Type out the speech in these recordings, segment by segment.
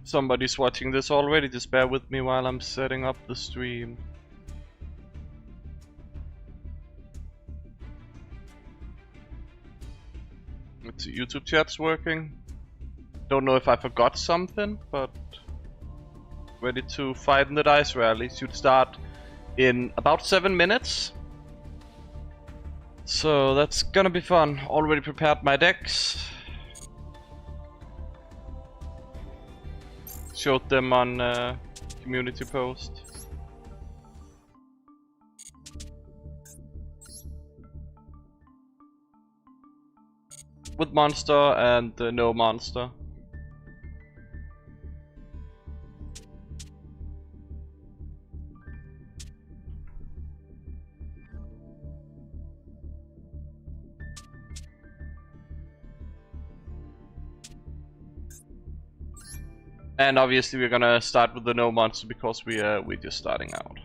somebody's watching this already, just bear with me while I'm setting up the stream. Let's see, YouTube chat's working. Don't know if I forgot something, but ready to fight in the dice rally. Should start in about 7 minutes. So that's gonna be fun. Already prepared my decks. Showed them on community post. With monster and no monster. And obviously we're gonna start with the no monster because we're just starting out.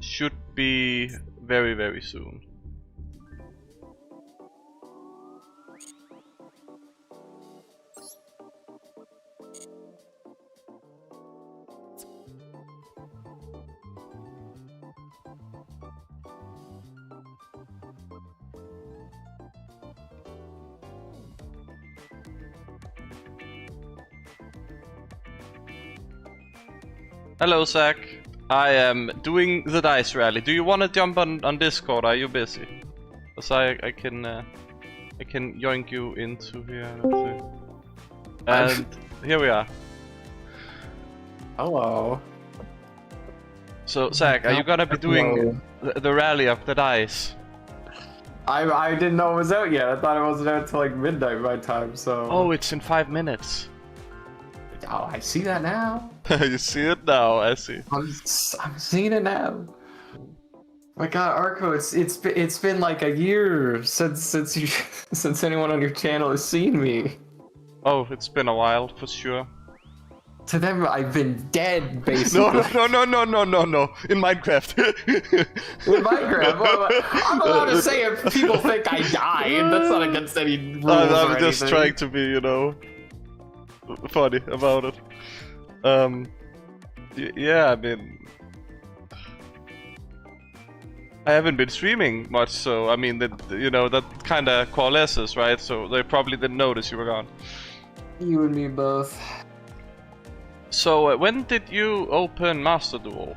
Should be very, very soon. Hello, Zach. I am doing the dice rally. Do you want to jump on Discord? Are you busy? Cause I can yoink you into here. And here we are. Hello. So, Zach, are you gonna be doing the rally of the dice? I didn't know it was out yet. I thought it wasn't out until like midnight my time. So. Oh, it's in 5 minutes. Oh, I see that now. You see it now, I see. I'm seeing it now. My God, Arco, it's been like a year since anyone on your channel has seen me. Oh, it's been a while for sure. To them, I've been dead, basically. No. In Minecraft. In Minecraft, well, I'm allowed to say if people think I died. That's not against any rules I'm or just anything. trying to be, you know, funny about it. Yeah, I mean, I haven't been streaming much, so I mean, that, you know, that kind of coalesces, right? So they probably didn't notice you were gone. You and me both. So when did you open Master Duel?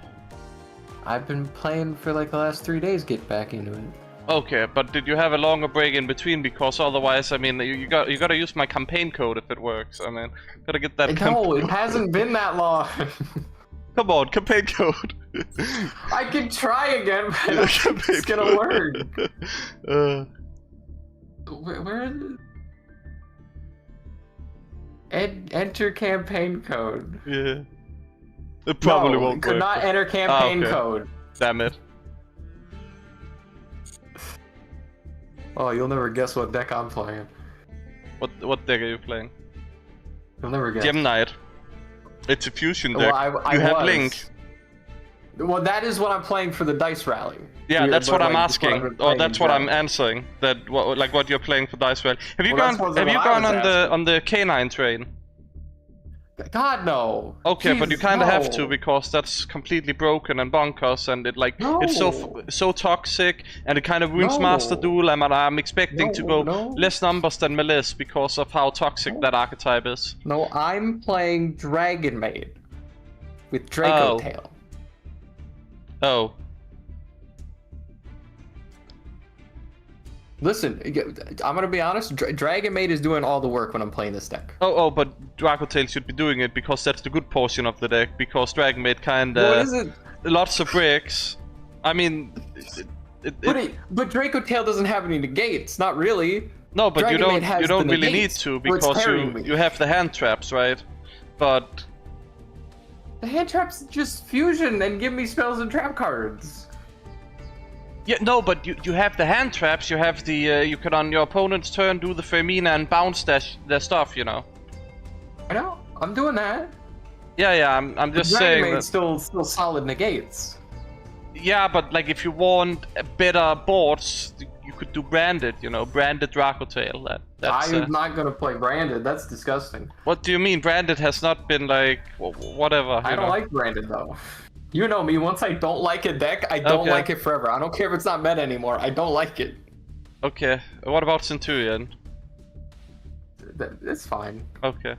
I've been playing for like the last 3 days. Get back into it. Okay, but did you have a longer break in between? Because otherwise, I mean, you gotta use my campaign code if it works. I mean, gotta get that. No, it hasn't been that long. Come on, campaign code. I can try again, but I don't think it's gonna work. Where is it? Enter campaign code. Yeah. It probably won't could work. not enter campaign okay. code. Damn it. Oh, you'll never guess what deck I'm playing. What deck are you playing? You'll never guess. Gem Knight. It's a fusion deck. Well, I you have was. Link. Well, that is what I'm playing for the dice rally. Yeah, that's what I'm like, asking. Or that's what I'm answering. That like what you're playing for dice rally. Have you gone on the K9 train? God no. Okay, Jeez, but you kind of no. have to because that's completely broken and bonkers, and it like it's so toxic, and it kind of ruins Master Duel. I'm expecting to go less numbers than Melis because of how toxic that archetype is. No, I'm playing Dragon Maid with Draco Tail. Oh. Listen, I'm gonna be honest. Dragon Maid is doing all the work when I'm playing this deck. Oh, but Dracotail should be doing it because that's the good portion of the deck. Because Dragon Maid kinda What is it? Lots of bricks. I mean, but Draco Tail doesn't have any negates. Not really. No, but Dragon you don't really need to because you have the hand traps, right? But the hand traps just fusion and give me spells and trap cards. Yeah, no, but you have the hand traps. You have the you can on your opponent's turn do the Fermina and bounce their stuff. You know. I know. I'm doing that. Yeah. I'm just saying. Dragon Maid's still solid negates. Yeah, but like if you want better boards, you could do branded, you know, branded Dracotail. That's I'm not gonna play branded. That's disgusting. What do you mean? Branded has not been like whatever. I don't like branded though. You know me. Once I don't like a deck, I don't like it forever. I don't care if it's not meta anymore. I don't like it. Okay. What about Centurion? It's fine. Okay.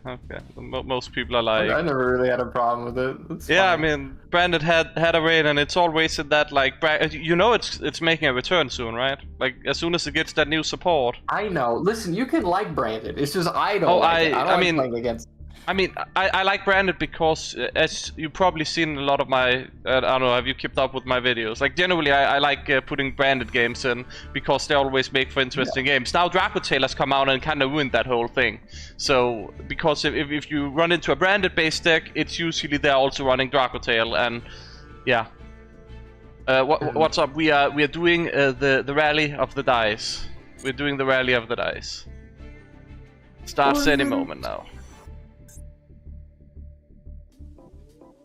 Most people are like. I never really had a problem with it. It's yeah, fine. I mean, branded had a reign, and it's always in that like, you know, it's making a return soon, right? Like as soon as it gets that new support. I know. Listen, you can like branded. It's just I don't. Like it. I mean, playing against. I mean, I like branded because, as you've probably seen a lot of my, I don't know, have you kept up with my videos? Like, generally, I like putting branded games in because they always make for interesting games. Now, Dracotail has come out and kind of ruined that whole thing. So, because if you run into a branded-based deck, it's usually they're also running Dracotail, and yeah. What's up? We are doing the rally of the dice. We're doing the rally of the dice. Starts any moment now.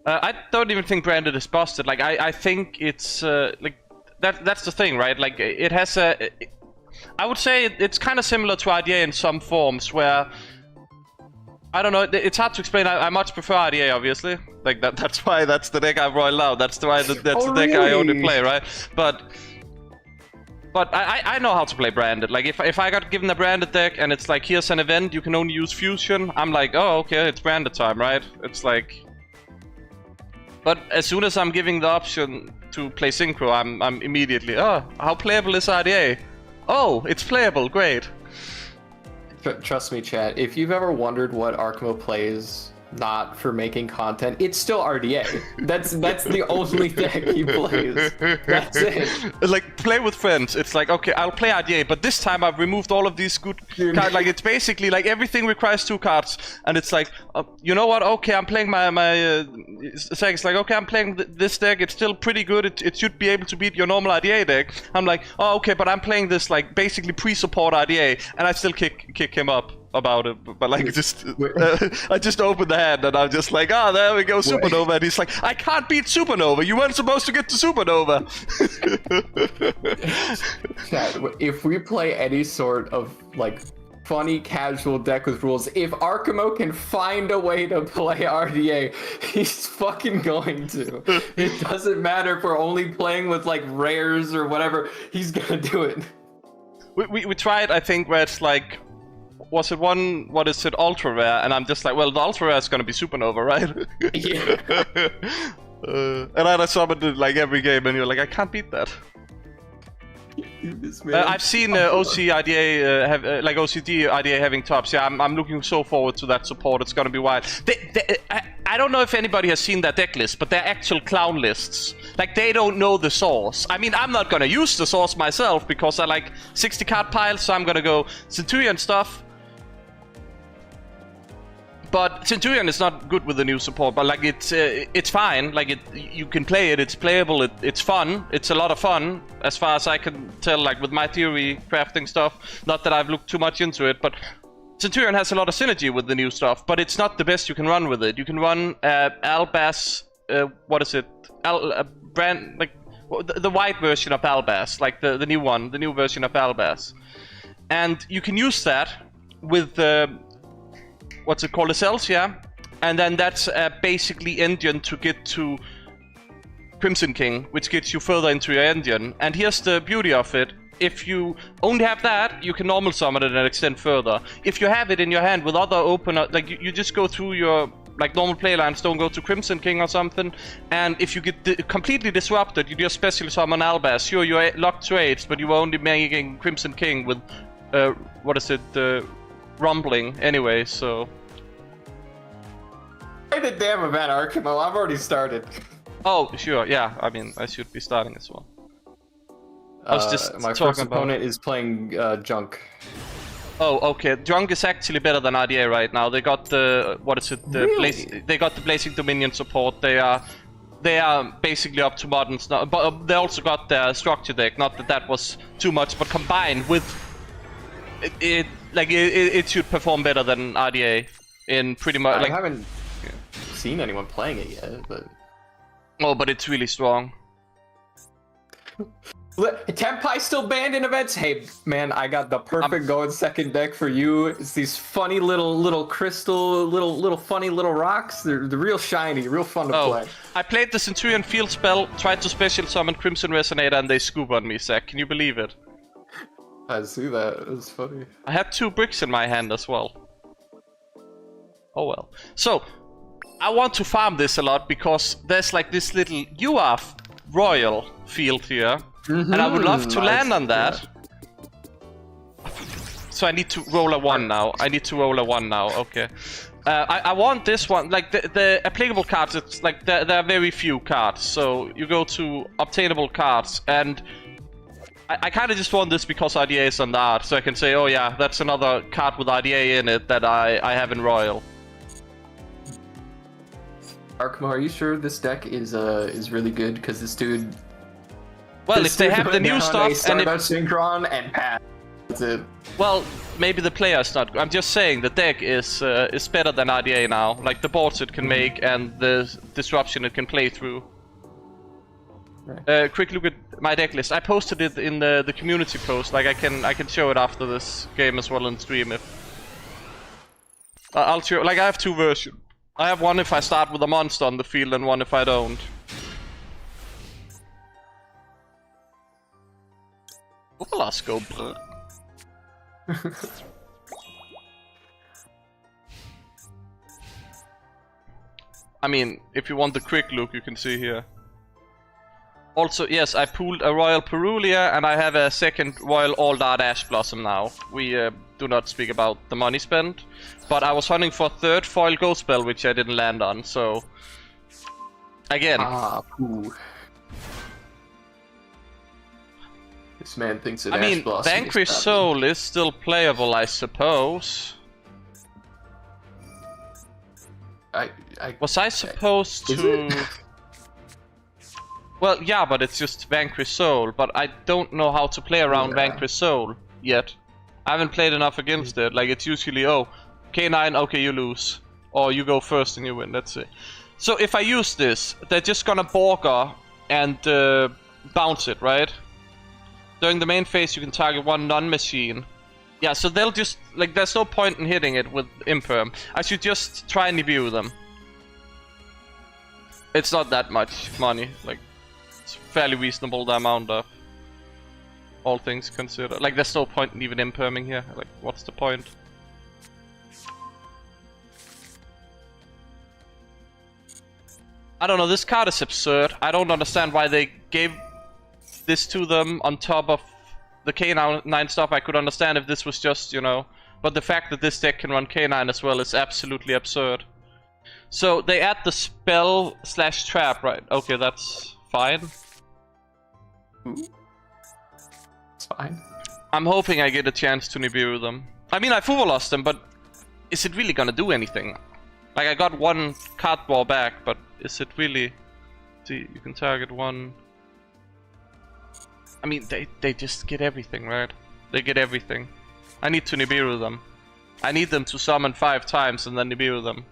I don't even think branded is busted. Like I think it's like that's the thing, right? Like it has a. I would say it's kind of similar to RDA in some forms, where I don't know. It's hard to explain. I much prefer RDA, obviously. Like that's why that's the deck I've rolled out. That's why that's the deck I only play, right? But I know how to play branded. Like if I got given a branded deck and it's like here's an event you can only use fusion, I'm like, oh okay, it's branded time, right? It's like. But as soon as I'm giving the option to play synchro, I'm immediately, oh, how playable is RDA? Oh, it's playable, great. Trust me, chat. If you've ever wondered what Archimo plays not for making content, it's still RDA. That's the only deck he plays. That's it. Like play with friends. It's like, okay, I'll play RDA, but this time I've removed all of these good cards. Like it's basically like everything requires 2 cards, and it's like, you know what? Okay, I'm playing my deck. It's like, okay, I'm playing this deck. It's still pretty good. It should be able to beat your normal RDA deck. I'm like, oh, okay, but I'm playing this like basically pre-support RDA, and I still kick him up about it, but like just I just opened the hand and I'm just like, oh, there we go, Supernova, and he's like, I can't beat Supernova, you weren't supposed to get to Supernova. If we play any sort of like funny casual deck with rules, if Archimo can find a way to play RDA, he's fucking going to. It doesn't matter if we're only playing with like rares or whatever, he's gonna do it. We tried, I think, where it's like, was it one, what is it, ultra rare, and I'm just like, well, the ultra rare is gonna be Supernova, right? Yeah. And I summoned it like every game, and you're like, I can't beat that. I've seen OCD IDA having tops. Yeah, I'm looking so forward to that support. It's gonna be wild. I don't know if anybody has seen that deck list, but they're actual clown lists. Like, they don't know the source. I mean, I'm not gonna use the source myself because I like 60 card piles, so I'm gonna go Centurion stuff. But Centurion is not good with the new support, but like it's fine. Like you can play it. It's playable. It's fun. It's a lot of fun, as far as I can tell. Like with my theory crafting stuff. Not that I've looked too much into it, but Centurion has a lot of synergy with the new stuff. But it's not the best you can run with it. You can run Albaz. What is it? Brand like the white version of Albaz, like the new one, the new version of Albaz, and you can use that with what's it called, the cells, yeah? And then that's basically engine to get to Crimson King, which gets you further into your engine. And here's the beauty of it. If you only have that, you can normal summon it and extend further. If you have it in your hand with other opener, like you just go through your like normal playlines, don't go to Crimson King or something. And if you get completely disrupted, you just special summon Albaz. Sure, you're locked to 8s, but you were only making Crimson King with, what is it, rumbling anyway, so. Play the damn event, Archimo. I've already started. Oh, sure, yeah. I mean, I should be starting as well. I was just my first opponent is playing Junk. Oh, okay. Junk is actually better than RDA right now. They got the what is it? They got the Blazing Dominion support. They are basically up to moderns now, but they also got their structure deck. Not that that was too much, but combined with it should perform better than RDA in pretty much. I haven't seen anyone playing it yet, but oh, but it's really strong. Tenpai still banned in events. Hey man, I got the perfect going second deck for you. It's these funny little crystal, little funny little rocks. They're real shiny, real fun to play. I played the Centurion field spell, tried to special summon Crimson Resonator, and they scoop on me, Zach. Can you believe it? I see that. It's funny. I had 2 bricks in my hand as well. Oh well. So, I want to farm this a lot because there's like this little UF royal field here. And I would love to land on that. Yeah. So I need to roll a 1 now. Okay. I want this one. Like the applicable cards, it's like there are very few cards. So you go to obtainable cards, and I kind of just want this because RDA is on that. So I can say, oh yeah, that's another card with RDA in it that I have in Royal. Archimo, are you sure this deck is really good? Because this dude. Well, if they have the new stuff and if Synchron and pass, that's it. Well, maybe the player's not. I'm just saying the deck is better than RDA now. Like the boards it can make and the disruption it can play through. Right. Quick look at my deck list. I posted it in the community post. Like I can show it after this game as well on stream if. I'll show. Like I have 2 versions. I have one if I start with a monster on the field and one if I don't. Well, let's go, bro. I mean, if you want the quick look, you can see here. Also, yes, I pulled a Royal Perulia and I have a second Royal All Dart Ash Blossom now. We do not speak about the money spent, but I was hunting for a 3rd foil Ghost Spell, which I didn't land on, so... Again. This man thinks that I mean, Vanquish Soul is still playable, I suppose. Was I supposed to... Well, yeah, but it's just Vanquish Soul, but I don't know how to play around Vanquish Soul yet. I haven't played enough against it. Like, it's usually, oh, K9, okay, you lose. Or you go first and you win, that's it. So if I use this, they're just gonna Borger and bounce it, right? During the main phase, you can target 1 non-machine. Yeah, so they'll just... Like, there's no point in hitting it with Imperm. I should just try and Nibiru them. It's not that much money. Like, it's fairly reasonable, the amount of... All things considered. Like, there's no point in even Imperming here. Like, what's the point? I don't know, this card is absurd. I don't understand why they gave... this to them on top of the K9 stuff. I could understand if this was just, you know, but the fact that this deck can run K9 as well is absolutely absurd. So they add the spell / trap, right? Okay, that's fine. It's fine. I'm hoping I get a chance to Nibiru them. I mean, I full lost them, but is it really gonna do anything? Like, I got 1 card draw back, but is it really... See, you can target 1... I mean, they just get everything, right? They get everything. I need to Nibiru them. I need them to summon 5 times and then Nibiru them.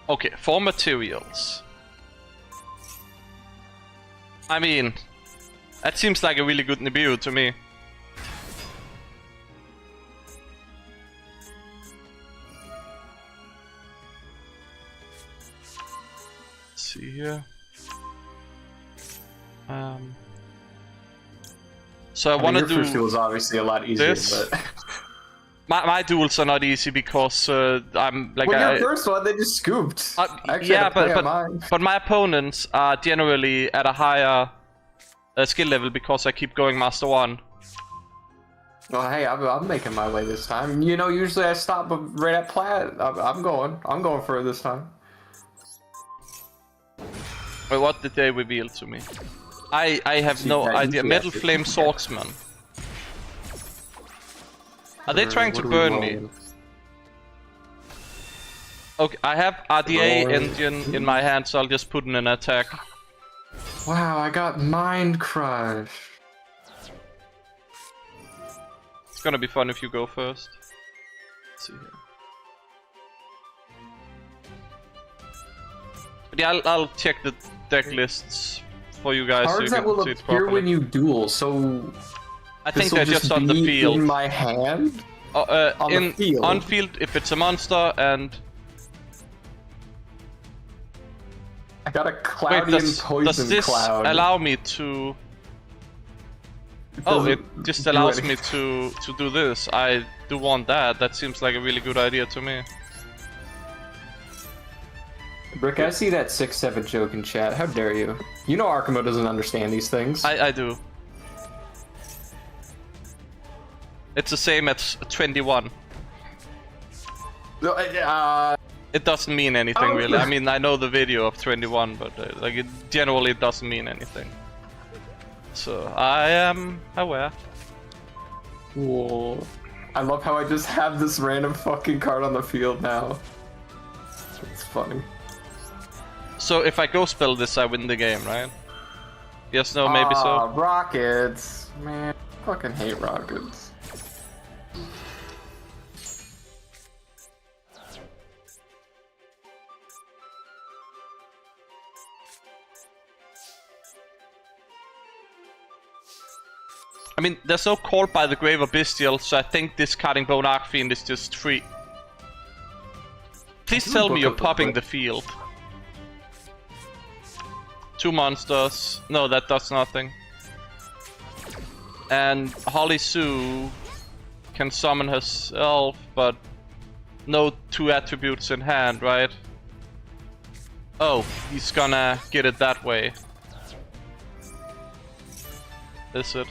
Okay, 4 materials. I mean, that seems like a really good Nibiru to me. Let's see here. So I want to do. Your first duel was obviously a lot easier, this. But my duels are not easy because I'm like. Well, your first one they just scooped. Yeah, but my opponents are generally at a higher skill level because I keep going Master 1. Well, hey, I'm making my way this time. You know, usually I stop right at Plat. I'm going for it this time. Wait, what did they reveal to me? I have no idea. Metal Flame Swordsman. Are they trying to burn me? Okay, I have RDA engine in my hand, so I'll just put in an attack. Wow, I got Mind Crush. It's gonna be fun if you go first. Let's see here. But yeah, I'll check the deck lists for you guys. Cards so that you will can see it appear properly. when you duel, so I think this'll they're just on the be field. in my hand? On the field? On field, if it's a monster, and I got a Cloudy and Poison does this Cloud. allow me to? Oh, it just allows me to do this. I do want that. That seems like a really good idea to me. Brick, I see that 6-7 joke in chat. How dare you? You know Archimo doesn't understand these things. I do. It's the same as 21. It doesn't mean anything really. I mean, I know the video of 21, but like generally it doesn't mean anything. So I am aware. Cool. I love how I just have this random fucking card on the field now. It's funny. So if I go spell this, I win the game, right? Yes, no, maybe so. Rockets. Man, I fucking hate rockets. I mean, there's no call by the Grave of Bestial, so I think discarding Bone Archfiend is just free. Please tell me you're popping the field. 2 monsters. No, that does nothing. And Holly Sue can summon herself, but no 2 attributes in hand, right? Oh, he's gonna get it that way. Is it?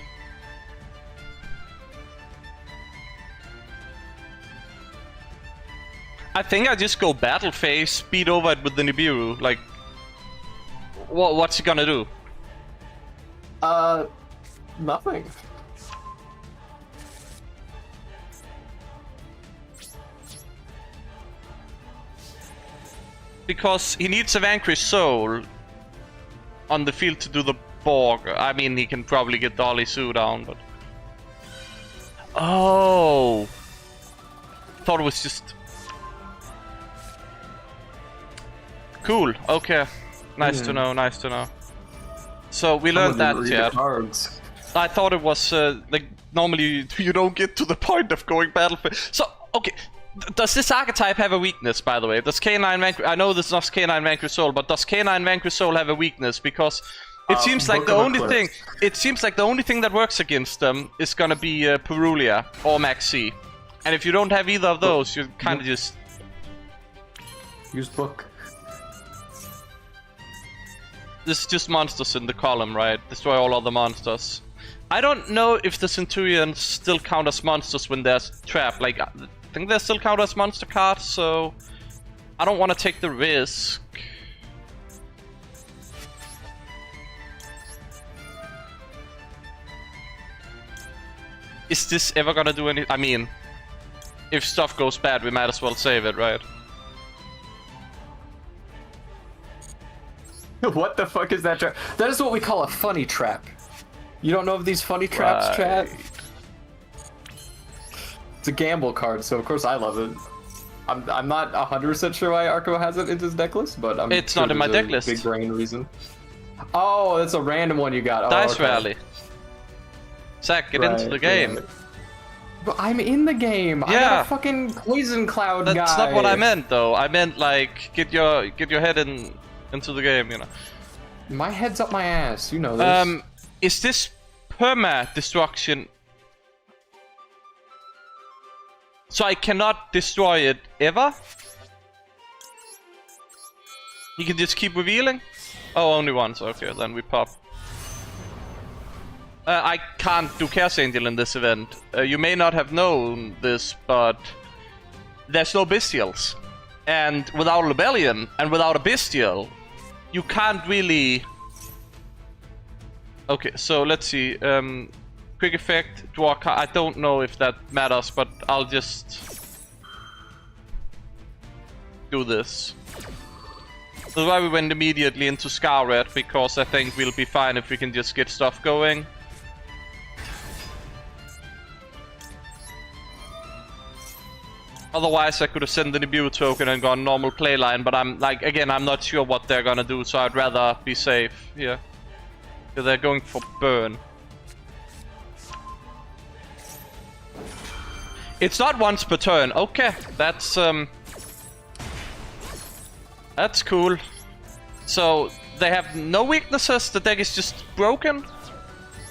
I think I just go battle phase, beat over it with the Nibiru. Like, what's he gonna do? Nothing. Because he needs a Vanquished Soul on the field to do the Borg. I mean, he can probably get the Holly Sue down, but... Oh! Thought it was just... Cool, okay. Nice to know, nice to know. So we learned that, yeah. I thought it was, like, normally you don't get to the point of going battlefield. So, okay, does this archetype have a weakness, by the way? Does K9 Vanquish... I know this is not K9 Vanquish Soul, but does K9 Vanquish Soul have a weakness? Because it seems like the only thing... It seems like the only thing that works against them is gonna be Perulia or Maxi. And if you don't have either of those, you kinda just... Use book. This is just monsters in the column, right? Destroy all other monsters. I don't know if the Centurions still count as monsters when they're trapped. Like, I think they still count as monster cards, so... I don't want to take the risk. Is this ever gonna do any... I mean... If stuff goes bad, we might as well save it, right? What the fuck is that trap? That is what we call a funny trap. You don't know of these funny traps, chat? It's a gamble card, so of course I love it. I'm not 100% sure why Archimo has it in his deck list, but I'm It's sure not in my there's deck a list. Big brain reason. Oh, that's a random one you got. Oh, Dice okay. Rally. Zach, get into the game. Right. But I'm in the game. I got a fucking Poison Cloud guy. That's not what I meant, though. I meant like get your head into the game, you know. My head's up my ass. You know this. Is this perma destruction? So I cannot destroy it ever? You can just keep revealing? Oh, only once. Okay, then we pop. I can't do Chaos Angel in this event. You may not have known this, but there's no Bestials. And without a Rebellion, and without a Bestial, you can't really... Okay, so let's see. Quick effect, draw a card. I don't know if that matters, but I'll just... do this. That's why we went immediately into Scar Red, because I think we'll be fine if we can just get stuff going. Otherwise, I could have sent the debut token and gone normal playline, but I'm like, again, I'm not sure what they're gonna do, so I'd rather be safe here. So they're going for burn. It's not once per turn. Okay, that's cool. So they have no weaknesses. The deck is just broken.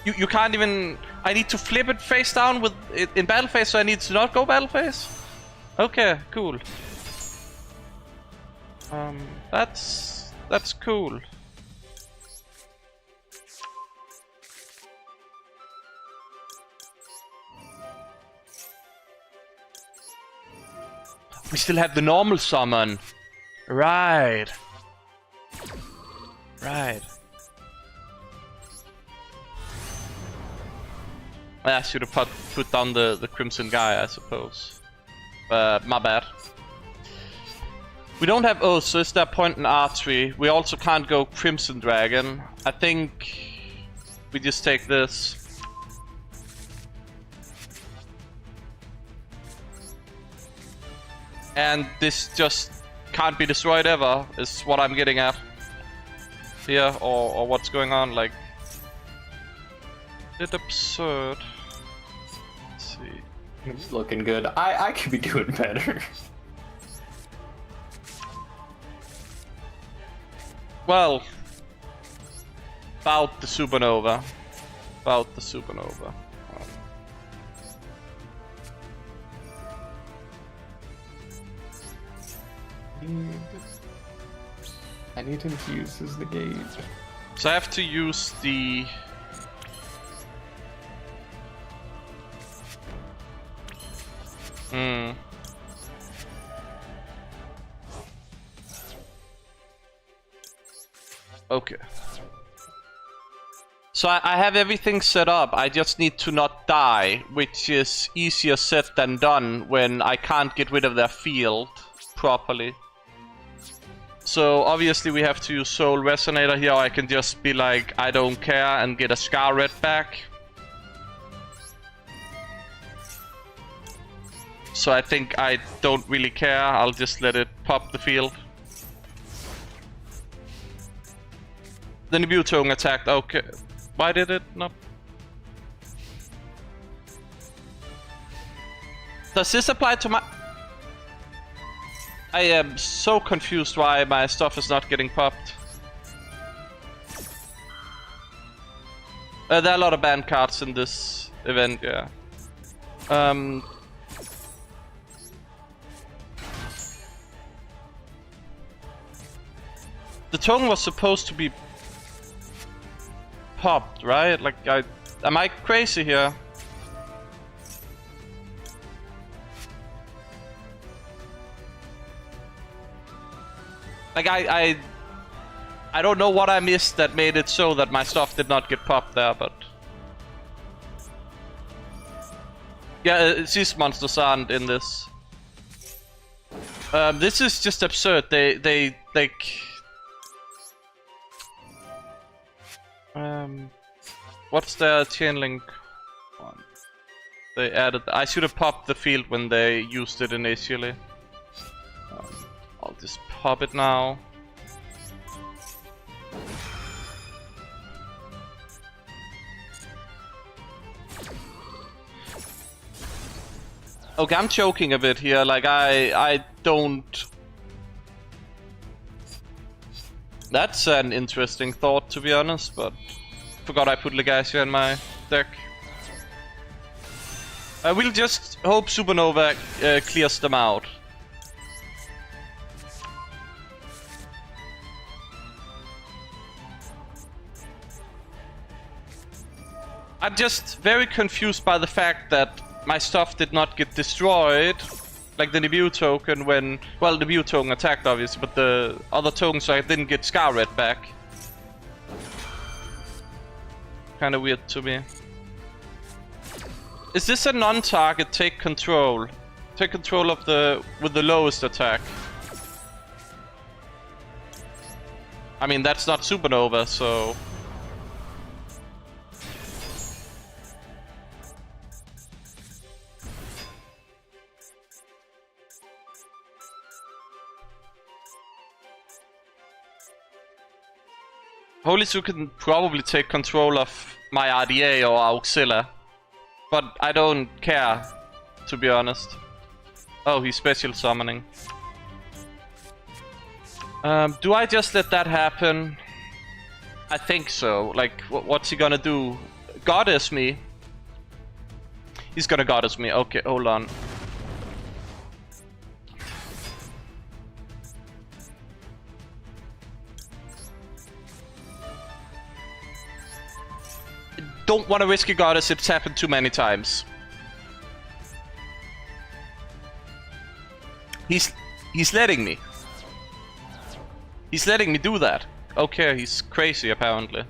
You can't even. I need to flip it face down with it in battle phase, so I need to not go battle phase. Okay, cool. That's cool. We still have the normal summon. Right. Right. I should have put down the Crimson guy, I suppose. My bad. We don't have Oath, so is there a point in archery? We also can't go Crimson Dragon. I think we just take this. And this just can't be destroyed ever, is what I'm getting at here, or what's going on. Like, it's absurd. Let's see. It's looking good. I could be doing better. Well, about the supernova. About the supernova. I need him to use his negate. So I have to use the... Okay. So I have everything set up, I just need to not die, which is easier said than done when I can't get rid of their field properly. So obviously we have to use Soul Resonator here, or I can just be like, I don't care, and get a Scar Red back. So I think I don't really care, I'll just let it pop the field. The debut token attacked, okay. Why did it not? Does this apply to my... I am so confused why my stuff is not getting popped. There are a lot of banned cards in this event, yeah. The token was supposed to be popped, right? Like, am I crazy here? Like, I don't know what I missed that made it so that my stuff did not get popped there, but... Yeah, these monsters aren't in this. This is just absurd. They what's their chain link one? They added... I should have popped the field when they used it initially. I'll just pop it now. Okay, I'm choking a bit here, like I don't... That's an interesting thought, to be honest, but... Forgot I put Legacia in my deck. I will just hope Supernova clears them out. I'm just very confused by the fact that my stuff did not get destroyed, like the debut token when... Well, the debut token attacked obviously, but the other tokens I didn't get Scar Red back. Kinda weird to me. Is this a non-target take control? Take control of the... with the lowest attack. I mean, that's not supernova, so... Holy Su can probably take control of my RDA or Auxilla, but I don't care, to be honest. Oh, he's special summoning. Do I just let that happen? I think so. Like, what's he gonna do? Goddess me? He's gonna goddess me. Okay, hold on. Don't want to risk a goddess, it's happened too many times. He's letting me. He's letting me do that. Okay, he's crazy apparently.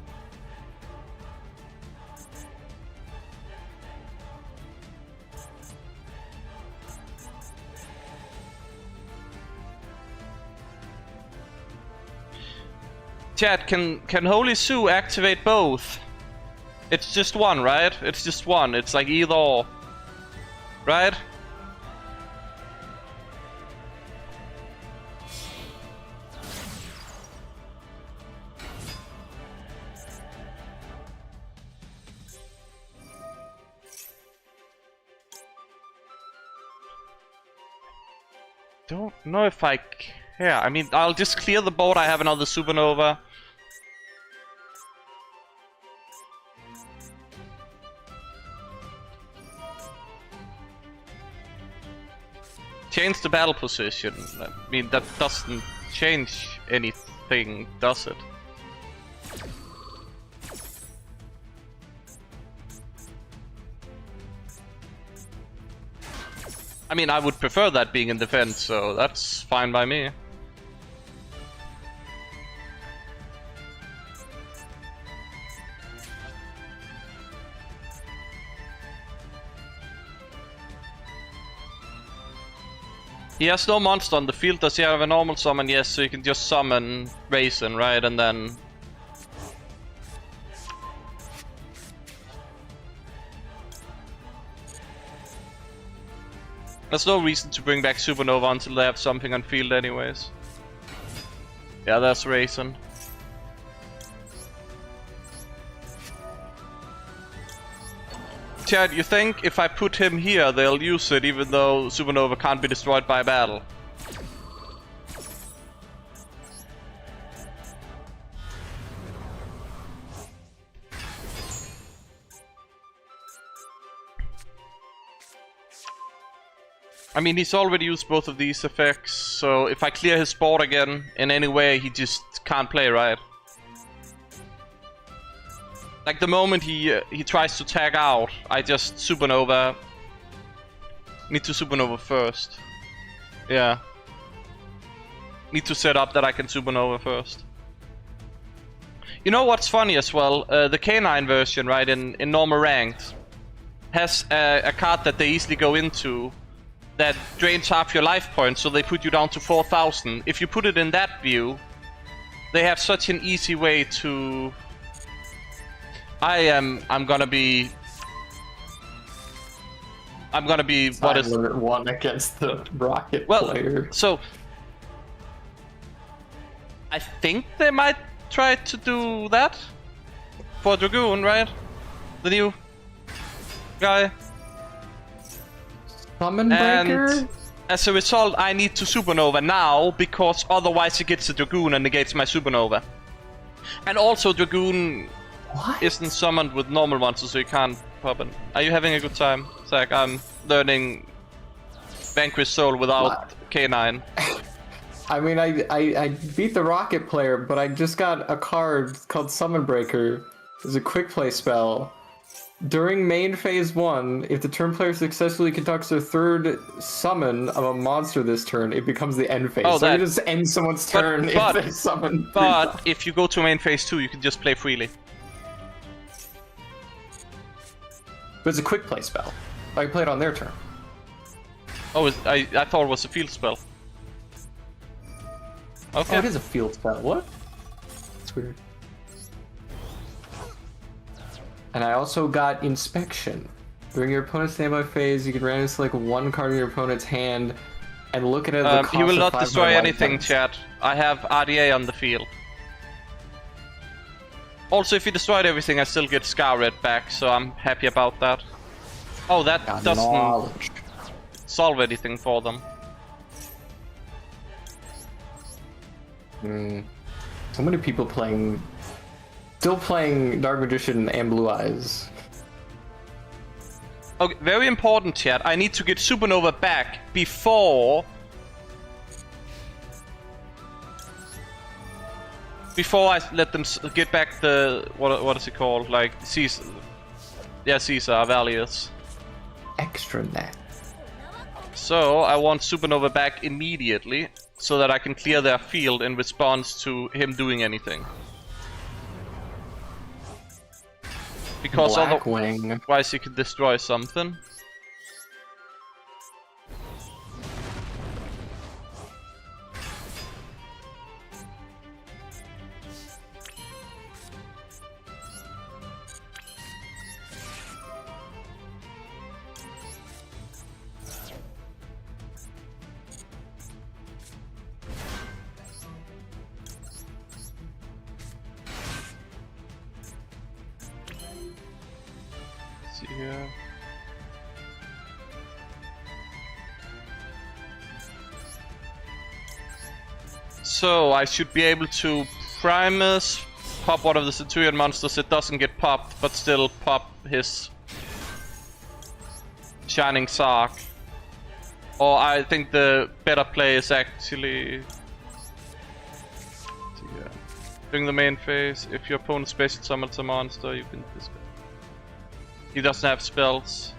Chat, can Holy Su activate both? It's just one, right? It's just one. It's like either or. Right? Don't know if I care. I mean, I'll just clear the board. I have another supernova. Change the battle position. I mean, that doesn't change anything, does it? I mean, I would prefer that being in defense, so that's fine by me. He has no monster on the field. Does he have a normal summon? Yes, so you can just summon Raisin, right? And then... There's no reason to bring back Supernova until they have something on field anyways. Yeah, that's Raisin. Chad, you think if I put him here, they'll use it even though Supernova can't be destroyed by battle? I mean, he's already used both of these effects, so if I clear his board again in any way, he just can't play, right? Like the moment he tries to tag out, I just supernova. Need to supernova first. Yeah. Need to set up that I can supernova first. You know what's funny as well? The K9 version, right, in normal ranked, has a card that they easily go into that drains half your life points, so they put you down to 4,000. If you put it in that view, they have such an easy way to... I'm gonna be what is limit 1 against the rocket player. So I think they might try to do that for Dragoon, right? The new guy. Summon Breaker? And as a result, I need to supernova now because otherwise he gets a Dragoon and negates my supernova. And also Dragoon isn't summoned with normal monsters, so you can't pop it. Are you having a good time, Zach? I'm learning Vanquish Soul without K9. I mean, I beat the rocket player, but I just got a card called Summon Breaker. It's a quick play spell. During main phase 1, if the turn player successfully conducts their third summon of a monster this turn, it becomes the end phase. So you just end someone's turn if they summon. But if you go to main phase 2, you can just play freely. But it's a quick play spell. I can play it on their turn. Oh, I thought it was a field spell. Okay. Oh, it is a field spell. What? That's weird. And I also got Inspection. During your opponent's standby phase, you can randomly select one card in your opponent's hand and look at it at the cost he will of not destroy 500 anything, points. chat. I have RDA on the field. Also, if he destroyed everything, I still get Scar Red back, so I'm happy about that. Oh, that Got doesn't knowledge. solve anything for them. So many people still playing Dark Magician and Blue Eyes. Okay, very important, chat. I need to get Supernova back before I let them get back the what is it called? Like Caesar. Yeah, Caesar values. Extra net. So I want Supernova back immediately, so that I can clear their field in response to him doing anything. Because Blackwing. otherwise he could destroy something. See here. So I should be able to Primus, pop one of the Centurion monsters that doesn't get popped, but still pop his Shining Sark. Or I think the better play is actually during the main phase, if your opponent special summons a monster, you can discard. He doesn't have spells.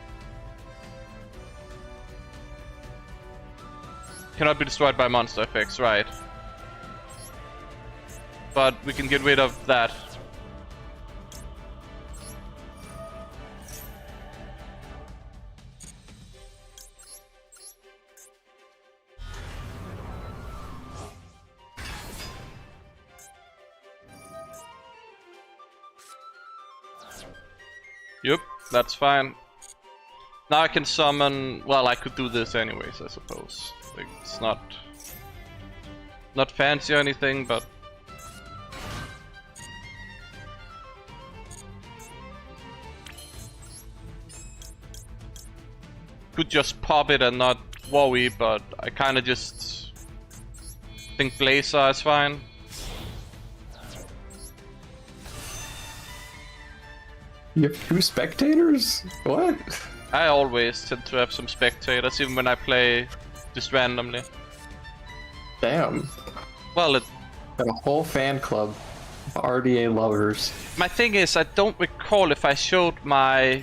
Cannot be destroyed by monster effects, right? But we can get rid of that. Yep, that's fine. Now I can summon... Well, I could do this anyways, I suppose. Like, it's not fancy or anything, but... Could just pop it and not worry, but I kinda just... think Blazer is fine. You have 2 spectators? What? I always tend to have some spectators, even when I play just randomly. Damn. Well, Got a whole fan club of RDA lovers. my thing is, I don't recall if I showed my...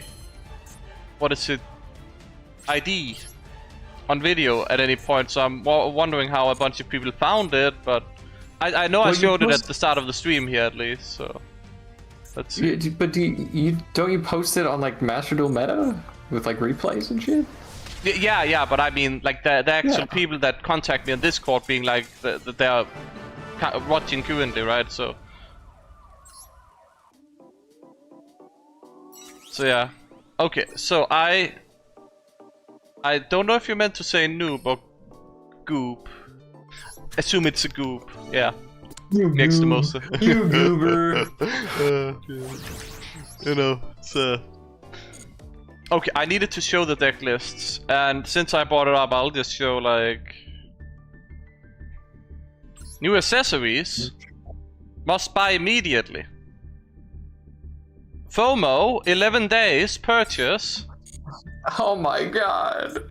What is it? ID on video at any point, so I'm wondering how a bunch of people found it, but... I know I showed it at the start of the stream here, at least, so... Let's see. But don't you post it on like Master Duel Meta with like replays and shit? Yeah, but I mean, like the actual people that contact me on Discord being like that they are watching currently, right? So yeah. Okay, so I don't know if you meant to say noob or goop. Assume it's a goop. Yeah. You Next to goob. most. You goober. You know, it's okay, I needed to show the deck lists, and since I brought it up, I'll just show like new accessories. Must buy immediately. FOMO, 11 days purchase. Oh my god.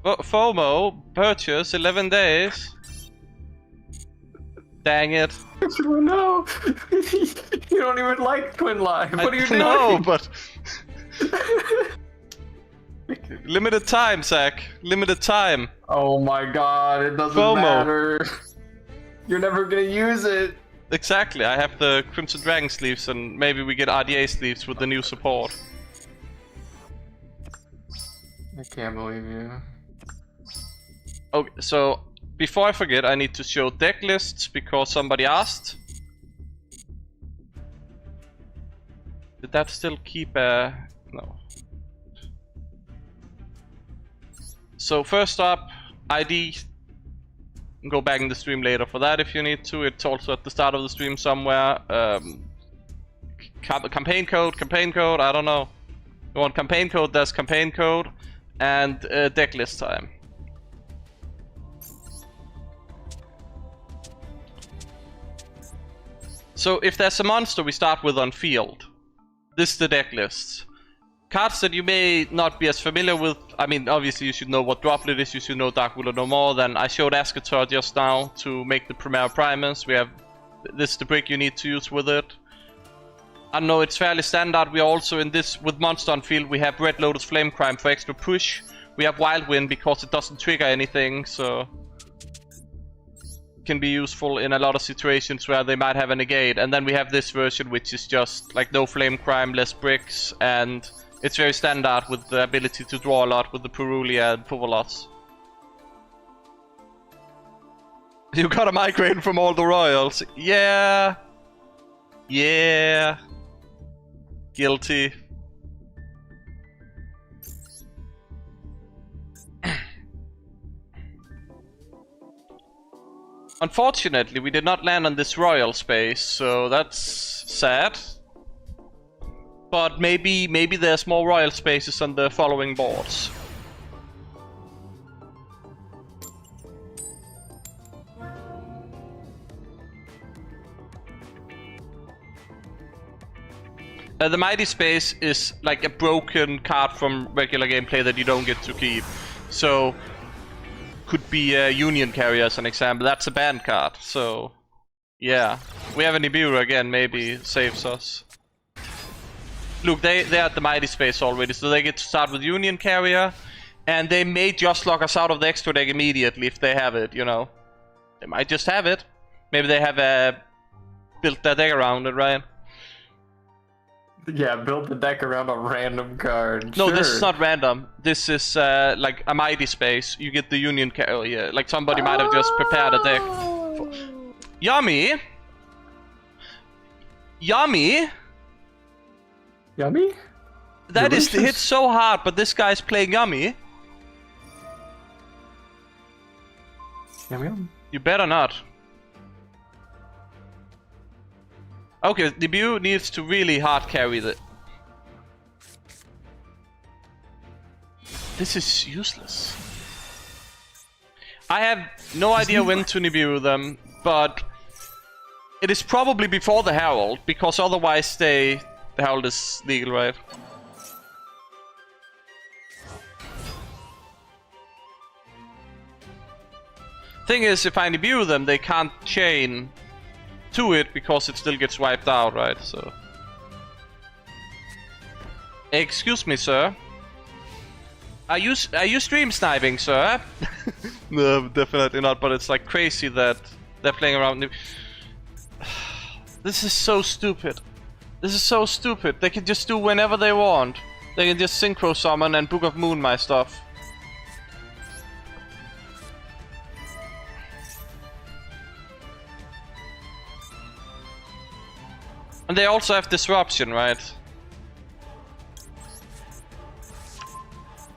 FOMO purchase 11 days. Dang it. Oh no. You don't even like Twin Live. What are you doing? No, but limited time, Zach. Limited time. Oh my god, it doesn't FOMO. matter. You're never gonna use it. Exactly. I have the Crimson Dragon sleeves, and maybe we get RDA sleeves with the new support. I can't believe you. Okay, so before I forget, I need to show deck lists because somebody asked. Did that still keep a... no. So first up, ID. Go back in the stream later for that if you need to. It's also at the start of the stream somewhere. Campaign code, I don't know. You want campaign code, there's campaign code. And deck list time. So if there's a monster we start with on field, this is the deck list. Cards that you may not be as familiar with, I mean obviously you should know what droplet is, you should know Dark Ruler no more than I showed Archetype just now to make the Primera Primus. We have, this is the brick you need to use with it. I know it's fairly standard. We are also in this, with monster on field, we have Red Lotus Flame Crime for extra push. We have Wild Wind because it doesn't trigger anything, so can be useful in a lot of situations where they might have a negate. And then we have this version which is just like no flame crime, less bricks, and it's very standard with the ability to draw a lot with the Purulia and Puvalos. You got a migraine from all the royals. Yeah. Yeah. Guilty. Unfortunately, we did not land on this royal space, so that's sad. But maybe there's more royal spaces on the following boards. The Mighty Space is like a broken card from regular gameplay that you don't get to keep. So could be a Union Carrier as an example. That's a banned card, so yeah. We have a Nibiru again, maybe saves us. Look, they're at the Mighty Space already, so they get to start with Union Carrier, and they may just lock us out of the extra deck immediately if they have it, you know. They might just have it. Maybe they have built their deck around it, right? Yeah, build the deck around a random card. No, sure. This is not random. This is like a Mighty Space. You get the Union Carrier. Like somebody might have just prepared a deck. Yummy! Yummy! Yummy? That Delicious. is hit so hard, but this guy's playing Yummy. Yum. You better not. Okay, debut needs to really hard carry the... This is useless. I have no idea when to Nibiru them, but it is probably before the Herald, because otherwise the Herald is legal, right? Thing is, if I Nibiru them, they can't chain to it because it still gets wiped out, right? So, excuse me, sir. Are you stream sniping, sir? No, definitely not. But it's like crazy that they're playing around. This is so stupid. This is so stupid. They can just do whenever they want. They can just synchro summon and Book of Moon my stuff. And they also have disruption, right?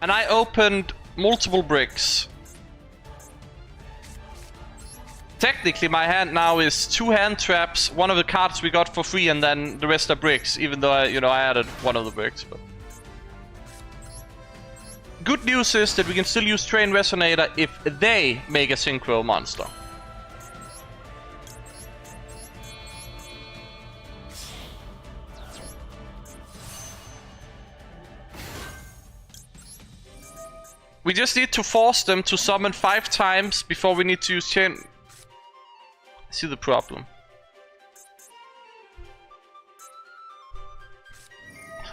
And I opened multiple bricks. Technically my hand now is 2 hand traps, one of the cards we got for free, and then the rest are bricks, even though I added one of the bricks. But good news is that we can still use Train Resonator if they make a synchro monster. We just need to force them to summon 5 times before we need to use chain. I see the problem.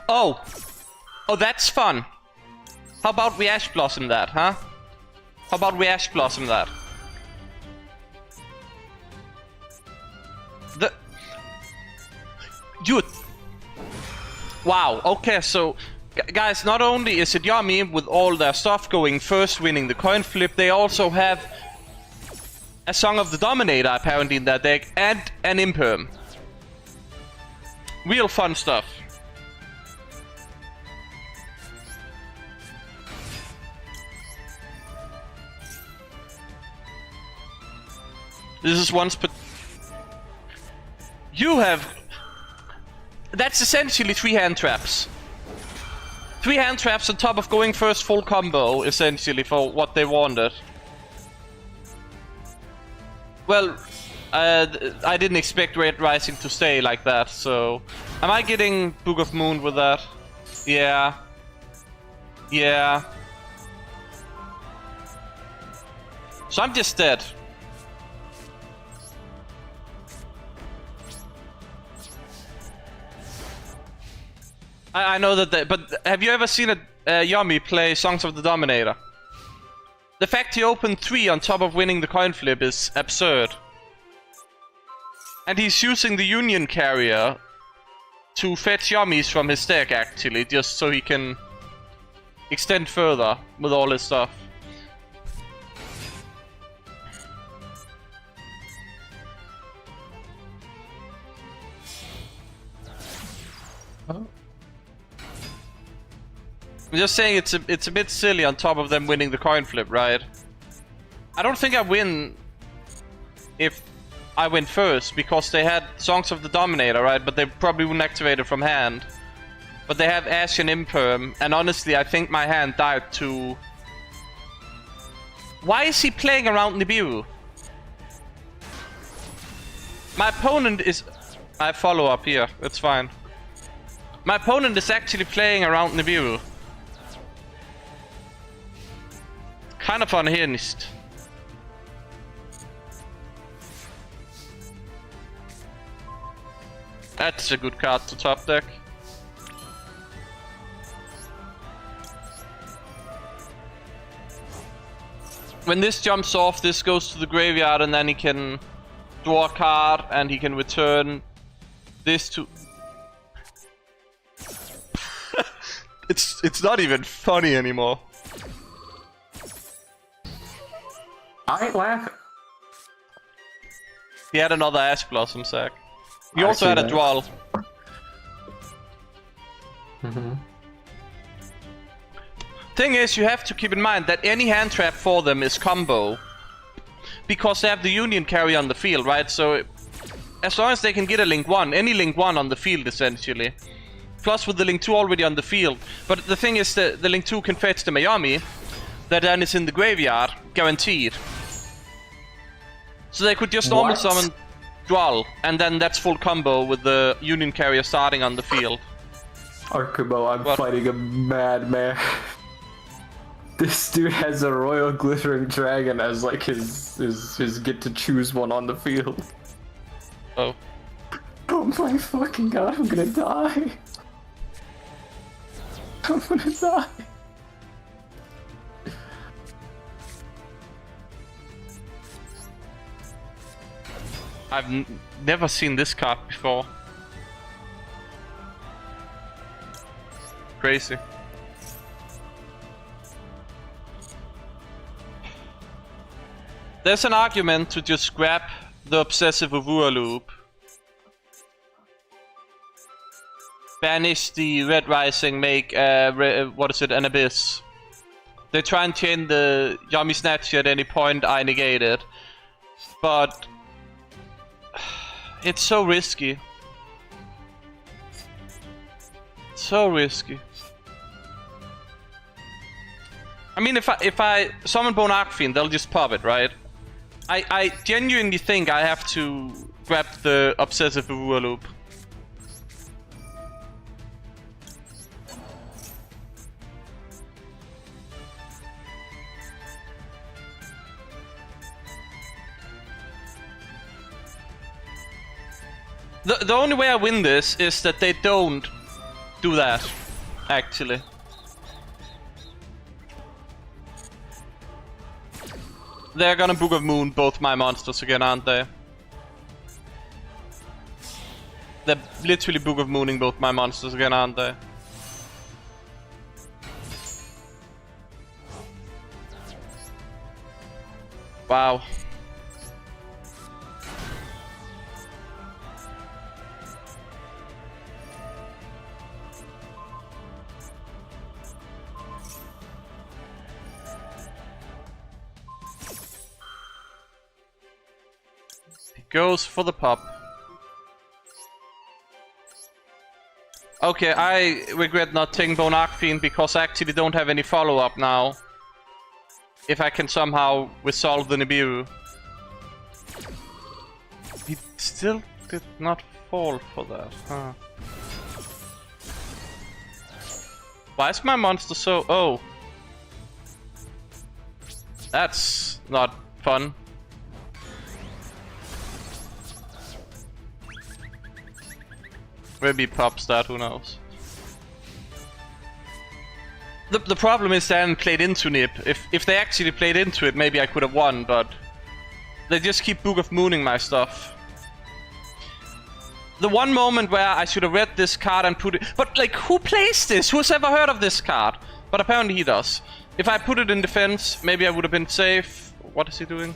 Oh! Oh, that's fun. How about we Ash Blossom that, huh? How about we Ash Blossom that? Dude! Wow, okay, so... Guys, not only is it yummy with all their stuff going first, winning the coin flip, they also have a Song of the Dominator apparently in their deck and an Imperm. Real fun stuff. This is once per... You have... That's essentially 3 hand traps. 3 hand traps on top of going first full combo, essentially, for what they wanted. Well, I didn't expect Red Rising to stay like that, so... Am I getting Book of Moon with that? Yeah. Yeah. So I'm just dead. I know that, but have you ever seen a Yami play Songs of the Dominator? The fact he opened 3 on top of winning the coin flip is absurd. And he's using the Union Carrier to fetch Yamis from his deck, actually, just so he can extend further with all his stuff. Oh. I'm just saying it's a bit silly on top of them winning the coin flip, right? I don't think I win if I win first, because they had Songs of the Dominator, right? But they probably wouldn't activate it from hand. But they have Ashen Imperm, and honestly, I think my hand died to... Why is he playing around Nibiru? My opponent is... I follow up here, it's fine. My opponent is actually playing around Nibiru. Kind of unhinged. That's a good card to top deck. When this jumps off, this goes to the graveyard, and then he can draw a card, and he can return this to... It's not even funny anymore. I ain't laughing. He had another Ash Blossom sack. He I also see had a that. Duel. Thing is, you have to keep in mind that any hand trap for them is combo. Because they have the Union Carry on the field, right? So, as long as they can get a Link 1, any Link 1 on the field, essentially. Plus with the Link 2 already on the field. But the thing is that the Link 2 can fetch the Mayami, that then is in the graveyard, guaranteed. So they could just normal summon Duel, and then that's full combo with the Union Carrier starting on the field. Archimo, I'm fighting a madman. This dude has a Royal Glittering Dragon as like his get to choose one on the field. Oh. Oh my fucking god, I'm gonna die. I'm gonna die. I've never seen this card before. Crazy. There's an argument to just grab the Obsessive Avura loop, banish the Red Rising, make what is it, an Abyss. They try and chain the Yami Snatcher at any point, I negate it. But it's so risky. So risky. I mean, if I summon Bone Archfiend, they'll just pop it, right? I genuinely think I have to grab the Obsessive Avura loop. The only way I win this is that they don't do that, actually. They're gonna Book of Moon both my monsters again, aren't they? They're literally Book of Mooning both my monsters again, aren't they? Wow. goes for the pop. Okay, I regret not taking Bone Archfiend because I actually don't have any follow-up now. If I can somehow resolve the Nibiru. He still did not fall for that, huh? Why is my monster so... Oh. That's not fun. Maybe pops that, who knows. The problem is they haven't played into Nib. If they actually played into it, maybe I could have won, but... They just keep Book of Mooning my stuff. The one moment where I should have read this card and put it... But, like, who plays this? Who's ever heard of this card? But apparently he does. If I put it in defense, maybe I would have been safe. What is he doing?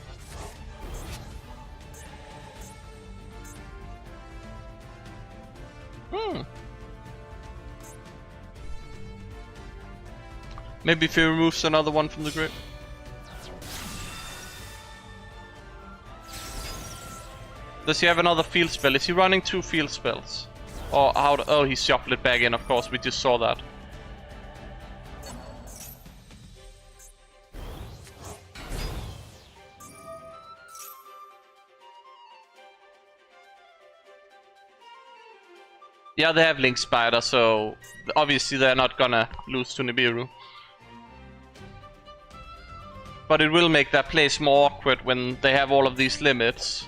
Maybe if he removes another one from the grip. Does he have another field spell? Is he running 2 field spells? Or how? Oh, he shuffled it back in, of course, we just saw that. Yeah, they have Link Spider, so obviously they're not gonna lose to Nibiru. But it will make that place more awkward when they have all of these limits.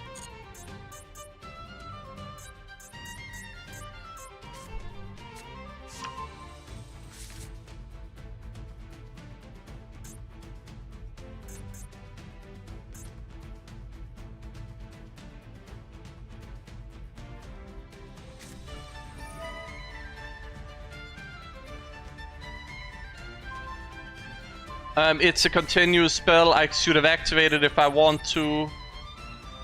It's a continuous spell. I should have activated if I want to,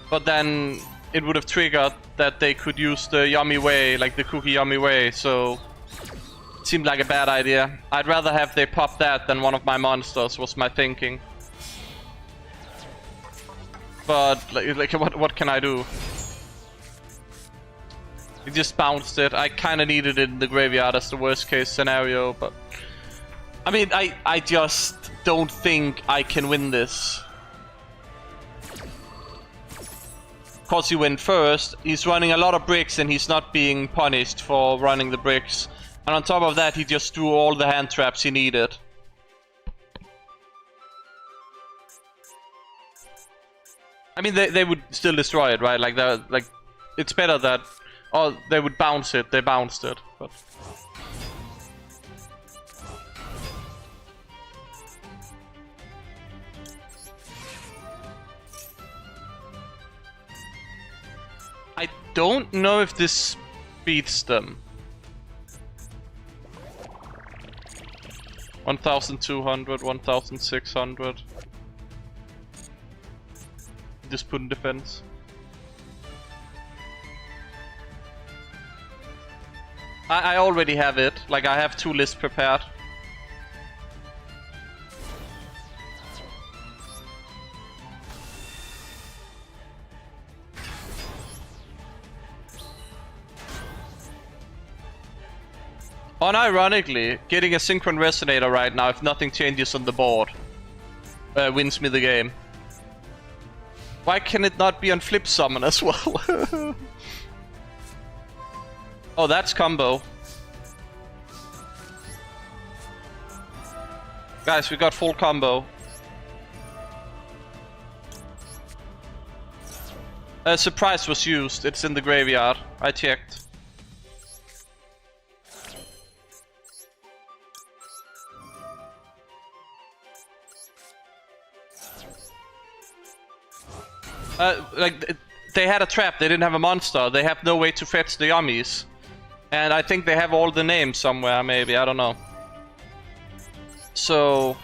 but then it would have triggered that they could use the Yummy Way, like the Cookie Yummy Way, so it seemed like a bad idea. I'd rather have they pop that than one of my monsters, was my thinking. But like what can I do? He just bounced it. I kind of needed it in the graveyard as the worst case scenario, but I mean, I just don't think I can win this. Cause he went first, he's running a lot of bricks and he's not being punished for running the bricks. And on top of that, he just drew all the hand traps he needed. I mean, they would still destroy it, right? Like it's better that... Oh, they would bounce it, they bounced it, but... I don't know if this beats them. 1,200, 1,600. Just put in defense. I already have it. Like, I have 2 lists prepared. Unironically, getting a Synchron Resonator right now, if nothing changes on the board, wins me the game. Why can it not be on Flip Summon as well? Oh, that's combo. Guys, we got full combo. Surprise was used, it's in the graveyard. I checked. They had a trap, they didn't have a monster, they have no way to fetch the yummies. And I think they have all the names somewhere, maybe, I don't know. So...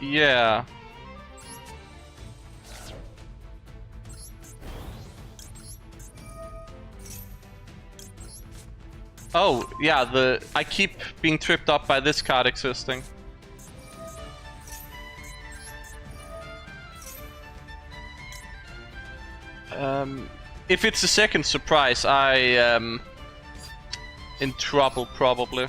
yeah. Oh, yeah, I keep being tripped up by this card existing. If it's a second surprise, I am in trouble probably.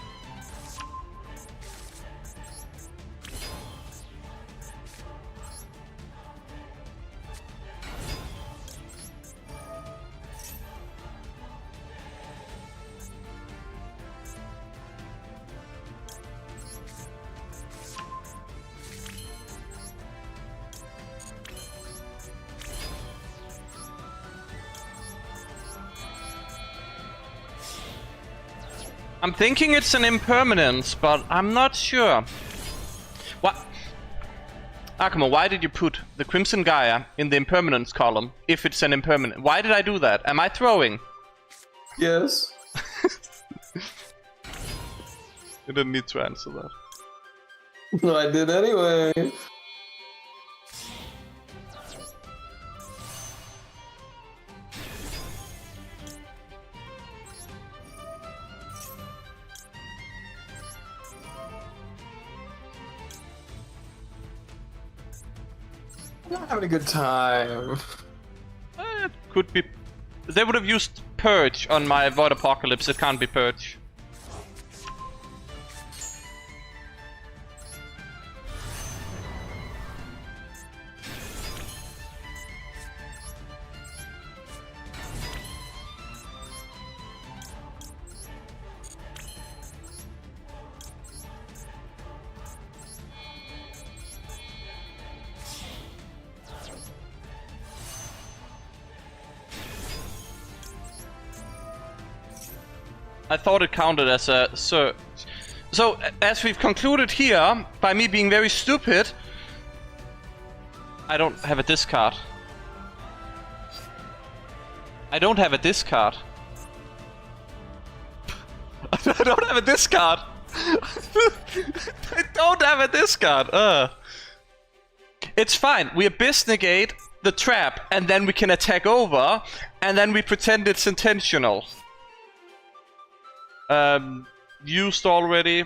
I'm thinking it's an impermanence, but I'm not sure. What? Archimo, why did you put the Crimson Gaia in the impermanence column if it's an impermanent? Why did I do that? Am I throwing? Yes. You didn't need to answer that. No, I did anyway. Not having a good time. It could be. They would have used Purge on my Void Apocalypse. It can't be Purge. I thought it counted as a search. So, as we've concluded here, by me being very stupid, I don't have a discard. I don't have a discard. I don't have a discard. I don't have a discard. It's fine. We abyss negate the trap, and then we can attack over, and then we pretend it's intentional. Used already.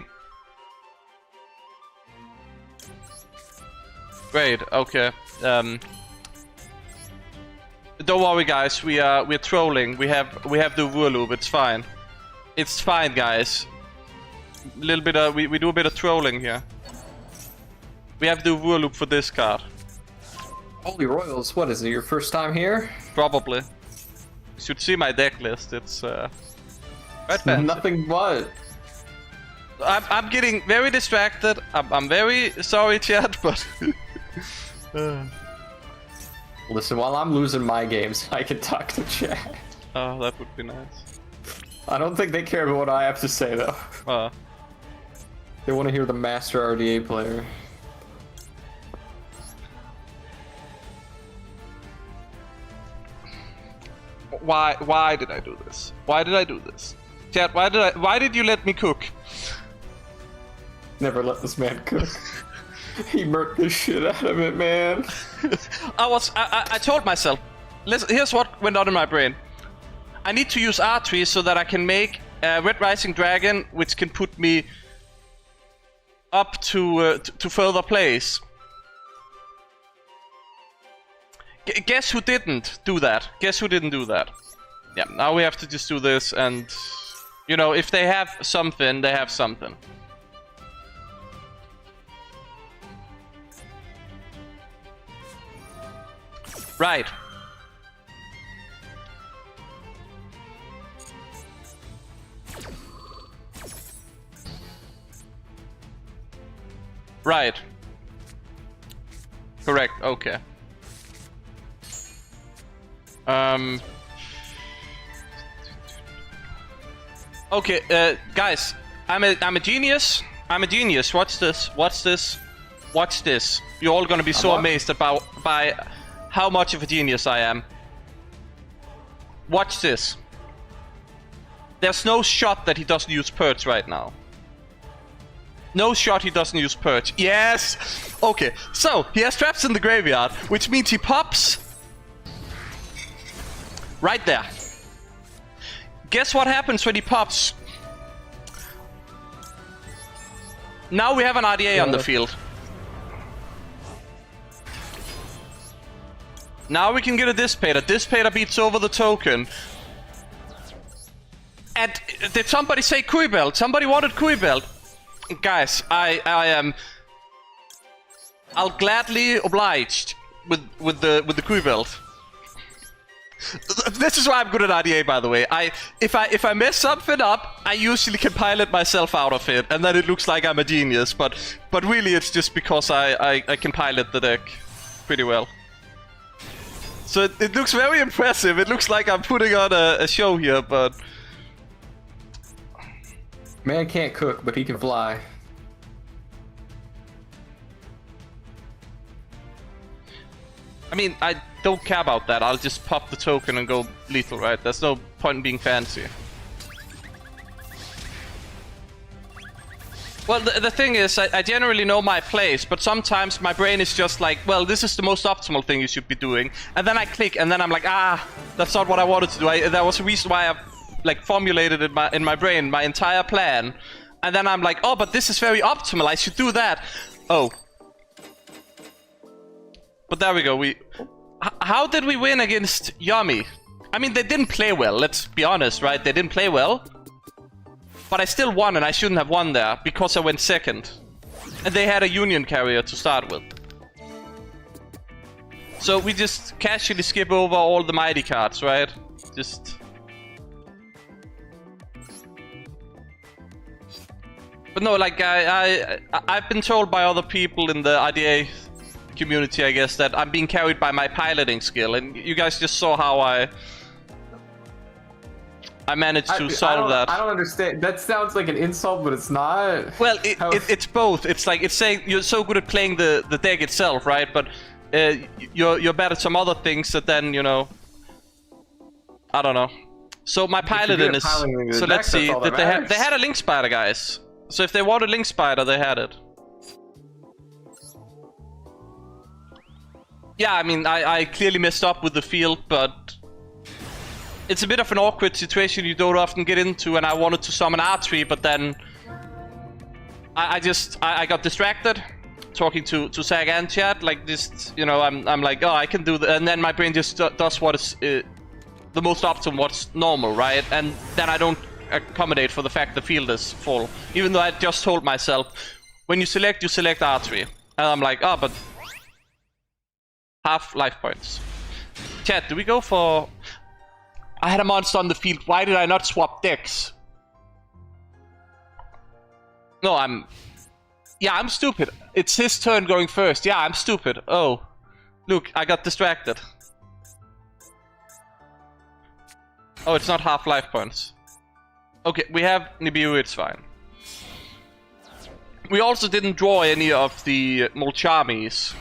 Great. Okay. Don't worry, guys. We're trolling. We have the Duel loop. It's fine. It's fine, guys. A little bit of we do a bit of trolling here. We have the Duel loop for this card. Holy Royals! What is it? Your first time here? Probably. You should see my deck list. It's quite fancy. Nothing but. I'm getting very distracted. I'm very sorry, chat, but Listen, while I'm losing my games, I can talk to chat. oh, that would be nice. I don't think they care about what I have to say though. They want to hear the master RDA player. Why did I do this? Why did I do this? Chat, why did you let me cook? Never let this man cook. He murked the shit out of it, man. I told myself, listen, here's what went on in my brain. I need to use archery so that I can make a Red Rising Dragon, which can put me up to further plays. Guess who didn't do that? Guess who didn't do that? Yeah, now we have to just do this, and you know, if they have something, they have something. Right. Right. Correct, okay. Okay, guys, I'm a genius. I'm a genius. Watch this. Watch this. Watch this. You're all gonna be so amazed by how much of a genius I am. Watch this. There's no shot that he doesn't use Purge right now. No shot he doesn't use Purge. Yes! Okay, so he has traps in the graveyard, which means he pops right there. Guess what happens when he pops? Now we have an RDA on the field. Now we can get a Dissipator. Dissipator beats over the token. And did somebody say Kui Belt? Somebody wanted Kui Belt. Guys, I am... I'll gladly obliged with the Kui Belt. This is why I'm good at RDA, by the way. If I mess something up, I usually can pilot myself out of it, and then it looks like I'm a genius. But really, it's just because I can pilot the deck pretty well. So it looks very impressive. It looks like I'm putting on a show here, but Man can't cook, but he can fly. I mean, I don't care about that. I'll just pop the token and go lethal, right? There's no point in being fancy. Well, the thing is, I generally know my place, but sometimes my brain is just like, well, this is the most optimal thing you should be doing. And then I click, and then I'm like, that's not what I wanted to do. There was a reason why I like formulated it in my brain, my entire plan. And then I'm like, oh, but this is very optimal. I should do that. Oh. But there we go. How did we win against Yami? I mean, they didn't play well. Let's be honest, right? They didn't play well. But I still won, and I shouldn't have won there because I went second. And they had a Union carrier to start with. So we just casually skip over all the mighty cards, right? Just... But no, like, I've been told by other people in the RDA community, I guess, that I'm being carried by my piloting skill, and you guys just saw how I managed to solve that. I don't understand. That sounds like an insult, but it's not. Well, it's both. It's like, it's saying you're so good at playing the deck itself, right? But you're bad at some other things that then, you know, I don't know. So my piloting is... So let's see. Did they had a Link Spider, guys. So if they wanted Link Spider, they had it. Yeah, I mean, I clearly messed up with the field, but it's a bit of an awkward situation you don't often get into, and I wanted to summon R3, but then I got distracted talking to Zach and chat, like this, you know, I'm like, oh, I can do that, and then my brain just does what is the most optimal, what's normal, right? And then I don't accommodate for the fact the field is full, even though I just told myself, when you select R3, and I'm like, oh, but half life points. Chat, do we go for... I had a monster on the field. Why did I not swap decks? No, I'm stupid. It's his turn going first. Yeah, I'm stupid. Oh. Look, I got distracted. Oh, it's not half life points. Okay, we have Nibiru, it's fine. We also didn't draw any of the Molchamis.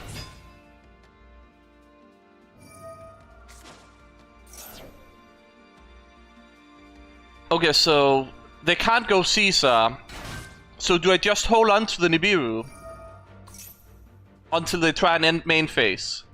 Okay, so they can't go Caesar. So do I just hold on to the Nibiru until they try and end main phase?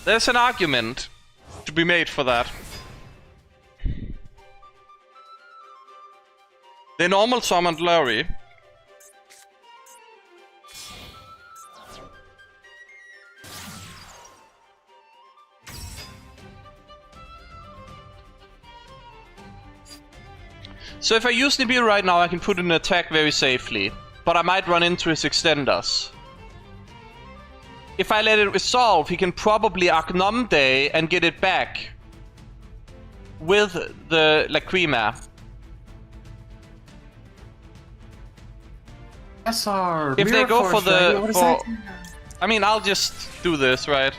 There's an argument to be made for that. They normal summoned Larry. So if I use Nibiru right now, I can put in an attack very safely, but I might run into his extenders. If I let it resolve, he can probably Arcnomde and get it back with the Lacrima. SR. If they go for the... What is that? I mean, I'll just do this, right?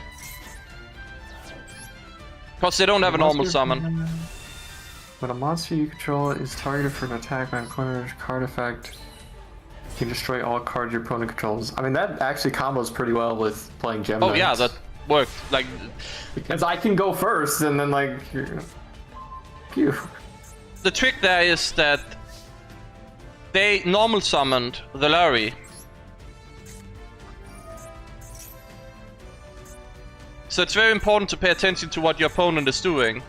Because they don't have a normal summon. When a monster you control is targeted for an attack on corner card effect, you can destroy all cards your opponent controls. I mean, that actually combos pretty well with playing Gem Oh yeah, that worked. Like, because I can go first, and then like, phew. The trick there is that they normal summoned the Larry. So it's very important to pay attention to what your opponent is doing.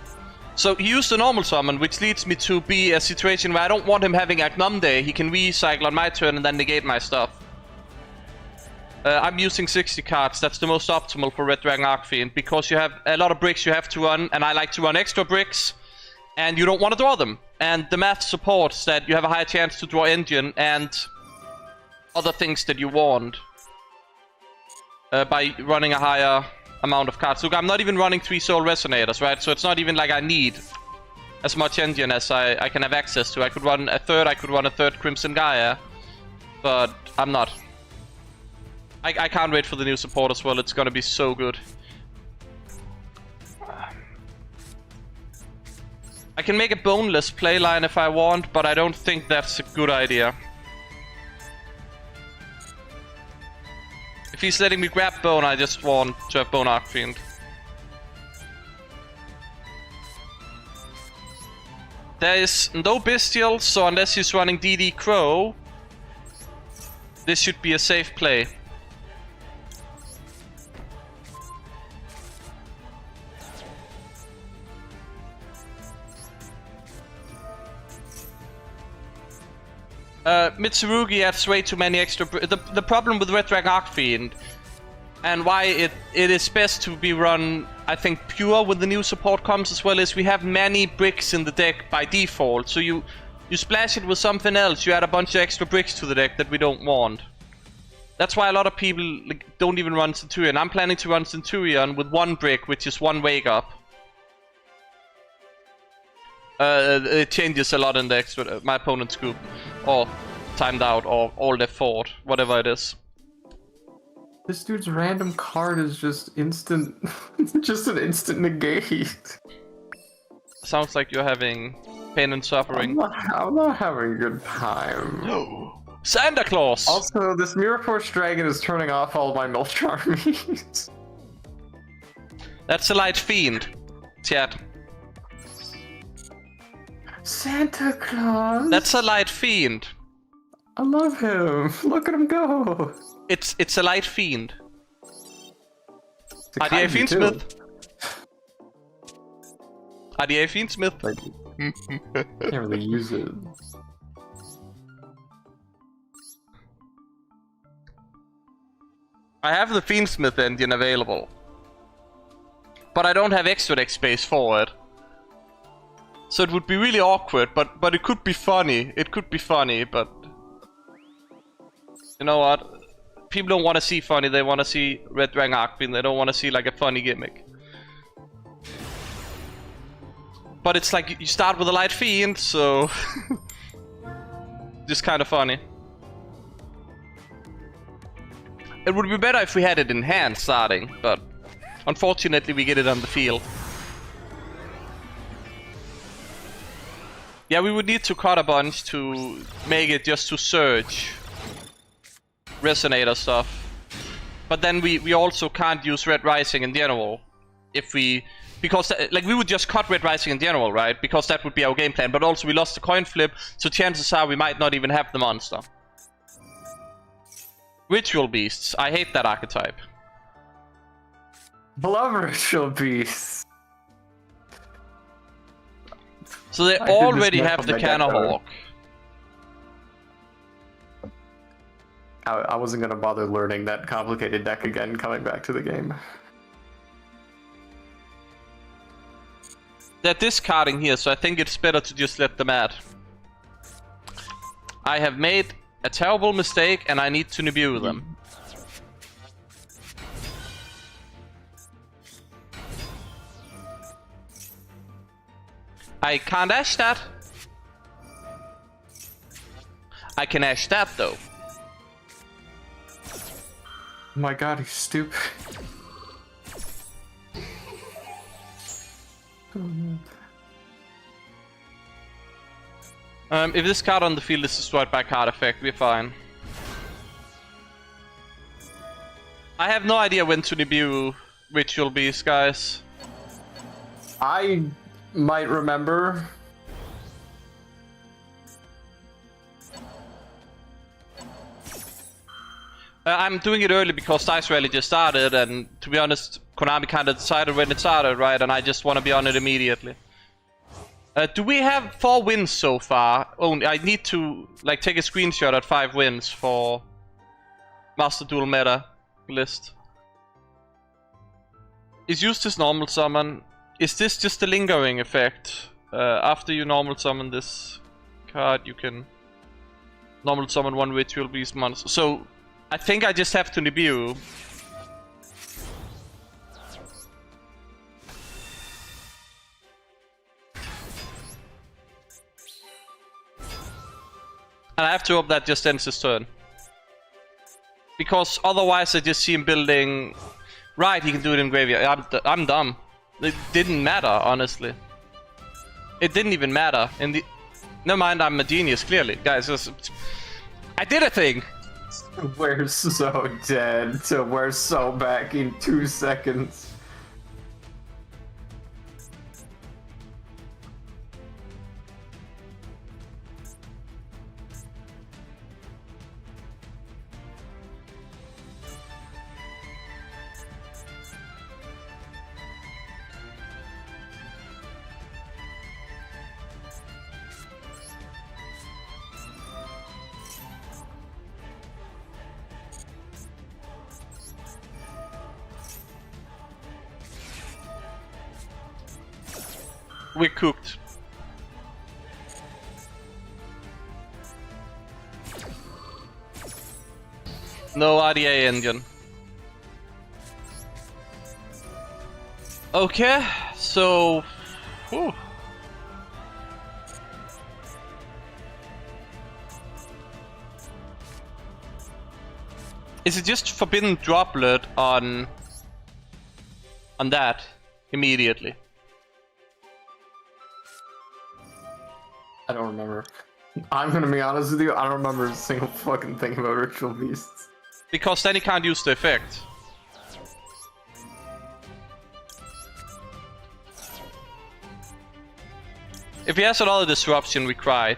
So he used a normal summon, which leads me to be a situation where I don't want him having Agnum. He can recycle on my turn and then negate my stuff. I'm using 60 cards. That's the most optimal for Red Dragon Archfiend, because you have a lot of bricks you have to run, and I like to run extra bricks, and you don't want to draw them. And the math supports that you have a higher chance to draw engine and other things that you want by running a higher amount of cards. Look, I'm not even running 3 soul resonators, right? So it's not even like I need as much engine as I can have access to. I could run a third Crimson Gaia, but I'm not. I can't wait for the new support as well. It's gonna be so good. I can make a boneless playline if I want, but I don't think that's a good idea. If he's letting me grab bone, I just want to have bone Archfiend. There is no bestial, so unless he's running DD Crow, this should be a safe play. Mitsurugi adds way too many extra... The problem with Red Dragon Archfiend, and why it is best to be run, I think, pure when the new support comes as well, is we have many bricks in the deck by default. So you splash it with something else, you add a bunch of extra bricks to the deck that we don't want. That's why a lot of people don't even run Centurion. I'm planning to run Centurion with 1 brick, which is 1 Wake Up. It changes a lot in the extra, my opponent's group, or timed out, or all they fought, whatever it is. This dude's random card is just instant, just an instant negate. Sounds like you're having pain and suffering. I'm not having a good time. No. Santa Claus! Also, this Mirror Force Dragon is turning off all my military armies. That's a light fiend, chat. Santa Claus. That's a light fiend. I love him. Look at him go. It's a light fiend. RDA Fiendsmith. RDA Fiendsmith. Can't really use it. I have the Fiendsmith engine available, but I don't have extra deck space for it. So it would be really awkward, but it could be funny. It could be funny, but you know what? People don't want to see funny. They want to see Red Dragon Archfiend. They don't want to see like a funny gimmick. But it's like you start with a light fiend, so just kind of funny. It would be better if we had it in hand starting, but unfortunately we get it on the field. Yeah, we would need to cut a bunch to make it just to search Resonator stuff. But then we also can't use Red Rising in general. If we... Because, like, we would just cut Red Rising in general, right? Because that would be our game plan. But also we lost the coin flip, so chances are we might not even have the monster. Ritual Beasts. I hate that archetype. Love Ritual Beasts. So they already have the Canahawk. I wasn't gonna bother learning that complicated deck again coming back to the game. They're discarding here, so I think it's better to just let them add. I have made a terrible mistake and I need to review them. I can't ash that. I can ash that though. Oh my god, he's stupid. If this card on the field is destroyed by card effect, we're fine. I have no idea when to debut Ritual Beast, guys. I might remember. I'm doing it early because Dice Rally just started, and to be honest, Konami kind of decided when it started, right? And I just want to be on it immediately. Do we have 4 wins so far? Only I need to like take a screenshot at 5 wins for Master Duel meta list. Is used as normal summon. Is this just a lingering effect? After you normal summon this card, you can normal summon 1 ritual beast monster. So I think I just have to Nibiru. And I have to hope that just ends his turn. Because otherwise I just see him building... Right, he can do it in graveyard. I'm dumb. It didn't matter, honestly. It didn't even matter. In the... Never mind, I'm a genius, clearly. Guys, I did a thing! We're so dead, so we're so back in 2 seconds. We're cooked. No RDA engine. Okay, so... Whew. Is it just Forbidden Droplet on that immediately? I don't remember. I'm gonna be honest with you, I don't remember a single fucking thing about Ritual Beasts. Because then he can't use the effect. If he has another disruption, we cry.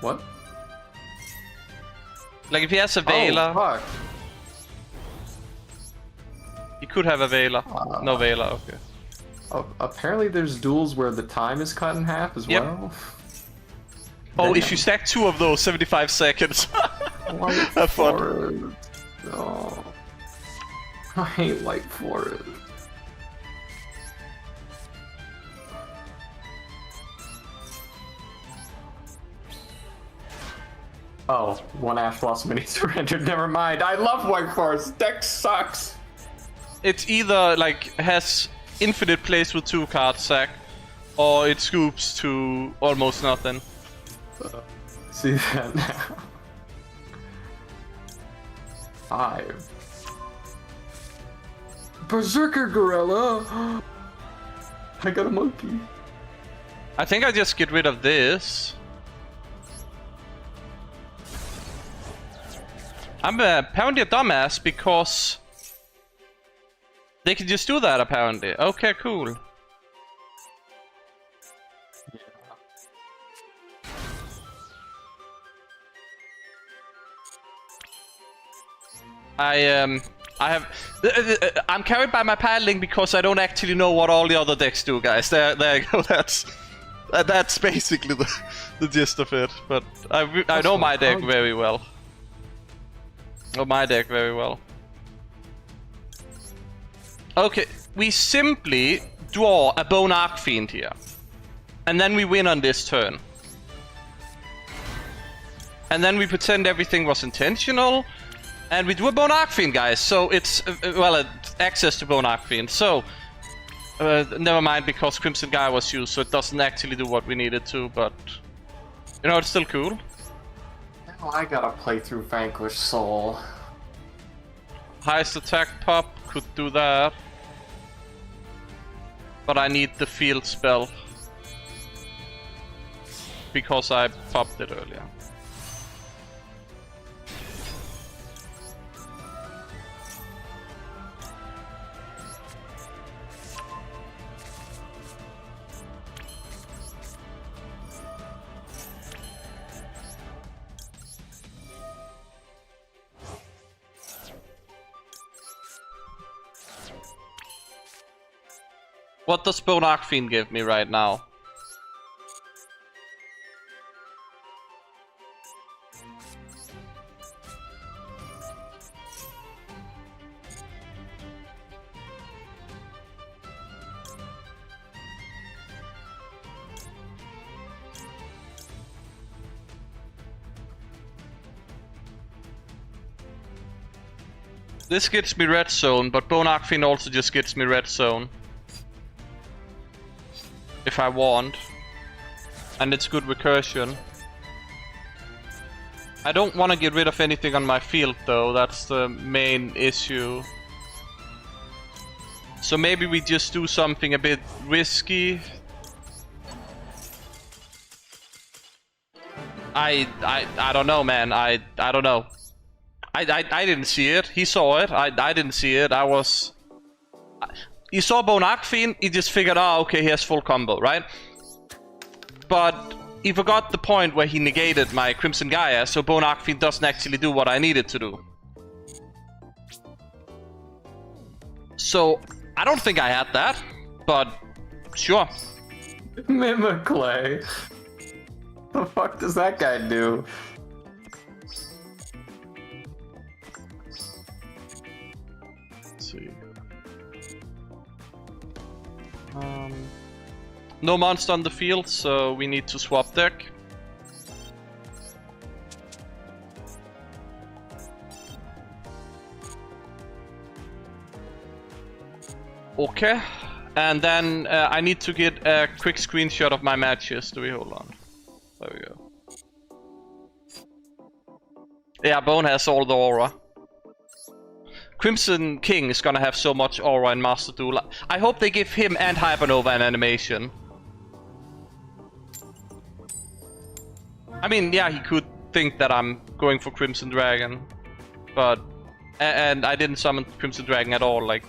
What? Like if he has a Veiler... Oh, fuck. He could have a Veiler. No Veiler, okay. Oh, apparently there's duels where the time is cut in half as well. Oh, if you stack 2 of those, 75 seconds. Have fun. Oh. I hate Light Forest. Oh, 1 Ash Blossom and he surrendered. Never mind. I love White Forest. Deck sucks. It's either like has infinite plays with 2 cards sack, or it scoops to almost nothing. See that now. 5. Berserker Gorilla. I got a monkey. I think I just get rid of this. I'm apparently a dumbass because they can just do that apparently. Okay, cool. I'm carried by my paddling because I don't actually know what all the other decks do, guys. There you go. That's basically the gist of it. But I know my deck very well. Know my deck very well. Okay, we simply draw a Bone Archfiend here, and then we win on this turn. And then we pretend everything was intentional. And we do a Bone Archfiend, guys, so it's, well, access to Bone Archfiend. So, never mind, because Crimson Gaia was used, so it doesn't actually do what we needed to, but, you know, it's still cool. Now I gotta play through Vanquish Soul. Highest attack pop could do that. But I need the field spell. Because I popped it earlier. What does Bone Archfiend give me right now? This gets me red zone, but Bone Archfiend also just gets me red zone. If I want. And it's good recursion. I don't want to get rid of anything on my field though, that's the main issue. So maybe we just do something a bit risky. I don't know, man. I don't know. I didn't see it. He saw it. I didn't see it. He saw Bone Archfiend, he just figured, oh, okay, he has full combo, right? But he forgot the point where he negated my Crimson Gaia, so Bone Archfiend doesn't actually do what I needed to do. So, I don't think I had that, but sure. Mimiclay. The fuck does that guy do? Let's see. No monster on the field, so we need to swap deck. Okay, and then I need to get a quick screenshot of my matches. Do we hold on? There we go. Yeah, Bone has all the aura. Crimson King is gonna have so much aura in Master Duel. I hope they give him and Hypernova an animation. I mean, yeah, he could think that I'm going for Crimson Dragon, but and I didn't summon Crimson Dragon at all, like.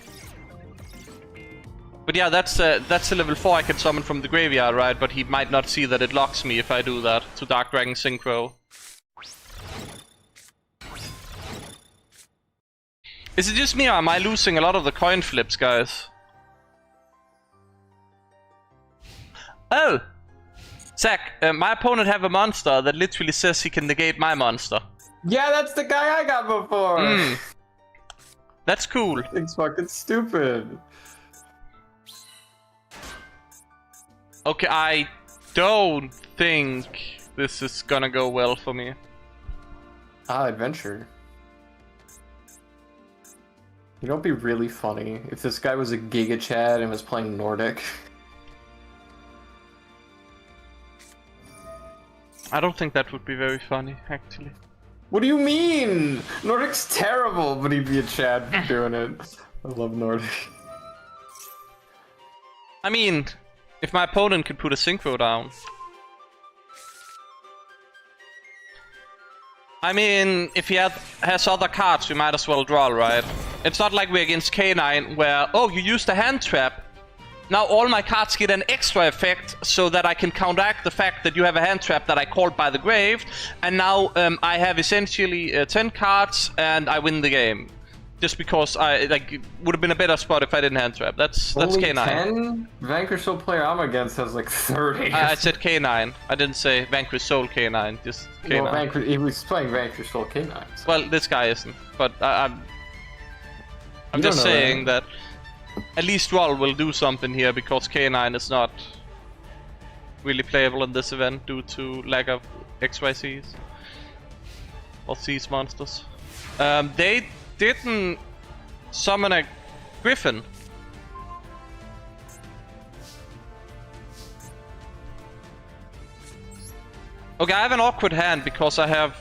But yeah, that's a level 4 I can summon from the graveyard, right? But he might not see that it locks me if I do that to Dark Dragon Synchro. Is it just me or am I losing a lot of the coin flips, guys? Oh! Zach, my opponent have a monster that literally says he can negate my monster. Yeah, that's the guy I got before! That's cool. It's fucking stupid. Okay, I don't think this is gonna go well for me. Adventure. You know, it'd be really funny if this guy was a Giga Chad and was playing Nordic. I don't think that would be very funny, actually. What do you mean? Nordic's terrible, but he'd be a Chad for doing it. I love Nordic. I mean, if my opponent could put a synchro down. I mean, if he has other cards, we might as well draw, right? It's not like we're against K9 where, oh, you used a hand trap. Now all my cards get an extra effect so that I can counteract the fact that you have a hand trap that I called by the grave. And now I have essentially 10 cards and I win the game. Just because it would have been a better spot if I didn't hand trap. That's K9. 10? Vanquish Soul player I'm against has like 30. I said K9. I didn't say Vanquish Soul K9. Just K9. Well, he was playing Vanquish Soul K9. So. Well, this guy isn't. But I'm just saying that at least Duel will do something here because K9 is not really playable in this event due to lack of XYZs or C's monsters. They didn't summon a Griffin. Okay, I have an awkward hand because I have...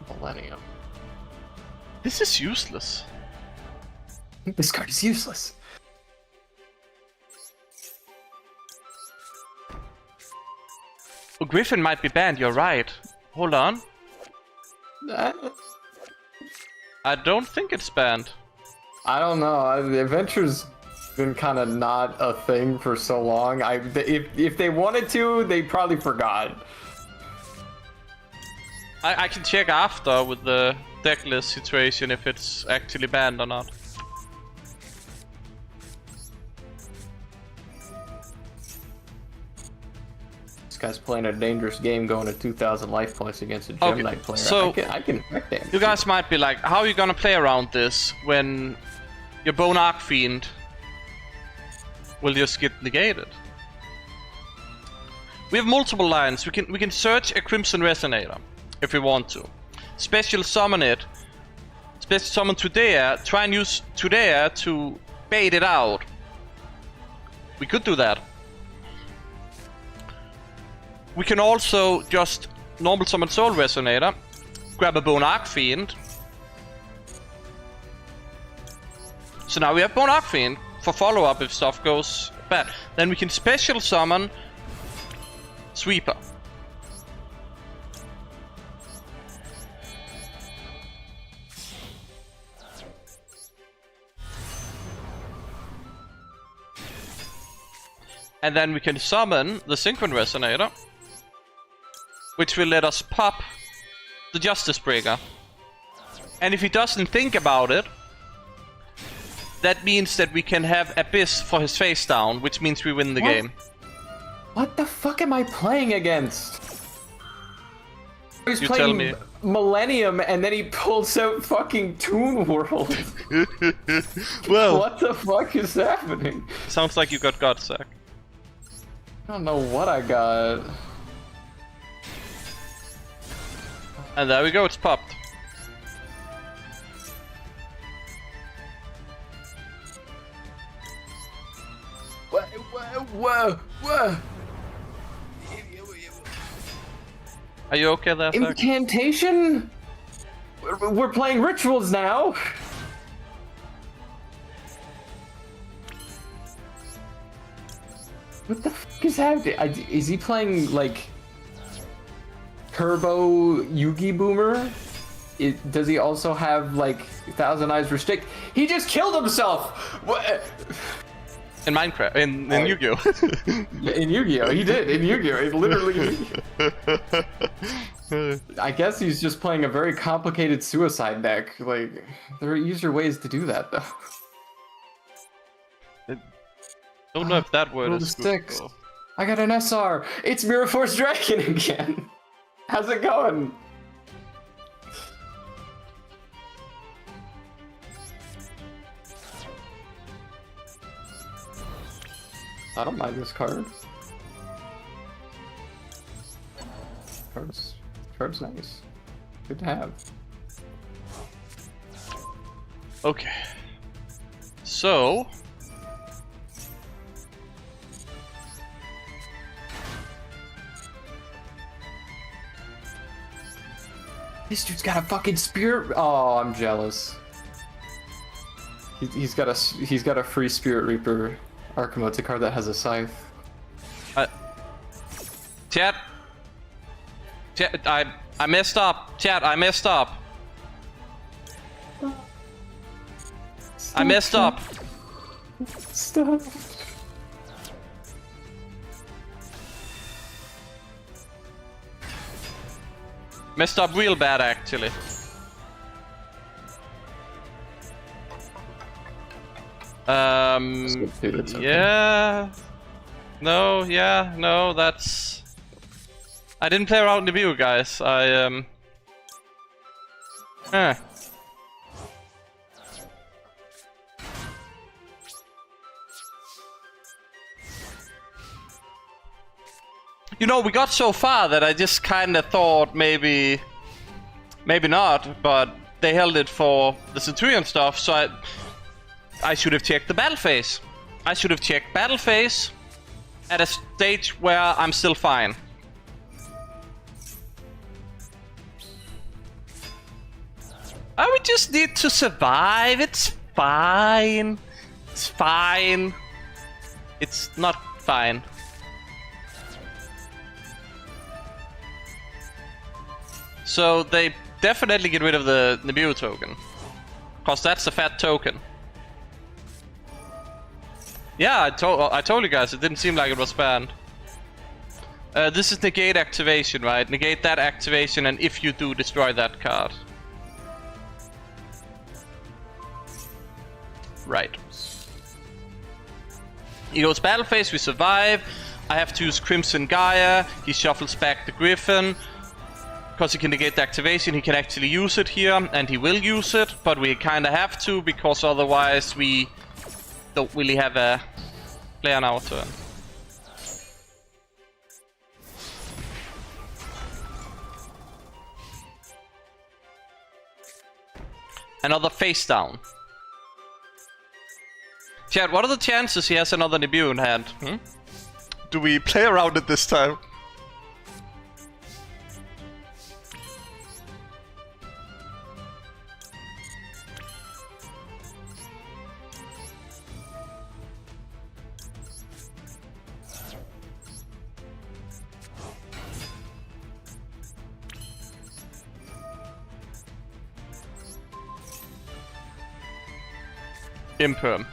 Millennium. This is useless. This card is useless. Oh, Griffin might be banned, you're right. Hold on. I don't think it's banned. I don't know. The Adventure's been kind of not a thing for so long. If they wanted to, they probably forgot. I can check after with the deck list situation if it's actually banned or not. This guy's playing a dangerous game, going to 2,000 life points against a Gem Knight player. So I can affect damage. you guys might be like, how are you gonna play around this when your Bone Archfiend will just get negated? We have multiple lines. We can search a Crimson Resonator if we want to. Special summon it. Special summon Tudea. Try and use Tudea to bait it out. We could do that. We can also just normal summon Soul Resonator. Grab a Bone Archfiend. So now we have Bone Archfiend for follow-up if stuff goes bad. Then we can special summon Sweeper. And then we can summon the Synchron Resonator, which will let us pop the Justice Breaker. And if he doesn't think about it, that means that we can have Abyss for his face down, which means we win the game. What the fuck am I playing against? He's You playing tell me. Millennium and then he pulls out fucking Toon World. Well, What the fuck is happening? sounds like you got God, Zach. I don't know what I got. And there we go, it's popped. Whoa. Are you okay there, Zach? Incantation? We're playing rituals now. What the fuck is happening? Is he playing like Turbo Yugi Boomer? Does he also have like Thousand Eyes Restrict? He just killed himself. What? In Minecraft, in Yu-Gi-Oh! In Yu-Gi-Oh, he did. In Yu-Gi-Oh, he literally. I guess he's just playing a very complicated suicide deck. Like, there are easier ways to do that, though. Don't know if that word roll is the good. sticks. I got an SR. It's Mirror Force Dragon again. How's it going? I don't mind this card. Card's nice. Good to have. Okay. So... This dude's got a fucking spirit. Oh, I'm jealous. He's got a free Spirit Reaper Archimo. It's a card that has a scythe. Chat, I messed up. Chat, I messed up. I messed up. Stop. Messed up real bad, actually. It's okay. Yeah. No, yeah, no, that's... I didn't play around in the view, guys. You know, we got so far that I just kinda thought maybe not, but they held it for the Centurion stuff, so I should have checked the battle phase. I should have checked battle phase at a stage where I'm still fine. I would just need to survive. It's fine. It's fine. It's not fine. So they definitely get rid of the Nibiru token. Cause that's a fat token. Yeah, I told you guys, it didn't seem like it was banned. This is negate activation, right? Negate that activation, and if you do, destroy that card. Right. He goes battle phase, we survive. I have to use Crimson Gaia. He shuffles back the Griffin. Because he can negate the activation, he can actually use it here, and he will use it, but we kinda have to, because otherwise we don't really have a play on our turn. Another face down. Chad, what are the chances he has another Nibiru in hand? Do we play around it this time? Imperm.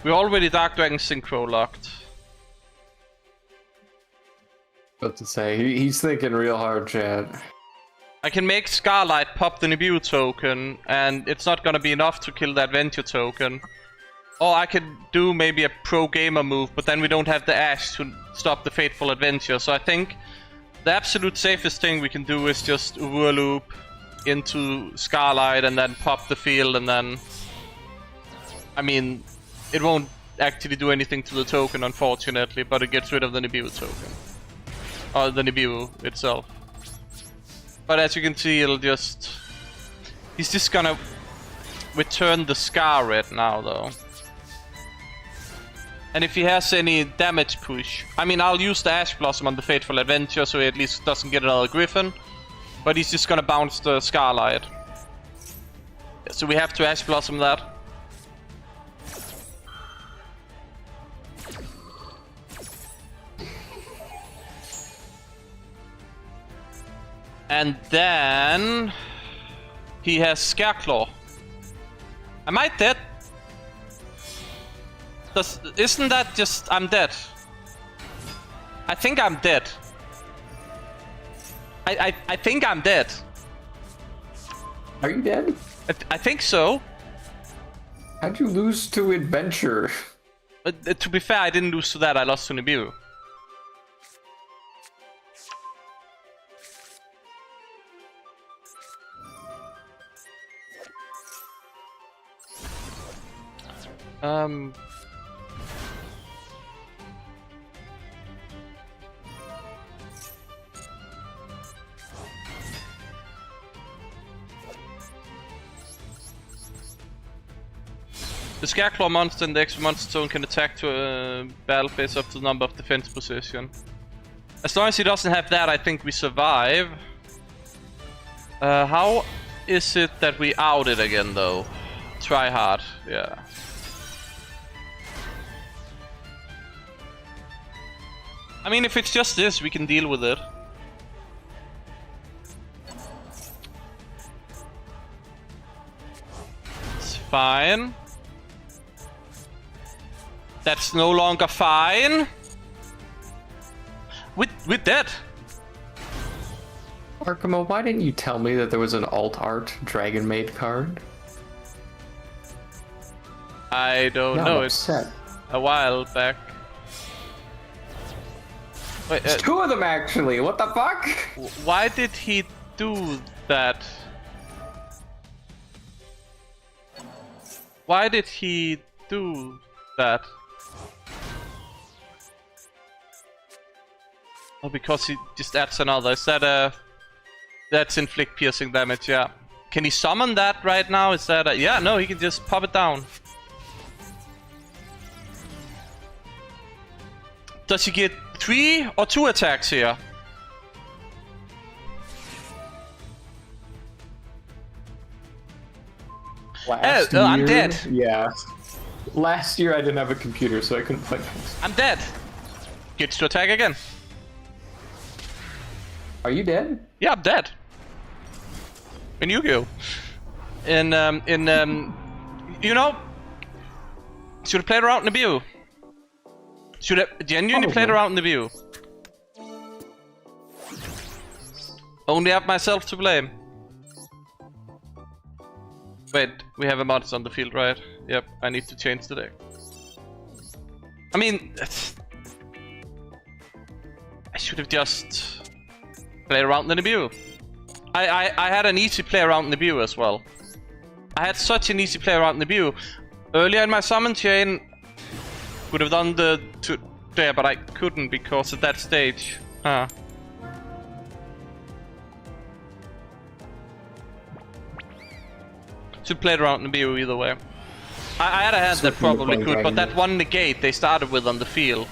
We're already Dark Dragon Synchro locked. What to say? He's thinking real hard, Chad. I can make Scarlight pop the Nibiru token, and it's not gonna be enough to kill the Adventure token. Or I could do maybe a pro gamer move, but then we don't have the Ash to stop the Fateful Adventure. So I think the absolute safest thing we can do is just Uvur Loop into Scarlight and then pop the field, and then... I mean... It won't actually do anything to the token, unfortunately, but it gets rid of the Nibiru token. Or the Nibiru itself. But as you can see, it'll just... He's just gonna return the Scar Red now, though. And if he has any damage push... I mean, I'll use the Ash Blossom on the Fateful Adventure, so he at least doesn't get another Griffin. But he's just gonna bounce the Scarlight. So we have to Ash Blossom that. And then... He has Scareclaw. Am I dead? Isn't that just... I'm dead. I think I'm dead. I think I'm dead. Are you dead? I think so. How'd you lose to Adventure? To be fair, I didn't lose to that, I lost to Nibiru. The Scareclaw monster and the extra monster zone can attack to a battle phase up to the number of defense position. As long as he doesn't have that, I think we survive. How is it that we out it again, though? Try hard, yeah. I mean, if it's just this, we can deal with it. It's fine. That's no longer fine. We're dead. Archimo, why didn't you tell me that there was an alt art Dragon Maid card? I don't know. It's a while back. Wait, There's two of them actually. What the fuck? Why did he do that? Why did he do that? Oh, because he just adds another. Is that a That's inflict piercing damage, yeah. Can he summon that right now? Is that a... Yeah, no, he can just pop it down. Does he get 3 or 2 attacks here? Last year, I'm dead. Yeah. Last year I didn't have a computer, so I couldn't play this. I'm dead. Gets to attack again. Are you dead? Yeah, I'm dead. In Yu-Gi-Oh! You know, should have played around in the view. Should have genuinely played around in the view. Only have myself to blame. Wait, we have a monster on the field, right? Yep, I need to change the deck. I mean, I should have just played around in the view. I had an easy play around in the view as well. I had such an easy play around in the view. Earlier in my summon chain, could have done the there, but I couldn't because at that stage. Should play around in the view either way. I had a hand that probably could, but that one negate they started with on the field.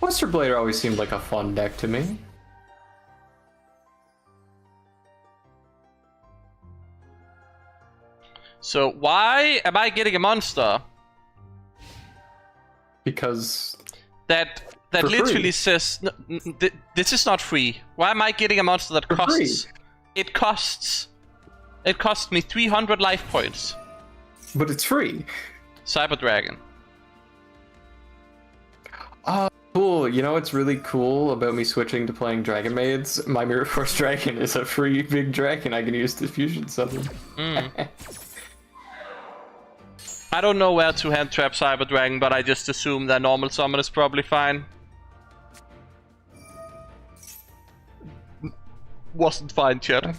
Western Blader always seemed like a fun deck to me. So why am I getting a monster? Because that literally says this is not free. Why am I getting a monster that costs? It costs me 300 life points. But it's free. Cyber Dragon. Cool. You know what's really cool about me switching to playing Dragon Maids? My Mirror Force Dragon is a free big dragon I can use to fusion summon. I don't know where to hand trap Cyber Dragon, but I just assume that normal summon is probably fine. Wasn't fine, chat.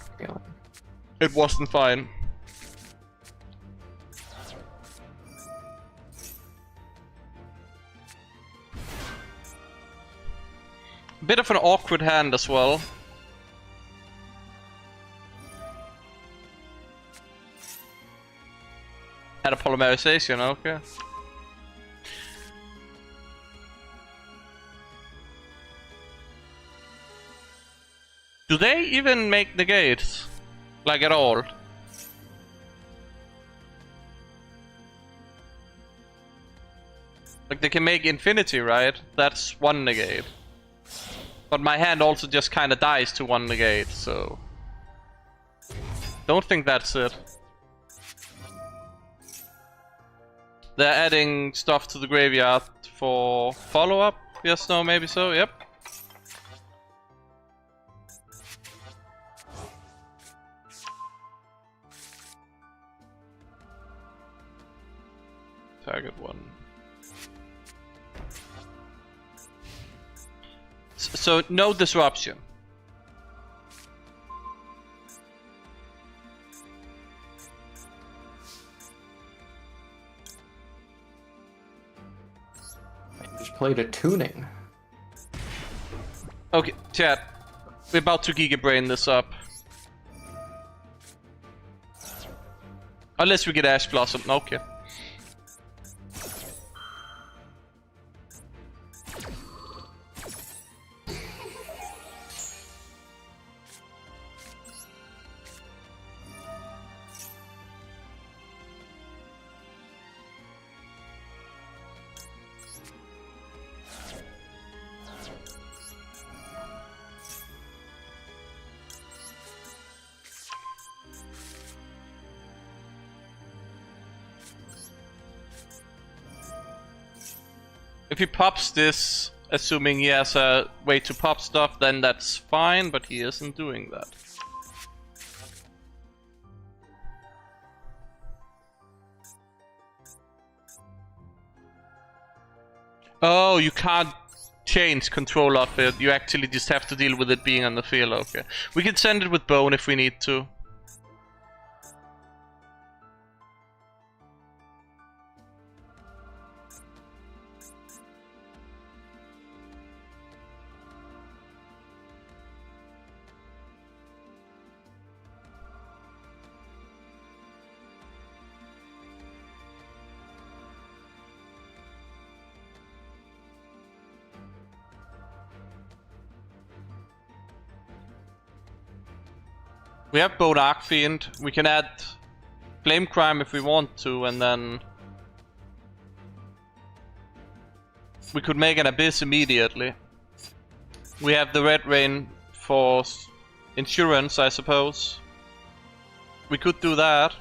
It wasn't fine. Bit of an awkward hand as well. Had a polymerization, okay. Do they even make negates? Like at all? Like they can make infinity, right? That's one negate. But my hand also just kinda dies to one negate, so... Don't think that's it. They're adding stuff to the graveyard for follow-up? Yes, no, maybe so, yep. Target one. So no disruption. I just played a tuning. Okay, chat. We're about to Giga Brain this up. Unless we get Ash Blossom. Okay. If he pops this, assuming he has a way to pop stuff, then that's fine, but he isn't doing that. Oh, you can't change control of it. You actually just have to deal with it being on the field. Okay. We can send it with Bone if we need to. We have both Archfiend. We can add Flame Crime if we want to, and then we could make an Abyss immediately. We have the Red Rain for insurance, I suppose. We could do that.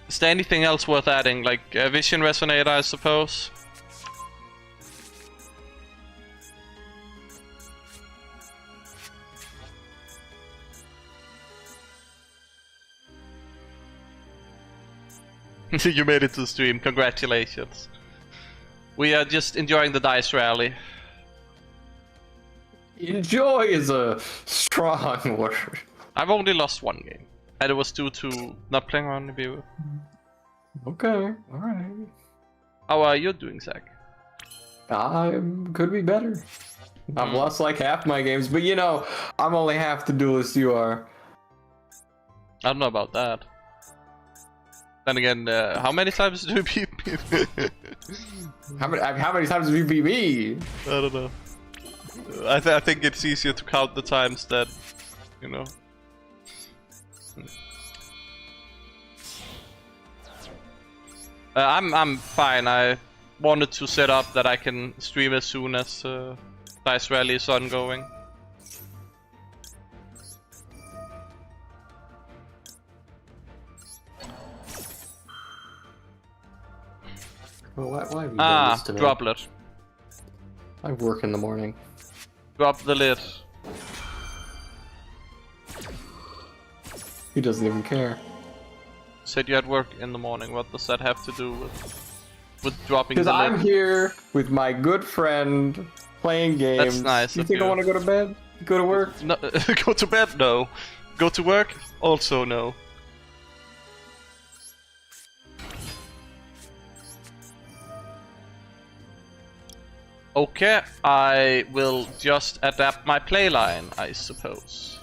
Is there anything else worth adding, like a Vision Resonator, I suppose? You made it to the stream, congratulations. We are just enjoying the dice rally. Enjoy is a strong word. I've only lost one game, and it was due to not playing around the viewer. Okay, alright. How are you doing, Zach? Could be better. I've lost like half my games, but you know, I'm only half the duelist you are. I don't know about that. Then again, how many times did you beat me? How many times have you beat me? I don't know. I think it's easier to count the times that, you know. I'm fine. I wanted to set up that I can stream as soon as Dice Rally is ongoing. Well, why have you done this to me? Droplet. I work in the morning. Drop the lid. He doesn't even care. Said you had work in the morning. What does that have to do with dropping the lid? Because I'm here with my good friend playing games. That's nice. You think I want to go to bed? Go to work? No, go to bed? No. Go to work? Also no. Okay, I will just adapt my playline, I suppose.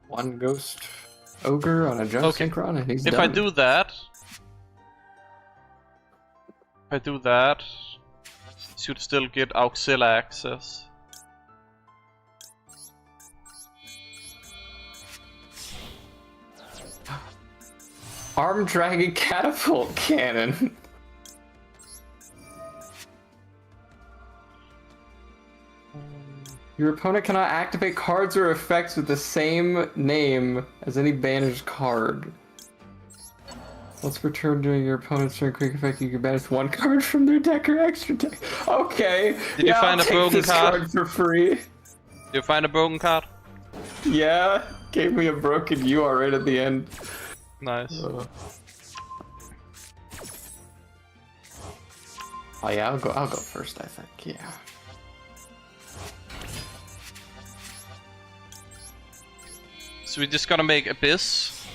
One ghost ogre on a jump synchron and he's If done. I do that, should still get Auxilla access. Arm Dragon Catapult Cannon. Your opponent cannot activate cards or effects with the same name as any banished card. Once per turn during your opponent's turn quick effect, you can banish one card from their deck or extra deck. Okay. Did you find I'll a broken take this card? for free? Did you find a broken card? Yeah. Gave me a broken UR right at the end. Nice. Oh yeah, I'll go first, I think. Yeah. So we're just gonna make Abyss.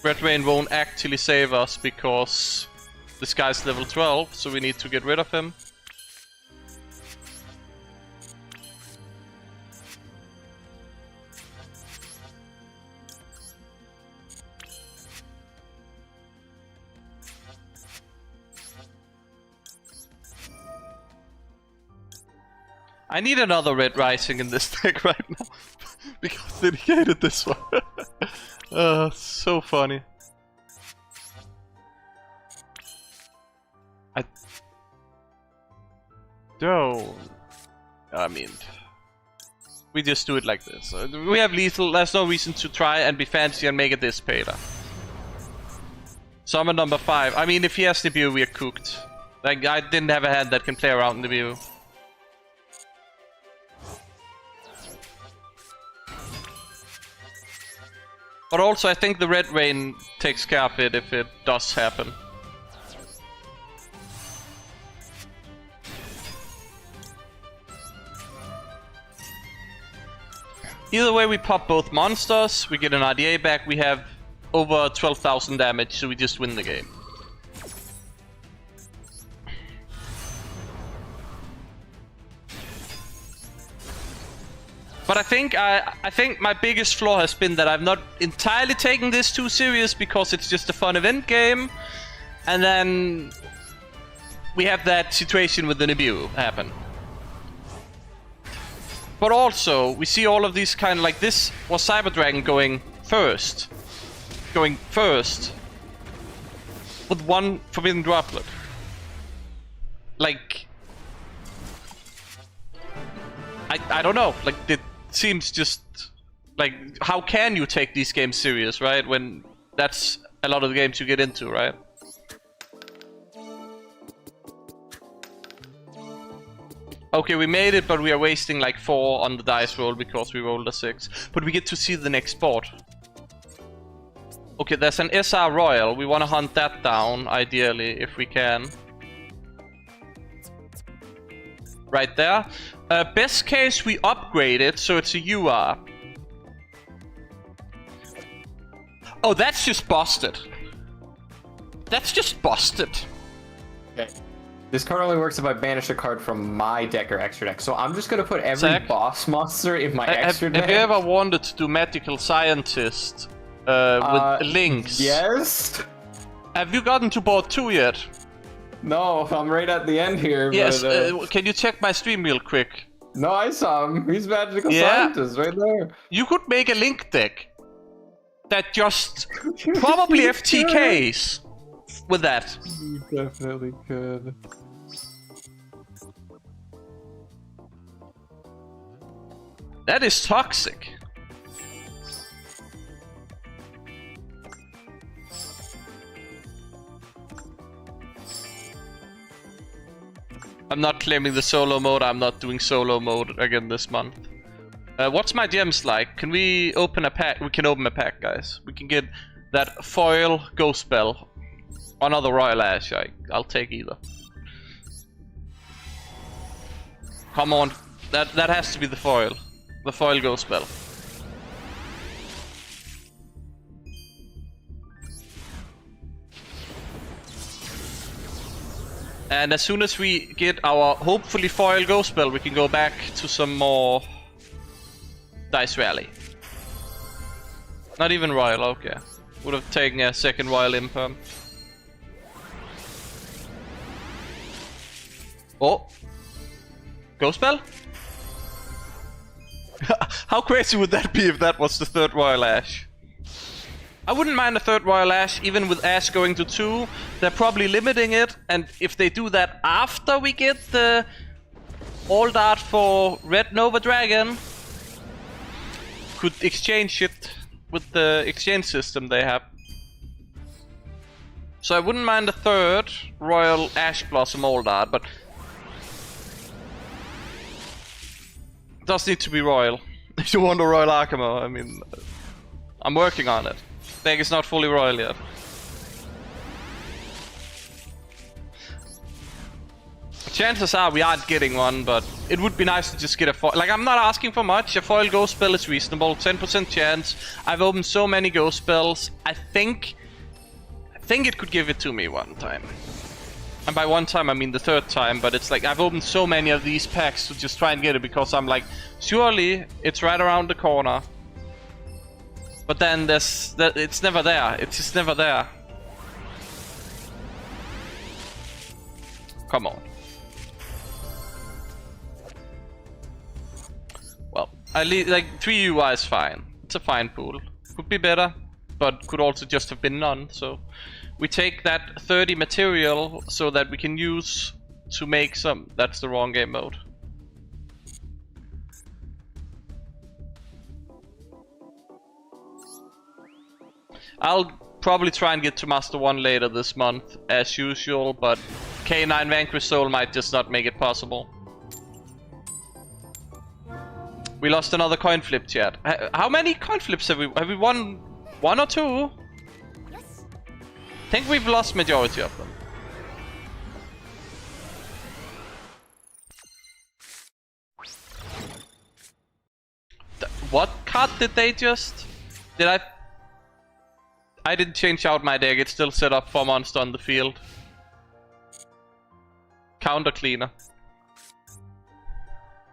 Red Rain won't actually save us because this guy's level 12, so we need to get rid of him. I need another Red Rising in this deck right now because they negated this one. So funny. I mean, we just do it like this. We have lethal. There's no reason to try and be fancy and make it this beta. Summon number 5. I mean, if he has the view, we are cooked. Like, I didn't have a hand that can play around in the view. But also, I think the Red Rain takes care of it if it does happen. Either way, we pop both monsters, we get an RDA back, we have over 12,000 damage, so we just win the game. But I think my biggest flaw has been that I've not entirely taken this too serious because it's just a fun event game, and then we have that situation with the Nibiru happen. But also, we see all of these kind of like this was Cyber Dragon going first with one forbidden droplet. Like, I don't know. Like, it seems just like, how can you take these games serious, right? When that's a lot of the games you get into, right? Okay, we made it, but we are wasting like 4 on the dice roll because we rolled a 6. But we get to see the next board. Okay, there's an SR Royal. We want to hunt that down, ideally, if we can. Right there. Best case, we upgrade it, so it's a UR. Oh, that's just busted. That's just busted. Okay. This card only works if I banish a card from my deck or extra deck. So I'm just gonna put every Zach, boss monster in my extra deck. Have you ever wanted to do Magical Scientist with links? Yes. Have you gotten to board 2 yet? No, I'm right at the end here. Yes. But, can you check my stream real quick? no, I saw him. He's Magical Scientist right there. You could make a link deck that just probably FTKs with that. You definitely could. That is toxic. I'm not claiming the solo mode. I'm not doing solo mode again this month. What's my gems like? Can we open a pack? We can open a pack, guys. We can get that foil ghost spell. Another Royal Ash. I'll take either. Come on. That has to be the foil. The foil ghost spell. And as soon as we get our hopefully foil ghost spell, we can go back to some more dice rally. Not even royal, okay. Would have taken a second royal imperm. Oh, ghost spell? How crazy would that be if that was the third royal ash? I wouldn't mind a third royal ash, even with ash going to 2. They're probably limiting it, and if they do that after we get the all dart for red Nova Dragon, could exchange it with the exchange system they have. So I wouldn't mind a third royal ash blossom all dart, but it does need to be royal. If you want a royal Archimo, I mean, I'm working on it. Deck is not fully royal yet. Chances are we aren't getting one, but it would be nice to just get a foil. Like, I'm not asking for much. A foil ghost spell is reasonable. 10% chance. I've opened so many ghost spells. I think it could give it to me one time. And by one time, I mean the third time. But it's like, I've opened so many of these packs to just try and get it because I'm like, surely it's right around the corner. But then it's never there. It's just never there. Come on. Well, like 3 UI is fine. It's a fine pool. Could be better, but could also just have been none. So we take that 30 material so that we can use to make some. That's the wrong game mode. I'll probably try and get to Master 1 later this month, as usual, but K9 Vanquish Soul might just not make it possible. We lost another coin flip, chat. How many coin flips have we? Have we won 1 or 2? Yes. I think we've lost majority of them. What card did they just? Did I didn't change out my deck, it's still set up for monster on the field. Counter cleaner.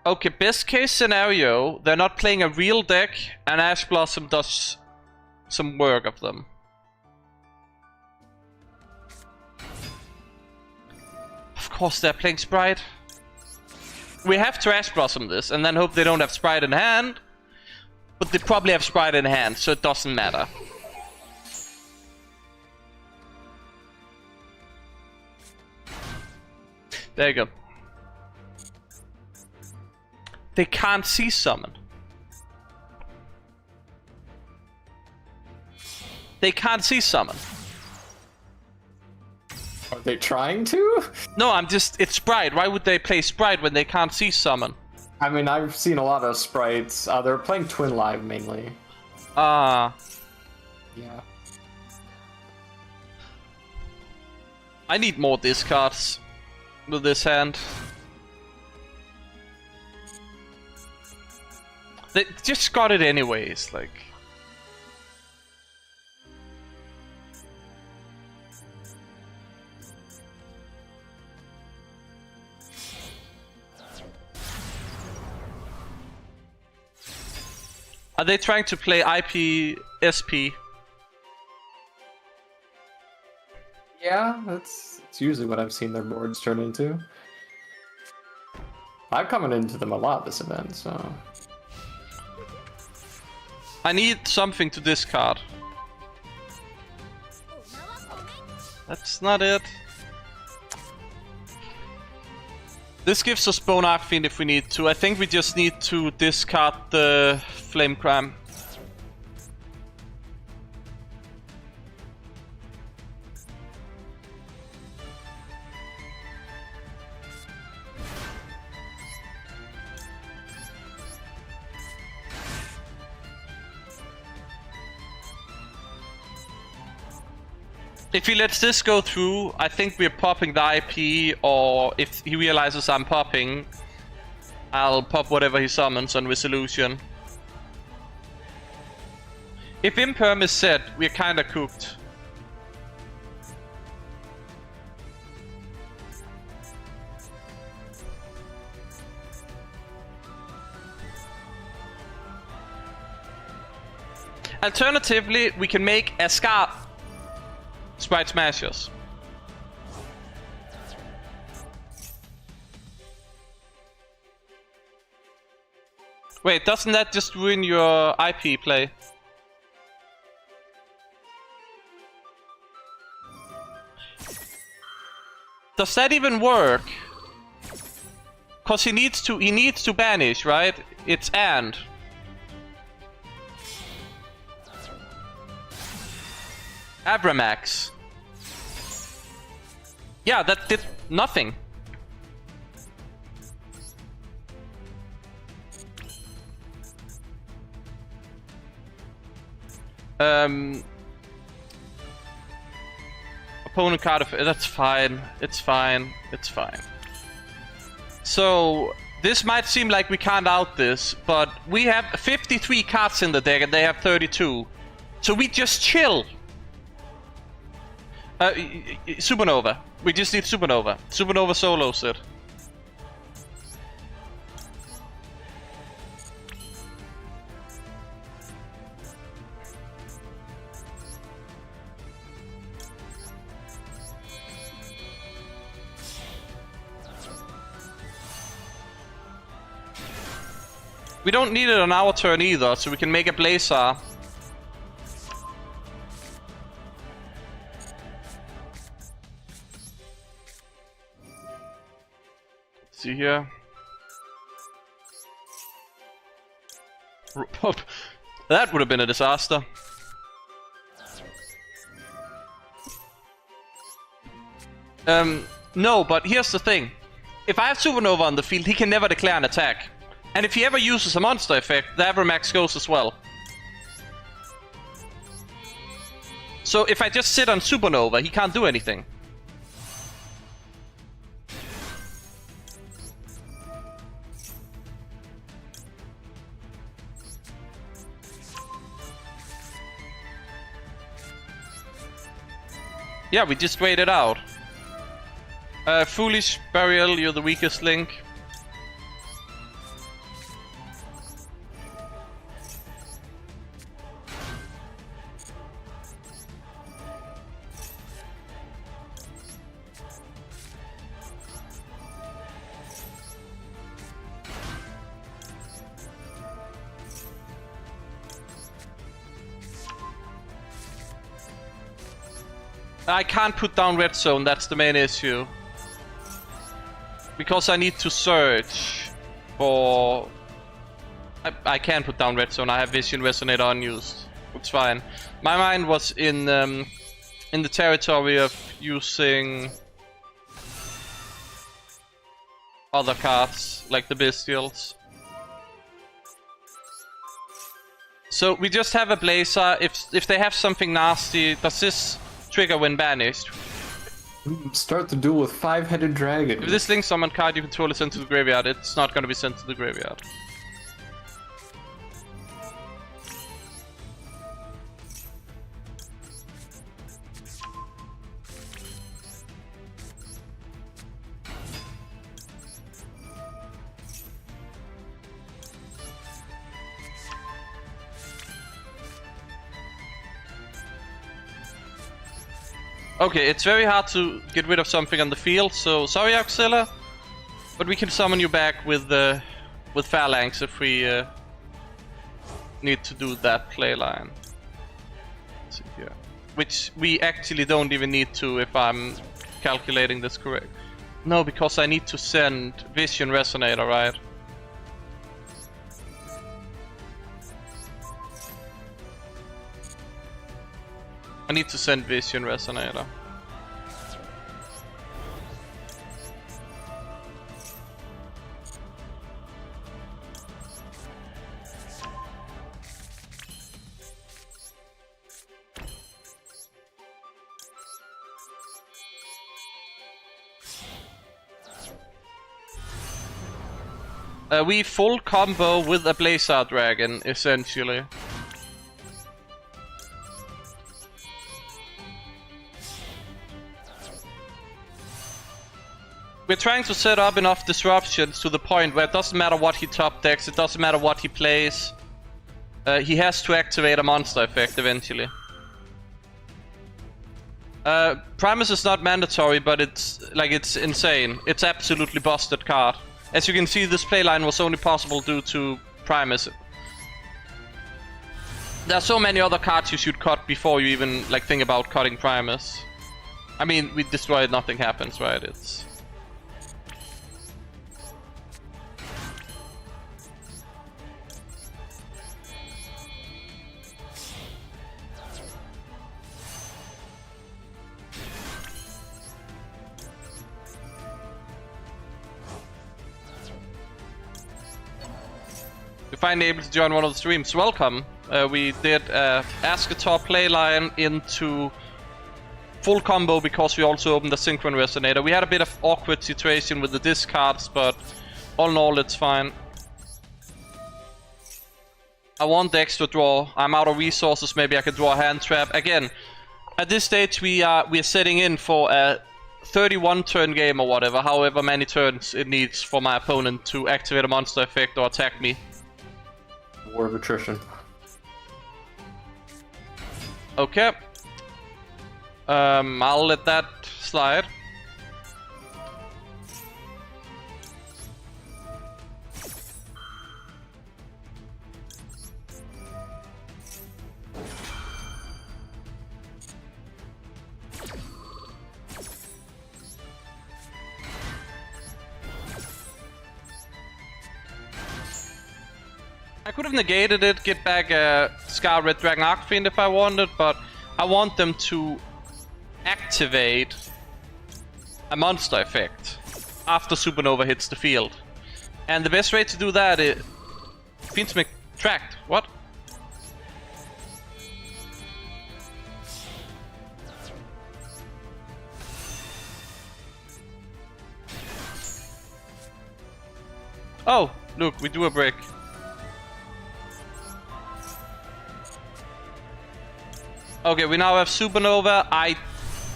Okay, best case scenario, they're not playing a real deck, and Ash Blossom does some work of them. Of course they're playing Sprite. We have to Ash Blossom this, and then hope they don't have Sprite in hand. But they probably have Sprite in hand, so it doesn't matter. There you go. They can't see summon. They can't see summon. Are they trying to? No, it's Sprite. Why would they play Sprite when they can't see summon? I mean, I've seen a lot of Sprites. They're playing Twin Live mainly. Ah. Yeah. I need more discards with this hand. They just got it anyways, like. Are they trying to play IP SP? Yeah, that's usually what I've seen their boards turn into. I've come into them a lot this event, so. I need something to discard. That's not it. This gives us Bone Archfiend if we need to. I think we just need to discard the Flame Cram. If he lets this go through, I think we're popping the IP, or if he realizes I'm popping, I'll pop whatever he summons on Resolution. If Imperm is set, we're kinda cooked. Alternatively, we can make a Scar Sprite Smashers. Wait, doesn't that just ruin your IP play? Does that even work? Cause he needs to banish, right? It's and. Abramax. Yeah, that did nothing. Opponent card of that's fine. It's fine. It's fine. So this might seem like we can't out this, but we have 53 cards in the deck and they have 32. So we just chill. Supernova. We just need Supernova. Supernova solos it. We don't need it on our turn either, so we can make a Blazer. See here. That would have been a disaster. No, but here's the thing. If I have Supernova on the field, he can never declare an attack. And if he ever uses a monster effect, the Abramax goes as well. So if I just sit on Supernova, he can't do anything. Yeah, we just wait it out. Foolish Burial, you're the weakest link. I can't put down red zone, that's the main issue. Because I need to search for... I can't put down red zone, I have vision resonator unused. It's fine. My mind was in the territory of using other cards, like the bestials. So we just have a blazer. If they have something nasty, does this trigger when banished? Start the duel with 5-headed dragon. If this link summon card you control is sent to the graveyard, it's not going to be sent to the graveyard. Okay, it's very hard to get rid of something on the field, so sorry Auxilla, but we can summon you back with Phalanx if we need to do that playline. Let's see here. Which we actually don't even need to if I'm calculating this correct. No, because I need to send Vision Resonator, right? I need to send Vision Resonator. We full combo with a Blazer Dragon, essentially. We're trying to set up enough disruptions to the point where it doesn't matter what he top decks, it doesn't matter what he plays. He has to activate a monster effect eventually. Primus is not mandatory, but it's insane. It's absolutely busted card. As you can see, this playline was only possible due to Primus. There are so many other cards you should cut before you even think about cutting Primus. I mean, we destroy it, nothing happens, right? It's... If I'm able to join one of the streams, welcome. We did Archetype playline into full combo because we also opened the Synchron Resonator. We had a bit of awkward situation with the discards, but all in all it's fine. I want the extra draw. I'm out of resources, maybe I could draw a hand trap. Again, at this stage we are setting in for a 31 turn game or whatever, however many turns it needs for my opponent to activate a monster effect or attack me. War of attrition. Okay. I'll let that slide. I could have negated it, get back a Red Dragon Archfiend if I wanted, but I want them to activate a monster effect after Supernova hits the field. And the best way to do that is... Fiendsmith Tract, what? Oh, look, we do a break. Okay, we now have Supernova. I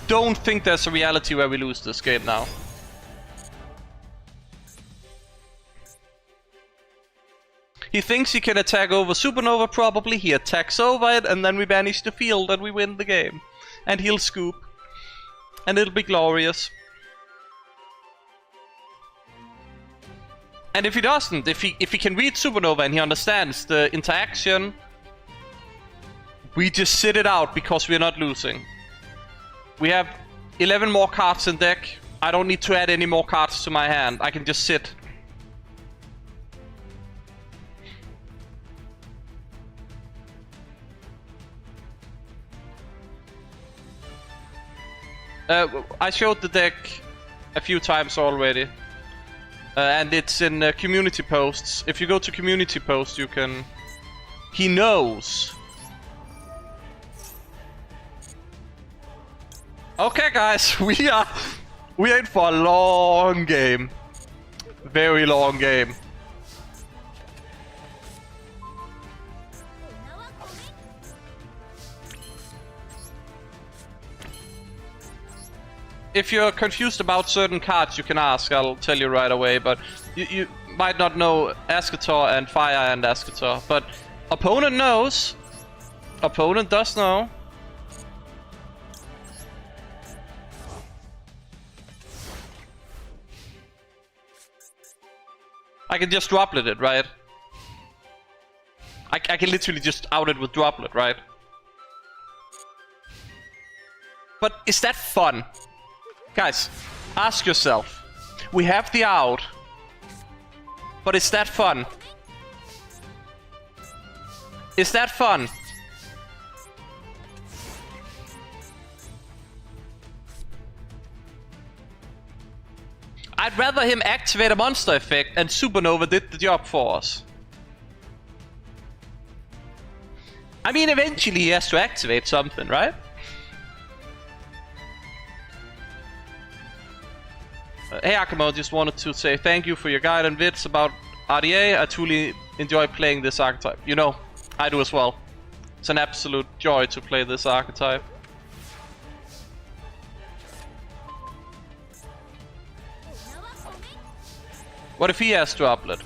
don't think there's a reality where we lose this game now. He thinks he can attack over Supernova probably, he attacks over it, and then we banish the field and we win the game. And he'll scoop. And it'll be glorious. And if he doesn't, if he can read Supernova and he understands the interaction, we just sit it out because we're not losing. We have 11 more cards in deck. I don't need to add any more cards to my hand. I can just sit. I showed the deck a few times already. And it's in community posts. If you go to community posts, you can... He knows. Okay, guys, we are in for a long game. Very long game. If you're confused about certain cards, you can ask. I'll tell you right away. But you might not know Ascator and Fire and Ascator. But opponent knows. Opponent does know. I can just droplet it, right? I can literally just out it with droplet, right? But is that fun? Guys, ask yourself. We have the out. But is that fun? Is that fun? I'd rather him activate a monster effect and Supernova did the job for us. I mean, eventually he has to activate something, right? Hey Archimo, just wanted to say thank you for your guide and vids about RDA. I truly enjoy playing this archetype. You know, I do as well. It's an absolute joy to play this archetype. What if he has droplet?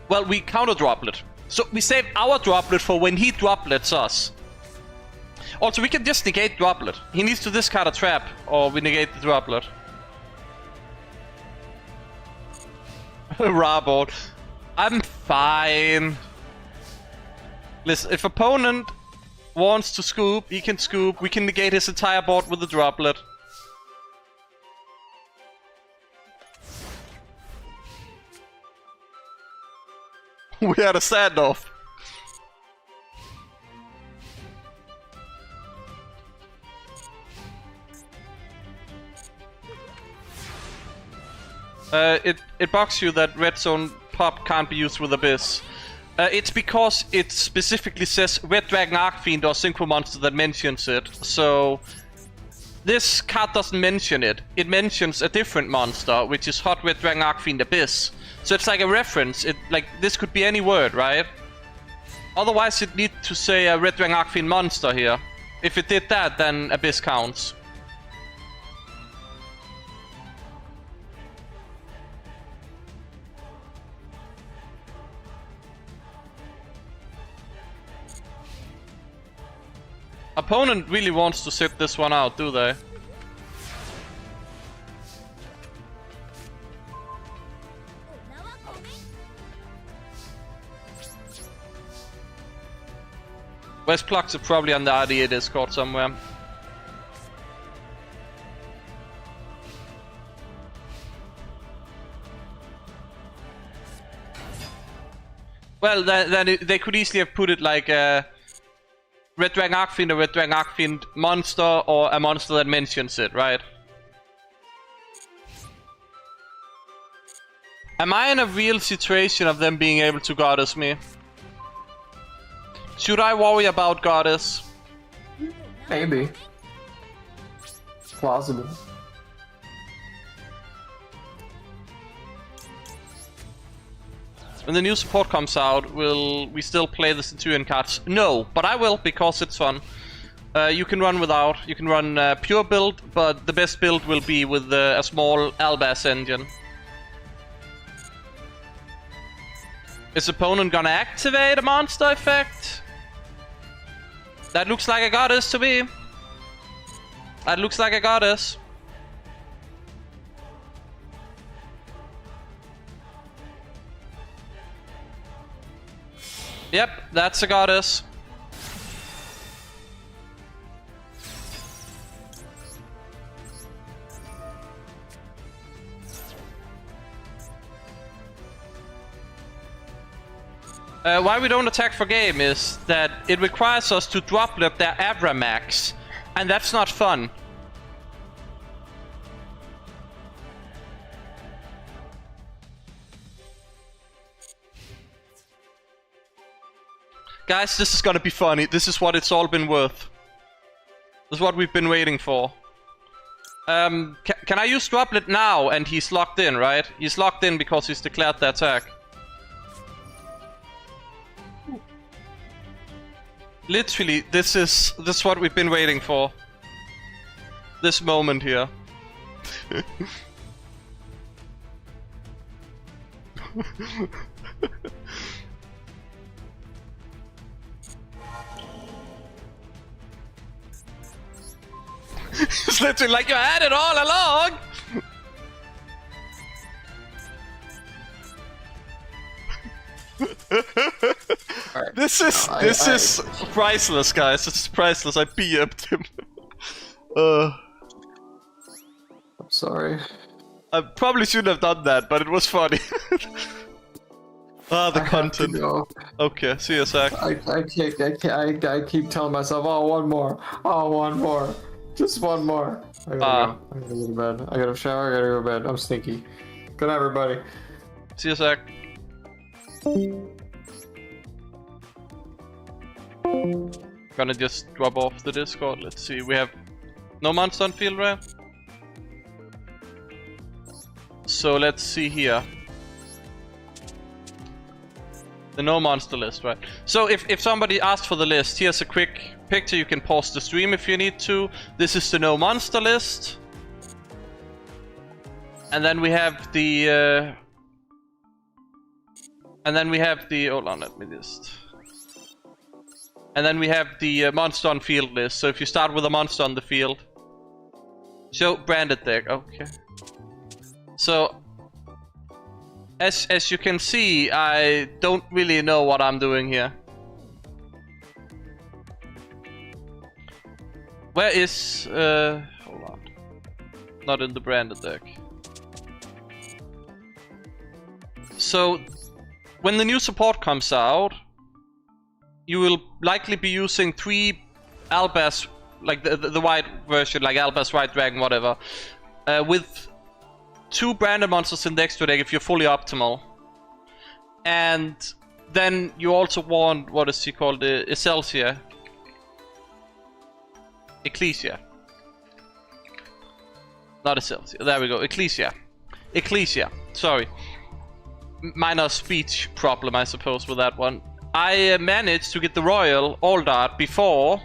Well, we counter droplet. So we save our droplet for when he droplets us. Also, we can just negate droplet. He needs to discard a trap, or we negate the droplet. Rabot. I'm fine. Listen, if opponent wants to scoop, he can scoop. We can negate his entire board with the droplet. We had a standoff. It bugs you that red zone pop can't be used with Abyss. It's because it specifically says Red Dragon Archfiend or Synchro Monster that mentions it. So this card doesn't mention it. It mentions a different monster, which is Hot Red Dragon Archfiend Abyss. So it's like a reference. Like this could be any word, right? Otherwise, it need to say a Red Dragon Archfiend monster here. If it did that, then Abyss counts. Opponent really wants to sit this one out, do they? West Plugs are probably on the RDA Discord somewhere. Well, then they could easily have put it like Red Dragon Archfiend, a Red Dragon Archfiend monster, or a monster that mentions it, right? Am I in a real situation of them being able to goddess me? Should I worry about goddess? Maybe. Plausible. When the new support comes out, will we still play the Centurion cards? No, but I will, because it's fun. You can run without. You can run pure build, but the best build will be with a small Albaz engine. Is opponent gonna activate a monster effect? That looks like a goddess to me. That looks like a goddess. Yep, that's a goddess. Why we don't attack for game is that it requires us to droplet their Abra max, and that's not fun. Guys, this is gonna be funny. This is what it's all been worth. This is what we've been waiting for. Can I use droplet now? And he's locked in, right? He's locked in because he's declared the attack. Literally, this is what we've been waiting for. This moment here. It's literally like you had it all along! Right. This is priceless, guys. This is priceless. I BM'd him. I'm sorry. I probably shouldn't have done that, but it was funny. The content. Okay, see you, Zach. I keep telling myself, oh, one more. Oh, one more. Just one more. I gotta go. I gotta go to bed. I gotta shower, I gotta go to bed. I'm stinky. Good night, everybody. See you, Zach. Gonna just drop off the Discord. Let's see. We have no monster on field, right? So let's see here. The no monster list, right? So if somebody asked for the list, here's a quick picture. You can pause the stream if you need to. This is the no monster list. And then we have the hold on, let me just. And then we have the monster on field list. So if you start with a monster on the field, show branded deck. Okay. So as you can see, I don't really know what I'm doing here. Where is hold on. Not in the branded deck. So when the new support comes out, you will likely be using 3 Albas, like the white version, like Albas, Red Dragon, whatever, with 2 branded monsters in the extra deck if you're fully optimal. And then you also want, what is he called, Excelsior? Ecclesia. Not Excelsior, there we go, Ecclesia. Ecclesia, sorry. Minor speech problem, I suppose, with that one. I managed to get the Royal Aldart before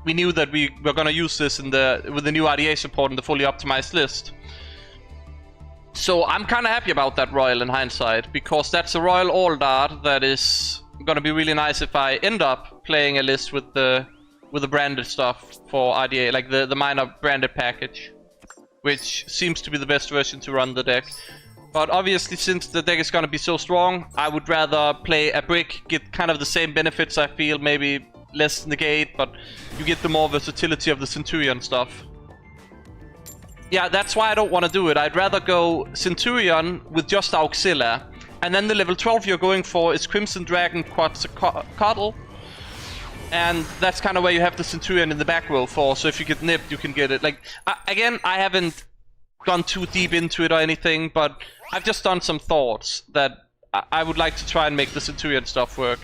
we knew that we were gonna use this with the new RDA support in the fully optimized list. So I'm kind of happy about that Royal in hindsight, because that's a Royal Aldart that is gonna be really nice if I end up playing a list with the branded stuff for RDA, like the minor branded package, which seems to be the best version to run the deck. But obviously, since the deck is gonna be so strong, I would rather play a brick, get kind of the same benefits, I feel, maybe less negate, but you get the more versatility of the Centurion stuff. Yeah, that's why I don't want to do it. I'd rather go Centurion with just Auxilia, and then the level 12 you're going for is Crimson Dragon Quetzalcoatl, and that's kind of where you have the Centurion in the back row for, so if you get nipped, you can get it. Like, again, I haven't gone too deep into it or anything, but I've just done some thoughts that I would like to try and make the Centurion stuff work.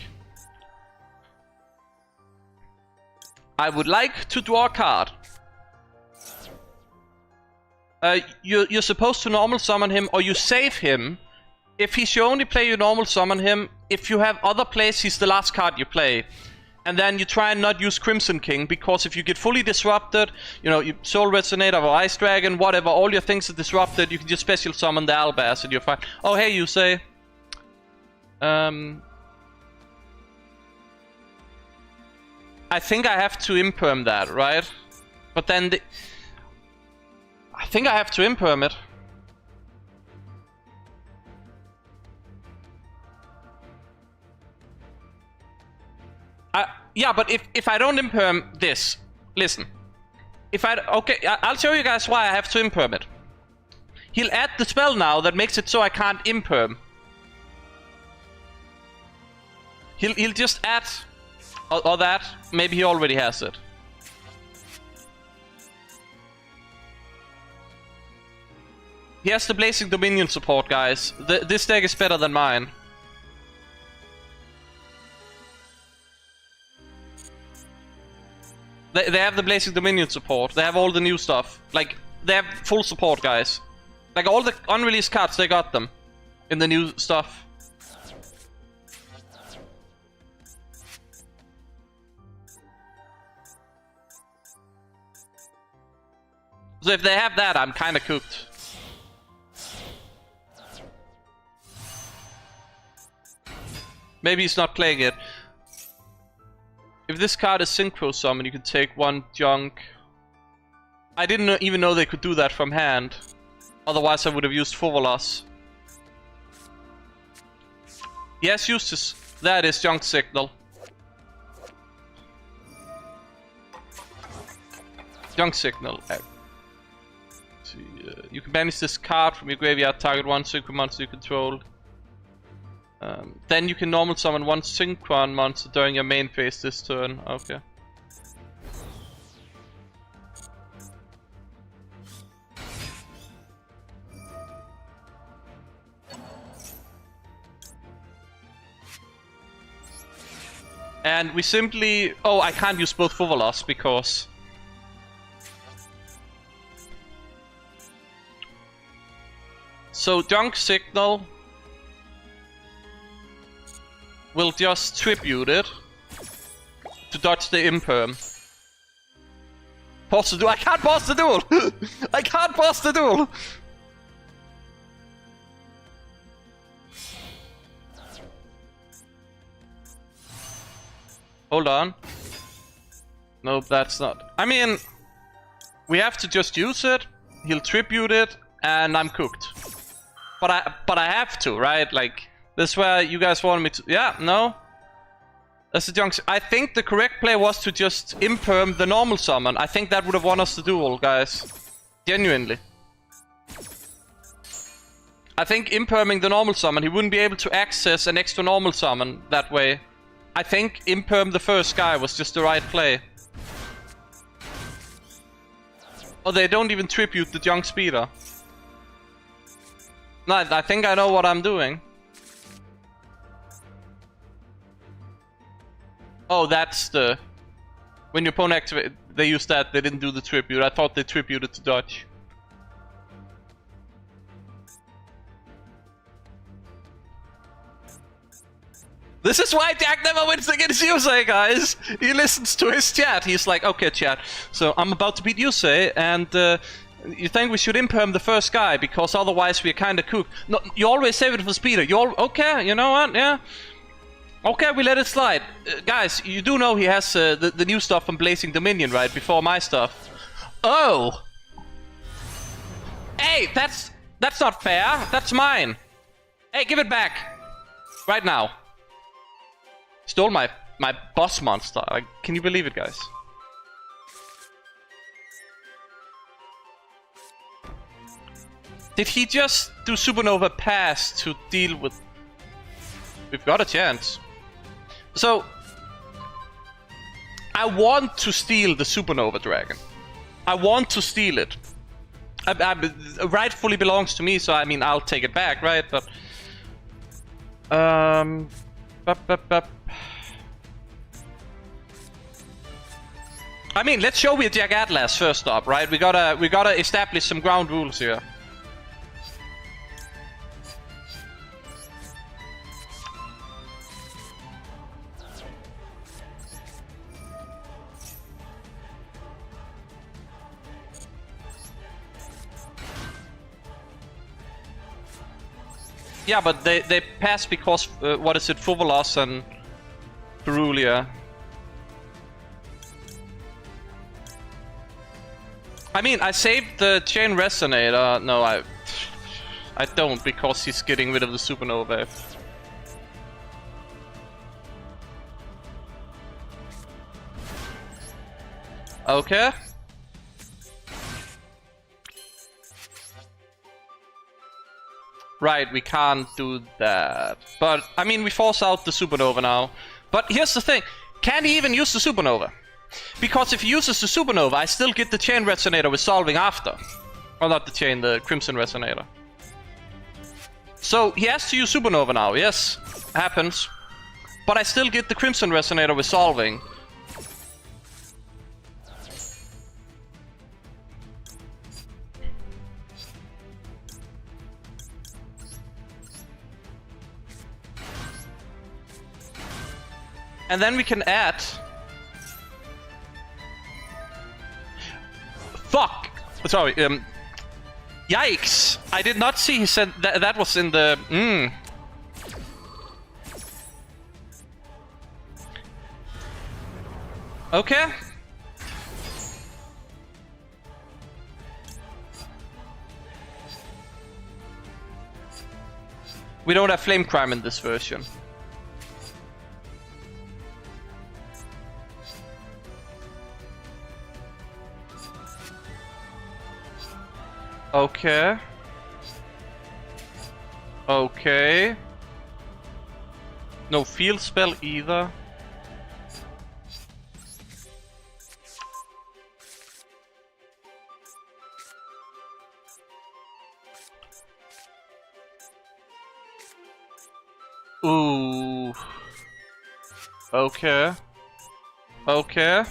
I would like to draw a card. You're supposed to normal summon him, or you save him. If he's your only play, you normal summon him. If you have other plays, he's the last card you play. And then you try and not use Crimson King, because if you get fully disrupted, you know, you Soul Resonator or Ice Dragon, whatever, all your things are disrupted, you can just special summon the Albas and you're fine. Oh, hey, you say. I think I have to imperm that, right? But then I think I have to imperm it. Yeah, but if I don't imperm this, listen. Okay, I'll show you guys why I have to imperm it. He'll add the spell now that makes it so I can't imperm. He'll just add or that. Maybe he already has it. He has the Blazing Dominion support, guys. This deck is better than mine. They have the Blazing Dominion support. They have all the new stuff. Like, they have full support, guys. Like, all the unreleased cards, they got them. In the new stuff. So if they have that, I'm kinda cooked. Maybe he's not playing it. If this card is Synchro Summon, you can take one junk. I didn't even know they could do that from hand. Otherwise I would have used Fovolas. He has used his... That is Junk Signal. Junk Signal. You can banish this card from your graveyard, target one Synchro monster you control. Then you can normal summon one Synchron monster during your main phase this turn. Okay. And we simply... Oh, I can't use both Fovolas because... So, Junk Signal... will just tribute it to dodge the imperm. Pause the duel. I can't pause the duel! I can't pause the duel! Hold on. Nope, that's not. I mean, we have to just use it. He'll tribute it, and I'm cooked. But I have to, right? Like, this is where you guys wanted me to... Yeah, no. That's the junk. I think the correct play was to just imperm the normal summon. I think that would have won us the duel, guys. Genuinely. I think imperming the normal summon, he wouldn't be able to access an extra normal summon that way. I think imperm the first guy was just the right play. Oh, they don't even tribute the junk speeder. No, I think I know what I'm doing. Oh, that's the... When your opponent activated, they used that, they didn't do the tribute. I thought they tributed to dodge. This is why Jack never wins against Yusei, guys! He listens to his chat. He's like, okay, chat, so I'm about to beat Yusei, and you think we should imperm the first guy, because otherwise we're kinda cooked. No, you always save it for speeder. Okay, you know what, yeah. Okay, we let it slide. Guys, you do know he has the new stuff from Blazing Dominion, right? Before my stuff. Oh! Hey, that's not fair. That's mine. Hey, give it back. Right now. Stole my boss monster. Like, can you believe it, guys? Did he just do Supernova Pass to deal with... We've got a chance. So, I want to steal the Supernova Dragon. I want to steal it. It rightfully belongs to me, so I mean, I'll take it back, right? But... I mean, let's show we're Jack Atlas first up, right? We gotta establish some ground rules here. Yeah, but they pass because, what is it, Fovolas and Perulia. I mean, I saved the Chain Resonator. No, I don't, because he's getting rid of the Supernova. Okay. Right, we can't do that. But, I mean, we force out the supernova now. But here's the thing. Can he even use the supernova? Because if he uses the supernova, I still get the chain resonator resolving after. Or not the chain, the crimson resonator. So he has to use supernova now, yes. Happens. But I still get the crimson resonator resolving. And then we can add... Fuck! Sorry, yikes! I did not see he said that was in the... Okay. We don't have flame crime in this version. Okay. Okay. No field spell either. Ooh. Okay. Okay.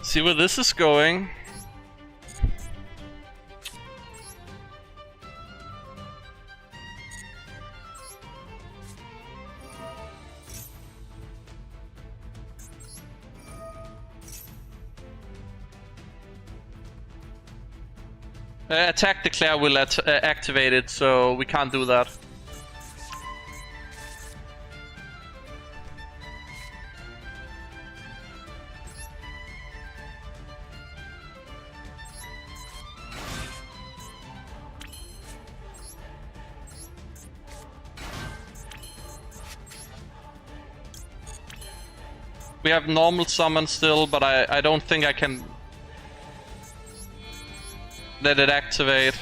See where this is going. Attack declare will activate it, so we can't do that. We have normal summon still, but I don't think I can let it activate.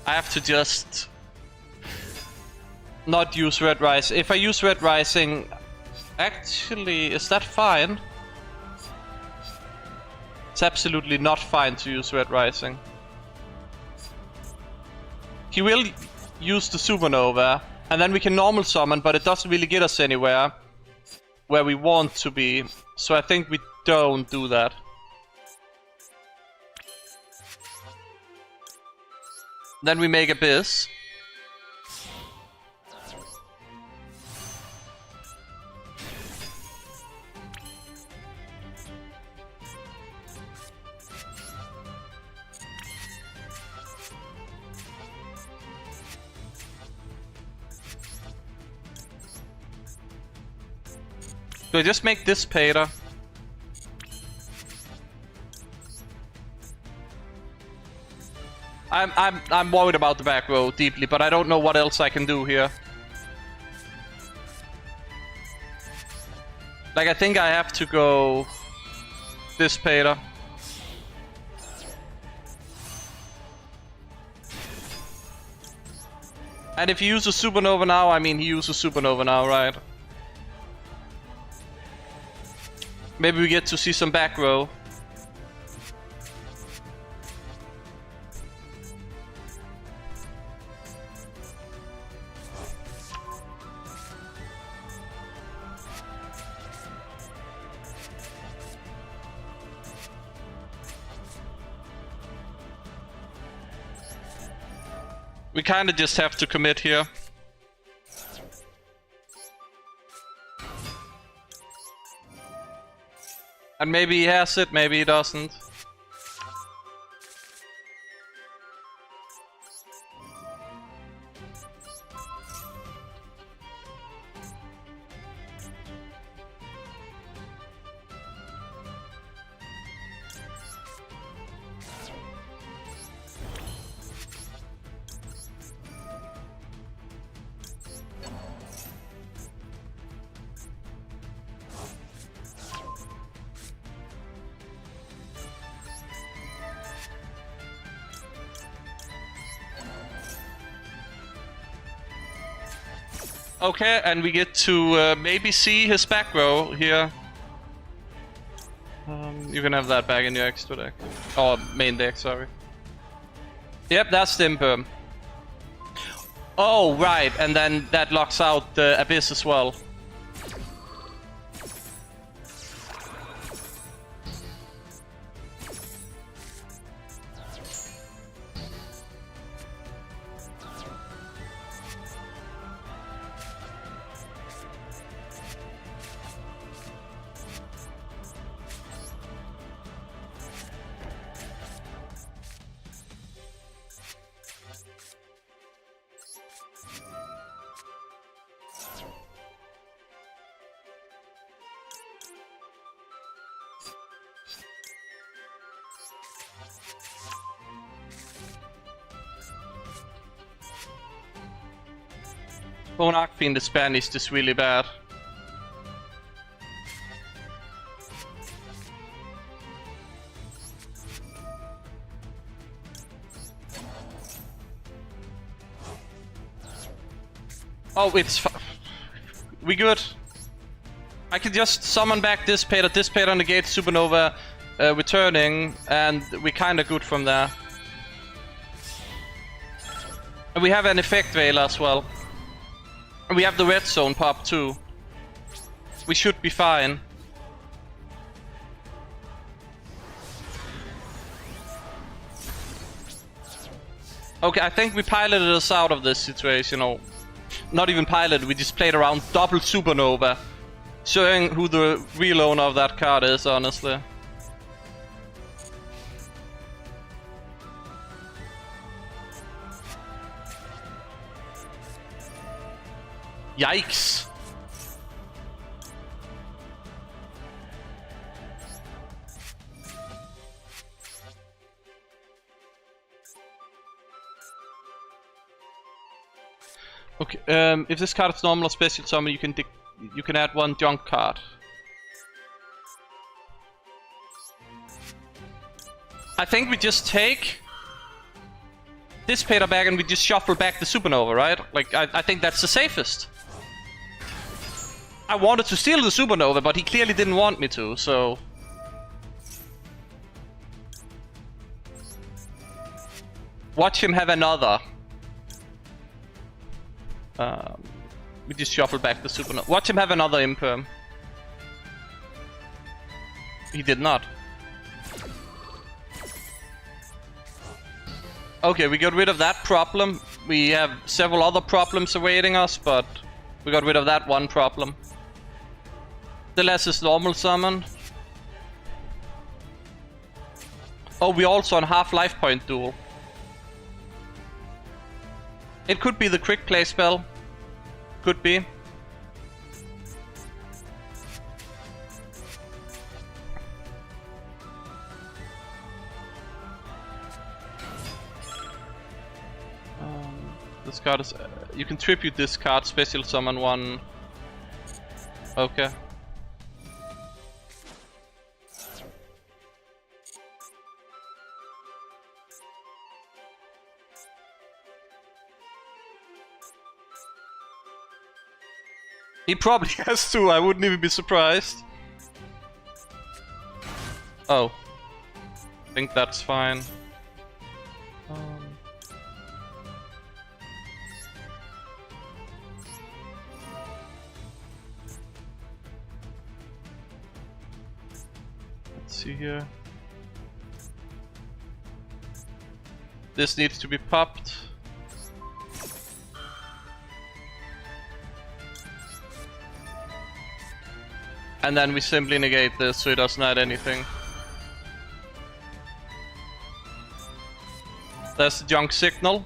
I have to just not use Red Rising. If I use Red Rising, actually, is that fine? It's absolutely not fine to use Red Rising. He will use the supernova, and then we can normal summon, but it doesn't really get us anywhere where we want to be. So I think we don't do that. Then we make Abyss. Do I just make this Pater? I'm worried about the back row deeply, but I don't know what else I can do here. Like, I think I have to go this Pater. And if he uses supernova now, I mean he uses supernova now, right? Maybe we get to see some back row. We kinda just have to commit here. And maybe he has it, maybe he doesn't. Okay, and we get to maybe see his back row here. You can have that back in your extra deck. Or main deck, sorry. Yep, that's the Imperm. Oh, right, and then that locks out the Abyss as well. Bone Archfiend is banished is really bad. Oh, we good. I can just summon back Dissipator, negate Supernova, returning, and we kinda good from there. And we have an Effect Veil as well. And we have the red zone pop too. We should be fine. Okay, I think we piloted us out of this situation, or not even piloted, we just played around double Supernova. Showing who the real owner of that card is, honestly. Yikes! Okay, if this card is normal or special summon, you can add one junk card. I think we just take Dissipator back and we just shuffle back the Supernova, right? Like, I think that's the safest. I wanted to steal the Supernova, but he clearly didn't want me to, so... Watch him have another. We just shuffle back the Supernova. Watch him have another Imperm. He did not. Okay, we got rid of that problem. We have several other problems awaiting us, but we got rid of that one problem. The less is normal summon. Oh, we also on half life point duel. It could be the quick play spell. Could be. This card is... you can tribute this card, special summon one. Okay. He probably has to, I wouldn't even be surprised. Oh. I think that's fine. Let's see here. This needs to be popped. And then we simply negate this so it doesn't add anything. There's the junk signal.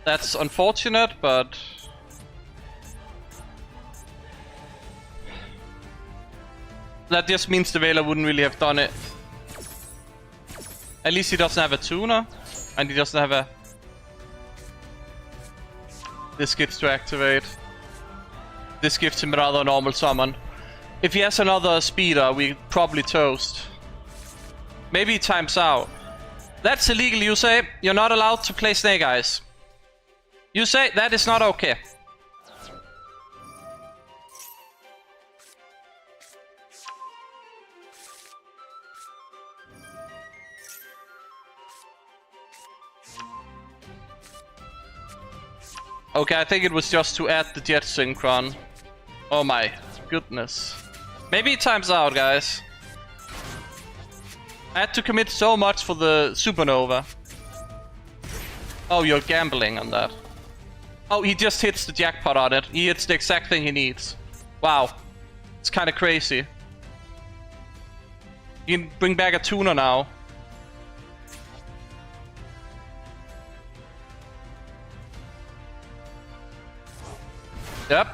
That's unfortunate, but... that just means the Veiler wouldn't really have done it. At least he doesn't have a tuner, and he doesn't have a... This gets to activate. This gives him another normal summon. If he has another speeder, we probably toast. Maybe he times out. That's illegal, you say. You're not allowed to play Snake Eyes. You say that is not okay. Okay, I think it was just to add the jet synchron. Oh my goodness. Maybe it times out, guys. I had to commit so much for the supernova. Oh, you're gambling on that. Oh, he just hits the jackpot on it. He hits the exact thing he needs. Wow. It's kind of crazy. You can bring back a tuner now. Yep.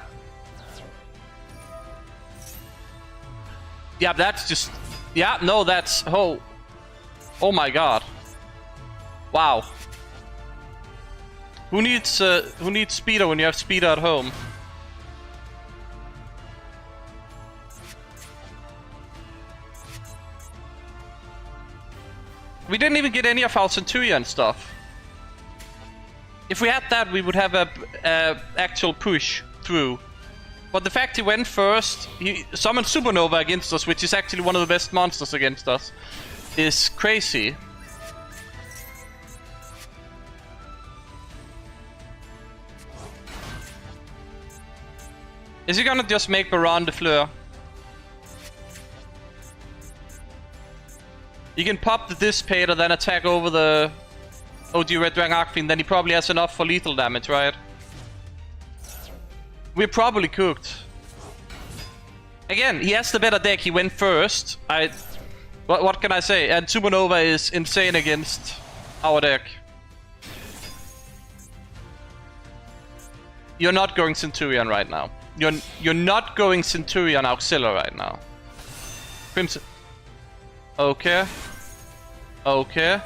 Yeah, that's just... Yeah, no, that's... Oh my god. Wow. Who needs speeder when you have speeder at home? We didn't even get any of our Centurion stuff. If we had that, we would have a actual push through. But the fact he went first, he summoned Supernova against us, which is actually one of the best monsters against us, is crazy. Is he gonna just make Baron de Fleur? You can pop the Dissipator, then attack over the OG Red Dragon Archfiend, then he probably has enough for lethal damage, right? We're probably cooked. Again, he has the better deck, he went first. What can I say? And Supernova is insane against our deck. You're not going Centurion right now. You're not going Centurion Auxilla right now. Crimson. Okay. Okay.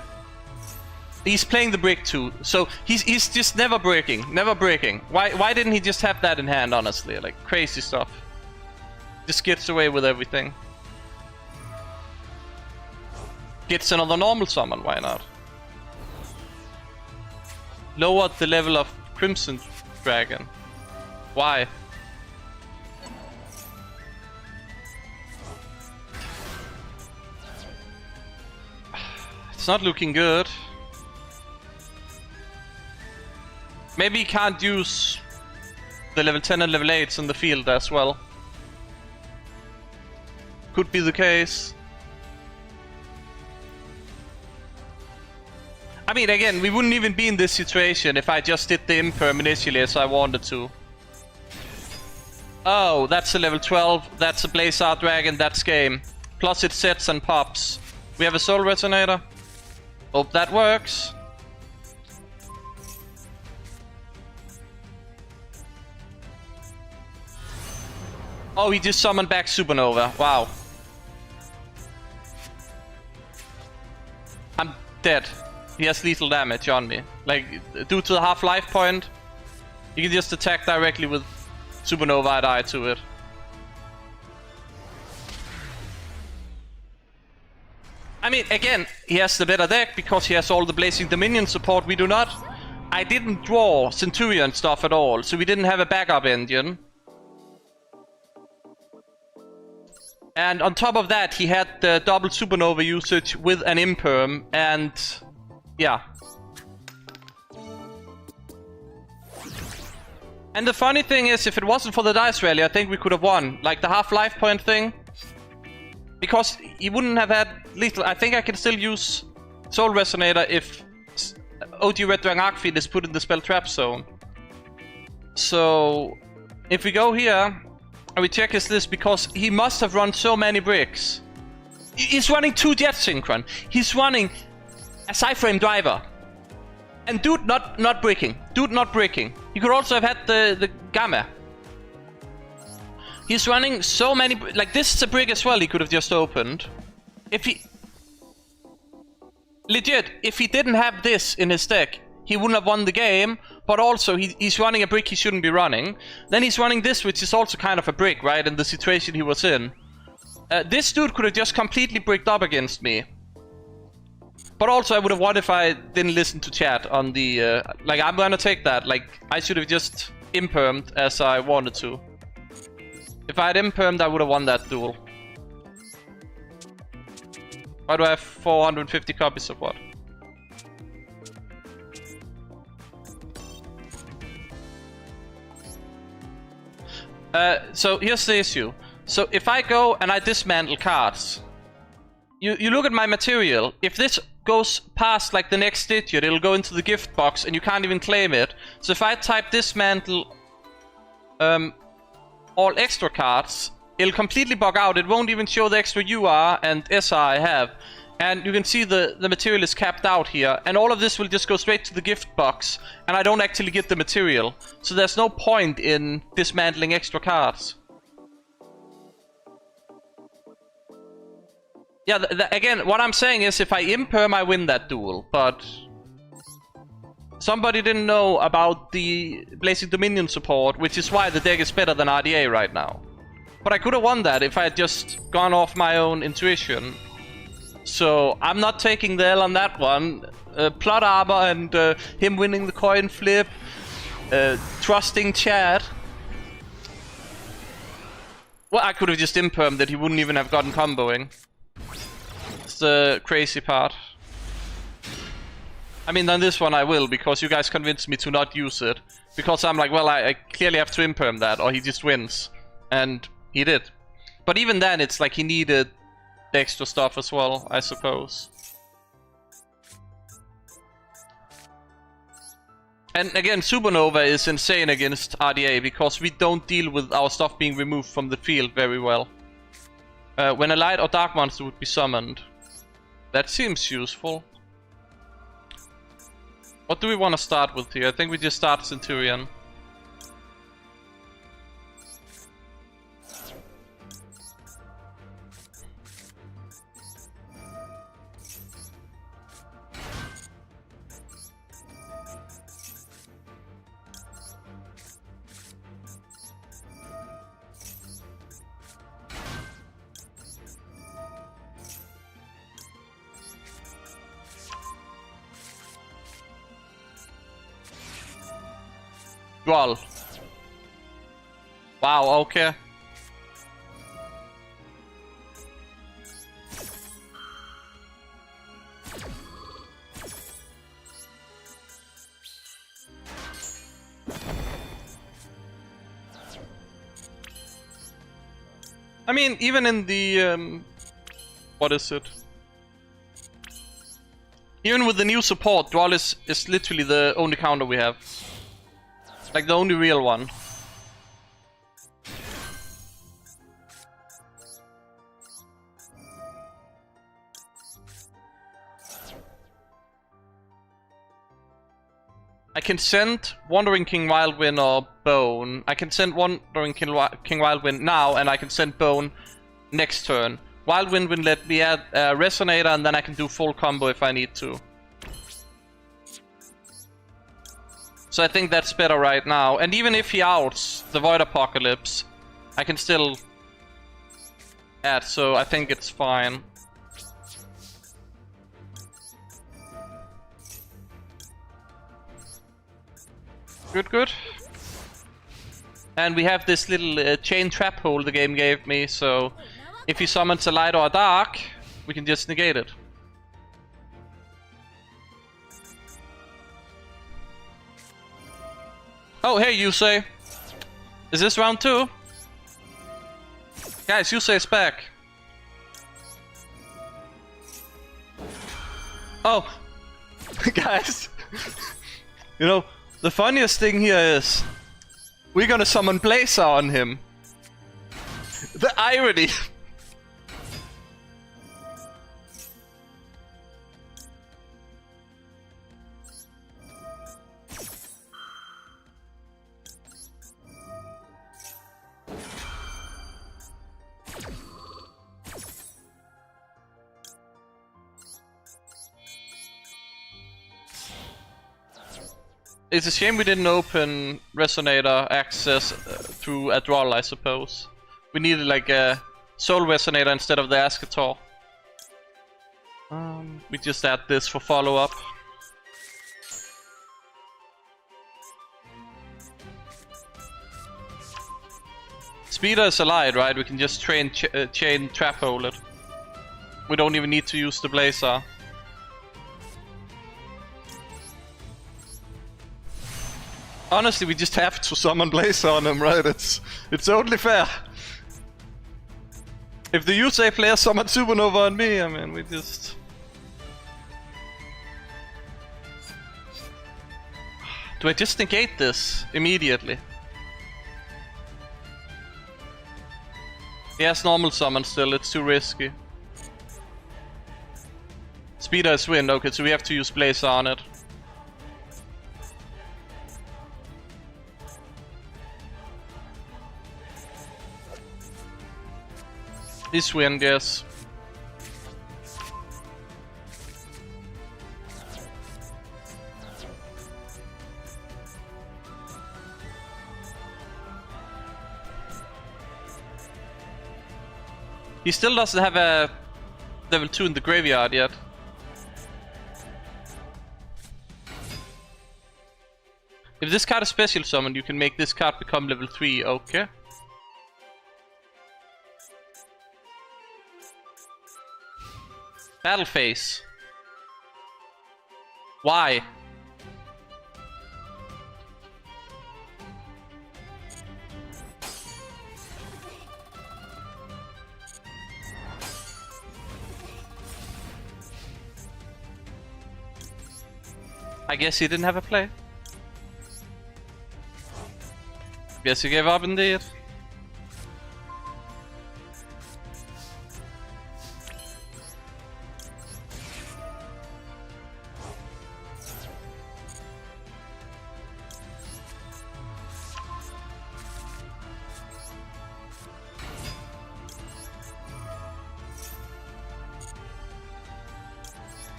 He's playing the brick too, so he's just never breaking. Why didn't he just have that in hand, honestly? Like, crazy stuff. Just gets away with everything. Gets another normal summon, why not? Lowered the level of Crimson Dragon. Why? It's not looking good. Maybe he can't use the level 10 and level 8s in the field as well. Could be the case. I mean, again, we wouldn't even be in this situation if I just did the Imperm initially as I wanted to. Oh, that's a level 12, that's a Blazard Dragon, that's game. Plus it sets and pops. We have a Soul Resonator. Hope that works. Oh, he just summoned back Supernova. Wow. I'm dead. He has lethal damage on me. Like, due to the half-life point, you can just attack directly with Supernova, I die to it. I mean, again, he has the better deck because he has all the Blazing Dominion support. We do not. I didn't draw Centurion stuff at all, so we didn't have a backup engine. And on top of that, he had the double Supernova usage with an Imperm, and yeah. And the funny thing is, if it wasn't for the dice rally, I think we could have won. Like the half-life point thing. Because he wouldn't have had lethal. I think I can still use Soul Resonator if OG Red Dragon Archfiend is put in the spell trap zone. So if we go here and we check his list, because he must have run so many bricks. He's running 2 Jet Synchron. He's running a Cyframe Driver. And dude not breaking. Dude not breaking. He could also have had the Gamma. He's running so many... Like, this is a brick as well he could have just opened. If he... Legit, if he didn't have this in his deck, he wouldn't have won the game. But also, he's running a brick he shouldn't be running. Then he's running this, which is also kind of a brick, right? In the situation he was in. This dude could have just completely bricked up against me. But also, I would have won if I didn't listen to chat on the... like, I'm gonna take that. Like, I should have just impermed as I wanted to. If I had impermed, I would have won that duel. Why do I have 450 copies of what? So here's the issue. So if I go and I dismantle cards, you look at my material. If this goes past like the next digit, it'll go into the gift box and you can't even claim it. So if I type dismantle all extra cards, it'll completely bug out. It won't even show the extra UR and SR I have. And you can see the material is capped out here. And all of this will just go straight to the gift box. And I don't actually get the material. So there's no point in dismantling extra cards. Yeah, again, what I'm saying is if I imperm, I win that duel. But somebody didn't know about the Blazing Dominion support, which is why the deck is better than RDA right now. But I could have won that if I had just gone off my own intuition. So I'm not taking the L on that one. Plot armor and him winning the coin flip. Trusting Chad. Well, I could have just impermed that he wouldn't even have gotten comboing. It's the crazy part. I mean, on this one I will, because you guys convinced me to not use it. Because I'm like, well, I clearly have to imperm that, or he just wins. And he did. But even then, it's like he needed the extra stuff as well, I suppose. And again, Supernova is insane against RDA, because we don't deal with our stuff being removed from the field very well. When a light or dark monster would be summoned. That seems useful. What do we want to start with here? I think we just start Centurion. Duel. Wow, okay. I mean, even in the what is it? Even with the new support, Duel is literally the only counter we have. Like the only real one. I can send Wandering King Wildwind or Bone. I can send Wandering King Wildwind now, and I can send Bone next turn. Wildwind will let me add Resonator, and then I can do full combo if I need to. So I think that's better right now. And even if he outs the Void Apocalypse, I can still add, so I think it's fine. Good, good. And we have this little chain trap hole the game gave me, so if he summons a light or a dark, we can just negate it. Oh, hey, Yusei. Is this round 2? Guys, Yusei's back. Oh, guys. You know, the funniest thing here is we're gonna summon Blazer on him. The irony. It's a shame we didn't open Resonator access through a Duel, I suppose. We needed like a Soul Resonator instead of the Ascator. We just add this for follow-up. Speeder is allied, right? We can just chain trap hole it. We don't even need to use the Blazer. Honestly, we just have to summon Blazer on him, right? It's only fair. If the USA player summon Supernova on me, I mean, we just... Do I just negate this immediately? He has normal summon still, it's too risky. Speeder is wind, okay, so we have to use Blazer on it. He's wind, yes. He still doesn't have a level 2 in the graveyard yet. If this card is special summoned, you can make this card become level 3, okay. Battle phase. Why? I guess he didn't have a play. Guess he gave up indeed.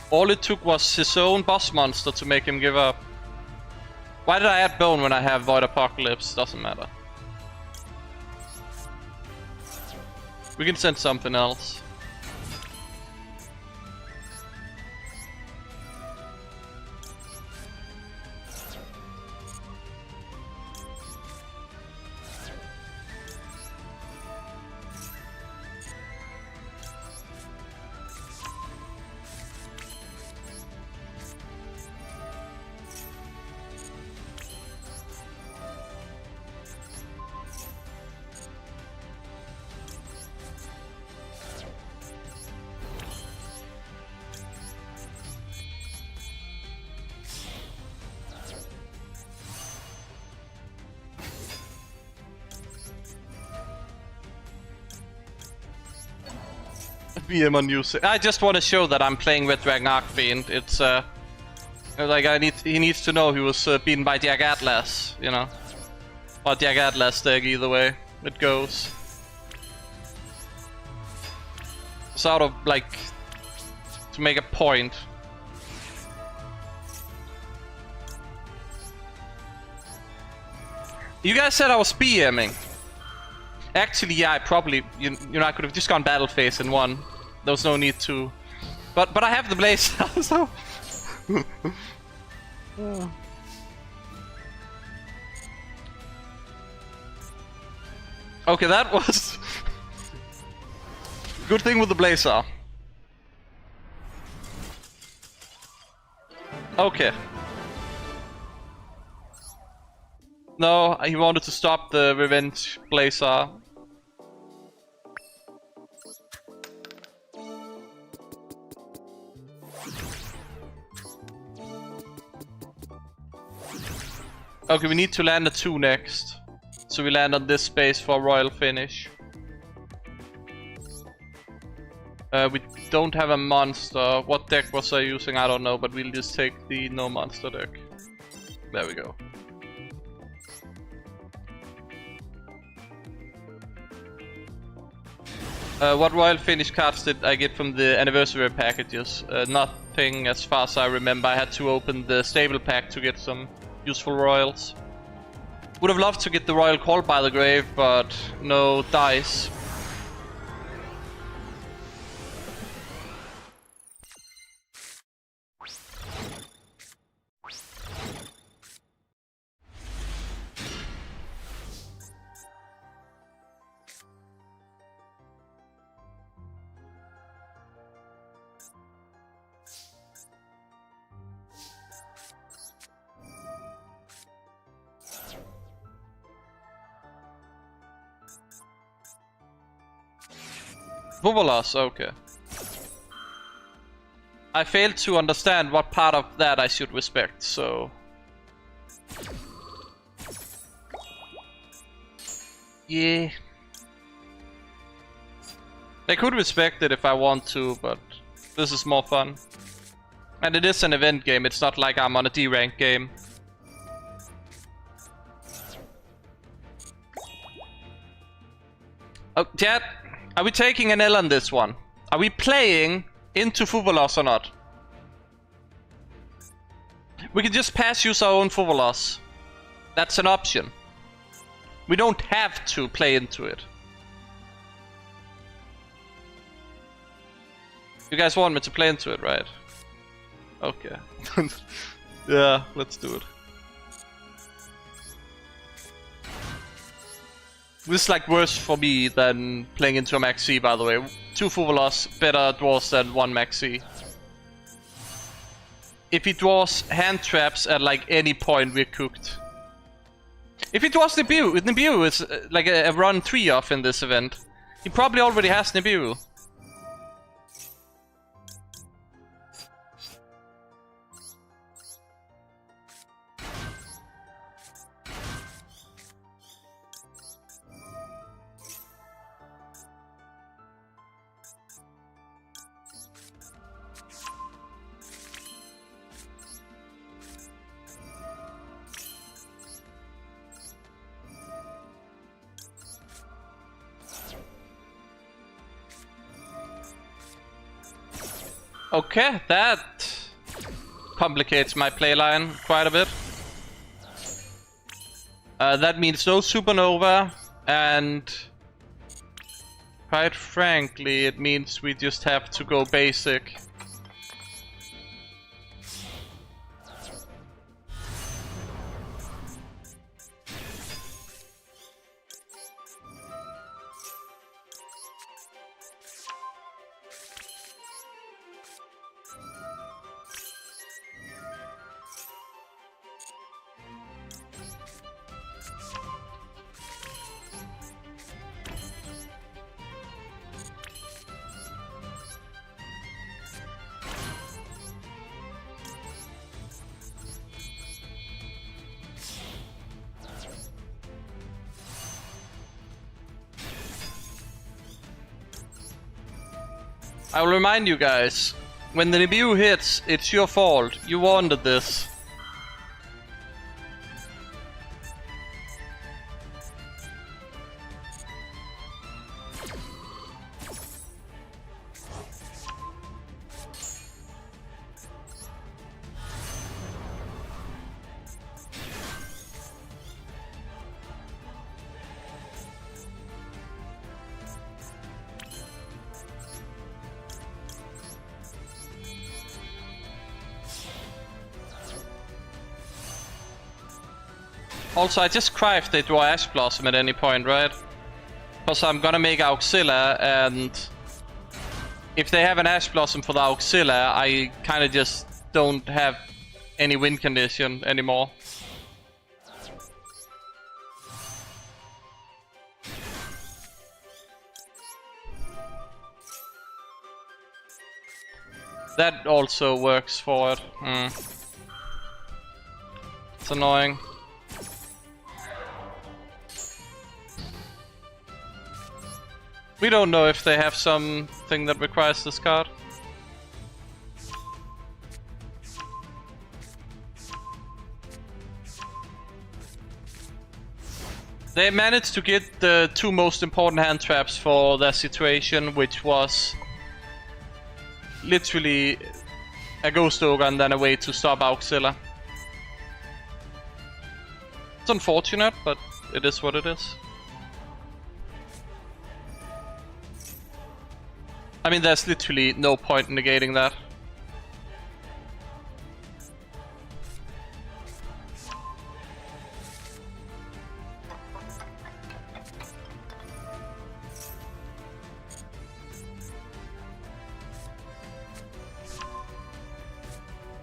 All it took was his own boss monster to make him give up. Why did I add Bone when I have Void Apocalypse? Doesn't matter. We can send something else. BM on music. I just want to show that I'm playing Red Dragon Archfiend. It's like he needs to know he was beaten by Jag Atlas, you know, or Jag Atlas deck. Either way it goes. Sort of like to make a point. You guys said I was BMing. Actually, yeah, I probably, you know, I could have just gone battle phase and won. There was no need to, but I have the Blazer, so. Okay, that was good thing with the Blazer. Okay. No, he wanted to stop the Revenge Blazer. Okay, we need to land a 2 next. So we land on this space for a royal finish. We don't have a monster. What deck was I using? I don't know, but we'll just take the no monster deck. There we go. What royal finish cards did I get from the anniversary packages? Nothing as far as I remember. I had to open the stable pack to get some useful royals. Would have loved to get the royal called by the grave, but no dice. Vovelos, okay. I failed to understand what part of that I should respect, so... Yeah. I could respect it if I want to, but this is more fun. And it is an event game, it's not like I'm on a D rank game. Oh, chat, are we taking an L on this one? Are we playing into Fuvolos or not? We can just pass use our own Fuvolos. That's an option. We don't have to play into it. You guys want me to play into it, right? Okay. Yeah, let's do it. This is like worse for me than playing into a Max C, by the way. 2 Fuvolos, better draws than 1 Max C. If he draws hand traps at like any point, we're cooked. If he draws Nibiru is like a run 3 off in this event. He probably already has Nibiru. Okay, that complicates my playline quite a bit. That means no Supernova, and quite frankly, it means we just have to go basic. I will remind you guys, when the Nibiru hits, it's your fault. You wanted this. Also, I just cry if they draw Ash Blossom at any point, right? Because I'm gonna make Auxilla, and if they have an Ash Blossom for the Auxilla, I kinda just don't have any win condition anymore. That also works for it. It's annoying. We don't know if they have something that requires this card. They managed to get the 2 most important hand traps for their situation, which was literally a Ghost Ogre and then a way to stop Auxilla. It's unfortunate, but it is what it is. I mean, there's literally no point in negating that.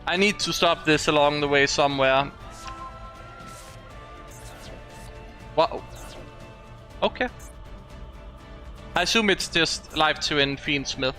I need to stop this along the way somewhere. Wow. Okay. I assume it's just live twin Fiendsmith.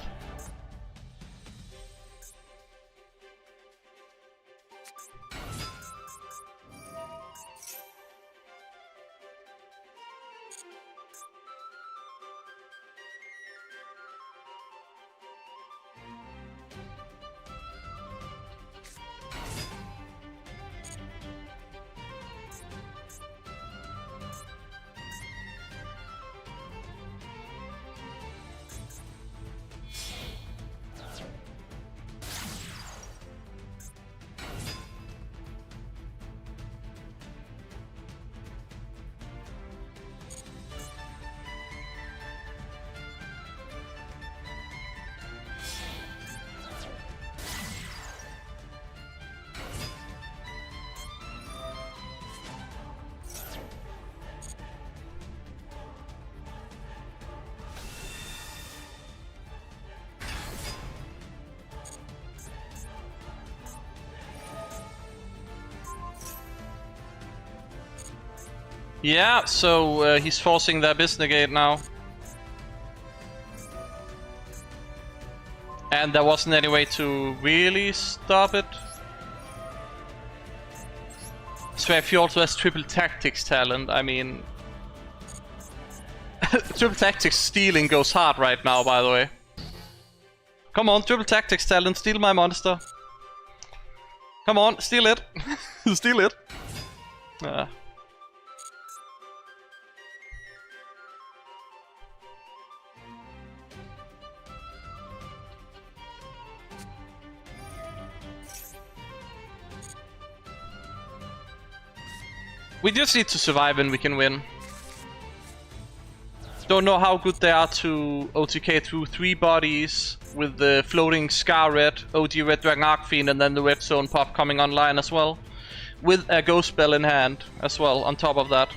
Yeah, so he's forcing the Abyss Negate now. And there wasn't any way to really stop it. So if he also has triple tactics talent, I mean... triple tactics stealing goes hard right now, by the way. Come on, triple tactics talent, steal my monster. Come on, steal it. Steal it. We just need to survive and we can win. Don't know how good they are to OTK through 3 bodies with the floating Scar Red, OG Red Dragon Archfiend, and then the Red Zone pop coming online as well. With a Ghost Spell in hand as well, on top of that.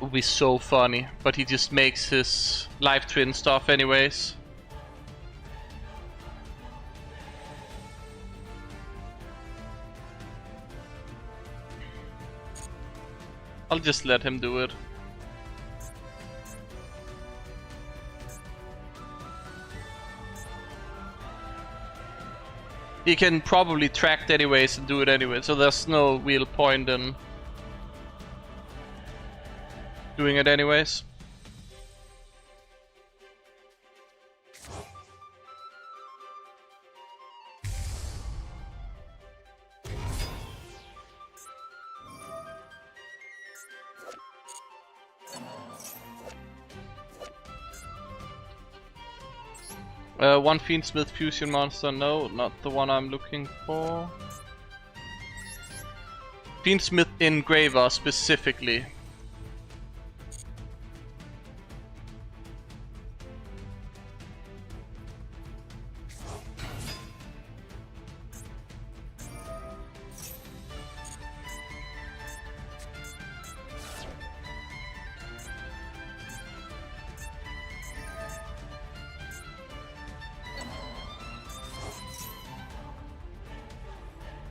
Would be so funny, but he just makes his live twin stuff anyways. I'll just let him do it. He can probably track anyways and do it anyway, so there's no real point in doing it anyways. One Fiendsmith fusion monster, no, not the one I'm looking for. Fiendsmith Engraver specifically.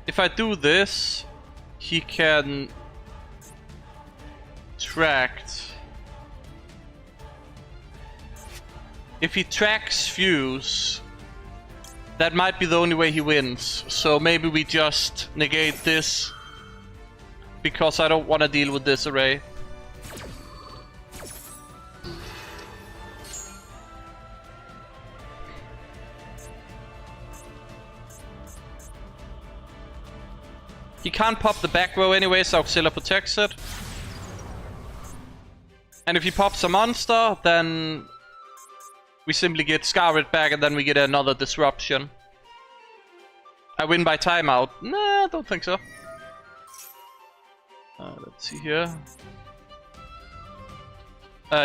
If I do this, he can tract. If he tracks Fuse, that might be the only way he wins. So maybe we just negate this, because I don't want to deal with this array. He can't pop the back row anyway, so Auxilia protects it. And if he pops a monster, then we simply get Scarlet back and then we get another disruption. I win by timeout. Nah, I don't think so. Let's see here.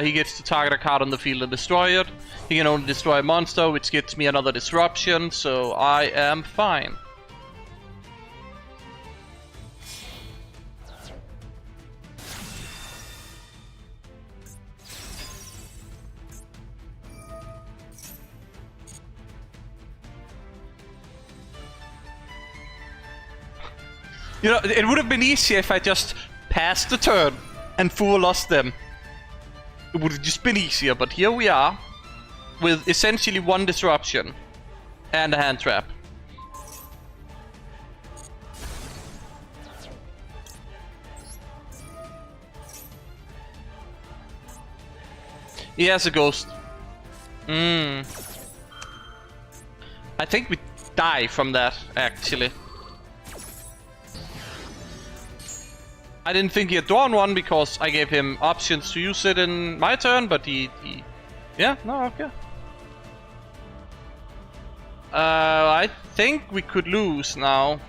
He gets to target a card on the field and destroy it. He can only destroy a monster, which gets me another disruption, so I am fine. You know, it would have been easier if I just passed the turn and full lost them. It would have just been easier, but here we are with essentially one disruption and a hand trap. He has a ghost. I think we die from that, actually. I didn't think he had drawn one because I gave him options to use it in my turn, but he... Yeah, no, okay. I think we could lose now.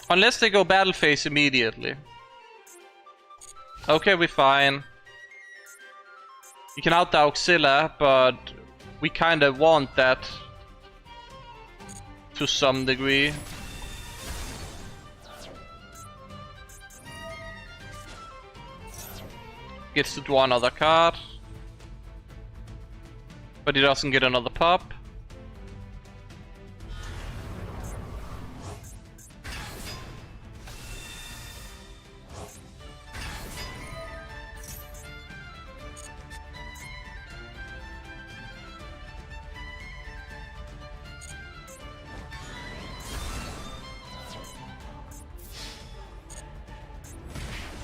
Unless they go battle phase immediately. Okay, we're fine. You can out the Auxilla, but we kinda want that to some degree. Gets to draw another card. But he doesn't get another pop.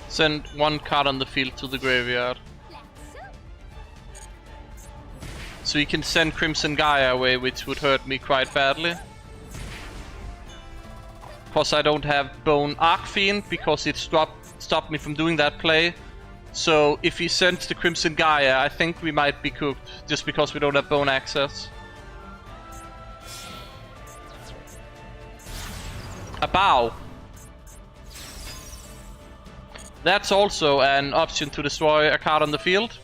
Send one card on the field to the graveyard. So you can send Crimson Gaia away, which would hurt me quite badly. Because I don't have Bone Archfiend, because it stopped me from doing that play. So if he sends the Crimson Gaia, I think we might be cooked, just because we don't have Bone access. A bow. That's also an option to destroy a card on the field.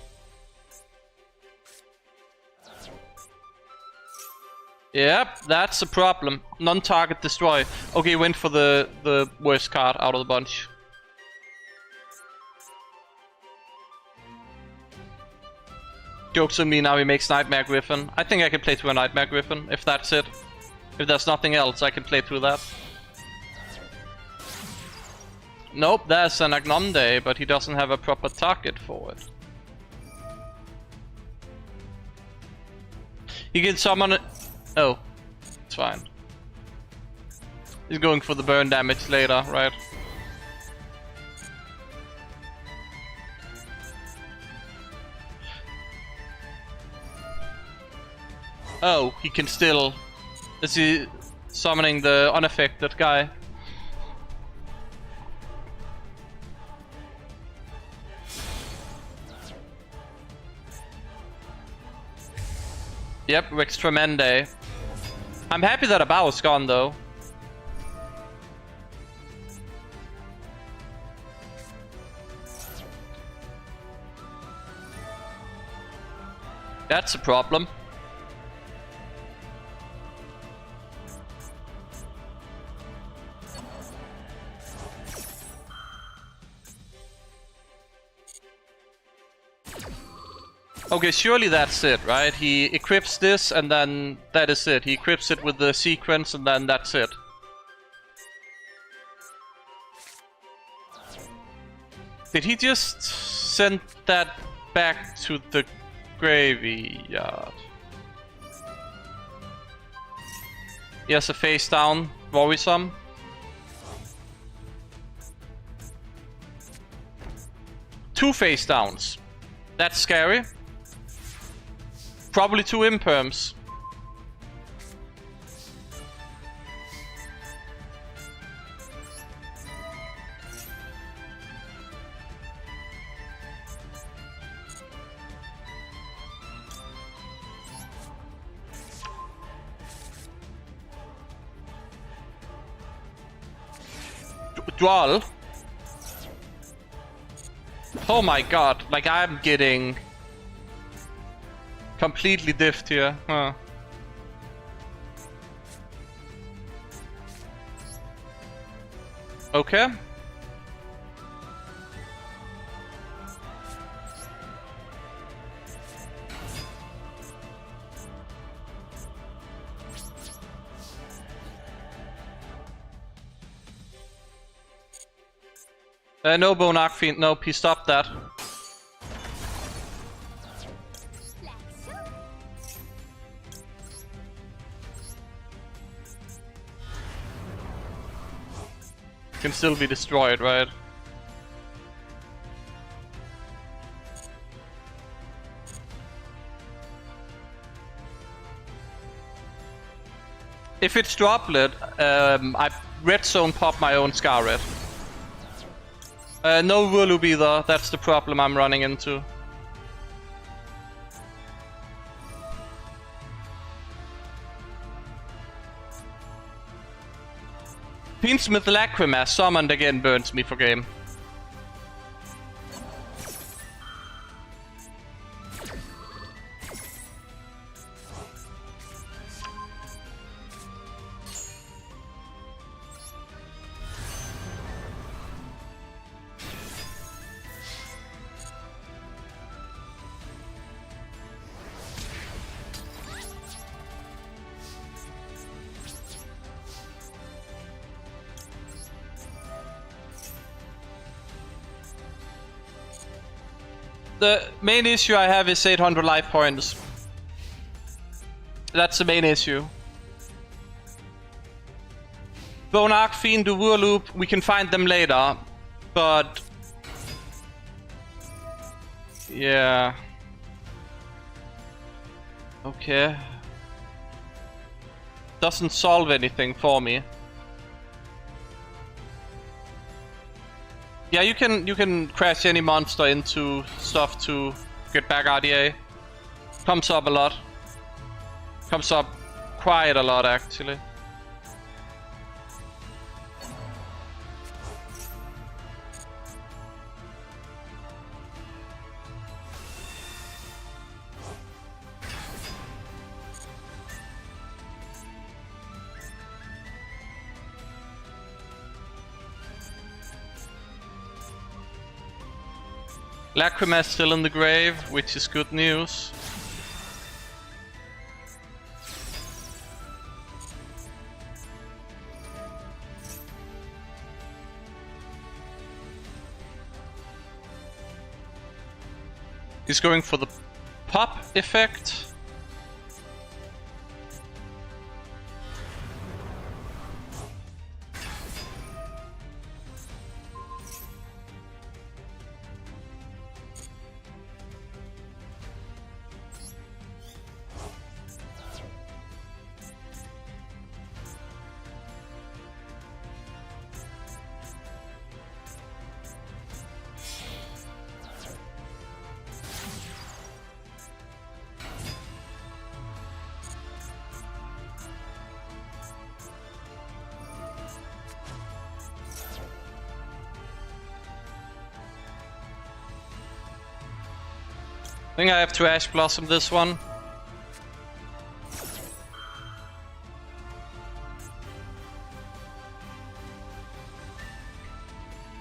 Yep, that's a problem. Non-target destroy. Okay, went for the worst card out of the bunch. Jokes on me, now he makes Nightmare Griffin. I think I can play through a Nightmare Griffin, if that's it. If there's nothing else, I can play through that. Nope, there's an Agnonde, but he doesn't have a proper target for it. He can summon it. Oh, it's fine. He's going for the burn damage later, right? Oh, he can still... Is he summoning the unaffected guy? Yep, Rex Tremende. I'm happy that a bow is gone though. That's a problem. Okay, surely that's it, right? He equips this and then that is it. He equips it with the sequence and then that's it. Did he just send that back to the graveyard? He has a face down, worrisome. Two face downs. That's scary. Probably two imperms. Duel. Oh my god, like I'm getting completely diffed here, huh? Okay. No Bone Archfiend, nope, he stopped that. Can still be destroyed, right? If it's droplet, I red zone pop my own Scarlet. No Wooloop either, that's the problem I'm running into. Fiendsmith Lacrima summoned again burns me for game. The main issue I have is 800 life points. That's the main issue. Bone Archfiend, the Wooloop, we can find them later, but yeah. Okay. Doesn't solve anything for me. Yeah, you can crash any monster into stuff to get back RDA. Comes up a lot. Comes up quite a lot actually. Lacrima is still in the grave, which is good news. He's going for the pop effect. I think I have to Ash Blossom this one.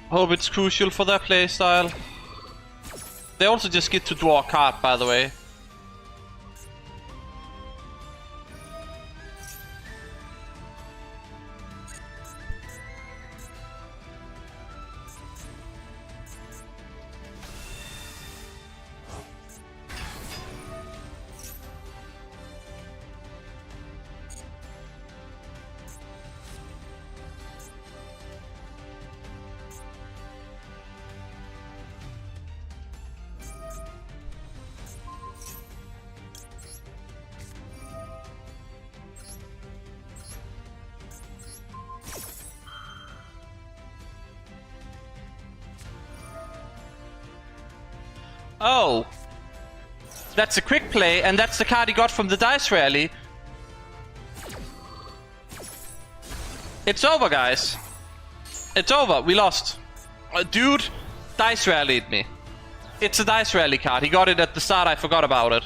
Hope it's crucial for their playstyle. They also just get to draw a card, by the way. Oh, that's a quick play, and that's the card he got from the dice rally. It's over, guys. It's over. We lost. Dude, dice rallied me. It's a dice rally card. He got it at the start. I forgot about it.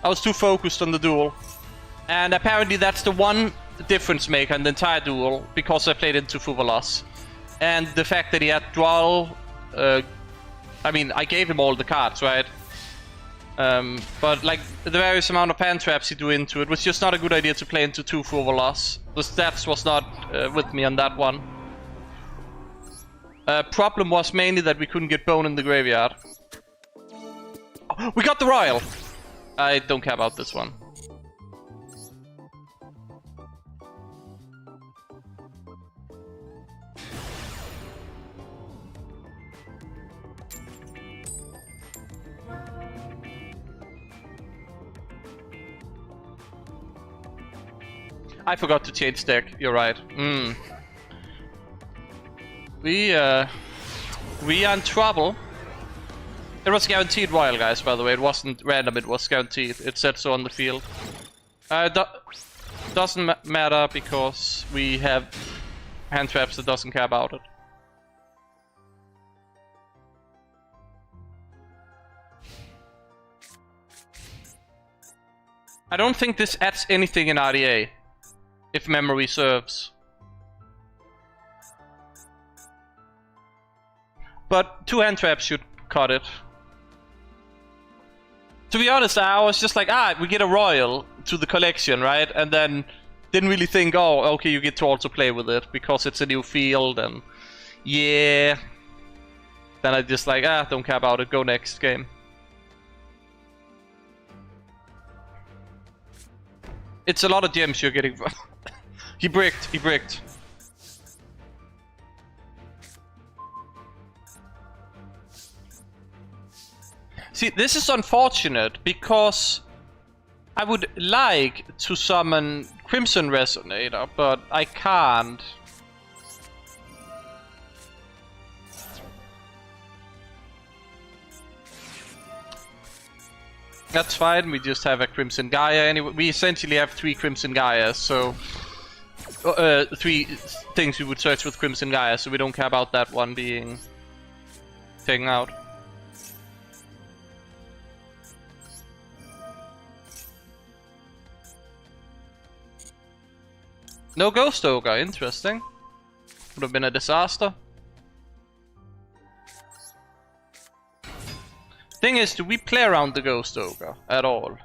I was too focused on the duel. And apparently that's the one difference maker in the entire duel, because I played into Fuvalos. And the fact that he had Duel... I mean, I gave him all the cards, right? But like, the various amount of pan traps he do into it was just not a good idea to play into 2 Fuvalos. The stats was not with me on that one. Problem was mainly that we couldn't get bone in the graveyard. Oh, we got the royal! I don't care about this one. I forgot to change deck, you're right. We are in trouble. It was guaranteed royal, guys, by the way. It wasn't random, it was guaranteed. It said so on the field. Doesn't matter because we have hand traps that doesn't care about it. I don't think this adds anything in RDA. If memory serves. But 2 hand traps should cut it. To be honest, I was just like, we get a royal to the collection, right? And then didn't really think, oh, okay, you get to also play with it because it's a new field and yeah. Then I just like, don't care about it, go next game. It's a lot of gems you're getting. He bricked. See, this is unfortunate because I would like to summon Crimson Resonator, but I can't. That's fine, we just have a Crimson Gaia anyway. We essentially have 3 Crimson Gaias, so 3 things we would search with Crimson Gaia, so we don't care about that one being taken out. No Ghost Ogre, interesting. Would have been a disaster. Thing is, do we play around the Ghost Ogre at all?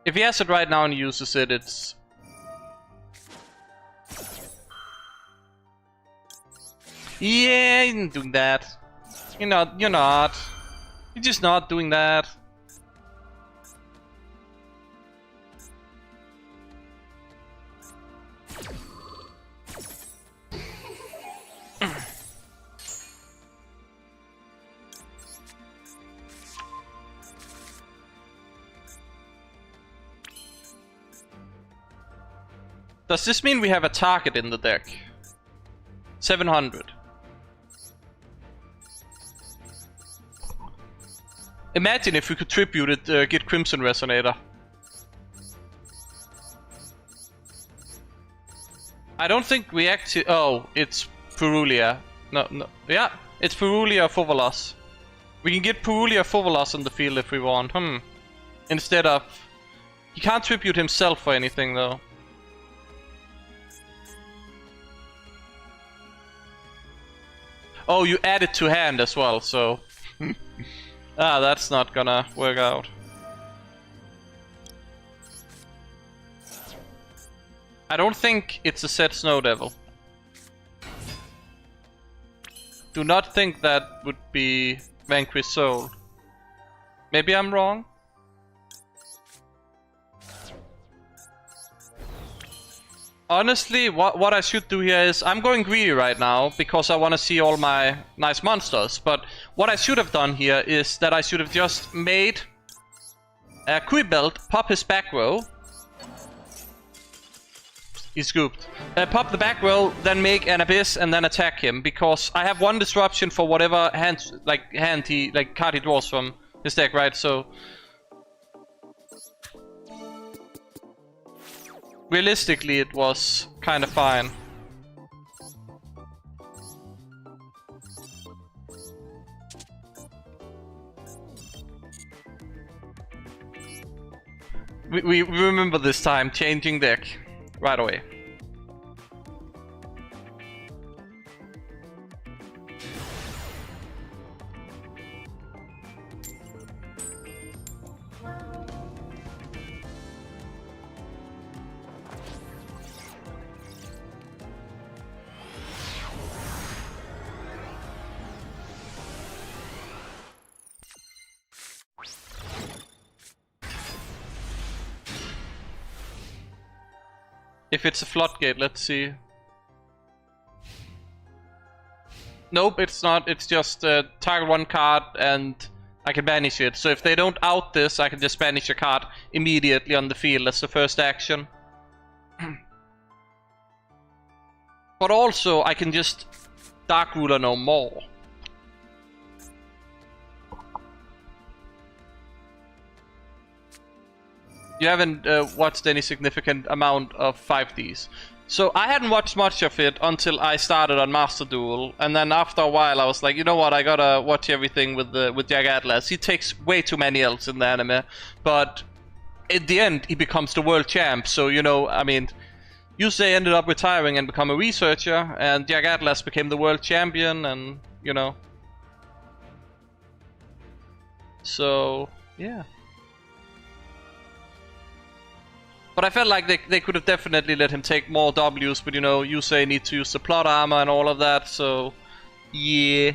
If he has it right now and uses it, it's... Yeah, you're not doing that. You're not. You're just not doing that. Does this mean we have a target in the deck? 700. Imagine if we could tribute it, get Crimson Resonator. I don't think we actually... Oh, it's Purulia. No. Yeah, it's Purulia Fovalos. We can get Purulia Fovalos on the field if we want. Instead of... He can't tribute himself for anything, though. Oh, you add it to hand as well, so... that's not gonna work out. I don't think it's a set Snow Devil. Do not think that would be Vanquished Soul. Maybe I'm wrong? Honestly, what I should do here is, I'm going greedy right now because I want to see all my nice monsters. But what I should have done here is that I should have just made a Quibelt pop his back row. He scooped. Pop the back row, then make an Abyss and then attack him. Because I have 1 disruption for whatever card he draws from his deck, right? So... realistically, it was kind of fine. We remember this time, changing deck right away. If it's a floodgate, let's see. Nope, it's not. It's just target one card and I can banish it. So if they don't out this, I can just banish a card immediately on the field. That's the first action. But also, I can just Dark Ruler no more. You haven't watched any significant amount of 5Ds. So I hadn't watched much of it until I started on Master Duel, and then after a while I was like, you know what, I gotta watch everything with Jack Atlas. He takes way too many L's in the anime, but at the end he becomes the world champ. So you know, I mean, Yusei ended up retiring and become a researcher, and Jack Atlas became the world champion, and you know. So yeah. But I felt like they could have definitely let him take more Ws, but you know, Yusei needs to use the plot armor and all of that, so yeah.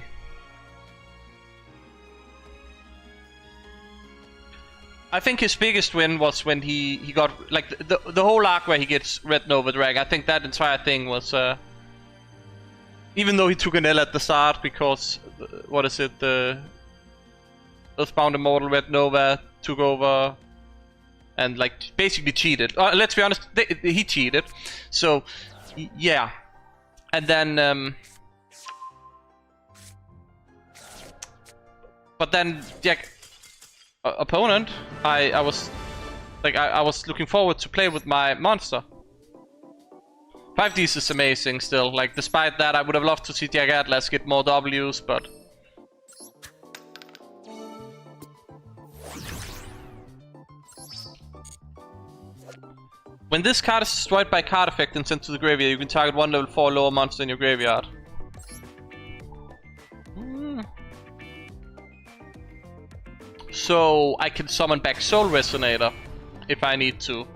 I think his biggest win was when he got, like, the whole arc where he gets Red Dragon. I think that entire thing was, even though he took an L at the start because, what is it, the Earthbound Immortal Red Nova took over and like basically cheated. Let's be honest, he cheated. So yeah, and then but then Jack opponent, I was like I was looking forward to play with my monster. 5Ds is amazing still. Like despite that, I would have loved to see Jack Atlas get more Ws, but. When this card is destroyed by card effect and sent to the graveyard, you can target one level 4 lower monster in your graveyard. So I can summon back Soul Resonator if I need to.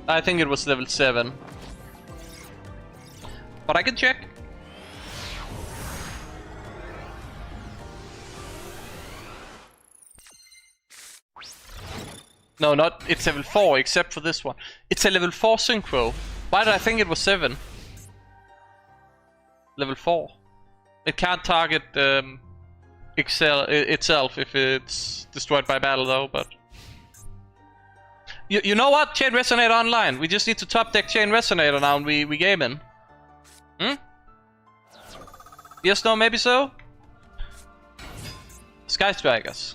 I think it was level 7. But I can check. No, not. It's level 4, except for this one. It's a level 4 synchro. Why did I think it was 7? Level 4. It can't target itself if it's destroyed by battle, though. But you know what? Chain Resonator online. We just need to top deck Chain Resonator now, and we game in. Yes, no, maybe so. Sky Strikers.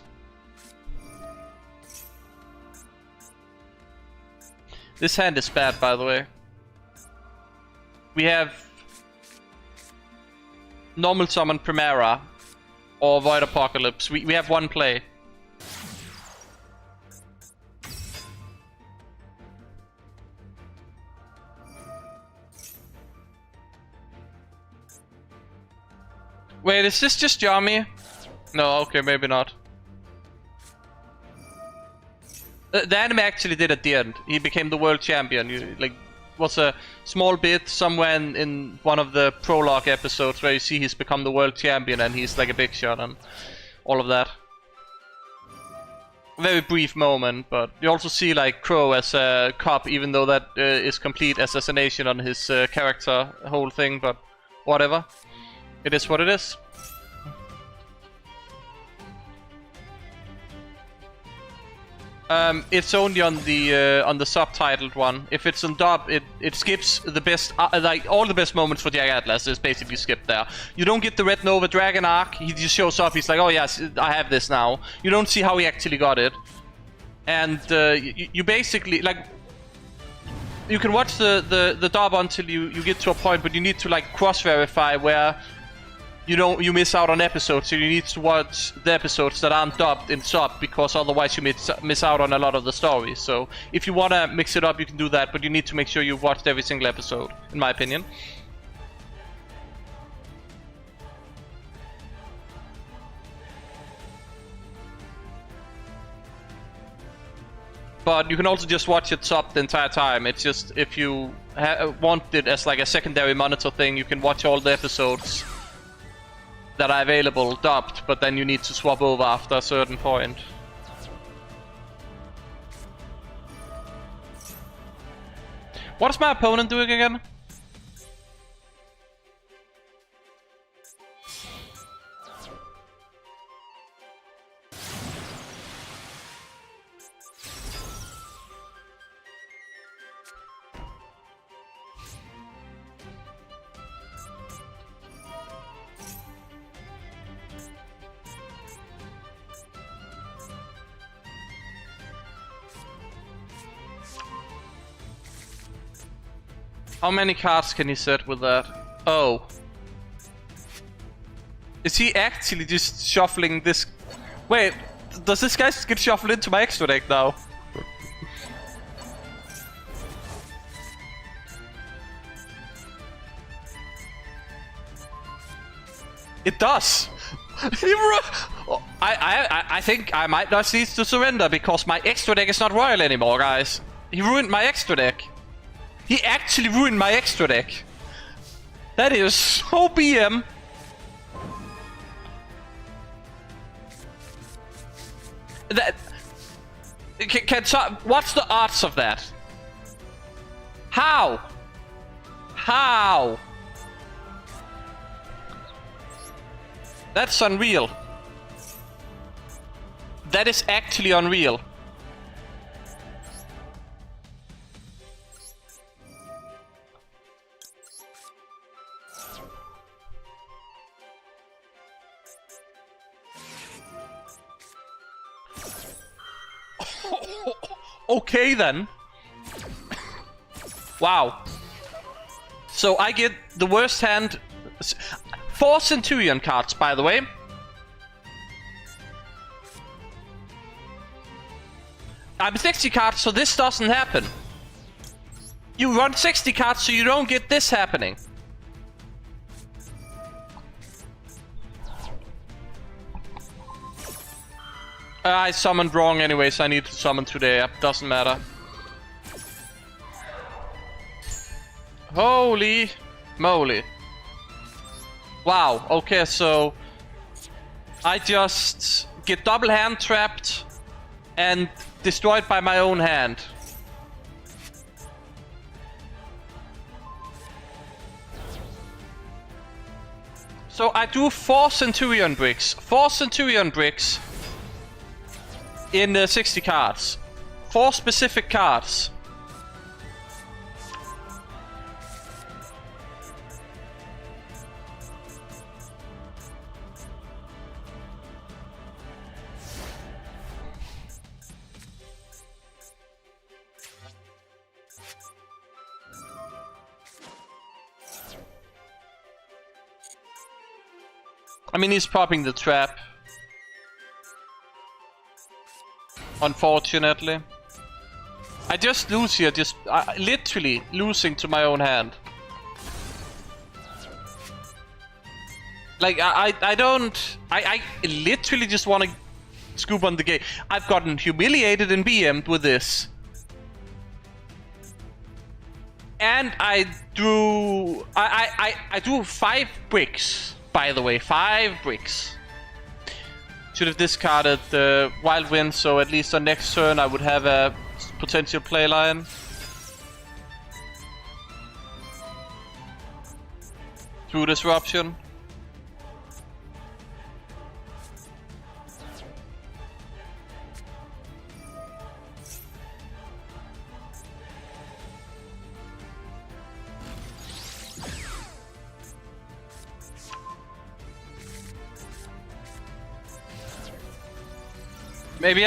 This hand is bad, by the way. We have normal summon Primera or Void Apocalypse. We have one play. Wait, is this just Yami? No, okay, maybe not. The anime actually did at the end. He became the world champion. Like, was a small bit somewhere in one of the prologue episodes where you see he's become the world champion and he's like a big shot and all of that. Very brief moment, but you also see like Crow as a cop, even though that is complete assassination on his character whole thing. But whatever, it is what it is. It's only on the subtitled one. If it's on dub, it skips the best, like all the best moments for Jack Atlas is basically skipped there. You don't get the Red Dragon arc. He just shows up. He's like, oh yes, I have this now. You don't see how he actually got it, and you basically like. You can watch the dub until you get to a point, but you need to like cross verify where. You miss out on episodes, so you need to watch the episodes that aren't dubbed in sub, because otherwise you miss out on a lot of the story. So if you want to mix it up, you can do that, but you need to make sure you've watched every single episode, in my opinion. But you can also just watch it sub the entire time. It's just, if you want it as like a secondary monitor thing, you can watch all the episodes that are available dumped, but then you need to swap over after a certain point. What is my opponent doing again? How many cards can he set with that? Oh. Is he actually just shuffling this? Wait, does this guy get shuffled into my extra deck now? It does! I think I might not need to surrender because my extra deck is not royal anymore, guys. He ruined my extra deck. He actually ruined my extra deck. That is so BM. That what's the odds of that? How? How? That's unreal. That is actually unreal. Okay then. Wow. So I get the worst hand. 4 Centurion cards, by the way. I'm 60 cards, so this doesn't happen. You run 60 cards, so you don't get this happening. I summoned wrong anyways, I need to summon today, doesn't matter. Holy moly. Wow, okay, so I just get double hand trapped and destroyed by my own hand. So I do 4 Centurion bricks. 4 Centurion bricks in 60 cards. 4 specific cards. I mean, he's popping the trap. Unfortunately. I just lose here, just literally losing to my own hand. Like, I don't... I literally just want to scoop on the game. I've gotten humiliated and BM'd with this. And I drew... I drew 5 bricks. By the way, 5 bricks. Should have discarded the Wild Wind, so at least on next turn I would have a potential play line. Through Disruption. Maybe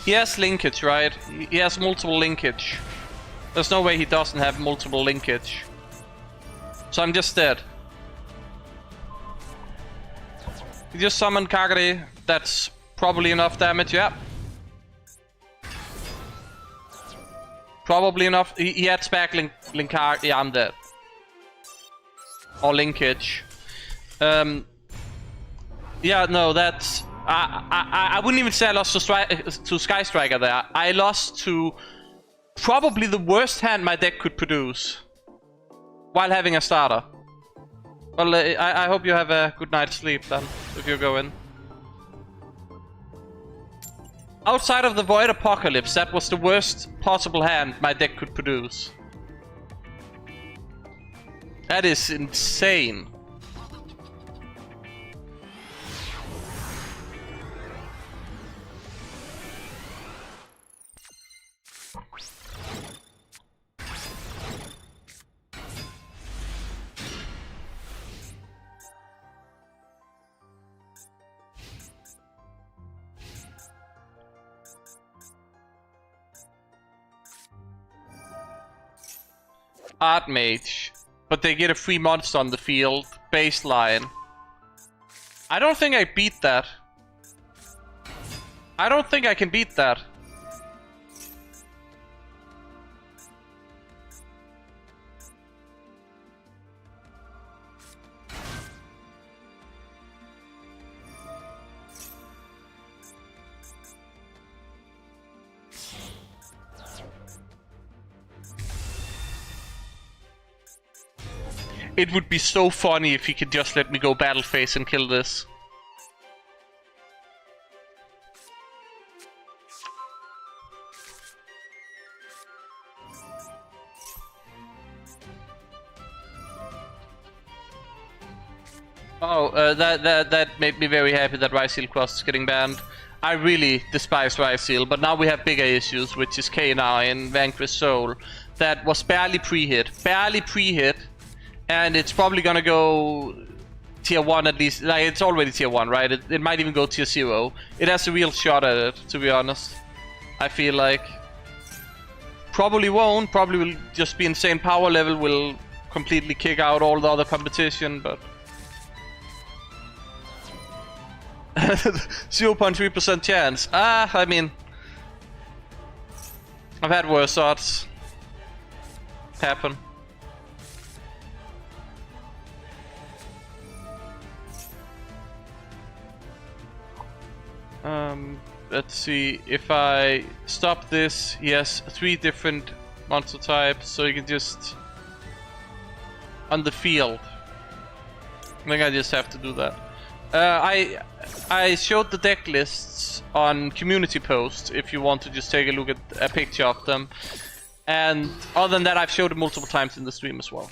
he has linkage, right? He has multiple linkage. There's no way he doesn't have multiple linkage. So I'm just dead. He just summoned Kagari. That's probably enough damage, yeah. Probably enough. He had spec Linkage. Yeah, I'm dead. Or linkage. Yeah, no, that's... I wouldn't even say I lost to Sky Striker there. I lost to probably the worst hand my deck could produce while having a starter. Well, I hope you have a good night's sleep then, if you're going. Outside of the Void Apocalypse, that was the worst possible hand my deck could produce. That is insane. Archmage, but they get a free monster on the field, baseline. I don't think I beat that. I don't think I can beat that. It would be so funny if he could just let me go battle phase and kill this. Oh, that made me very happy that Ryseal Cross is getting banned. I really despise Ryseal, but now we have bigger issues, which is K9, Vanquish Soul, that was barely pre-hit. Barely pre-hit. And it's probably gonna go tier 1 at least. Like, it's already tier 1, right? It might even go tier 0. It has a real shot at it, to be honest. I feel like. Probably won't. Probably will just be insane power level. Will completely kick out all the other competition, but... 0.3% chance. I mean... I've had worse odds happen. Let's see, if I stop this, he has 3 different monster types, so you can just... on the field. I think I just have to do that. I showed the deck lists on community post, if you want to just take a look at a picture of them. And other than that, I've showed it multiple times in the stream as well.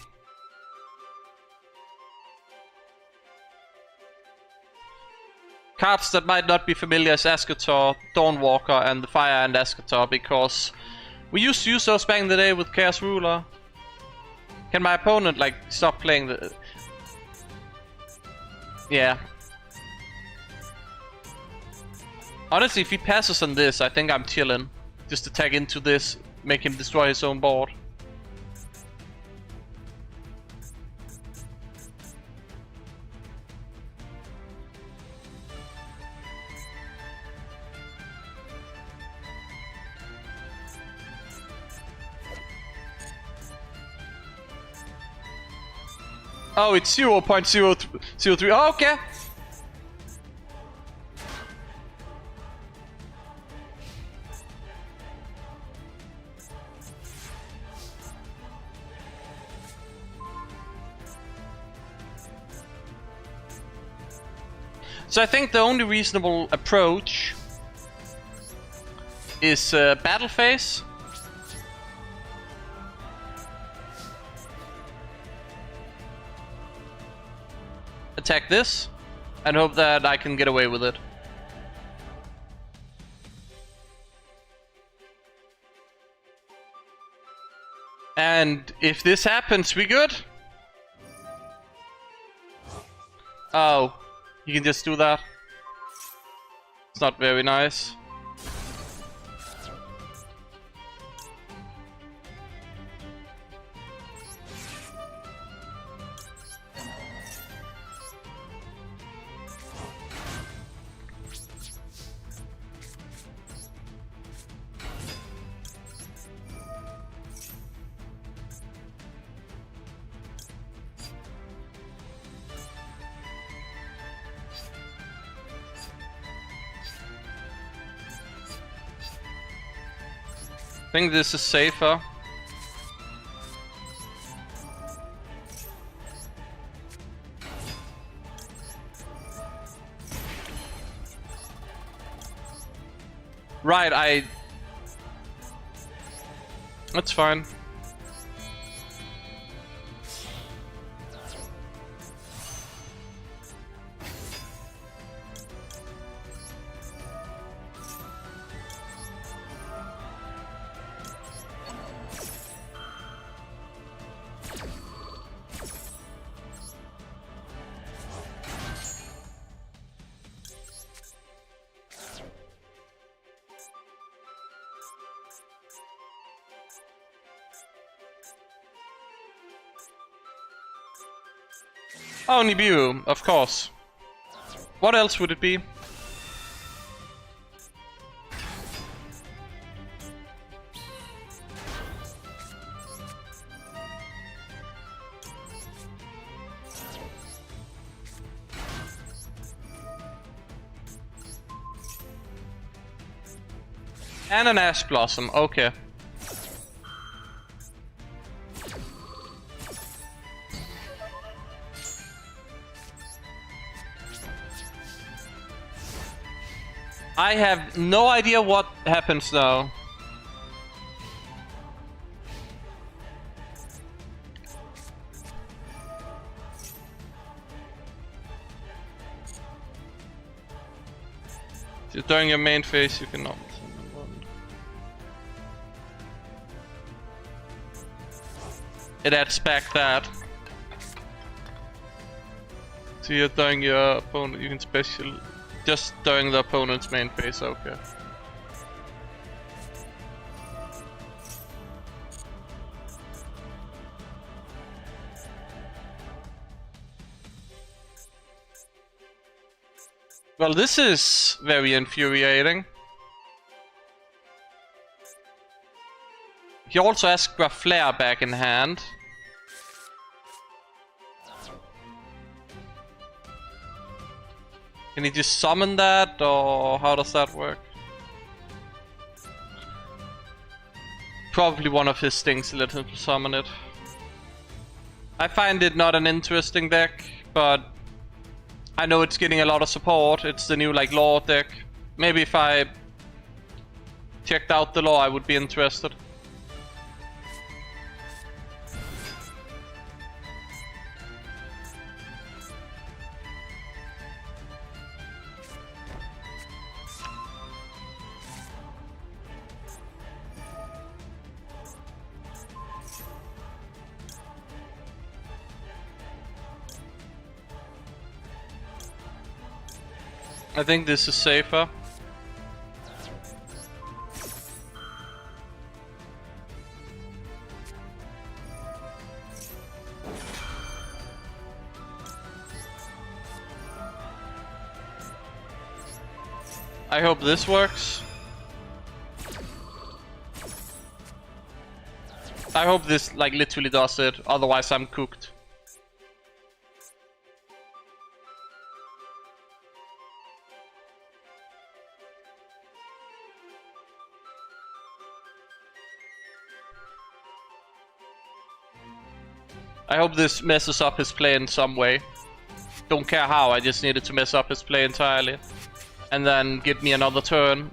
Cards that might not be familiar is Eschator, Dawnwalker, and the Fire and Eschator, because we used to use those back in the day with Chaos Ruler. Can my opponent, like, stop playing the... Yeah. Honestly, if he passes on this, I think I'm chilling. Just attack into this, make him destroy his own board. Oh, it's 0.003. Oh, okay. So I think the only reasonable approach is battle phase. Attack this, and hope that I can get away with it. And if this happens, we good? Oh, you can just do that. It's not very nice. I think this is safer. Right, That's fine. Oh, Nibiru, of course. What else would it be? And an Ash Blossom, okay. I have no idea what happens now. So during your main phase, you cannot. It adds back that. So you're during your opponent, you can special. Just during the opponent's main phase, okay. Well, this is very infuriating. He also has Flare back in hand. Can he just summon that, or how does that work? Probably one of his things let him summon it. I find it not an interesting deck, but I know it's getting a lot of support. It's the new like law deck. Maybe if I checked out the law, I would be interested. I think this is safer. I hope this works. I hope this like literally does it, otherwise I'm cooked. I hope this messes up his play in some way. Don't care how, I just needed to mess up his play entirely. And then get me another turn.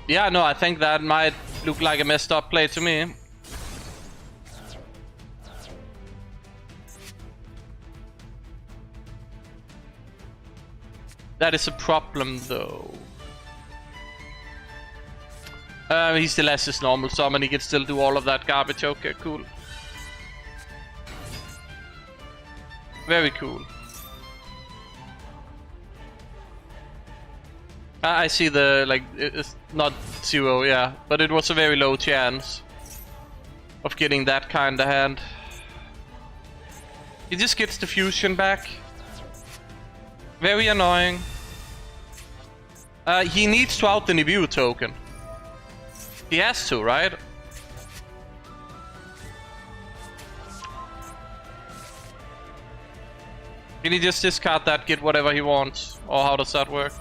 Yeah, no, I think that might look like a messed up play to me. That is a problem though. He still has his normal summon, he can still do all of that garbage. Okay, cool. Very cool. I see the, like, it's not 0, yeah. But it was a very low chance of getting that kind of hand. He just gets the fusion back. Very annoying. He needs to out the Nibiru token. He has to, right? Can he just discard that, get whatever he wants? Or how does that work?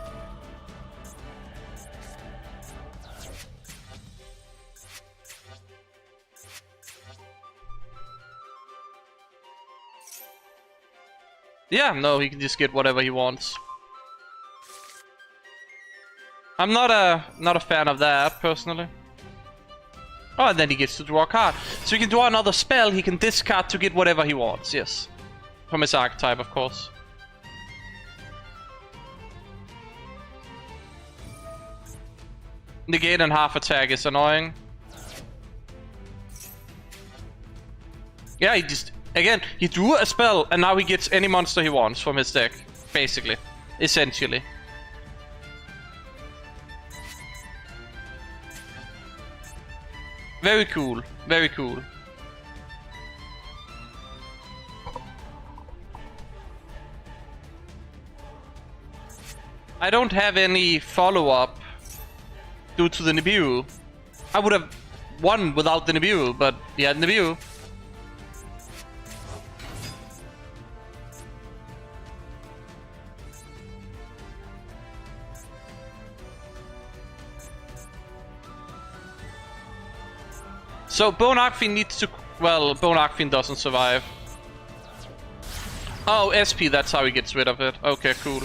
Yeah, no, he can just get whatever he wants. I'm not a fan of that personally. Oh, and then he gets to draw a card. So he can draw another spell, he can discard to get whatever he wants, yes. From his archetype, of course. Negate and half attack is annoying. Yeah, he just... Again, he drew a spell, and now he gets any monster he wants from his deck. Basically. Essentially. Very cool. Very cool. I don't have any follow-up due to the Nibiru. I would have won without the Nibiru, but he had Nibiru. So Bone Archfiend needs to... Well, Bone Archfiend doesn't survive. Oh, SP, that's how he gets rid of it. Okay, cool.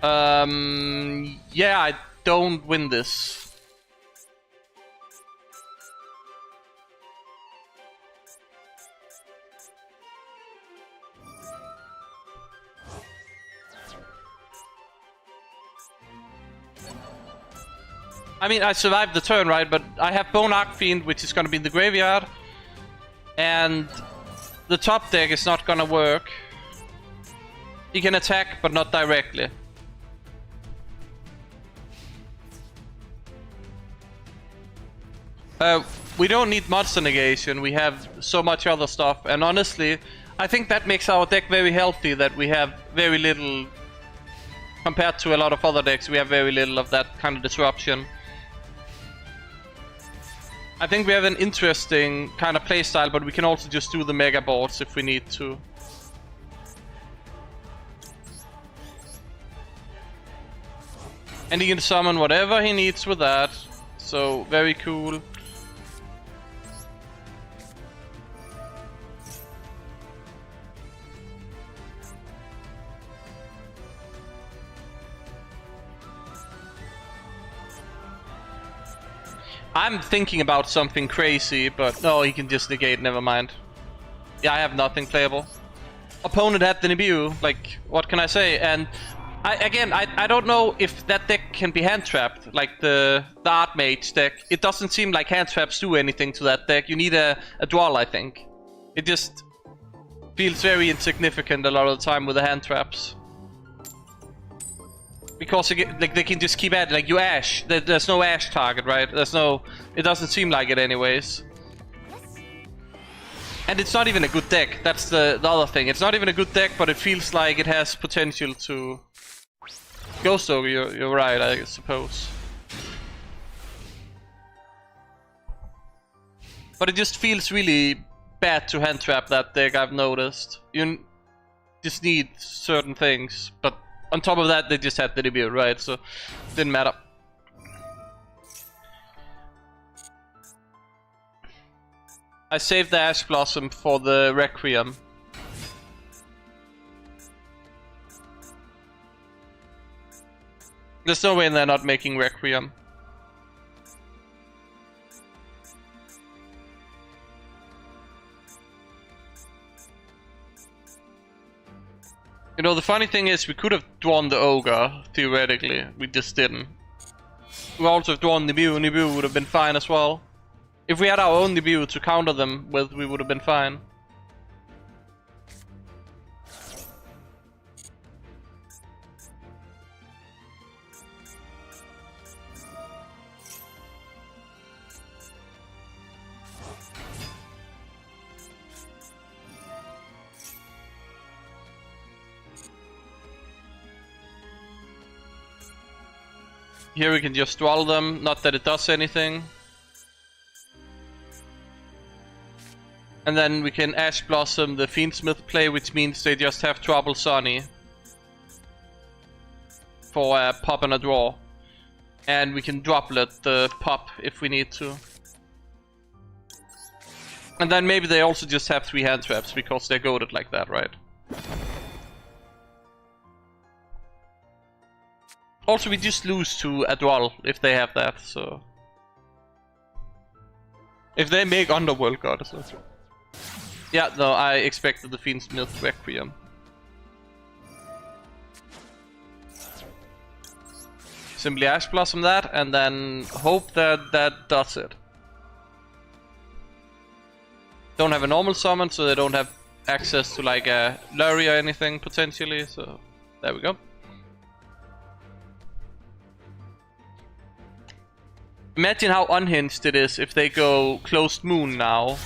Yeah, I don't win this. I mean, I survived the turn, right? But I have Bone Archfiend, which is gonna be in the graveyard. And the top deck is not gonna work. He can attack, but not directly. We don't need monster negation, we have so much other stuff, and honestly, I think that makes our deck very healthy, that we have very little, compared to a lot of other decks, we have very little of that kind of disruption. I think we have an interesting kind of playstyle, but we can also just do the mega boards if we need to. And he can summon whatever he needs with that, so very cool. I'm thinking about something crazy, but no, he can just negate, never mind. Yeah, I have nothing playable. Opponent had the Nibiru, like, what can I say? And I don't know if that deck can be hand-trapped, like the Archmage deck. It doesn't seem like hand-traps do anything to that deck. You need a Duel, I think. It just feels very insignificant a lot of the time with the hand-traps. Because like they can just keep at it, like you Ash. There's no Ash target, right? There's no... It doesn't seem like it anyways. And it's not even a good deck. That's the other thing. It's not even a good deck, but it feels like it has potential to... Ghost Ogre, you're right, I suppose. But it just feels really bad to hand trap that deck, I've noticed. You just need certain things, but on top of that, they just had the debut, right? So, didn't matter. I saved the Ash Blossom for the Requiem. There's no way they're not making Requiem. You know, the funny thing is, we could have drawn the Ogre, theoretically. We just didn't. We also have drawn Nibiru. Nibiru would have been fine as well. If we had our own Nibiru to counter them with, we would have been fine. Here we can just Duel them, not that it does anything. And then we can Ash Blossom the Fiendsmith play, which means they just have Trouble Sonny for a pop and a draw. And we can droplet the pop if we need to. And then maybe they also just have 3 hand traps because they're goated like that, right? Also, we just lose to a Duel if they have that, so... If they make Underworld Goddesses. Yeah, no, I expected the Fiendsmith Requiem. Simply Ash Blossom that, and then hope that that does it. Don't have a normal summon, so they don't have access to like a Lurry or anything potentially, so there we go. Imagine how unhinged it is if they go Closed Moon now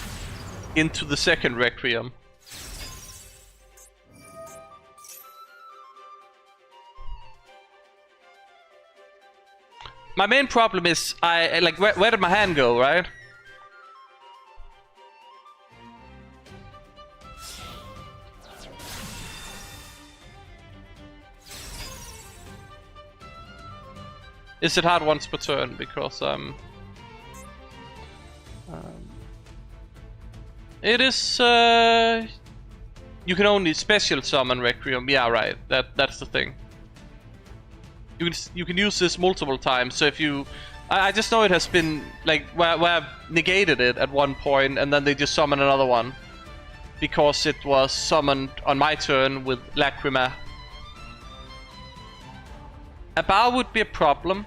into the second Requiem. My main problem is I like where did my hand go, right? Is it hard once per turn? Because it is you can only special summon Requiem. Yeah, right. That's the thing. You can use this multiple times. So if you, I just know it has been like where I've negated it at one point, and then they just summon another one because it was summoned on my turn with Lacrima. A bow would be a problem.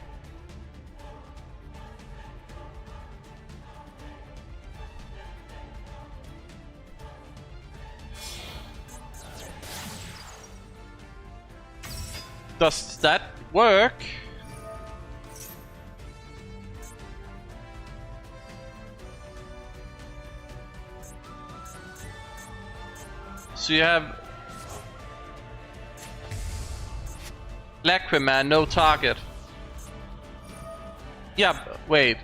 Does that work? So you have Lacrima, no target. Yeah, wait.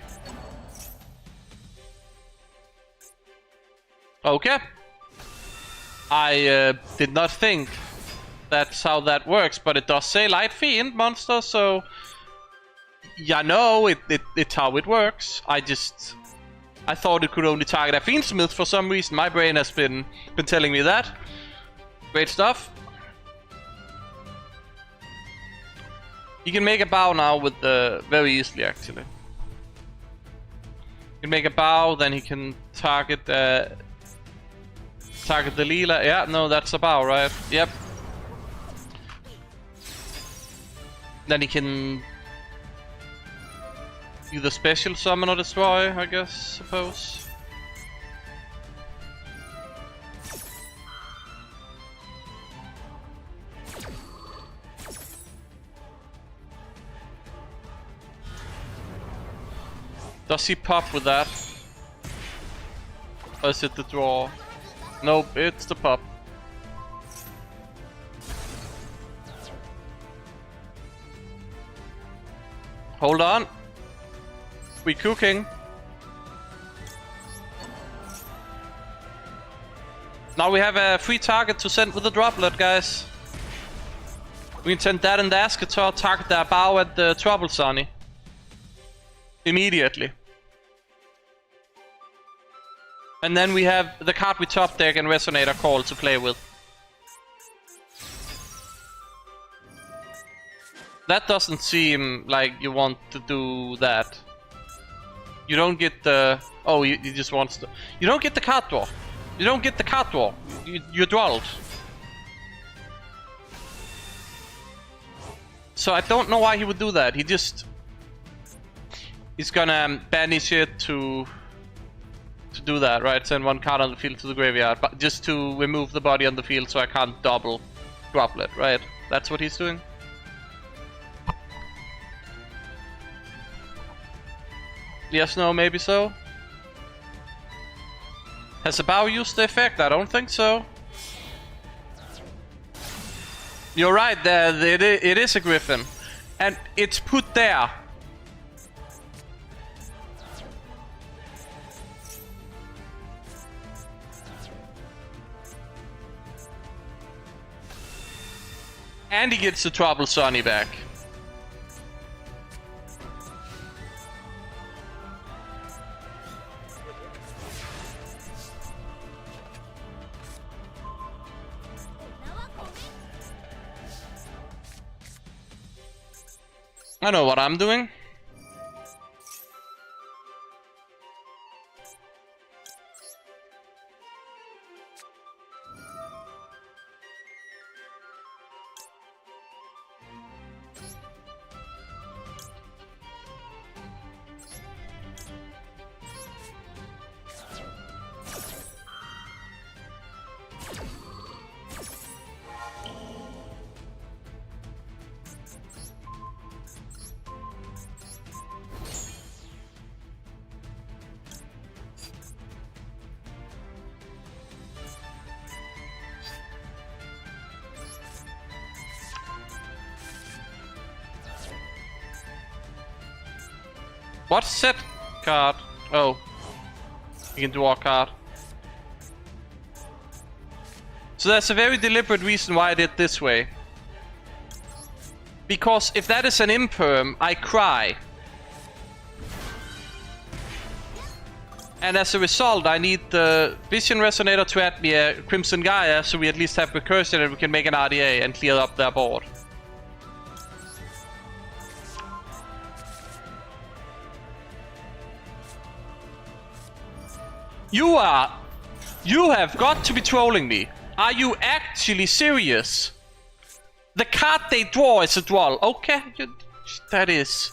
Okay. I did not think that's how that works, but it does say Light Fiend monster, so yeah, no, it's how it works. I thought it could only target a Fiendsmith for some reason. My brain has been telling me that. Great stuff. You can make a bow now with very easily actually. You can make a bow, then he can target the Leela. Yeah, no, that's a bow, right? Yep. Then he can either special summon or destroy, I guess, suppose. Does he pop with that? Or is it the draw? Nope, it's the pop. Hold on. We cooking. Now we have a free target to send with the droplet, guys. We can send that in the Asketor, target the bow at the Trouble Sunny. Immediately. And then we have the card we top deck and Resonator Call to play with. That doesn't seem like you want to do that. You don't get the... Oh, you just want to... You don't get the card draw. You don't get the card draw. You dwelled. So I don't know why he would do that. He just... He's gonna banish it to do that, right? Send one card on the field to the graveyard, but just to remove the body on the field so I can't double droplet, right? That's what he's doing. Yes, no, maybe so. Has the bow used the effect? I don't think so. You're right, it is a griffin. And it's put there. And he gets the Trouble Sunny back. I know what I'm doing. What set card? Oh, you can draw a card. So that's a very deliberate reason why I did this way. Because if that is an imperm, I cry. And as a result, I need the Vision Resonator to add me a Crimson Gaia, so we at least have recursion and we can make an RDA and clear up their board. You have got to be trolling me. Are you actually serious? The card they draw is a Duel. Okay, that is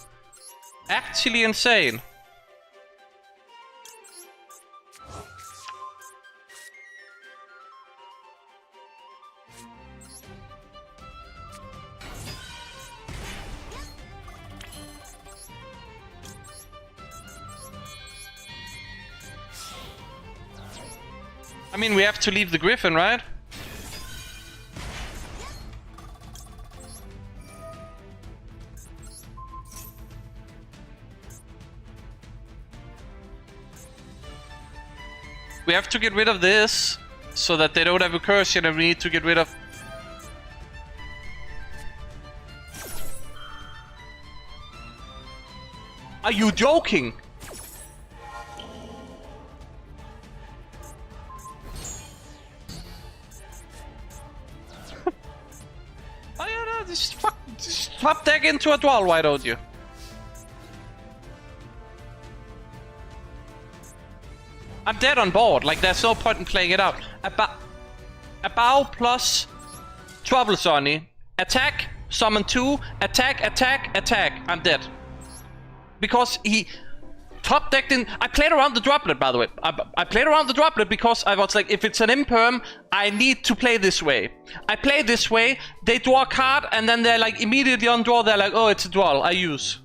actually insane. I mean, we have to leave the Griffin, right? We have to get rid of this, so that they don't have recursion, and we need to get rid of... Are you joking? Oh yeah, no, just swap deck into a Duel, why don't you? I'm dead on board, like there's no point in playing it out. A bow plus Trouble Sonny. Attack, summon 2, attack, attack, attack. I'm dead. Because he top decked in... I played around the droplet, by the way. I played around the droplet because I was like, if it's an imperm, I need to play this way. I play this way, they draw a card, and then they're like immediately on draw, they're like, oh, it's a Duel, I use.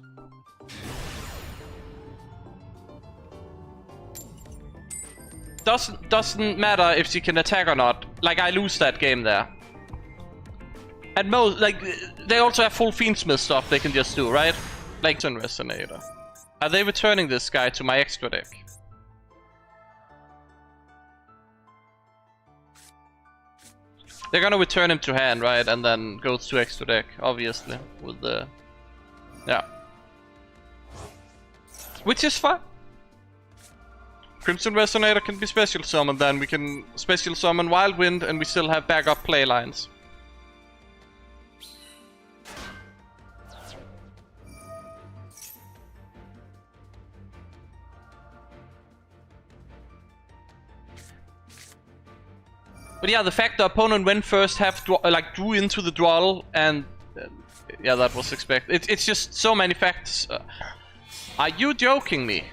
Doesn't matter if she can attack or not. Like, I lose that game there. At most, like, they also have full Fiendsmith stuff they can just do, right? Like, Resonator. Are they returning this guy to my extra deck? They're gonna return him to hand, right? And then goes to extra deck, obviously. With the... Yeah. Which is fine. Crimson Resonator can be special summoned, then we can special summon Wild Wind and we still have backup play lines. But yeah, the fact the opponent went first drew into the Duel, and yeah, that was expected. It's just so many factors. Are you joking me?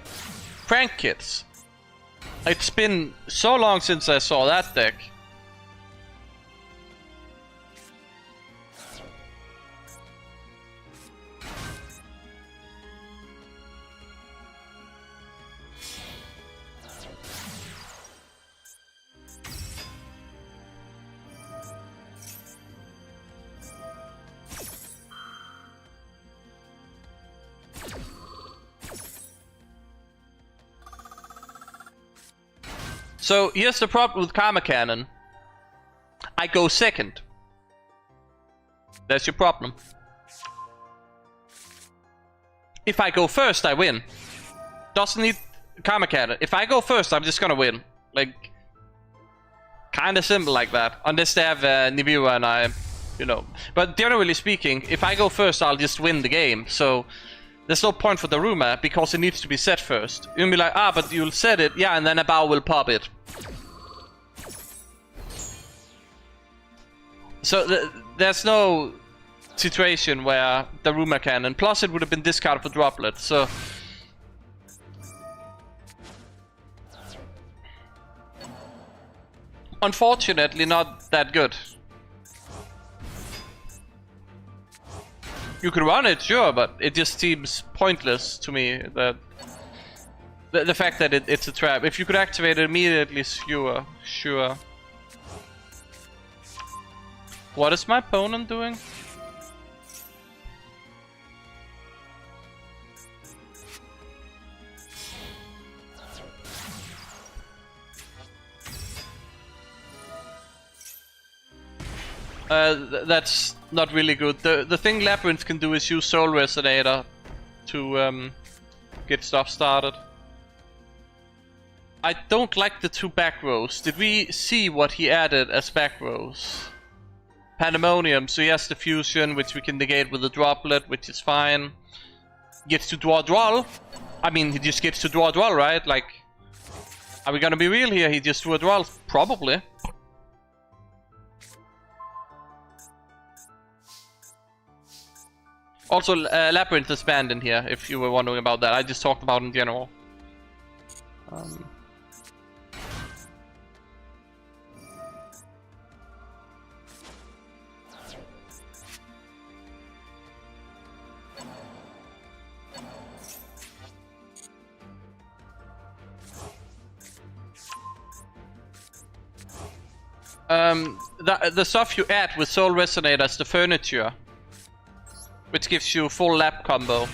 Prank kids. It's been so long since I saw that deck. So here's the problem with Karma Cannon. I go second. That's your problem. If I go first, I win. Doesn't need Karma Cannon. If I go first, I'm just gonna win. Like, kinda simple like that. Unless they have Nibiru and I you know. But generally speaking, if I go first, I'll just win the game. So there's no point for the Daruma because it needs to be set first. You'll be like, ah, but you'll set it, yeah, and then a bow will pop it. So there's no situation where the Daruma can, and plus it would have been discarded for droplet, so... Unfortunately, not that good. You could run it, sure, but it just seems pointless to me that... The fact that it's a trap. If you could activate it immediately, sure. What is my opponent doing? That's not really good. The thing Labyrinth can do is use Soul Resonator to get stuff started. I don't like the 2 back rows. Did we see what he added as back rows? Pandemonium, so he has the fusion, which we can negate with the droplet, which is fine. Gets to draw Duel. I mean, he just gets to draw Duel, right? Like, are we gonna be real here? He just drew a Duel? Probably. Also, Labyrinth is banned in here, if you were wondering about that. I just talked about it in general. The stuff you add with Soul Resonator is the furniture, which gives you full lap combo.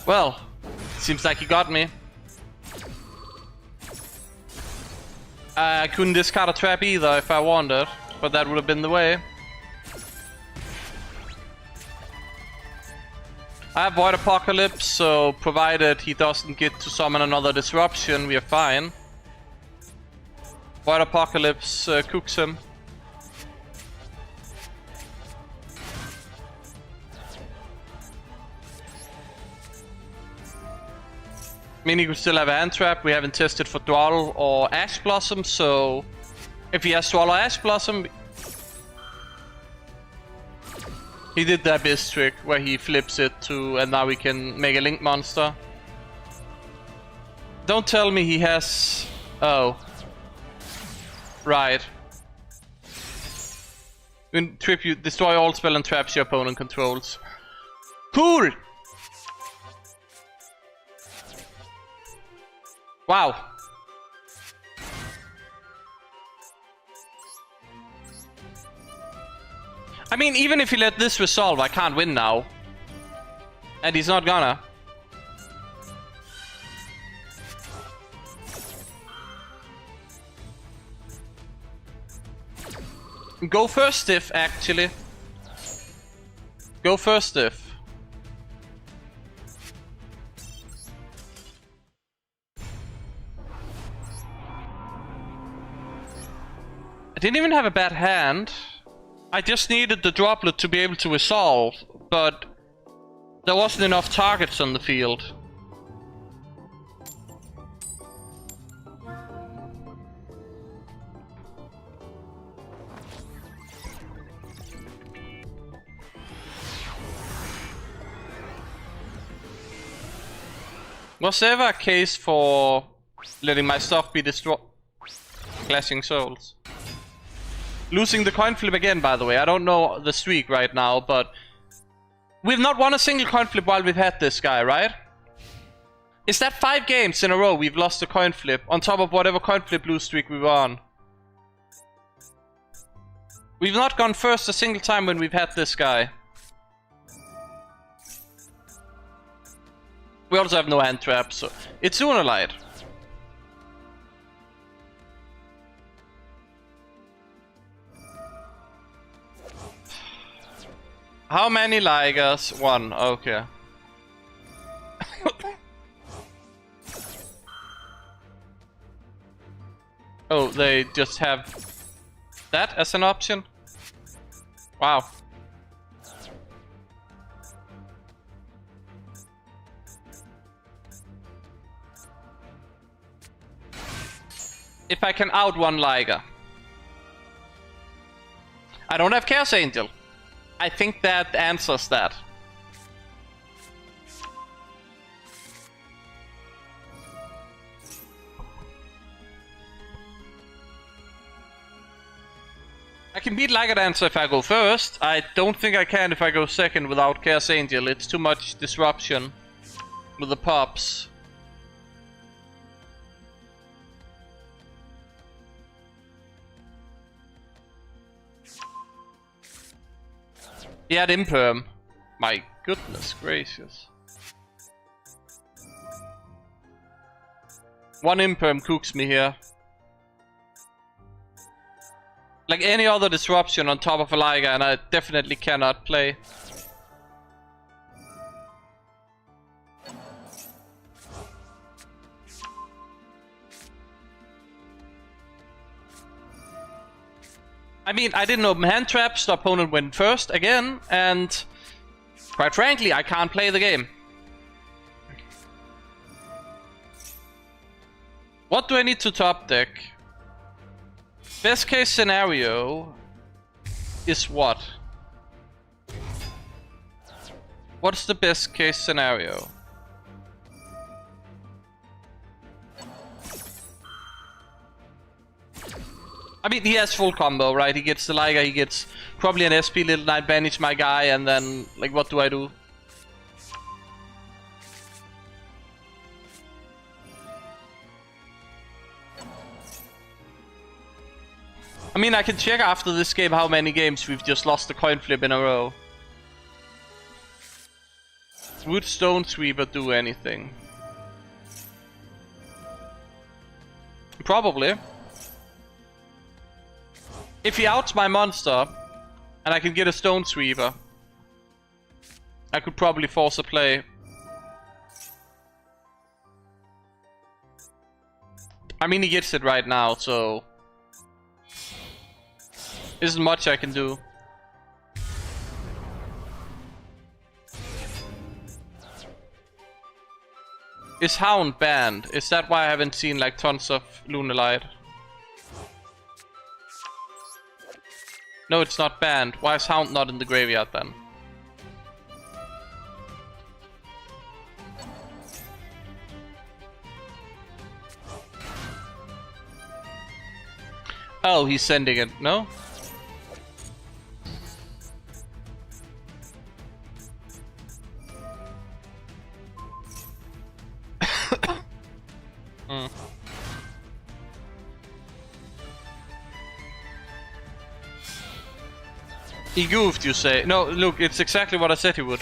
Well, seems like he got me. I couldn't discard a trap either if I wanted, but that would have been the way. I have Void Apocalypse, so provided he doesn't get to summon another disruption, we are fine. Void Apocalypse cooks him. I mean, he could still have a hand trap. We haven't tested for Duel or Ash Blossom, so if he has Duel or Ash Blossom, he did the Abyss trick where he flips it to, and now we can make a Link monster. Don't tell me he has... Oh. Right. When tribute, destroy all spell and traps your opponent controls. Cool! Wow. I mean, even if he let this resolve, I can't win now. And he's not gonna. Go first, Stiff, actually. Go first, Stiff. I didn't even have a bad hand. I just needed the droplet to be able to resolve, but there wasn't enough targets on the field. Was there ever a case for letting my stuff be destroyed? Clashing Souls. Losing the coin flip again, by the way. I don't know the streak right now, but we've not won a single coin flip while we've had this guy, right? Is that 5 games in a row we've lost a coin flip on top of whatever coin flip lose streak we were on? We've not gone first a single time when we've had this guy. We also have no hand traps, so it's Unalight. How many Ligers? 1, okay. Oh, they just have that as an option? Wow. If I can out one Liger. I don't have Chaos Angel. I think that answers that. I can beat Liger Dancer if I go first. I don't think I can if I go second without Chaos Angel. It's too much disruption with the pops. He had Imperm. My goodness gracious. 1 Imperm cooks me here. Like any other disruption on top of a Liger, and I definitely cannot play. I mean, I didn't open hand traps, the opponent went first again, and quite frankly, I can't play the game. What do I need to top deck? Best case scenario is what? What's the best case scenario? I mean, he has full combo, right? He gets the Liger, he gets probably an SP Little Knight, banish my guy, and then, like, what do I do? I mean, I can check after this game how many games we've just lost the coin flip in a row. Would Stone Sweeper do anything? Probably. If he outs my monster, and I can get a Stone Sweeper, I could probably force a play. I mean, he gets it right now, so isn't much I can do. Is Hound banned? Is that why I haven't seen like tons of Lunalight? No, it's not banned. Why is Hound not in the graveyard then? Oh, he's sending it. No? He goofed, you say? No, look, it's exactly what I said he would.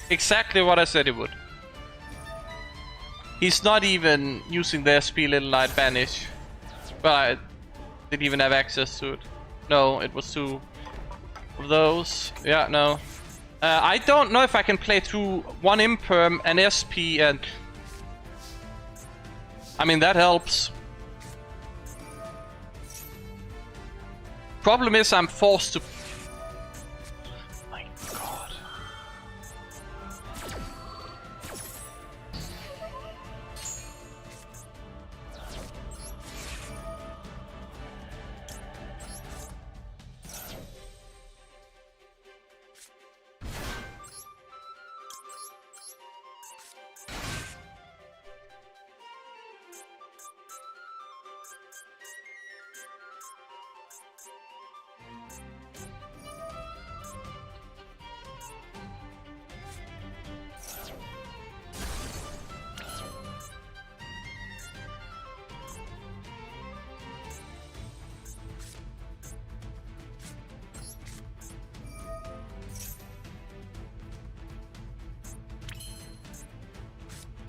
Exactly what I said he would. He's not even using the SP Little Knight banish. Well, I didn't even have access to it. No, it was 2 of those. Yeah, no. I don't know if I can play through 1 Imperm, an SP, and I mean, that helps. Problem is, I'm forced to. My God.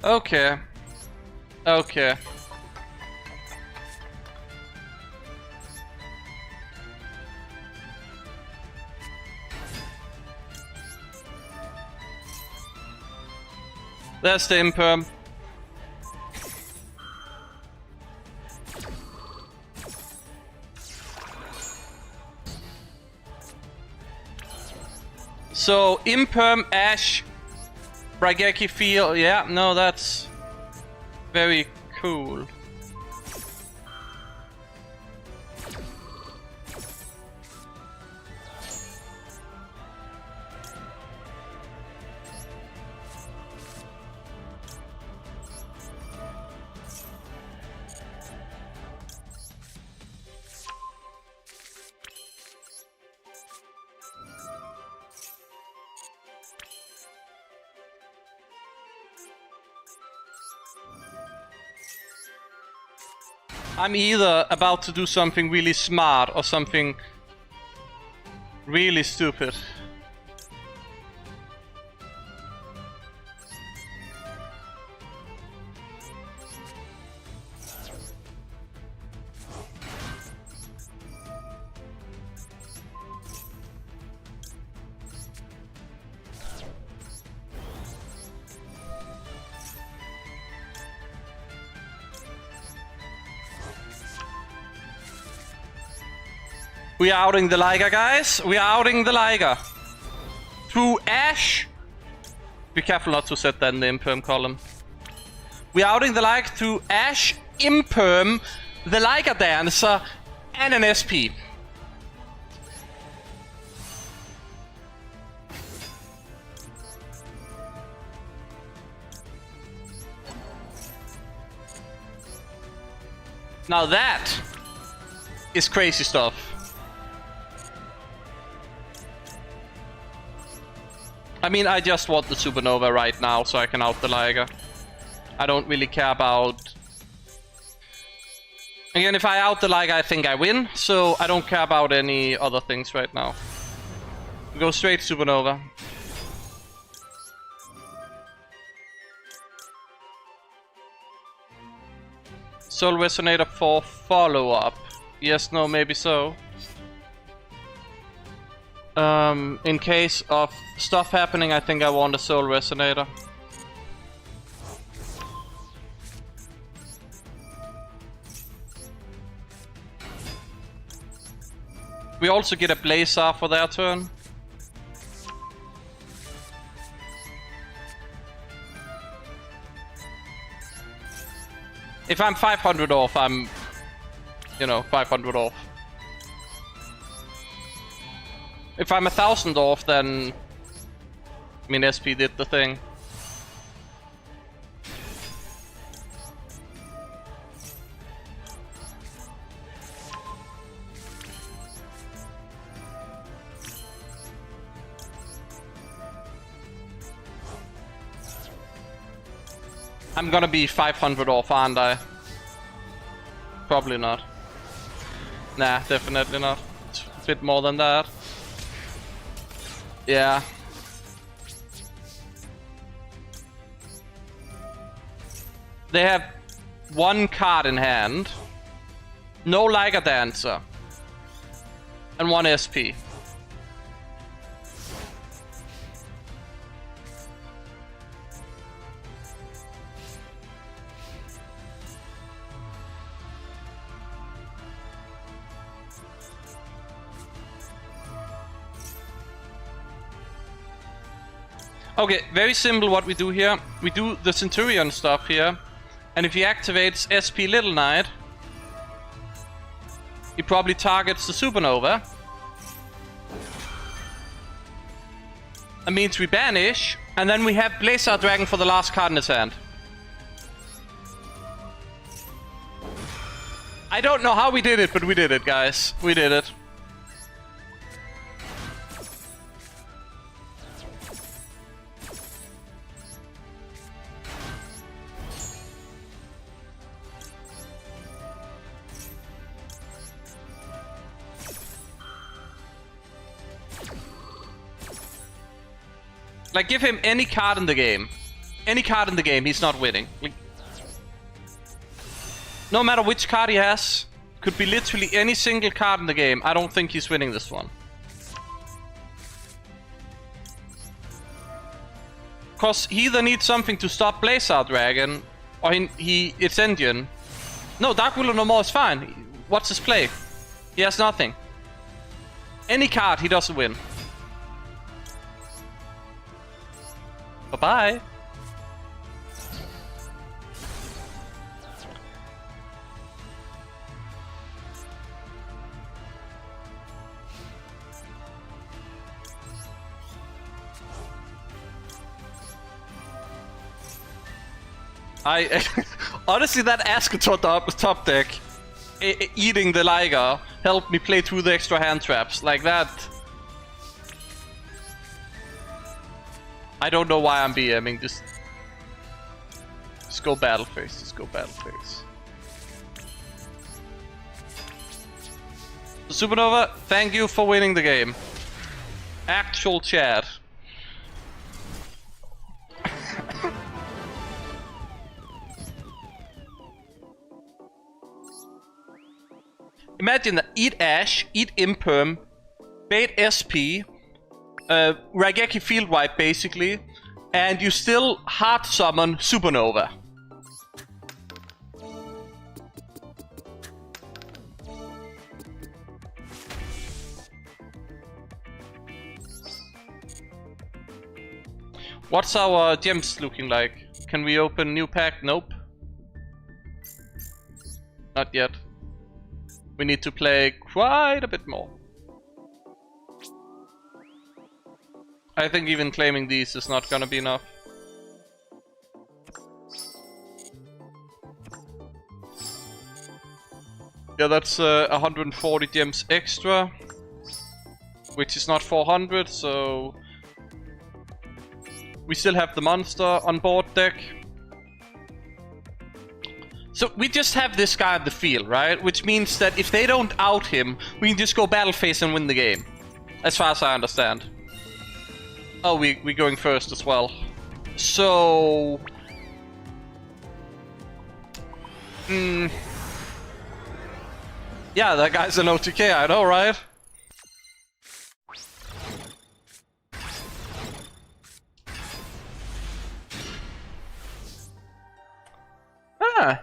Okay. Okay. There's the imperm. So, imperm, Ash, Raigeki Field. Yeah, no, that's very cool. I'm either about to do something really smart or something really stupid. We are outing the Liger, guys. We are outing the Liger. To Ash. Be careful not to set that in the imperm column. We are outing the Liger to Ash, imperm, the Liger Dancer, and an SP. Now that is crazy stuff. I mean, I just want the Supernova right now so I can out the Liger. I don't really care about... Again, if I out the Liger, I think I win, so I don't care about any other things right now. We go straight Supernova. Soul Resonator for follow-up. Yes, no, maybe so. In case of stuff happening, I think I want a Soul Resonator. We also get a Blazer for their turn. If I'm 500 off, I'm, you know, 500 off. If I'm 1,000 off, then... I mean, SP did the thing. I'm gonna be 500 off, aren't I? Probably not. Nah, definitely not. It's a bit more than that. Yeah. They have one card in hand, no Liger Dancer, and one SP. Okay, very simple what we do here. We do the Centurion stuff here. And if he activates SP Little Knight, he probably targets the Supernova. That means we banish, and then we have Blazer Dragon for the last card in his hand. I don't know how we did it, but we did it, guys. We did it. Like, give him any card in the game. any card in the game, he's not winning. Like, no matter which card he has, could be literally any single card in the game, I don't think he's winning this one. Cause he either needs something to stop Blazar Dragon, or it's Indian. No, Dark Ruler no more is fine. What's his play? He has nothing. Any card, he doesn't win. Bye-bye. Honestly, that Asketor top deck, eating the Liger, helped me play through the extra hand traps. Like that. I don't know why I'm BMing. Just go battle phase. Just go battle phase. Supernova, thank you for winning the game. Actual chat. Imagine that. Eat Ash, eat Imperm, bait SP, Raigeki Field Wipe basically, and you still hard summon Supernova. What's our gems looking like? Can we open new pack? Nope. Not yet. We need to play quite a bit more. I think even claiming these is not gonna be enough. Yeah, that's 140 gems extra, which is not 400, so we still have the monster on board deck. So we just have this guy on the field, right? Which means that if they don't out him, we can just go battle phase and win the game. As far as I understand. Oh, we're going first as well. So... yeah, that guy's an OTK, I know, right? Ah.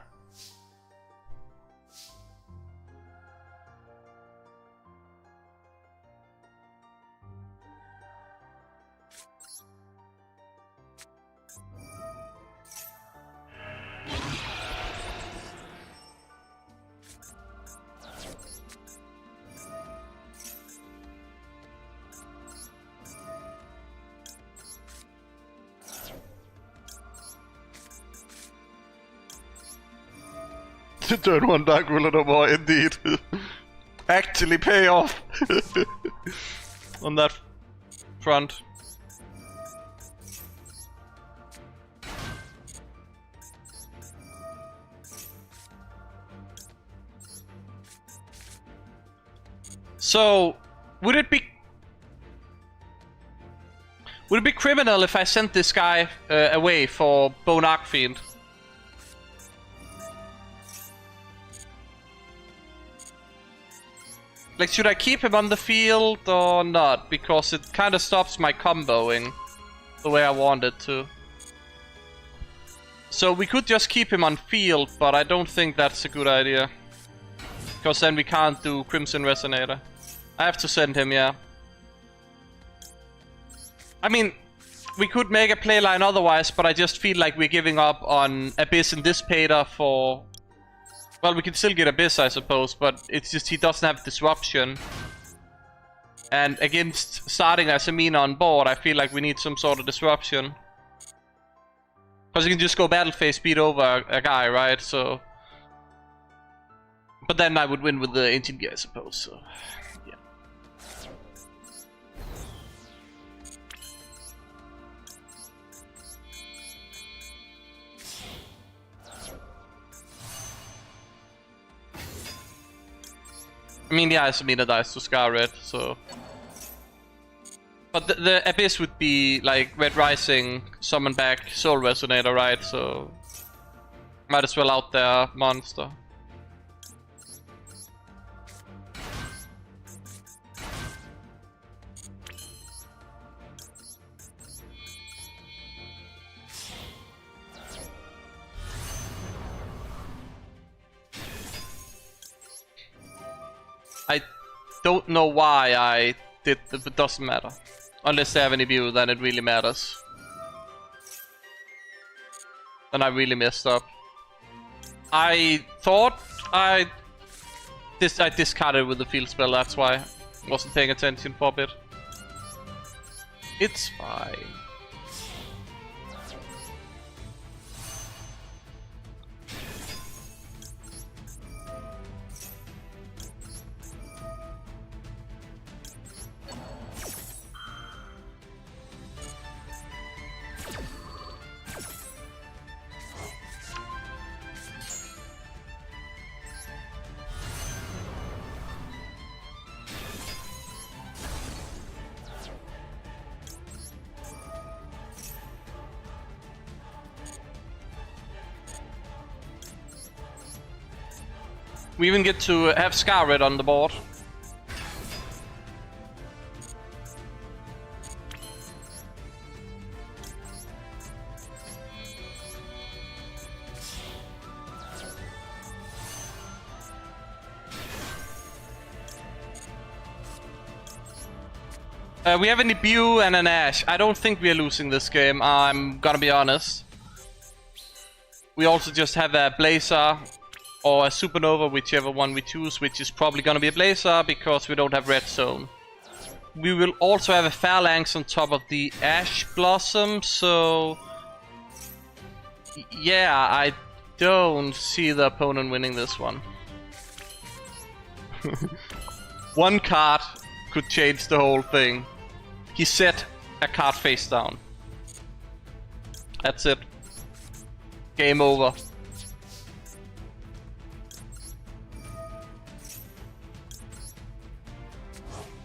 Turn one Dark Ruler no more, indeed. Actually pay off on that front. So, would it be criminal if I sent this guy away for Bone Archfiend? Like, should I keep him on the field or not? Because it kind of stops my comboing the way I want it to. So we could just keep him on field, but I don't think that's a good idea. Because then we can't do Crimson Resonator. I have to send him, yeah. I mean, we could make a playline otherwise, but I just feel like we're giving up on Abyss and Dissipator for... Well, we can still get Abyss, I suppose, but it's just he doesn't have Disruption. And against starting as a Mina on board, I feel like we need some sort of Disruption. Because you can just go battle phase, beat over a guy, right? So... But then I would win with the Ancient Gear, I suppose, so... Yeah. I mean, yeah, Mina dies to Scar Red, so... But the Abyss would be like Red Rising, summon back Soul Resonator, right? So might as well out there monster. I don't know why I did, it doesn't matter. Unless they have any view, then it really matters. Then I really messed up. I thought I discarded with the field spell, that's why I wasn't paying attention for a bit. It's fine. We even get to have Scarlet on the board. We have a Nibiu and an Ash. I don't think we are losing this game, I'm gonna be honest. We also just have a Blazer or a Supernova, whichever one we choose, which is probably gonna be a Blazer because we don't have Red Zone. We will also have a Phalanx on top of the Ash Blossom, so yeah, I don't see the opponent winning this one. One card could change the whole thing. He set a card face down. That's it. Game over.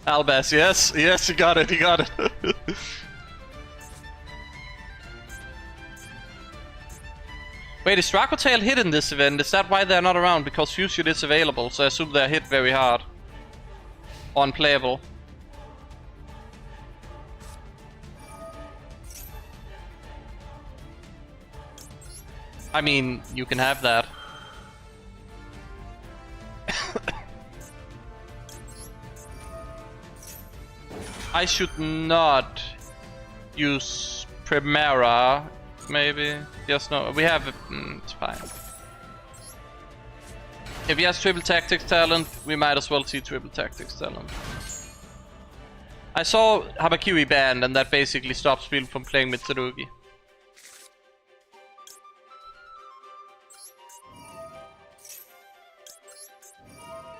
Albas, yes, yes, you got it, you got it. Wait, is Dracotail hit in this event? Is that why they're not around? Because Fusion is available, so I assume they're hit very hard. Unplayable. I mean, you can have that. I should not use Primera, maybe. Yes, no, we have. It's fine. If he has triple tactics talent, we might as well see triple tactics talent. I saw Habakiri banned, and that basically stops people from playing Mitsurugi.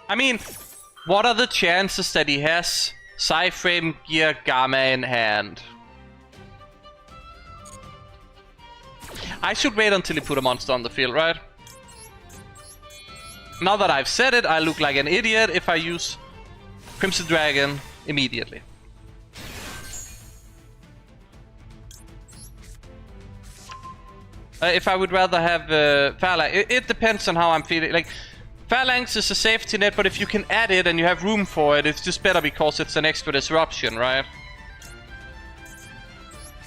I mean, what are the chances that he has Psyframe, Gear, Gamma in hand? I should wait until he put a monster on the field, right? Now that I've said it, I look like an idiot if I use Crimson Dragon immediately. If I would rather have Phalanx, it depends on how I'm feeling. Like, Phalanx is a safety net, but if you can add it and you have room for it, it's just better because it's an extra disruption, right?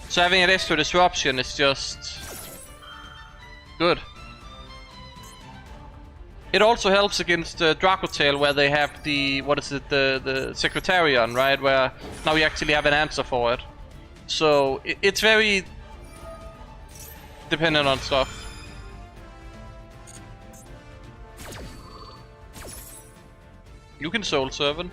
So having an extra disruption is just good. It also helps against Dracotail, where they have the, what is it, the Secretarian, right? Where now we actually have an answer for it. So it's very dependent on stuff. You can Soul Servant.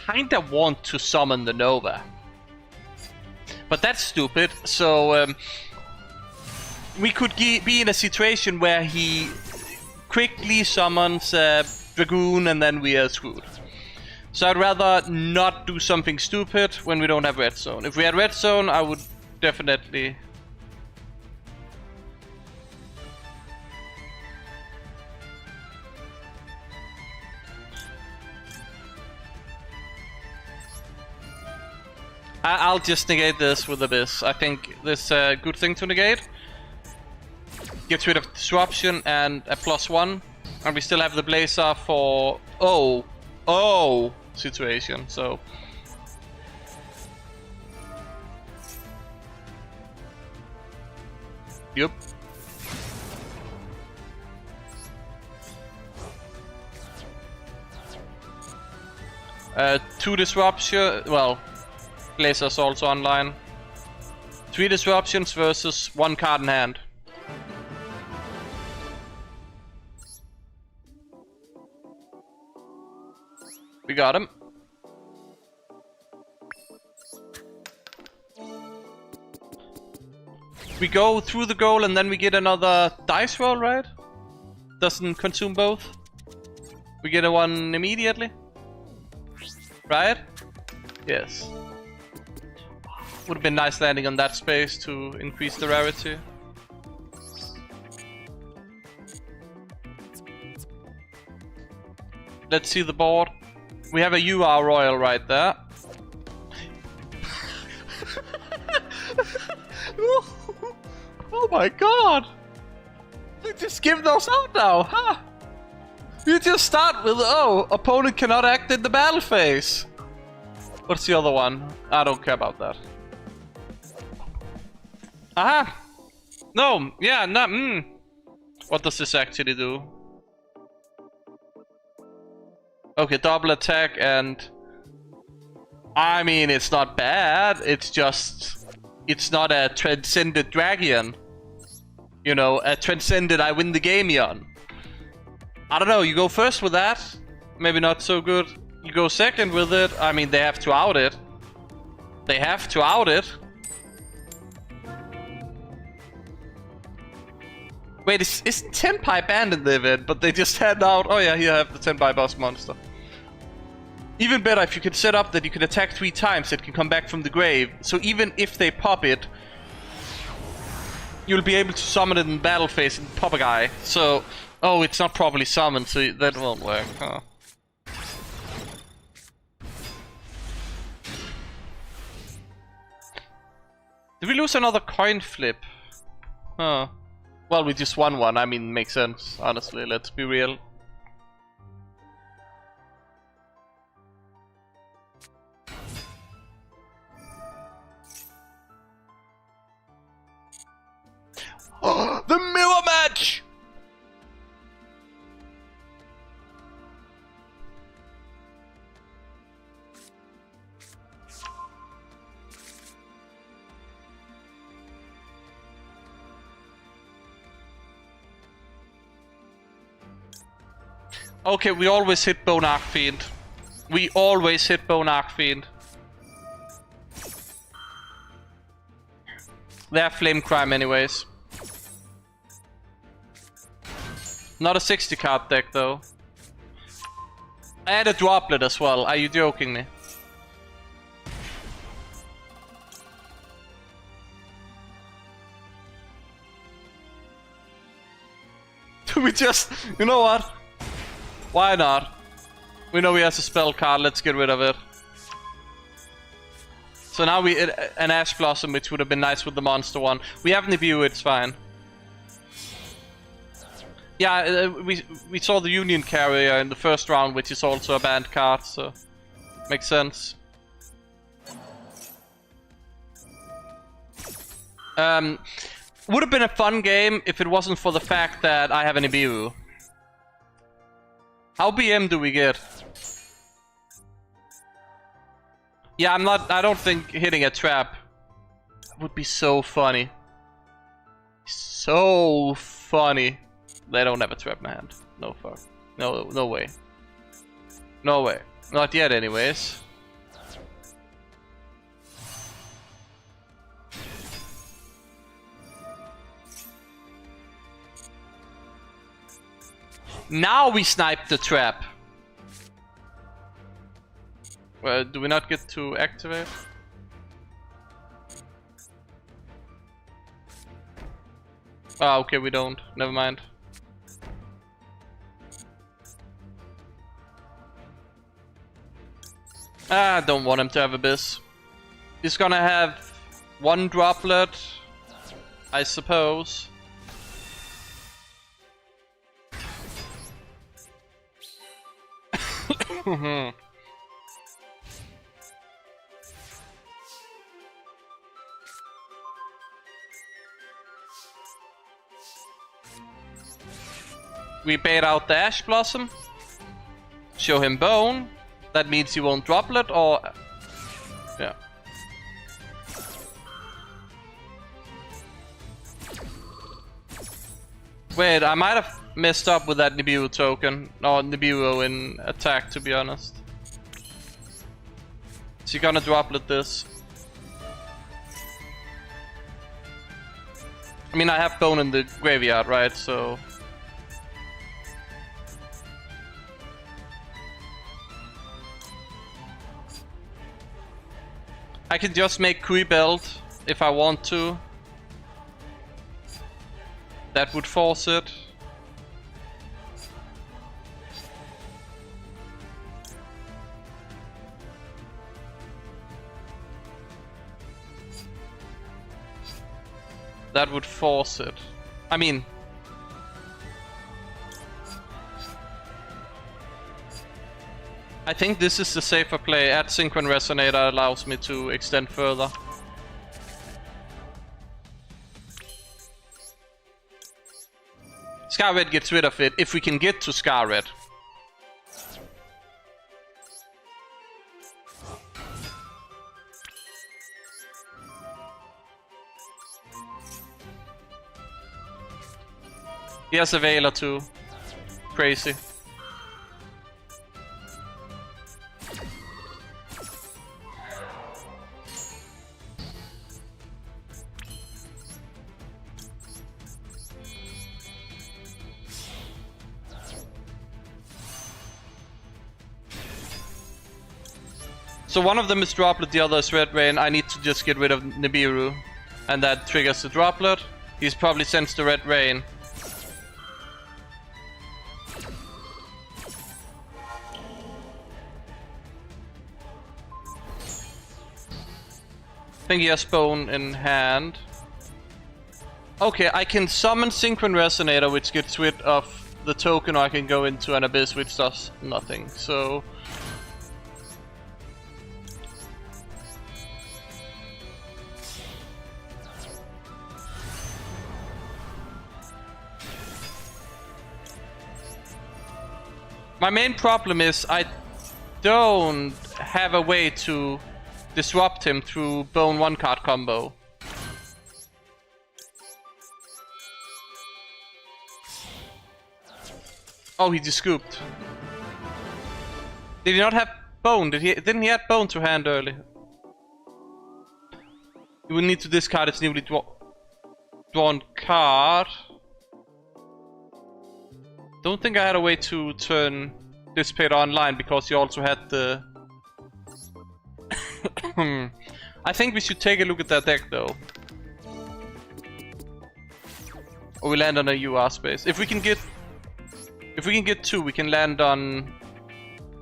I kinda want to summon the Nova. But that's stupid, so we could be in a situation where he quickly summons a Dragoon and then we are screwed. So I'd rather not do something stupid when we don't have Red Zone. If we had Red Zone, I would definitely... I'll just negate this with Abyss. I think this is a good thing to negate. Gets rid of Disruption and a +1. And we still have the Blazer for... Oh situation, so... Yup. Two Disruption... Well... Blazer's also online. 3 disruptions versus 1 card in hand. We got him. We go through the goal and then we get another dice roll, right? Doesn't consume both. We get a 1 immediately. Right? Yes. Would have been nice landing on that space to increase the rarity. Let's see the board. We have a UR Royal right there. Oh my god! You just give those out now, huh? You just start with, oh, opponent cannot act in the battle phase. What's the other one? I don't care about that. Aha! No, yeah, no, What does this actually do? Okay, double attack and... I mean, it's not bad, it's just... It's not a transcended dragon. You know, a transcended I win the game on. I don't know, you go first with that? Maybe not so good. You go second with it, I mean, they have to out it. They have to out it. Wait, isn't Tenpai banned in the event, but they just hand out, oh yeah, here I have the Tenpai boss monster. Even better if you could set up that you can attack 3 times, it can come back from the grave. So even if they pop it, you'll be able to summon it in battle phase and pop a guy. So, oh, it's not properly summoned, so that won't work, huh? Did we lose another coin flip? Huh. Well, we just won one. I mean, makes sense, honestly. Let's be real. Oh, the mirror match! Okay, we always hit Bone Archfiend. We always hit Bone Archfiend. They have Flame Crime anyways. Not a 60 card deck though. And a droplet as well. Are you joking me? Do we just... You know what? Why not? We know he has a spell card, let's get rid of it. So now we an Ash Blossom, which would have been nice with the monster one. We have Nibiru, it's fine. Yeah, we saw the Union Carrier in the first round, which is also a banned card, so makes sense. Would have been a fun game if it wasn't for the fact that I have an Nibiru. How BM do we get? Yeah, I don't think hitting a trap would be so funny. So funny. They don't have a trap in my hand. No fuck. No way. No way. Not yet anyways. Now we snipe the trap. Well, do we not get to activate? Ah, okay, we don't. Never mind. Ah, I don't want him to have Abyss. He's gonna have one droplet, I suppose. We bait out the Ash Blossom. Show him Bone. That means he won't droplet or... Yeah. Wait, I might have messed up with that Nibiru token. Or Nibiru in attack, to be honest. So you're gonna droplet this. I mean, I have Bone in the graveyard, right? So... I can just make Kui Belt if I want to. That would force it. That would force it. I mean... I think this is the safer play. Add Synchron Resonator allows me to extend further. Scar Red gets rid of it if we can get to Scar Red. He has a Veiler too. Crazy. So one of them is Droplet, the other is Red Rain. I need to just get rid of Nibiru. And that triggers the Droplet. He's probably sensed the Red Rain. I think he has Bone in hand. Okay, I can summon Synchron Resonator, which gets rid of the token, or I can go into an Abyss, which does nothing. So... my main problem is I don't have a way to disrupt him through Bone 1-card combo. Oh, he just scooped. Did he not have Bone? Didn't he have Bone to hand early? You will need to discard its newly drawn card. Don't think I had a way to turn Dissipator online because you also had the... I think we should take a look at that deck though. Or we land on a UR space. If we can get two, we can land on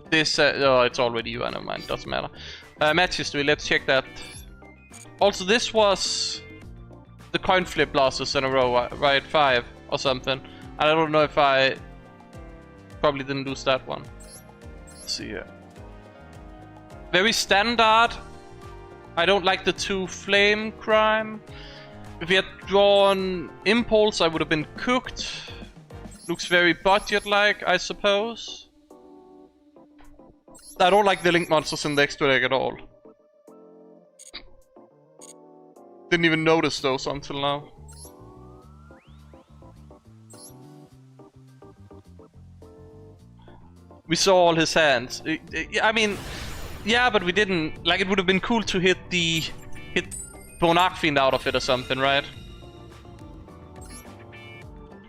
this. Oh, it's already UR. Never mind. Doesn't matter. Match history. Let's check that. Also, this was the coin flip losses in a row, right? 5 or something. And I don't know if I probably didn't lose that one. Let's see here. Very standard. I don't like the 2 flame crime. If we had drawn Impulse, I would have been cooked. Looks very budget-like, I suppose. I don't like the link monsters in the extra deck at all. Didn't even notice those until now. We saw all his hands. I mean, yeah, but we didn't. Like, it would have been cool to hit Bone Archfiend out of it or something, right?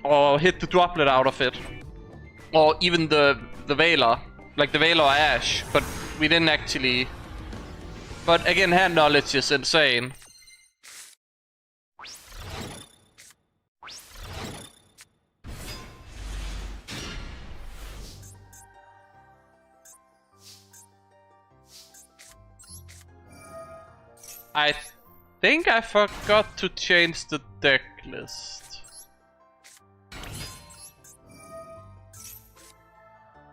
Or hit the Droplet out of it. Or even the Veiler. Like the Veiler Ash, but we didn't actually... But again, hand knowledge is insane. I think I forgot to change the deck list.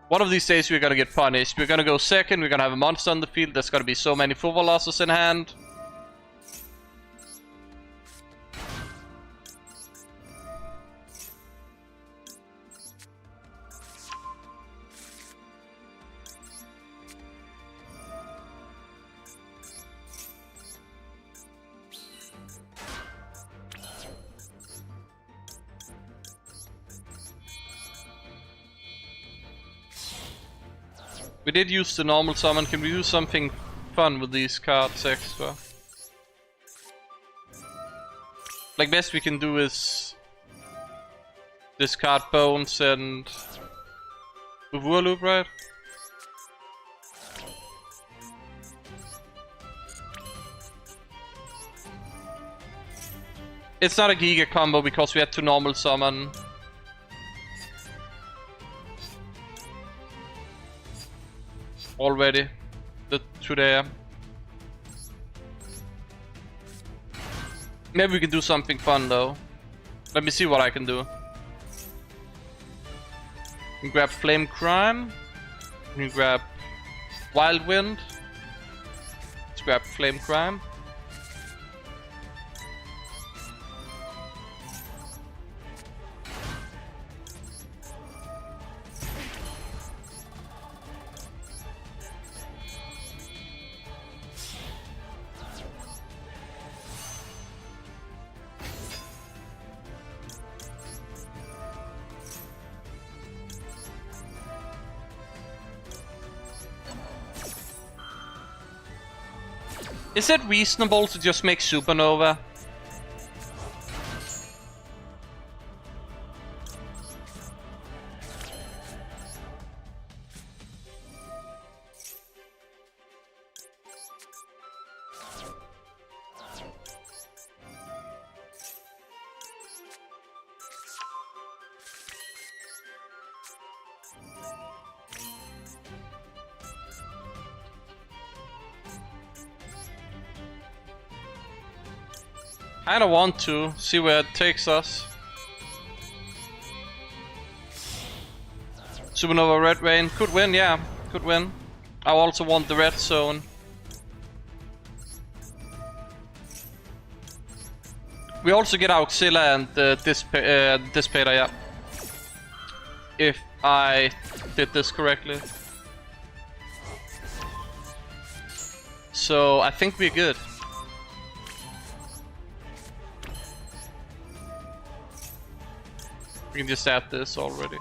One of these days we're gonna get punished. We're gonna go second, we're gonna have a monster on the field, there's gonna be so many football losses in hand. We did use the normal summon. Can we do something fun with these cards extra? Like, best we can do is discard Bones and Loop, right? It's not a Giga combo because we had to normal summon. Already, the two there. Maybe we can do something fun though. Let me see what I can do. You can grab Flame Crime. You can grab Wild Wind. Let's grab Flame Crime. Is it reasonable to just make Supernova? I don't want to. See where it takes us. Supernova Red Rain. Could win, yeah. Could win. I also want the red zone. We also get Auxilla and Dissipator, yeah. If I did this correctly. So I think we're good. We can just add this already.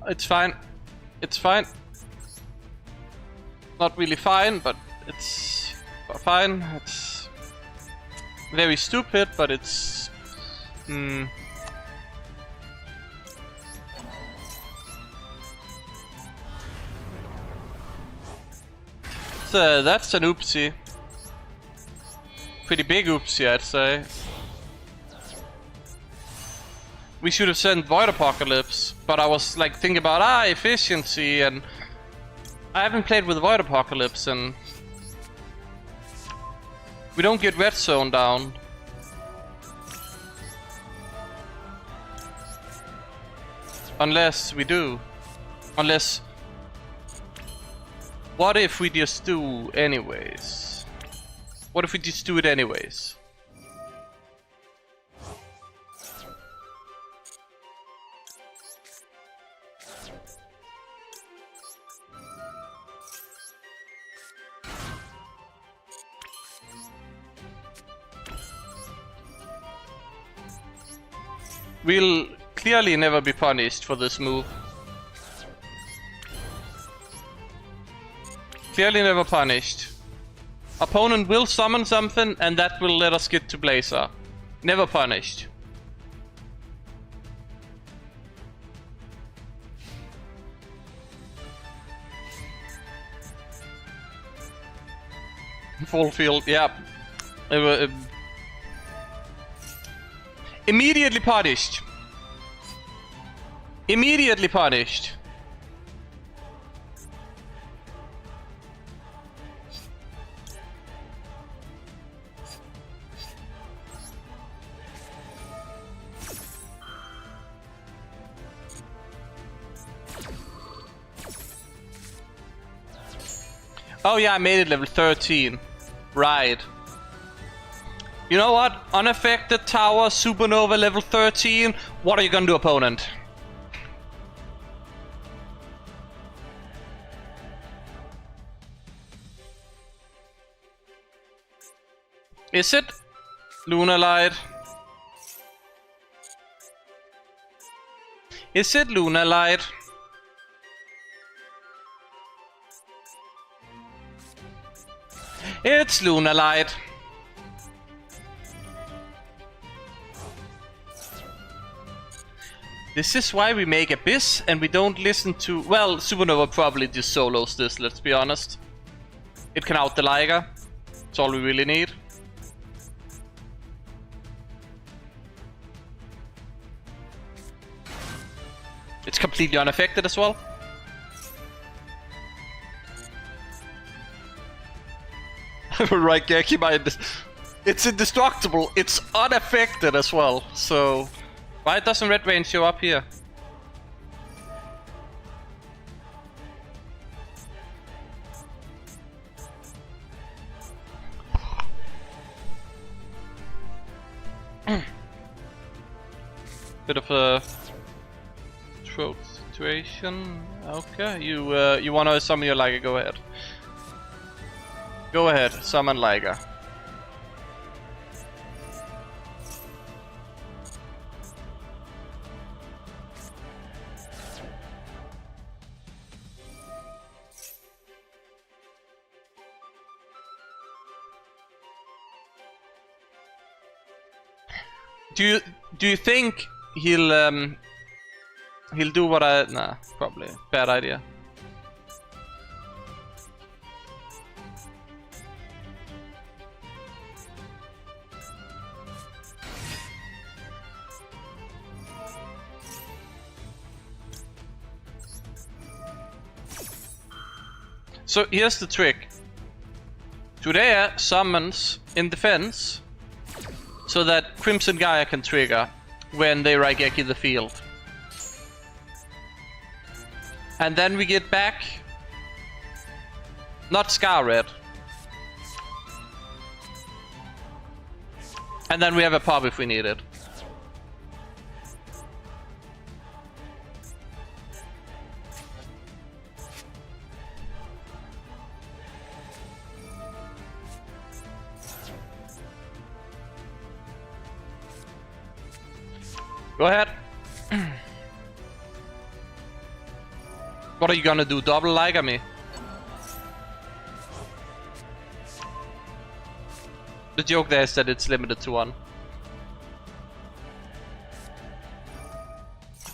It's fine. It's fine. Not really fine, but it's fine. It's very stupid, but it's... So that's an oopsie. Pretty big oopsie, I'd say. we should have sent Void Apocalypse, but I was like thinking about efficiency, and I haven't played with Void Apocalypse, and we don't get red zone down. Unless we do. Unless... What if we just do anyways? What if we just do it anyways? We'll clearly never be punished for this move. Clearly never punished. Opponent will summon something and that will let us get to Blazer. Never punished. Full field, yeah. Immediately punished. Immediately punished. Oh yeah, I made it level 13. Right. You know what? Unaffected tower, supernova level 13. What are you gonna do, opponent? Is it Lunar Light? Is it Lunar Light? It's Lunar Light. This is why we make Abyss and we don't listen to... Well, Supernova probably just solos this, let's be honest. It can out the Liger. That's all we really need. It's completely unaffected as well. Right, Gekima. It's indestructible. It's unaffected as well. So why doesn't Red Rain show up here? Bit of a throat situation. Okay, you wanna summon your Liger? Go ahead. Go ahead, summon Liger. Do you think he'll do what I... Nah, probably. Bad idea. So here's the trick. Judea summons in defense so that Crimson Gaia can trigger when they Raigeki the field. And then we get back... Not Scar Red. And then we have a pop if we need it. Go ahead. What are you gonna do? Double Liger me? The joke there is that it's limited to one.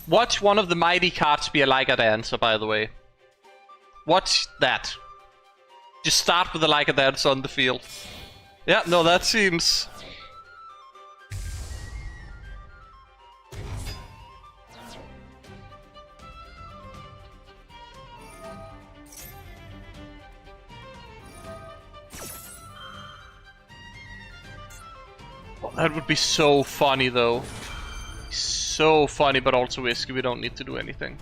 Watch one of the mighty cards be a Liger Dancer, by the way. Watch that. Just start with the Liger Dancer on the field. Yeah, no, that seems... That would be so funny though. So funny, but also risky. We don't need to do anything.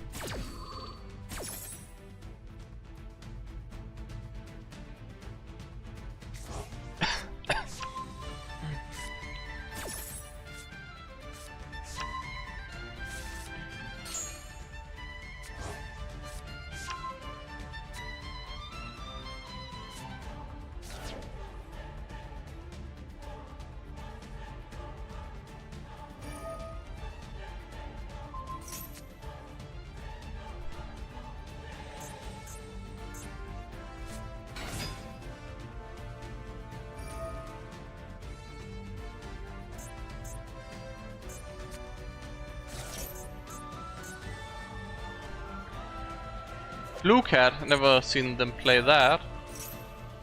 Blue Cat, never seen them play that.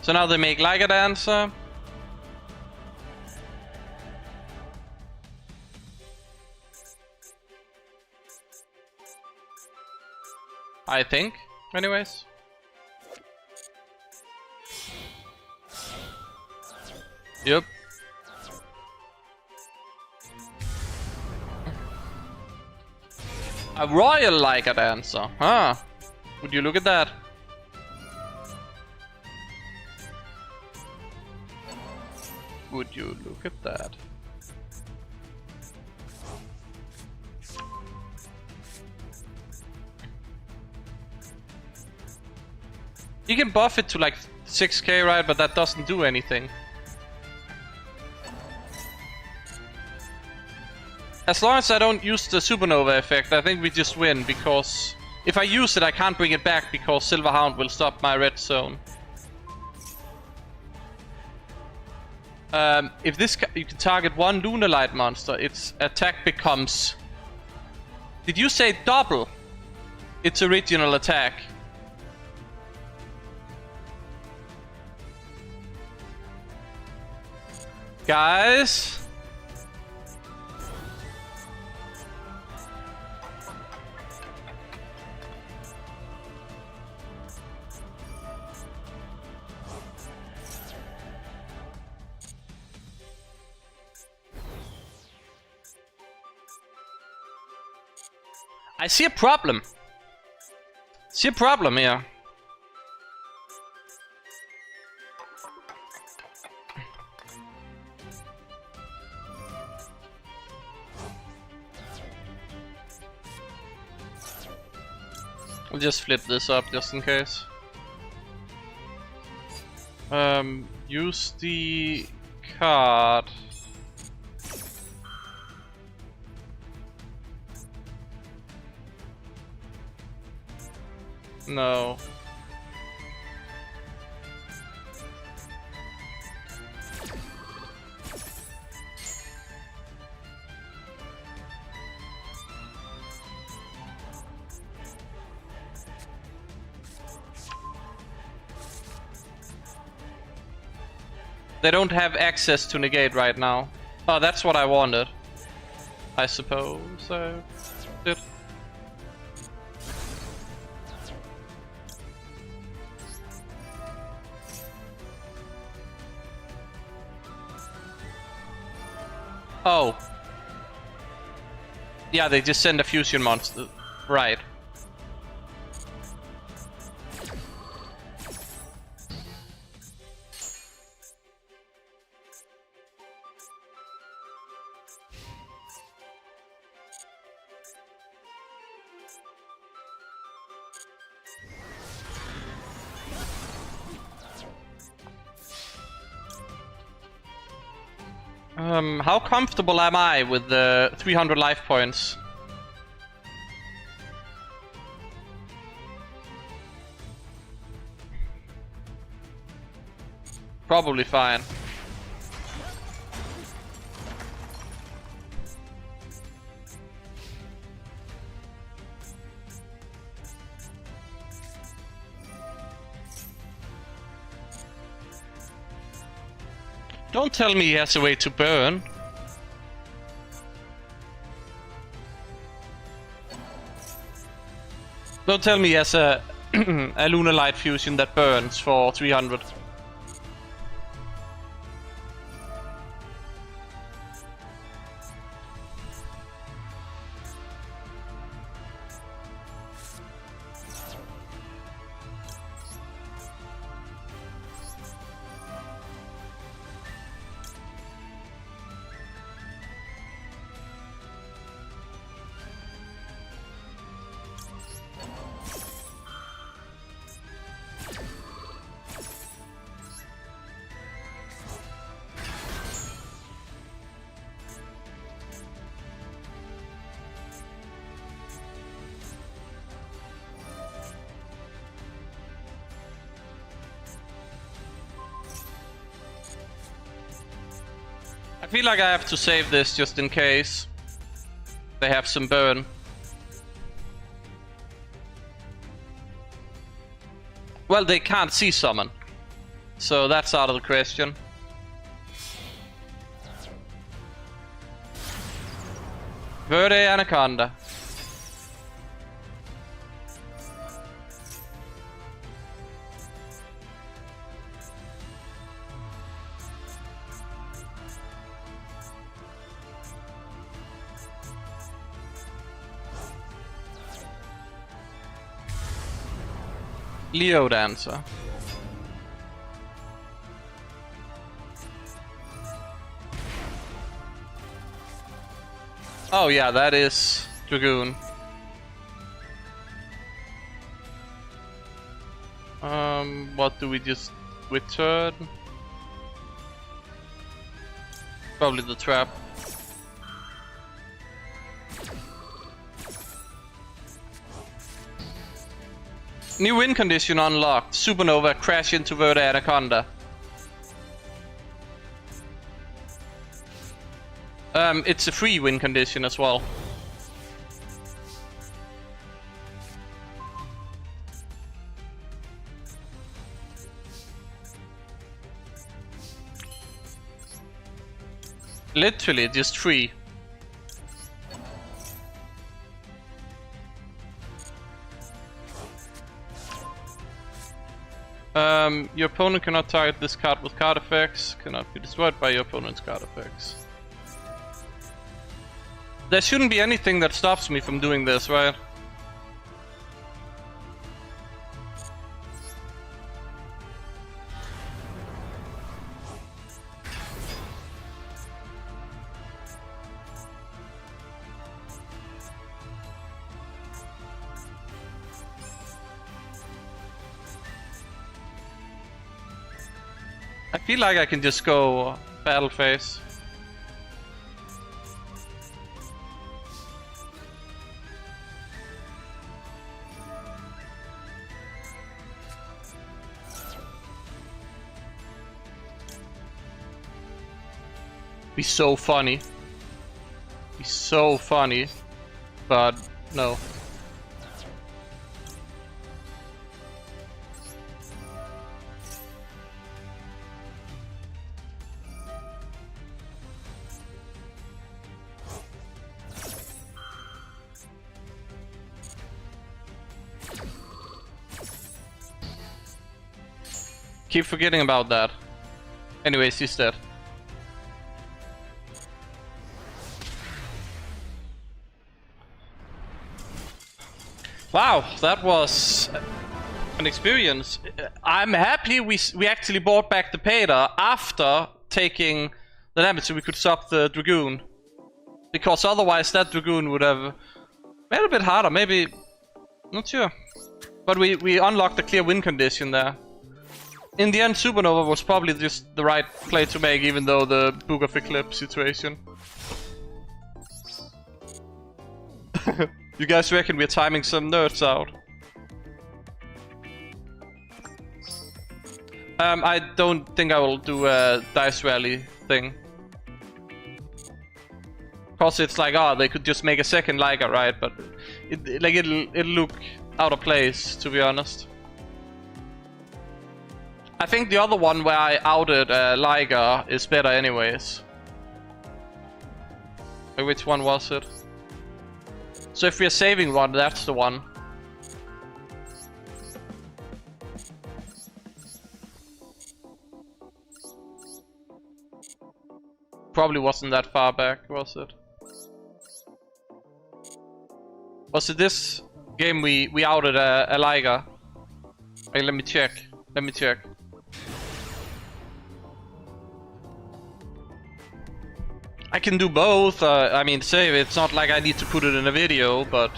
So now they make like a dancer. I think, anyways. Yep. A royal like a dancer, huh? Would you look at that? Would you look at that? You can buff it to like 6k, right? But that doesn't do anything. As long as I don't use the supernova effect, I think we just win, because if I use it, I can't bring it back because Silver Hound will stop my red zone. If this you can target one Lunar Light monster, its attack becomes... Did you say double its original attack? Guys? I see a problem. See a problem here. We'll just flip this up just in case. Use the card. No. They don't have access to negate right now. Oh, that's what I wanted. I suppose I did. Oh. Yeah, they just send a fusion monster. Right. How comfortable am I with the 300 life points? Probably fine. Don't tell me he has a way to burn. Don't tell me he has a a Lunar Light fusion that burns for 300. I feel like I have to save this just in case they have some burn. Well, they can't see summon, so that's out of the question. Verde Anaconda. Leo Dancer. Oh yeah, that is Dragoon. What do we just return? Probably the trap. New win condition unlocked. Supernova crash into Verde Anaconda. It's a free win condition as well. Literally just free. Your opponent cannot target this card with card effects, cannot be destroyed by your opponent's card effects. There shouldn't be anything that stops me from doing this, right? I feel like I can just go battle phase. Be so funny. Be so funny. But no. Keep forgetting about that. Anyways, he's dead. Wow, that was an experience. I'm happy we actually brought back the Pater after taking the damage so we could stop the Dragoon. Because otherwise that Dragoon would have made it a bit harder, maybe, not sure. But we unlocked a clear win condition there. In the end, Supernova was probably just the right play to make, even though the Book of Eclipse situation. You guys reckon we're timing some nerds out? I don't think I will do a dice rally thing. Cause it's like, oh, they could just make a second Liger, right? But it'll look out of place, to be honest. I think the other one where I outed Liger is better anyways. Wait, which one was it? So if we're saving one, that's the one. Probably wasn't that far back, was it? Was it this game we outed a Liger? Wait, let me check. Let me check. I can do both. I mean, save it. It's not like I need to put it in a video, but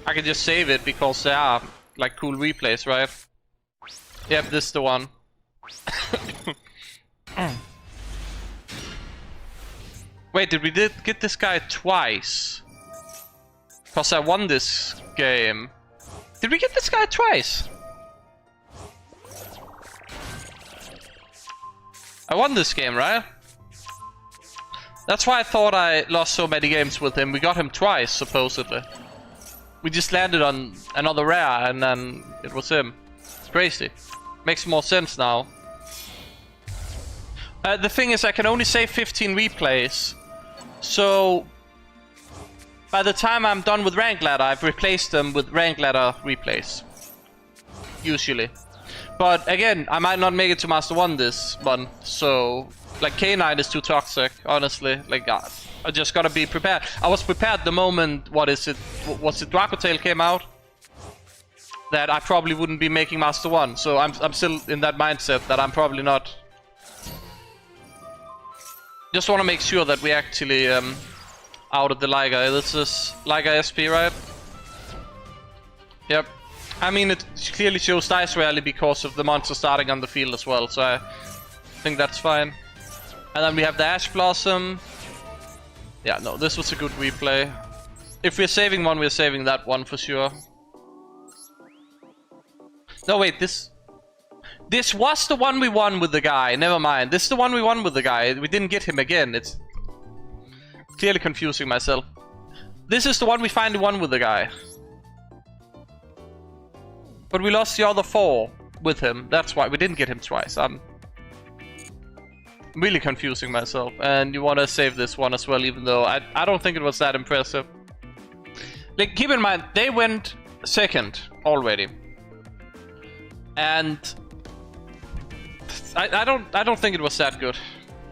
I can just save it because they are like cool replays, right? Yep, this is the one. Wait, did we get this guy twice? Because I won this game. Did we get this guy twice? I won this game, right? That's why I thought I lost so many games with him. We got him twice, supposedly. We just landed on another rare, and then it was him. It's crazy. Makes more sense now. The thing is, I can only save 15 replays. So, by the time I'm done with Rank Ladder, I've replaced them with Rank Ladder replays. Usually. But again, I might not make it to Master 1 this month, so... Like, K9 is too toxic, honestly. Like, I just gotta be prepared. I was prepared the moment, was it Dracotail came out? That I probably wouldn't be making Master 1. So I'm still in that mindset that I'm probably not. Just wanna make sure that we actually out of the Liga. This is Liga SP, right? Yep. I mean, it clearly shows Dice Rally because of the monster starting on the field as well, so I think that's fine. And then we have the Ash Blossom. Yeah, no, this was a good replay. If we're saving one, we're saving that one for sure. No, wait, this was the one we won with the guy. Never mind. This is the one we won with the guy. We didn't get him again. It's clearly confusing myself. This is the one we finally won with the guy. But we lost the other 4 with him. That's why we didn't get him twice. I'm really confusing myself. And you want to save this one as well, even though I don't think it was that impressive. Like, keep in mind, they went second already. And I don't think it was that good.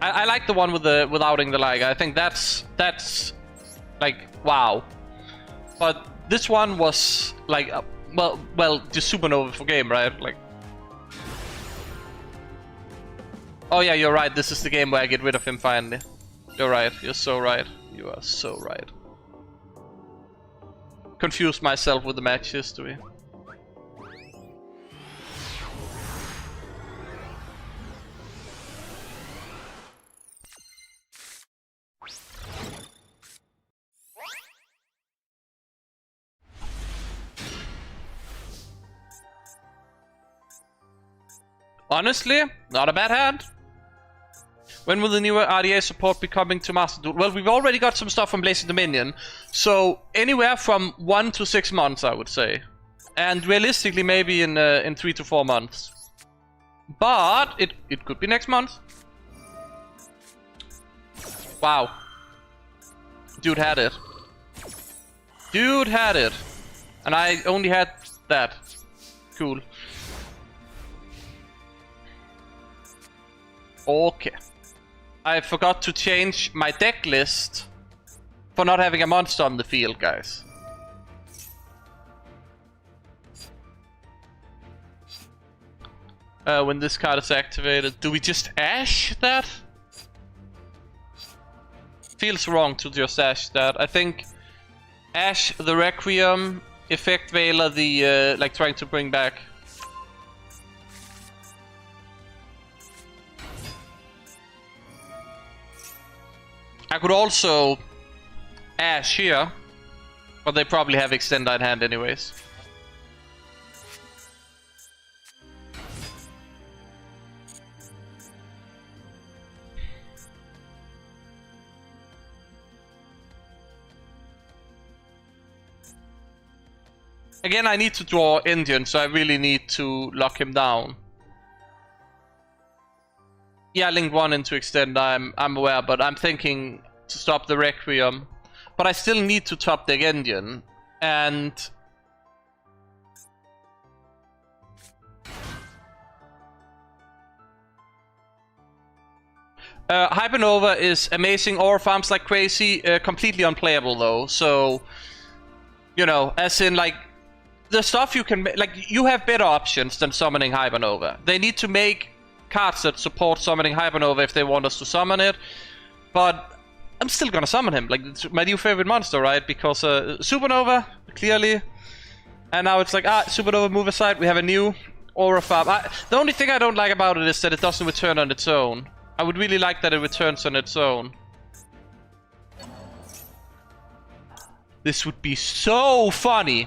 I like the one with outing the Liga. I think that's like, wow. But this one was like well, just supernova for game, right? Like, oh yeah, you're right. This is the game where I get rid of him finally. You're right. You're so right. You are so right. Confused myself with the match history. Honestly, not a bad hand. When will the newer RDA support be coming to Master Duel? Well, we've already got some stuff from Blazing Dominion. So, anywhere from 1 to 6 months, I would say. And realistically, maybe in 3 to 4 months. But, it could be next month. Wow. Dude had it. Dude had it. And I only had that. Cool. Okay. I forgot to change my deck list for not having a monster on the field, guys. When this card is activated, do we just Ash that? Feels wrong to just Ash that. I think Ash the Requiem, Effect Veiler the, like trying to bring back. I could also Ash here, but they probably have Extend in hand anyways. Again, I need to draw Indian, so I really need to lock him down. Yeah, link 1 into Extend, I'm aware, but I'm thinking to stop the Requiem. But I still need to top the Indian, and... Hypernova is amazing, Aura farms like crazy, completely unplayable though, so... You know, as in like... The stuff you can... Like, you have better options than summoning Hypernova. They need to make cards that support summoning Hypernova if they want us to summon it. But I'm still gonna summon him. Like, it's my new favorite monster, right? Because Supernova, clearly. And now it's like, Supernova, move aside. We have a new Aura farm. The only thing I don't like about it is that it doesn't return on its own. I would really like that it returns on its own. This would be so funny.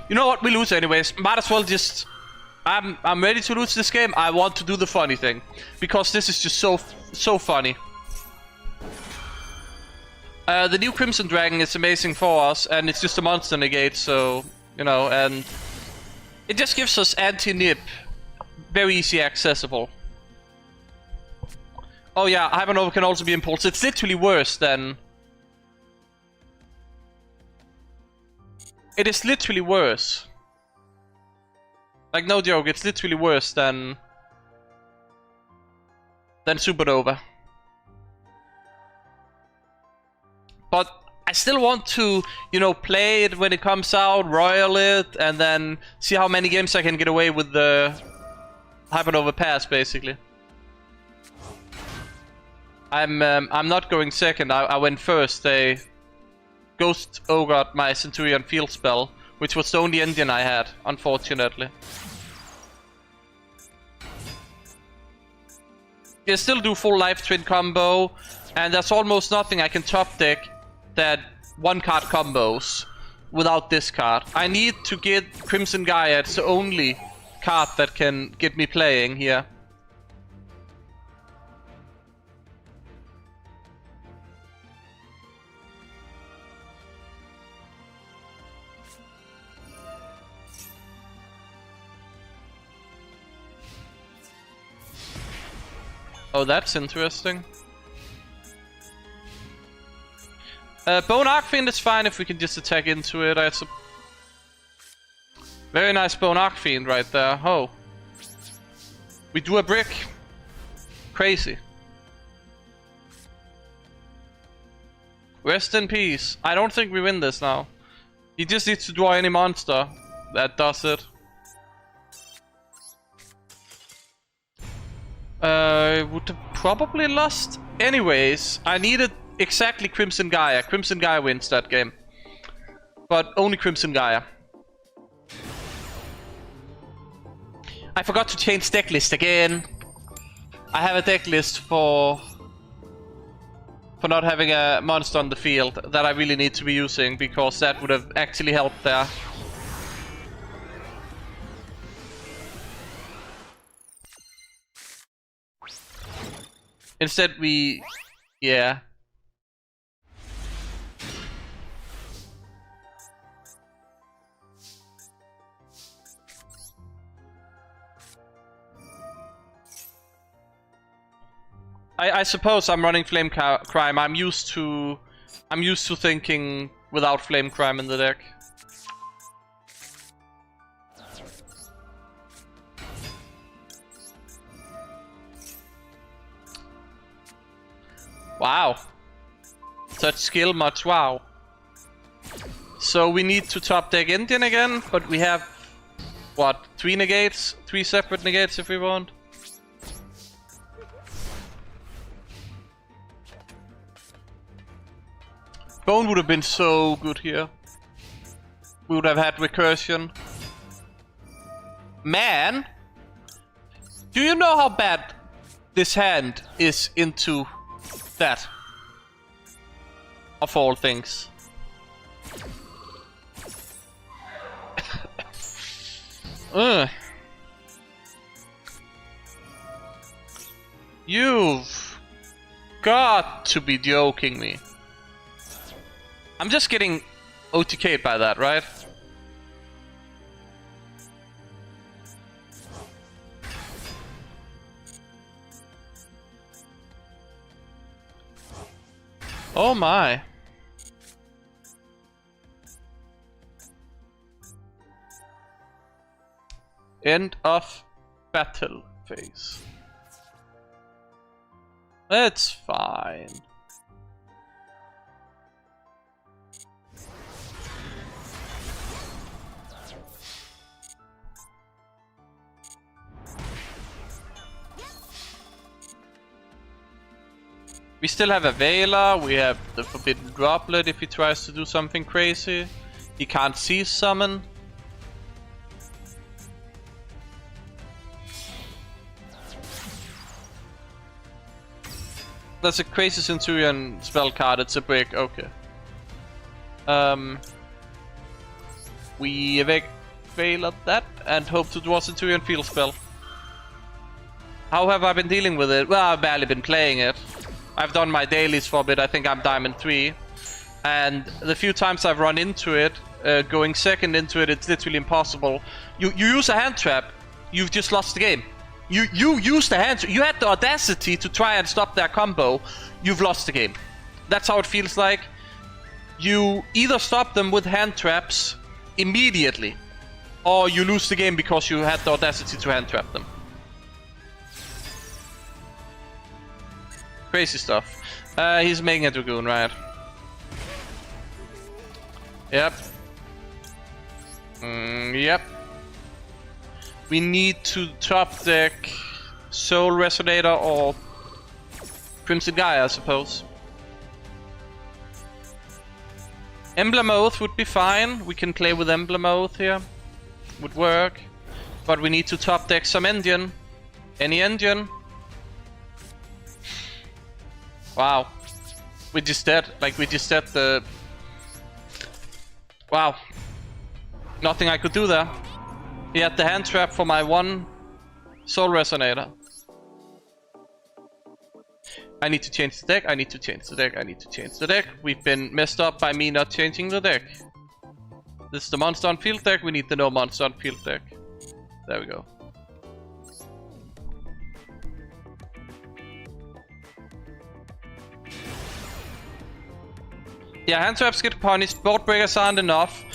You know what? We lose anyways. Might as well just... I'm ready to lose this game. I want to do the funny thing. Because this is just so funny. The new Crimson Dragon is amazing for us. And it's just a monster negate, so... You know, and... It just gives us anti-nip. Very easy accessible. Oh yeah, Hypernova can also be impulse. It's literally worse than... It is literally worse. Like, no joke, it's literally worse than Supernova. But I still want to, you know, play it when it comes out, royal it, and then see how many games I can get away with the Hypernova pass, basically. I'm not going second. I went first. They Ghost Ogre my Centurion field spell, which was the only Indian I had, unfortunately. You still do full life twin combo, and there's almost nothing I can top deck that one card combos without this card. I need to get Crimson Gaia. It's the only card that can get me playing here. Oh, that's interesting. Bone Archfiend is fine if we can just attack into it. Very nice Bone Archfiend right there. Oh. We do a brick. Crazy. Rest in peace. I don't think we win this now. He just needs to draw any monster. That does it. Would have probably lost anyways. I needed exactly Crimson Gaia. Crimson Gaia wins that game. But only Crimson Gaia. I forgot to change deck list again. I have a deck list for not having a monster on the field that I really need to be using, because that would have actually helped there. Instead we... yeah. I suppose I'm running Flame Crime. I'm used to thinking without Flame Crime in the deck. Wow. Such skill, much wow. So we need to top deck Indian again, but we have, what, 3 negates? 3 separate negates if we want. Bone would have been so good here. We would have had recursion. Man! Do you know how bad this hand is into that? Of all things. You've got to be joking me. I'm just getting OTK'd by that, right? Oh my. End of battle phase. It's fine. We still have a Vela, we have the Forbidden Droplet if he tries to do something crazy. He can't see summon. That's a crazy Centurion spell card, it's a brick, okay. We evict fail at that and hope to draw Centurion Field Spell. How have I been dealing with it? Well, I've barely been playing it. I've done my dailies for a bit. I think I'm Diamond 3. And the few times I've run into it, going second into it, it's literally impossible. You use a hand trap, you've just lost the game. You used the hand trap. You had the audacity to try and stop their combo. You've lost the game. That's how it feels like. You either stop them with hand traps immediately, or you lose the game because you had the audacity to hand trap them. Crazy stuff. He's making a Dragoon, right? Yep. Yep. We need to top deck Soul Resonator or Crimson Gaia, I suppose. Emblem Oath would be fine. We can play with Emblem Oath here. Would work. But we need to top deck some engine. Any engine. Wow. We just did. Like, we just did the... Wow. Nothing I could do there. He had the hand trap for my one Soul Resonator. I need to change the deck, I need to change the deck, I need to change the deck. We've been messed up by me not changing the deck. This is the monster on field deck, we need the no monster on field deck. There we go. Yeah, hand traps get punished, board breakers aren't enough.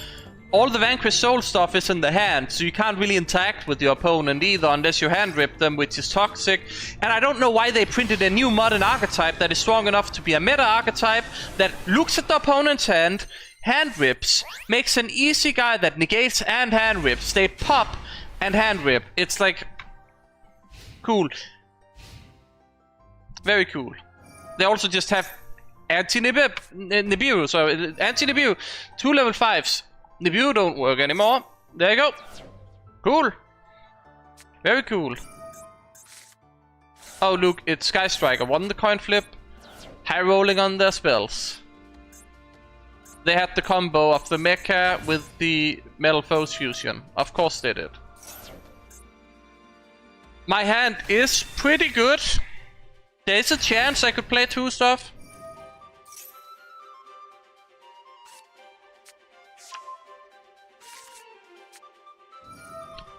All the Vanquish Soul stuff is in the hand, so you can't really interact with your opponent either unless you hand rip them, which is toxic. And I don't know why they printed a new modern archetype that is strong enough to be a meta archetype that looks at the opponent's hand rips, makes an easy guy that negates and hand rips. They pop and hand rip. It's like... cool. Very cool. They also just have anti-Nibiru, so anti-Nibiru, 2 level 5s. Nibiru don't work anymore. There you go. Cool. Very cool. Oh look, it's Sky Striker. Won the coin flip. High rolling on their spells. They had the combo of the mecha with the Metal Foes fusion. Of course they did. My hand is pretty good. There's a chance I could play 2 stuff.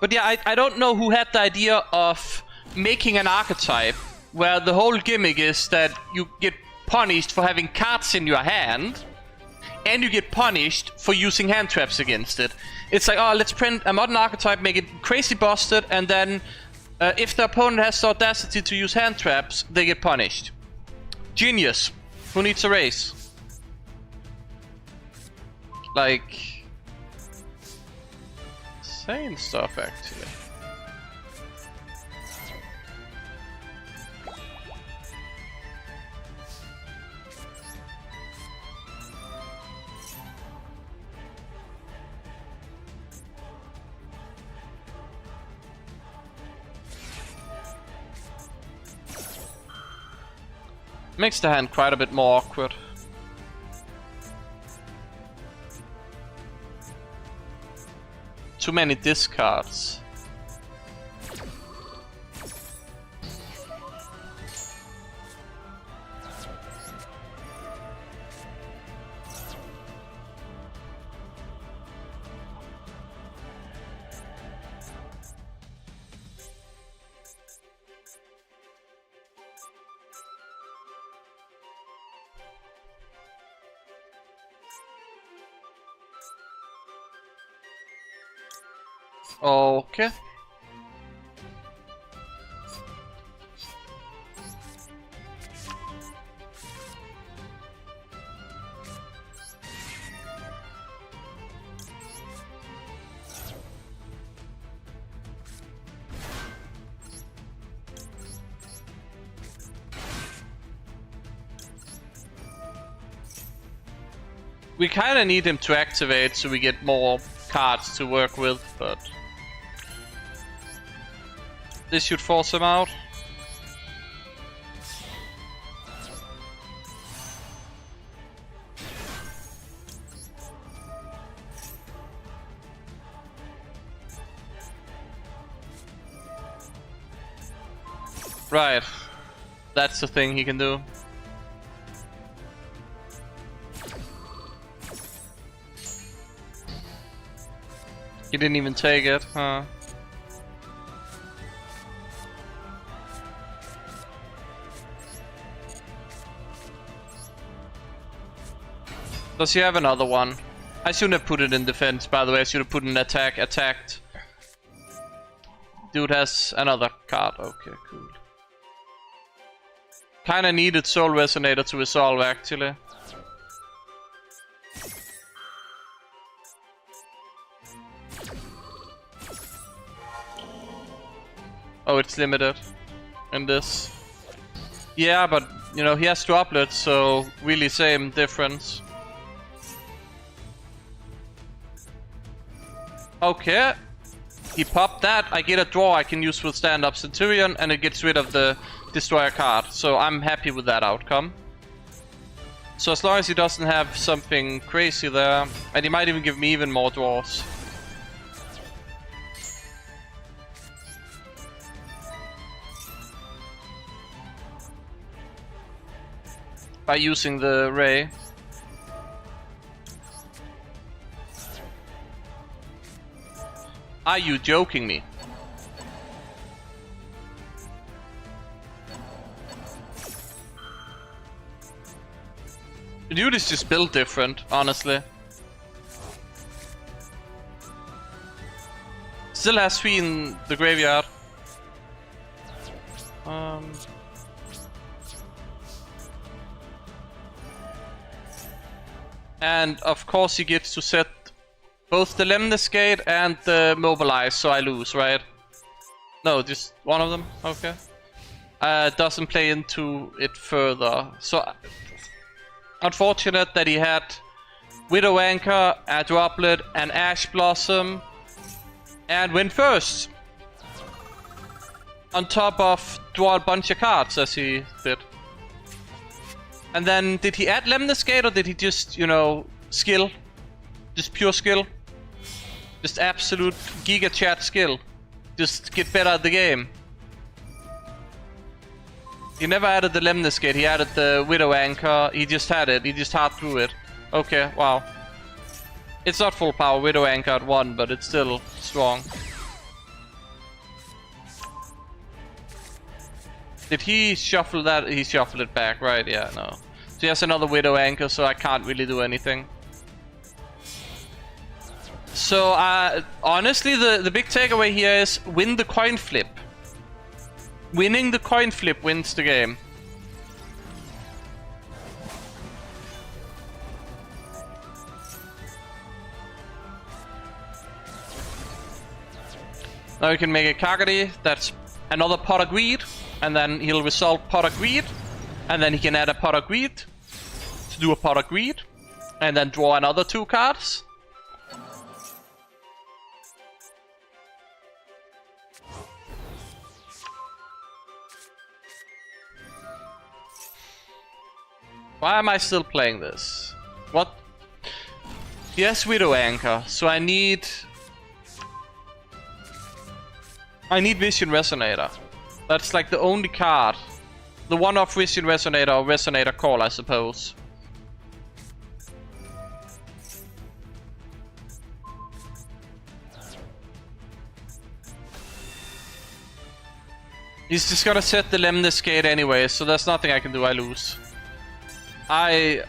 But yeah, I don't know who had the idea of making an archetype where the whole gimmick is that you get punished for having cards in your hand and you get punished for using hand traps against it. It's like, oh, let's print a modern archetype, make it crazy busted, and then if the opponent has the audacity to use hand traps, they get punished. Genius. Who needs a race? Like... insane stuff, actually. Makes the hand quite a bit more awkward. Too many discards. Okay. We kinda need him to activate so we get more cards to work with, but... this should force him out. Right. That's the thing he can do. He didn't even take it, huh? Does he have another one? I shouldn't have put it in defense, by the way. I should have put in attack, attacked. Dude has another card. Okay, cool. Kinda needed Soul Resonator to resolve, actually. Oh, it's limited in this. Yeah, but, you know, he has droplets, so really same difference. Okay. He popped that. I get a draw I can use with Stand Up Centurion, and it gets rid of the Destroyer card. So I'm happy with that outcome. So as long as he doesn't have something crazy there, and he might even give me even more draws. By using the Ray. Are you joking me? The dude is just built different, honestly. Still has 3 in the graveyard. And of course he gets to set both the Lemniscate and the Mobilize, so I lose, right? No, just one of them? Okay. Doesn't play into it further. So, unfortunate that he had Widow Anchor, a Droplet, and Ash Blossom, and win first. On top of draw a bunch of cards, as he did. And then, did he add Lemniscate, or did he just, you know, skill? Just pure skill? Just absolute Giga Chat skill. Just get better at the game. He never added the Lemniscate, he added the Widow Anchor. He just had it, he just hard through it. Okay, wow. It's not full power, Widow Anchor at 1, but it's still strong. Did he shuffle that? He shuffled it back, right? Yeah, no. So he has another Widow Anchor, so I can't really do anything. So, honestly, the big takeaway here is win the coin flip. Winning the coin flip wins the game. Now you can make a Kagari, that's another Pot of Greed, and then he'll resolve Pot of Greed, and then he can add a Pot of Greed to do a Pot of Greed, and then draw another 2 cards. Why am I still playing this? What? Yes, Widow Anchor, so I need Vision Resonator. That's like the only card. The one-off Vision Resonator or Resonator Call, I suppose. He's just gonna set the Lemniscate anyway, so there's nothing I can do, I lose. I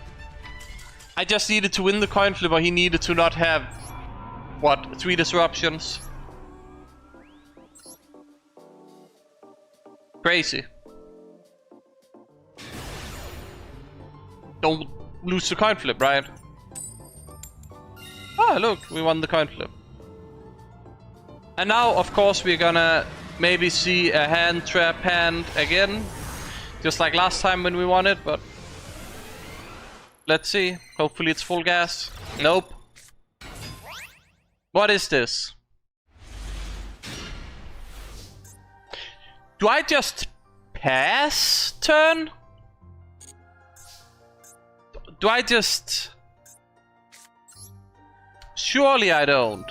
just needed to win the coin flip, or he needed to not have, what, 3 disruptions? Crazy. Don't lose the coin flip, right? Ah, look, we won the coin flip. And now, of course, we're gonna maybe see a hand trap hand again. Just like last time when we won it, but... let's see. Hopefully it's full gas. Nope. What is this? Do I just pass turn? Do I just... surely I don't.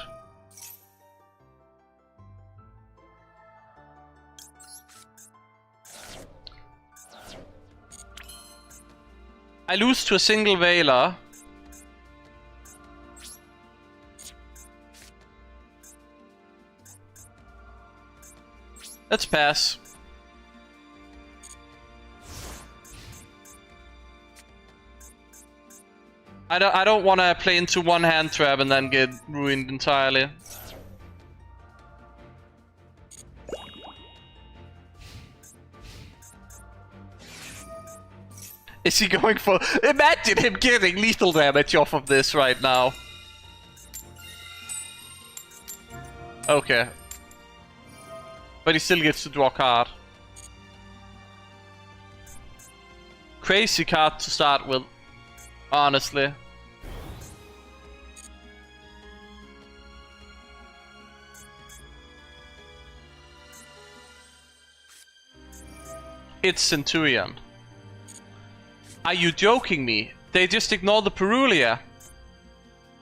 I lose to a single Veiler. Let's pass. I don't want to play into one hand trap and then get ruined entirely. Is he going for... Imagine him getting lethal damage off of this right now. Okay. But he still gets to draw a card. Crazy card to start with. Honestly. It's Centurion. Are you joking me? They just ignore the Perulia.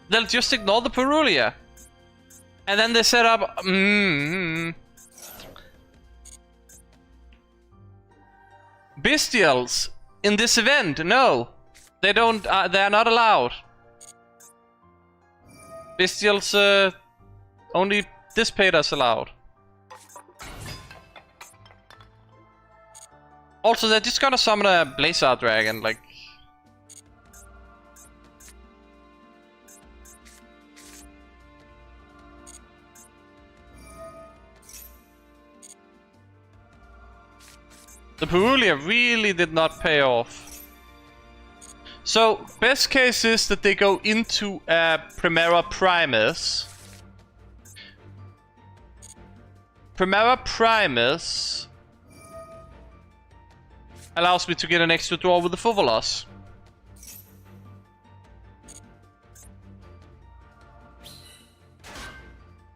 They'll just ignore the Perulia. And then they set up... Bestials in this event, no. They don't, they're not allowed. Bestials, only this Peter's allowed. Also, they're just gonna summon a Blazar Dragon, like... The Perulia really did not pay off. So, best case is that they go into a Primera Primus. Primera Primus allows me to get an extra draw with the Fuvolos.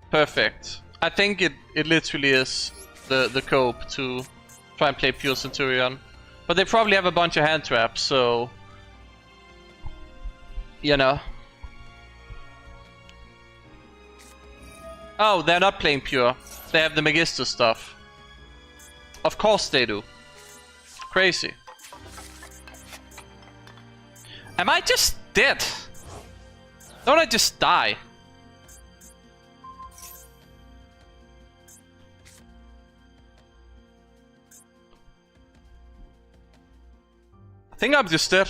Perfect. I think it literally is the cope to try and play pure Centurion. But they probably have a bunch of hand traps, so... You know. Oh, they're not playing pure. They have the Magister stuff. Of course they do. Crazy. Am I just dead? Don't I just die? I think I'm just dead.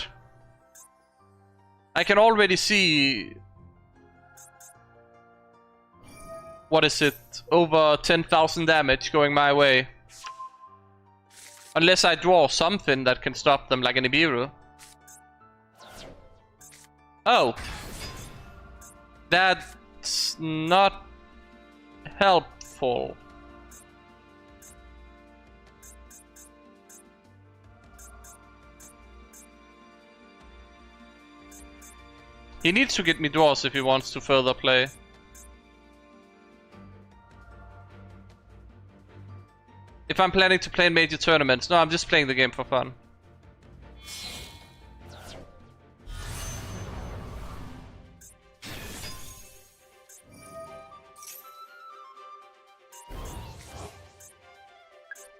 I can already see... What is it? Over 10,000 damage going my way. Unless I draw something that can stop them, like an Ibiru. Oh. That's not helpful. He needs to get me draws if he wants to further play. If I'm planning to play in major tournaments. No, I'm just playing the game for fun.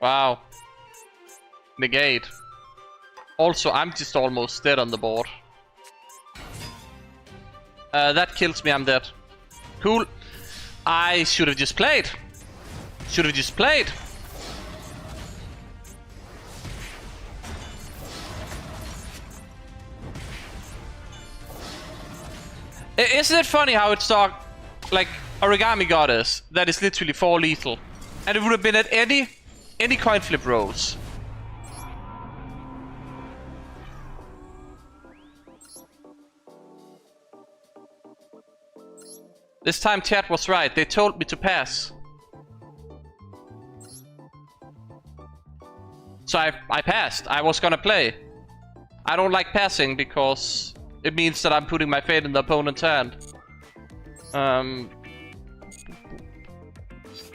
Wow. Negate. Also, I'm just almost dead on the board. That kills me, I'm dead. Cool. I should have just played. Should have just played. Isn't it funny how it's like Origami Goddess that is literally 4 lethal, and it would have been at any coin flip rolls. This time chat was right. They told me to pass. So I passed. I was gonna play. I don't like passing because it means that I'm putting my fate in the opponent's hand.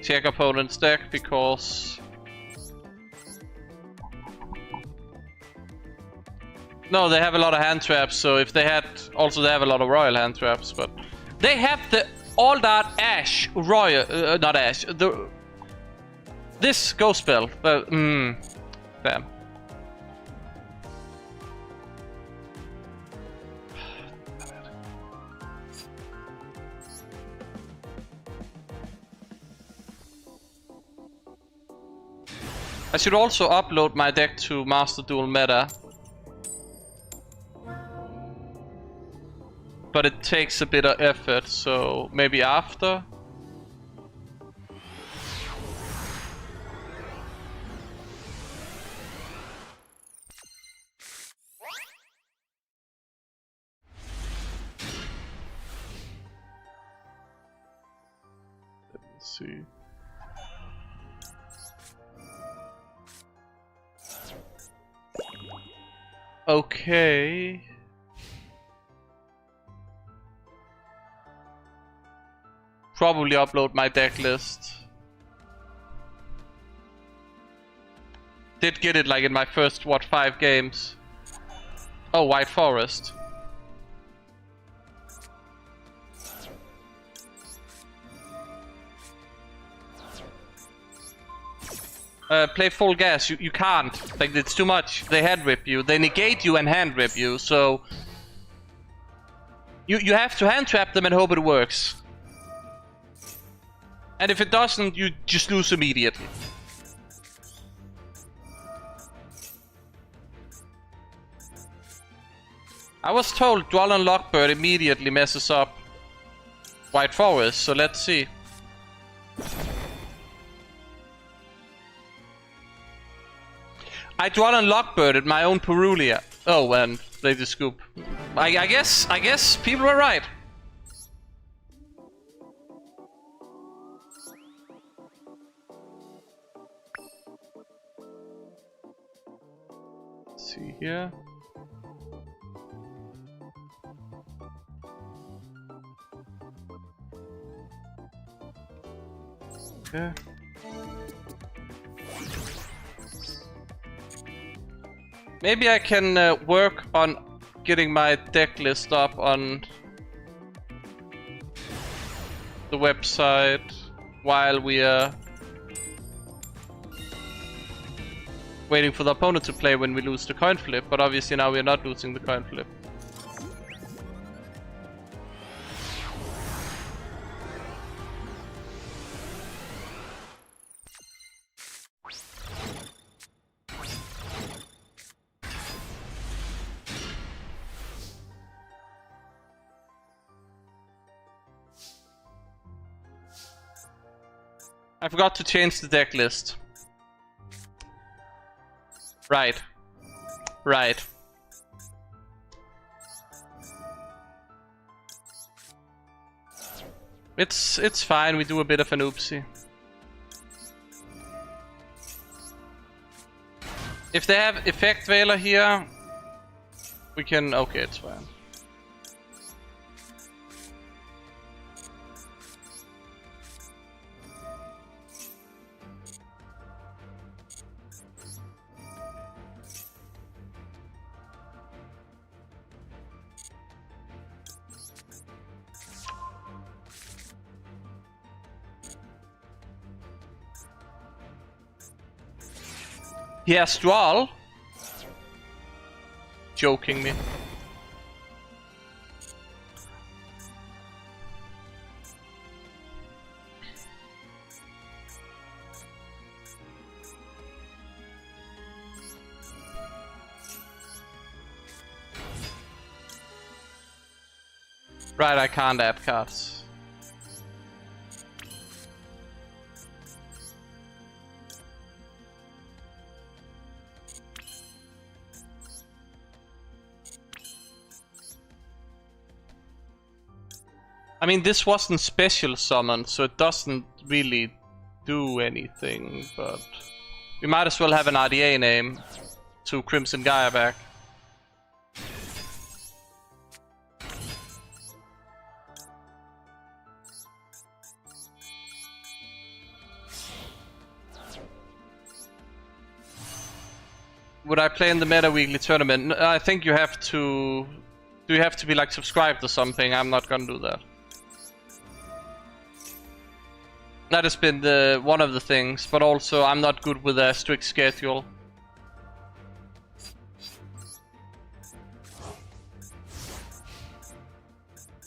Check opponent's deck because... No, they have a lot of hand traps, so if they had... Also, they have a lot of royal hand traps, but... They have the all that Ash royal... not Ash. This ghost spell. Damn. I should also upload my deck to Master Duel Meta. But it takes a bit of effort, so maybe after? Let's see. Okay. Probably upload my deck list. Did get it like in my first, what, 5 games. Oh, White Forest. Play full gas. You can't. Like, it's too much. They hand rip you. They negate you and hand rip you, so... You have to hand trap them and hope it works. And if it doesn't, you just lose immediately. I was told Duel and Lockbird immediately messes up White Forest, so let's see. I Duel and Lockbirded my own Perulia. Oh, and played the scoop. I guess people were right. Let's see here. Okay. Maybe I can work on getting my deck list up on the website while we are waiting for the opponent to play when we lose the coin flip, but obviously now we are not losing the coin flip. I forgot to change the deck list. Right. Right. It's fine, we do a bit of an oopsie. If they have Effect Veiler here, we can... okay, it's fine. He has Duel? Joking me. Right, I can't add cards. I mean, this wasn't special summon, so it doesn't really do anything, but we might as well have an RDA name to Crimson Gaia back. Would I play in the Meta Weekly tournament? I think you have to... do you have to be like subscribed or something? I'm not gonna do that. That has been one of the things, but also I'm not good with a strict schedule.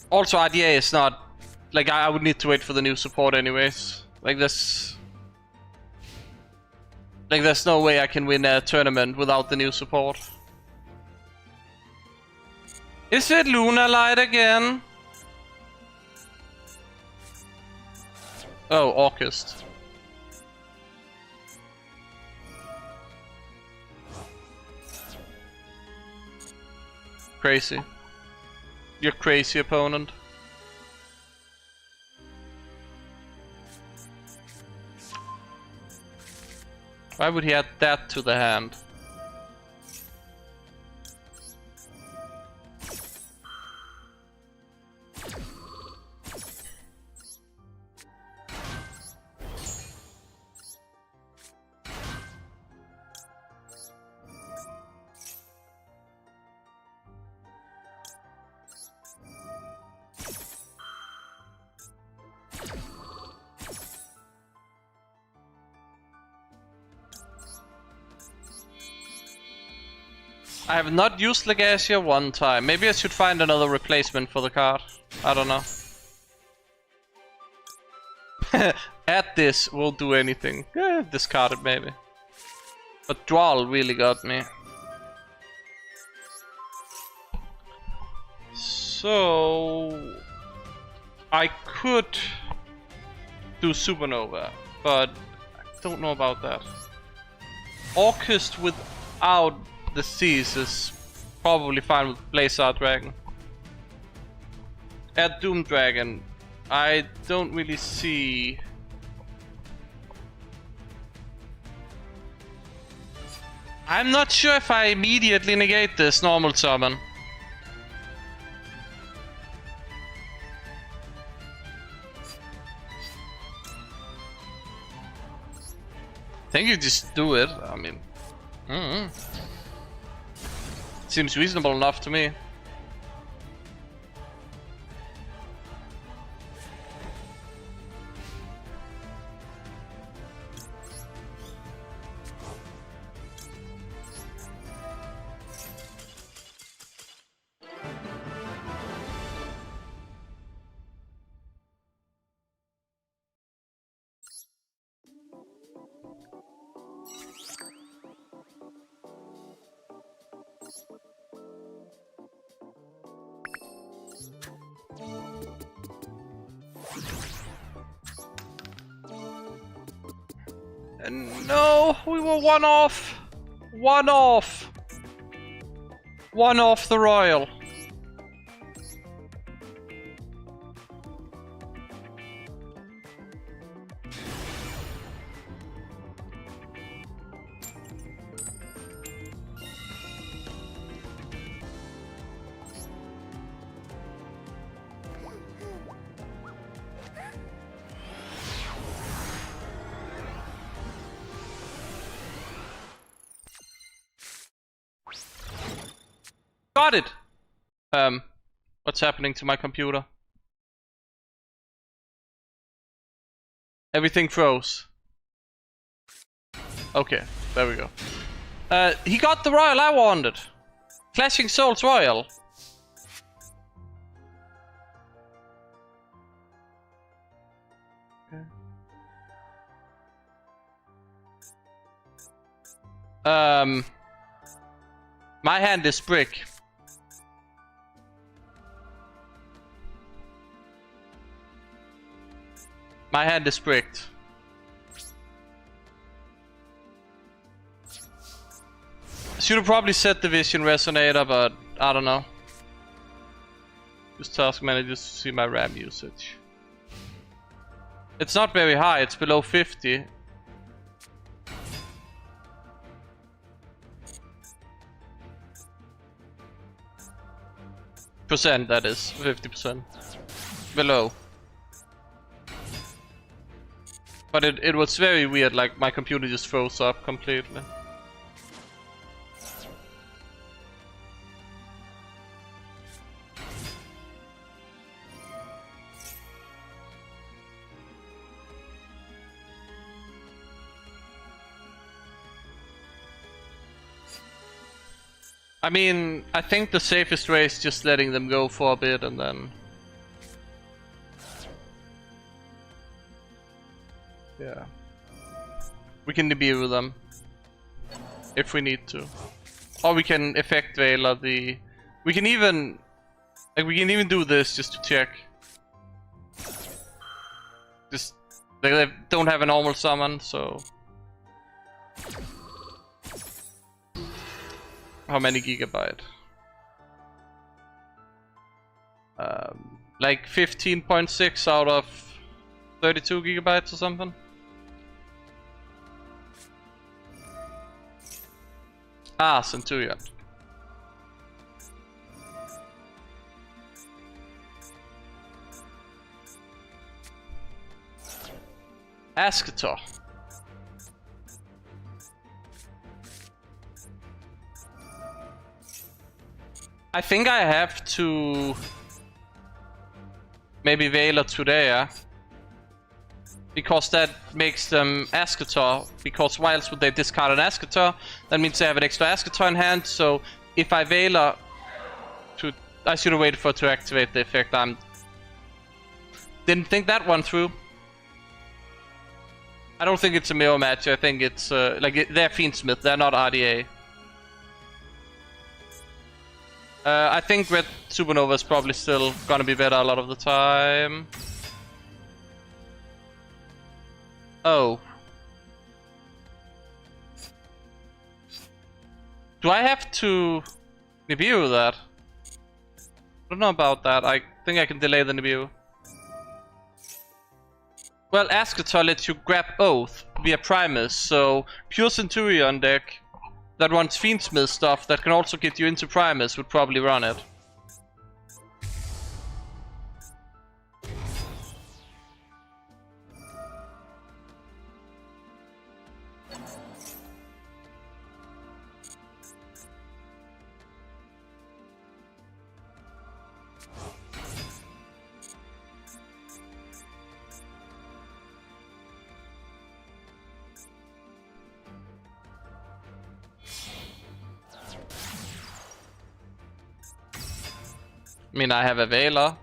Also, RDA is not... like, I would need to wait for the new support anyways. Like this... Like, there's no way I can win a tournament without the new support. Is it Luna Light again? Oh, August. Crazy. You're crazy, opponent. Why would he add that to the hand? I have not used Legacia one time. Maybe I should find another replacement for the card. I don't know. Add this, won't do anything. Discard it maybe. But Duel really got me. So I could do Supernova, but I don't know about that. August without the Seas is probably fine with Blazar Dragon. At Doom Dragon, I don't really see. I'm not sure if I immediately negate this normal summon. I think you just do it. I mean, seems reasonable enough to me. No, we were one off. One off the Royal. Got it! What's happening to my computer? Everything froze. Okay, there we go. He got the Royal I wanted. Clashing Souls Royal. Okay. My hand is brick. My hand is bricked. Should have probably set the Vision Resonator, but I don't know. Use task manager to see my RAM usage. It's not very high, it's below 50. Percent, that is. 50%. Below. But it was very weird, like my computer just froze up completely. I mean, I think the safest way is just letting them go for a bit and then... yeah. We can debut them. if we need to. Or we can effect Veiler the... We can even do this just to check. Just... They don't have a normal summon, so... How many gigabyte? Like 15.6 out of 32 gigabytes or something. Ah, Centurion. Asketor. I think I have to maybe Veiler today, yeah? Because that makes them Asketor, because whilst would they discard an Asketor, that means they have an extra Asketor in hand, so if I Veiler to... I should have waited for it to activate the effect. Didn't think that one through. I don't think it's a mirror match, I think it's like they're Fiendsmith, they're not RDA. I think Red Supernova is probably still gonna be better a lot of the time. Oh. Do I have to Nibiru that? I don't know about that. I think I can delay the Nibiru. Well, Asketor lets you grab Oath via Primus, so pure Centurion deck that runs Fiendsmith stuff that can also get you into Primus would probably run it. I mean, I have a Veiler.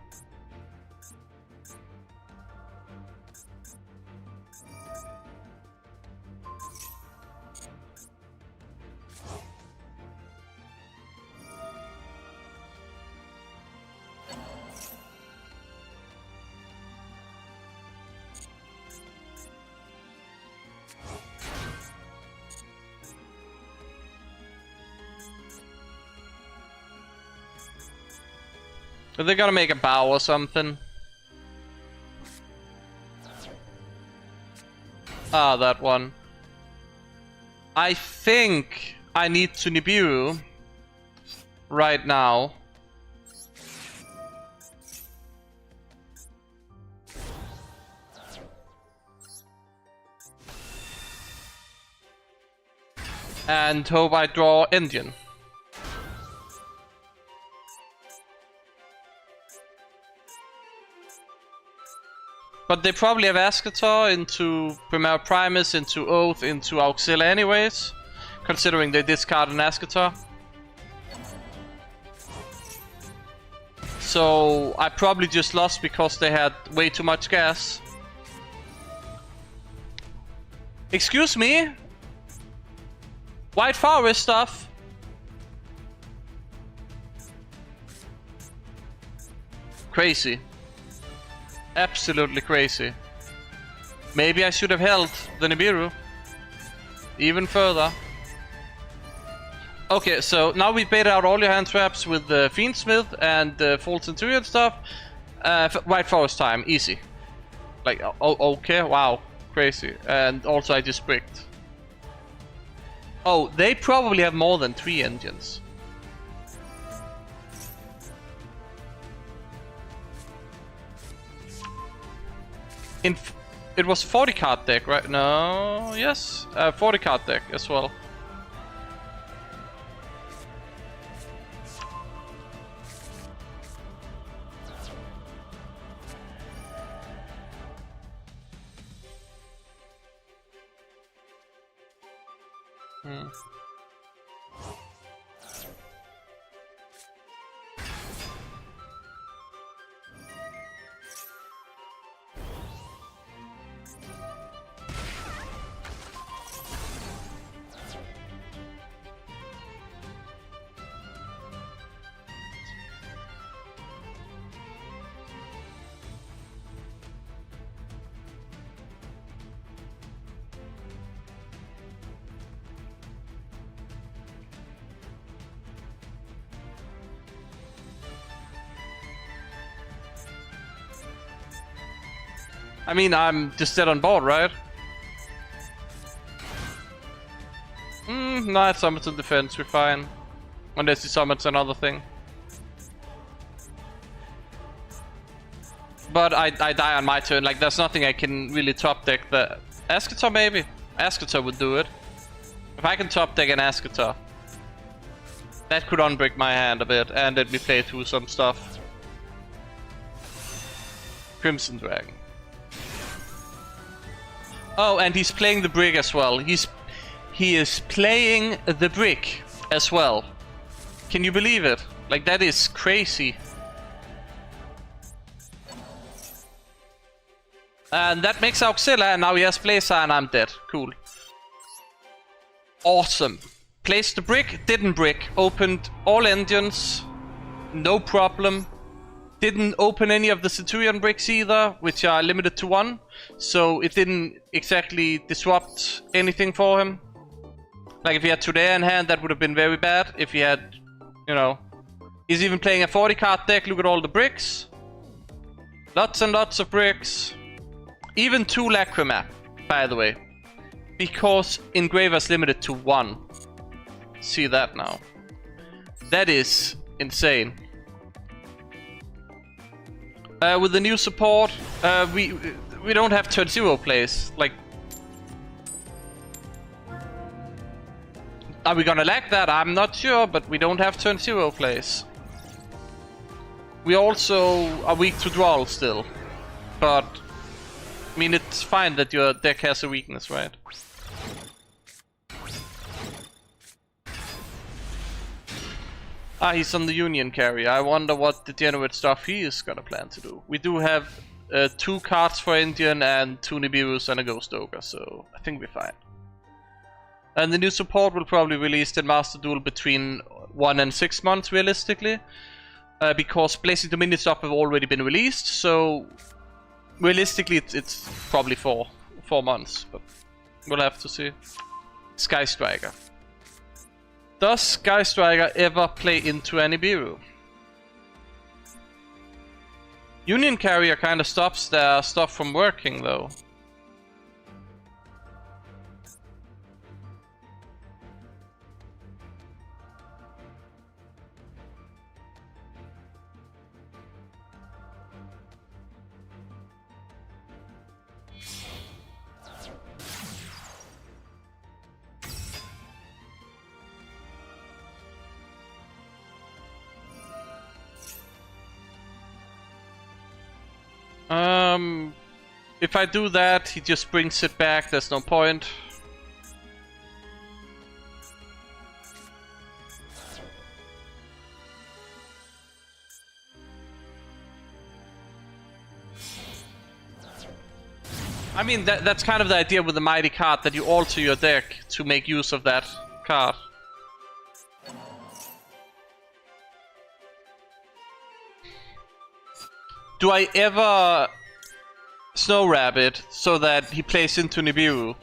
Are they gonna make a bow or something? Ah, that one. I think I need to Nibiru right now. And hope I draw Indian. But they probably have Asketor into Primal Primus, into Oath, into Auxilia anyways, considering they discard an Asketor. So I probably just lost because they had way too much gas. Excuse me? White Forest stuff? Crazy. Absolutely crazy. Maybe I should have held the Nibiru even further. Okay, so now we baited out all your hand traps with the Fiendsmith and the Full Centurion stuff. White Forest time, easy. Like, okay, wow, crazy. And also I just bricked. Oh, they probably have more than 3 engines. It was 40 card deck, right? No, yes, 40 card deck as well. I mean, I'm just dead on board, right? No, it summons in defense, we're fine. Unless he summons another thing. But I die on my turn, like there's nothing I can really top deck that... Asketor maybe? Asketor would do it. If I can top deck an Asketor, that could unbreak my hand a bit and let me play through some stuff. Crimson Dragon. Oh, and he's playing the brick as well. He is playing the brick as well. Can you believe it? Like, that is crazy. And that makes Auxilla, and now he has Blazer, and I'm dead. Cool. Awesome. Placed the brick, didn't brick. Opened all engines, no problem. Didn't open any of the Centurion bricks either, which are limited to 1. So it didn't exactly disrupt anything for him. Like if he had Tudea in hand, that would have been very bad. If he had, you know... He's even playing a 40 card deck, look at all the bricks. Lots and lots of bricks. Even 2 Lacrima, by the way. Because Engraver's limited to 1. See that now. That is insane. With the new support, we don't have turn 0 plays. Like, are we gonna lag that? I'm not sure, but we don't have turn 0 plays. We also are weak to Duel still, but I mean it's fine that your deck has a weakness, right? Ah, he's on the Union carry. I wonder what degenerate stuff he is gonna plan to do. We do have 2 cards for Indian and 2 Nibiru's and a Ghost Ogre, so I think we're fine. And the new support will probably release in Master Duel between 1 and 6 months realistically. Because Blazing Dominion stuff have already been released, so realistically it's probably 4 months, but we'll have to see. Sky Striker. Does Sky Striker ever play into any Nibiru? Union Carrier kind of stops their stuff from working though. If I do that, he just brings it back, there's no point. I mean, that's kind of the idea with the Mighty card, that you alter your deck to make use of that card. Do I ever Snow Rabbit so that he plays into Nibiru?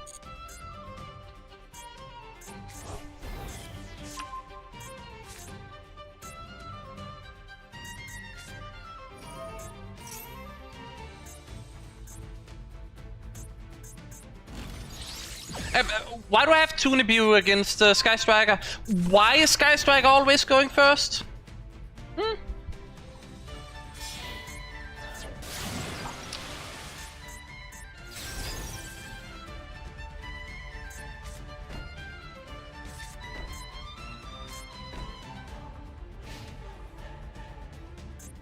Why do I have 2 Nibiru against Sky Striker? Why is Sky Striker always going first?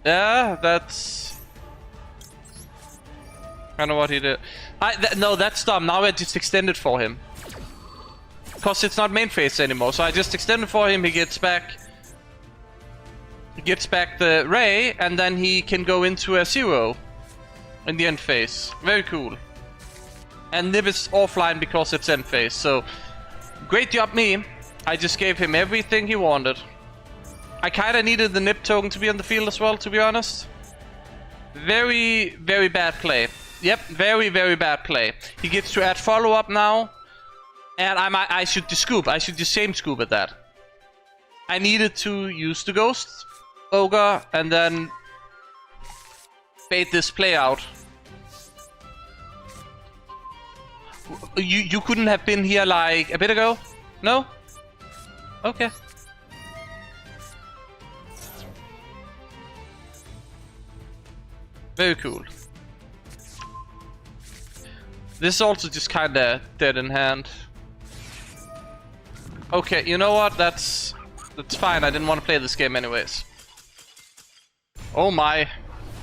Yeah, that's kind of what he did. No, that's dumb. Now I just extended for him. Because it's not main phase anymore, so I just extended for him, he gets back the Ray, and then he can go into a 0 in the end phase. Very cool. And Nib is offline because it's end phase, so great job me. I just gave him everything he wanted. I kinda needed the Nib token to be on the field as well, to be honest. Very, very bad play. Yep, very, very bad play. He gets to add follow-up now. And I should just scoop. I should just same scoop at that. I needed to use the Ghost Ogre and then bait this play out. You couldn't have been here like a bit ago? No? Okay. Very cool. This is also just kinda dead in hand. Okay, you know what? That's fine. I didn't want to play this game anyways. Oh my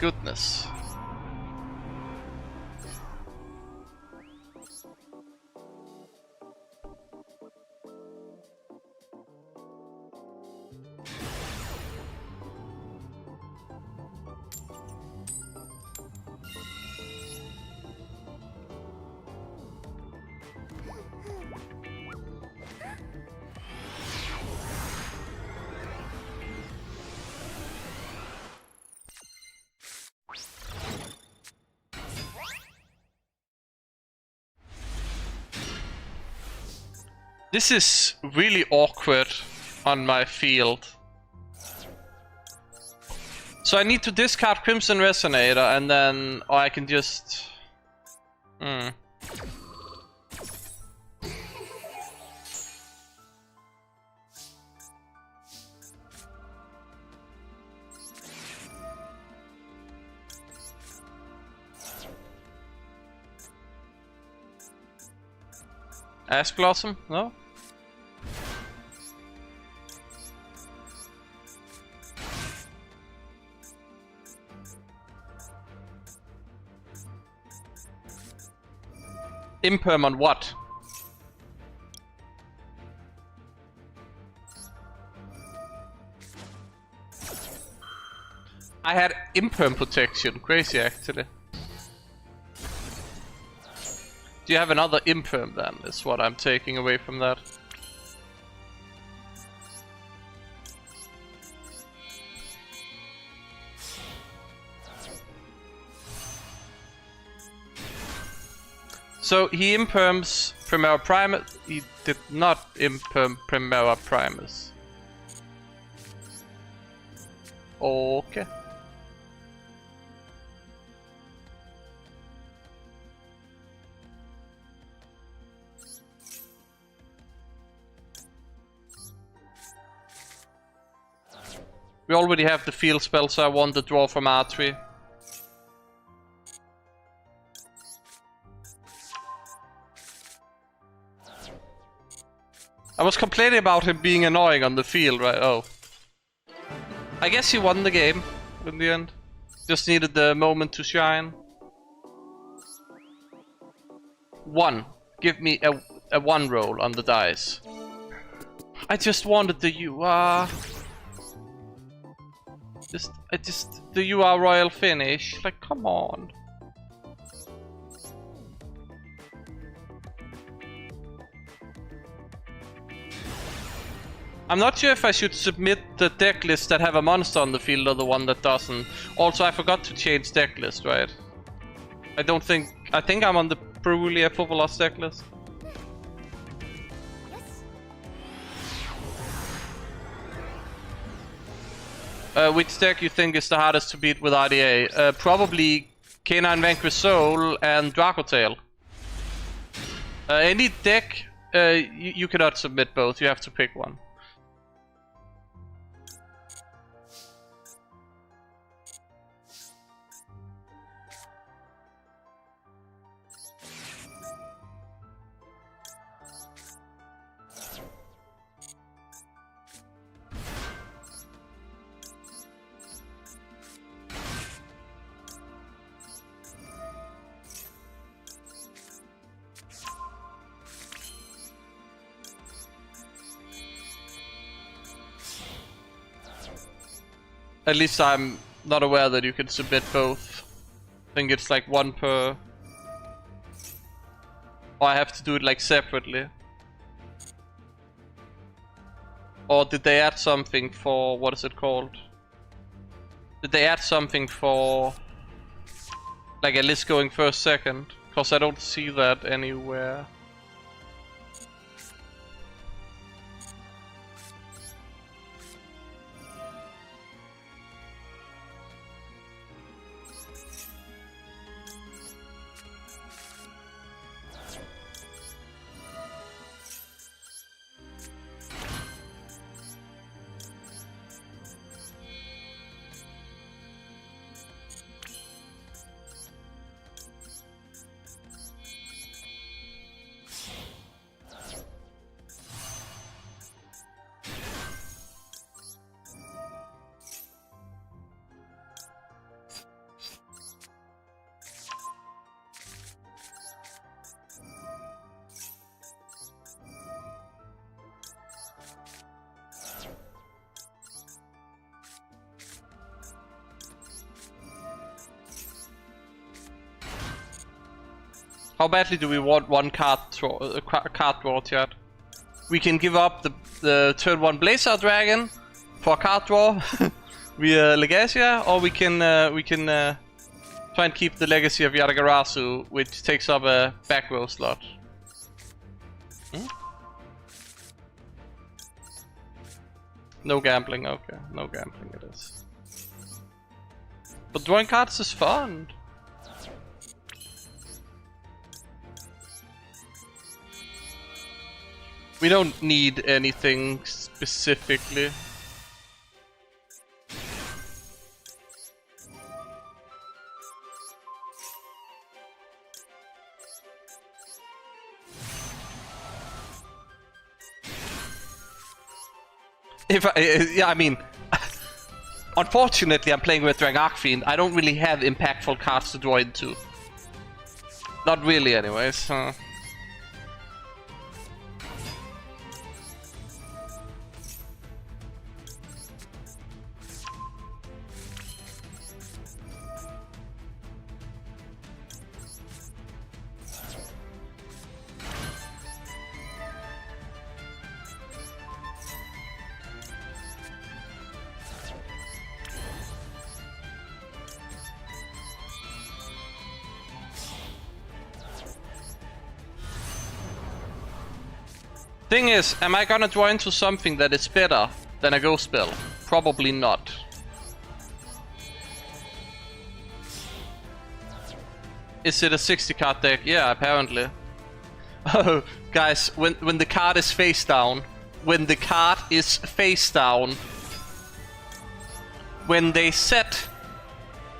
goodness. This is really awkward on my field. So I need to discard Crimson Resonator and then... or I can just... Ash Blossom? No? Imperm on what? I had imperm protection. Crazy, actually. Do you have another imperm then? Is what I'm taking away from that. So he imperms Primera Primus. He did not imperm Primera Primus. Okay. We already have the field spell, so I want the draw from R3. I was complaining about him being annoying on the field, right? Oh. I guess he won the game in the end. Just needed the moment to shine. 1. Give me a 1 roll on the dice. I just wanted the UR. The UR royal finish. Like, come on. I'm not sure if I should submit the deck list that have a monster on the field or the one that doesn't. Also, I forgot to change deck list, right? I think I'm on the Perulia Fovolos deck list. Which deck you think is the hardest to beat with RDA? Probably Canine Vanquish Soul and Dracotail. Any deck, you cannot submit both, you have to pick one. At least I'm not aware that you can submit both. I think it's like one per... Or I have to do it like separately. Or did they add something for... what is it called? Did they add something for... like a list going first, second? Because I don't see that anywhere. How badly do we want one card draw, chat? We can give up the turn 1 Blazer Dragon for a card draw via Legacia, or we can try and keep the Legacy of Yatagarasu, which takes up a back row slot. No gambling, okay. No gambling it is. But drawing cards is fun. We don't need anything specifically. Yeah, I mean, unfortunately I'm playing Red Dragon Archfiend. I don't really have impactful cards to draw into. Not really anyways. Thing is, am I gonna draw into something that is better than a ghost spell? Probably not. Is it a 60 card deck? Yeah, apparently. Oh, guys, when the card is face down, when they set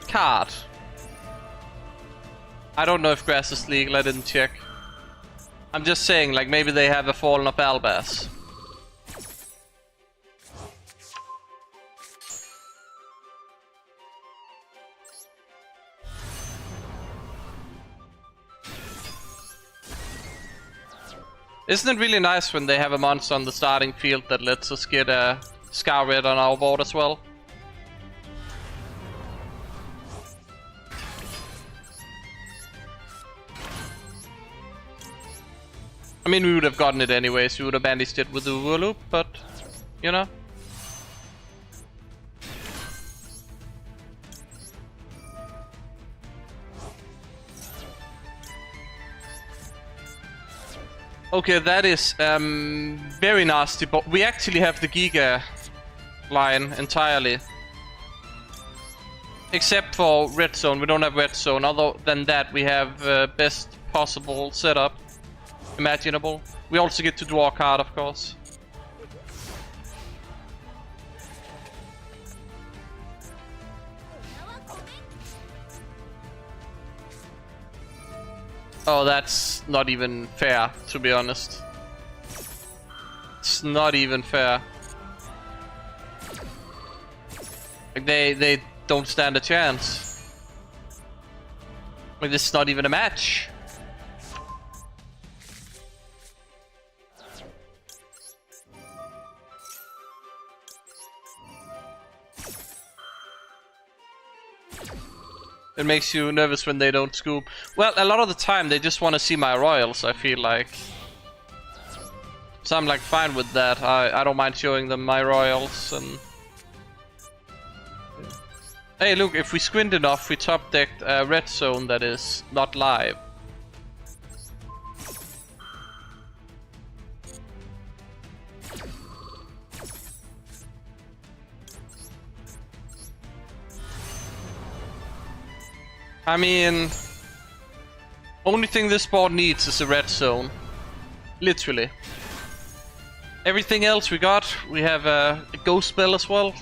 card. I don't know if grass is legal, I didn't check. I'm just saying, like, maybe they have a Fallen of Albaz. Isn't it really nice when they have a monster on the starting field that lets us get a Scar Red on our board as well? I mean, we would have gotten it anyways, we would have bandaged it with the Duel loop, but, you know. Okay, that is very nasty, but we actually have the Giga line entirely. Except for Red Zone, we don't have Red Zone. Other than that, we have best possible setup imaginable. We also get to draw a card, of course. Oh, that's not even fair, to be honest. It's not even fair. Like, they don't stand a chance. Like, this is not even a match. It makes you nervous when they don't scoop. Well, a lot of the time they just want to see my royals, I feel like. So I'm like fine with that. I don't mind showing them my royals and... Hey look, if we squint enough, we top decked a red zone that is not live. I mean, only thing this board needs is a red zone. Literally. Everything else we got, we have a ghost spell as well.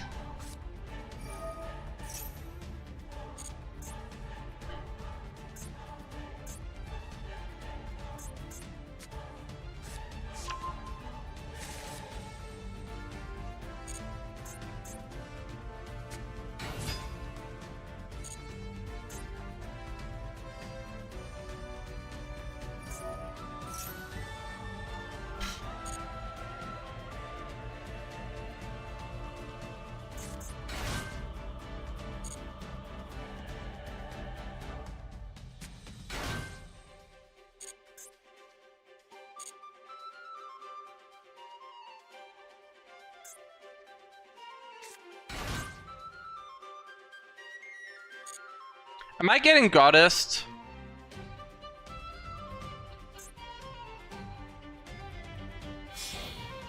Am I getting goddessed?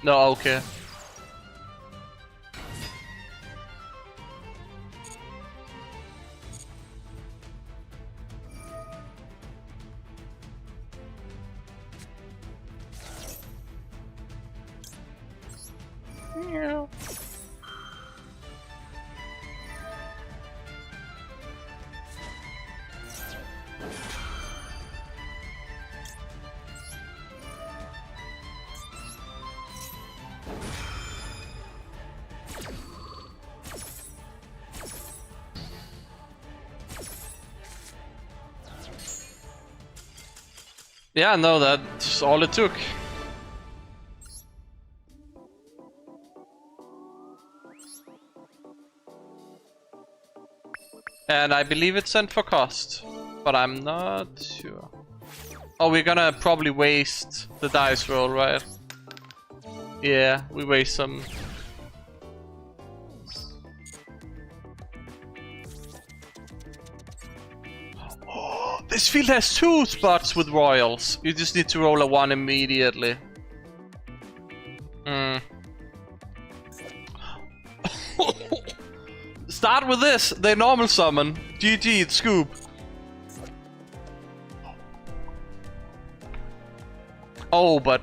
No, okay. Yeah. Yeah, no, that's all it took. And I believe it's sent for cost, but I'm not sure. Oh, we're gonna probably waste the dice roll, right? Yeah, we waste some. Oh, this field has 2 spots with royals. You just need to roll a 1 immediately. Start with this, they normal summon. GG, it's scoop. Oh, but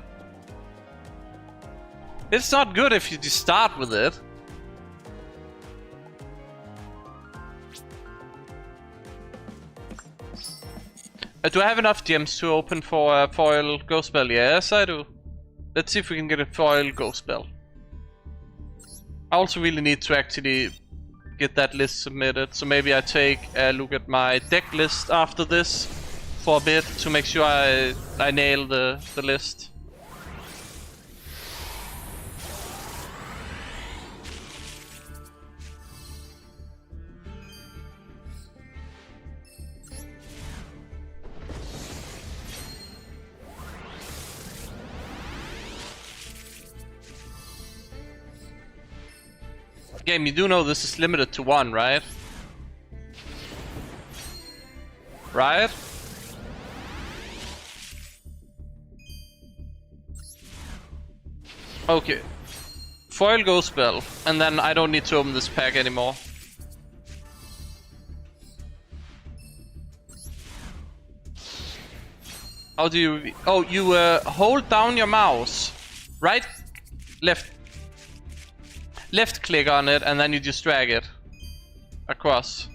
it's not good if you just start with it. Do I have enough gems to open for a foil ghost spell? Yes, I do. Let's see if we can get a foil ghost spell. I also really need to actually get that list submitted, so maybe I take a look at my deck list after this for a bit to make sure I nail the list. Game, you do know this is limited to 1, right? Right? Okay. Foil ghost spell, and then I don't need to open this pack anymore. How do you... Oh, you hold down your mouse. Right? Left click on it, and then you just drag it across.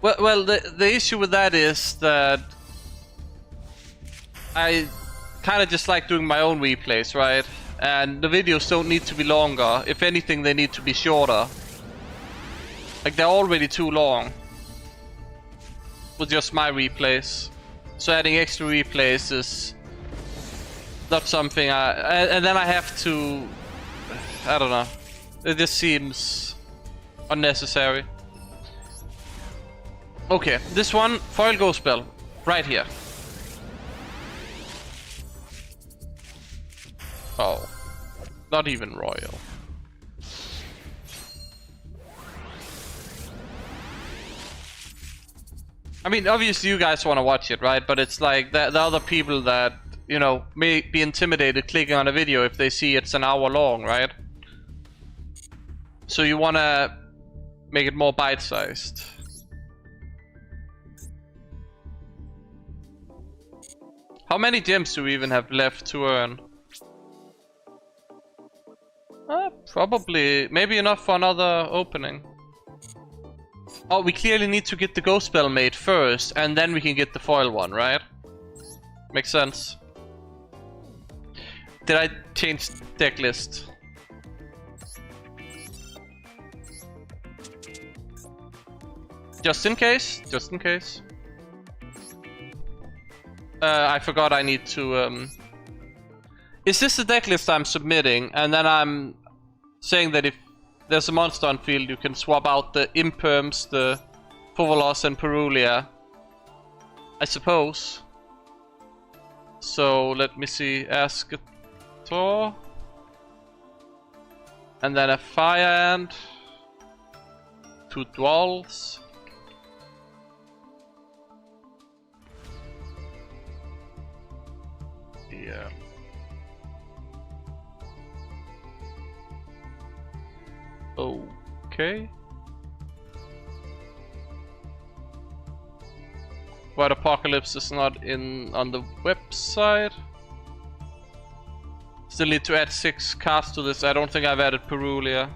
Well, the issue with that is that I kind of just like doing my own replays, right? And the videos don't need to be longer. If anything, they need to be shorter. Like, they're already too long with just my replays. So adding extra replays is not something and then I have to... I don't know. It just seems unnecessary. Okay, this one, foil ghost spell, right here. Oh, not even royal. I mean, obviously you guys want to watch it, right? But it's like the other people that, you know, may be intimidated clicking on a video if they see it's an hour long, right? So you want to make it more bite-sized. How many gems do we even have left to earn? Probably, maybe enough for another opening. Oh, we clearly need to get the ghost spell made first, and then we can get the foil one, right? Makes sense. Did I change deck list? Just in case, just in case. I forgot I need to... Is this the deck list I'm submitting? And then I'm saying that if there's a monster on field, you can swap out the Imperms, the Fovolos and Perulia. I suppose. So let me see, Asketor. And then a Fire Ant. 2 Duels. Yeah. Okay. But Apocalypse is not on the website. Still need to add 6 cards to this. I don't think I've added Perulia.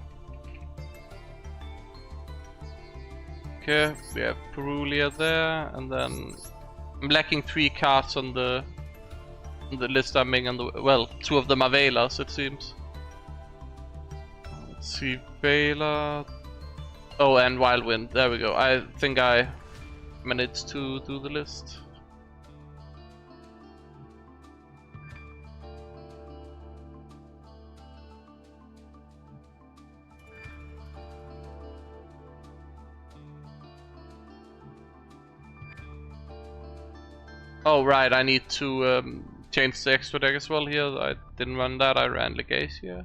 Okay, we have Perulia there, and then I'm lacking 3 cards on the list I'm making on the, well, 2 of them are Veilers, it seems. Let's see, Veiler. Oh, and Wild Wind. There we go. I think I managed to do the list. Oh right, I need to change the extra deck as well here. I didn't run that, I ran Legacia.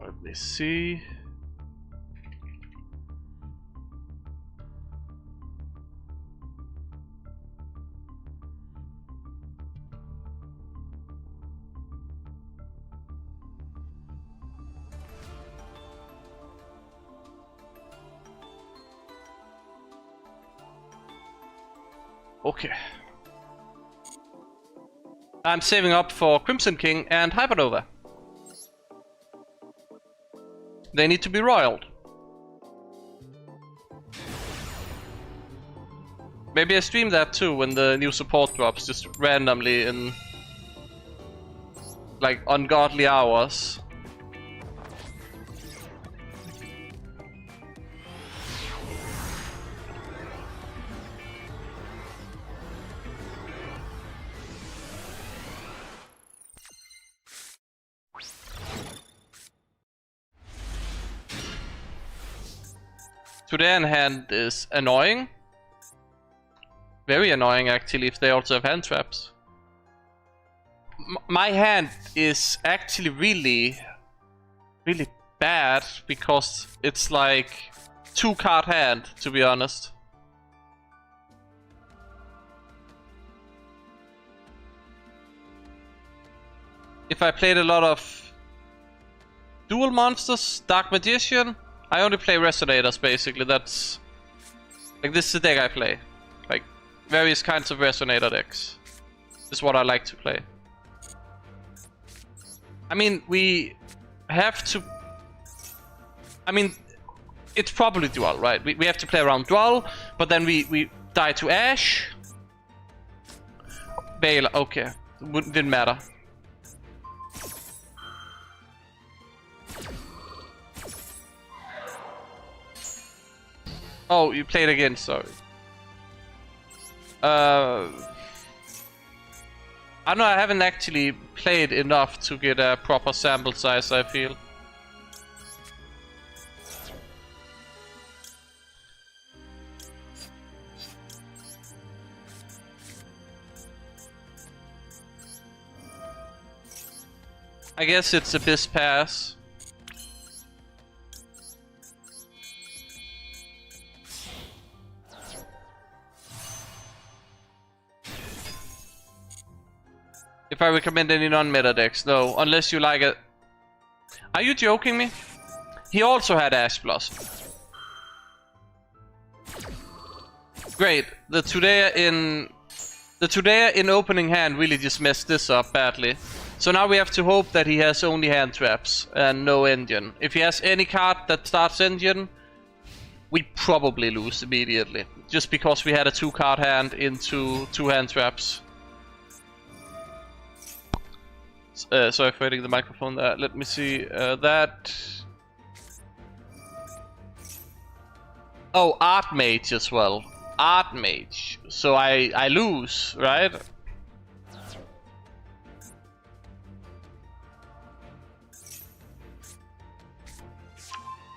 Let me see. Okay. I'm saving up for Crimson King and Hypernova. They need to be roiled. Maybe I stream that too when the new support drops, just randomly in like ungodly hours. Today in hand is annoying. Very annoying actually if they also have hand traps. My hand is actually really bad because it's like 2-card hand, to be honest. If I played a lot of dual monsters, Dark Magician, I only play Resonators basically. That's like, this is the deck I play. Like various kinds of Resonator decks. This is what I like to play. I mean, we have to. I mean, it's probably Duel, right? We have to play around Duel, but then we die to Ash. Bale, okay, didn't matter. Oh, you played again, sorry. I don't know, I haven't actually played enough to get a proper sample size, I feel. I guess it's Abyss Pass. If I recommend any non-meta decks, no, unless you like it. Are you joking me? He also had Ash Blossom. Great. The Tudea in opening hand really just messed this up badly. So now we have to hope that he has only hand traps and no engine. If he has any card that starts engine, we probably lose immediately. Just because we had a 2-card hand into 2 hand traps. Sorry for hitting the microphone there. Let me see that. Oh, Art Mage as well. Art Mage. So I lose, right?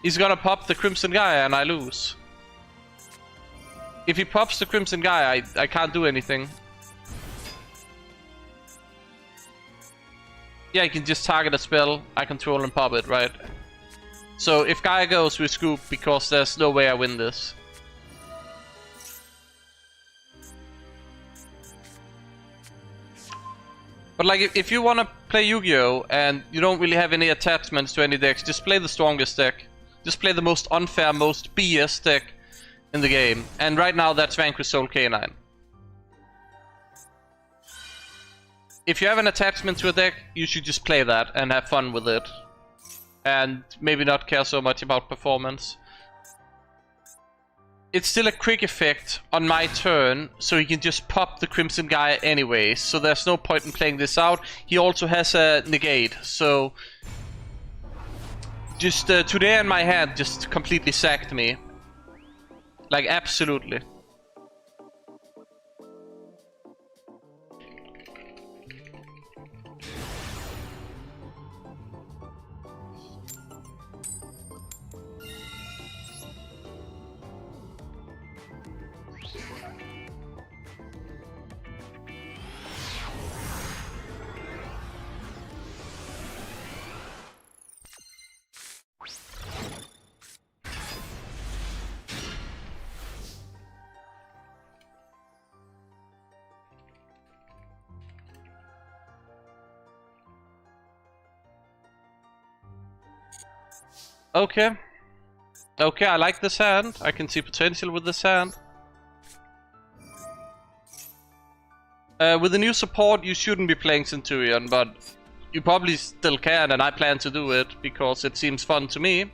He's gonna pop the Crimson Gaia and I lose. If he pops the Crimson Guy, I can't do anything. Yeah, he can just target a spell I control and pop it, right? So if Gaia goes, we scoop because there's no way I win this. But like, if you want to play Yu-Gi-Oh! And you don't really have any attachments to any decks, just play the strongest deck. Just play the most unfair, most BS deck in the game. And right now that's Vanquish Soul Canine. If you have an attachment to a deck, you should just play that and have fun with it. And maybe not care so much about performance. It's still a quick effect on my turn, so he can just pop the Crimson Guy anyways. So there's no point in playing this out. He also has a negate, so... Just today in my hand just completely sacked me. Like, absolutely. Okay. Okay, I like this hand. I can see potential with this hand. With the new support, you shouldn't be playing Centurion, but you probably still can, and I plan to do it because it seems fun to me.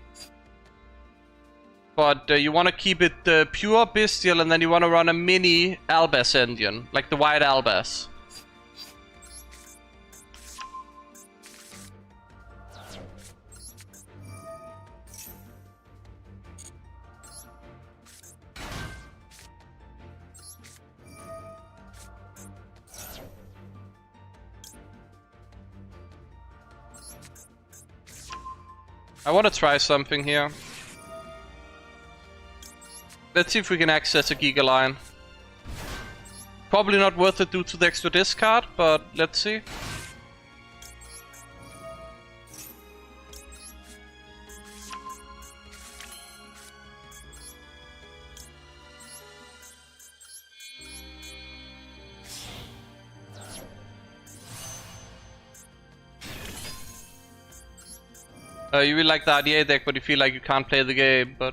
But you want to keep it pure Bestial, and then you want to run a mini Albas engine, like the white Albas. I want to try something here. Let's see if we can access a Giga line. Probably not worth it due to the extra discard, but let's see. You really like the RDA deck, but you feel like you can't play the game, but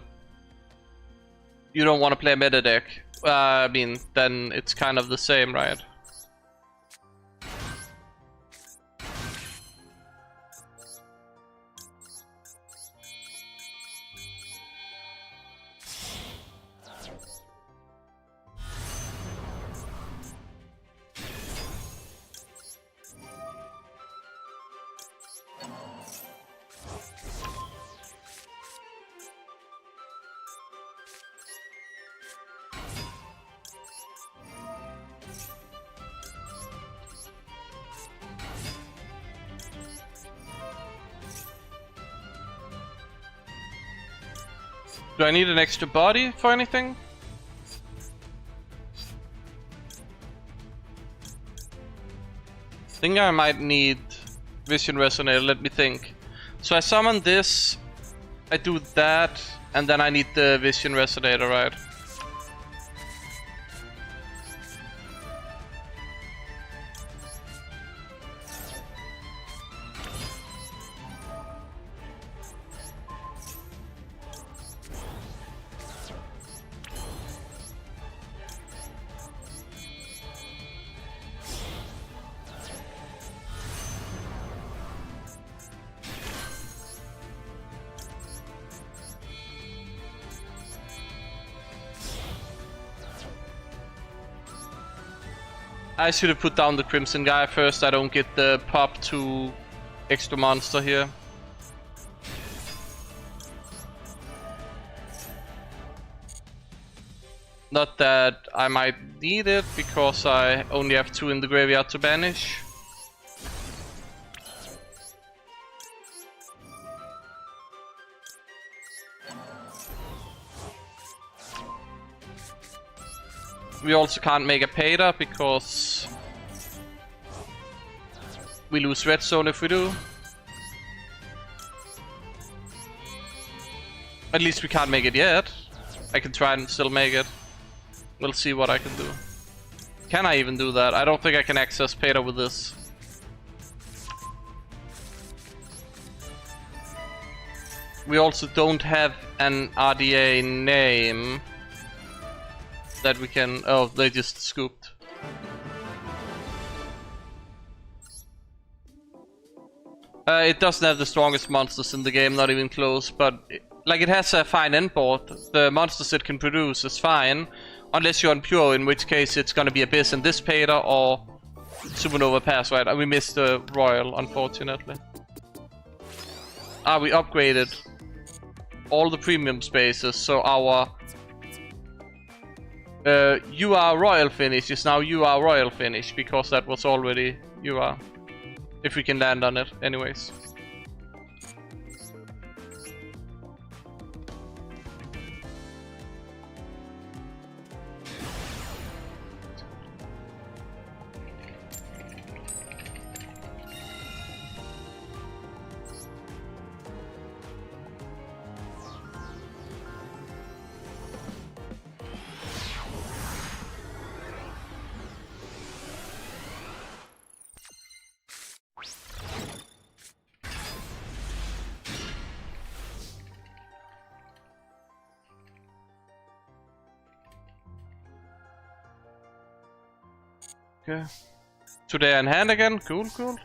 you don't want to play a meta deck. I mean, then it's kind of the same, right? Do I need an extra body for anything? I think I might need Vision Resonator, let me think. So I summon this, I do that, and then I need the Vision Resonator, right? I should have put down the Crimson Guy first. I don't get the pop to extra monster here. Not that I might need it, because I only have 2 in the graveyard to banish. We also can't make a Pater because we lose red zone if we do. At least we can't make it yet. I can try and still make it. We'll see what I can do. Can I even do that? I don't think I can access Pater with this. We also don't have an RDA name that we can... Oh, they just scooped. It doesn't have the strongest monsters in the game, not even close, but... Like, it has a fine endboard. The monsters it can produce is fine. Unless you're on Pure, in which case it's gonna be Abyss in this Pater or Supernova Pass, right? And we missed the Royal, unfortunately. We upgraded all the premium spaces, so our UR Royal finish is now UR Royal finish, because that was already UR. If we can land on it, anyways. Okay. Today in hand again. Cool, cool.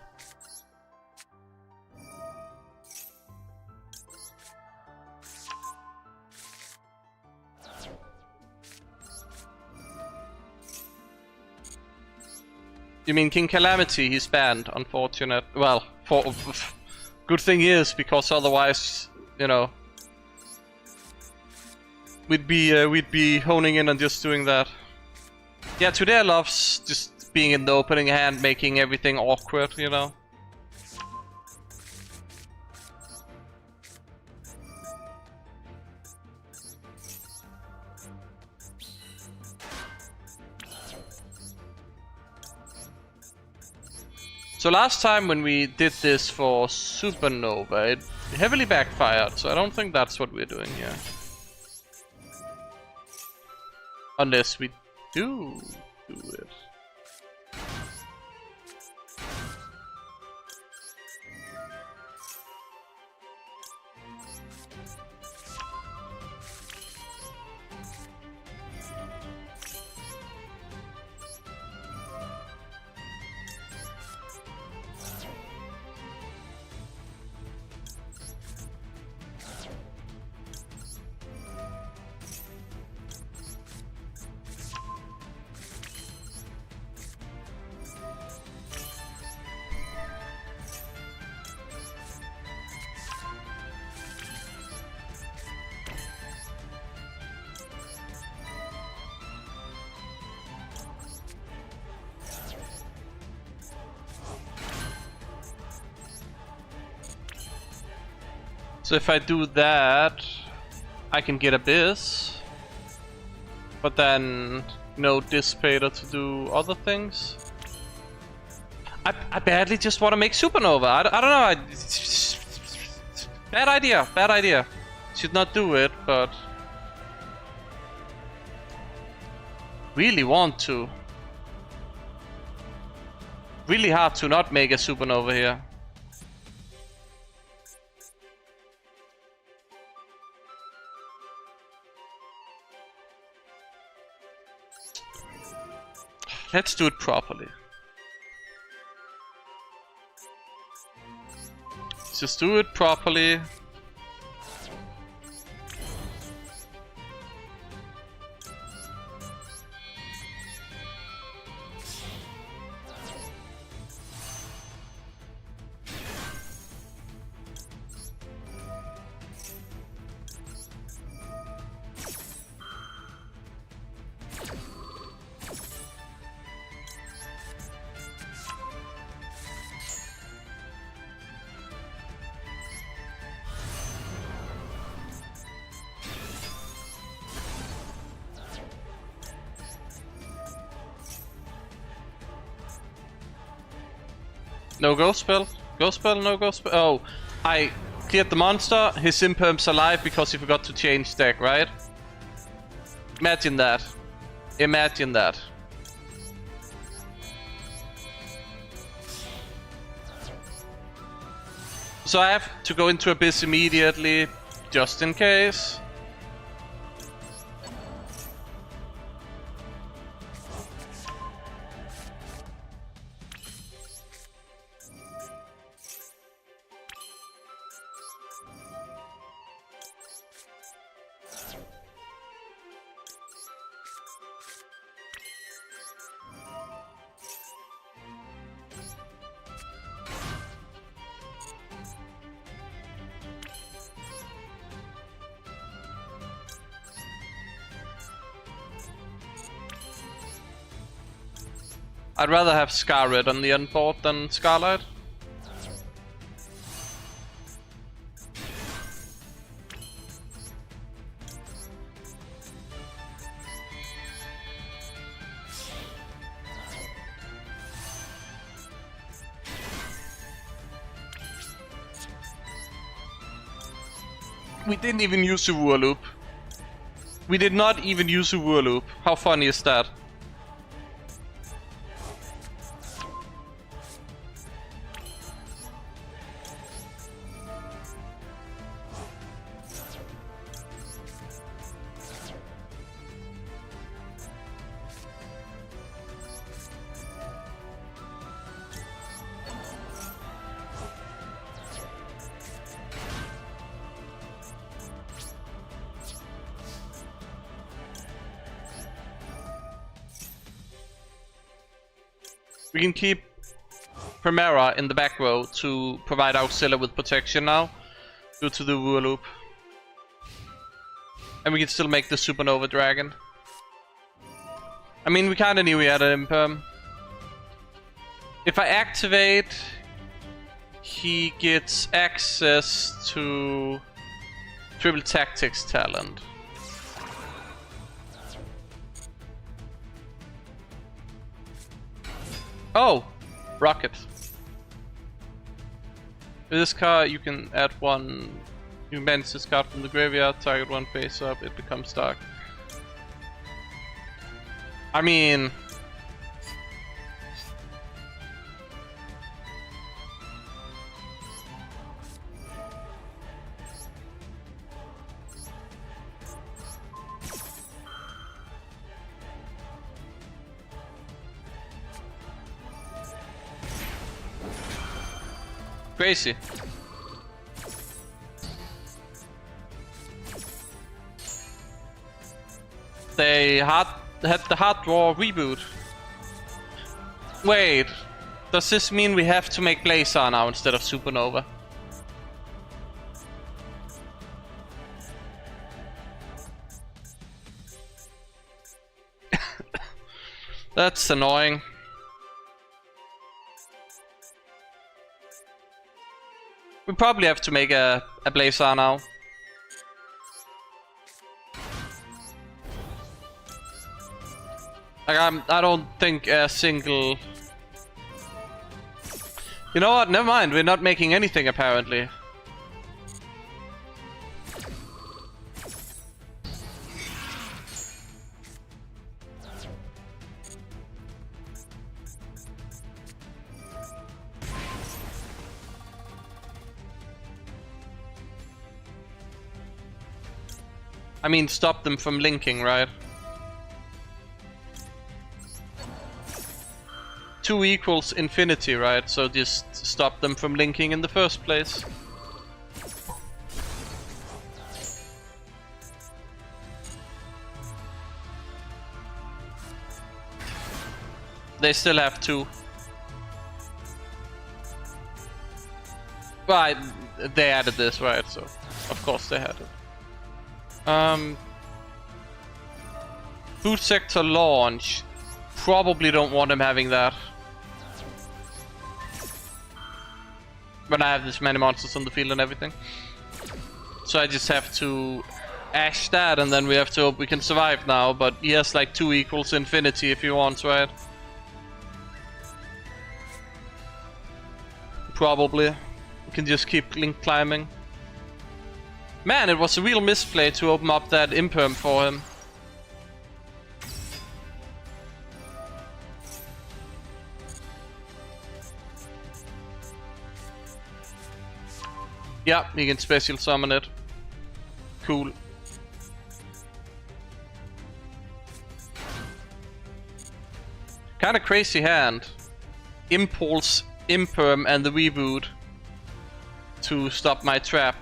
You mean King Calamity? He's banned, unfortunate. Well, good thing is, because otherwise, you know, we'd be honing in on just doing that. Yeah, today loves just being in the opening hand, making everything awkward, you know. So last time when we did this for Supernova, it heavily backfired, so I don't think that's what we're doing here. Unless we do it. So if I do that, I can get Abyss, but then no Dissipator to do other things. I badly just want to make Supernova. I don't know. Bad idea. Bad idea. Should not do it, but really want to. Really hard to not make a Supernova here. Let's do it properly. Just do it properly. No ghost spell. Ghost spell, no ghost spell. Oh, I cleared the monster. His imperm's alive because he forgot to change deck, right? Imagine that. Imagine that. So I have to go into Abyss immediately, just in case. I'd rather have Scarlet on the end board than Scarlet. We didn't even use a War Loop. We did not even use a War Loop. How funny is that? We can keep Primera in the back row to provide Auxilia with protection now, due to the War Loop. And we can still make the Supernova Dragon. I mean, we kinda knew we had an Imperm. If I activate, he gets access to Triple Tactics talent. Oh! Rocket. With this card, you can add one. You can banish this card from the graveyard, target one face up, it becomes dark. I mean. Crazy. They had the hard draw reboot. Wait, does this mean we have to make Blazar now instead of Supernova? That's annoying. We probably have to make a Blazar now. Like I don't think a single... You know what? Never mind. We're not making anything apparently. I mean, stop them from linking, right? 2 equals infinity, right? So just stop them from linking in the first place. They still have 2. Right, they added this, right? So, of course they had it. Food sector launch. Probably don't want him having that. When I have this many monsters on the field and everything. So I just have to ash that and then we have to hope we can survive now. But he has like 2 equals infinity if he wants, right? Probably. We can just keep link climbing. Man, it was a real misplay to open up that imperm for him. Yeah, he can special summon it. Cool. Kinda crazy hand. Impulse, imperm, and the reboot to stop my trap.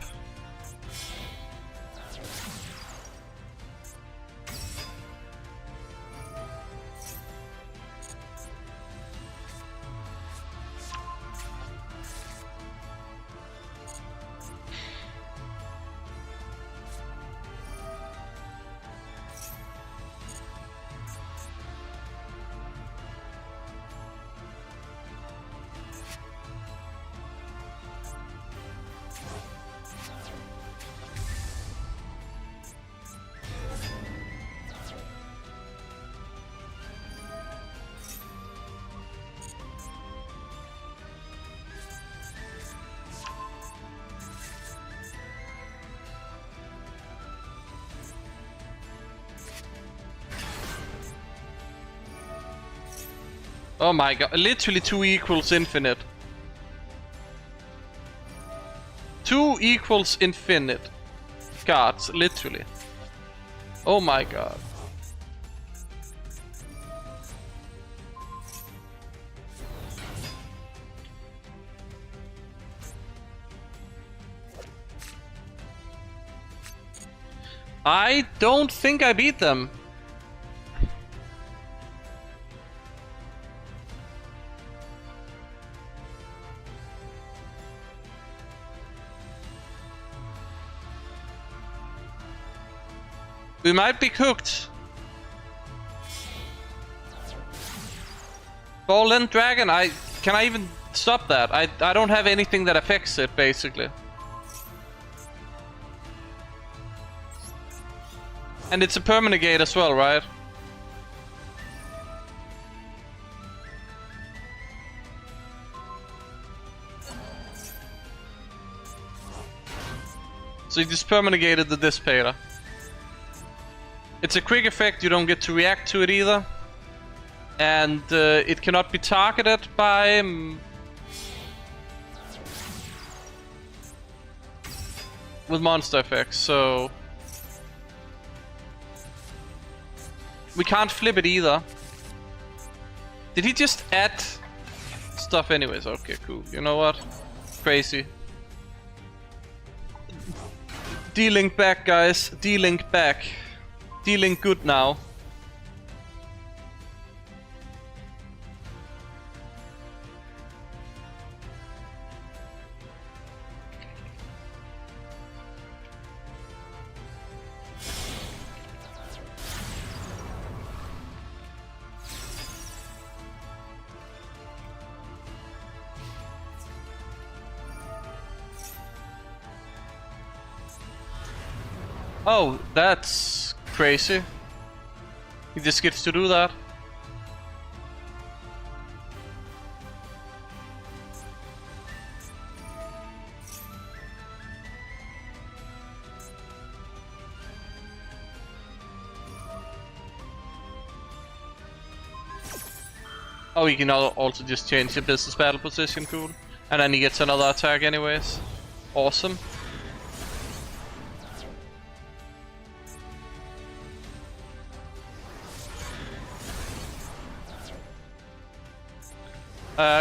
Oh my god, literally 2 equals infinite. 2 equals infinite cards, literally. Oh my god. I don't think I beat them. We might be cooked. Golden Dragon, can I even stop that? I don't have anything that affects it, basically. And it's a permanent gate as well, right? So you just permanent gated the Dissipator. It's a quick effect, you don't get to react to it either. And it cannot be targeted by... with monster effects, so... we can't flip it either. Did he just add stuff anyways? Okay, cool. You know what? Crazy. D-Link back, guys. D-Link back. D-Link good now. Oh, that's crazy. He just gets to do that. Oh, he can also just change the business battle position, cool. And then he gets another attack anyways. Awesome.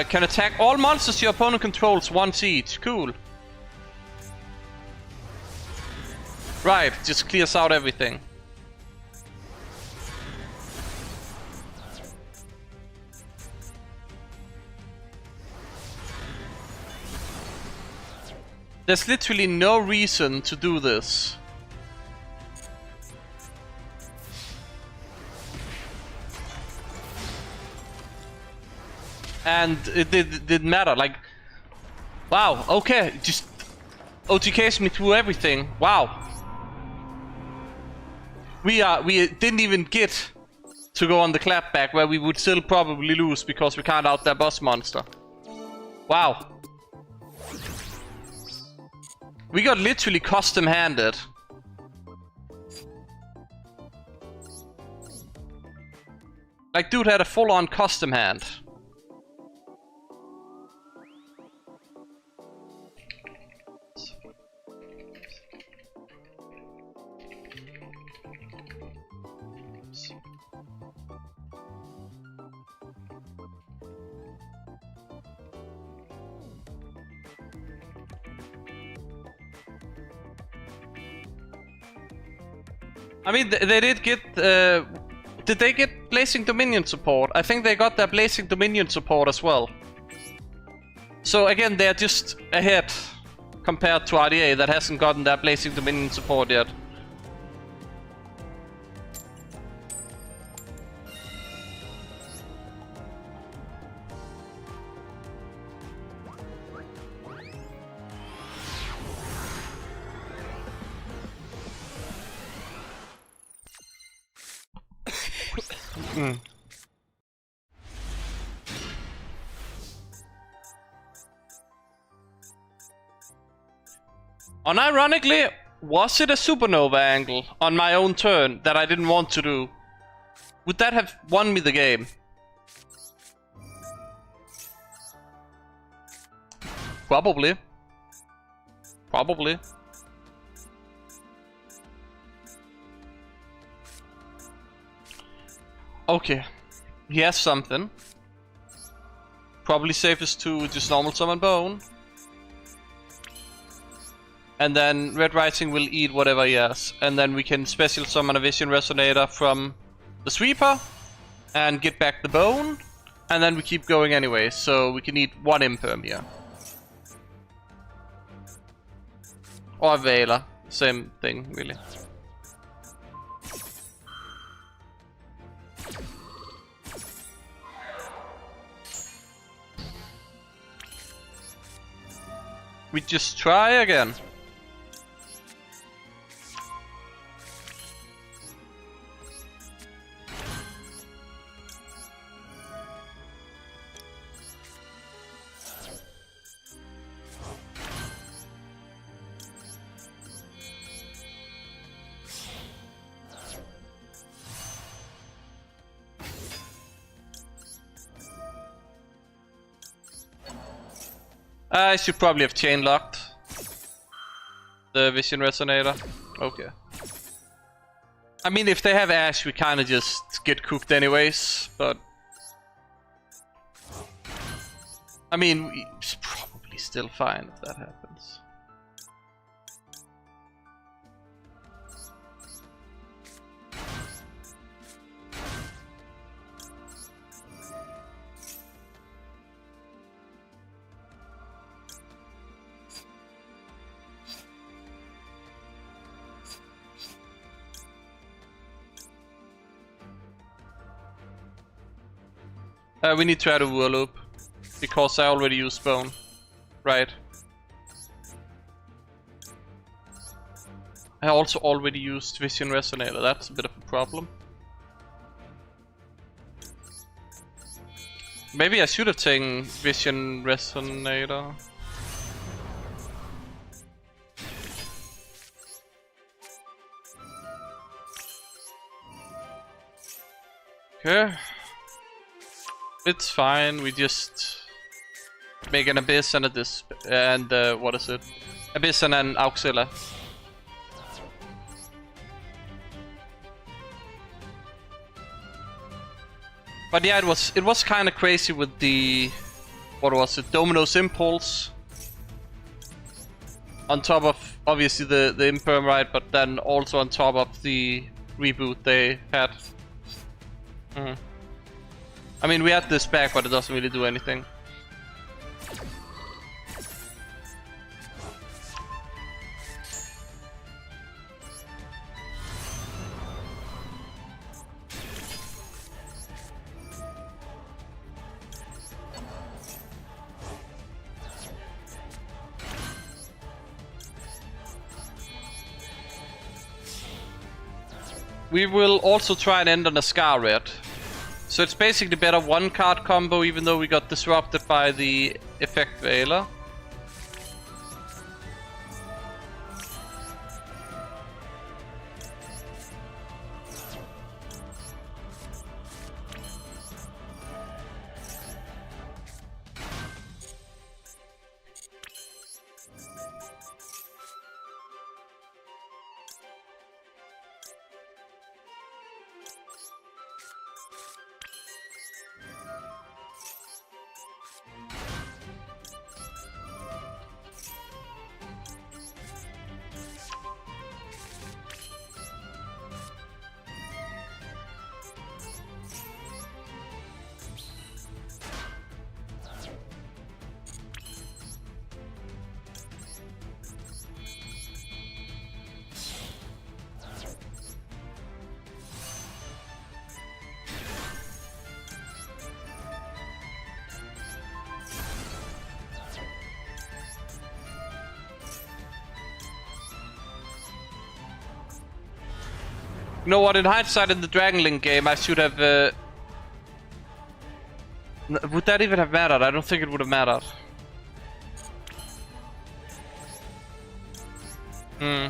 Can attack all monsters your opponent controls once each. Cool. Right, just clears out everything. There's literally no reason to do this. And it didn't matter, like... wow, okay, just... OTKs me through everything, wow. We didn't even get to go on the clapback, where we would still probably lose because we can't out that boss monster. Wow. We got literally custom handed. Like, dude had a full-on custom hand. I mean, they did get... did they get Blazing Dominion support? I think they got their Blazing Dominion support as well. So again, they're just ahead compared to RDA that hasn't gotten their Blazing Dominion support yet. Unironically, was it a supernova angle on my own turn that I didn't want to do? Would that have won me the game? Probably. Probably. Okay. He has something. Probably safest to just normal summon Bone. And then Red Rising will eat whatever he has. And then we can special summon a Vision Resonator from the Sweeper. And get back the Bone. And then we keep going anyway. So we can eat one Imperm here. Or a Veiler. Same thing, really. We just try again. I should probably have chain locked the Vision Resonator. Okay. I mean, if they have Ash, we kind of just get cooked anyways, but... I mean, it's probably still fine if that happens. We need to add a Duel loop, because I already used Bone. Right. I also already used Vision Resonator, that's a bit of a problem. Maybe I should have taken Vision Resonator. Okay. It's fine, we just make an Abyss and what is it? Abyss and an Auxilla. But yeah, it was kind of crazy with the, what was it, Domino's Impulse. On top of obviously the Imperm, right, but then also on top of the reboot they had. I mean, we had this back, but it doesn't really do anything. We will also try and end on a Scar Red. So it's basically better one card combo, even though we got disrupted by the Effect Veiler. You know what? In hindsight, in the Dragon Link game, I should have. Would that even have mattered? I don't think it would have mattered. Hmm.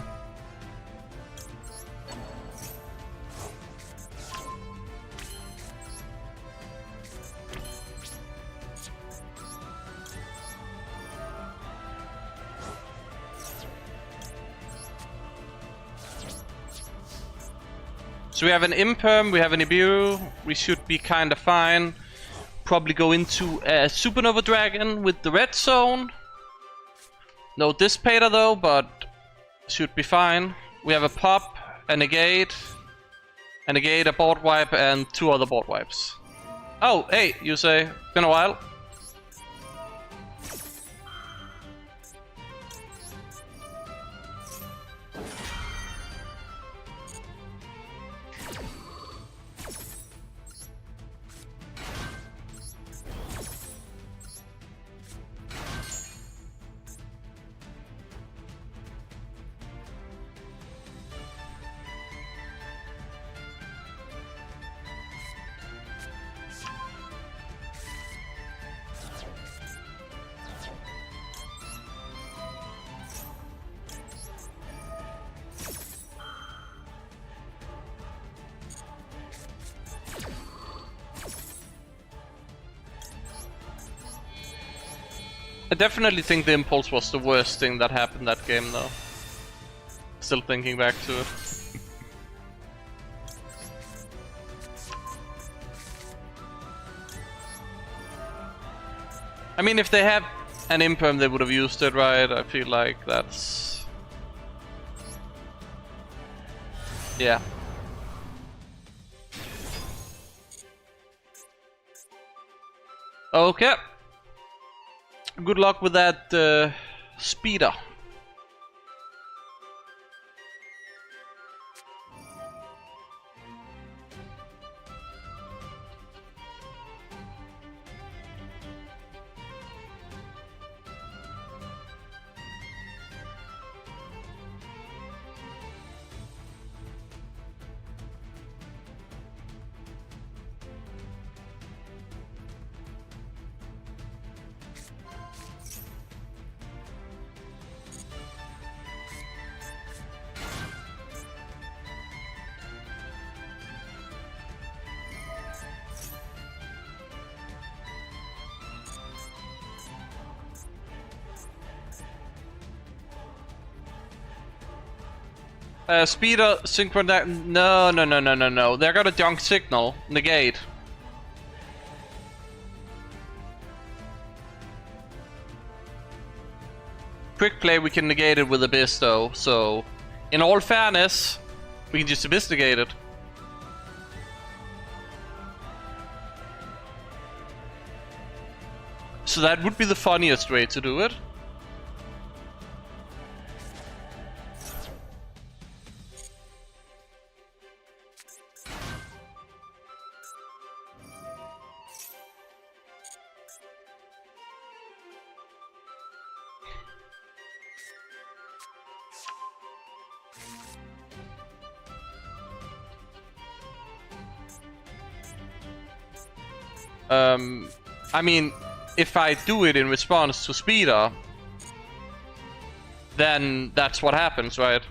So we have an Imperm, we have an Ibiru, we should be kinda fine. Probably go into a Supernova Dragon with the red zone. No Dissipator though, but should be fine. We have a Pop, a Negate, a board wipe, and 2 other board wipes. Oh, hey, you say, been a while. I definitely think the Impulse was the worst thing that happened that game though. Still thinking back to it. I mean, if they have an Imperm, they would have used it, right? I feel like that's... yeah. Okay. Good luck with that speeder. Speeder, synchronize. No. They're gonna junk signal. Negate. Quick play, we can negate it with Abyss though, so... in all fairness, we can just Abyss negate it. So that would be the funniest way to do it. I mean, if I do it in response to Speeder, then that's what happens, right?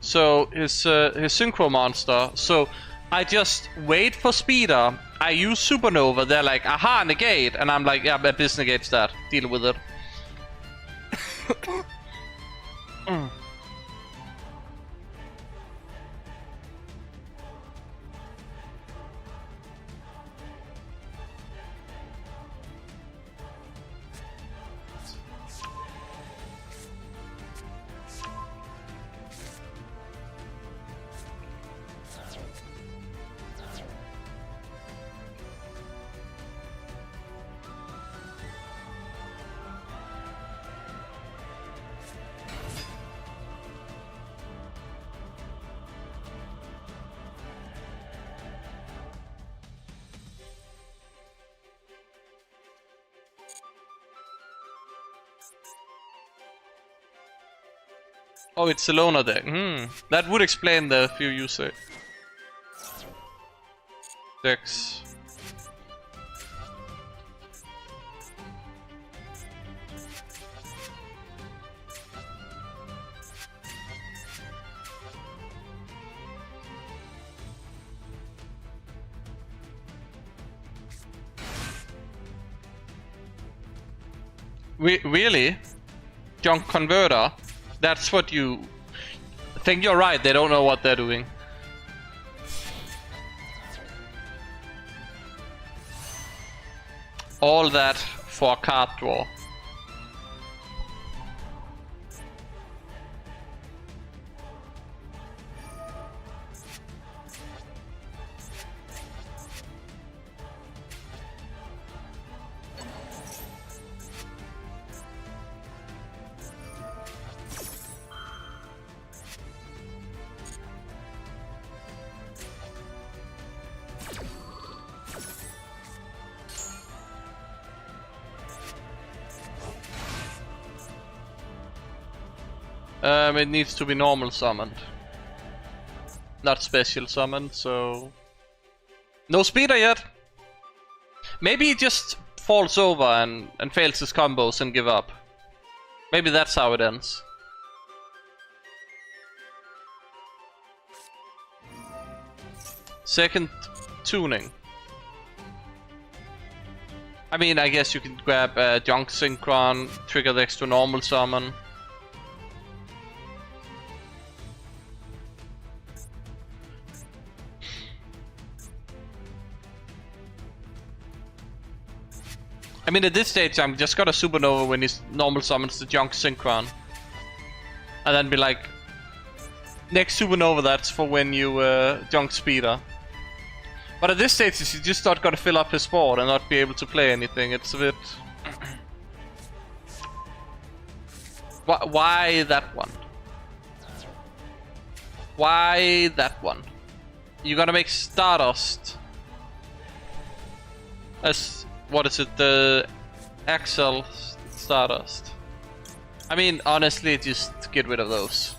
So his synchro monster. So I just wait for Speeder. I use Supernova. They're like, aha, negate, and I'm like, yeah, Abyss negates that. Deal with it. Oh, it's a loner deck. That would explain the few user decks. Really? Junk Converter? That's what you... I think you're right, they don't know what they're doing. All that for card draw. It needs to be normal summoned. Not special summoned, so... No speeder yet! Maybe he just falls over and fails his combos and give up. Maybe that's how it ends. Second tuning. I mean, I guess you can grab Junk Synchron, trigger the extra normal summon. I mean, at this stage, I'm just got a Supernova when his normal summons the Junk Synchron. And then be like, next Supernova, that's for when you Junk Speeder. But at this stage, he's just not gonna fill up his board and not be able to play anything. It's a bit... Why that one? Why that one? You're gonna make Stardust as... What is it? The Axel Stardust. I mean, honestly, just get rid of those.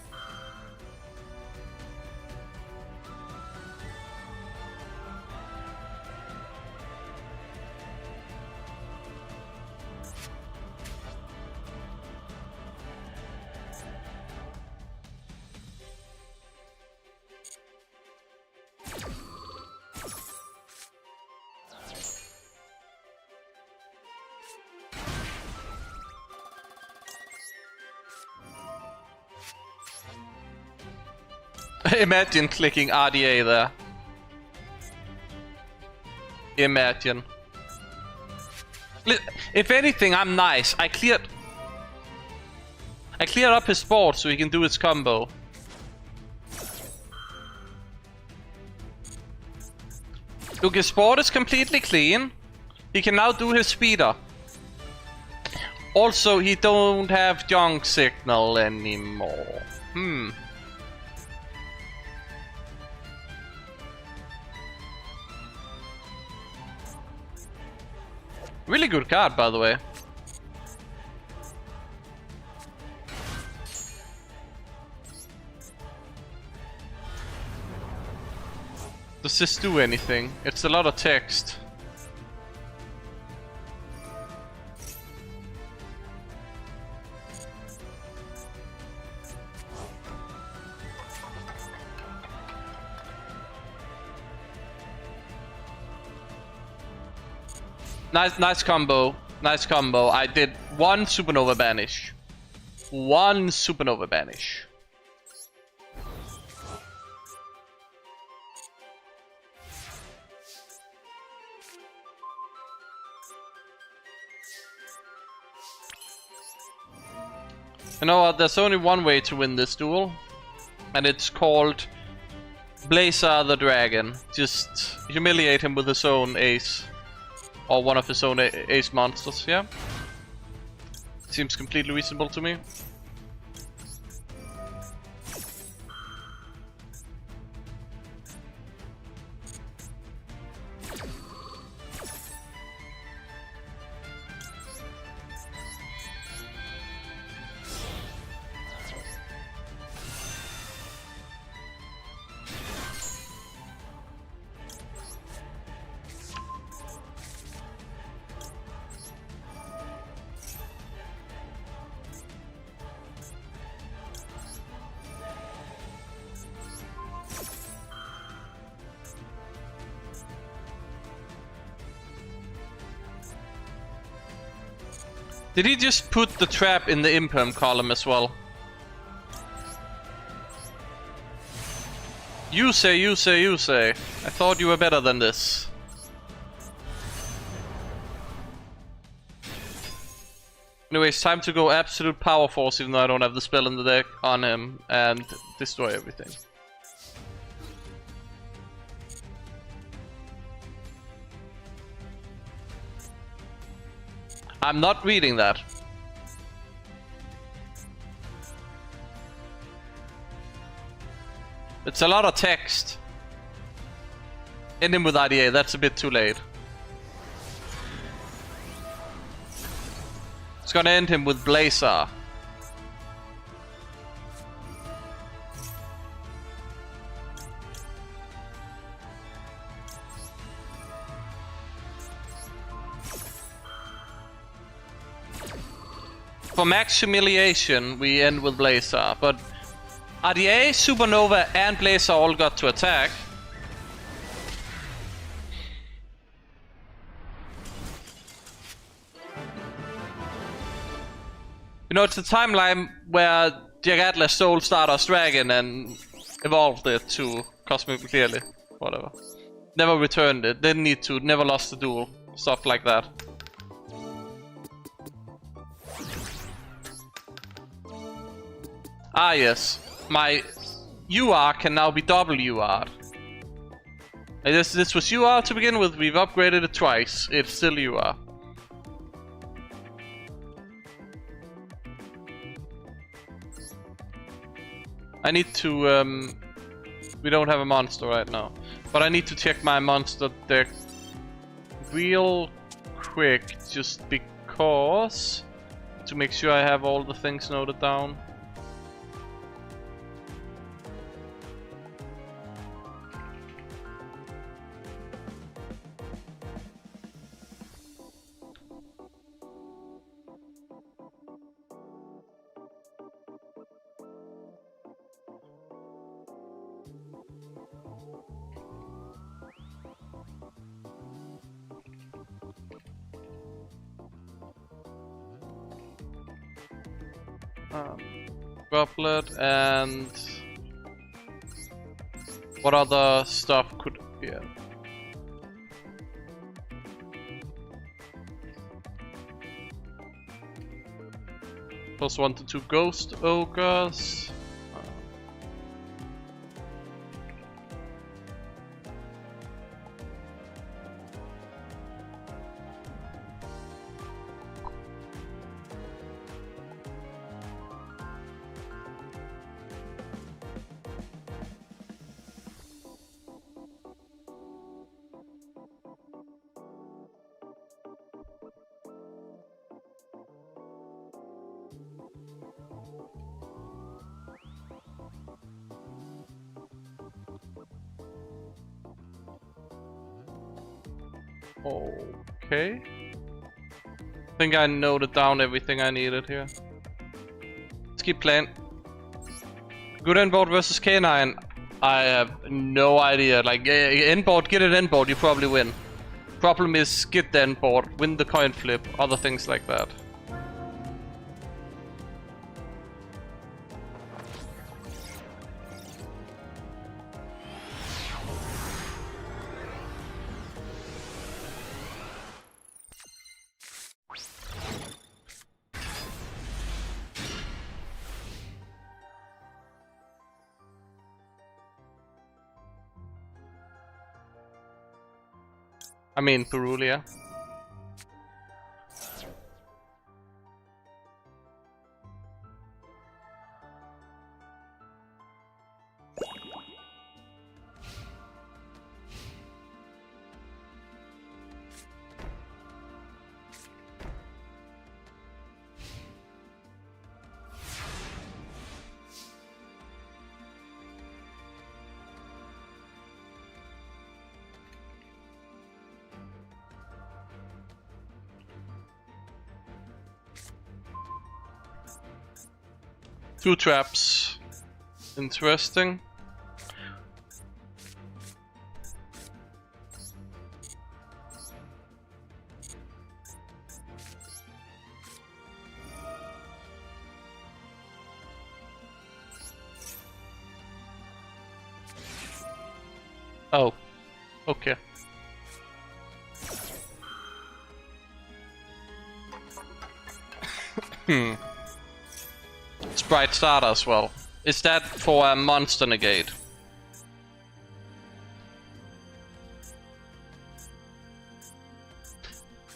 Imagine clicking RDA there. Imagine. If anything, I'm nice. I cleared up his board so he can do his combo. Look, his board is completely clean. He can now do his speeder. Also, he don't have Junk Signal anymore. Really good card, by the way. Does this do anything? It's a lot of text. Nice combo. Nice combo. I did one Supernova Banish. One Supernova Banish. You know what? There's only one way to win this duel. And it's called Blazer the Dragon. Just humiliate him with his own ace. Or one of his own ace monsters, yeah? Seems completely reasonable to me. Did he just put the trap in the imperm column as well? You say, you say, you say. I thought you were better than this. Anyways, time to go absolute power force, even though I don't have the spell in the deck on him, and destroy everything. I'm not reading that. It's a lot of text. End him with IDA, that's a bit too late. It's gonna end him with Blazer. For max humiliation, we end with Blazer, but RDA, Supernova, and Blazer all got to attack. You know, it's the timeline where Jack Atlas stole Stardust Dragon and evolved it to Cosmic Clearly. Whatever. Never returned it, didn't need to, never lost the duel. Stuff like that. Ah yes, my UR can now be double UR. This was UR to begin with, we've upgraded it twice, it's still UR. I need to, we don't have a monster right now, but I need to check my monster deck real quick, just because, to make sure I have all the things noted down. Goblet and what other stuff could yeah. +1 to 2 ghost ogres. Okay. I think I noted down everything I needed here. Let's keep playing. Good endboard versus K9. I have no idea. Like, endboard, get it endboard, you probably win. Problem is, get the endboard, win the coin flip, other things like that. I mean, Perulia. Two traps. Interesting. Oh, okay. Sprite starter as well. Is that for a monster negate?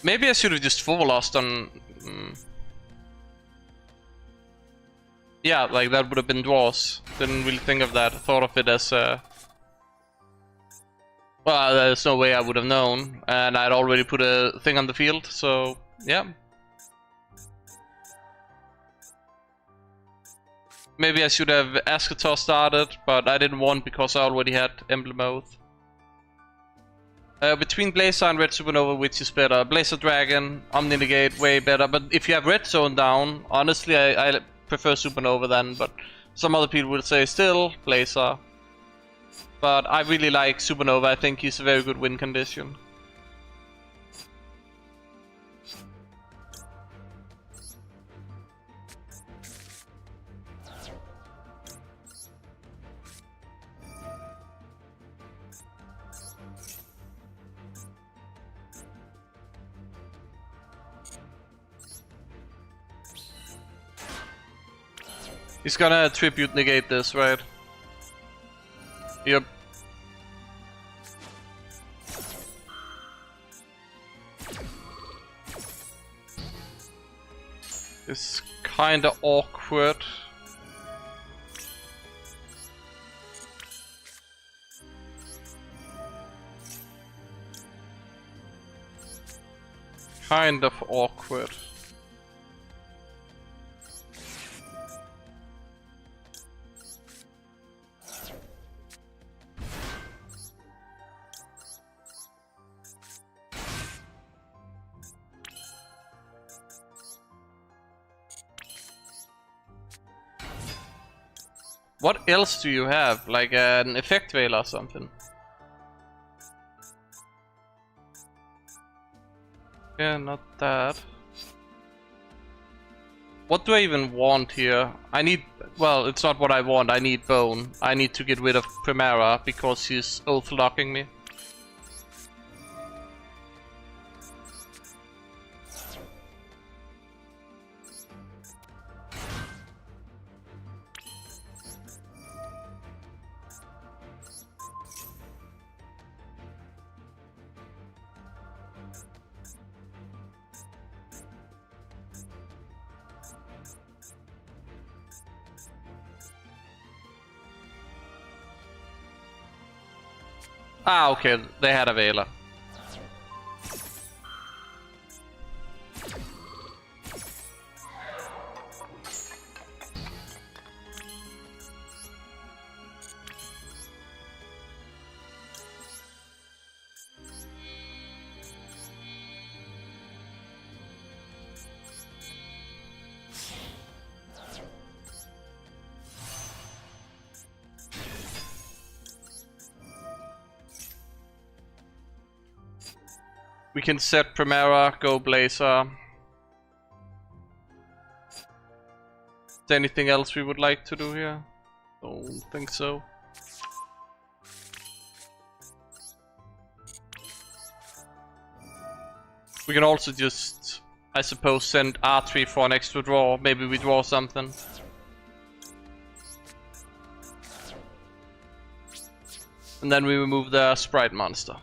Maybe I should have just full lost on. Yeah, like that would have been draws. Didn't really think of that. Thought of it as a. Well, there's no way I would have known, and I'd already put a thing on the field, so yeah. Maybe I should have Asketor started, but I didn't want because I already had Emblem Oath. Between Blazer and Red Supernova, which is better? Blazer Dragon, Omni Negate, way better. But if you have Red Zone down, honestly, I prefer Supernova then. But some other people will say still Blazer. But I really like Supernova. I think he's a very good win condition. He's gonna tribute negate this, right? Yep. It's kinda awkward. Kind of awkward. What else do you have? Like an effect veil or something? Yeah, not that. What do I even want here? I need... Well, it's not what I want. I need Bone. I need to get rid of Primera because she's oath locking me. Ah, okay, they had a Veiler. We can set Primera, go Blazer. Is there anything else we would like to do here? Don't think so. We can also just, I suppose, send R3 for an extra draw. Maybe we draw something. And then we remove the Sprite monster.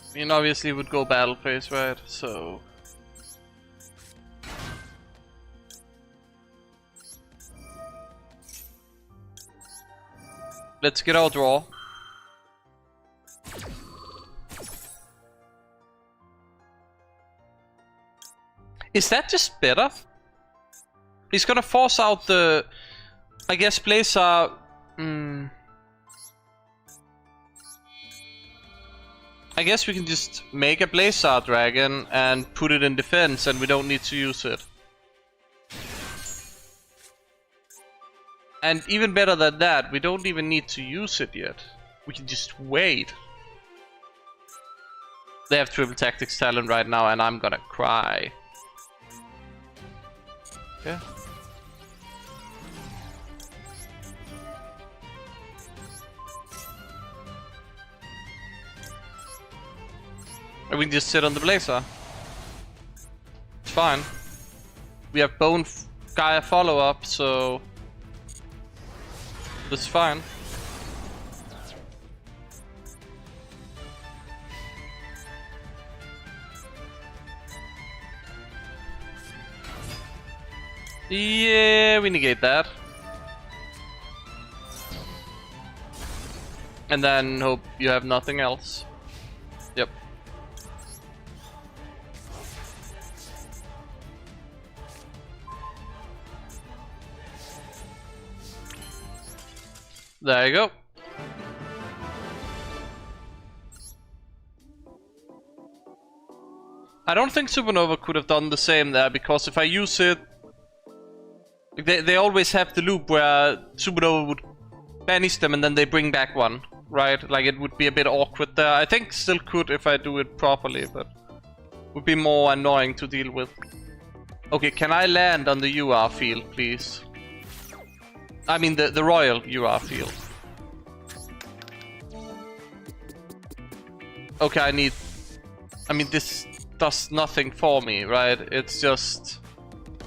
I mean, obviously would go battle phase, right? So let's get our draw. Is that just better? He's gonna force out the... I guess Blazer... I guess we can just make a Blazer Dragon and put it in defense and we don't need to use it. And even better than that, we don't even need to use it yet. We can just wait. They have triple tactics talent right now and I'm gonna cry. Yeah. And we can just sit on the Blazer. It's fine. We have Bone Gaia follow-up, so... That's fine. Yeah, we negate that. And then hope you have nothing else. Yep. There you go. I don't think Supernova could have done the same there, because if I use it... They always have the loop where Supernova would banish them and then they bring back one, right? Like it would be a bit awkward there. I think still could if I do it properly, but would be more annoying to deal with. Okay, can I land on the UR field, please? I mean the royal UR field. Okay, I mean this does nothing for me, right? It's just...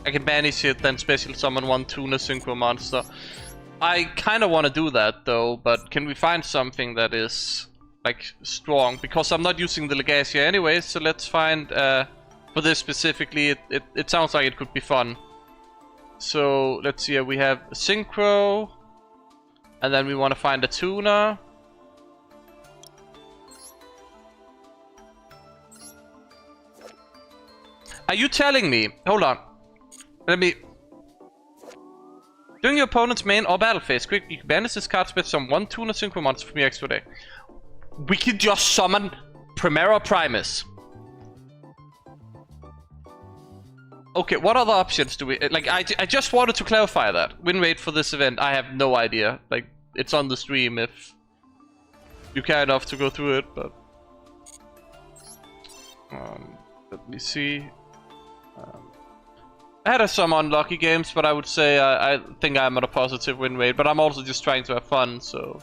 I can banish it, then special summon one Tuna Synchro monster. I kind of want to do that though, but can we find something that is like strong? Because I'm not using the Legacia anyway, so let's find for this specifically. It sounds like it could be fun. So let's see. We have a Synchro, and then we want to find a Tuna. Are you telling me? Hold on. Let me... During your opponent's main or battle phase, quick, you can banish this card, spend some 1 Tuna Synchro monster from your extra deck. We can just summon Primera Primus. Okay, what other options do we... Like, I just wanted to clarify that. Win rate for this event, I have no idea. Like, it's on the stream if you care enough to go through it, but... let me see... I had some unlucky games, but I would say I think I'm at a positive win rate. But I'm also just trying to have fun, so...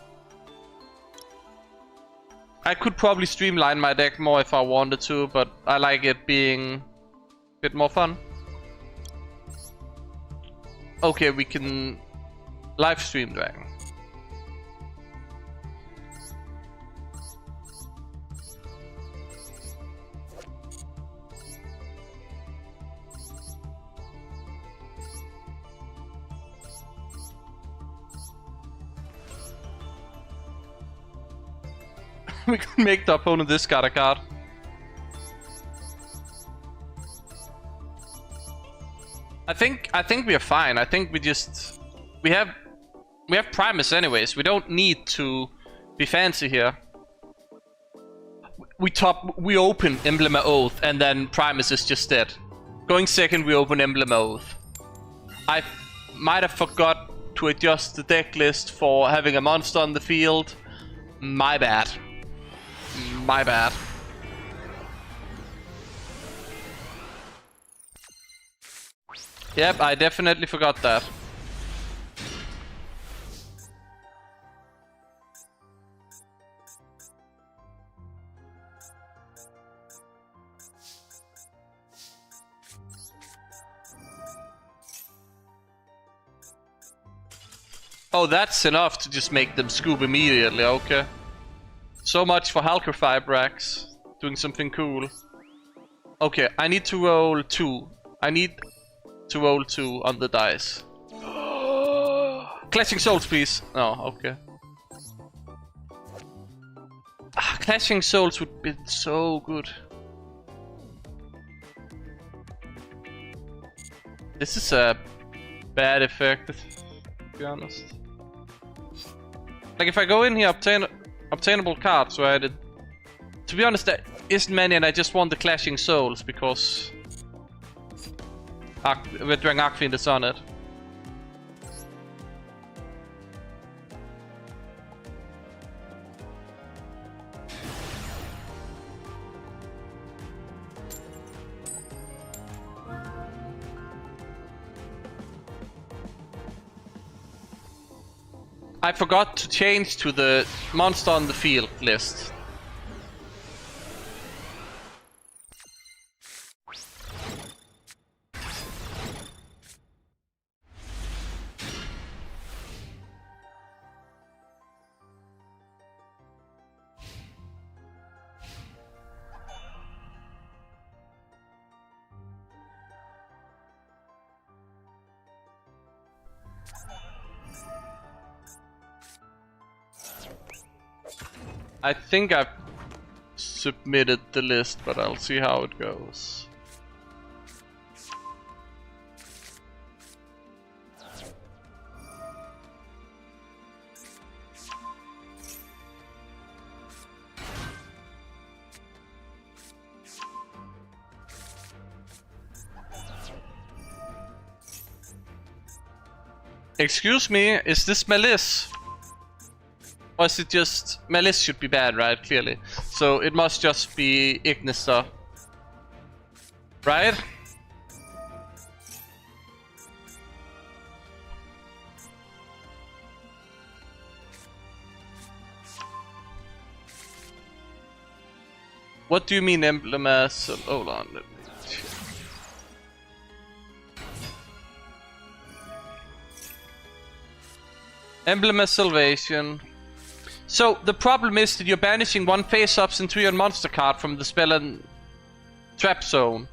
I could probably streamline my deck more if I wanted to, but I like it being a bit more fun. Okay, we can live stream Dragon. We can make the opponent discard a card. I think we are fine. I think we have Primus anyways. We don't need to be fancy here. We open Emblem of Oath and then Primus is just dead. Going second, we open Emblem of Oath. I might have forgot to adjust the deck list for having a monster on the field. My bad. My bad. Yep, I definitely forgot that. Oh, that's enough to just make them scoop immediately, okay. So much for Halker Brax. Doing something cool. Okay, I need to roll 2. I need to roll 2 on the dice. Clashing Souls, please. Oh, okay. Clashing Souls would be so good. This is a bad effect, to be honest. Like if I go in here, obtainable cards, right? To be honest, there isn't many, and I just want the Clashing Souls because Red Dragon Archfiend is on it. I forgot to change to the monster on the field list. I think I've submitted the list, but I'll see how it goes. Excuse me, is this Malice? Or is it just... Malice should be bad, right? Clearly. So it must just be Ignister. Right? What do you mean emblem as... Hold on. Let me check. Emblem as Salvation. So the problem is that you're banishing one face-up Centurion monster card from the spell and trap zone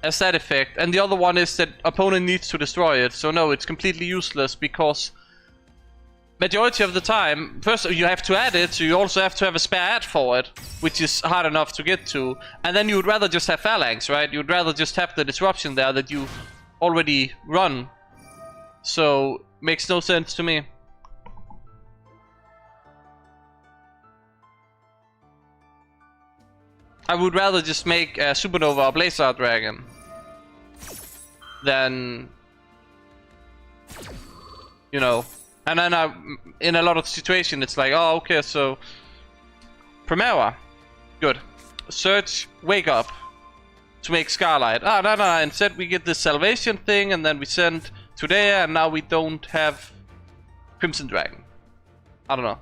as that effect, and the other one is that opponent needs to destroy it. So no, it's completely useless because majority of the time, first you have to add it, so you also have to have a spare add for it, which is hard enough to get to, and then you would rather just have Phalanx, right? You'd rather just have the disruption there that you already run. So makes no sense to me. I would rather just make a Supernova or Blazar Dragon than, you know. And then in a lot of situations, it's like, oh, okay, so Primera, good. Search, Wake Up to make Scarlight. Ah, no, instead we get this Salvation thing, and then we send to there, and now we don't have Crimson Dragon. I don't know.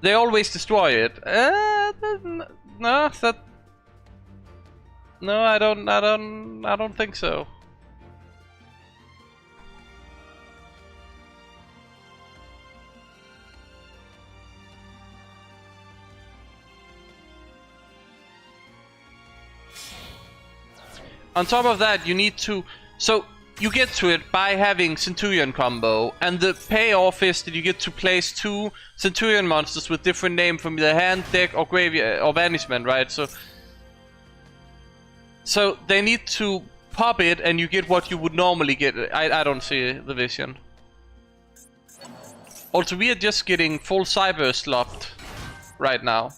They always destroy it. No, I don't think so. On top of that, you need to... So, you get to it by having Centurion combo, and the payoff is that you get to place 2 Centurion monsters with different name from the hand, deck, or graveyard, or banishment, right? So they need to pop it, and you get what you would normally get. I don't see the vision. Also, we are just getting full cyber slopped right now.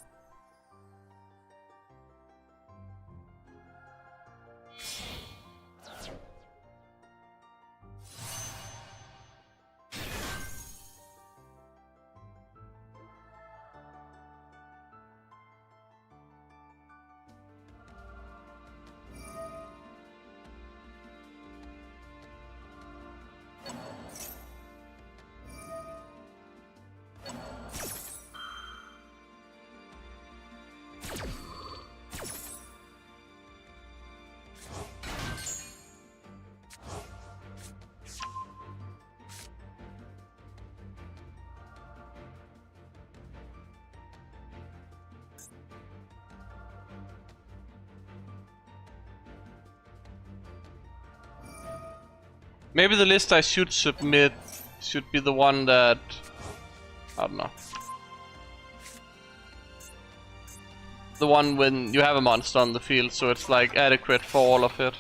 Maybe the list I should submit should be the one that... I don't know. the one when you have a monster on the field, so it's like adequate for all of it.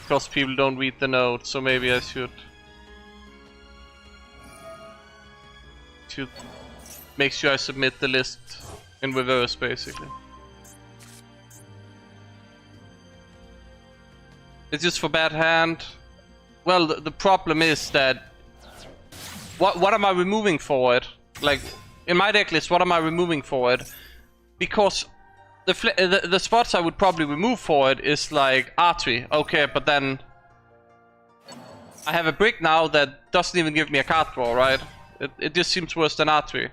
Because people don't read the notes, so maybe I should make sure I submit the list in reverse, basically. It's just for bad hand. Well, the problem is that what am I removing for it? Like in my deck list, what am I removing for it? Because the spots I would probably remove for it is like archery. Okay, but then I have a brick now that doesn't even give me a card draw, right? It just seems worse than archery.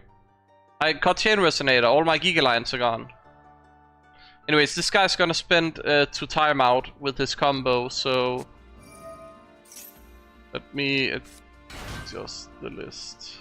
I got chain resonator, all my Giga lines are gone. Anyways, this guy's gonna spend to time out with his combo, so let me adjust the list.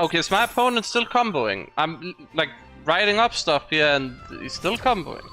Okay, so my opponent's still comboing. I'm like writing up stuff here and he's still comboing.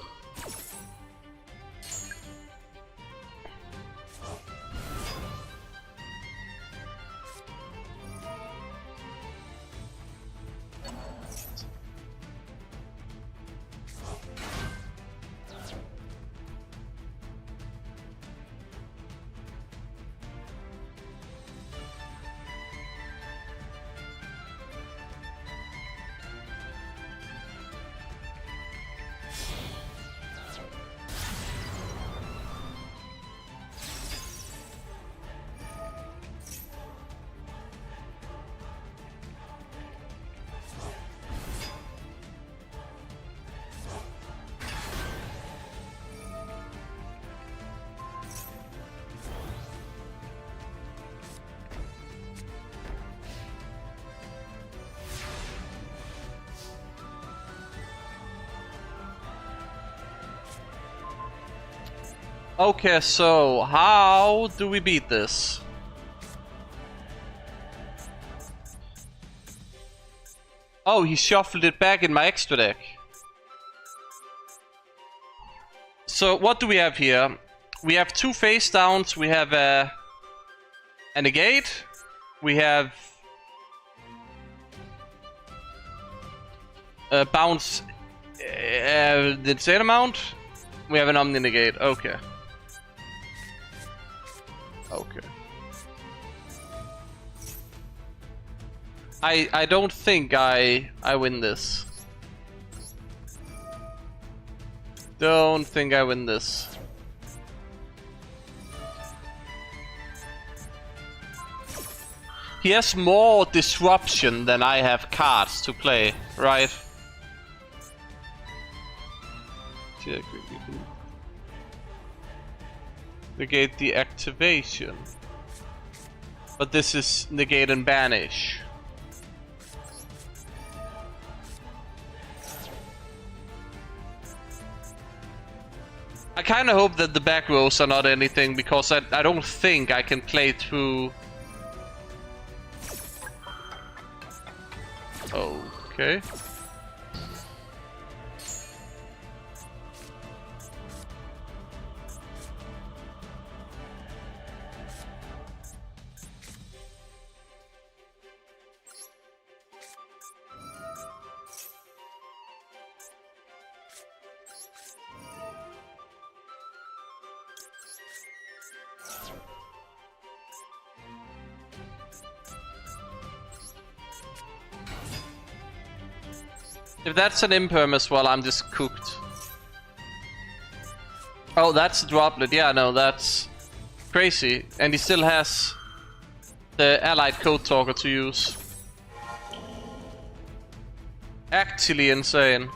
Okay, so how do we beat this? Oh, he shuffled it back in my extra deck. So what do we have here? We have two face downs, we have a negate, we have a bounce the insane amount, we have an omni negate, okay. Okay. I don't think I win this. Don't think I win this. He has more disruption than I have cards to play, right? negate the activation. But this is negate and banish. I kind of hope that the back rows are not anything, because I don't think I can play through... Okay. If that's an imperm as well, I'm just cooked. Oh, that's a droplet. Yeah, no, that's crazy. And he still has the allied code talker to use. Actually insane.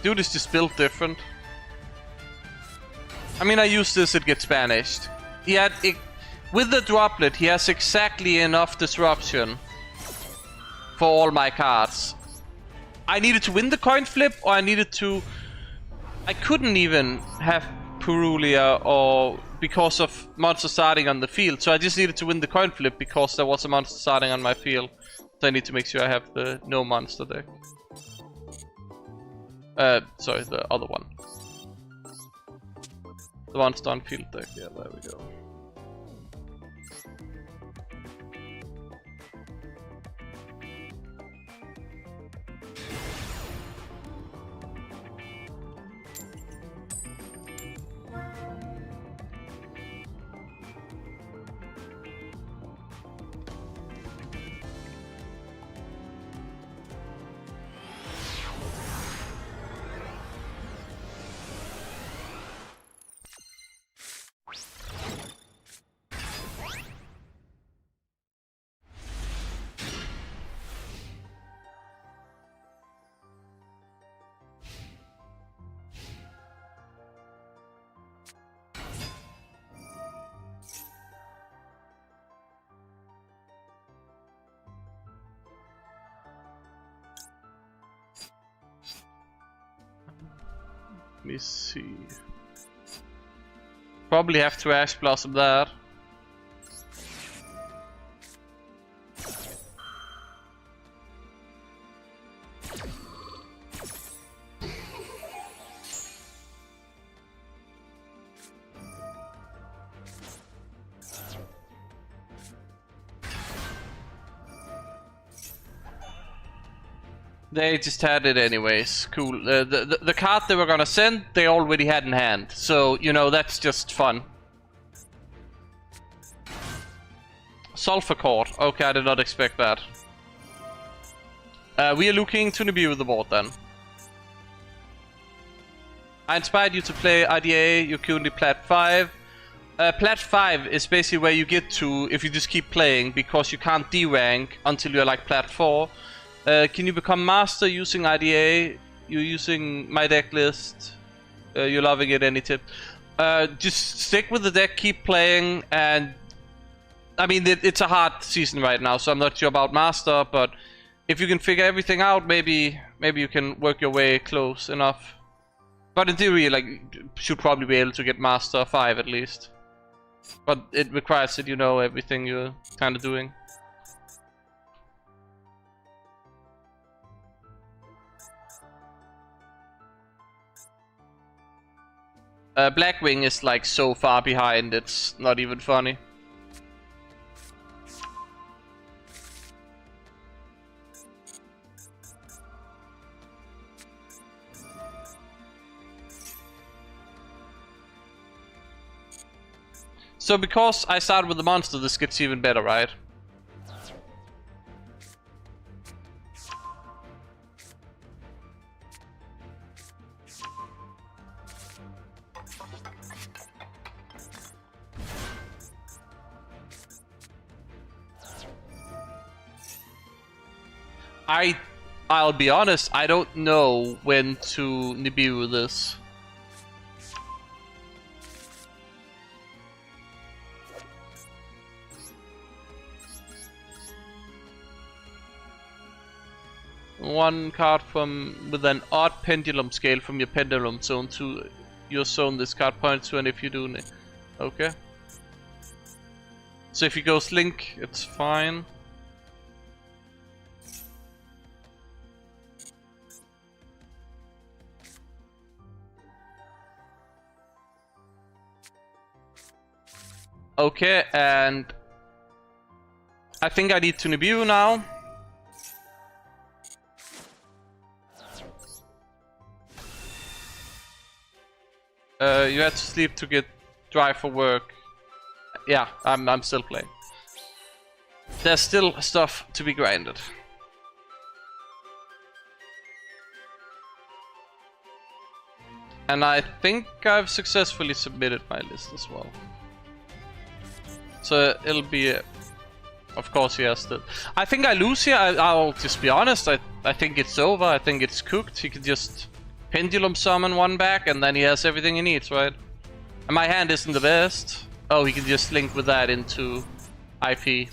Dude is just built different. I mean, I use this, it gets banished. With the droplet, he has exactly enough disruption for all my cards. I needed to win the coin flip, or I needed to... I couldn't even have Purulia or because of monster starting on the field, so I just needed to win the coin flip because there was a monster starting on my field. So I need to make sure I have the no monster deck. Sorry, the other one. The monster on field deck, yeah, there we go. Let me see. Probably have to Ash Blossom that. They just had it anyways. Cool. The card they were gonna send, they already had in hand. So, you know, that's just fun. Sulfur Cord. Okay, I did not expect that. We are looking to Nibiru the board then. I inspired you to play IDA. You're currently Plat 5. Plat 5 is basically where you get to if you just keep playing, because you can't D-rank until you're like Plat 4. Can you become master using IDA? You're using my deck list. You're loving it. Any tip? Just stick with the deck, keep playing, and I mean it's a hard season right now, so I'm not sure about master. But if you can figure everything out, maybe you can work your way close enough. But in theory, like, should probably be able to get master 5 at least. But it requires that you know everything you're kind of doing. Blackwing is like so far behind, it's not even funny. So because I started with the monster, this gets even better, right? I'll be honest, I don't know when to Nibiru this. one card with an odd pendulum scale from your pendulum zone to your zone this card points to, and if you do, okay. So if he goes Link, it's fine. Okay, and I think I need to Nibiru now. You had to sleep to get dry for work. Yeah, I'm still playing. There's still stuff to be grinded. And I think I've successfully submitted my list as well. So it'll be... of course he has to... I think I lose here. I'll just be honest. I think it's over. I think it's cooked. He can just pendulum summon one back and then he has everything he needs, right? And my hand isn't the best. Oh, he can just link with that into IP.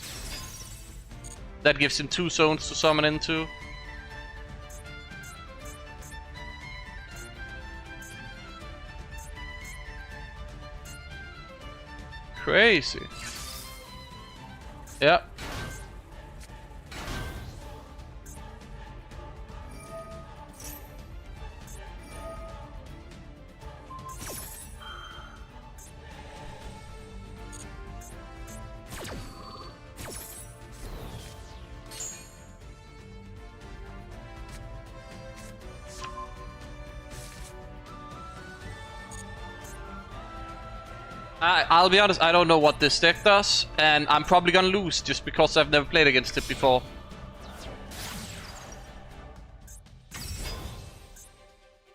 That gives him 2 zones to summon into. Crazy. Yeah. I'll be honest, I don't know what this deck does, and I'm probably gonna lose just because I've never played against it before.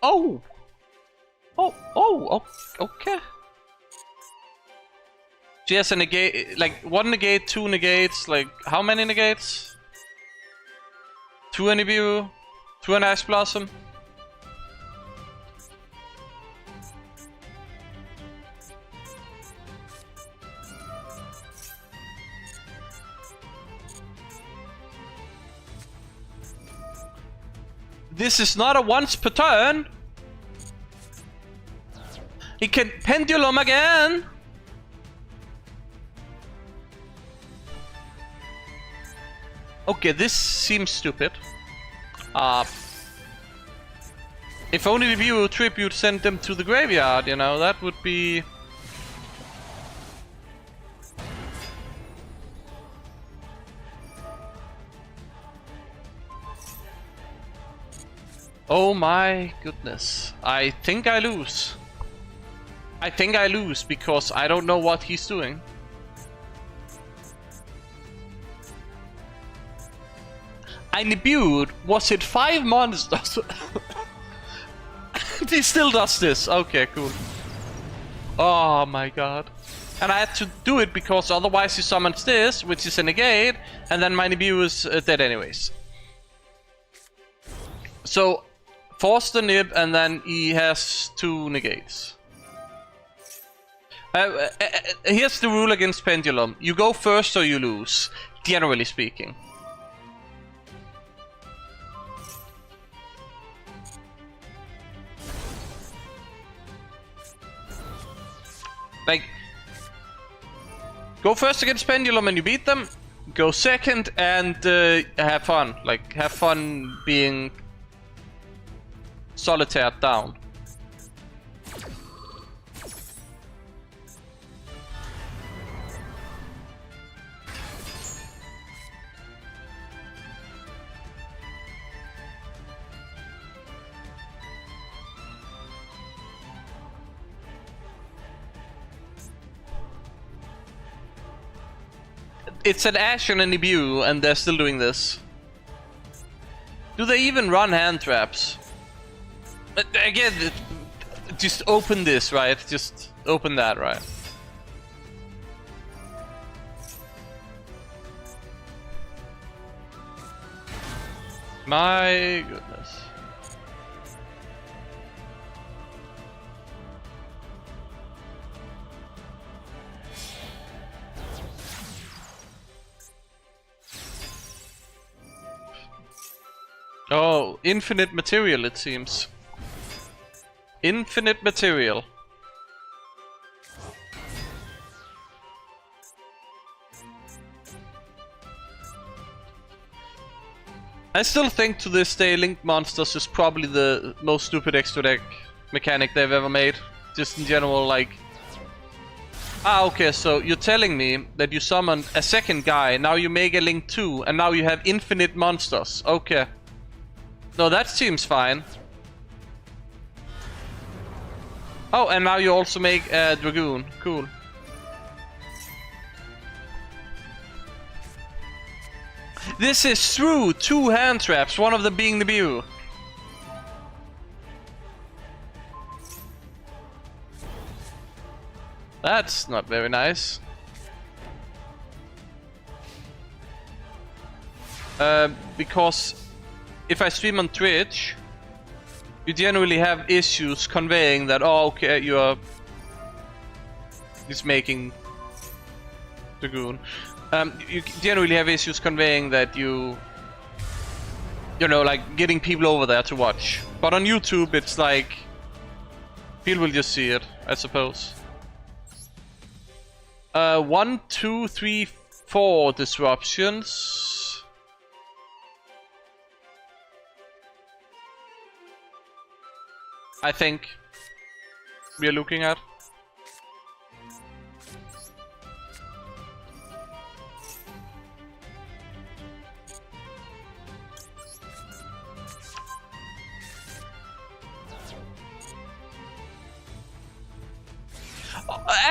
Oh! Oh, okay. She has a negate, like 1 negate, 2 negates, like how many negates? 2 Nibiru, 2 an Ash Blossom. This is not a once per turn. He can pendulum again. Okay, this seems stupid. If only the viewer tribute sent them to the graveyard, you know, that would be... Oh my goodness. I think I lose. I think I lose because I don't know what he's doing. I debuted. Was it 5 monsters? He still does this. Okay, cool. Oh my god. And I had to do it because otherwise he summons this, which is a negate, and then my Nibiru is dead anyways. So, force the nib, and then he has 2 negates. Here's the rule against Pendulum. You go first or you lose, generally speaking. Like, go first against Pendulum and you beat them. Go second and have fun. Like, have fun being solitaire down. It's an Ash and a Nibiru, and they're still doing this. Do they even run hand traps? Again, just open this, right? Just open that, right? My goodness. Oh, infinite material it seems. Infinite material. I still think to this day Link Monsters is probably the most stupid extra deck mechanic they've ever made. Just in general, like... Ah, okay, so you're telling me that you summoned a second guy, now you make a Link 2, and now you have infinite monsters. Okay. No, that seems fine. Oh, and now you also make a Dragoon. Cool. This is true! 2 hand traps, one of them being the Mew. That's not very nice. Because if I stream on Twitch, you generally have issues conveying that, oh, okay, you're just making Dragoon. You generally have issues conveying that you know, like getting people over there to watch. But on YouTube, it's like people will just see it, I suppose. 1, 2, 3, 4 disruptions. I think we are looking at.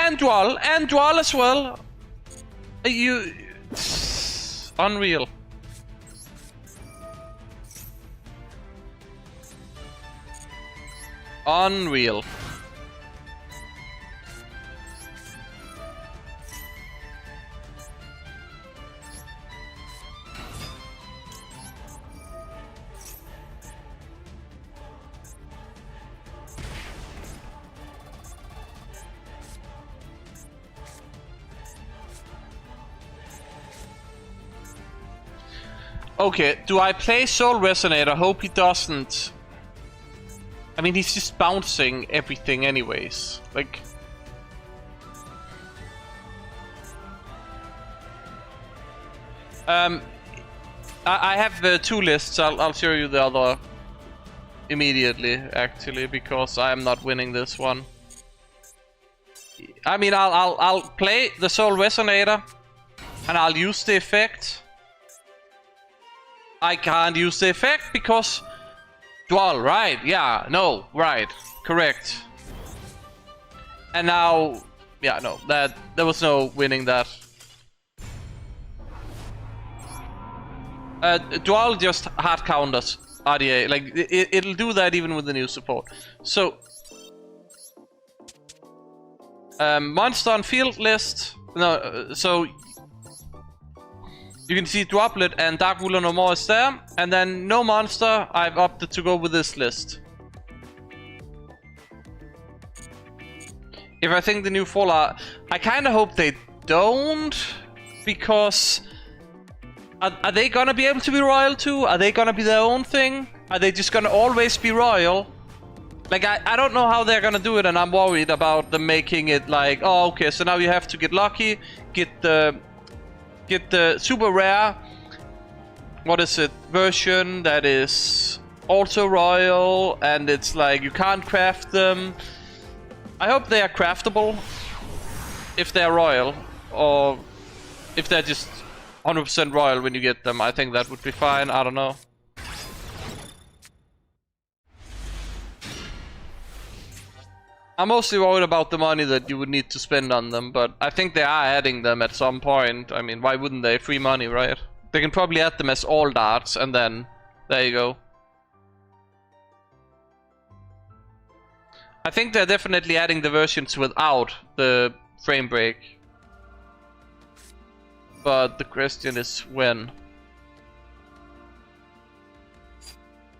And Duel as well. You... Unreal. Unreal. Okay, do I play Soul Resonator? Hope he doesn't. I mean, he's just bouncing everything anyways. Like... I have 2 lists. I'll show you the other immediately, actually, because I am not winning this one. I mean, I'll play the Soul Resonator, and I'll use the effect. I can't use the effect because Duel, right? Yeah, no, right, correct. And now, yeah, no, there was no winning that. Duel just hard counters RDA, like it'll do that even with the new support. So, monster on field list. No, so. You can see Droplet and Dark Ruler no more is there, and then no monster, I've opted to go with this list. If I think the new fall are... I kinda hope they don't, because... Are they gonna be able to be royal too? Are they gonna be their own thing? Are they just gonna always be royal? Like, I don't know how they're gonna do it, and I'm worried about them making it like, oh, okay, so now you have to get lucky, get the super rare, what is it, version that is also royal, and it's like you can't craft them. I hope they are craftable if they're royal, or if they're just 100% royal when you get them. I think that would be fine, I don't know. I'm mostly worried about the money that you would need to spend on them, but I think they are adding them at some point. I mean, why wouldn't they? Free money, right? They can probably add them as all darts, and then there you go. I think they're definitely adding the versions without the frame break. But the question is when.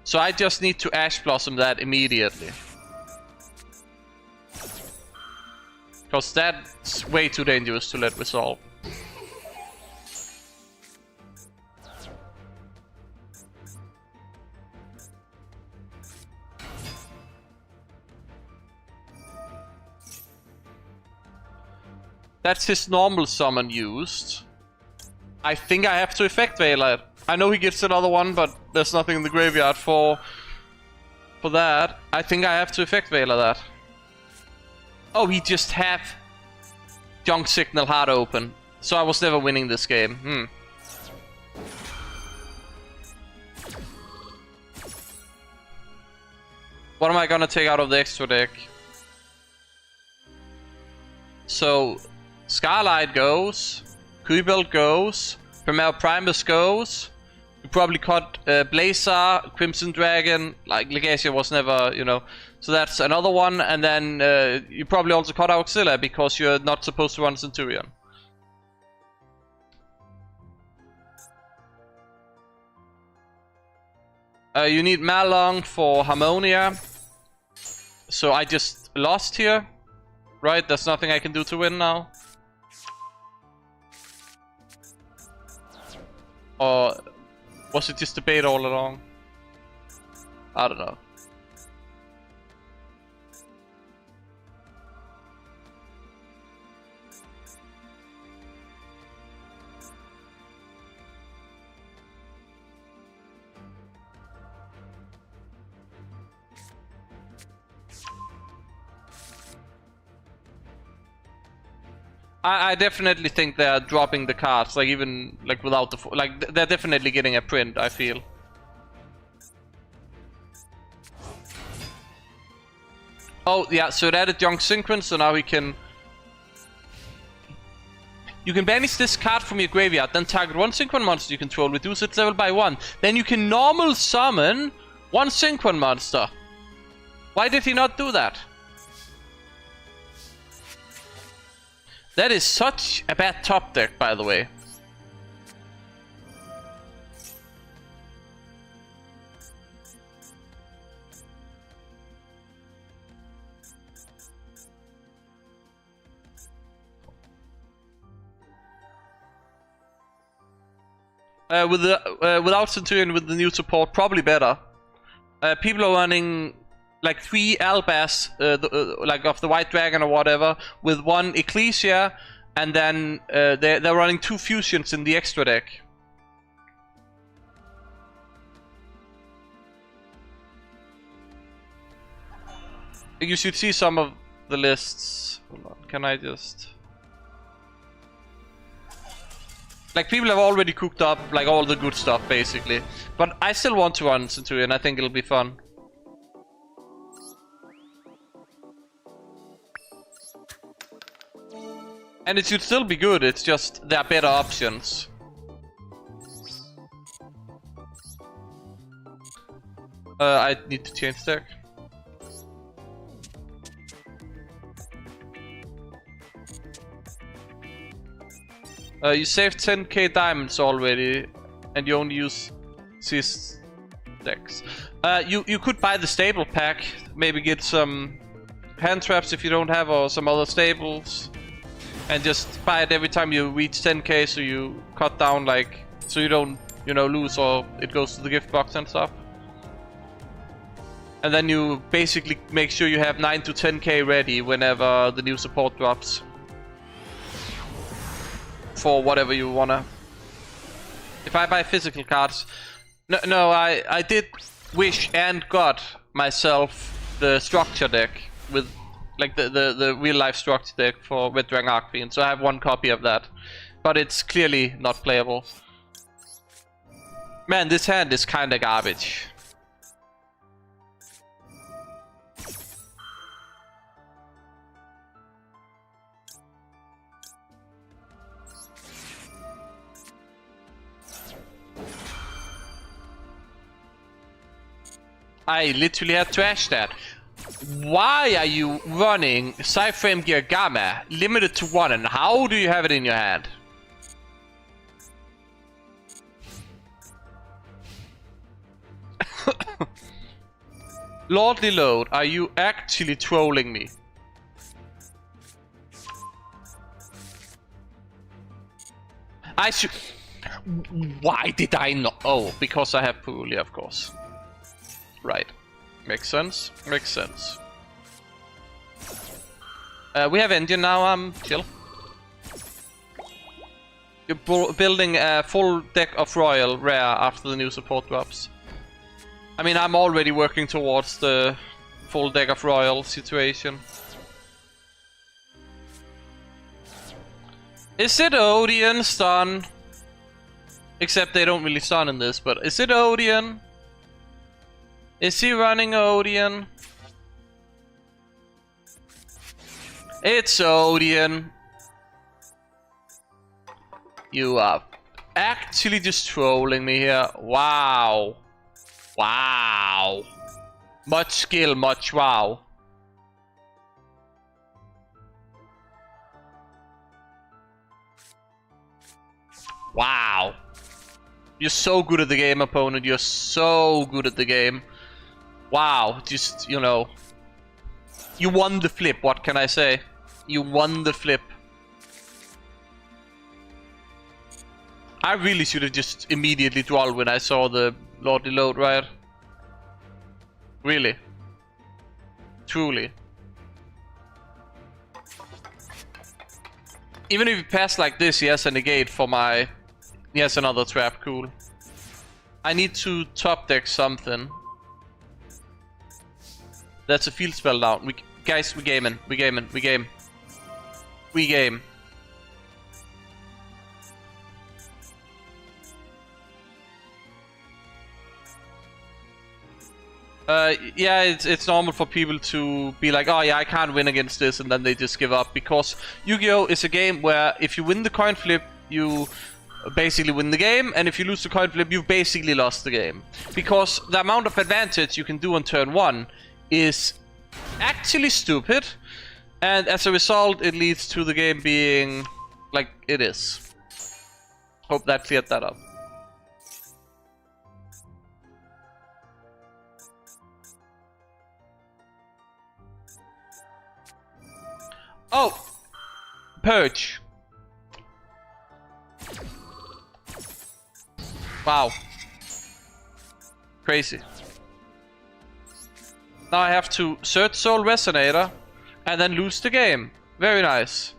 So I just need to Ash Blossom that immediately. Because that's way too dangerous to let resolve. That's his normal summon used. I think I have to Effect Veiler it. I know he gets another one, but there's nothing in the graveyard for that. I think I have to Effect Veiler that. Oh, he just have Junk Signal hard open. So I was never winning this game. What am I gonna take out of the extra deck? So, Scarlight goes, Kuibelt goes, Primal Primus goes. You probably cut Blazer, Crimson Dragon, like Legacia was never, you know. So that's another one, and then you probably also cut Auxilla because you're not supposed to run Centurion. You need Malong for Harmonia. So I just lost here. Right, there's nothing I can do to win now. Or was it just a bait all along? I don't know. I definitely think they're dropping the cards, like even like without the like they're definitely getting a print. I feel. Oh yeah, so it added Young Synchron, so now we can. You can banish this card from your graveyard, then target one Synchron monster you control, reduce its level by 1. Then you can normal summon one Synchron monster. Why did he not do that? That is such a bad top deck, by the way. Without Centurion, with the new support, probably better. People are running like 3 Albas, like of the White Dragon or whatever, with 1 Ecclesia, and then they're running 2 fusions in the extra deck. You should see some of the lists. Hold on, can I just... Like, people have already cooked up like all the good stuff, basically. But I still want to run Centurion, I think it'll be fun. And it should still be good, it's just there are better options. I need to change deck. You saved 10k diamonds already, and you only use these decks. You could buy the stable pack, maybe get some hand traps if you don't have, or some other stables. And just buy it every time you reach 10k, so you cut down, like, so you don't, you know, lose or it goes to the gift box and stuff. And then you basically make sure you have 9 to 10k ready whenever the new support drops. For whatever you wanna. If I buy physical cards... No, I did wish and got myself the structure deck with... Like the real life structure deck for Red Dragon Archfiend, so I have 1 copy of that. But it's clearly not playable. Man, this hand is kinda garbage. I literally had trashed that. Why are you running Cyframe Gear Gamma limited to 1, and how do you have it in your hand? Lordly Load, are you actually trolling me? I should... Why did I not? Oh, because I have Purulia, of course. Right. Makes sense. Makes sense. We have engine now, chill. You're building a full deck of Royal rare after the new support drops. I mean, I'm already working towards the full deck of Royal situation. Is it Odeon stun? Except they don't really stun in this, but is it Odeon? Is he running Odeon? It's Odeon. You are actually just trolling me here. Wow. Wow. Much skill, much wow. Wow. You're so good at the game, opponent. You're so good at the game. Wow. Just, you know. You won the flip, what can I say? You won the flip. I really should have just immediately Duel when I saw the Lordly Load, right? Really. Truly. Even if he passed like this, he has a negate for my... He has another trap, cool. I need to top deck something. That's a field spell down. Guys, we gaming. We gaming. We game. We game. Yeah, it's normal for people to be like, oh yeah, I can't win against this, and then they just give up, because Yu-Gi-Oh! Is a game where if you win the coin flip, you basically win the game, and if you lose the coin flip, you've basically lost the game. Because the amount of advantage you can do on turn 1 is actually stupid, and as a result, it leads to the game being like it is. Hope that cleared that up. Oh! Purge. Wow. Crazy. Now I have to search Soul Resonator and then lose the game. Very nice.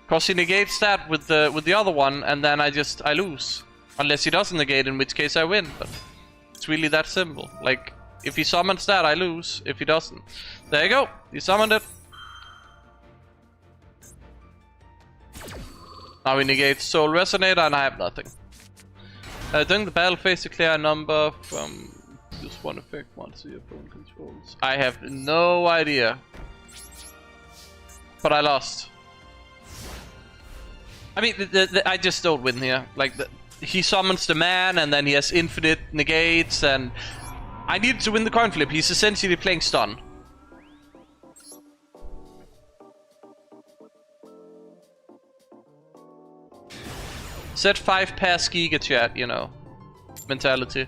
Cause he negates that with the other one, and then I lose. Unless he doesn't negate, in which case I win. But it's really that simple. Like, if he summons that, I lose. If he doesn't. There you go. He summoned it. Now we negate Soul Resonator and I have nothing. During the battle phase, declare a number from just one effect once your opponent controls. I have no idea. But I lost. I mean, I just don't win here. Like, he summons the man and then he has infinite negates, and I needed to win the coin flip. He's essentially playing stun. Set 5 pass Giga chat, you know. Mentality.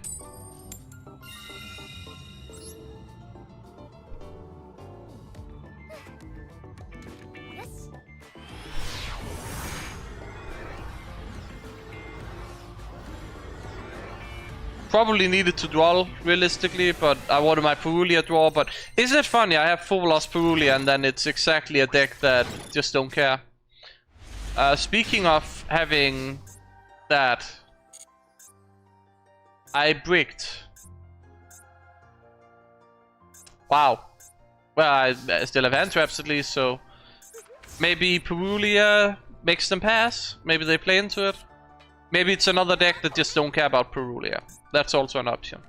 Probably needed to Duel, realistically, but I wanted my Perulia draw. But isn't it funny? I have full lost Perulia, and then it's exactly a deck that just don't care. Speaking of having that, I bricked. Wow. Well, I still have hand traps at least, so maybe Perulia makes them pass. Maybe they play into it. Maybe it's another deck that just don't care about Perulia. That's also an option.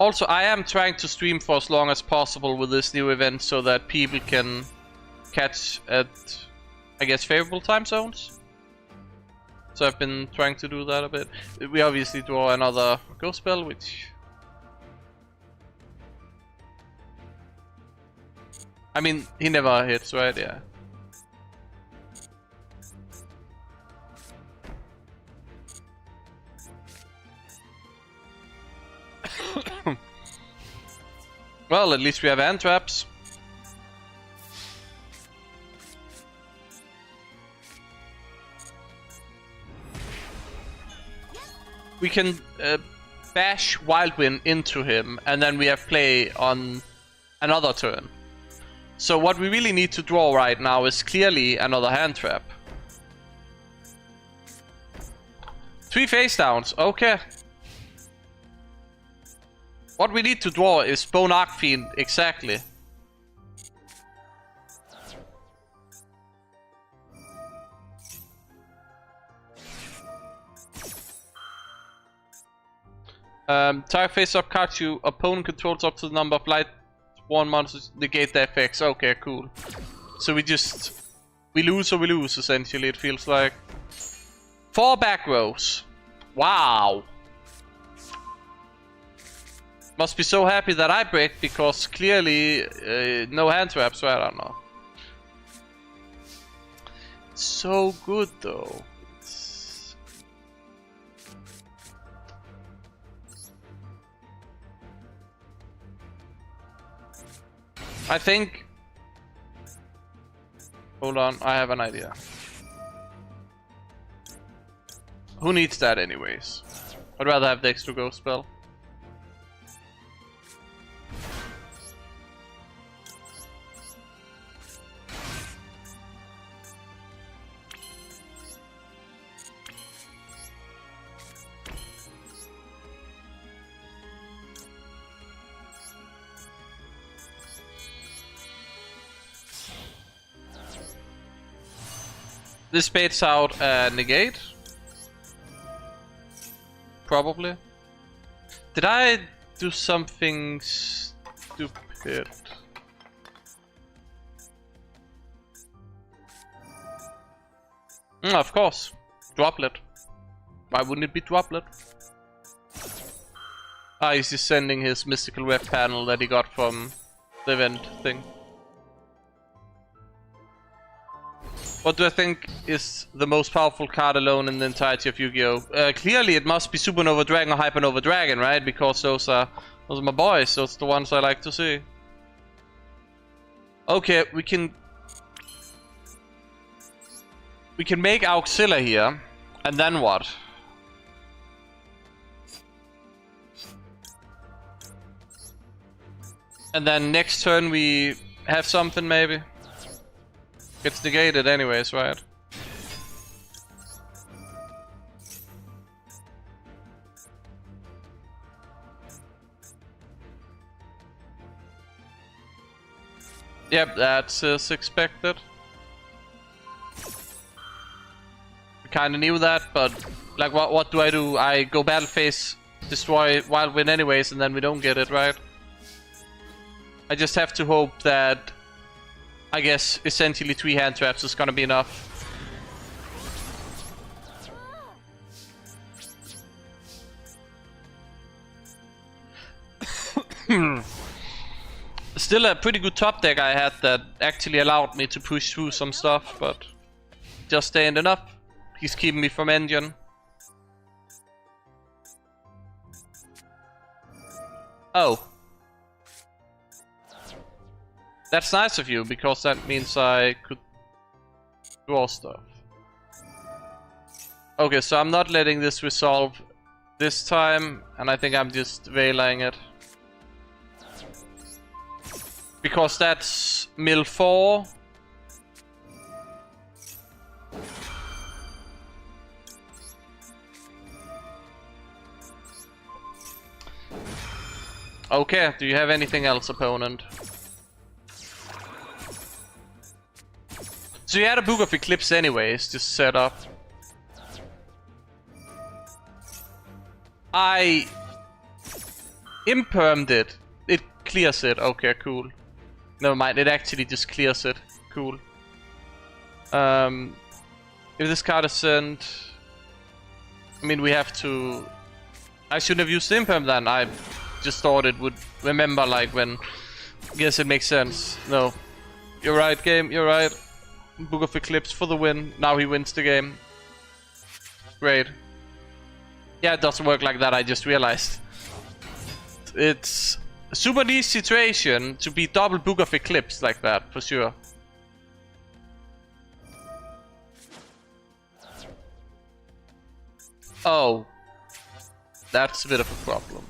Also, I am trying to stream for as long as possible with this new event so that people can catch at, I guess, favorable time zones. So I've been trying to do that a bit. We obviously draw another ghost spell, which... I mean, he never hits, right? Yeah. Well, at least we have hand traps. We can bash Wild Wind into him, and then we have play on another turn. So what we really need to draw right now is clearly another hand trap. 3 face downs, okay. What we need to draw is Bone Archfiend, exactly. Target face-up cards you opponent controls up to the number of light 1 monsters negate their effects. Okay, cool. So we lose or we lose, essentially, it feels like. 4 back rows. Wow. Must be so happy that I break, because clearly no hand traps, right? I don't know. So good though. I think... Hold on, I have an idea. Who needs that anyways? I'd rather have the extra ghost spell. This baits out negate. Probably. Did I do something stupid? Of course. Droplet. Why wouldn't it be Droplet? Ah, he's just sending his mystical web panel that he got from the event thing. What do I think is the most powerful card alone in the entirety of Yu-Gi-Oh? Clearly it must be Supernova Dragon or Hypernova Dragon, right? Because those are my boys, those are the ones I like to see. Okay, we can make Auxilla here, and then what? And then next turn we have something maybe? Gets negated anyways, right? Yep, that's expected. We kinda knew that, but like what do? I go battle phase, destroy Wild Wind anyways, and then we don't get it, right? I just have to hope that, I guess, essentially 3 hand traps is gonna be enough. Still a pretty good top deck I had that actually allowed me to push through some stuff, but just ain't enough. He's keeping me from engine. Oh. That's nice of you, because that means I could draw stuff. Okay, so I'm not letting this resolve this time, and I think I'm just veiling it. Because that's mill 4. Okay, do you have anything else, opponent? So you had a Book of Eclipse anyways, just set up. I impermed it. It clears it. Okay, cool. Never mind, it actually just clears it. Cool. If this card is sent... I mean, we have to... I shouldn't have used imperm then. I just thought it would remember, like, when... Guess it makes sense. No. You're right, game. You're right. Book of Eclipse for the win. Now he wins the game. Great. Yeah, it doesn't work like that, I just realized. It's a super niche situation to be double Book of Eclipse like that, for sure. Oh. that's a bit of a problem.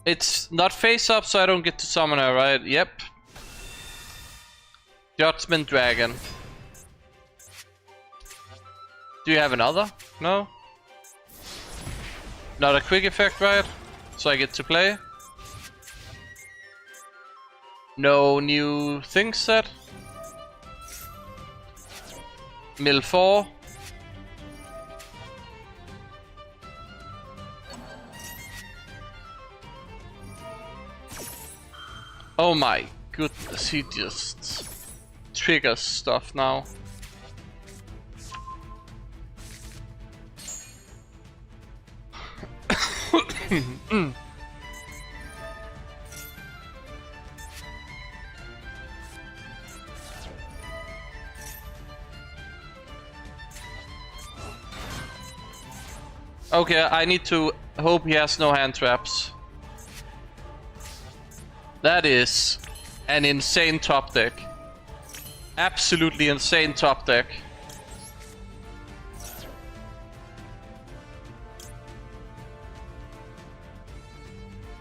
It's not face up, so I don't get to summon her, right? Yep. Judgment Dragon. Do you have another? No? Not a quick effect, right? So I get to play. No new thing set. Mill 4. Oh my goodness, he just triggers stuff now. Okay, I need to hope he has no hand traps. That is an insane top deck. Absolutely insane top deck.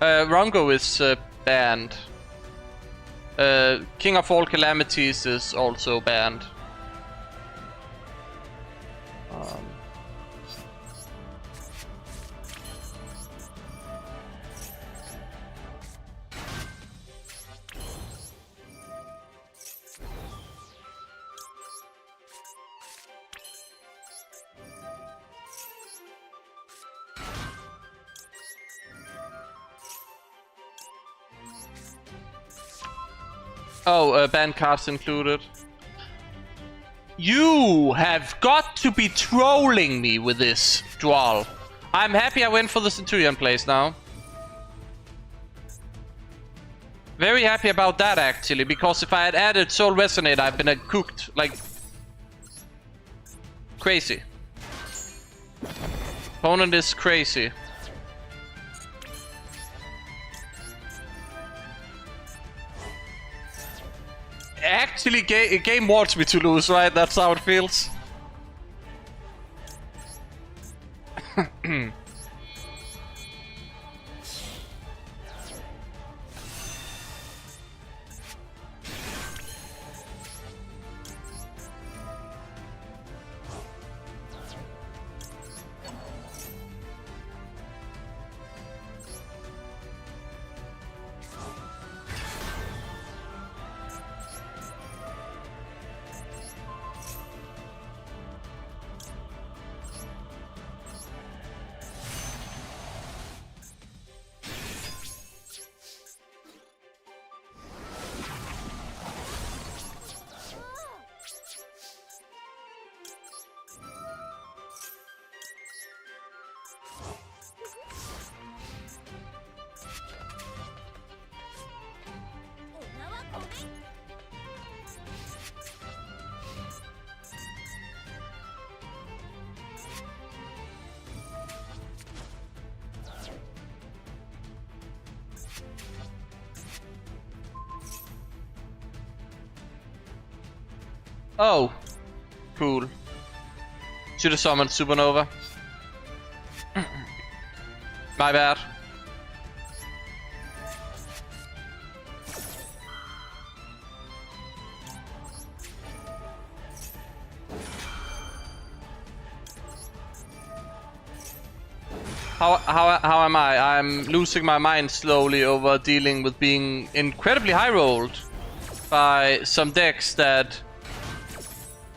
Rongo is banned. King of all calamities is also banned. Oh, ban cards included. You have got to be trolling me with this, Duel. I'm happy I went for the Centurion place now. Very happy about that actually, because if I had added Soul Resonator, I've been cooked like crazy. Opponent is crazy. Actually, game wants me to lose, right? That's how it feels. Oh, cool. Should have summoned Supernova. My bad. How am I? I'm losing my mind slowly over dealing with being incredibly high rolled by some decks that...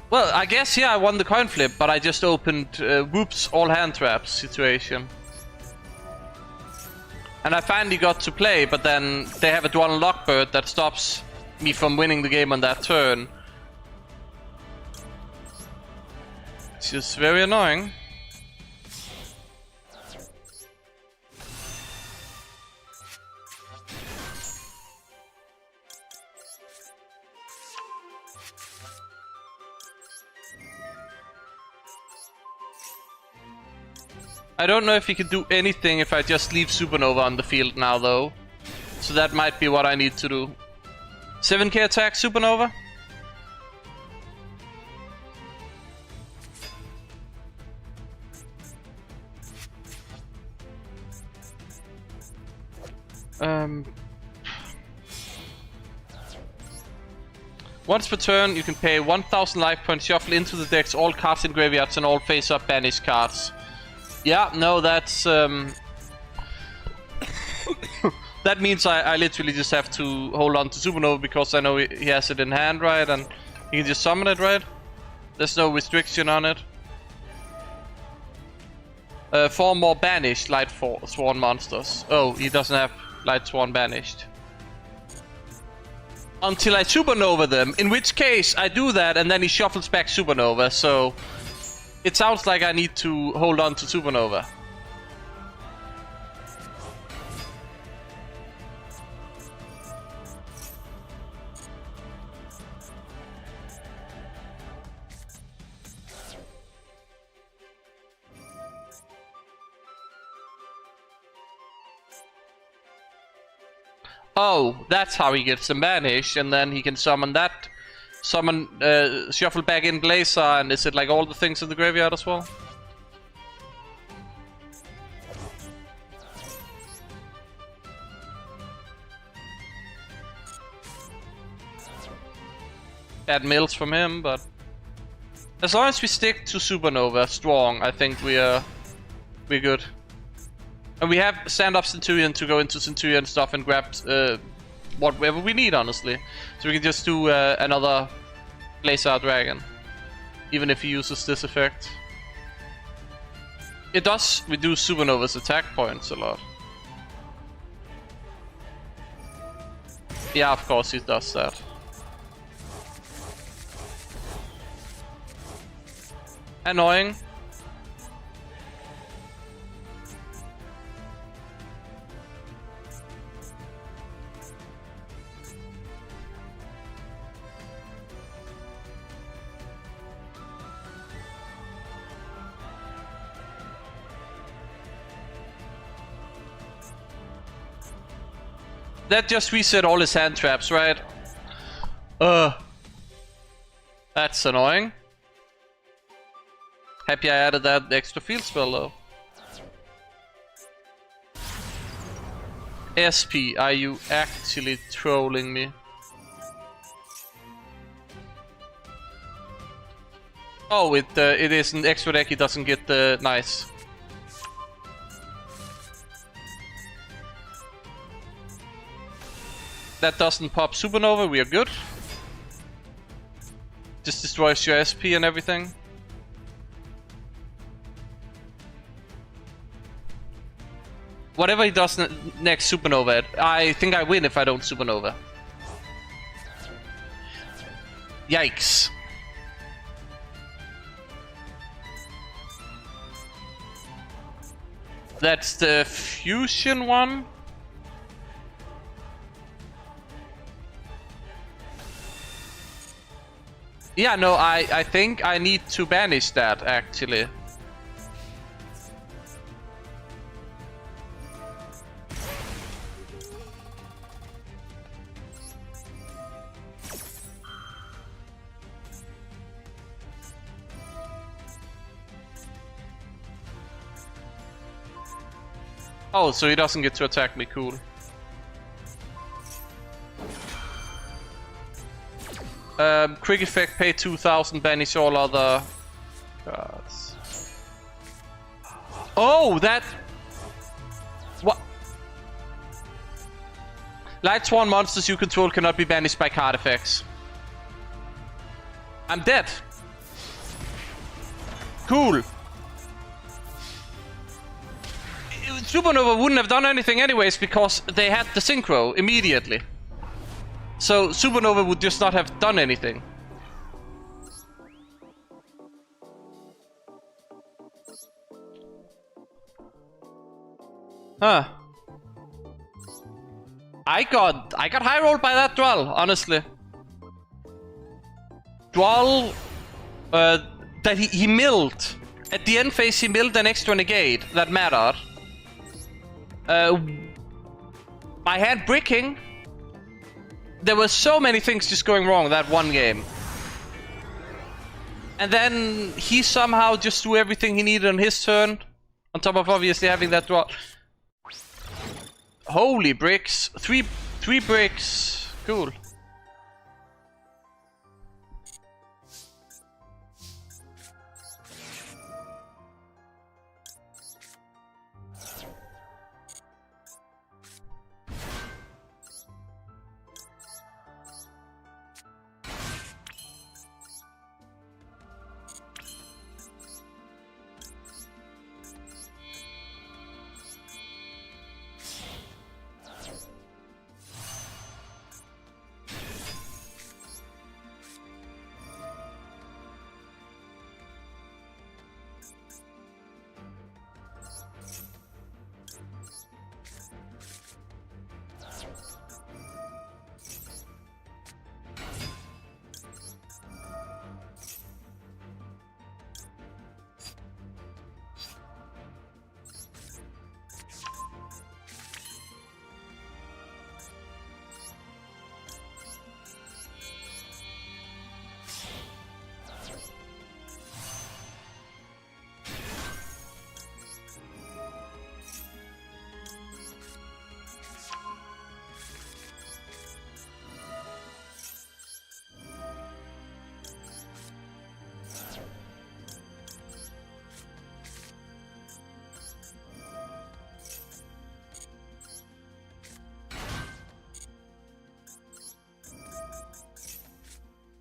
Well, I guess, yeah, I won the coin flip, but I just opened whoops, all hand traps situation. And I finally got to play, but then they have a Duel and Lockbird that stops me from winning the game on that turn. It's just very annoying. I don't know if he can do anything if I just leave Supernova on the field now, though. So that might be what I need to do. 7k attack, Supernova. Once per turn, you can pay 1000 life points, shuffle into the decks all cards in graveyards and all face-up banished cards. Yeah, no, that's... that means I literally just have to hold on to Supernova because I know he has it in hand, right? And he can just summon it, right? There's no restriction on it. 4 more banished Light Sworn monsters. Oh, he doesn't have Light Sworn banished. Until I Supernova them, in which case I do that and then he shuffles back Supernova, so it sounds like I need to hold on to Supernova. Oh, that's how he gets them banished, and then he can summon that. Shuffle back in Blazer, and is it like all the things in the graveyard as well? Bad mills from him, but as long as we stick to Supernova strong, I think we're good. And we have stand-up Centurion to go into Centurion stuff and grab whatever we need, honestly. So we can just do another Blazer Dragon, even if he uses this effect. It does reduce Supernova's attack points a lot. Yeah, of course he does that. Annoying. That just reset all his hand traps, right? That's annoying. Happy I added that extra field spell though. SP, are you actually trolling me? Oh, it is an extra deck, he doesn't get the... Nice. That doesn't pop Supernova, we are good. Just destroys your SP and everything. Whatever he does next Supernova, I think I win if I don't Supernova. Yikes. That's the fusion one. Yeah, no, I think I need to banish that, actually. Oh, so he doesn't get to attack me, cool. Quick effect, pay 2000, banish all other cards. Oh, that... What? Light Sworn monsters you control cannot be banished by card effects. I'm dead. Cool. Supernova wouldn't have done anything anyways because they had the synchro immediately. So Supernova would just not have done anything. Huh. I got high rolled by that Duel, honestly. Duel that he milled. At the end phase he milled an extra negate that mattered. My hand bricking. there were so many things just going wrong that one game. And then he somehow just threw everything he needed on his turn. On top of obviously having that draw. Holy bricks. Three bricks. Cool.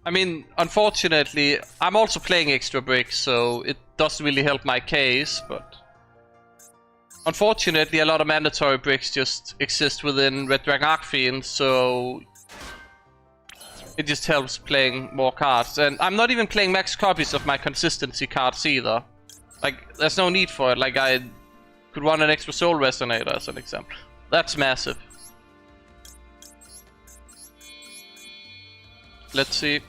I mean, unfortunately, I'm also playing extra bricks, so it doesn't really help my case, but... Unfortunately, a lot of mandatory bricks just exist within Red Dragon Archfiend, so... It just helps playing more cards. And I'm not even playing max copies of my consistency cards either. Like, there's no need for it. Like, I could run an extra soul resonator as an example. That's massive. Let's see.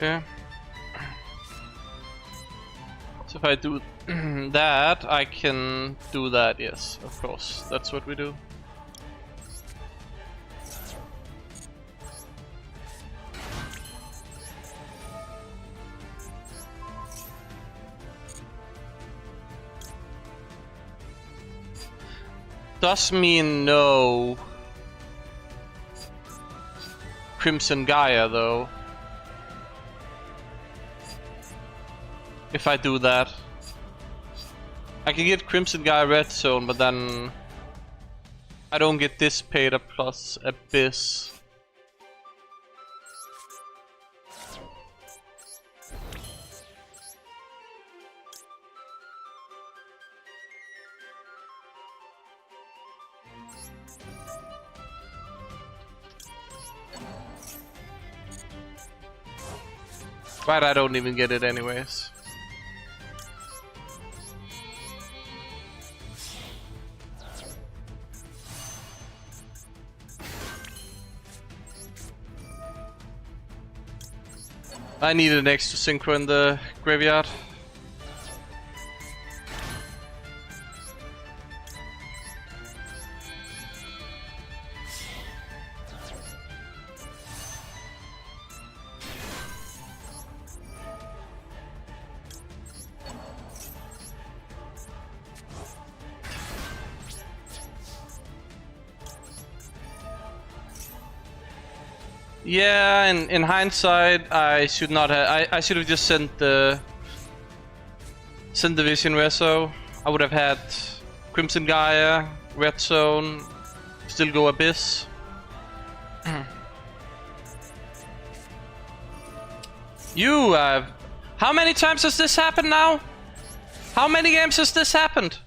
Okay. So if I do that, I can do that, yes, of course. That's what we do. Does mean no Crimson Gaia though. If I do that, I can get Crimson Gaia Red Zone, but then I don't get Dissipator plus Abyss. But I don't even get it anyways. I need an extra synchro in the graveyard. Yeah, in hindsight, I should not have. I should have just sent the Vision Reso. I would have had Crimson Gaia, Red Zone, still go Abyss. You how many times has this happened now? How many games has this happened?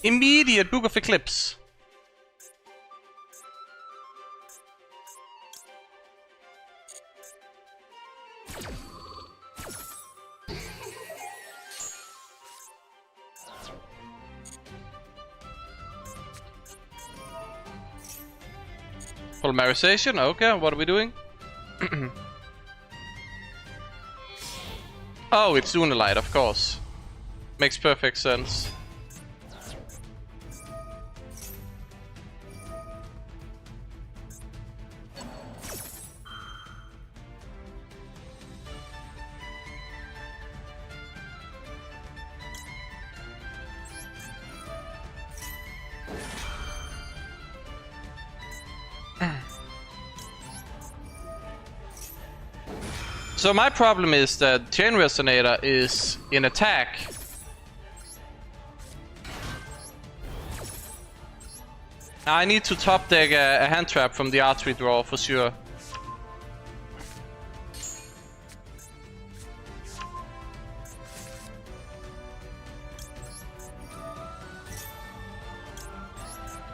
Immediate Book of Eclipse. Polymerization, okay, what are we doing? Oh, it's Dunelite, of course. Makes perfect sense. So my problem is that Chain Resonator is in attack. I need to top deck a hand trap from the R3 draw for sure.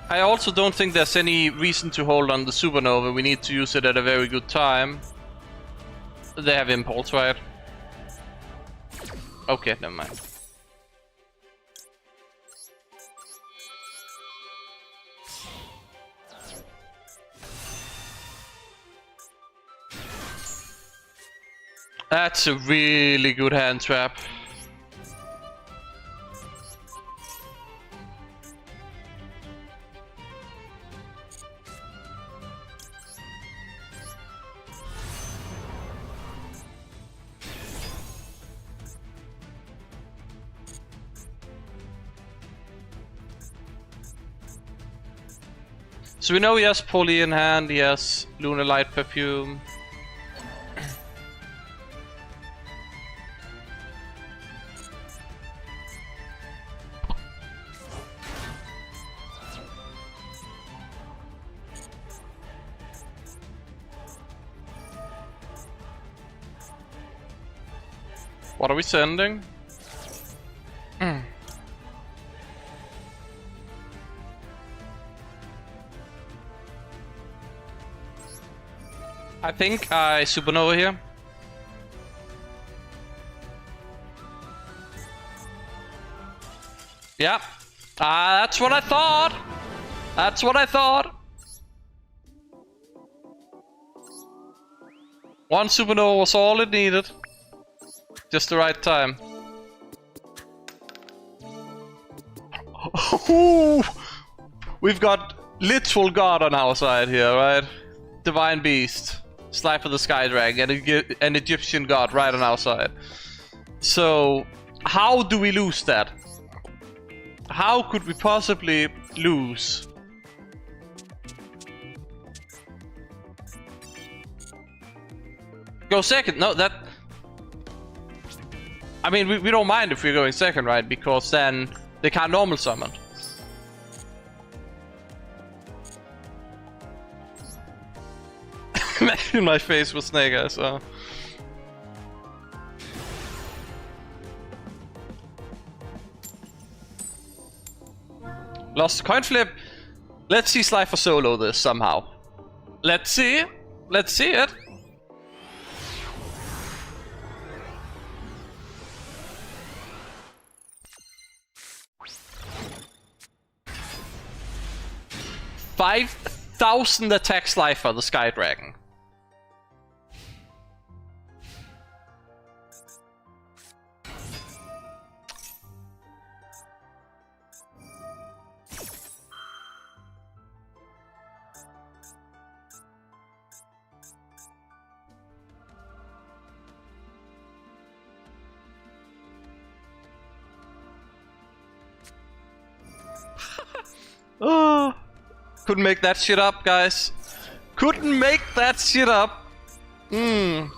I also don't think there's any reason to hold on the Supernova. We need to use it at a very good time. They have impulse, right? Okay, never mind. That's a really good hand trap. So we know he has Poly in hand, he has Lunar Light Perfume. What are we sending? I think I Supernova here. Yeah. That's what I thought. That's what I thought. One Supernova was all it needed. Just the right time. We've got literal God on our side here, right? Divine Beast. Slifer the Sky Dragon, and an Egyptian god right on our side. So, how do we lose that? How could we possibly lose? Go second? No, that... I mean, we don't mind if we're going second, right? Because then they can't normal summon. Imagine my face with Snake Eyes, so. Lost coin flip. Let's see Slifer solo this somehow. Let's see. Let's see it. $5,000 attack Slifer the Sky Dragon. Oh, couldn't make that shit up, guys. Couldn't make that shit up. Mmm.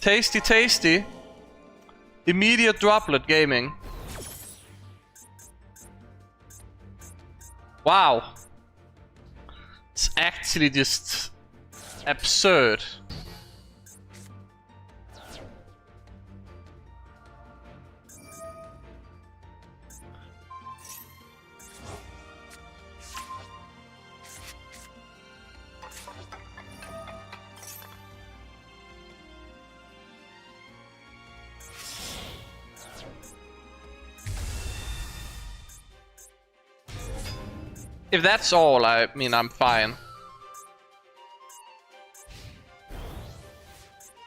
Tasty, tasty. Immediate droplet gaming. Wow. It's actually just absurd. If that's all, I mean, I'm fine.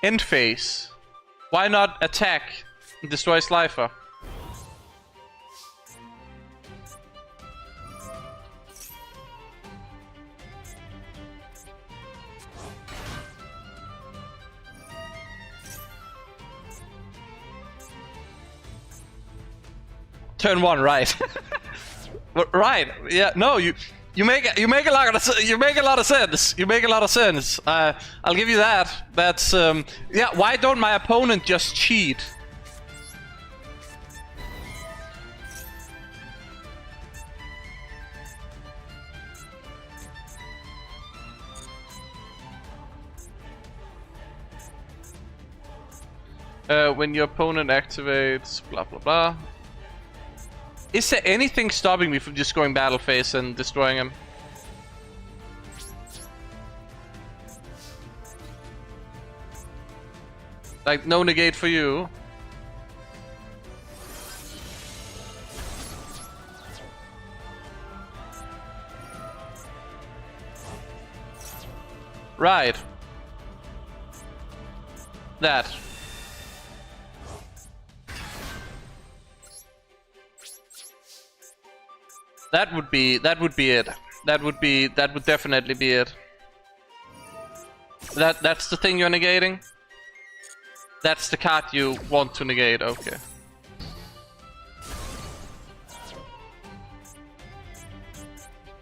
End phase. Why not attack and destroy Slifer? Turn 1, right? Right? Yeah. No, you make a lot of sense. You make a lot of sense. You make a lot of sense. I'll give you that. That's yeah. Why don't my opponent just cheat? When your opponent activates, blah blah blah. Is there anything stopping me from just going battle phase and destroying him? Like, no negate for you. Right. That. That would be it. That would definitely be it. That's the thing you're negating? That's the card you want to negate, okay.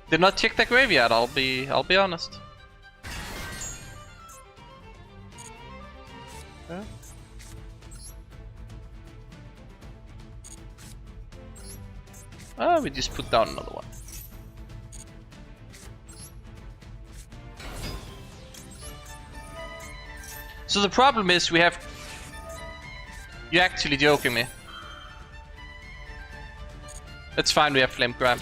Did not check the graveyard, I'll be honest. Yeah. Oh, we just put down another one. So the problem is we have... You're actually joking me. It's fine, we have Flame Crime.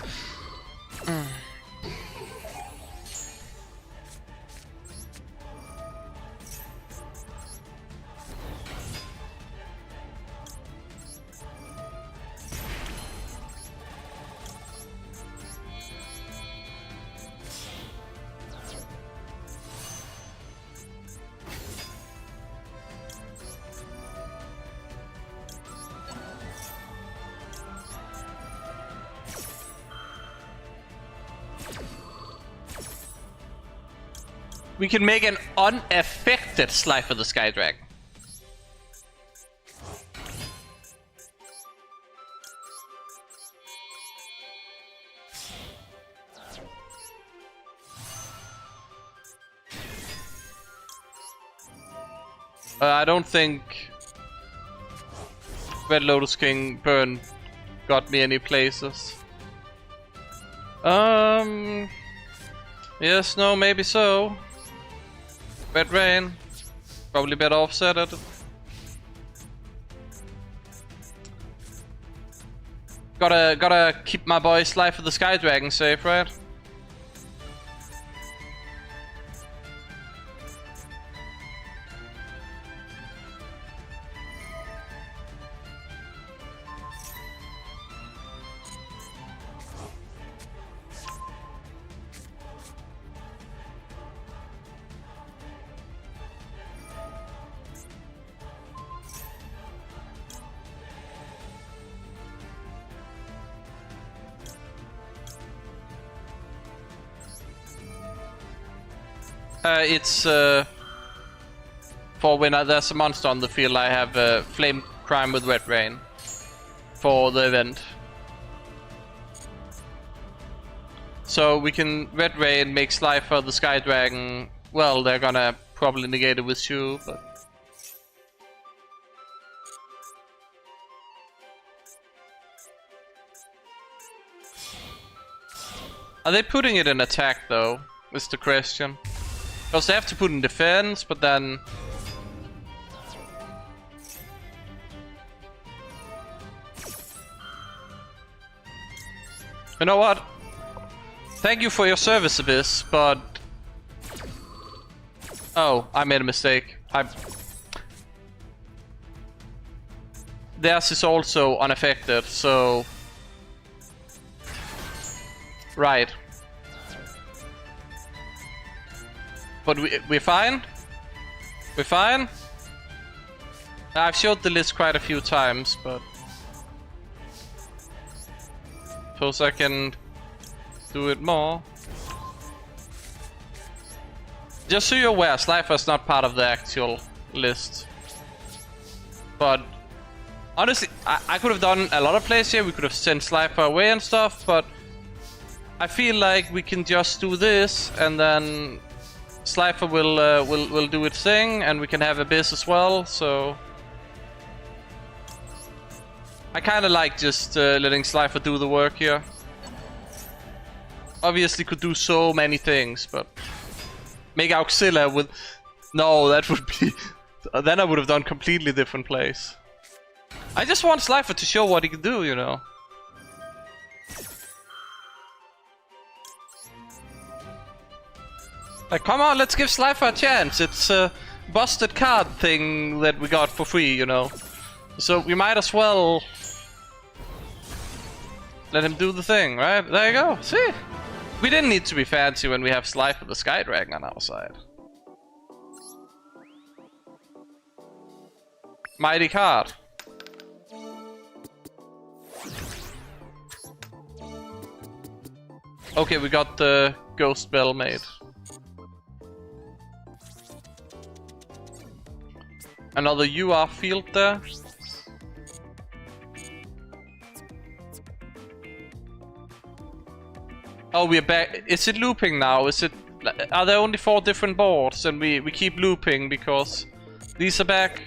We can make an unaffected Slifer the Sky Dragon. I don't think Red Lotus King Burn got me any places. Yes, no, maybe so. Red Rain, probably better offset at it. Gotta keep my boy Slifer the Sky Dragon safe, right? It's for when there's a monster on the field, I have Flame Crime with Red Rain for the event. So we can Red Rain, make Slifer the Sky Dragon. Well, they're gonna probably negate it with Shu, but... Are they putting it in attack though? Is the question. Because they have to put in defense, but then... You know what? Thank you for your service, Abyss, but... Oh, I made a mistake. Theirs is also unaffected, so... Right. But we're fine? We're fine? I've showed the list quite a few times, but... Suppose I can do it more. Just so you're aware, Slifer's not part of the actual list. But honestly, I could have done a lot of plays here. We could have sent Slifer away and stuff, but I feel like we can just do this, and then Slifer will do its thing, and we can have Abyss as well. So I kind of like just letting Slifer do the work here. Obviously, could do so many things, but make Auxilia with... No, that would be... Then I would have done completely different plays. I just want Slifer to show what he can do, you know. Like, come on, let's give Slifer a chance. It's a busted card thing that we got for free, you know. So we might as well let him do the thing, right? There you go. See? We didn't need to be fancy when we have Slifer the Sky Dragon on our side. Mighty card. Okay, we got the Ghost Bell made. Another UR field there. Oh, we're back. Is it looping now? Is it? Are there only 4 different boards and we keep looping because these are back?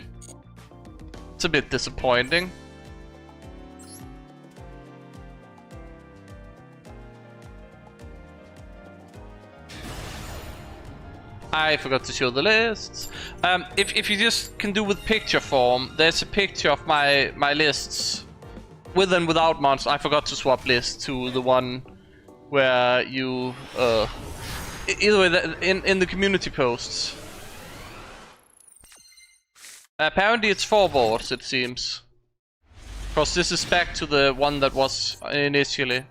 It's a bit disappointing. I forgot to show the lists. If you just can do with picture form, there's a picture of my lists with and without monsters. I forgot to swap lists to the one where you either way in the community posts. Apparently it's 4 boards, it seems, because this is back to the one that was initially.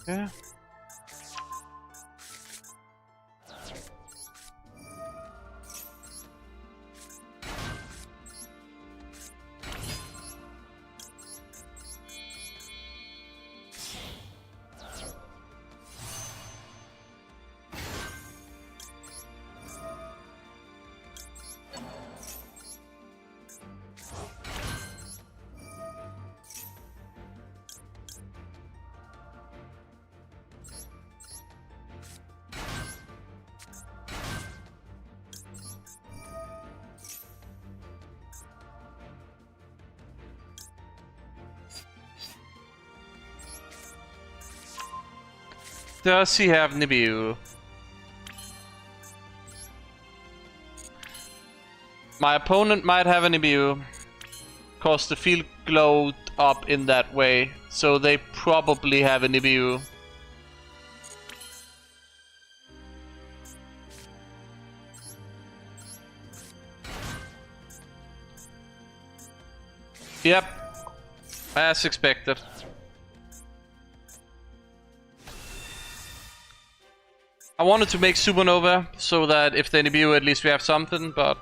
Yeah. Does he have Nibiru? My opponent might have a Nibiru, cause the field glowed up in that way, so they probably have a Nibiru. Yep, as expected. I wanted to make Supernova so that if they Nibiru at least we have something, but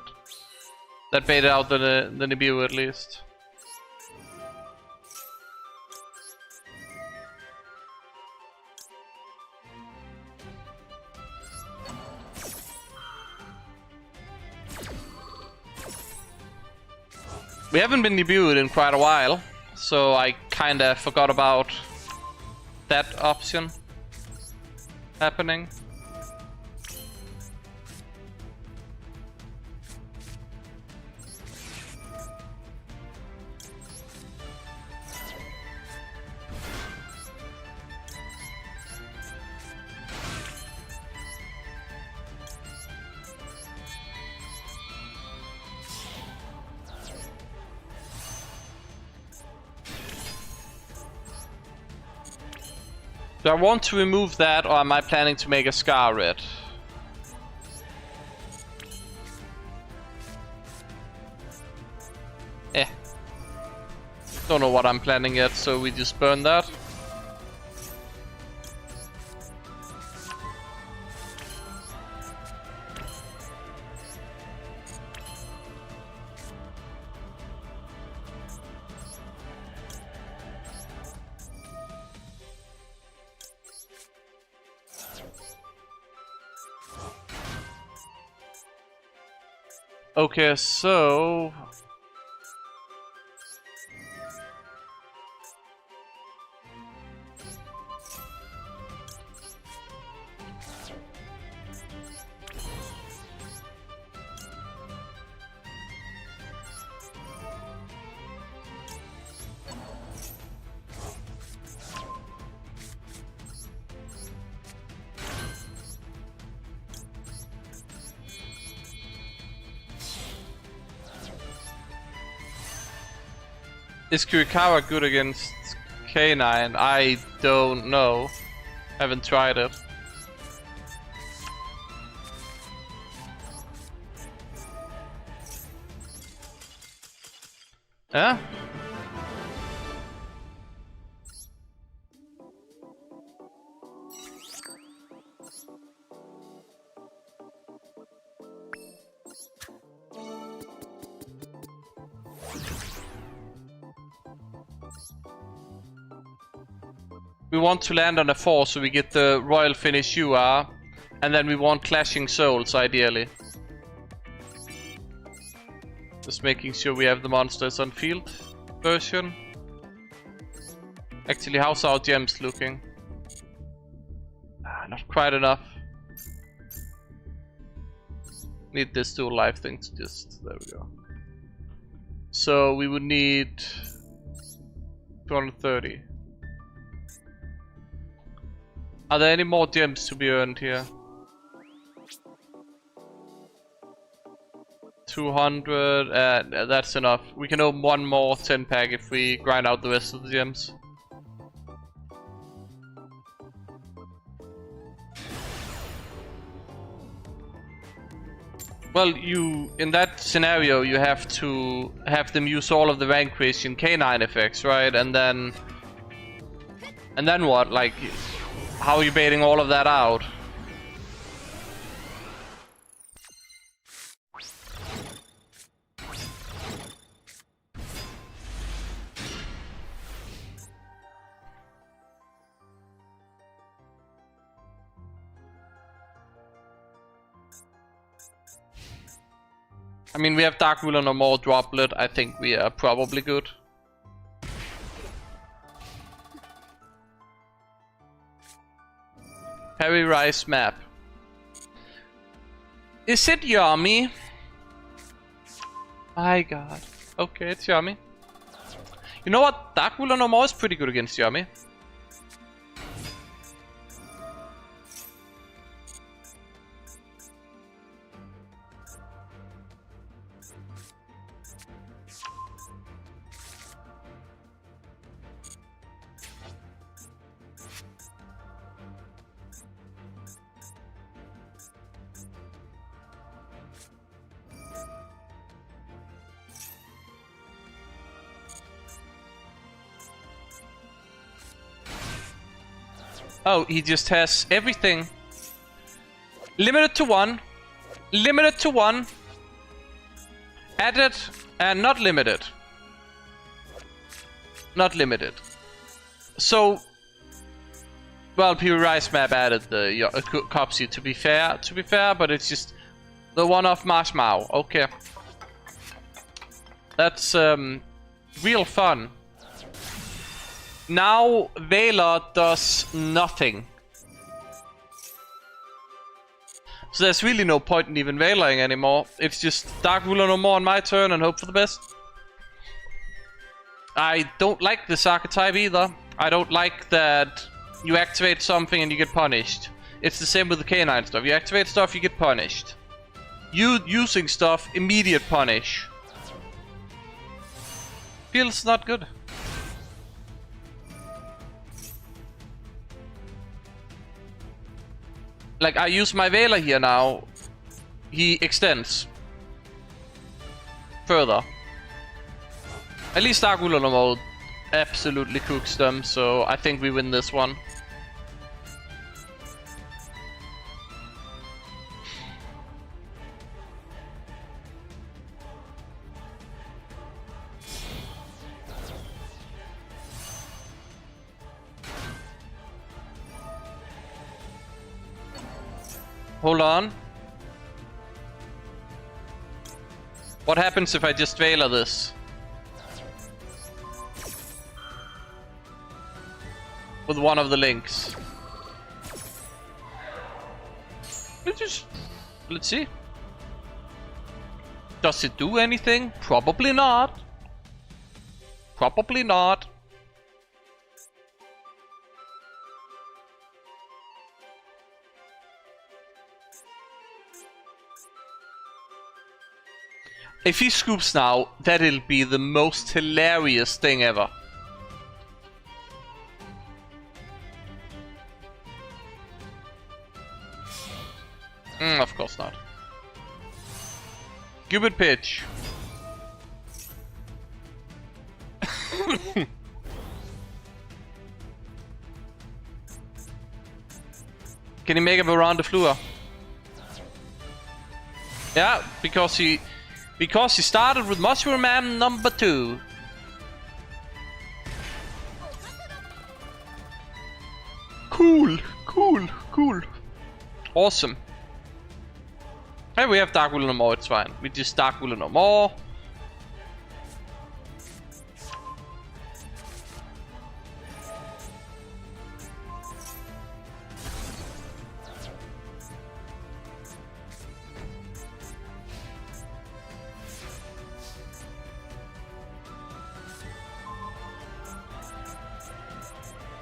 that baited out the Nibiru at least. We haven't been Nibiru'd in quite a while, so I kinda forgot about that option happening. Do I want to remove that, or am I planning to make a Scar red? Don't know what I'm planning yet, so we just burn that. Okay, so... Is Kurikawa good against K9? I don't know. Haven't tried it. Yeah? We want to land on a 4 so we get the royal finish you are, and then we want clashing souls ideally. Just making sure we have the monsters on field version. Actually, how's our gems looking? Not quite enough. Need this dual life thing to just... there we go. So we would need 230. Are there any more gems to be earned here? 200, that's enough. We can open one more 10 pack if we grind out the rest of the gems. Well, in that scenario, you have to have them use all of the Vanquish and K9 effects, right? And then what? Like, how are you baiting all of that out? I mean, we have Dark Ruler no more droplet. I think we are probably good. Harry Rice map. Is it yummy? My god. Okay, it's yummy. You know what? Dark Ruler no more is pretty good against yummy. Oh, he just has everything. Limited to 1. Limited to 1. Added and not limited. Not limited. So, well, Pure Rice map added the Copsy to be fair, but it's just the one-off Marshmallow. Okay. That's real fun. Now Valor does nothing. So there's really no point in even Valoring anymore. It's just Dark Ruler no more on my turn and hope for the best. I don't like this archetype either. I don't like that you activate something and you get punished. It's the same with the K9 stuff. You activate stuff, you get punished. You using stuff, immediate punish. Feels not good. Like, I use my Veiler here now. He extends. Further. At least Dark Ruler mode absolutely cooks them, so I think we win this one. Hold on. What happens if I just Veiler this? With one of the links. Let's see. Does it do anything? Probably not. Probably not. If he scoops now, that'll be the most hilarious thing ever. Of course not. Cupid pitch. Can he make it around the floor? Yeah, because he started with Mushroom Man number 2. Cool, cool, cool. Awesome. Hey, we have Dark Ruler no more, it's fine. We just Dark Ruler no more.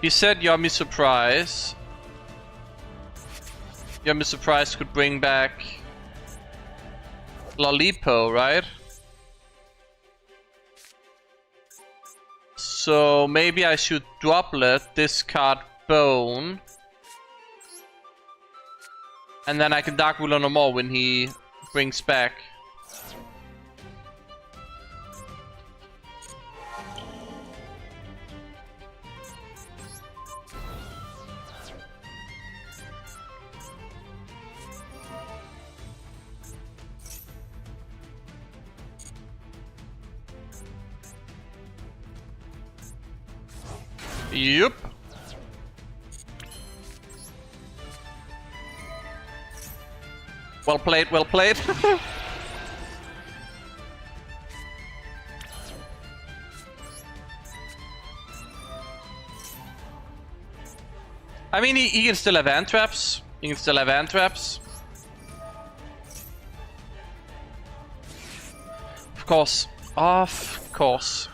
He said Yummy Surprise. Yummy Surprise could bring back Lolipo, right? So maybe I should Droplet, discard Bone. And then I can Dark Ruler no more when he brings back. Yup. Well played, well played. I mean, he can still have hand traps. He can still have hand traps. Of course. Of course.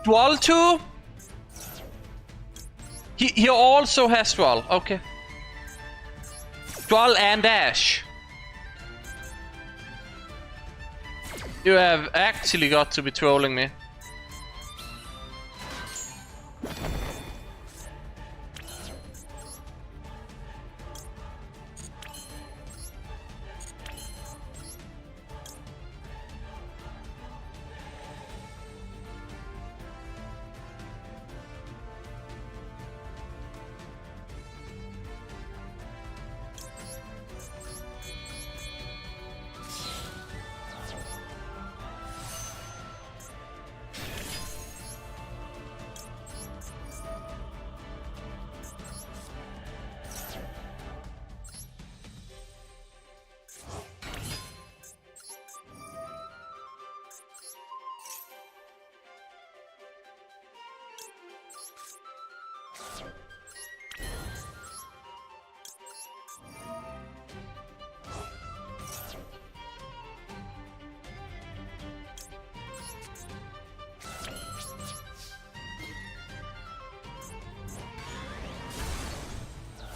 Duel 2? He also has Duel, okay. Duel and Ash. You have actually got to be trolling me.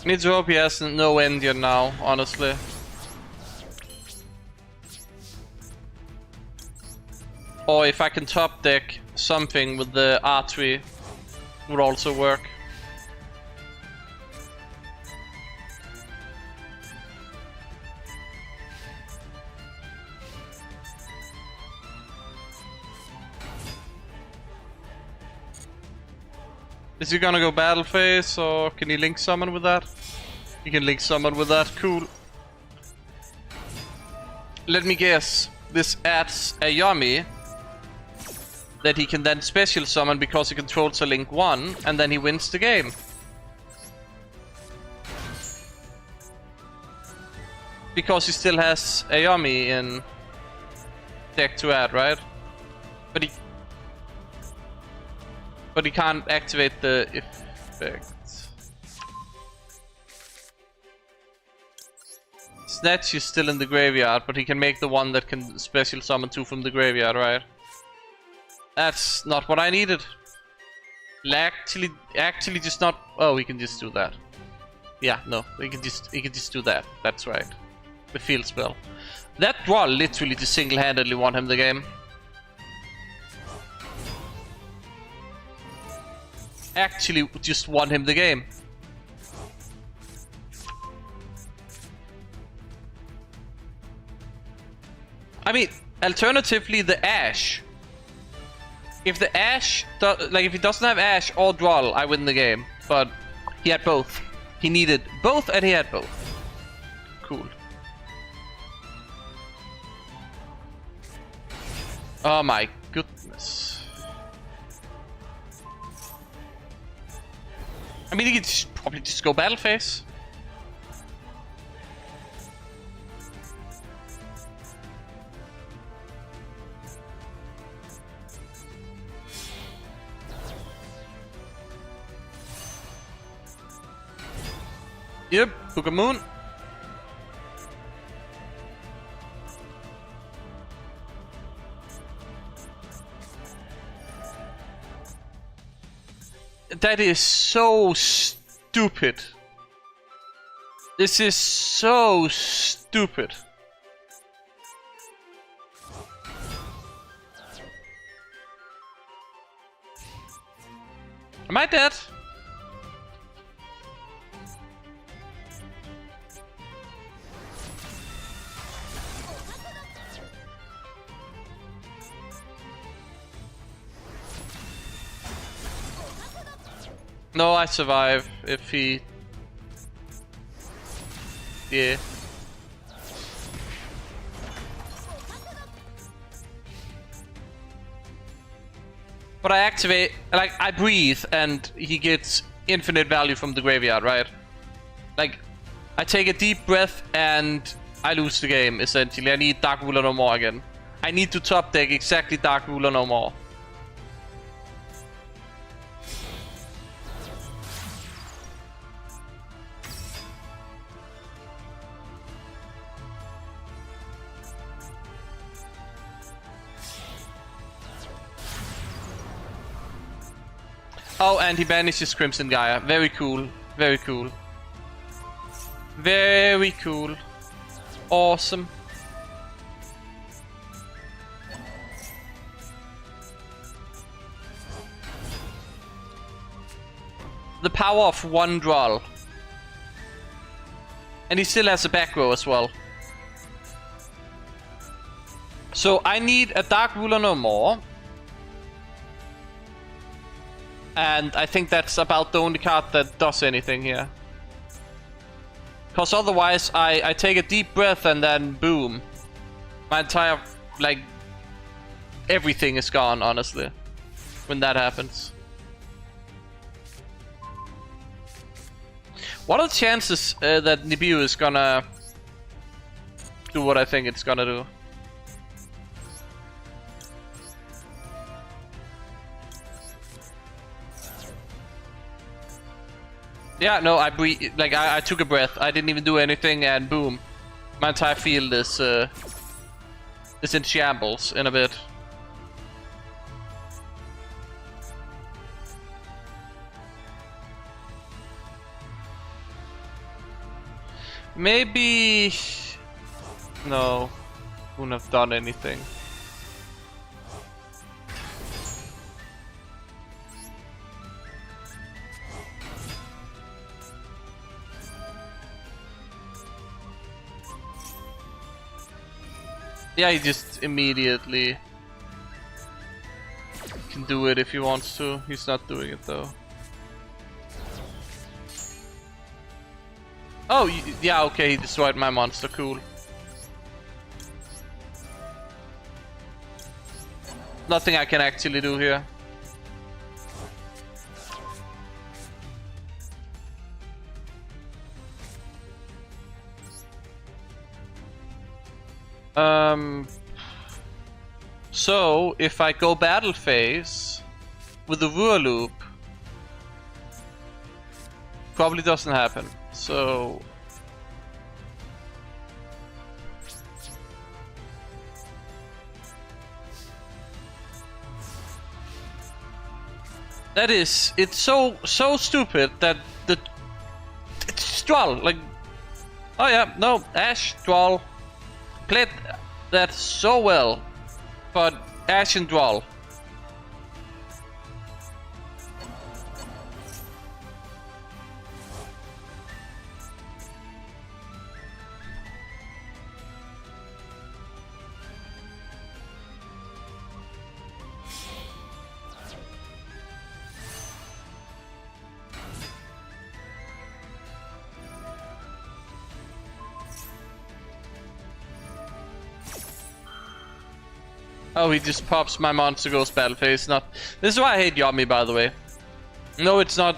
Need to hope he has no Indian now, honestly. Or if I can top deck something with the R3 would also work. Is he gonna go battle phase, or can he link summon with that? He can link summon with that, cool. Let me guess, this adds a Yami that he can then special summon because he controls a link 1, and then he wins the game. Because he still has a Yami in deck to add, right? But he can't activate the effect. Snatch is still in the graveyard, but he can make the one that can special summon 2 from the graveyard, right? That's not what I needed. Actually just not. Oh, he can just do that. Yeah, no, he can just do that. That's right. The field spell. That Duel literally just single-handedly won him the game. Actually just won him the game. I mean, alternatively, the Ash. If the Ash, if he doesn't have Ash or Duel, I win the game. But he had both. He needed both, and he had both. Cool. Oh my goodness. I mean, he could probably just go battle phase. Yep, Book of Moon. That is so stupid. This is so stupid. Am I dead? No, I survive if he... Yeah. But I activate, like, I breathe and he gets infinite value from the graveyard, right? Like, I take a deep breath and I lose the game, essentially. I need Dark Ruler no more again. I need to top deck exactly Dark Ruler no more. Oh, and he banishes Crimson Gaia. Very cool. Very cool. Very cool. Awesome. The power of one Duel. And he still has a back row as well. So I need a Dark Ruler no more. And I think that's about the only card that does anything here. Because otherwise, I take a deep breath and then boom. My entire, like, everything is gone, honestly. When that happens. What are the chances that Nibiru is gonna do what I think it's gonna do? Yeah, no, I breathe. Like I took a breath. I didn't even do anything, and boom, my entire field is in shambles in a bit. Maybe no, wouldn't have done anything. Yeah, he just immediately can do it if he wants to. He's not doing it though. Oh, yeah, okay, he destroyed my monster, cool. Nothing I can actually do here. So, if I go battle phase with the Ruhr loop, probably doesn't happen. So that is, it's so stupid that it's Duel, like, oh yeah, no, Ash, Duel, played that so well, but Ash and Duel. Oh, he just pops my monster, goes battle phase. Not. This is why I hate Yami, by the way. No, it's not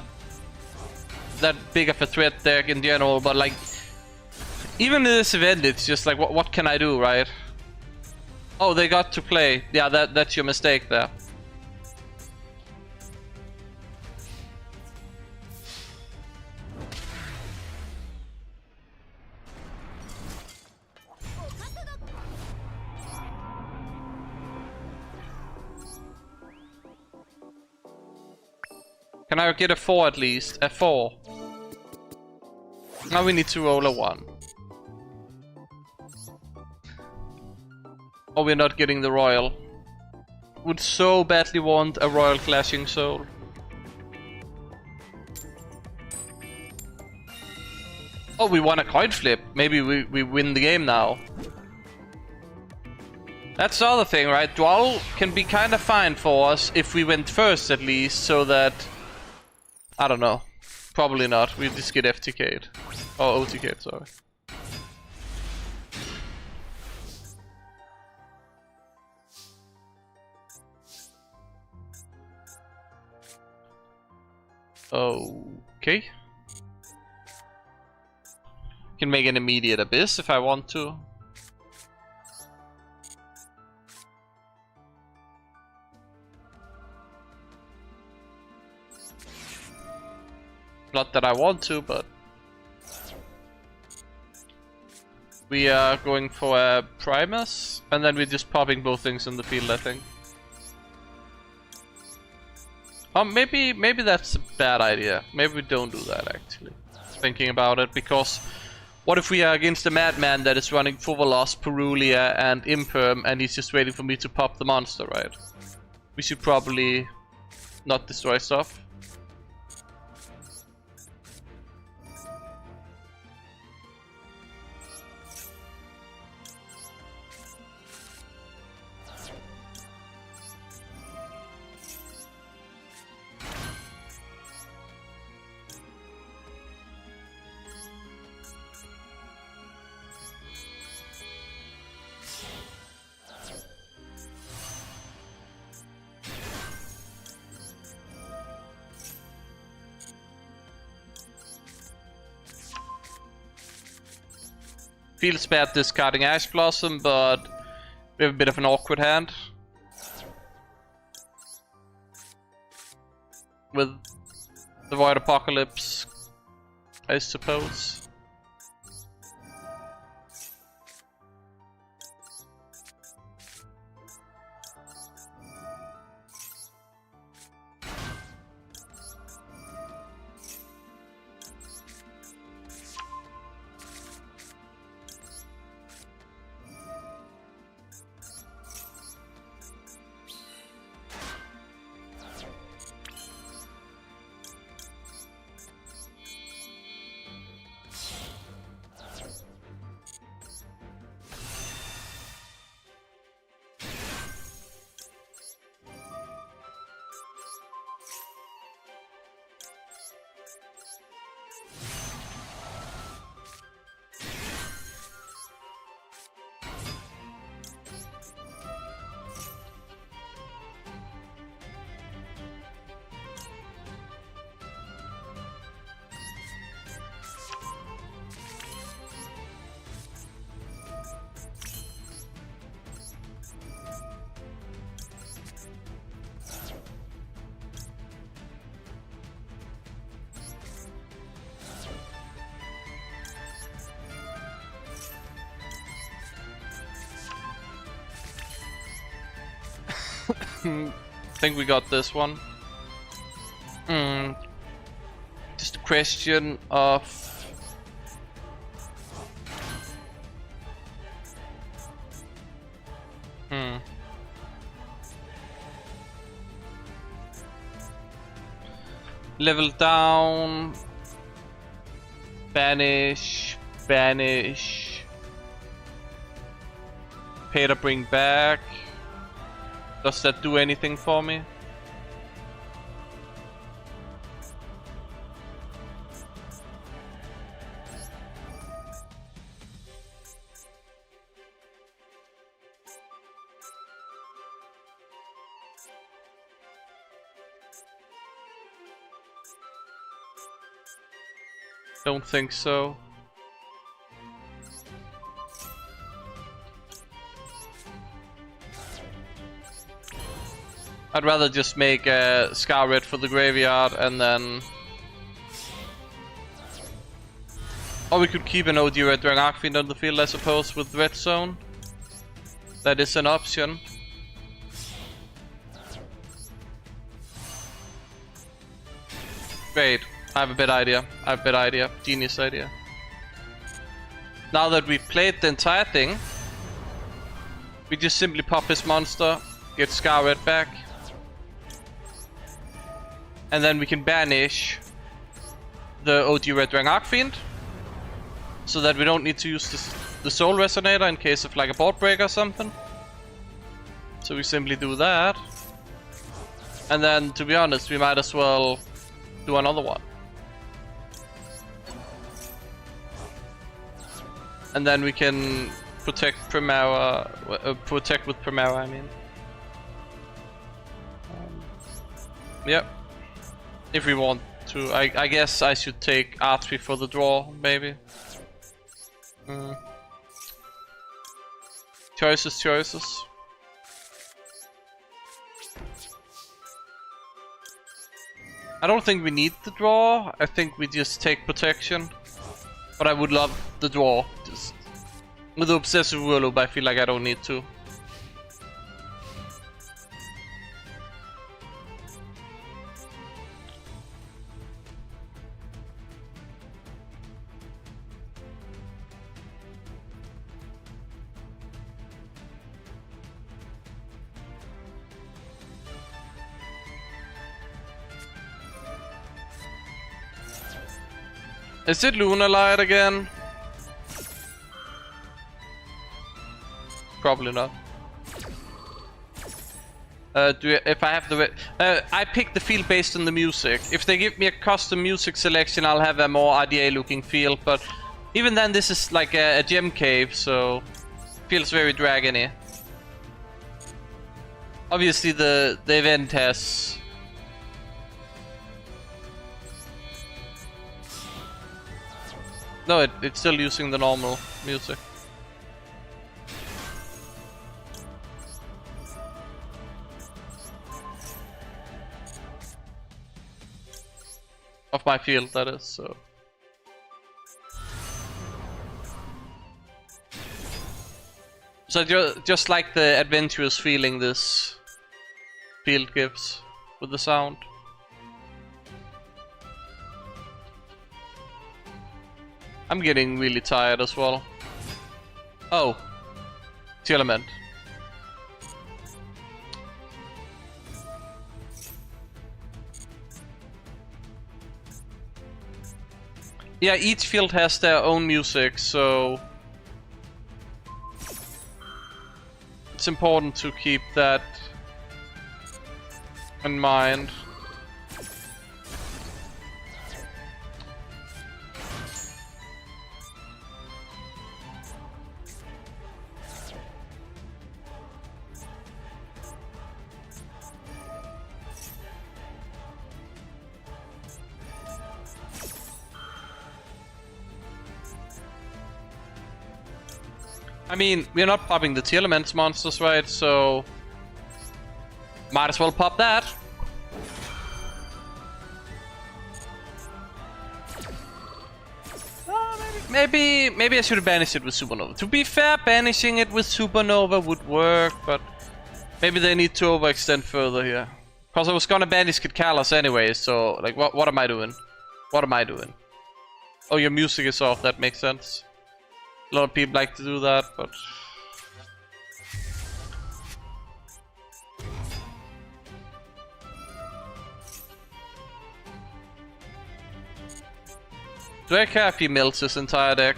that big of a threat there in general, but like, even in this event, it's just like, what can I do, right? Oh, they got to play. Yeah, that's your mistake there. Can I get a 4 at least? A 4. Now we need to roll a 1. Oh, we're not getting the royal. Would so badly want a royal clashing soul. Oh, we won a coin flip. Maybe we win the game now. That's the other thing, right? Duel can be kind of fine for us if we went first at least, so that... I don't know. Probably not. We just get FTK'd. Oh, OTK'd, sorry. Okay. Can make an immediate abyss if I want to. Not that I want to, but we are going for a Primus, and then we're just popping both things in the field, I think. Oh, maybe that's a bad idea. Maybe we don't do that, actually. Thinking about it, because what if we are against a madman that is running Fuvalos, Perulia, and Imperm, and he's just waiting for me to pop the monster, right? We should probably not destroy stuff. Feels bad discarding Ash Blossom, but we have a bit of an awkward hand. With the Void Apocalypse I suppose. I think we got this one. Just a question of... Level down... Banish... Banish... Pay to bring back... Does that do anything for me? Don't think so. I'd rather just make a Scar Red for the graveyard and then... Or we could keep an OG Red Dragon Archfiend on the field, I suppose, with Red Zone. That is an option. Great. I have a better idea. I have a better idea. Genius idea. Now that we've played the entire thing, we just simply pop his monster, get Scar Red back. And then we can banish the OG Red Dragon Archfiend, so that we don't need to use the Soul Resonator in case of like a board break or something. So we simply do that. And then, to be honest, we might as well do another one. And then we can protect Primera, protect with Primera, I mean. Yep. If we want to, I guess I should take Archetype for the draw, maybe. Choices. I don't think we need the draw. I think we just take protection. But I would love the draw. Just with the Obsessive Whirloop, I feel like I don't need to. Is it Lunar Light again? Probably not. If I have the I pick the field based on the music. If they give me a custom music selection, I'll have a more RDA looking field. But even then, this is like a gem cave, so feels very dragony. Obviously, the event has. No, it's still using the normal music. Of my field, that is, so. So just like the adventurous feeling this field gives with the sound. I'm getting really tired as well. Oh, the element. Yeah, each field has their own music, so it's important to keep that in mind. I mean, we're not popping the Tier Elements monsters, right? So might as well pop that. Maybe I should have banished it with Supernova. To be fair, banishing it with Supernova would work, but maybe they need to overextend further here. Because I was gonna banish Kid Kalos anyway, so like, what am I doing? What am I doing? Oh, your music is off. That makes sense. A lot of people like to do that, but do I care if he melts his entire deck?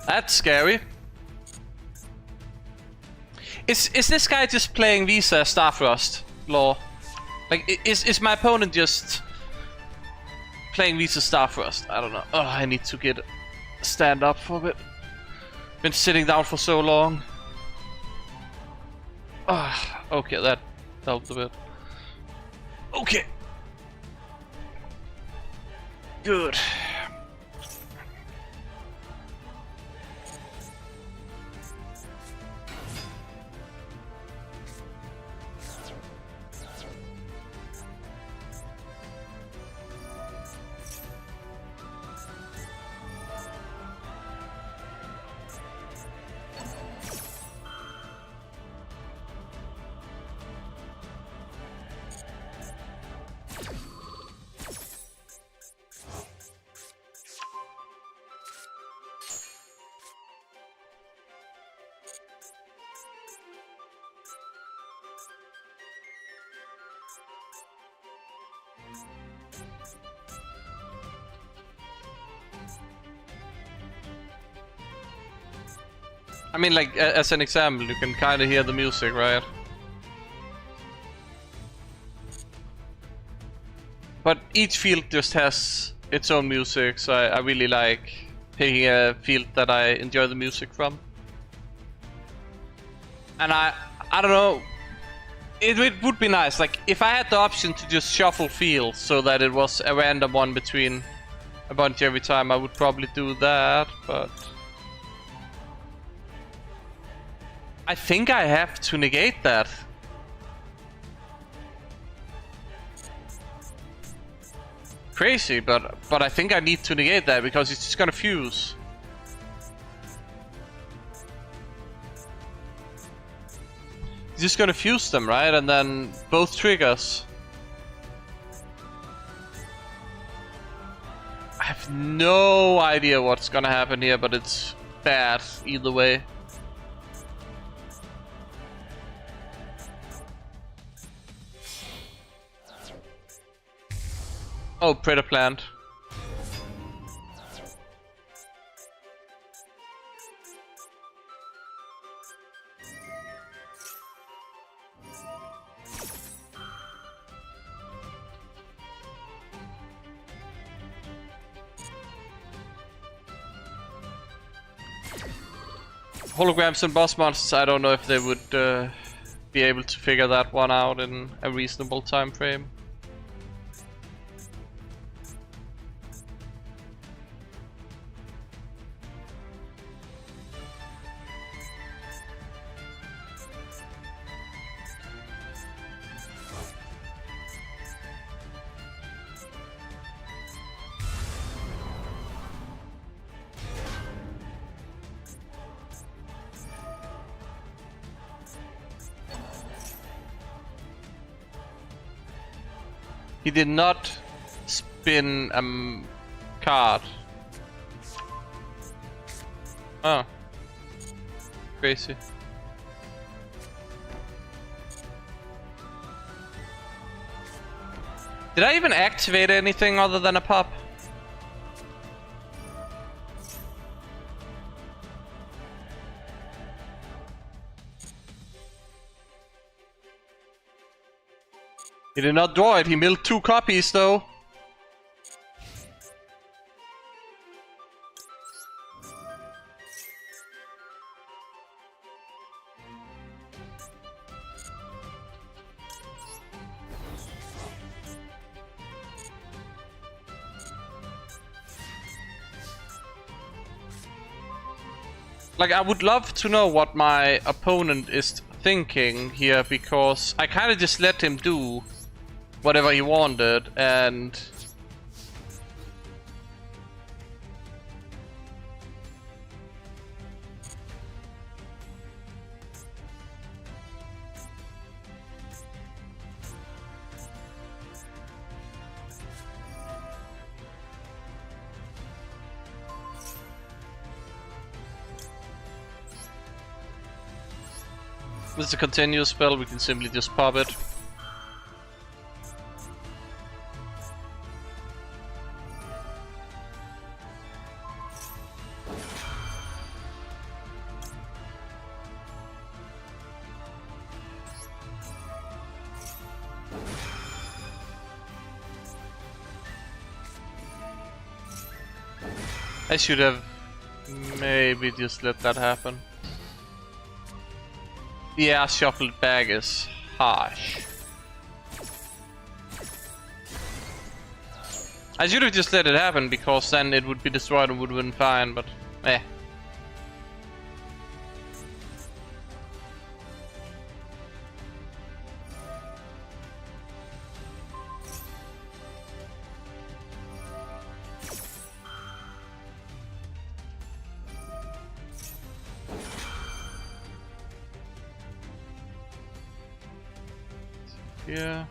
That's scary. Is this guy just playing Visa Starfrost lore? Like, is my opponent just playing Visa Starfrost? I don't know. Oh, I need to get stand up for a bit. Been sitting down for so long. Ah, okay, that helped a bit. Okay. Good. I mean, like, as an example, you can kind of hear the music, right? But each field just has its own music, so I really like picking a field that I enjoy the music from. And I don't know, it would be nice, like, if I had the option to just shuffle fields so that it was a random one between a bunch every time, I would probably do that, but I think I have to negate that. Crazy, but I think I need to negate that because it's just gonna fuse. It's just gonna fuse them, right? And then both triggers. I have no idea what's gonna happen here, but it's bad either way. Oh, Predator Plant. Holograms and boss monsters, I don't know if they would be able to figure that one out in a reasonable time frame. He did not spin a card. Oh. Crazy. Did I even activate anything other than a pop? He did not draw it, he milled 2 copies though. Like, I would love to know what my opponent is thinking here, because I kind of just let him do whatever he wanted, and this is a continuous spell, we can simply just pop it. I should have maybe just let that happen. Yeah, shuffled bag is harsh. I should have just let it happen, because then it would be destroyed and would have been fine, but eh. Yeah.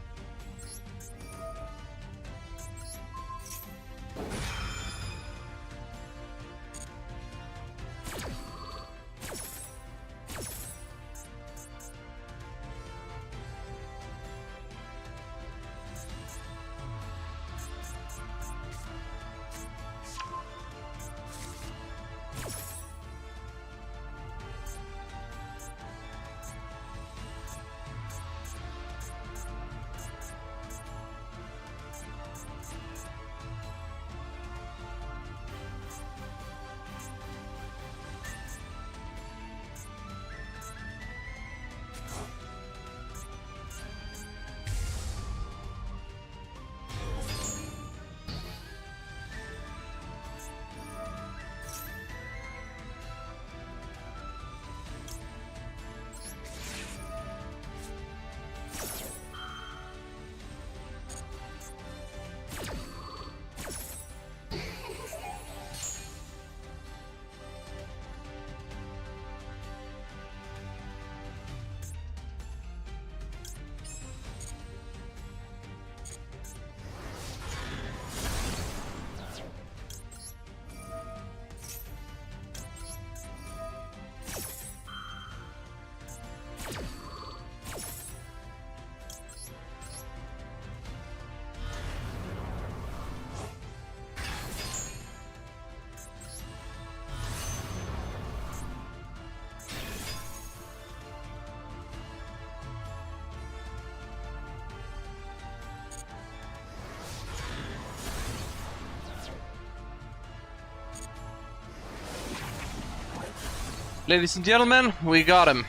Ladies and gentlemen, we got him.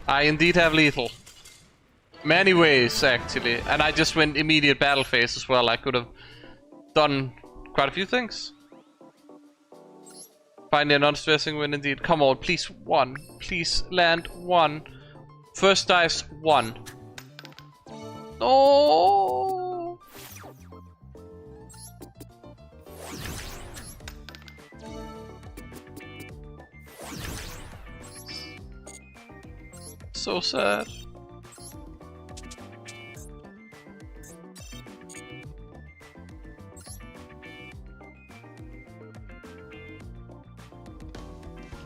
I indeed have lethal. Many ways, actually. And I just went immediate battle phase as well. I could have done quite a few things. Finally a non-stressing win indeed. Come on, please, 1. Please land 1. First dice 1. No. So sad.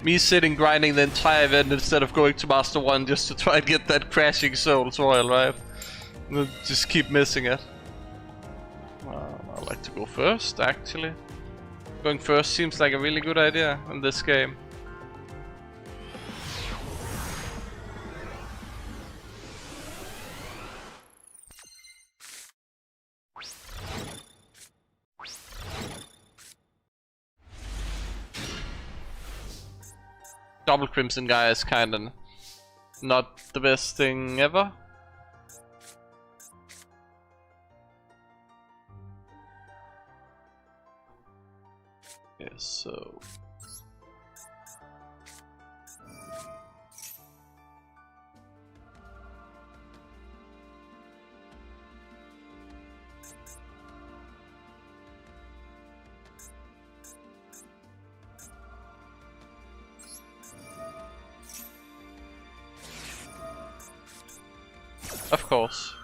Me sitting grinding the entire event instead of going to Master 1 just to try and get that crashing Souls Royal, right? And just keep missing it. I like to go first, actually. Going first seems like a really good idea in this game. Double Crimson guy is kinda not the best thing ever. Yeah, so... Of course.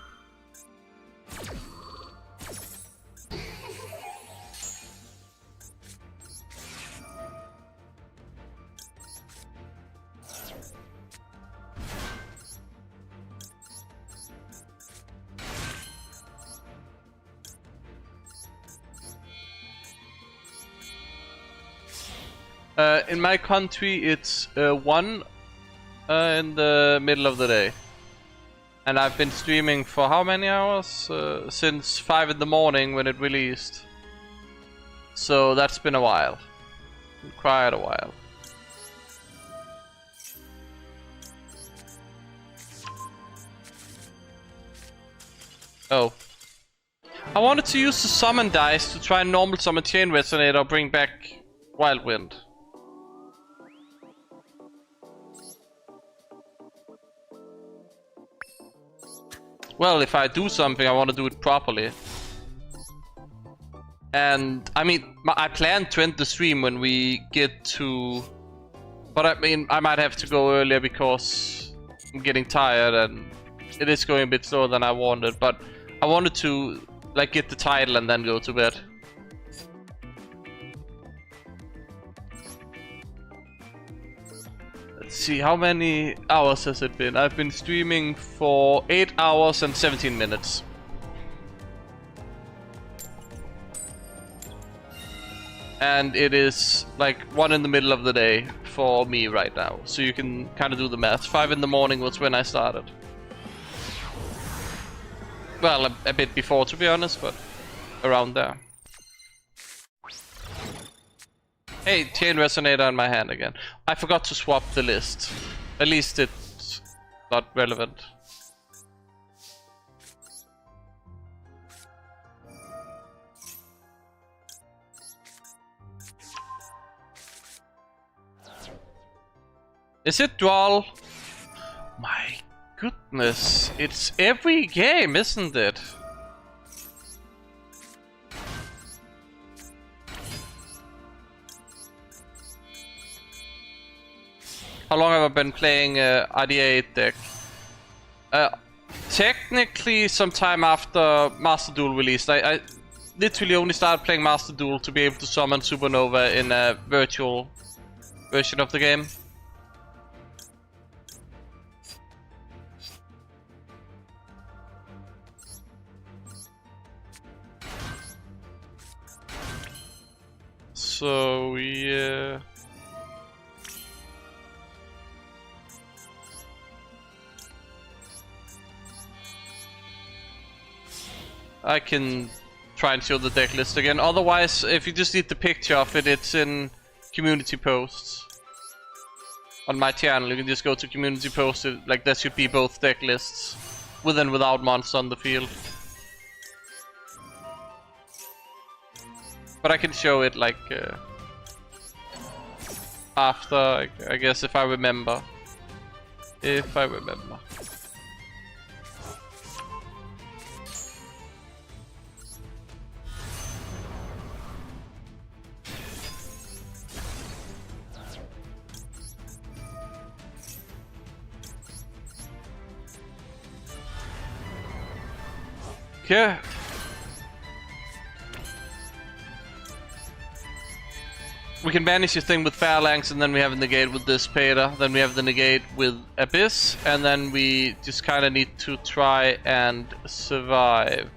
In my country, it's 1 in the middle of the day. And I've been streaming for how many hours? Since 5 in the morning when it released. So that's been a while. Quite a while. Oh. I wanted to use the summon dice to try and normal summon Chain Resonator or bring back Wild Wind. Well, if I do something, I want to do it properly. And, I mean, I plan to end the stream when we get to... But I mean, I might have to go earlier because I'm getting tired and it is going a bit slower than I wanted. But I wanted to, like, get the title and then go to bed. Let's see, how many hours has it been? I've been streaming for 8 hours and 17 minutes. And it is like 1 in the middle of the day for me right now. So you can kind of do the math. 5 in the morning was when I started. Well, a bit before to be honest, but around there. Hey, Chain Resonator in my hand again. I forgot to swap the list. At least it's not relevant. Is it Duel? My goodness, it's every game, isn't it? How long have I been playing RD8 deck? Technically sometime after Master Duel released. I literally only started playing Master Duel to be able to summon Supernova in a virtual version of the game. So yeah. I can try and show the deck list again. Otherwise, if you just need the picture of it, it's in community posts. On my channel, you can just go to community posts. Like, there should be both deck lists. With and without monster on the field. But I can show it, like, after, I guess, if I remember. If I remember. Okay. We can banish your thing with Phalanx, and then we have a negate with this Peta. Then we have the negate with Abyss, and then we just kind of need to try and survive.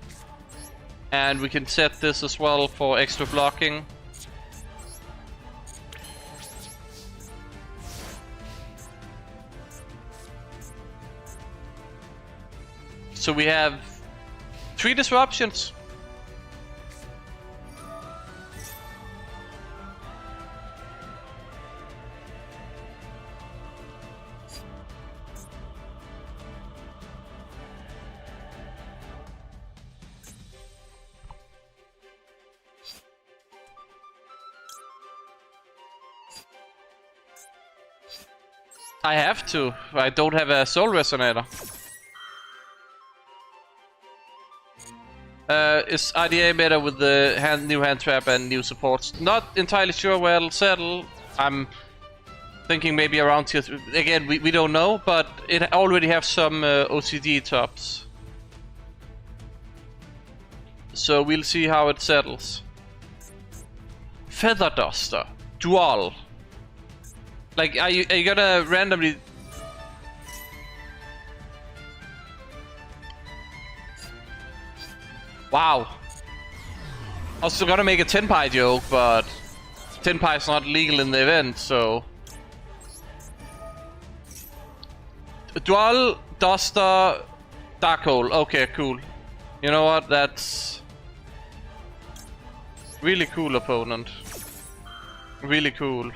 And we can set this as well for extra blocking. So we have 3 disruptions. I have to. I don't have a soul resonator. Is RDA meta with the new hand trap and new supports? Not entirely sure where it'll settle. I'm thinking maybe around here. Again, we don't know, but it already have some OCD tops. So we'll see how it settles. Feather Duster. Duel. Like, are you gonna randomly... Wow. I was gonna make a Tenpai joke, but Tenpai is not legal in the event, so... Duel, Duster, Darkhole. Okay, cool. You know what? That's... really cool opponent. Really cool.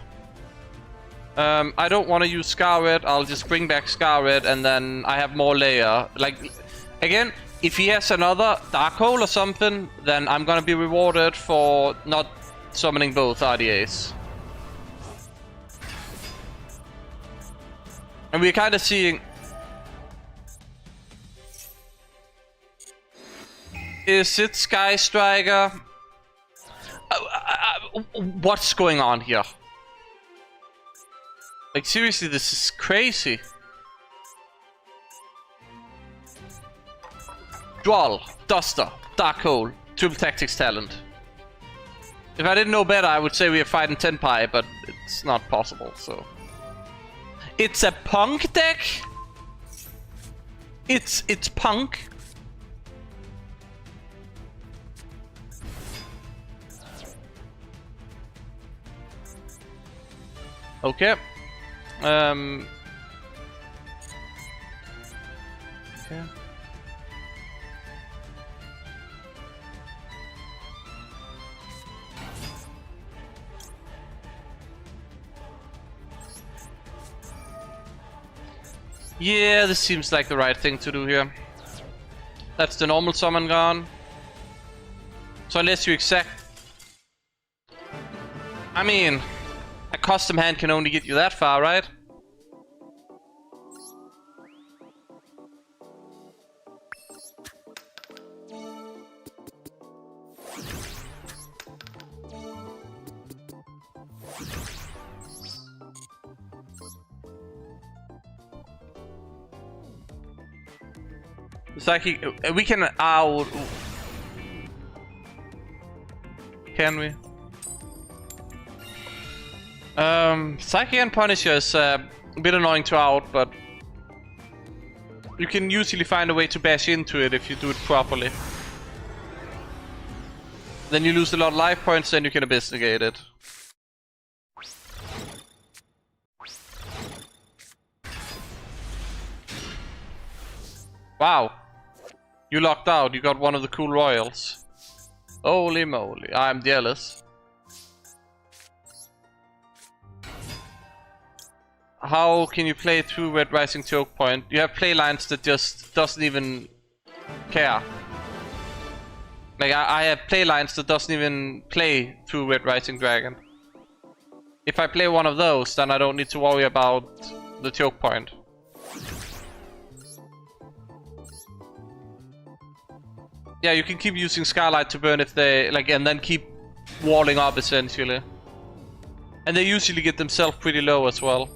I don't want to use Scar Red. I'll just bring back Scar Red, and then I have more layer. Like, again, if he has another Darkhole or something, then I'm gonna be rewarded for not summoning both RDAs. And we're kind of seeing... Is it Sky Striker? What's going on here? Like, seriously, this is crazy. Duel, Duster, Darkhole, Triple Tactics Talent. If I didn't know better, I would say we are fighting Tenpai, but it's not possible, so... It's a punk deck? It's punk? Okay. Okay. Yeah, this seems like the right thing to do here. That's the normal summon gone. So unless you exact... I mean... A custom hand can only get you that far, right? It's like we can out. Can we? Psychic and Punisher is a bit annoying to out, but you can usually find a way to bash into it if you do it properly. Then you lose a lot of life points, then you can Abyss negate it. Wow. You locked out, you got one of the cool royals. Holy moly, I'm jealous. How can you play through Red Rising Choke Point? You have play lines that just doesn't even care. Like I have play lines that doesn't even play through Red Rising Dragon. If I play one of those, then I don't need to worry about the choke point. Yeah, you can keep using Skylight to burn if they like, and then keep walling up essentially. And they usually get themselves pretty low as well.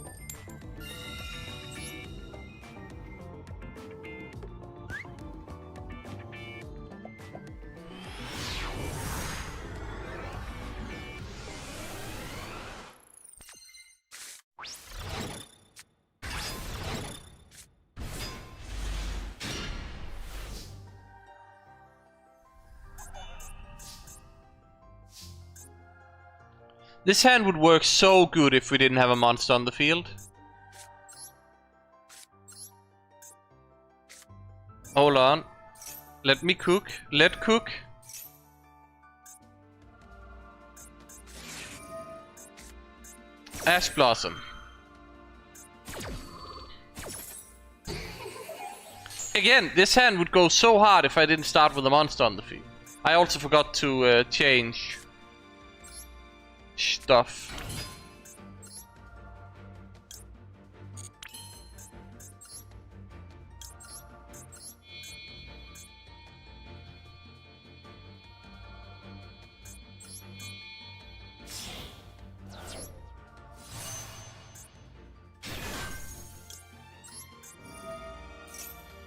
This hand would work so good if we didn't have a monster on the field. Hold on. Let me cook. Let cook. Ash Blossom. Again, this hand would go so hard if I didn't start with a monster on the field. I also forgot to change stuff.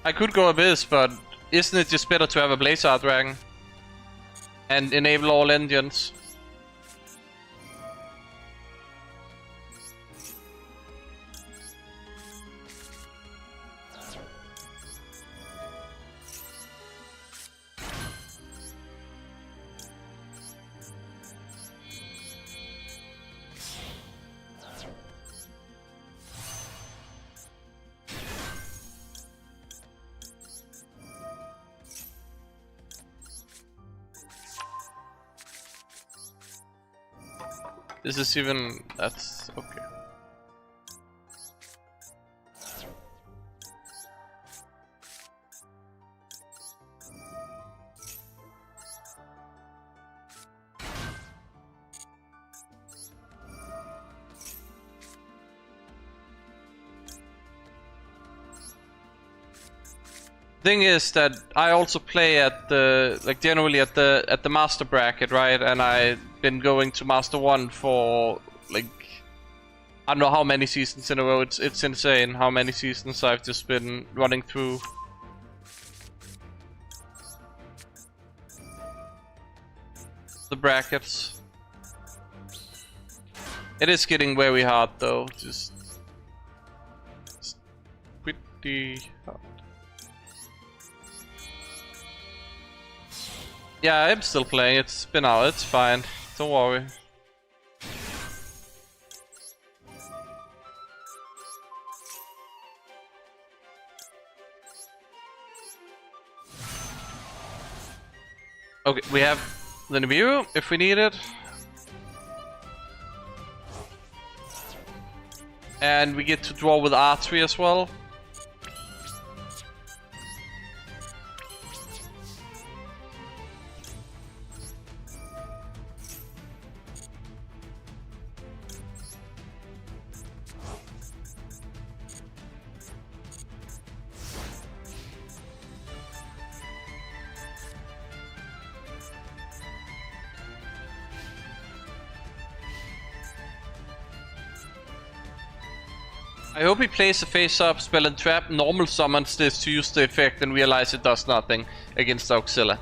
I could go Abyss, but isn't it just better to have a Blazer Dragon? And enable all engines? This is even... that's... okay. Thing is that I also play at the, like, generally at the master bracket, right? And I've been going to master 1 for, like, I don't know how many seasons in a row. It's insane how many seasons I've just been running through. The brackets. It is getting very hard though, just pretty hard. Yeah, I'm still playing. It's been out. It's fine. Don't worry. Okay, we have the Nibiru if we need it. And we get to draw with R3 as well. I hope he plays a face-up spell and trap, normal summons this to use the effect and realize it does nothing against Auxilla.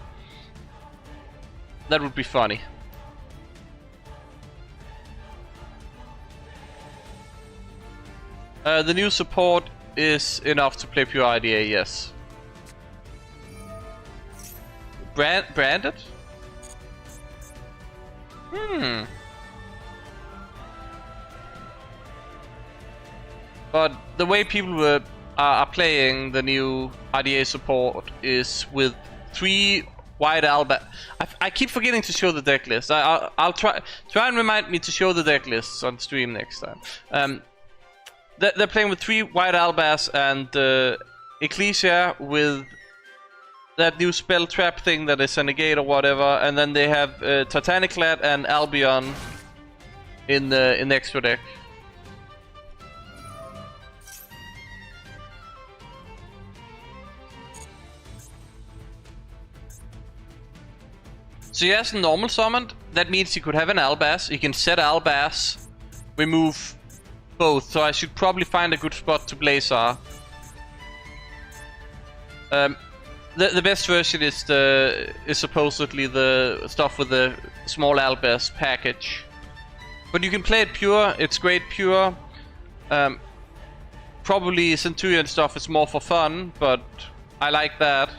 That would be funny. The new support is enough to play pure IDA, yes. Branded? But the way people are playing the new RDA support is with 3 white Alba. I keep forgetting to show the deck list. I'll try and remind me to show the deck lists on stream next time. They're playing with 3 white Albas and Ecclesia with that new spell trap thing that is a negate or whatever, and then they have Titaniclad and Albion in the extra deck. So he has a normal summoned. That means he could have an Albas. He can set Albas, remove both. So I should probably find a good spot to Blazer. The best version is supposedly the stuff with the small Albas package. But you can play it pure. It's great pure. Probably Centurion stuff is more for fun, but I like that.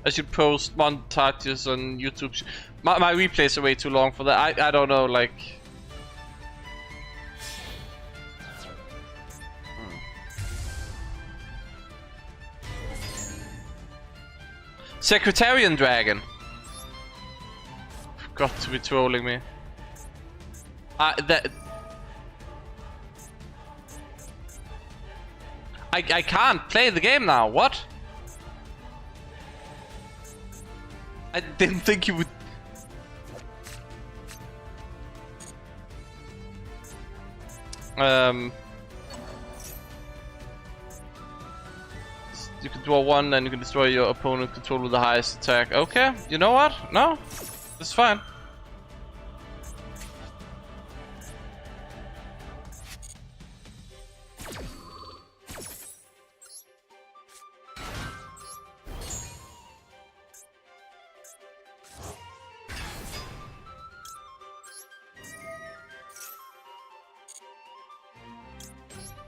I should post montages on YouTube. My replays are way too long for that. I don't know, like... Secretarian Dragon. Got to be trolling me. I can't play the game now. What? I didn't think you would. You can draw one and you can destroy your opponent control with the highest attack. Okay, you know what? No, it's fine.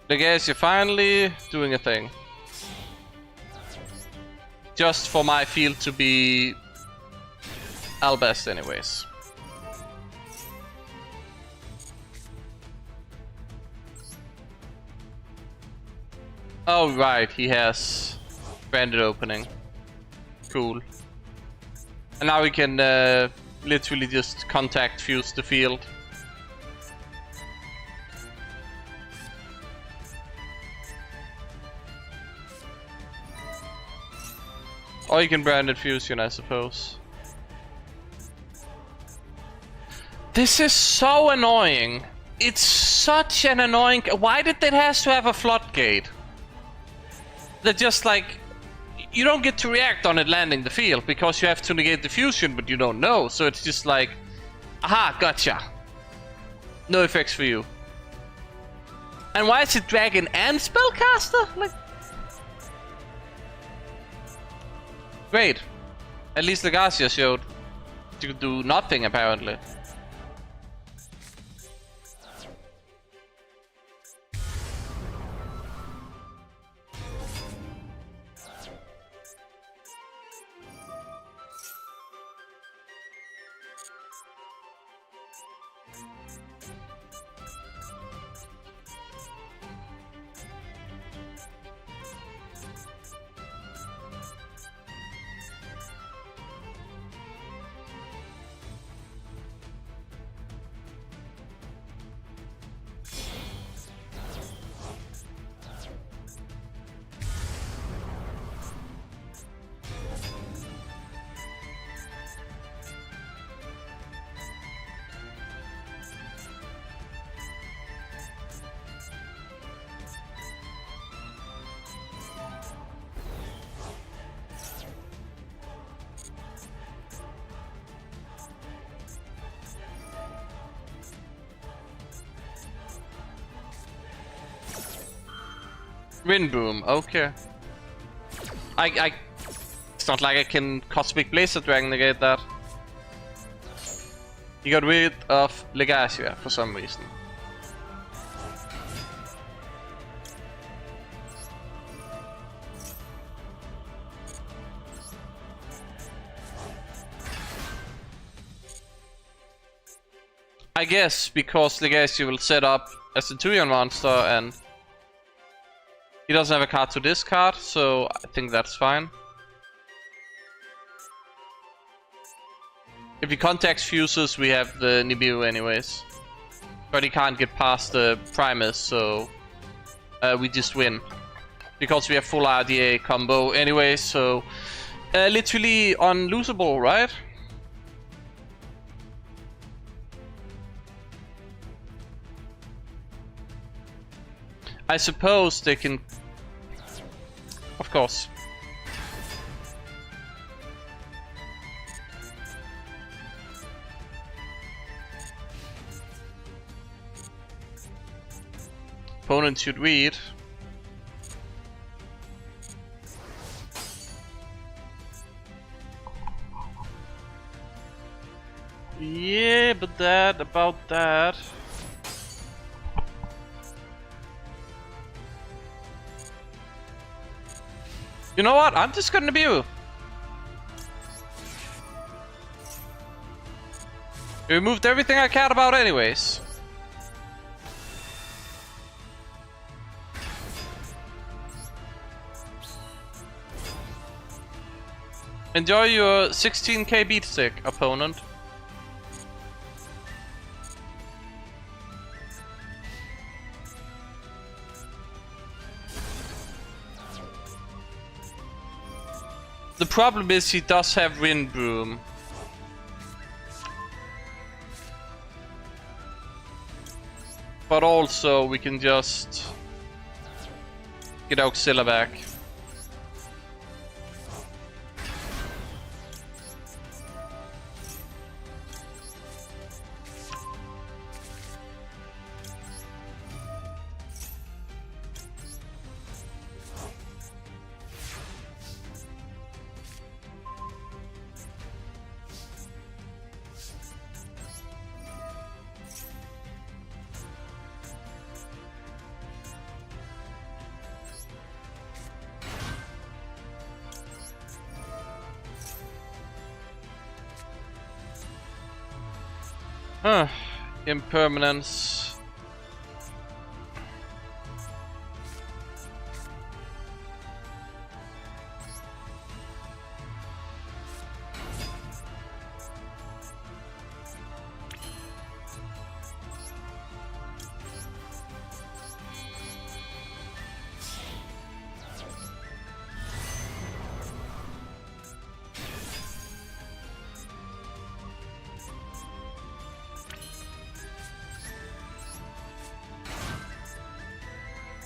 I guess you're finally doing a thing. Just for my field to be al best anyways. Oh right, he has branded opening. Cool. And now we can literally just contact fuse the field. Or you can branded fusion, I suppose. This is so annoying. It's such an annoying... Why did it has to have a floodgate? They're just like... You don't get to react on it landing the field because you have to negate the fusion, but you don't know. So it's just like... Aha, gotcha. No effects for you. And why is it dragon and spellcaster? Like... Great. At least Legacia showed you could do nothing apparently. Wind boom, okay. It's not like I can Cosmic Blazer Dragon negate that. He got rid of Legacia for some reason. I guess because Legacia will set up a Centurion monster and he doesn't have a card to discard, so I think that's fine. If he contacts fuses, we have the Nibiru anyways. But he can't get past the Primus, so we just win. Because we have full RDA combo anyway, so literally unlosable, right? I suppose they can... Of course. Opponent should read. Yeah, but that, about that... You know what? I'm just gonna Nibiru. I removed everything I cared about anyways. Enjoy your 16k beat stick, opponent. The problem is he does have Wind Broom. But also we can just get Auxilla back. Huh. Impermanence.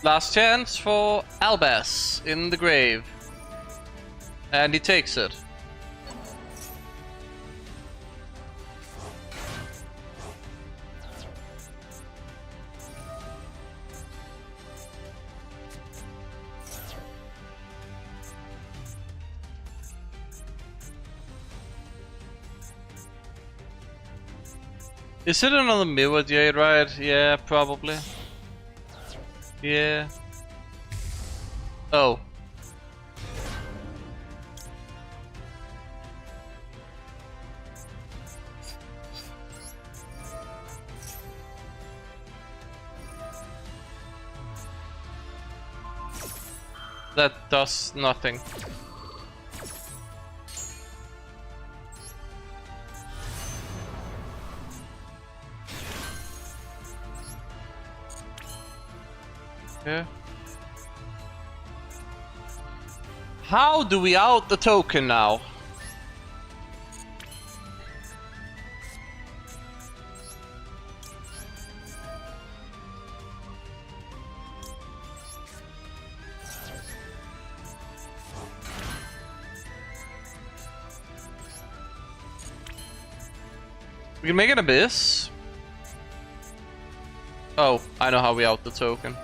Last chance for Albas in the grave. And he takes it. Is it another Mirror Jade, right? Yeah, probably. Yeah. Oh. That does nothing. Yeah. How do we out the token now? We can make an abyss. Oh, I know how we out the token.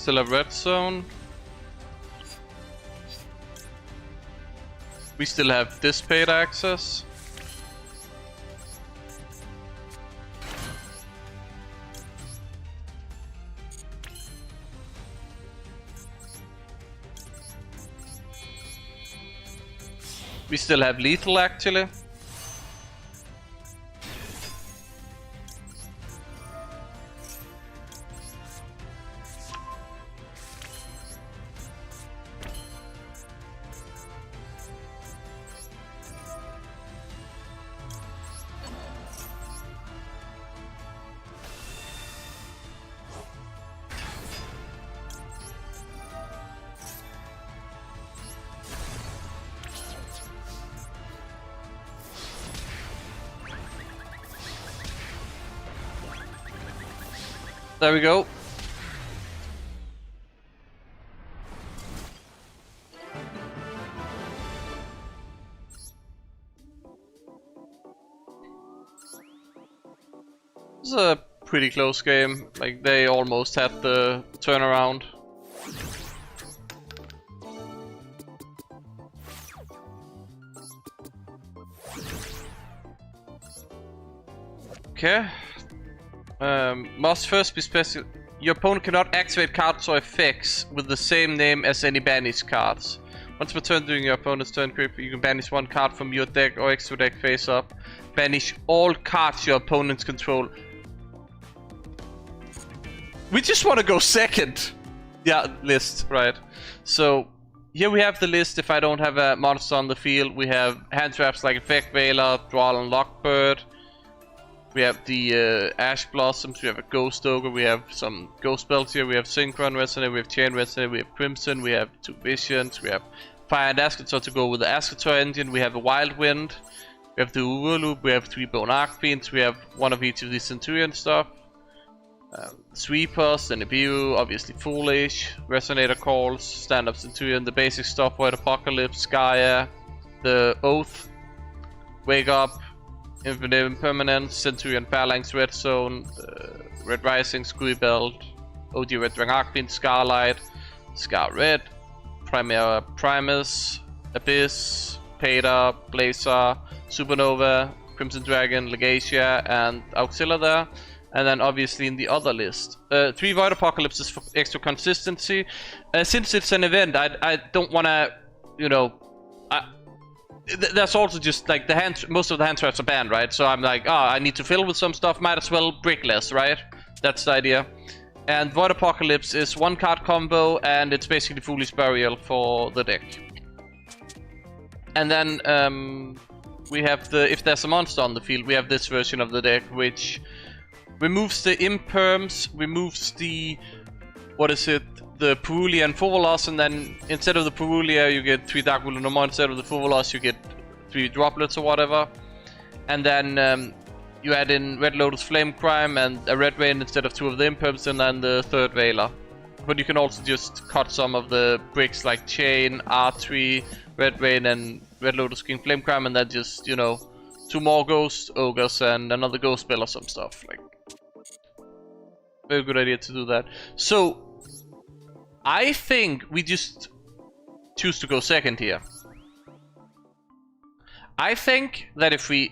Still have red zone. We still have dissipate access. We still have lethal actually. There we go. This is a pretty close game. Like, they almost had the turnaround. Okay. Must first be special. Your opponent cannot activate cards or effects with the same name as any banished cards. Once per turn during your opponent's turn creep, you can banish one card from your deck or extra deck face up. Banish all cards your opponents control. We just want to go second. Yeah, list, right. So, here we have the list. If I don't have a monster on the field, we have hand traps like Effect Veiler, Duel, and Lockbird. We have the Ash Blossoms, we have a Ghost Ogre, we have some Ghost Spells here, we have Synchron Resonator, we have Chain Resonator, we have Crimson, we have 2 Visions, we have Fire and Asketor to go with the Asketor engine, we have a Wild Wind, we have the Loop, we have 3 Bone Archfiends, we have one of each of these Centurion stuff. Sweepers, the Nibiru, obviously Foolish, Resonator Calls, Stand-Up Centurion, the basic stuff, Void Apocalypse, Gaia, the Oath, Wake Up, Infinite Impermanence, Centurion Phalanx, Red Zone, Red Rising, Screwy Belt, OG Red Dragon Archfiend, Scarlight, Scar Red, Primera Primus, Abyss, Peta, Blazer, Supernova, Crimson Dragon, Legacia, and Auxilla there. And then obviously in the other list, 3 Void Apocalypses for extra consistency. Since it's an event, I don't want to, you know, there's also just like most of the hand traps are banned, right? So I'm like, I need to fill with some stuff, might as well brick less, right? That's the idea. And Void Apocalypse is 1 card combo, and it's basically Foolish Burial for the deck. And then we have if there's a monster on the field, we have this version of the deck, which removes the imperms, removes the, the Purulia 4 loss, and then instead of the Purulia you get 3 Dark Wool no more, instead of the 4 loss you get 3 droplets or whatever. And then you add in Red Lotus Flame Crime and a Red Rain instead of 2 of the imperms, and then the 3rd Veiler. But you can also just cut some of the bricks like Chain, R3, Red Rain and Red Lotus King Flame Crime, and then just, you know, 2 more Ghost Ogres and another Ghost Spell or some stuff. Like, very good idea to do that. So I think we just choose to go second here. I think that if we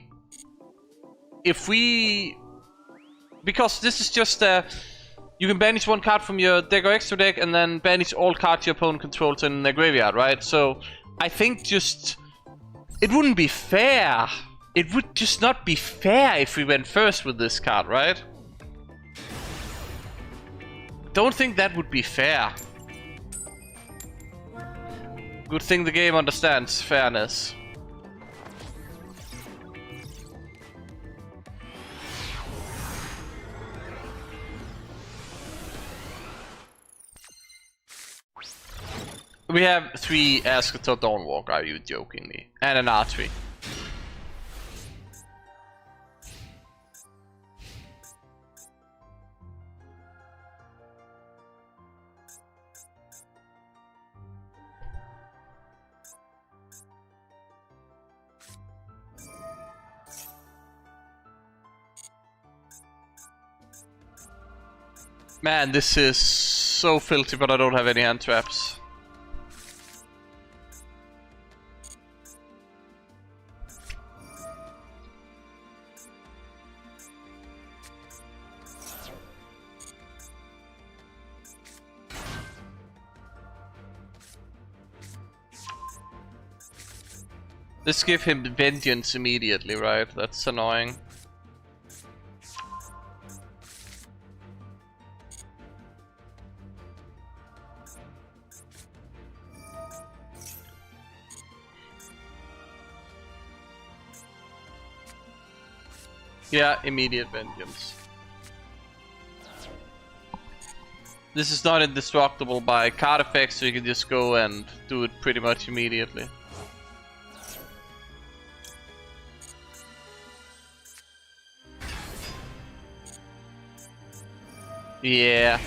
because this is just you can banish 1 card from your deck or extra deck and then banish all cards your opponent controls in the graveyard, right? So I think just it wouldn't be fair. It would just not be fair if we went first with this card, right? Don't think that would be fair. Good thing the game understands fairness. We have 3 Asketor Dawnwalk, are you joking me? And an R3. Man, this is so filthy, but I don't have any hand traps. Let's give him vengeance immediately, right? That's annoying. Yeah, immediate vengeance. This is not indestructible by card effects, so you can just go and do it pretty much immediately. Yeah.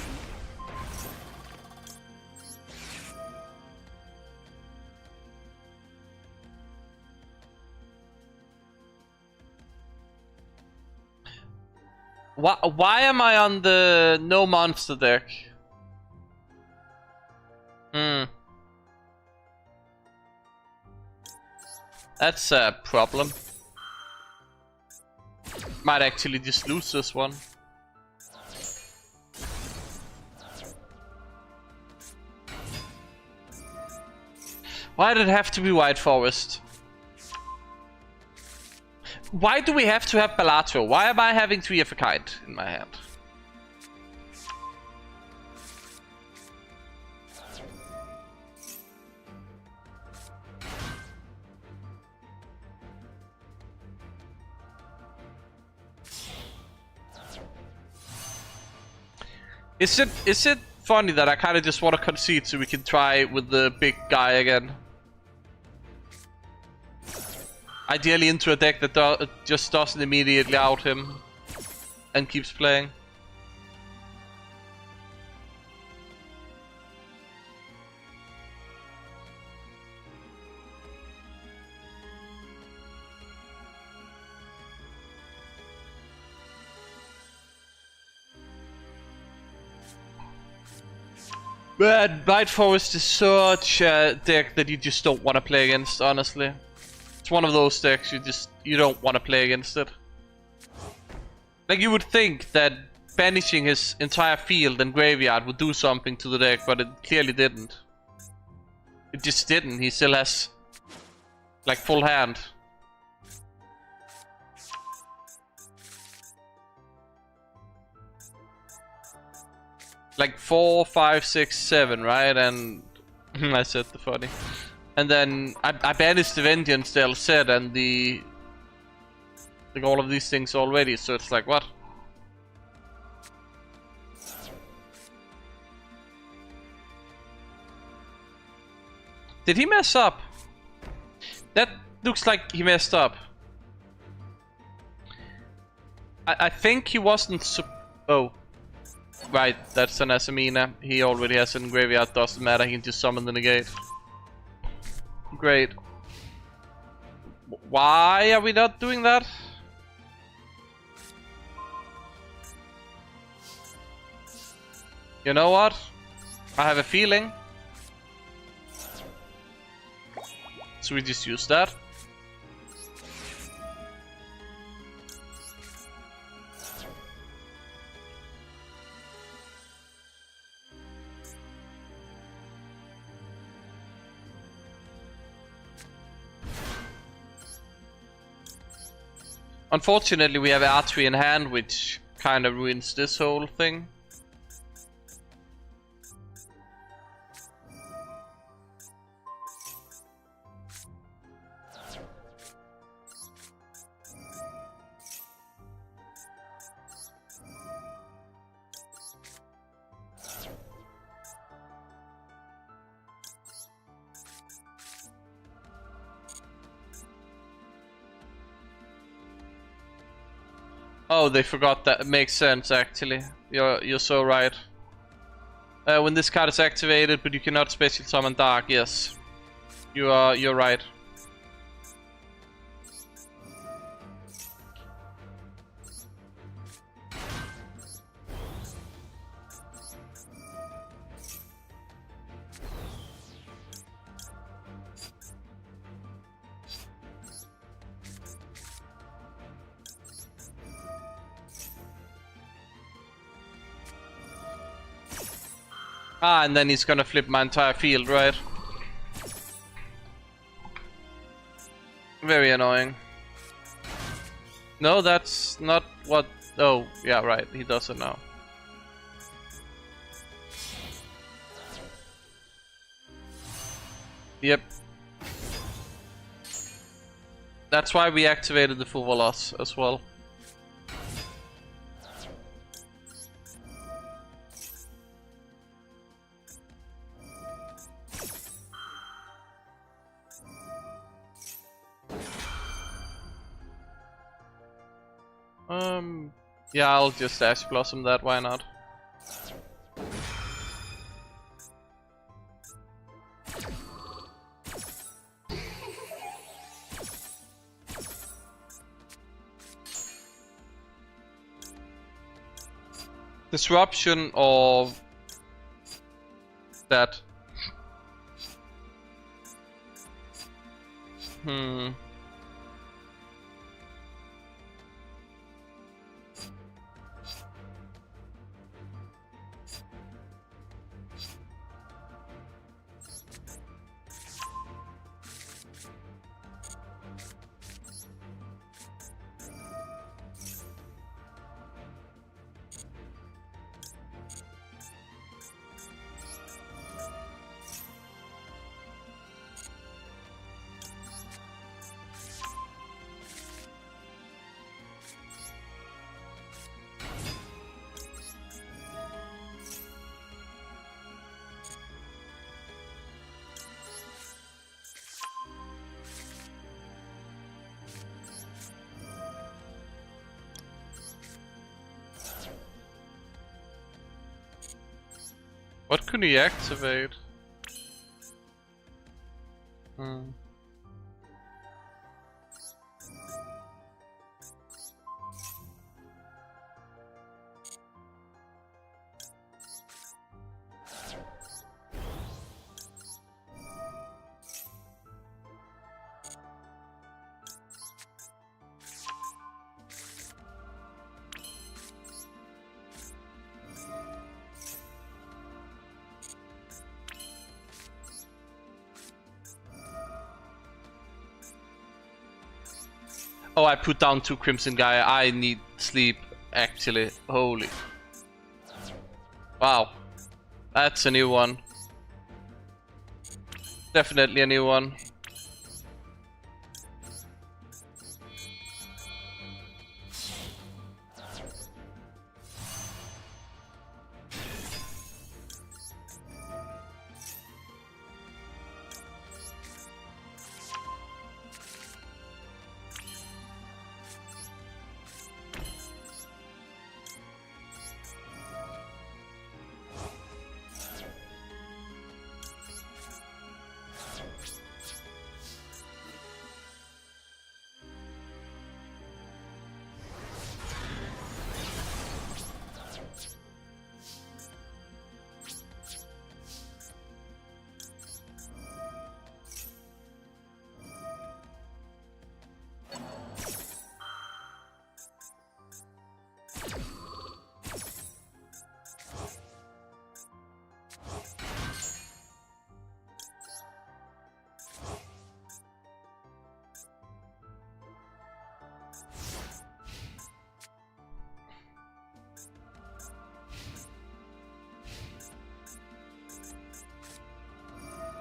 Why am I on the no monster deck? That's a problem. Might actually just lose this one. Why did it have to be White Forest? Why do we have to have Balatro? Why am I having 3 of a kind in my hand? Is it funny that I kind of just want to concede so we can try with the big guy again? Ideally into a deck that just doesn't immediately out him and keeps playing. But White Forest is such a deck that you just don't want to play against, honestly. It's one of those decks you don't want to play against it. Like, you would think that banishing his entire field and graveyard would do something to the deck, but it clearly didn't. It just didn't. He still has like full hand. Like 4, 5, 6, 7, right? And I said the funny. And then I banished the Vengeance they'll set and the like all of these things already, so it's like what? Did he mess up? That looks like he messed up. I think he wasn't oh. Right, that's an Asamina. He already has it in graveyard, doesn't matter, he can just summon the negate. Great. Why are we not doing that? You know what? I have a feeling. So we just use that. Unfortunately, we have archery in hand, which kind of ruins this whole thing. Oh, they forgot that. It makes sense actually. You're so right. When this card is activated, but you cannot special summon Dark. Yes, you're right. Ah, and then he's gonna flip my entire field, right? Very annoying. No, that's not what... Oh, yeah, right. He does it now. Yep. That's why we activated the full Veloz as well. Yeah, I'll just Ash Blossom that, why not? Disruption or that. What could he activate? Oh, I put down 2 Crimson Gaia. I need sleep, actually. Holy. Wow. That's a new one. Definitely a new one.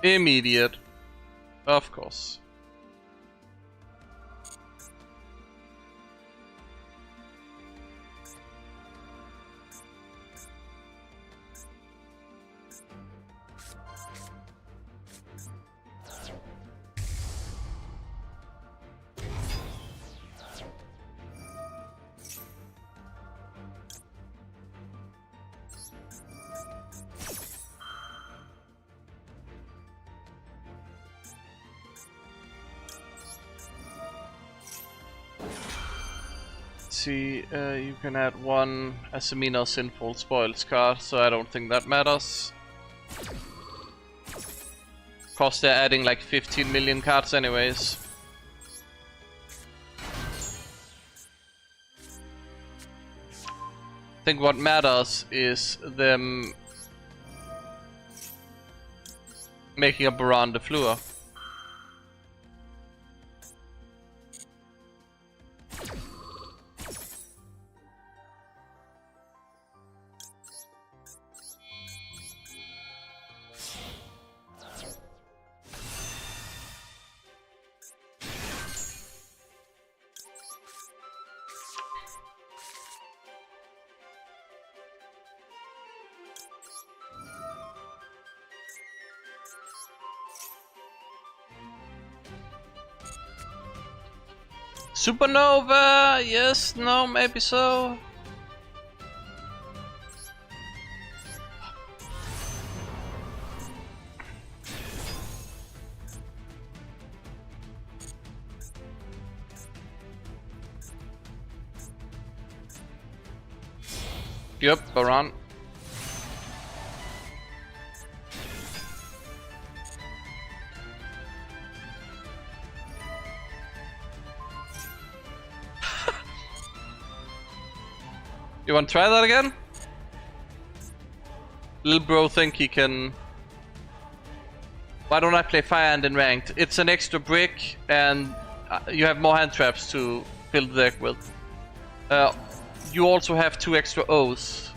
Immediate. Of course. See, you can add 1 Asamina Sinful Spoils card, so I don't think that matters. Cause they're adding like 15 million cards anyways. I think what matters is them making a Baran de Fleur. Supernova! Yes, no, maybe so. Yep, Baron. You want to try that again? Little bro think he can... Why don't I play Firehand in Ranked? It's an extra brick and you have more hand traps to fill the deck with. You also have 2 extra O's.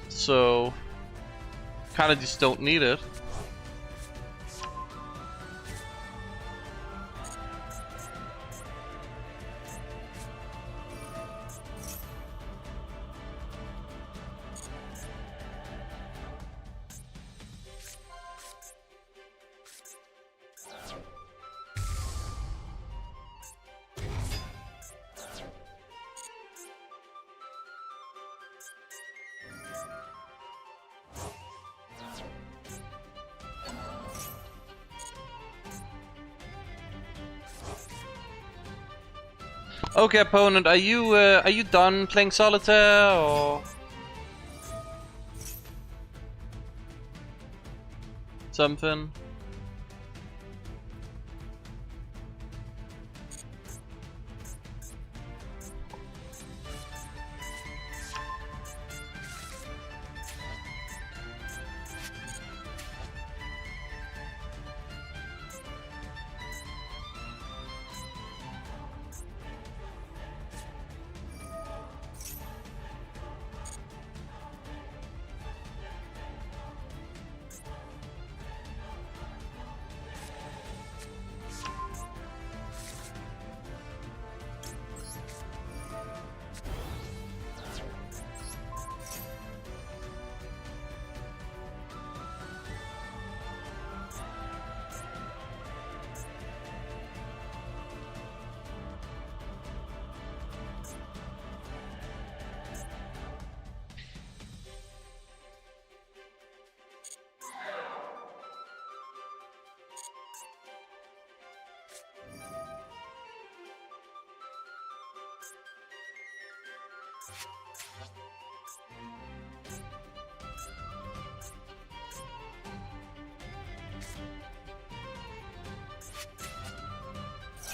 So... kinda just don't need it. Okay, opponent, are you done playing solitaire or something?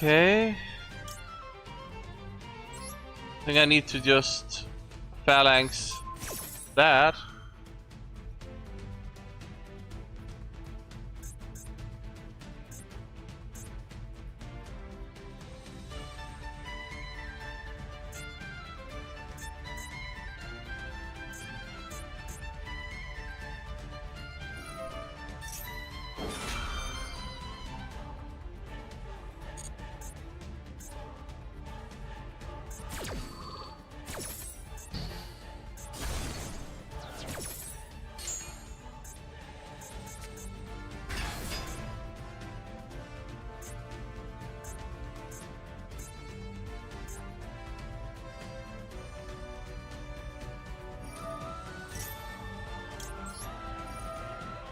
Okay. I think I need to just phalanx that.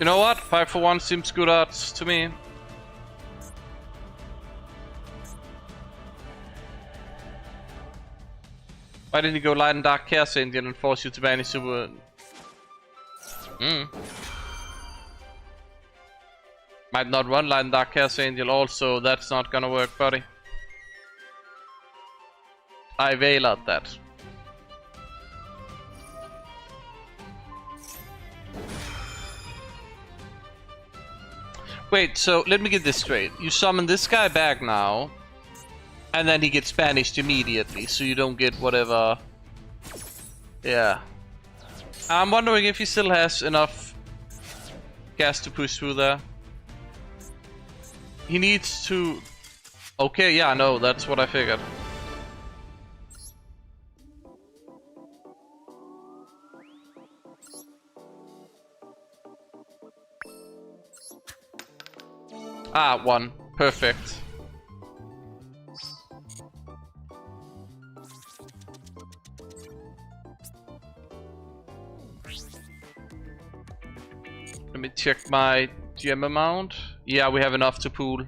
You know what? 5 for 1 seems good odds to me. Why didn't you go Light and Dark Chaos Angel and force you to banish Super? Might not run Light and Dark Chaos Angel also, that's not gonna work, buddy. I veil out that. Wait, so let me get this straight. You summon this guy back now, and then he gets banished immediately, so you don't get whatever... Yeah. I'm wondering if he still has enough gas to push through there. He needs to... Okay, yeah, no, that's what I figured. Ah, 1. Perfect. Let me check my gem amount. Yeah, we have enough to pool.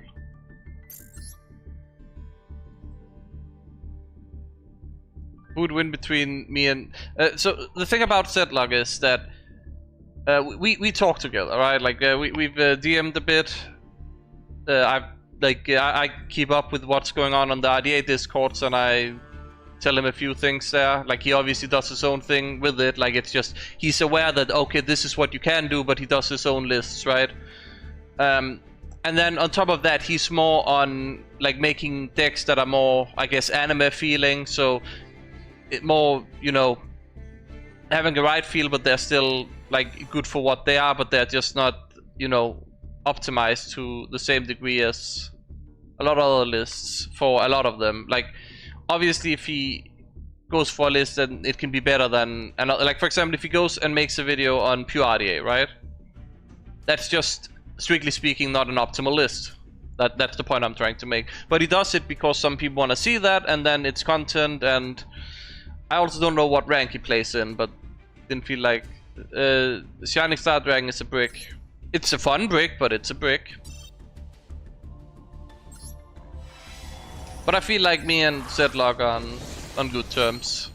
would win between me and... so the thing about Zedlog is that we talk together, right? Like we've DM'd a bit. I keep up with what's going on the RDA discords, and I tell him a few things there. Like, he obviously does his own thing with it. Like, it's just, he's aware that, okay, this is what you can do, but he does his own lists, right? And then on top of that, he's more on like making decks that are more, I guess, anime feeling. So it more, you know, having a right feel, but they're still like good for what they are, but they're just not, you know, optimized to the same degree as a lot of other lists for a lot of them. Like, obviously, if he goes for a list, then it can be better than another. Like, for example, if he goes and makes a video on pure RDA, right? That's just, strictly speaking, not an optimal list. That's the point I'm trying to make. But he does it because some people want to see that, and then it's content. And I also don't know what rank he plays in, but didn't feel like Shining Star Dragon is a brick. It's a fun brick, but it's a brick. But I feel like me and Zedlog are on good terms.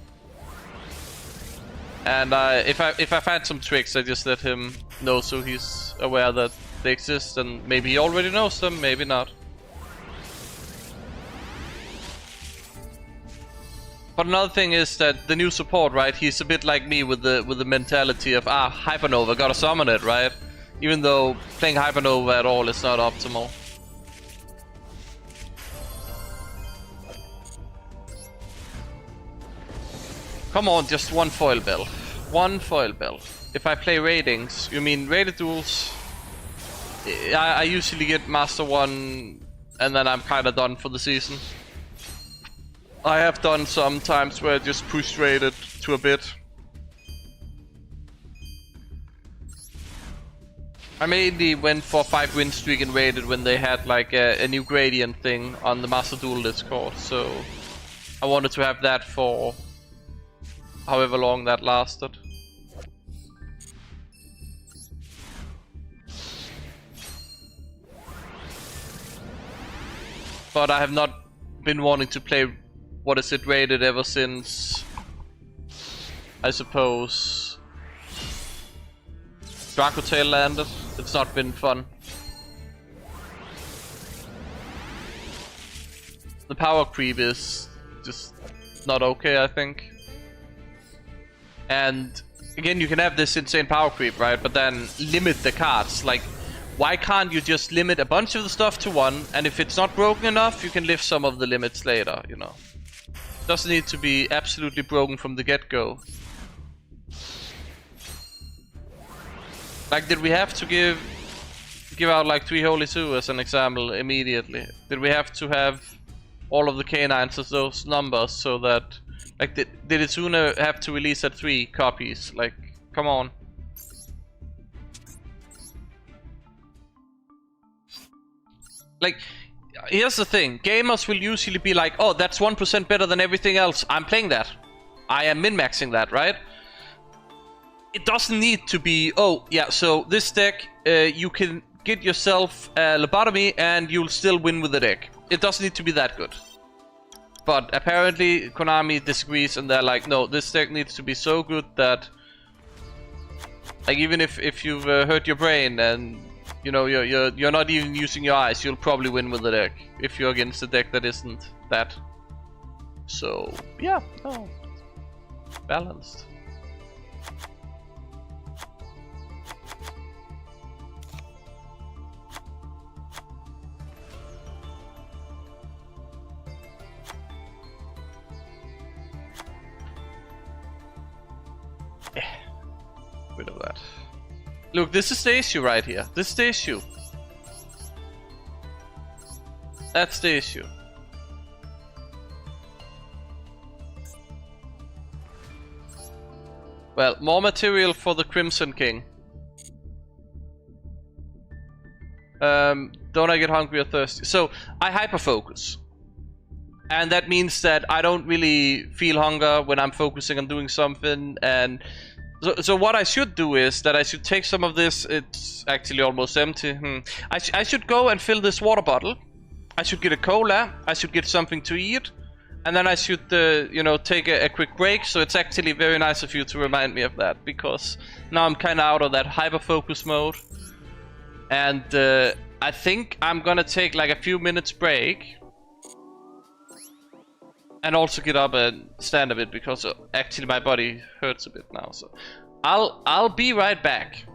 And if I've had some tricks, I just let him know so he's aware that they exist, and maybe he already knows them, maybe not. But another thing is that the new support, right? He's a bit like me with the mentality of Hypernova, gotta summon it, right? Even though playing Hypernova at all is not optimal. Come on, just one foil bell. One foil bell. If I play ratings, you mean rated duels? I usually get Master 1 and then I'm kinda done for the season. I have done some times where I just pushed rated to a bit. I mainly went for 5 win streak and rated when they had like a new gradient thing on the Master Duel Discord, so I wanted to have that for however long that lasted. But I have not been wanting to play, what is it, rated ever since, I suppose, Dracotail landed. It's not been fun. The power creep is just not okay, I think. And again, you can have this insane power creep, right? But then limit the cards. Like, why can't you just limit a bunch of the stuff to 1, and if it's not broken enough, you can lift some of the limits later, you know? Doesn't need to be absolutely broken from the get-go. Like, did we have to give out like 3 Holy Sue as an example immediately? Did we have to have all of the canines as those numbers so that, like, did it sooner have to release at 3 copies? Like, come on. Like, here's the thing. Gamers will usually be like, oh, that's 1% better than everything else. I'm playing that. I am min-maxing that, right? It doesn't need to be, oh, yeah, so this deck, you can get yourself a lobotomy and you'll still win with the deck. It doesn't need to be that good. But apparently Konami disagrees, and they're like, no, this deck needs to be so good that, like, even if you've hurt your brain and, you know, you're not even using your eyes, you'll probably win with the deck if you're against a deck that isn't that. So yeah, no, balanced. Rid of that. Look, this is the issue right here. This is the issue. That's the issue. Well, more material for the Crimson King. Don't I get hungry or thirsty? So, I hyperfocus. And that means that I don't really feel hunger when I'm focusing on doing something, and so what I should do is that I should take some of this. It's actually almost empty. I should go and fill this water bottle. I should get a cola. I should get something to eat. And then I should, you know, take a quick break. So it's actually very nice of you to remind me of that, because now I'm kind of out of that hyper focus mode. And I think I'm gonna take like a few minutes break. And also get up and stand a bit, because actually my body hurts a bit now. So I'll be right back.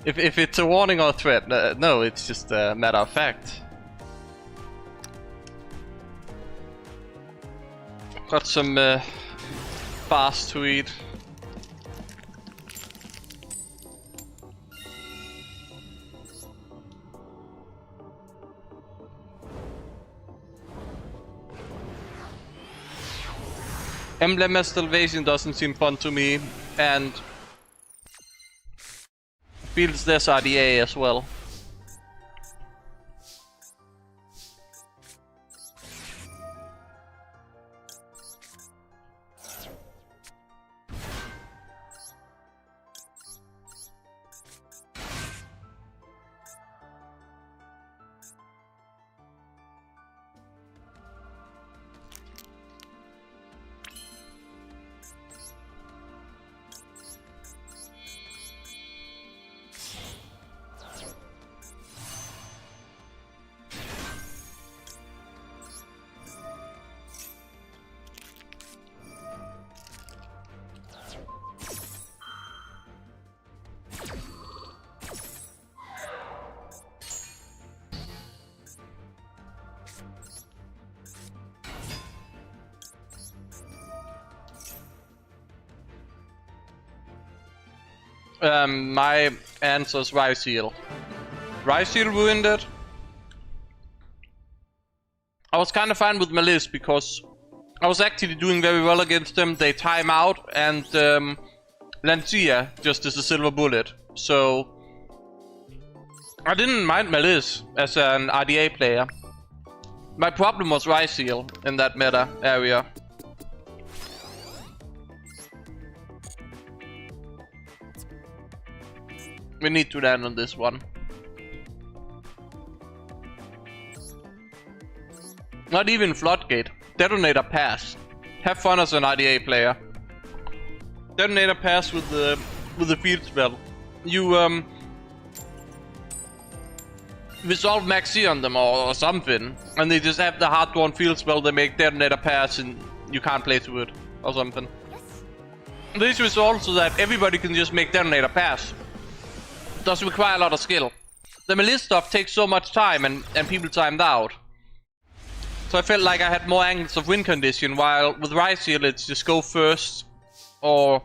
If it's a warning or a threat, no, it's just a matter of fact. Got some fast to eat. Emblem Estelvation doesn't seem fun to me, and feels less RDA as well. My answer is Rice Seal. Rice Seal ruined it. I was kind of fine with Malice because I was actually doing very well against them. They time out, and Lancia just is a silver bullet. So I didn't mind Malice as an RDA player. My problem was Rice Seal in that meta area. We need to land on this one. Not even Floodgate. Detonator Pass. Have fun as an RDA player. Detonator Pass with the field spell. You resolve Maxi on them or something, and they just have the hard-drawn field spell. They make Detonator Pass, and you can't play through it or something. This is also that everybody can just make Detonator Pass. Does require a lot of skill. The Malice stuff takes so much time, and people timed out. So I felt like I had more angles of win condition, while with Rice Seal it's just go first, or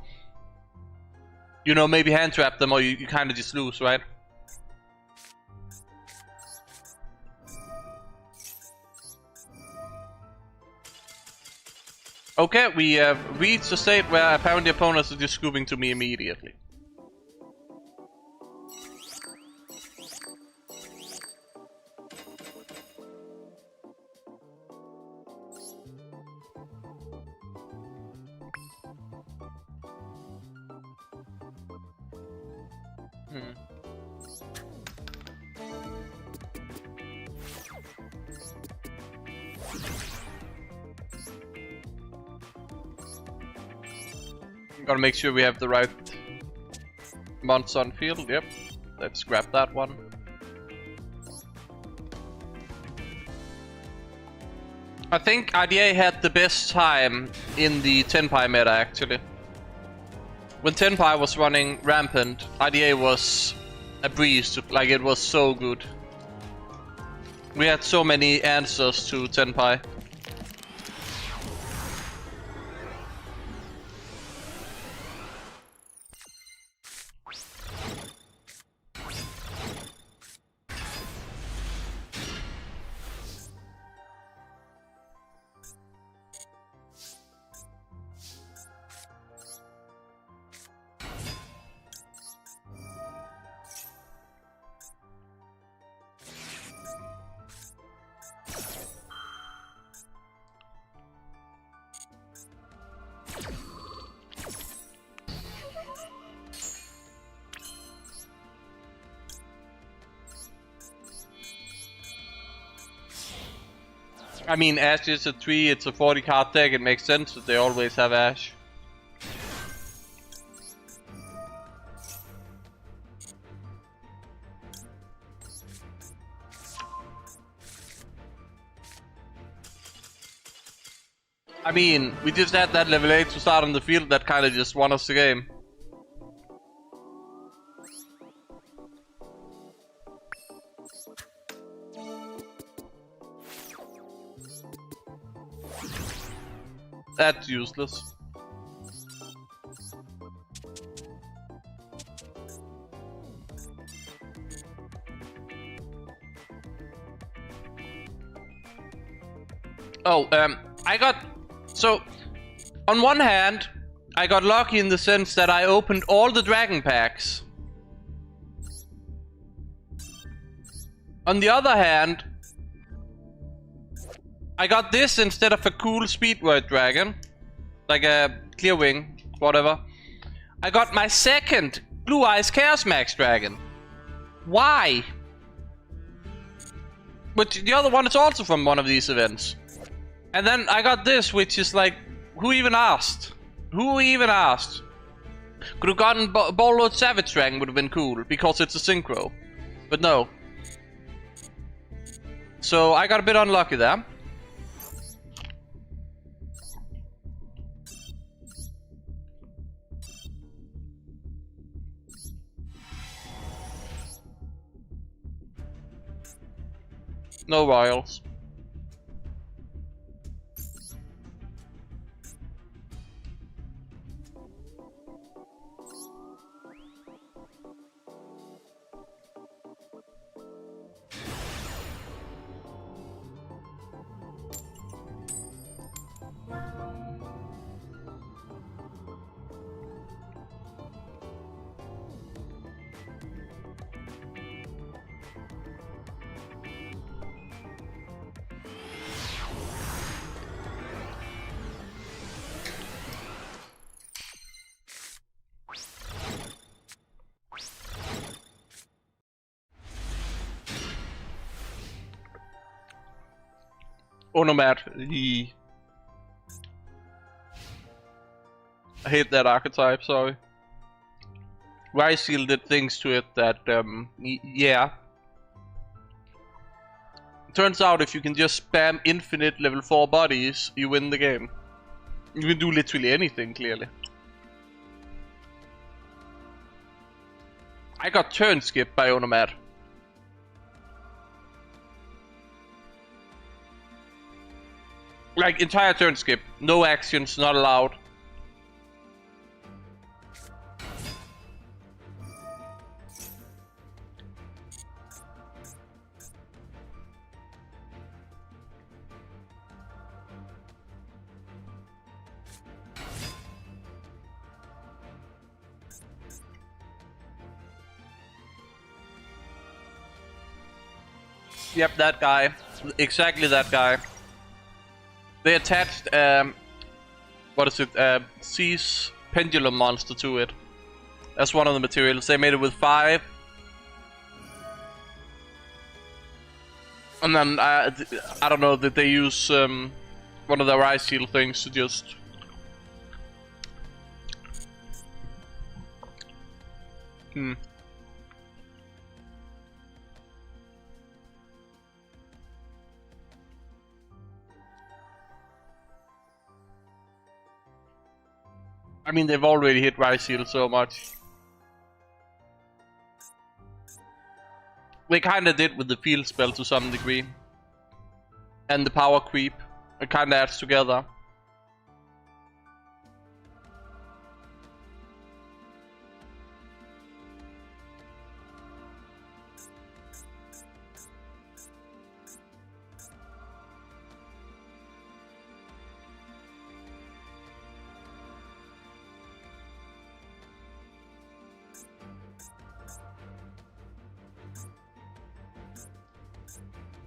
you know, maybe hand trap them, or you kind of just lose, right? Okay, we have reached a state where apparently opponents are just scooping to me immediately. Gotta make sure we have the right monster on field. Yep, let's grab that one. I think RDA had the best time in the Tenpai meta actually. When Tenpai was running rampant, RDA was a breeze. Like, it was so good. We had so many answers to Tenpai. I mean, Ash is a 3, it's a 40 card deck, it makes sense that they always have Ash. I mean, we just had that level 8 to start on the field that kinda just won us the game. That's useless. Oh, I got... So, on one hand, I got lucky in the sense that I opened all the dragon packs. On the other hand, I got this instead of a cool speedword dragon. Like a clear wing, whatever. I got my second Blue Eyes Chaos Max dragon. Why? But the other one is also from one of these events. And then I got this, which is like, who even asked? Who even asked? Could have gotten Bowlord Savage Dragon, would have been cool, because it's a synchro. But no. So I got a bit unlucky there. No royals. Onomad, I hate that archetype, sorry. Ryseal did things to it that, yeah. Turns out if you can just spam infinite level 4 bodies, you win the game. You can do literally anything, clearly. I got turn skipped by Onomad. Like, entire turn skip. No actions, not allowed. Yep, that guy. Exactly that guy. They attached, what is it, Sea's pendulum monster to it. That's one of the materials. They made it with 5. And then, I don't know, did they use one of the Ryseal things to just... I mean, they've already hit Ryseal so much. They kinda did with the field spell to some degree. And the power creep. It kinda adds together.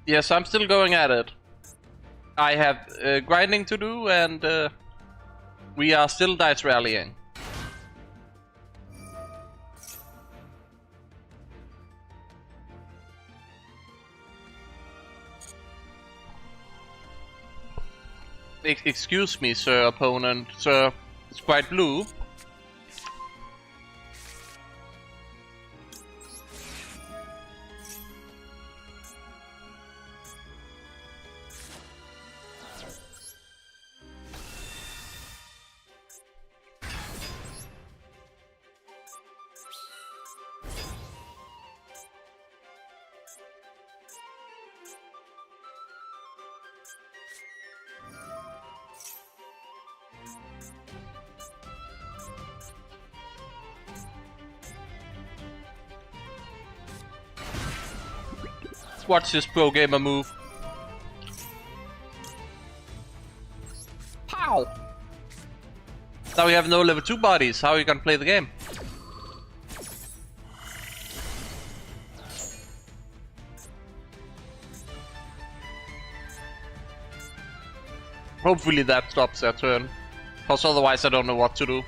Yes, I'm still going at it. I have grinding to do, and we are still dice rallying. Excuse me, sir, opponent. Sir, it's quite blue. Watch this pro gamer move. Pow! Now we have no level 2 bodies. How are you gonna play the game? Hopefully that stops their turn. Because otherwise I don't know what to do.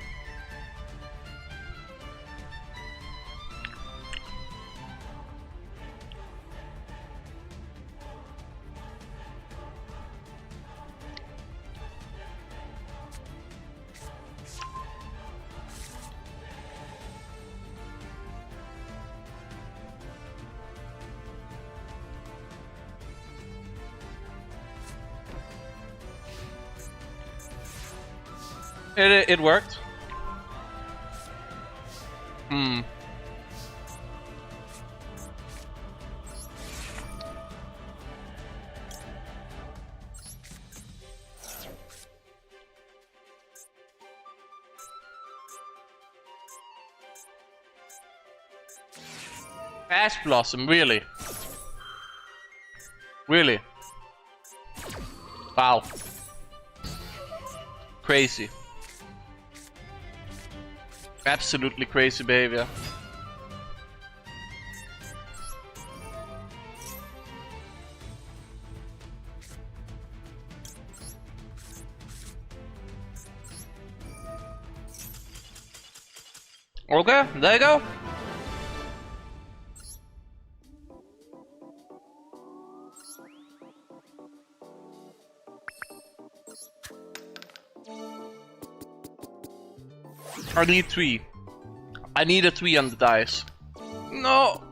It worked. Ash Blossom, really? Really? Wow. Crazy. Absolutely crazy behavior. Okay, there you go. I need 3. I need a 3 on the dice. No!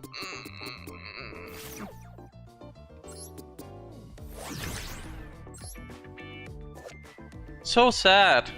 So sad.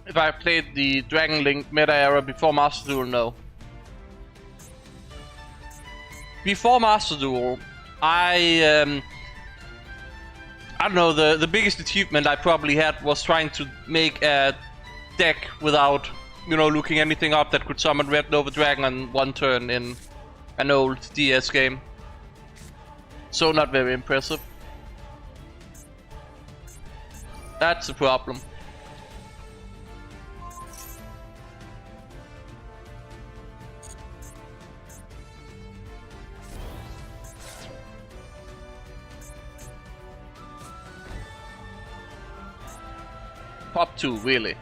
If I played the Dragon Link meta era before Master Duel, no. Before Master Duel, I don't know, the biggest achievement I probably had was trying to make a deck without, you know, looking anything up that could summon Red Dragon on one turn in an old DS game. So not very impressive. That's the problem. Top 2, really.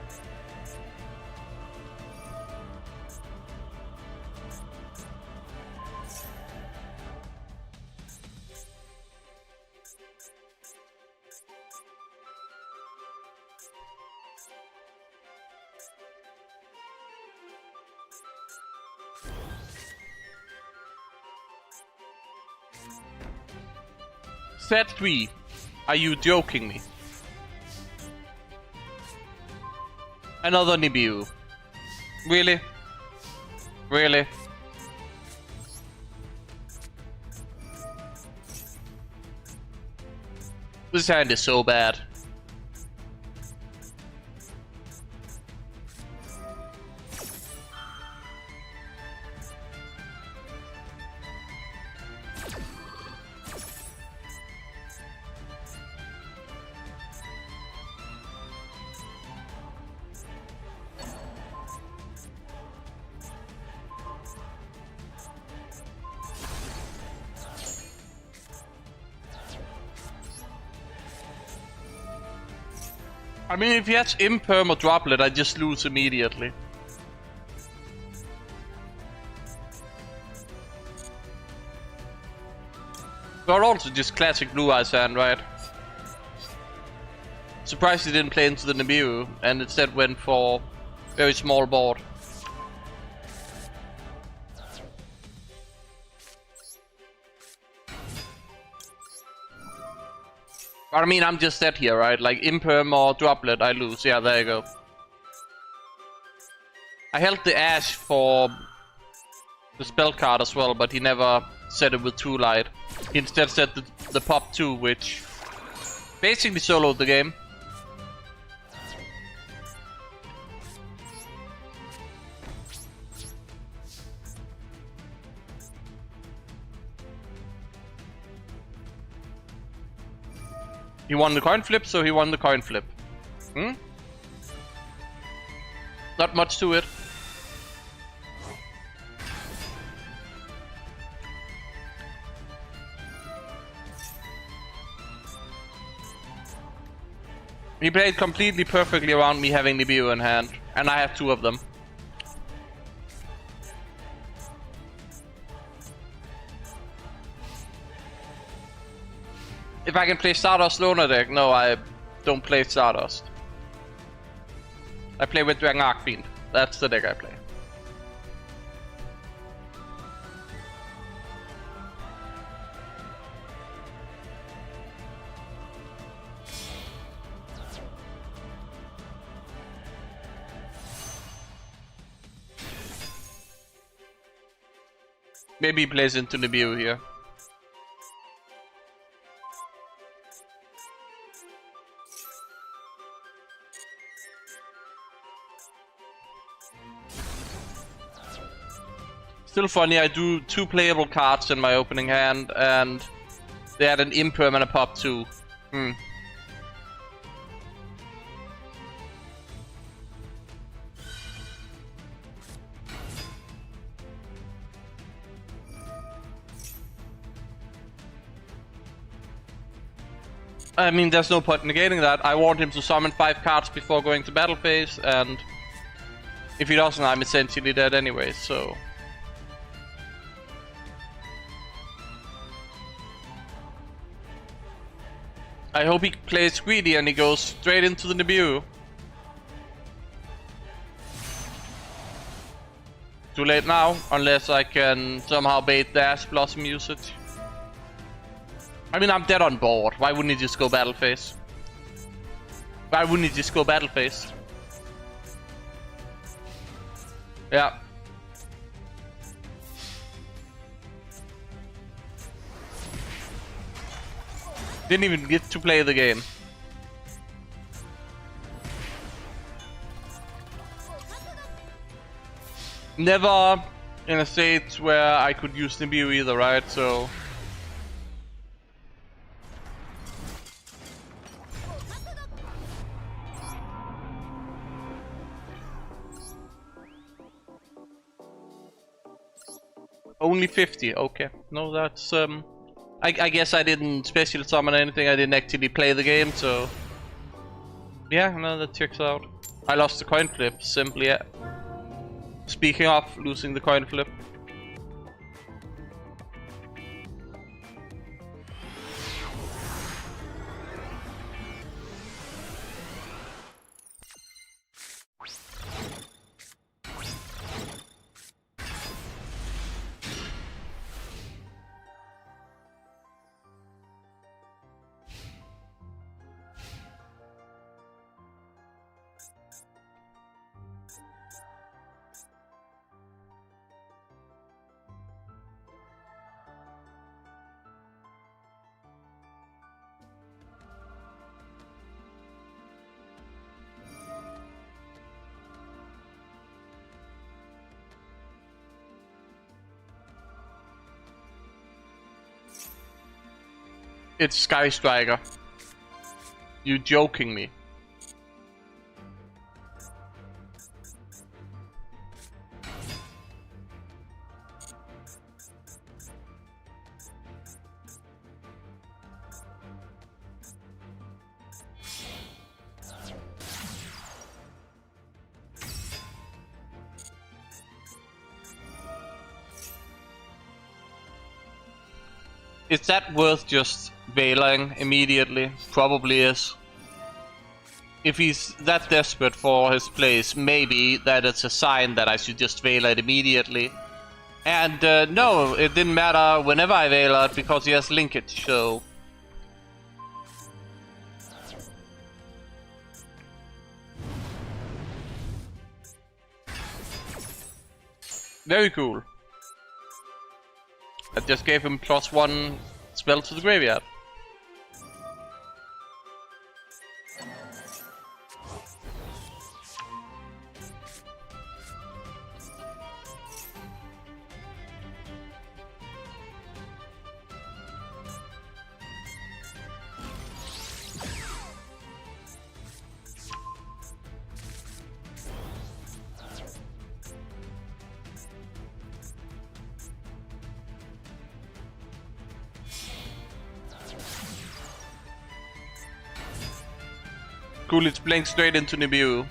Set 3. Are you joking me? Another Nibiru. Really? Really? This hand is so bad. I mean, if he has Imperm or Droplet, I just lose immediately. But also just classic Blue Eyes hand, right? Surprised he didn't play into the Nibiru and instead went for very small board. I mean, I'm just dead here, right? Like, Imperm or Droplet, I lose. Yeah, there you go. I held the Ash for the spell card as well, but he never set it with True Light. He instead set the pop 2, which basically soloed the game. He won the coin flip, so he won the coin flip. Hmm? Not much to it. He played completely perfectly around me having the Nibiru in hand, and I have 2 of them. If I can play Stardust Loner deck, no, I don't play Stardust. I play Red Dragon Archfiend. That's the deck I play. Maybe he plays into Nibiru here. Still funny, I do 2 playable cards in my opening hand, and they had an Imperm and a pop 2. I mean, there's no point negating that. I want him to summon 5 cards before going to battle phase, and if he doesn't, I'm essentially dead anyway, so... I hope he plays greedy and he goes straight into the Nibiru. Too late now, unless I can somehow bait the Ash Blossom usage. I mean, I'm dead on board. Why wouldn't he just go battle phase? Why wouldn't he just go battle phase? Yeah. Didn't even get to play the game. Never in a state where I could use Nibiru either, right? So... Only 50, okay. No, that's I guess I didn't special summon anything, I didn't actually play the game, so... Yeah, no, that checks out. I lost the coin flip, simply, yeah. Speaking of losing the coin flip. It's Sky Striker. You joking me? Is that worth just veiling immediately? Probably is. If he's that desperate for his place, maybe that is a sign that I should just veil it immediately. And no, it didn't matter whenever I veil it because he has linkage, so... Very cool. I just gave him +1 spell to the graveyard. Cool, it's playing straight into Nibiru.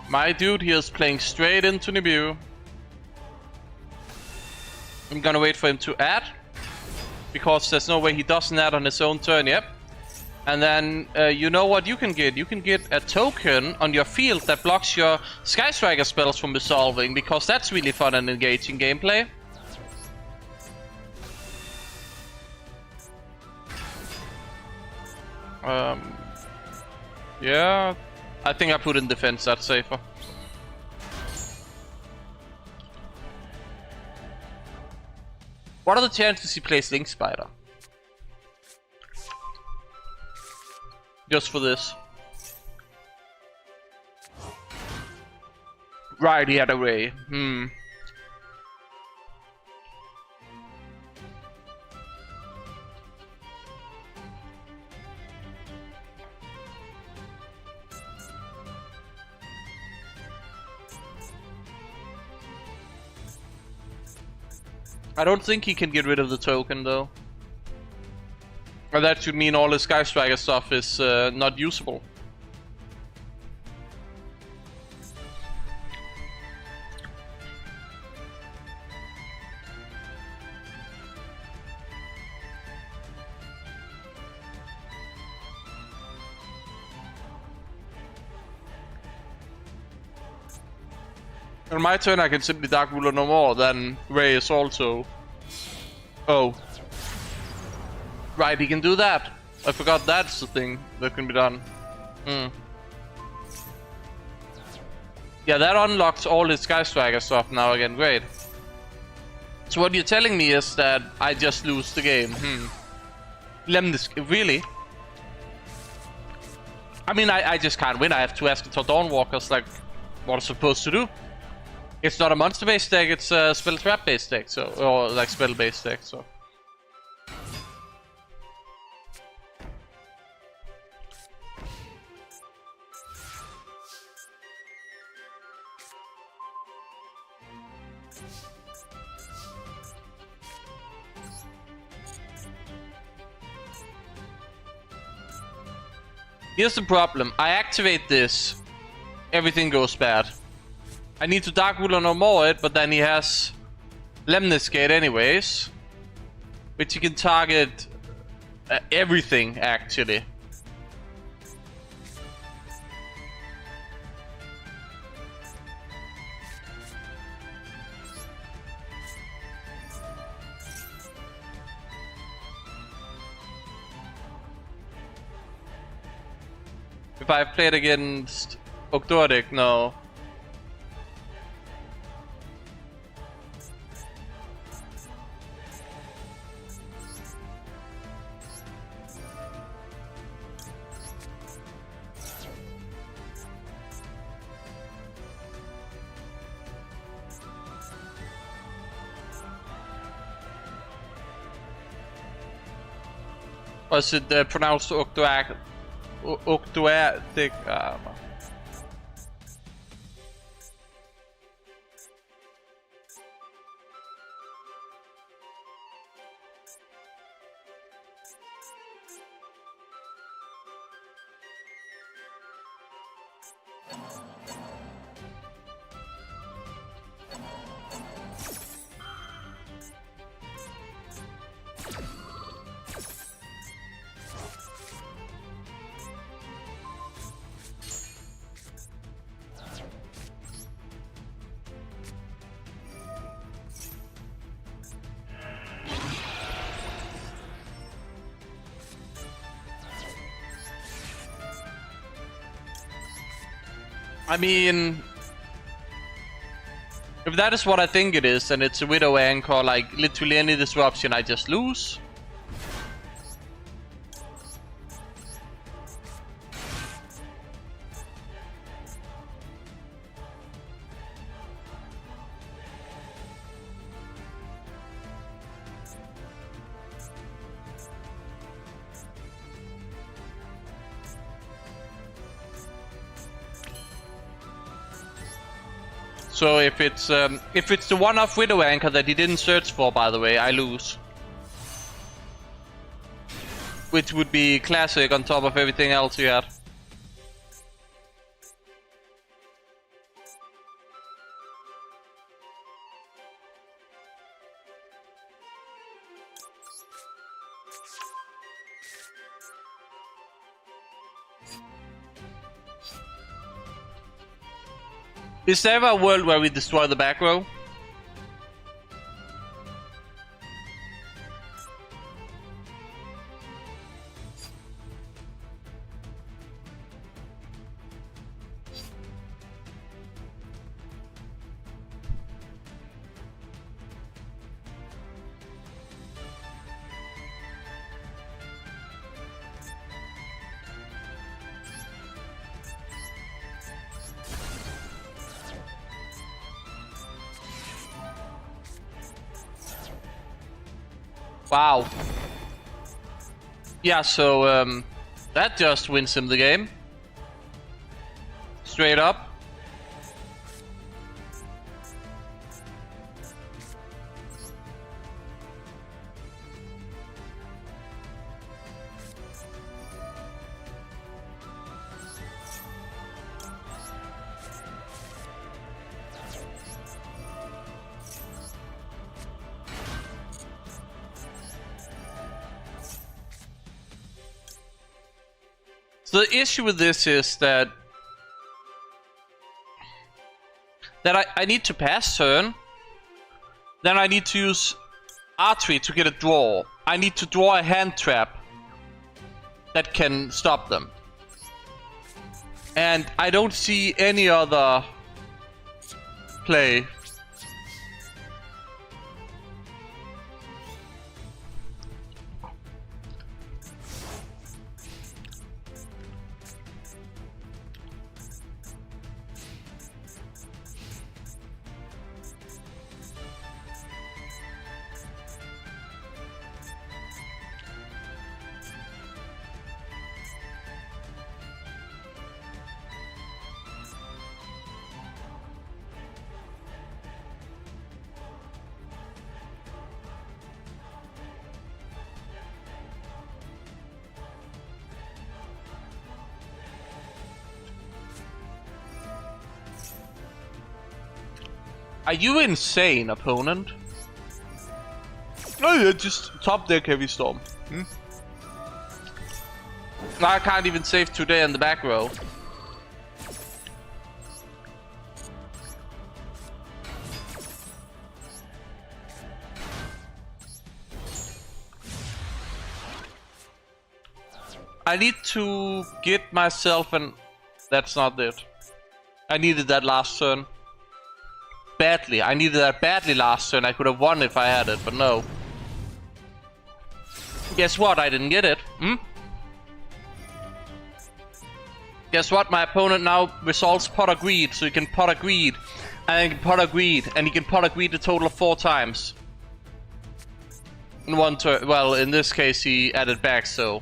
My dude here is playing straight into Nibiru. I'm gonna wait for him to add, because there's no way he doesn't add on his own turn, yep. And then, you know what you can get? You can get a token on your field that blocks your Sky Striker spells from resolving, because that's really fun and engaging gameplay. Yeah, I think I put in defense, that's safer. What are the chances he plays Link Spider? Just for this. Right, he had a ray. I don't think he can get rid of the token though. Or that should mean all his Sky Striker stuff is not usable. On my turn I can simply Dark Ruler no more, then Ray is also... Oh. Right, he can do that. I forgot that's the thing that can be done. Yeah, that unlocks all his Sky Striker stuff now again, great. So what you're telling me is that I just lose the game, really? I mean, I just can't win, I have 2 Eschaton Dawnwalkers, like, what I'm supposed to do? It's not a monster-based deck, it's a spell trap-based deck, so, or like spell-based deck, so. Here's the problem, I activate this, everything goes bad. I need to Dark Ruler no more it, but then he has Lemnis Gate anyways. Which he can target everything, actually. If I've played against Ogdoric, no. Was it pronounced Ogdoadic? I mean, if that is what I think it is, then it's a Widow Anchor, like literally any disruption I just lose. So if it's the one-off Widow Anchor that he didn't search for, by the way, I lose. Which would be classic on top of everything else he had. Is there ever a world where we destroy the back row? Wow. Yeah, so that just wins him the game. Straight up. So the issue with this is that I need to pass turn. Then I need to use archery to get a draw. I need to draw a hand trap that can stop them. And I don't see any other play. Are you insane, opponent? Oh yeah, just top deck heavy storm. I can't even save today in the back row. I need to get myself an... That's not it. I needed that last turn. Badly. I needed that badly last turn. I could have won if I had it, but no. Guess what? I didn't get it. Guess what? My opponent now resolves pot of greed, so he can pot of greed, and he can pot of greed, and he can pot of greed a total of 4 times. In one turn. Well, in this case, he added back, so...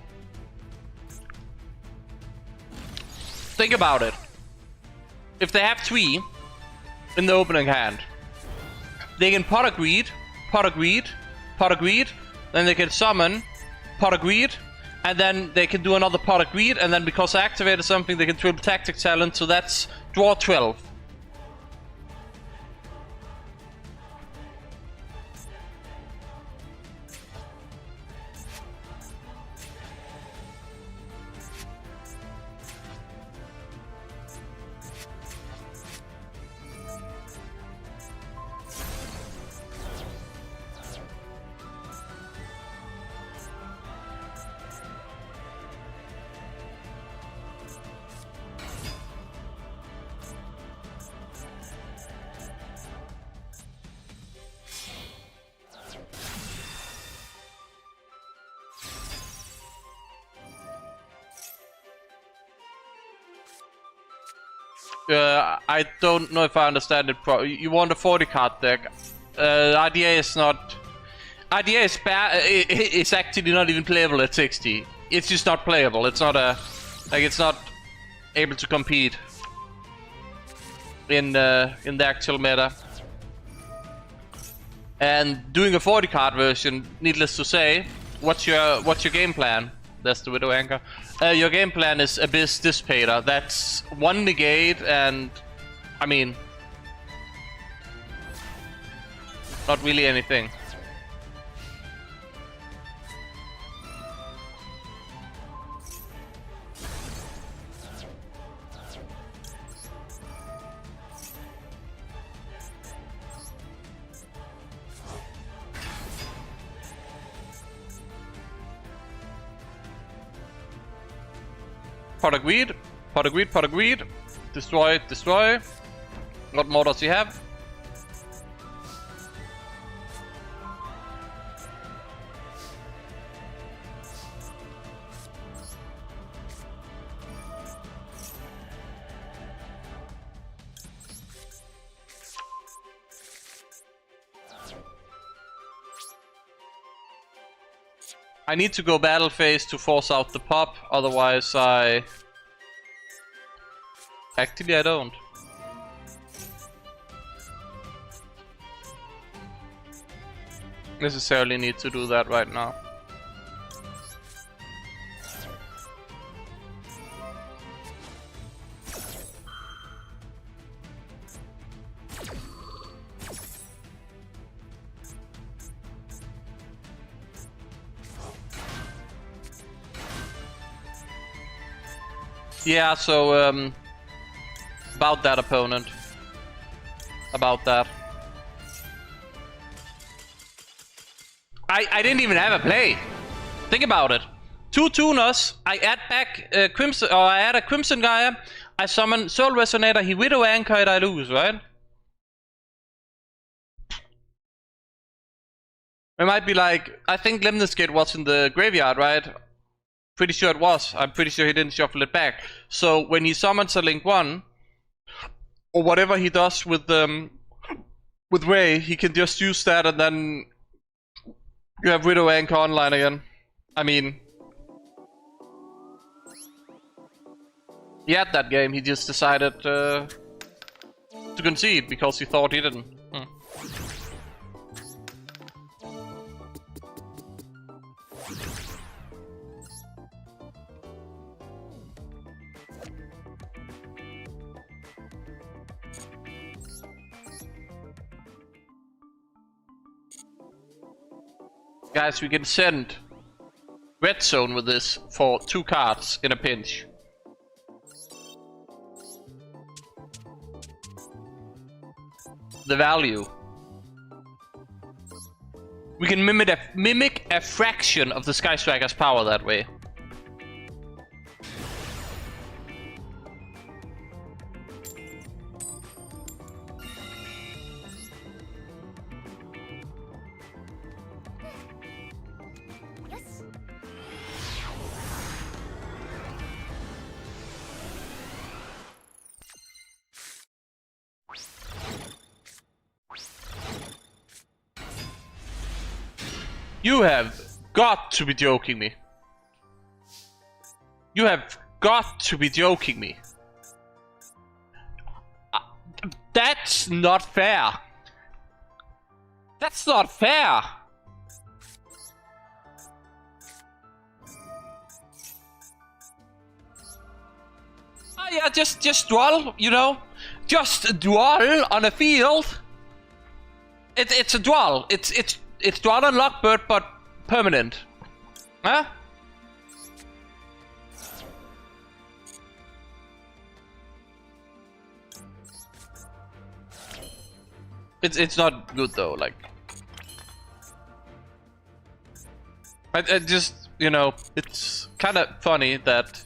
Think about it. If they have 3 in the opening hand, they can pot of greed, pot of greed, pot of greed, then they can summon pot of greed, and then they can do another pot of greed, and then because I activated something, they can triple tactic talent, so that's draw 12. I don't know if I understand it You want a 40 card deck. RDA is not... RDA is it's actually not even playable at 60. It's just not playable. It's not a... Like, it's not able to compete in the actual meta. And doing a 40 card version, needless to say, what's your game plan? That's the Widow Anchor. Your game plan is Abyss Dissipator. That's one negate and... I mean... Not really anything. Pot of greed, pot of greed, pot of greed. Destroy, destroy. What more does he have? I need to go battle phase to force out the pop, otherwise I... Actually I don't. Necessarily need to do that right now. Yeah, so about that opponent. About that. I didn't even have a play. Think about it. 2 tuners, I add back Crimson, or I add a Crimson Gaia, I summon Soul Resonator, he Widow Anchor it, I lose, right? It might be like, I think Lemnis Gate was in the graveyard, right? Pretty sure it was. I'm pretty sure he didn't shuffle it back. So when he summons a Link 1, or whatever he does with Ray, he can just use that and then you have Widow Anchor online again. I mean, he had that game, he just decided to concede because he thought he didn't. Guys, we can send Red Zone with this for 2 cards in a pinch. The value. We can mimic a fraction of the Sky Striker's power that way. You have got to be joking me. You have got to be joking me. That's not fair. That's not fair. Oh yeah, just duel, you know? Just duel on a field. It's a duel. It's duel on Lockbird, but permanent. Huh? It's not good though, like. I just, you know, it's kind of funny that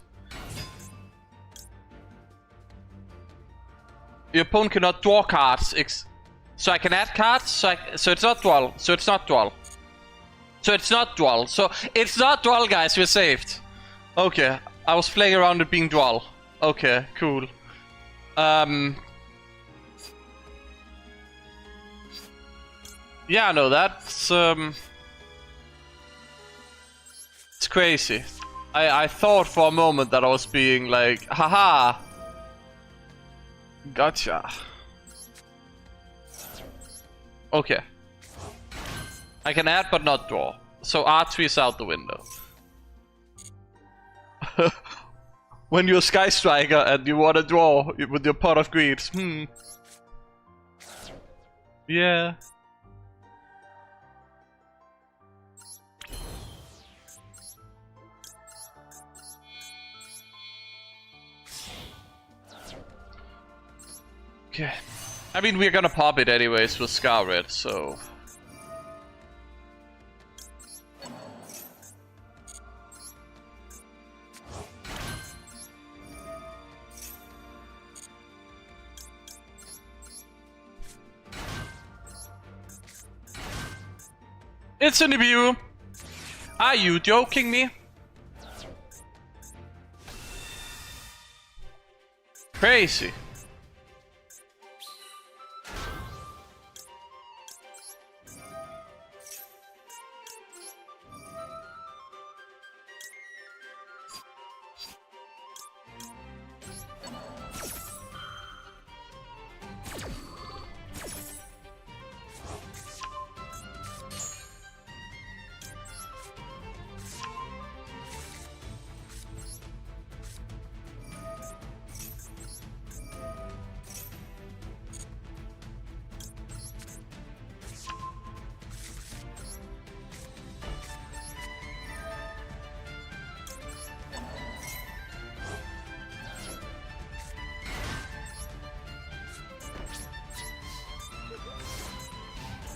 your opponent cannot draw cards. So I can add cards. So it's not duel. So it's not duel. So it's not duel. So it's not duel, guys. We're saved. Okay, I was playing around it being duel. Okay, cool. Yeah, no, that's it's crazy. I thought for a moment that I was being like, haha, gotcha. Okay. I can add but not draw. So R3 is out the window. When you're a Sky Striker and you want to draw with your pot of greeds, yeah. Okay. I mean, we're gonna pop it anyways with Scarlet, so... It's an Nibiru! Are you joking me? Crazy.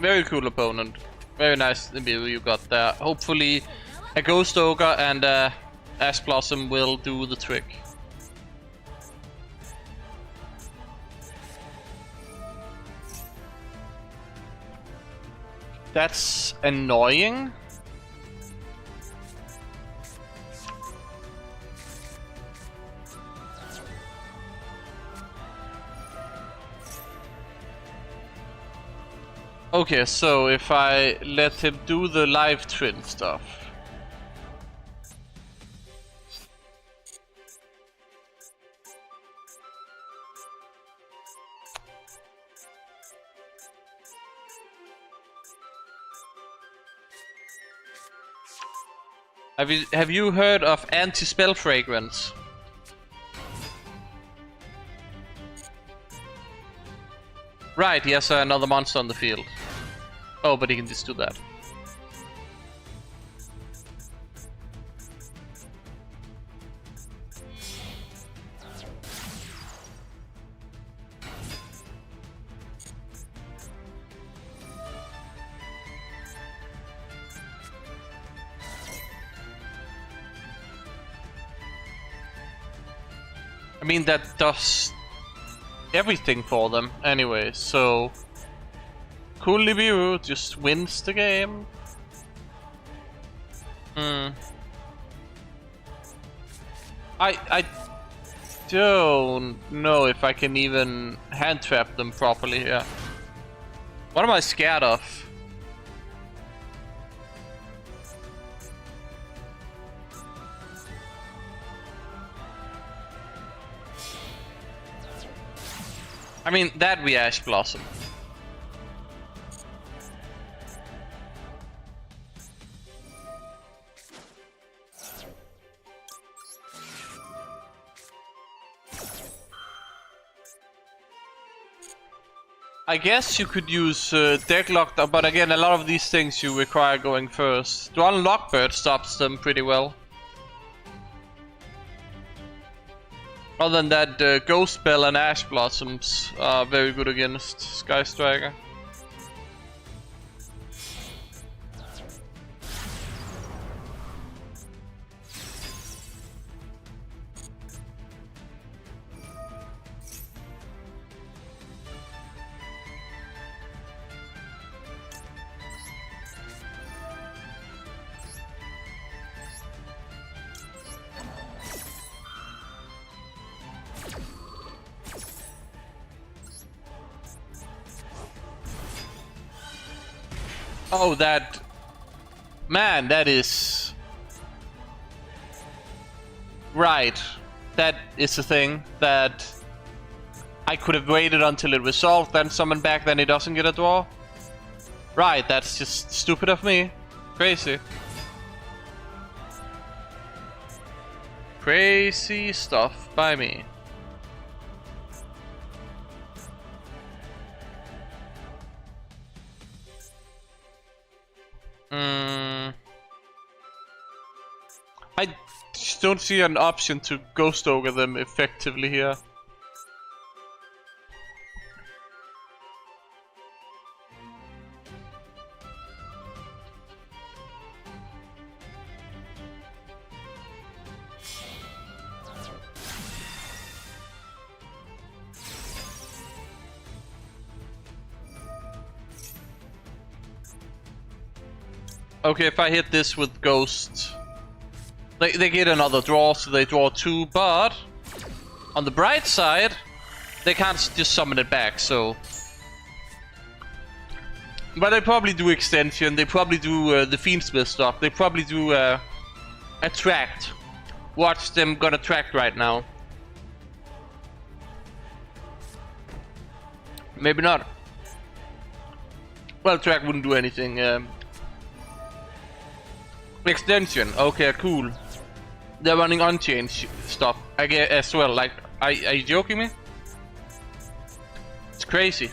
Very cool opponent. Very nice Nibiru you got there. Hopefully a Ghost Ogre and Ash Blossom will do the trick. That's annoying. Okay, so if I let him do the live twin stuff. Have you heard of anti-spell fragrance? Right, he has another monster on the field. Oh, but he can just do that. I mean, that does everything for them anyway, so... Cool Nibiru just wins the game. I don't know if I can even hand trap them properly here. What am I scared of? I mean, that we Ash Blossom. I guess you could use deck lock, but again, a lot of these things you require going first. Duel Lockbird stops them pretty well. Other than that, Ghost Spell and Ash Blossoms are very good against Sky Striker. Oh, that... Man, that is... Right. That is the thing that... I could have waited until it resolved, then summon back, then he doesn't get a draw. Right, that's just stupid of me. Crazy. Crazy stuff by me. I just don't see an option to ghost ogre them effectively here. Okay, if I hit this with Ghost, they get another draw, so they draw 2, but on the bright side, they can't just summon it back, so... But they probably do extension, they probably do the Fiendsmith stuff, they probably do attract. Watch them gonna attract right now. Maybe not. Well, attract wouldn't do anything. Extension, okay, cool. They're running unchanged stuff, I guess, as well. Like, are you joking me? It's crazy.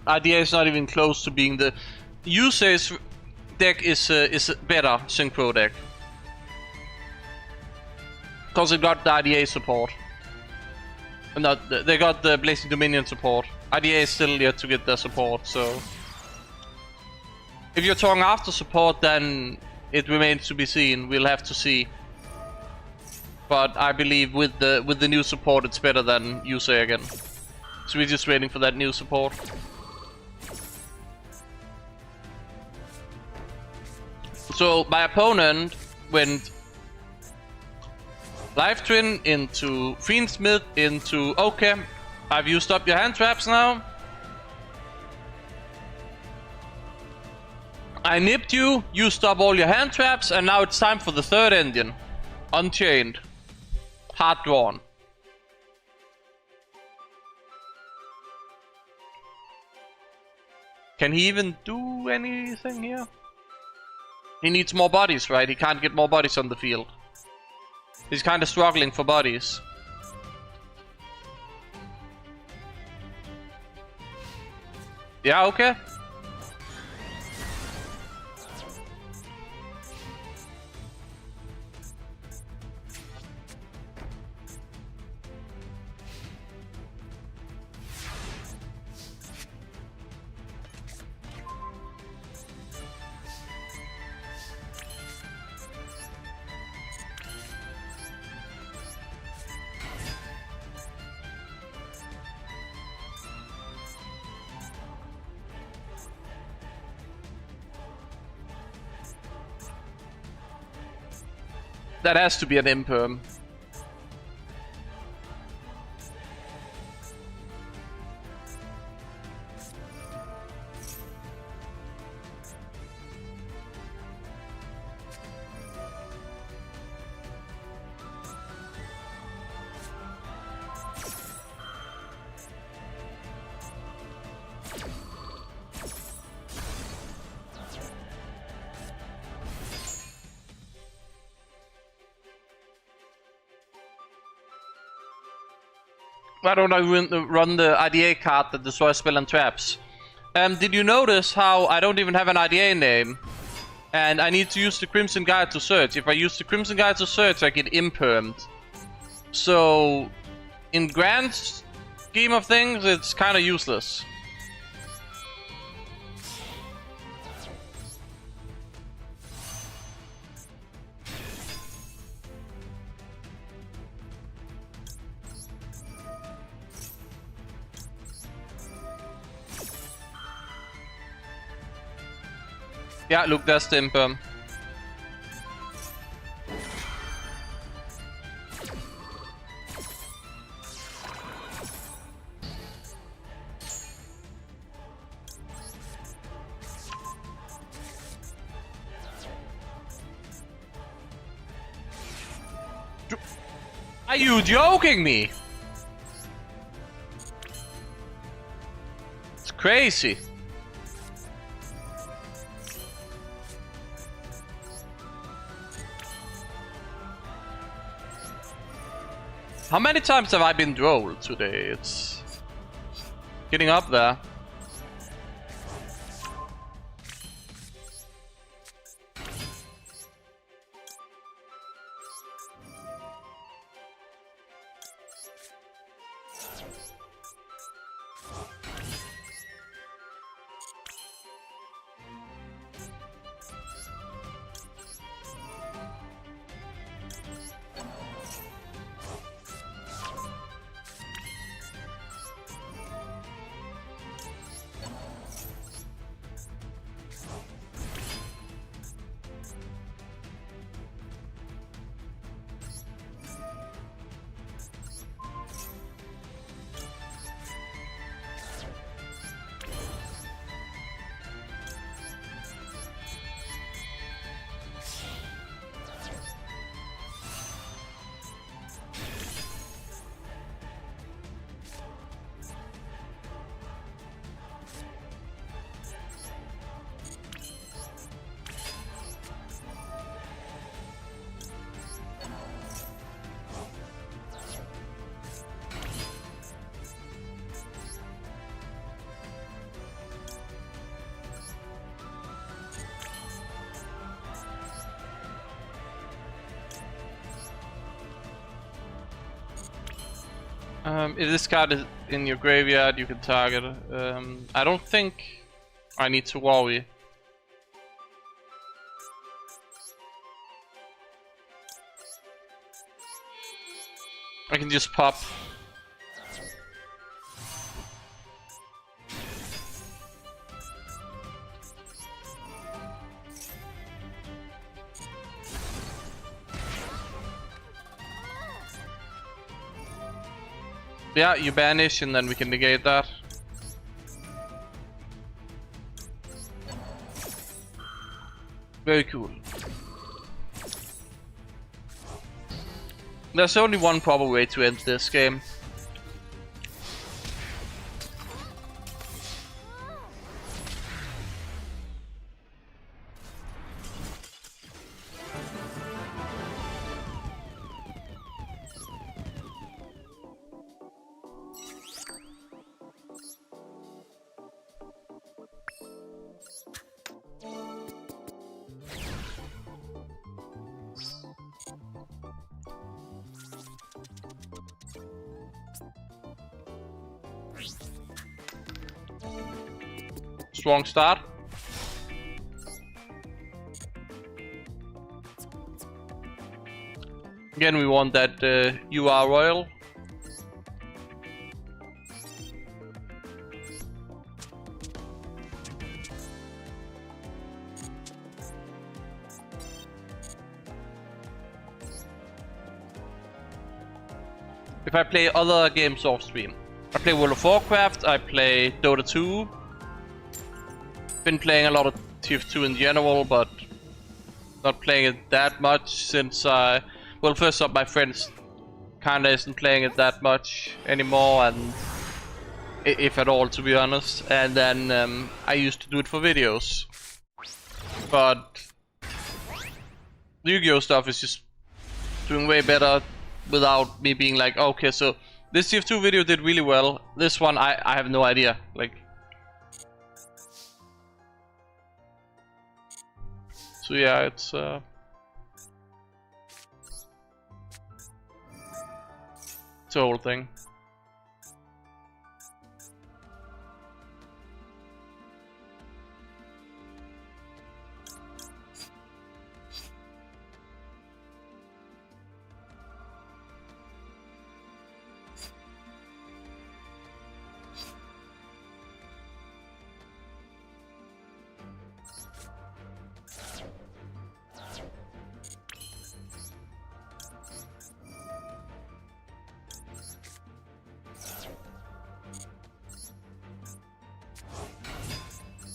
Idea is not even close to being the... Yusei's deck is a better Synchro deck. Because it got the IDA support. No, they got the Blazing Dominion support. IDA is still yet to get their support, so... If you're talking after support, then it remains to be seen. We'll have to see. But I believe with the new support, it's better than Yusei again. So we're just waiting for that new support. So my opponent went Life Twin into Fiendsmith into... Okay, I've used up your hand traps now. I nipped you, used up all your hand traps, and now it's time for the third engine. Unchained. Hard drawn. Can he even do anything here? He needs more bodies, right? He can't get more bodies on the field. He's kind of struggling for bodies. Yeah, okay. That has to be an imperm. Why don't I run the IDA card that destroys spell and traps? Did you notice how I don't even have an IDA name? And I need to use the Crimson Guide to search. If I use the Crimson Guide to search, I get impermed. So, in grand scheme of things, it's kind of useless. Yeah, look, that's the imperm. Are you joking me? It's crazy. How many times have I been trolled today? It's getting up there. If this card is in your graveyard, you can target. I don't think I need to worry. I can just pop. Yeah, you banish and then we can negate that. Very cool. There's only one proper way to end this game. Strong start. Again, we want that UR Royal. If I play other games off stream, I play World of Warcraft, I play Dota 2. Been playing a lot of TF2 in general, but not playing it that much since well, first up, my friends kinda isn't playing it that much anymore, and if at all, to be honest. And then I used to do it for videos, but the Yu-Gi-Oh stuff is just doing way better without me being like, okay, so this TF2 video did really well. This one, I have no idea. Like, So yeah, it's a whole thing.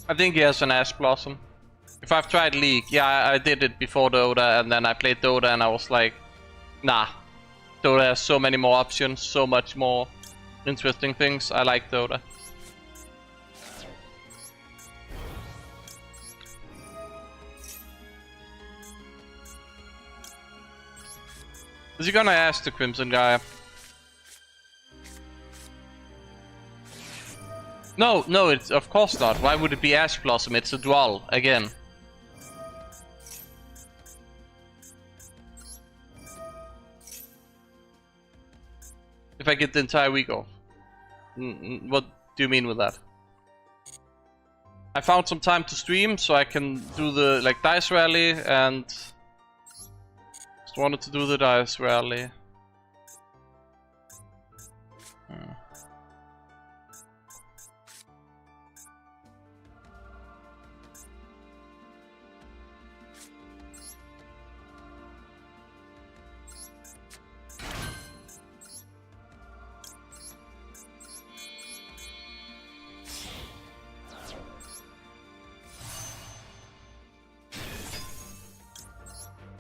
I think he has an Ash Blossom. If I've tried League, yeah, I did it before Dota, and then I played Dota and I was like, nah. Dota has so many more options, so much more interesting things. I like Dota. Is he gonna ask the Crimson guy? No, no, it's of course not. Why would it be Ash Blossom? It's a Duel again. If I get the entire week off. What do you mean with that? I found some time to stream so I can do the like dice rally, and just wanted to do the dice rally.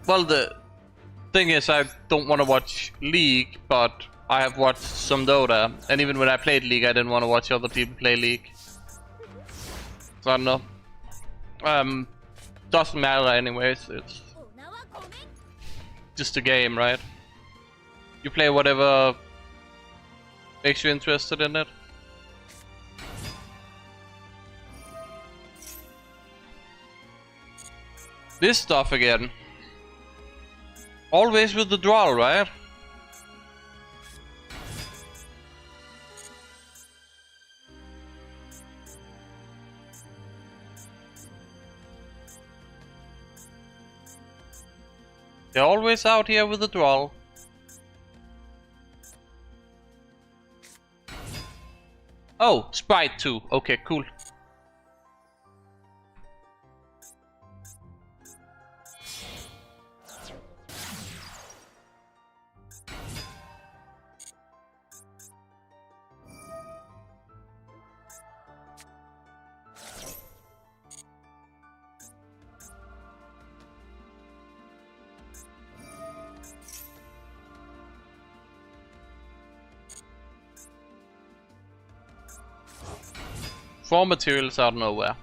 Well, the thing is, I don't want to watch League, but I have watched some Dota, and even when I played League, I didn't want to watch other people play League. So I don't know. Doesn't matter anyways, it's just a game, right? You play whatever makes you interested in it. This stuff again. Always with the Duel, right? They're always out here with the Duel. Oh, Sprite too. Okay, cool. Four materials out of nowhere.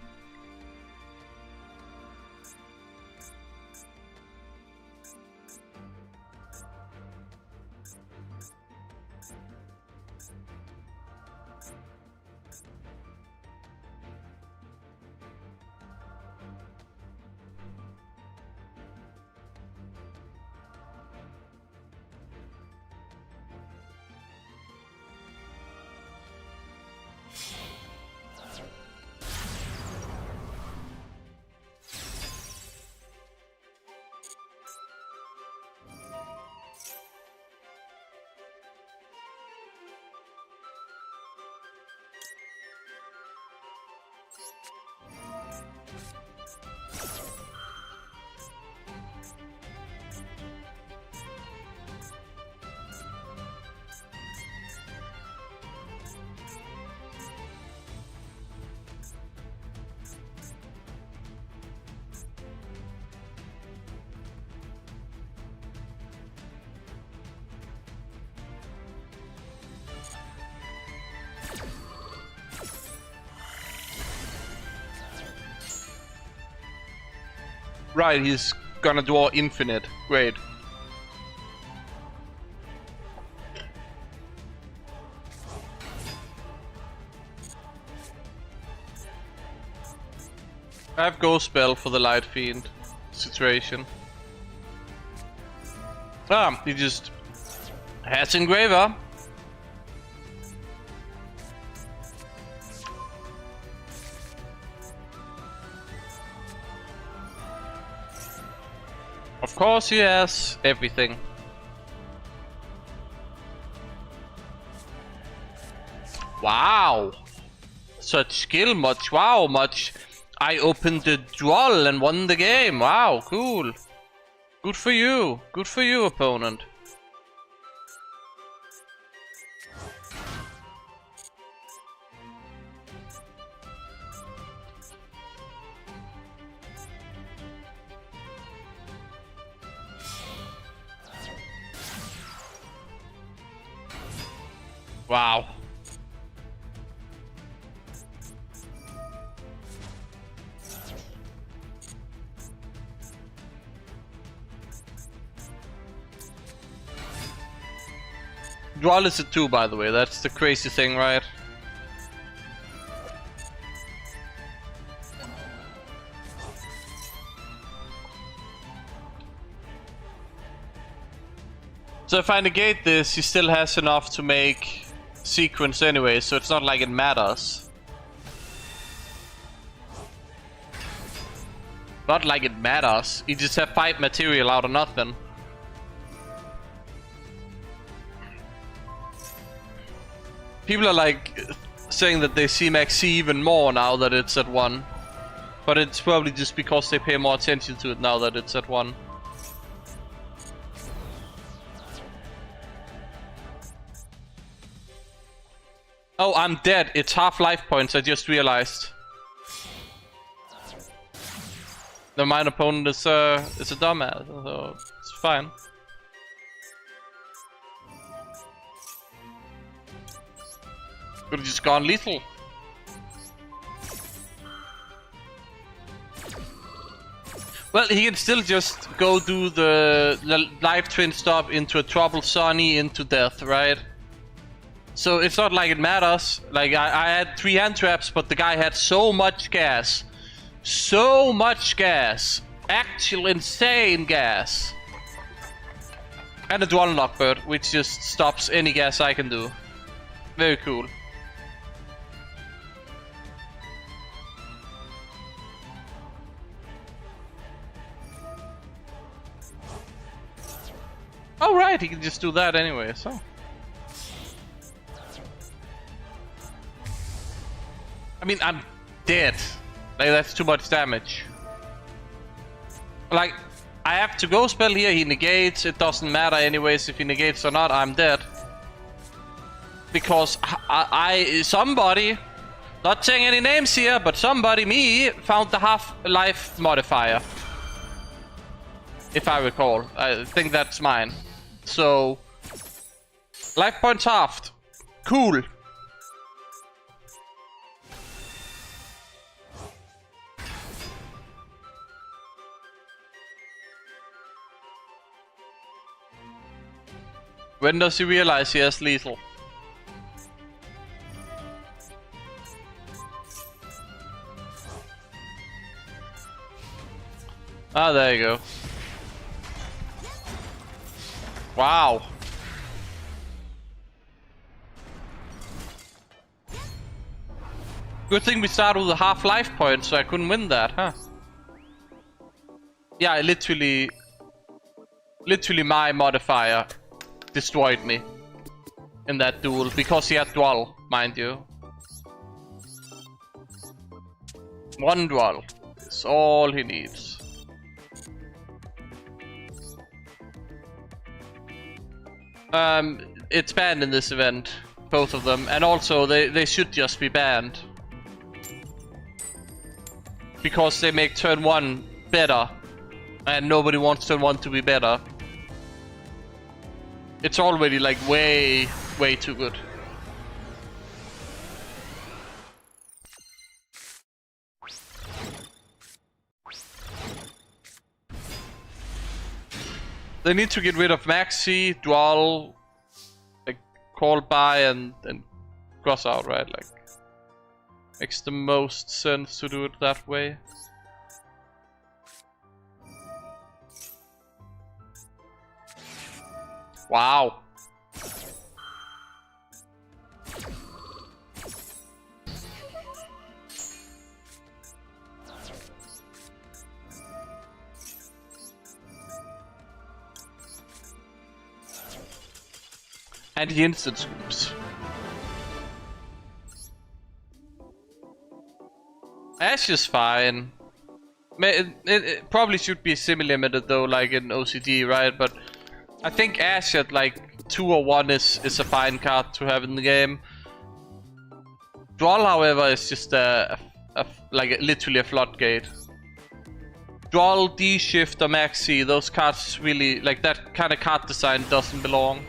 Right, he's gonna draw infinite. Great. I have Ghost Spell for the Light Fiend, situation. Ah, he just has engraver. Of course he has everything. Wow! Such skill, much wow, much. I opened the duel and won the game. Wow, cool. Good for you. Good for you, opponent. Wow. Duel is a 2, by the way. That's the crazy thing, right? So if I negate this, he still has enough to make sequence anyway, so it's not like it matters. Not like it matters. You just have 5 material out of nothing. People are like saying that they see Max C even more now that it's at 1. But it's probably just because they pay more attention to it now that it's at 1. Oh, I'm dead. It's half life points, I just realized. The mine opponent is a dumbass, so it's fine. Could've just gone lethal. Well, he can still just go do the live twin stop into a trouble Sonny into death, right? So it's not like it matters. Like I had 3 hand traps, but the guy had so much gas. So much gas. Actual insane gas. And a dual lockbird, which just stops any gas I can do. Very cool. Oh right, he can just do that anyway, so. I mean, I'm dead. Like, that's too much damage. Like, I have to go spell here, he negates, it doesn't matter anyways if he negates or not, I'm dead. Because somebody, not saying any names here, but somebody, me, found the half-life modifier. If I recall, I think that's mine. So, life points halved. Cool. When does he realize he has lethal? Ah, there you go. Wow. Good thing we started with a half life point, so I couldn't win that, huh? Yeah, literally my modifier destroyed me in that duel because he had duel, mind you. 1 duel is all he needs. It's banned in this event, both of them, and also they should just be banned. Because they make turn 1 better, and nobody wants turn 1 to be better. It's already like way too good. They need to get rid of Maxi, Dual, like call by and cross out, right? Like makes the most sense to do it that way. Wow. And he instant scoops. Ash is fine. It probably should be semi-limited though, like in OCD, right? But I think Ash at like 2 or 1 is a fine card to have in the game. Duel, however, is just like literally a floodgate. Duel, D-Shift, or Maxi, those cards really, like that kind of card design doesn't belong.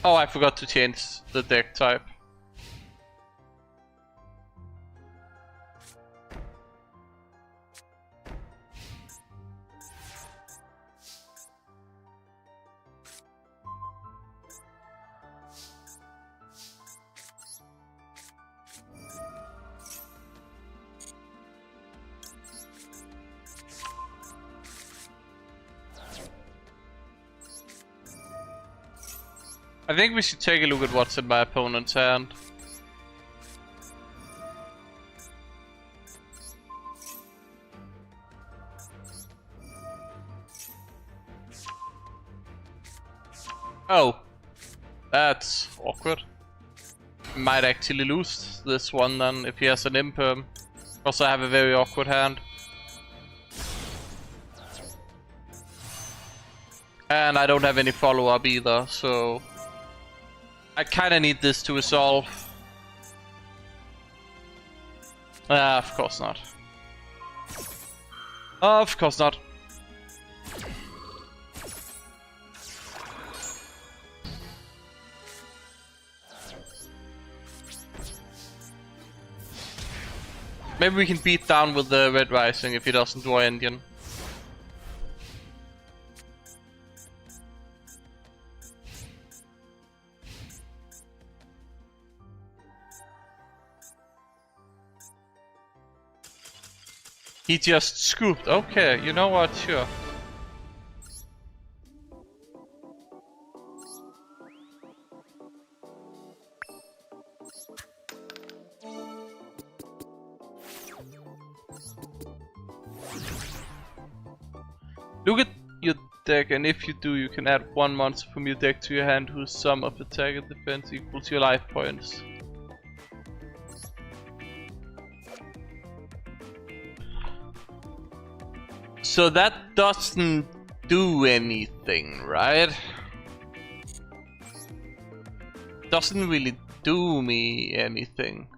Oh, I forgot to change the deck type. I think we should take a look at what's in my opponent's hand. Oh, that's awkward. Might actually lose this one then if he has an imperm. Also, I have a very awkward hand. And I don't have any follow-up either, so I kinda need this to resolve. Of course not. Of course not. Maybe we can beat down with the Red Rising if he doesn't draw Indian. He just scooped. Okay, you know what? Sure. Look at your deck, and if you do, you can add 1 monster from your deck to your hand whose sum of attack and defense equals your life points. So that doesn't do anything, right? Doesn't really do me anything.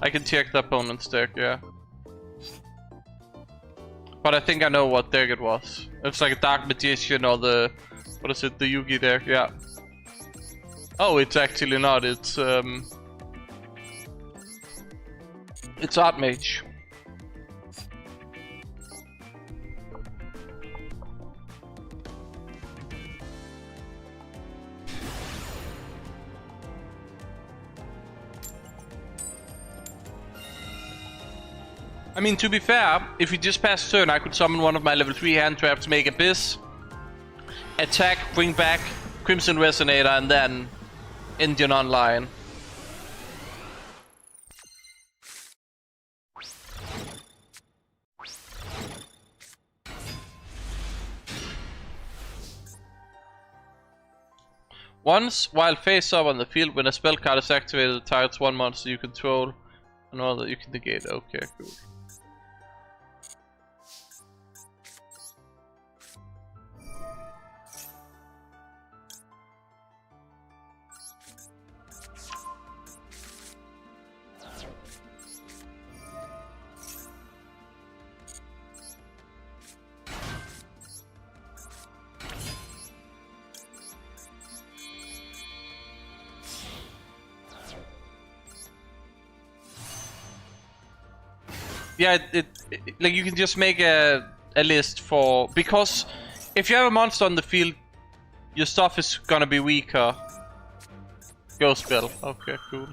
I can check the opponent's deck, yeah. But I think I know what deck it was. It's like a Dark Magician or the... what is it? The Yugi deck, yeah. Oh, it's actually not. It's Archmage. I mean, to be fair, if we just pass turn, I could summon one of my level 3 hand traps, make Abyss, attack, bring back Crimson Resonator, and then Indian online. Once, while face up on the field, when a spell card is activated, it targets 1 monster you control, another you can negate. Okay, cool. Yeah, like you can just make a list for, because if you have a monster on the field, your stuff is gonna be weaker. Go spell. Okay, cool.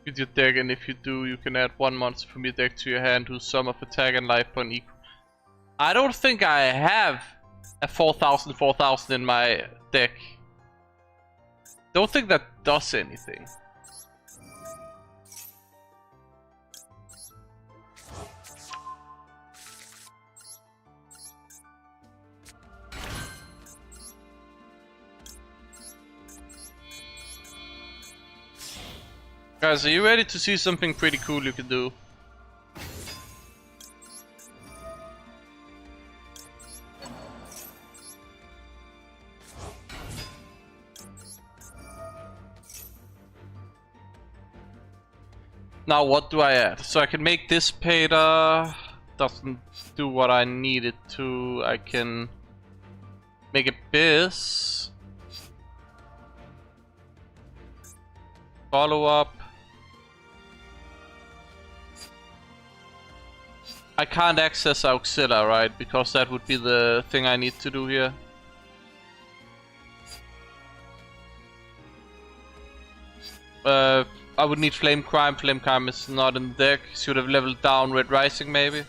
With your deck, and if you do, you can add one monster from your deck to your hand whose sum of attack and life point equal. I don't think I have a 4,000 in my deck. Don't think that does anything. Guys, are you ready to see something pretty cool you can do? Now what do I add? So I can make this Peta. Doesn't do what I need it to. I can make Abyss. Follow up. I can't access Auxilia, right? Because that would be the thing I need to do here. I would need Flame Crime. Flame Crime is not in the deck. Should have leveled down Red Rising, maybe.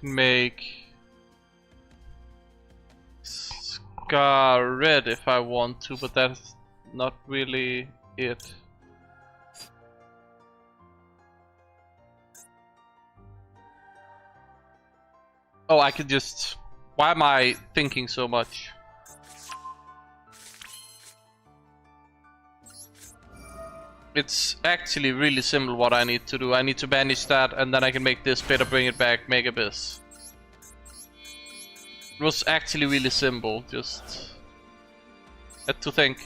Can make Scar Red if I want to, but that's not really it. Oh, I could just... Why am I thinking so much? It's actually really simple what I need to do. I need to banish that, and then I can make this better, bring it back, make Abyss. It was actually really simple, just had to think.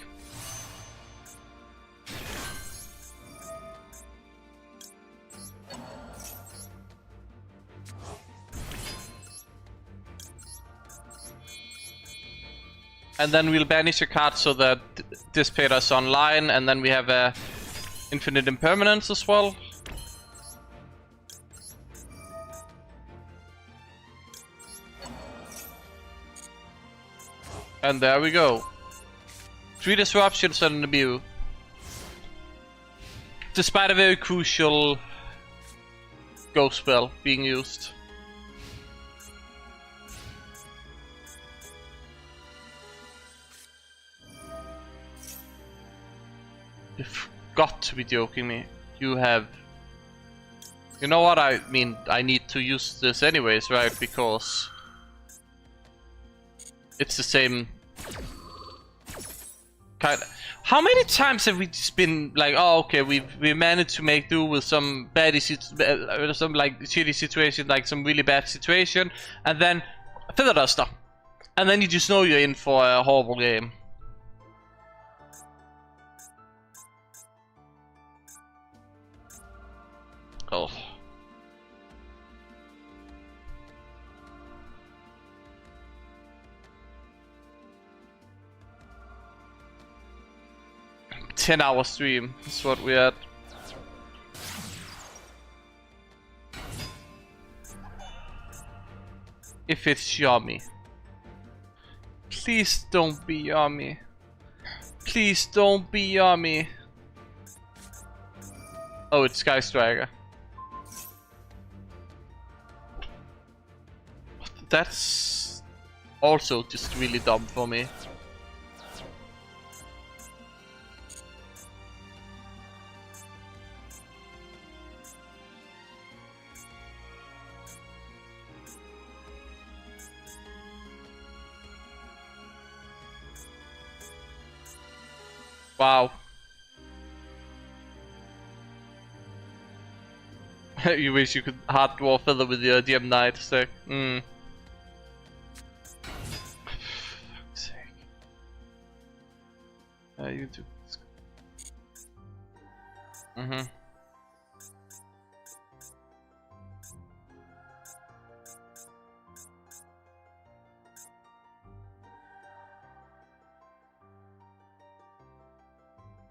And then we'll banish a card so that this Peta is online, and then we have a infinite impermanence as well. And there we go. 3 disruptions and a Mew. Despite a very crucial ghost spell being used. You've got to be joking me. You have... You know what I mean? I need to use this anyways, right? Because... it's the same... kind of... How many times have we just been like, oh okay, we managed to make do with some some like shitty situation, like some really bad situation, and then Feather Duster, and then you just know you're in for a horrible game. Oh. $10-hour stream is what we had. If it's yummy. Please don't be yummy. Please don't be yummy. Oh, it's Sky Striker. That's also just really dumb for me. Wow. You wish you could hard dwarf feather with your DM Knight stack. For fuck's sake. You do.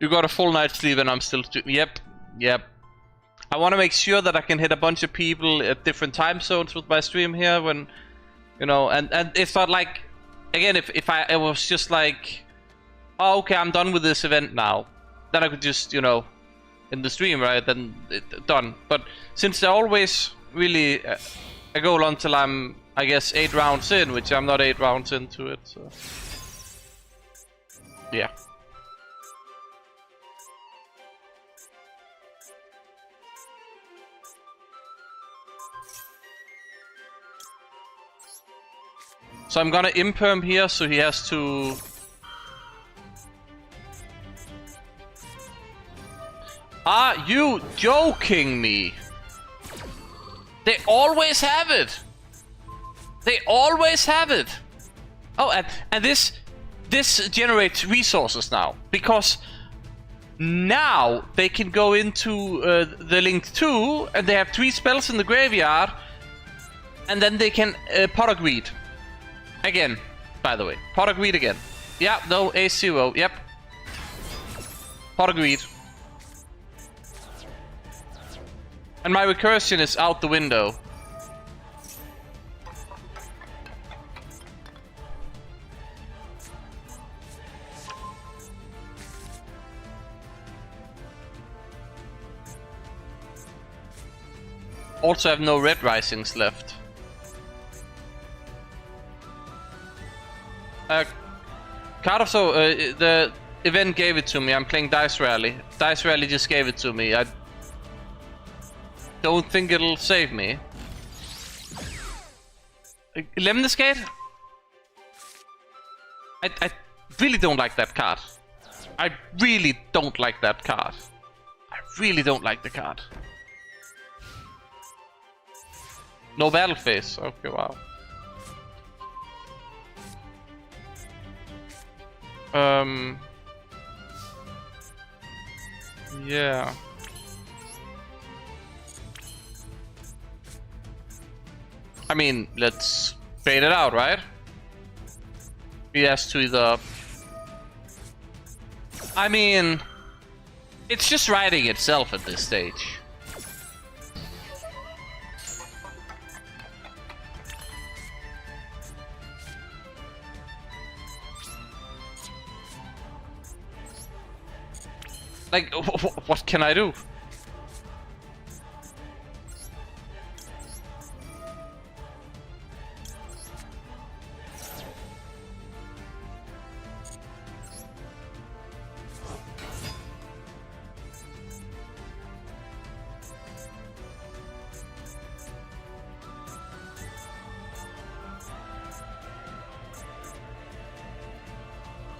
You got a full night's sleep and I'm still... Yep. I want to make sure that I can hit a bunch of people at different time zones with my stream here when... You know, and it's not like... Again, if it was just like... Oh, okay, I'm done with this event now. Then I could just, you know... In the stream, right? Then done. But since they're always really a goal until I'm, I guess, 8 rounds in, which I'm not 8 rounds into it, so... Yeah. So I'm gonna imperm here, so he has to... Are you joking me? They always have it! They always have it! Oh, and this generates resources now, because now they can go into the Link 2, and they have 3 spells in the graveyard, and then they can pot of greed. Again, by the way. Pot of greed again. Yeah, no, A0. Yep. Pot of greed. And my recursion is out the window. Also have no red risings left. So the event gave it to me. I'm playing Dice Rally. Dice Rally just gave it to me. I don't think it'll save me. Lemniscate? I really don't like that card. I really don't like that card. I really don't like the card. No battle phase. Okay, wow. Yeah. I mean, let's fade it out, right? He has to either... I mean... It's just writing itself at this stage. Like, what can I do?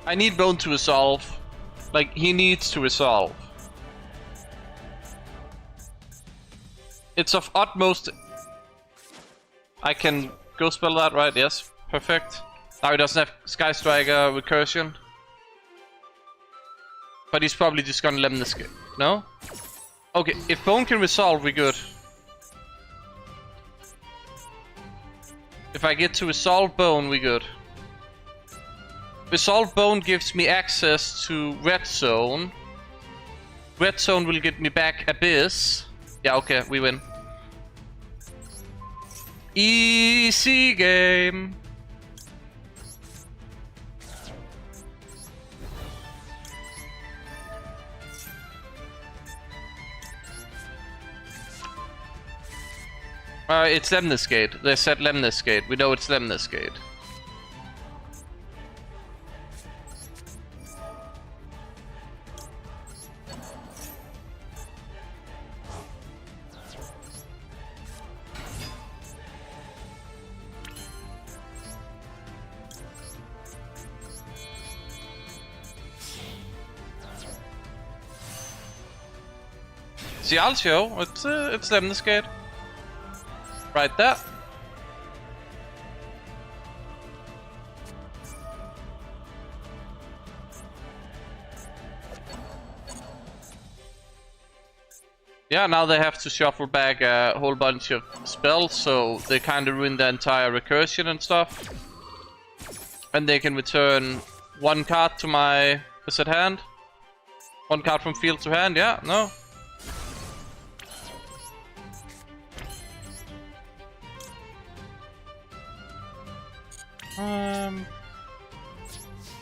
I need Bone to resolve. Like, he needs to resolve. It's of utmost... I can go spell that, right? Yes. Perfect. Now he doesn't have Sky Striker recursion. But he's probably just gonna Lemniscate. No? Okay, if Bone can resolve, we're good. If I get to resolve Bone, we're good. Resolve Bone gives me access to Red Zone. Red Zone will get me back Abyss. Yeah, okay, we win. Easy game. It's Lemniscate. They said Lemniscate. We know it's Lemniscate. See, I'll show. It's Lemnis Gate. Right there. Yeah, now they have to shuffle back a whole bunch of spells, so they kind of ruin the entire recursion and stuff. And they can return one card to my... Is it hand? One card from field to hand, yeah? No?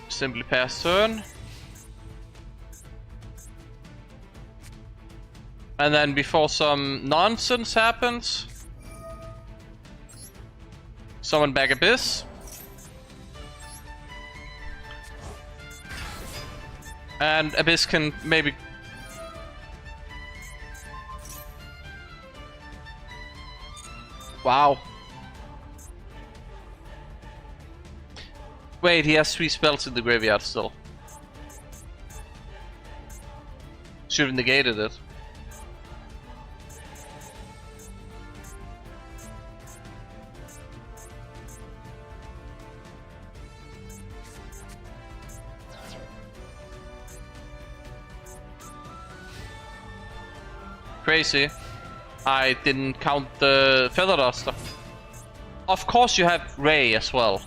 Simply pass turn. And then before some nonsense happens, summon back Abyss. And Abyss can maybe... Wow. Wait, he has 3 spells in the graveyard still. Should have negated it. Crazy. I didn't count the Feather Duster. Of course you have Ray as well.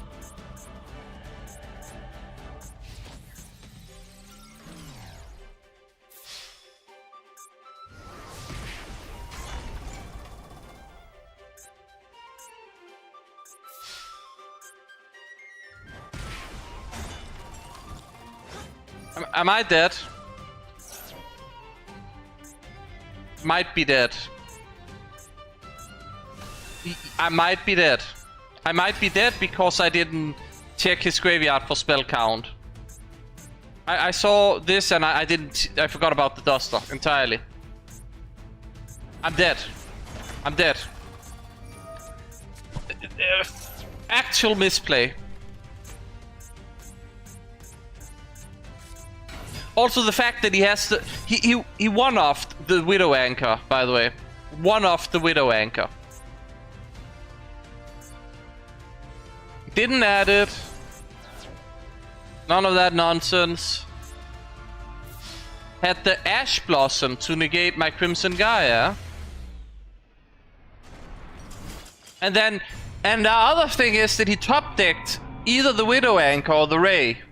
Am I dead? Might be dead. I might be dead. I might be dead because I didn't check his graveyard for spell count. I saw this and I forgot about the Duster entirely. I'm dead. I'm dead. Actual misplay. Also, the fact that he has the... He one-offed the Widow Anchor, by the way. One-offed the Widow Anchor. Didn't add it. None of that nonsense. Had the Ash Blossom to negate my Crimson Gaia. And then... And the other thing is that he top-decked either the Widow Anchor or the Ray.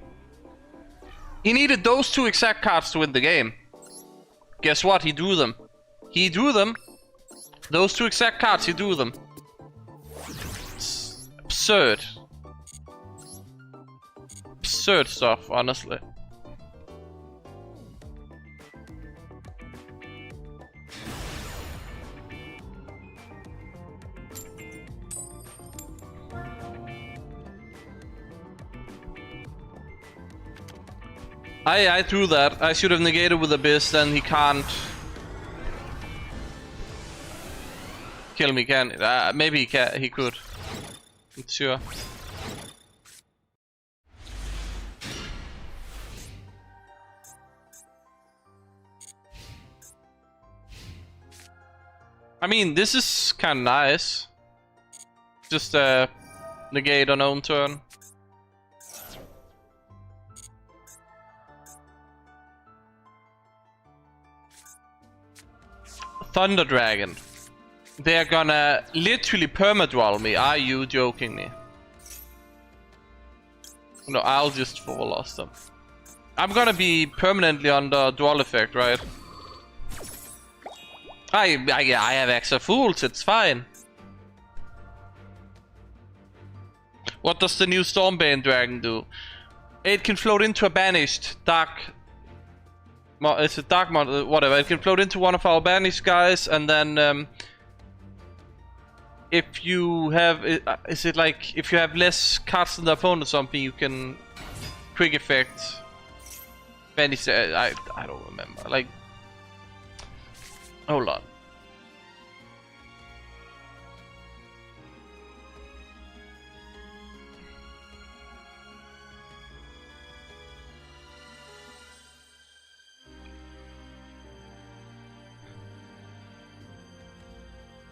He needed those 2 exact cards to win the game. Guess what? He drew them. He drew them. Those 2 exact cards, he drew them. It's absurd. Absurd stuff, honestly. I drew that. I should have negated with Abyss, then he can't kill me, can maybe he can. He could. Not sure. I mean, this is kind of nice. Just negate on own turn. Thunder Dragon. They're gonna literally permadual me. Are you joking me? No, I'll just full lost them. I'm gonna be permanently under dual effect, right? I have extra fools, it's fine. What does the new Stormbane Dragon do? It can float into a banished dark... It's a dark monster, whatever. It can float into one of our banished guys, and then if you have, is it like if you have less cards than the opponent or something, you can quick effect banish. I don't remember. Like, hold on.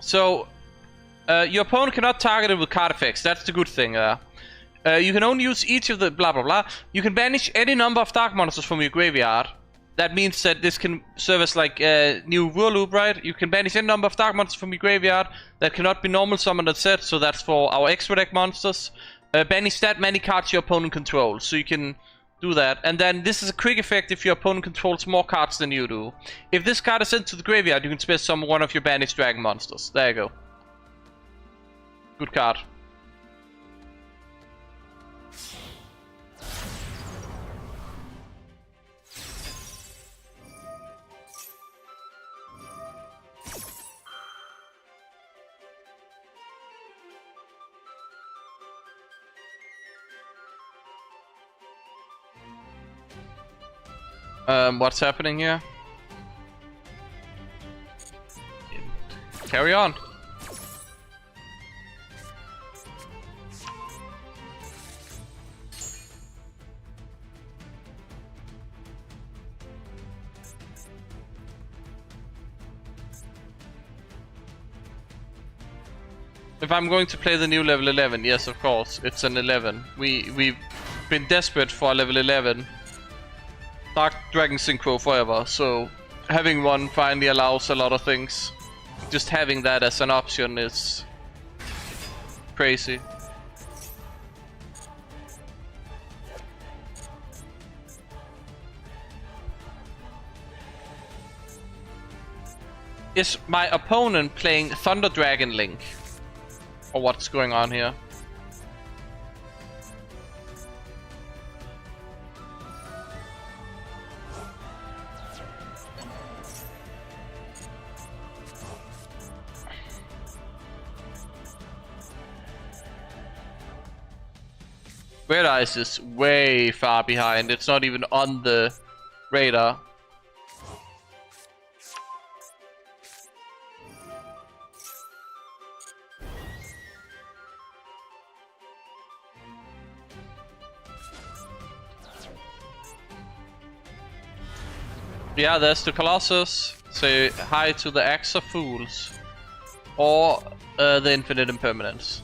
So, your opponent cannot target it with card effects. That's the good thing. You can only use each of the blah blah blah. You can banish any number of dark monsters from your graveyard. That means that this can serve as like a new rule loop, right? You can banish any number of dark monsters from your graveyard that cannot be normal summoned and set. So that's for our extra deck monsters. Banish that many cards your opponent controls. So you can do that. And then this is a quick effect if your opponent controls more cards than you do. If this card is sent to the graveyard, you can special summon one of your banished dragon monsters. There you go. Good card. What's happening here? Carry on. If I'm going to play the new level 11, yes, of course, it's an 11. We've been desperate for a level 11 Dark Dragon Synchro forever, so having one finally allows a lot of things. Just having that as an option is crazy. Is my opponent playing Thunder Dragon Link? Or what's going on here? Red Eyes is way far behind. It's not even on the radar. Yeah, there's the Colossus. Say hi to the Axe of Fools. Or the Infinite Impermanence.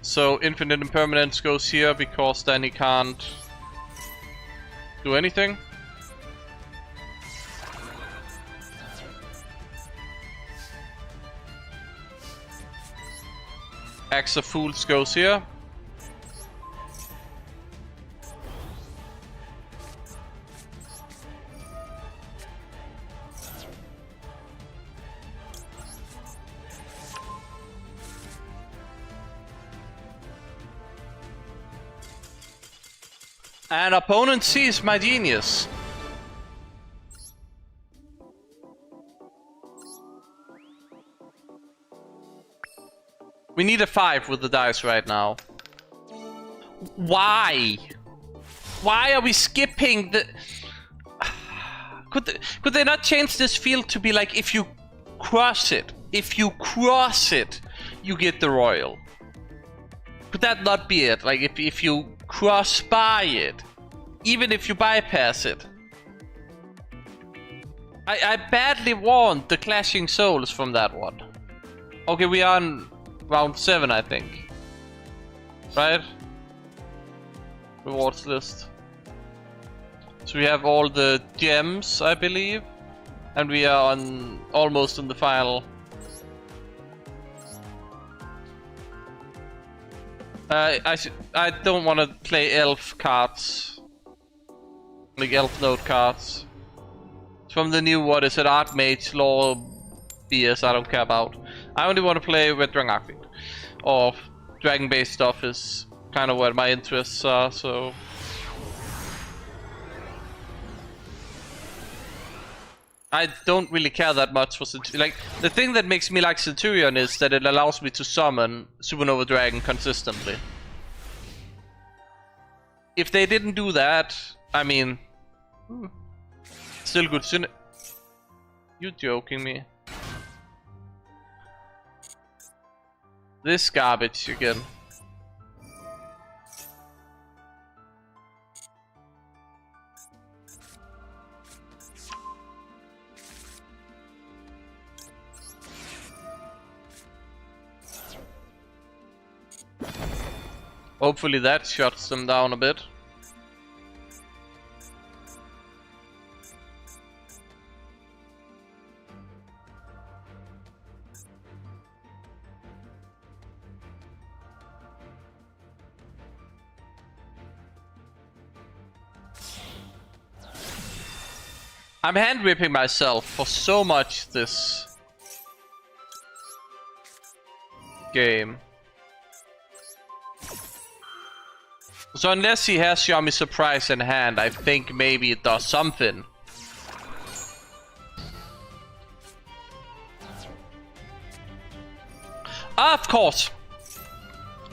So Infinite Impermanence goes here because then he can't do anything. Axe of Fools goes here. And opponent sees my genius. We need a 5 with the dice right now. Why? Why are we skipping the... Could they not change this field to be like, if you cross it, you get the royal? Could that not be it? Like, if you cross by it, even if you bypass it. I badly want the Clashing Souls from that one. Okay, we are on round 7, I think. Right? Rewards list. So we have all the gems, I believe. And we are on almost in the final. I don't want to play elf cards. Like elf node cards. It's from the new, what is it, Archmage Law BS I don't care about. I only want to play Red Dragon Archfiend. Or dragon based stuff is kind of where my interests are, so... I don't really care that much for Centurion. Like, the thing that makes me like Centurion is that it allows me to summon Supernova Dragon consistently. If they didn't do that, I mean... still good You joking me? This garbage again. Hopefully that shuts them down a bit. I'm hand whipping myself for so much this game. So unless he has Yummy Surprise in hand, I think maybe it does something. Of course!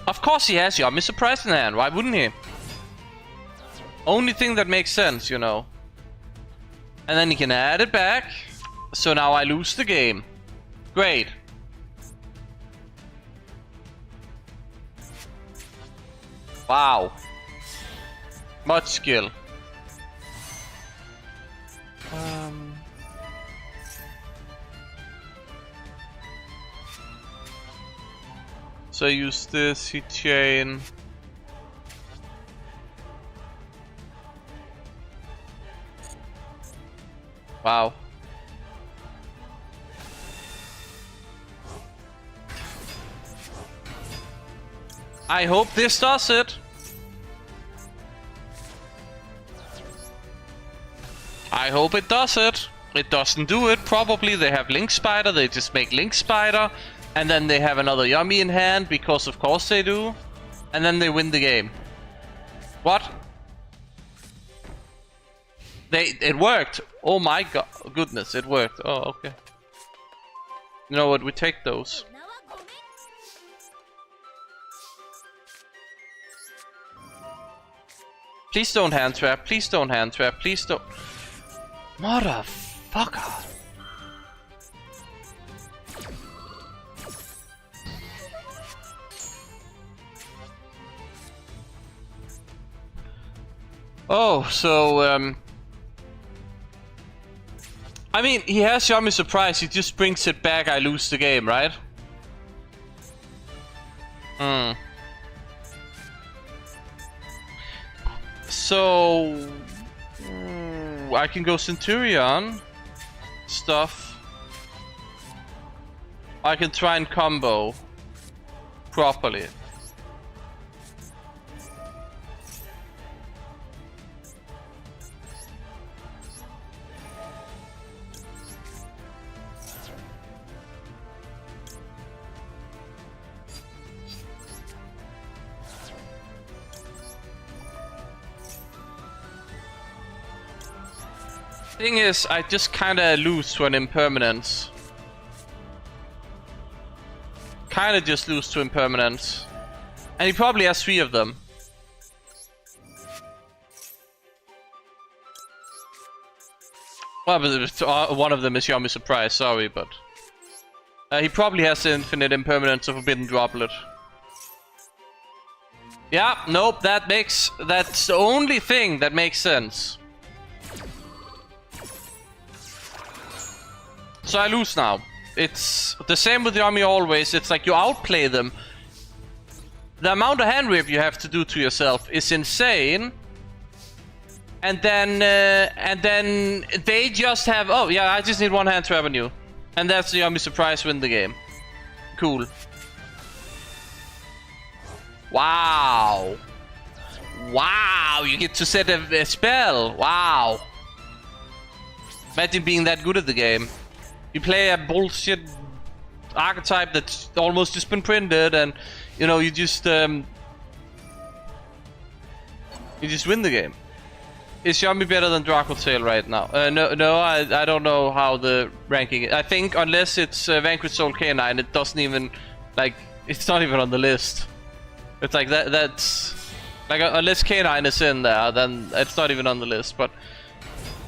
Of course he has Yummy Surprise in hand, why wouldn't he? Only thing that makes sense, you know. And then he can add it back. So now I lose the game. Great. Wow. Much skill. So I use this, he chain. Wow. I hope this does it. I hope it does it. It doesn't do it. Probably they have Link Spider. They just make Link Spider. And then they have another Yummy in hand, because of course they do. And then they win the game. What? It worked. Oh my god, goodness, it worked. Oh, okay. You know what? We take those. Please don't hand trap. Please don't hand trap. Please don't. Motherfucker. Oh, so I mean, he has Yummy Surprise, he just brings it back, I lose the game, right? So... I can go Centurion stuff. I can try and combo properly. Thing is, I just kinda lose to an impermanence. Kinda just lose to impermanence. And he probably has 3 of them. Well, but one of them is Yummy Surprise, sorry, but... he probably has infinite impermanence of Forbidden Droplet. Yeah, nope, that's the only thing that makes sense. So I lose now. It's the same with Yummy always. It's like you outplay them. The amount of hand whip you have to do to yourself is insane. And then they just have, oh yeah, I just need 1 hand trap on you. And that's the Yummy Surprise, win the game. Cool. Wow. Wow, you get to set a spell. Wow. Imagine being that good at the game. You play a bullshit archetype that's almost just been printed, and you know you just win the game. Is Yummy better than Dracotail right now? No, I don't know how the ranking is. I think unless it's Vanquish Soul Canine, it doesn't even like it's not even on the list. It's like that's like unless Canine is in there, then it's not even on the list. But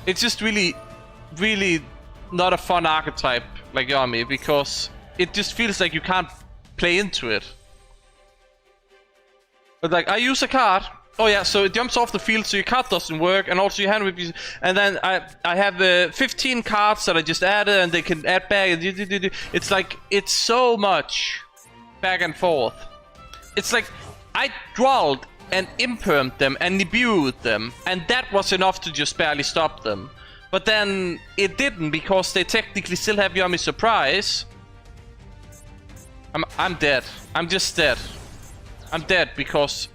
it's just really not a fun archetype like Yummy, because it just feels like you can't play into it. But like, I use a card. Oh yeah, so it jumps off the field, so your card doesn't work, and also your hand whip. And then I have 15 cards that I just added, and they can add back. It's like, it's so much back and forth. It's like, I dwelled and impermed them and Nibiru'd them, and that was enough to just barely stop them. But then it didn't, because they technically still have Yummy Surprise. I'm dead. I'm just dead. I'm dead because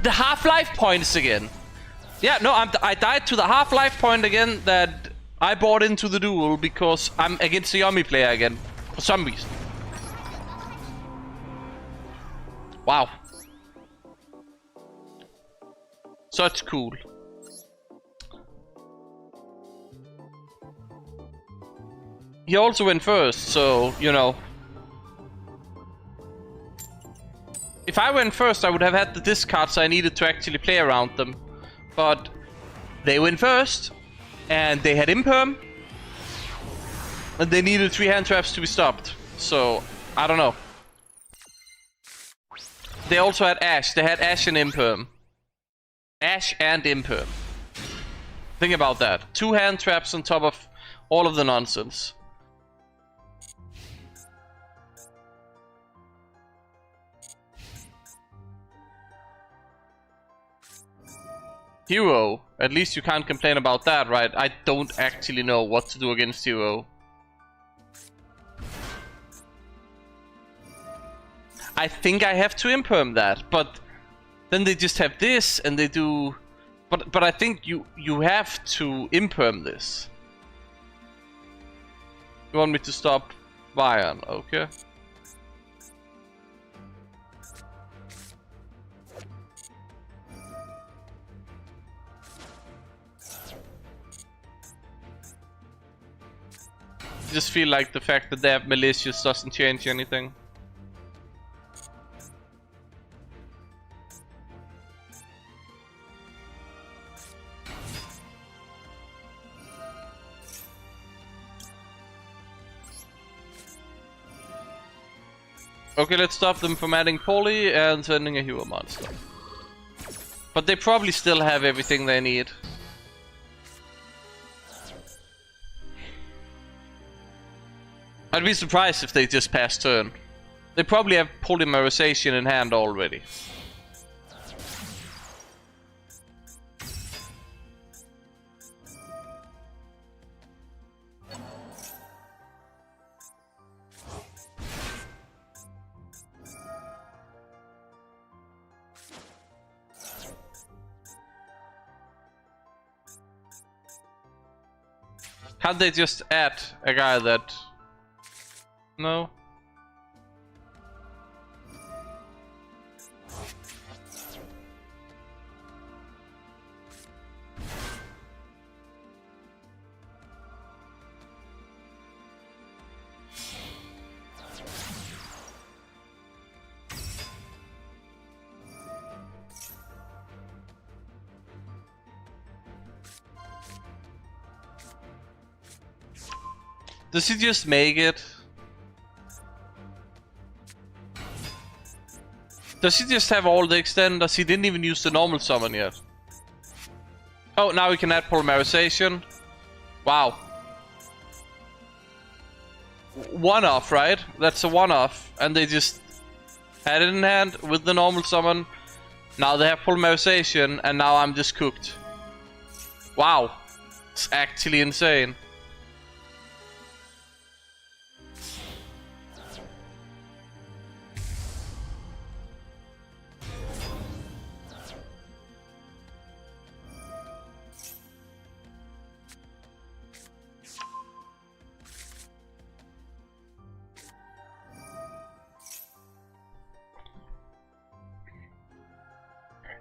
the half-life points again. Yeah, no, I died to the half-life point again that I bought into the duel because I'm against the Yummy player again for some reason. Wow. Such cool. He also went first, so, you know. If I went first, I would have had the discards I needed to actually play around them. But they went first, and they had imperm, and they needed 3 hand traps to be stopped. So, I don't know. They also had Ash. They had Ash and imperm. Ash and imperm. Think about that. 2 hand traps on top of all of the nonsense. Hero. At least you can't complain about that, right? I don't actually know what to do against Hero. I think I have to imperm that, but then they just have this and they do... But I think you have to imperm this. You want me to stop Vion, okay? I just feel like the fact that they have malicious doesn't change anything. Okay, let's stop them from adding poly and sending a hero monster. But they probably still have everything they need. I'd be surprised if they just pass turn. They probably have polymerization in hand already. Can't they just add a guy that... No? Does he just make it? Does he just have all the extenders? He didn't even use the normal summon yet. Oh, now we can add polymerization. Wow. One-off, right? That's a one-off. And they just had it in hand with the normal summon. Now they have polymerization, and now I'm just cooked. Wow. It's actually insane.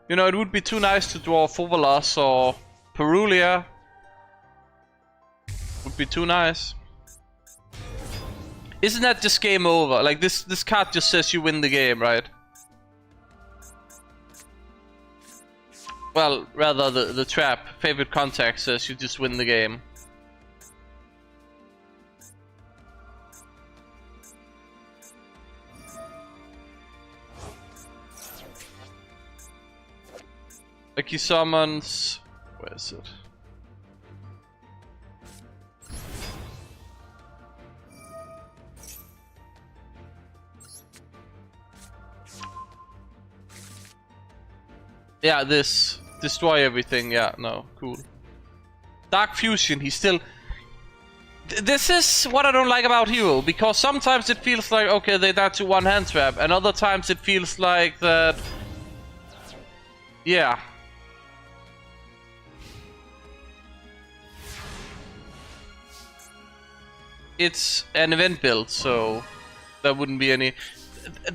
You know, it would be too nice to draw Fovalas or Perulia. Would be too nice. Isn't that just game over? Like, this card just says you win the game, right? Well, rather the trap. Favorite contact says you just win the game. Like he summons... Where is it? Yeah, this. Destroy everything, yeah, no, cool. Dark Fusion, he's still... This is what I don't like about Hero, because sometimes it feels like, okay, they died to one hand trap, and other times it feels like that... Yeah. It's an event build, so there wouldn't be any...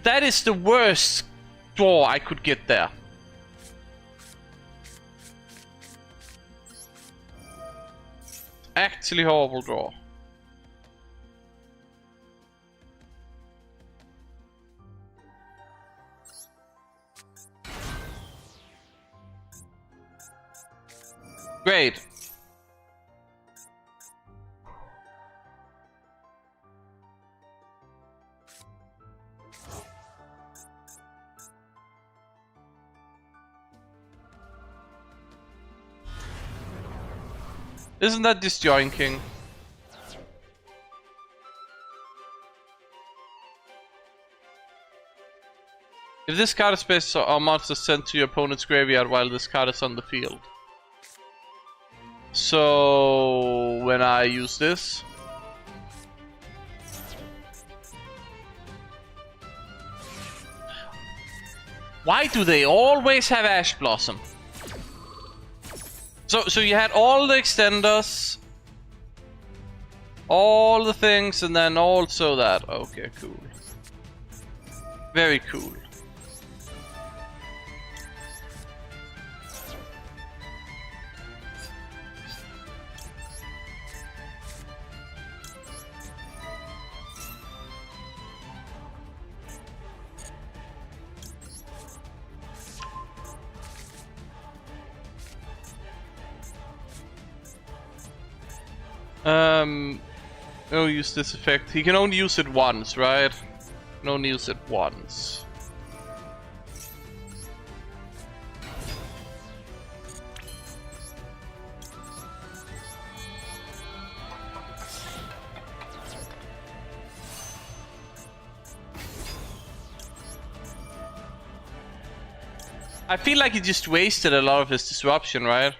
That is the worst draw I could get there. Actually horrible draw. Great. Isn't that disjointing? If this card is special, our monster sent to your opponent's graveyard while this card is on the field. So when I use this, why do they always have Ash Blossom? So you had all the extenders, all the things, and then also that. Okay, cool. Very cool. No, use this effect. He can only use it once, right? Can only use it once. I feel like he just wasted a lot of his disruption, right?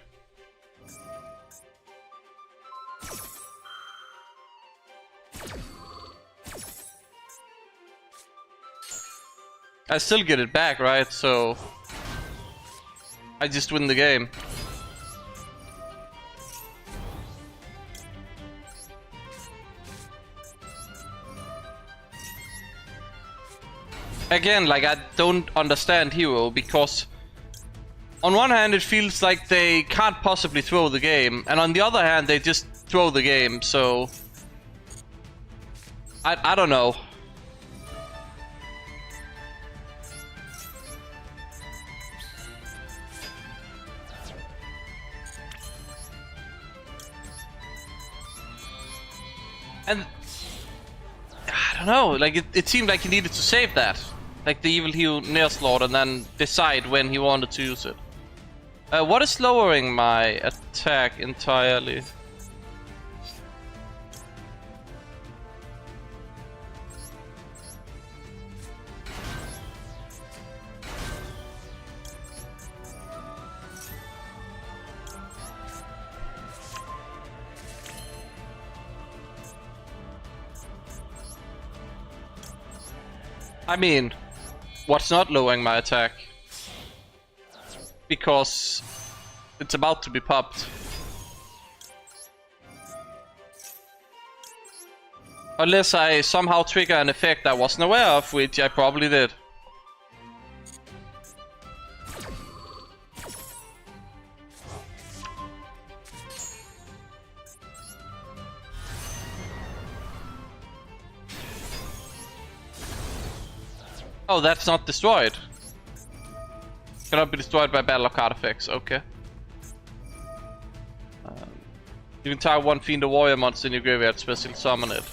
I still get it back, right? So I just win the game. Again, like, I don't understand Hero, because on one hand it feels like they can't possibly throw the game, and on the other hand they just throw the game, so I don't know. And I don't know, like it seemed like he needed to save that. Like the Evil Hero Nearslot, and then decide when he wanted to use it. What is lowering my attack entirely? I mean, what's not lowering my attack? Because it's about to be popped. Unless I somehow trigger an effect I wasn't aware of, which I probably did. Oh, that's not destroyed. Cannot be destroyed by battle or card effects. Okay. You can target one Fiend or Warrior monster in your graveyard, special summon it.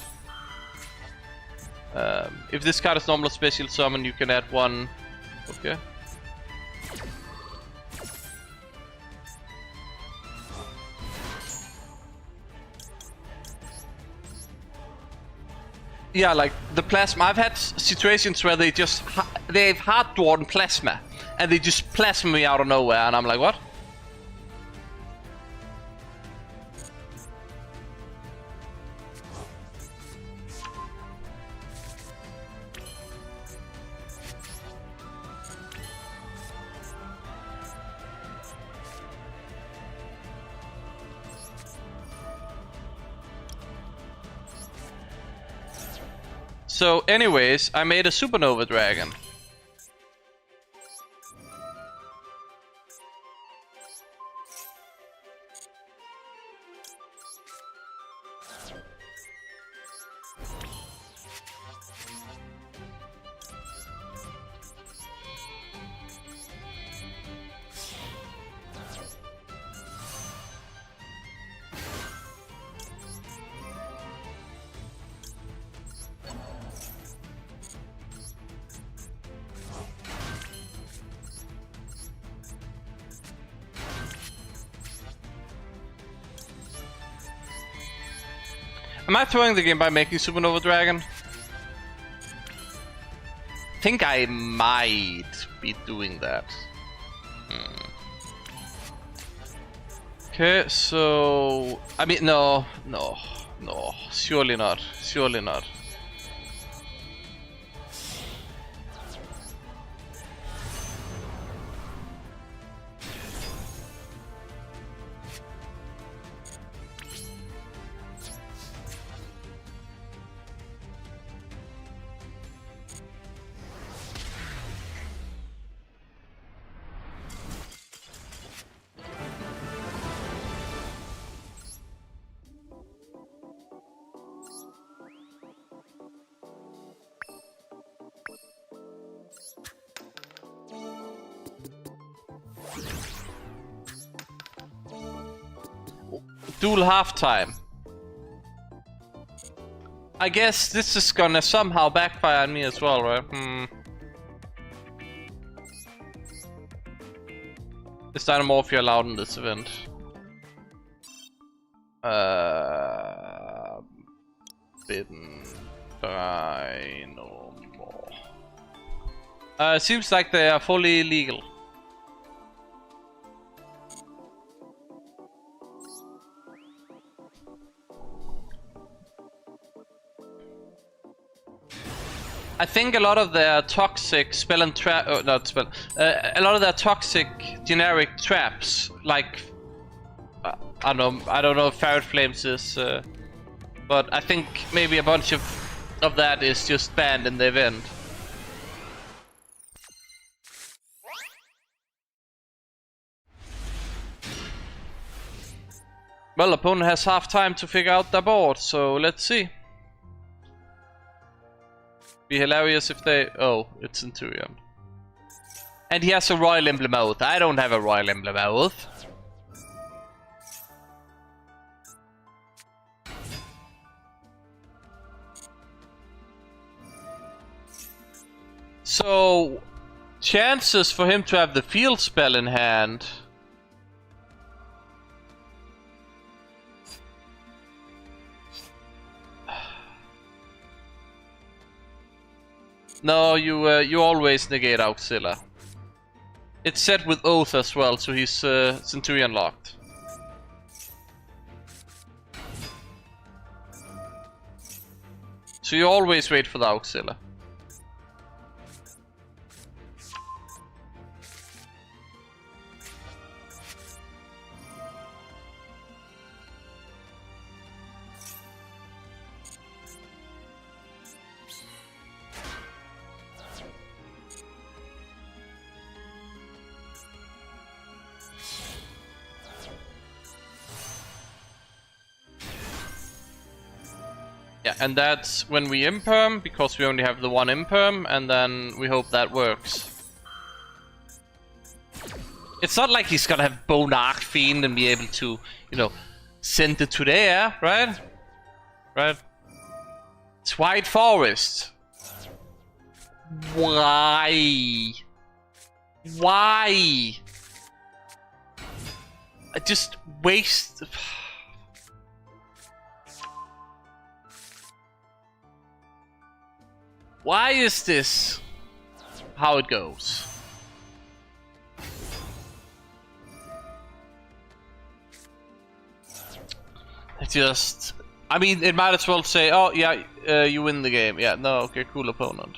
If this card is normal special summon, you can add one. Okay. Yeah, like the plasma. I've had situations where they've hard drawn plasma, and they just plasma me out of nowhere, and I'm like, what? So anyways, I made a supernova dragon. Am I throwing the game by making Supernova Dragon? I think I might be doing that. Okay, so... I mean, no, surely not, surely not. Duel halftime. I guess this is gonna somehow backfire on me as well, right? Is Dynamorphia allowed in this event? Bidden by no more. Seems like they are fully legal. I think a lot of their toxic spell and trap, not spell, a lot of their toxic generic traps, like I don't know if Ferret Flames is, but I think maybe a bunch of that is just banned in the event. Well, opponent has half time to figure out their board, so let's see. Be hilarious if they... Oh, it's Centurion. And he has a Royal Emblem Oath. I don't have a Royal Emblem Oath. So, chances for him to have the field spell in hand... No, you always negate Auxilla. It's set with Oath as well, so he's Centurion locked. So you always wait for the Auxilla. Yeah, and that's when we imperm, because we only have the one imperm, and then we hope that works. It's not like he's gonna have Bone Archfiend and be able to, you know, send it to the air, right? Right? It's White Forest. Why? Why? I just waste... Why is this how it goes? Just, I mean, it might as well say, oh yeah, you win the game. Yeah, no, okay, cool opponent.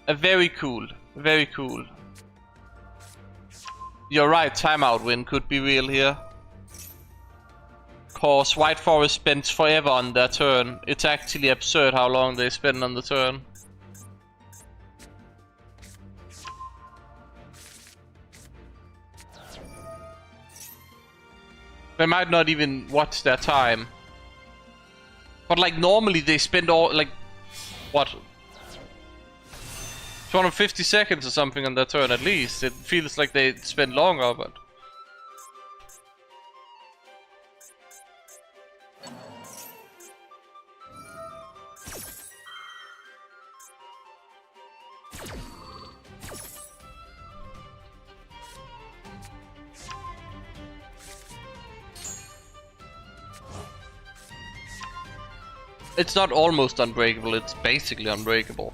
Very cool, very cool. You're right, timeout win could be real here. Cause White Forest spends forever on their turn. It's actually absurd how long they spend on the turn. They might not even watch their time. But like normally they spend all like what? 250 seconds or something on their turn at least. It feels like they spend longer, but it's not almost unbreakable, it's basically unbreakable.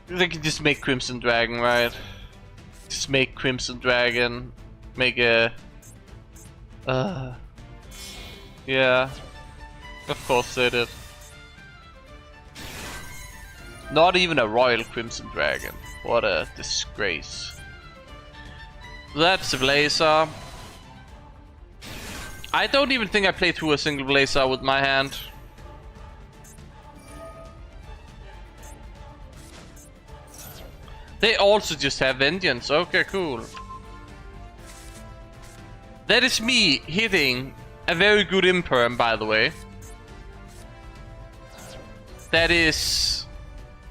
They can just make Crimson Dragon, right? Just make Crimson Dragon, make a... yeah. Of course they did. Not even a Royal Crimson Dragon. What a disgrace. That's a Blazer. I don't even think I played through a single Blazer with my hand. They also just have Vengeance. Okay, cool. That is me hitting a very good Imperm, by the way. That is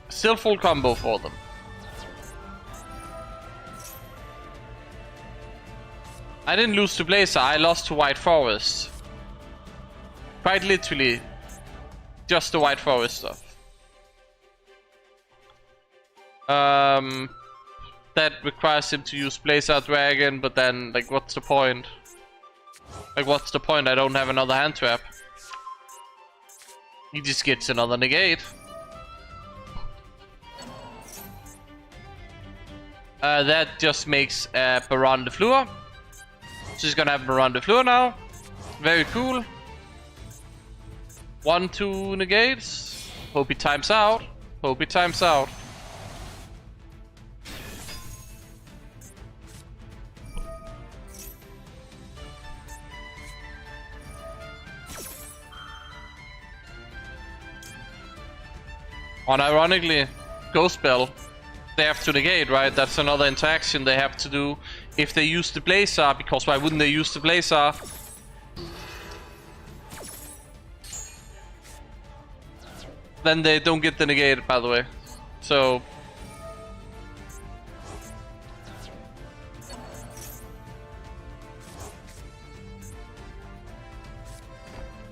still full combo for them. I didn't lose to Blazer, I lost to White Forest. Quite literally, just the White Forest stuff. That requires him to use Blazer Dragon, but then, like, what's the point? Like, what's the point? I don't have another hand trap. He just gets another negate. That just makes Baron de Fleur. She's gonna have Baron de Fleur now. Very cool. 1-2 negates. Hope he times out. Hope he times out. Unironically, Ghost Spell, they have to negate, right? That's another interaction they have to do if they use the Blazer, because why wouldn't they use the Blazer? Then they don't get the negate, by the way. So...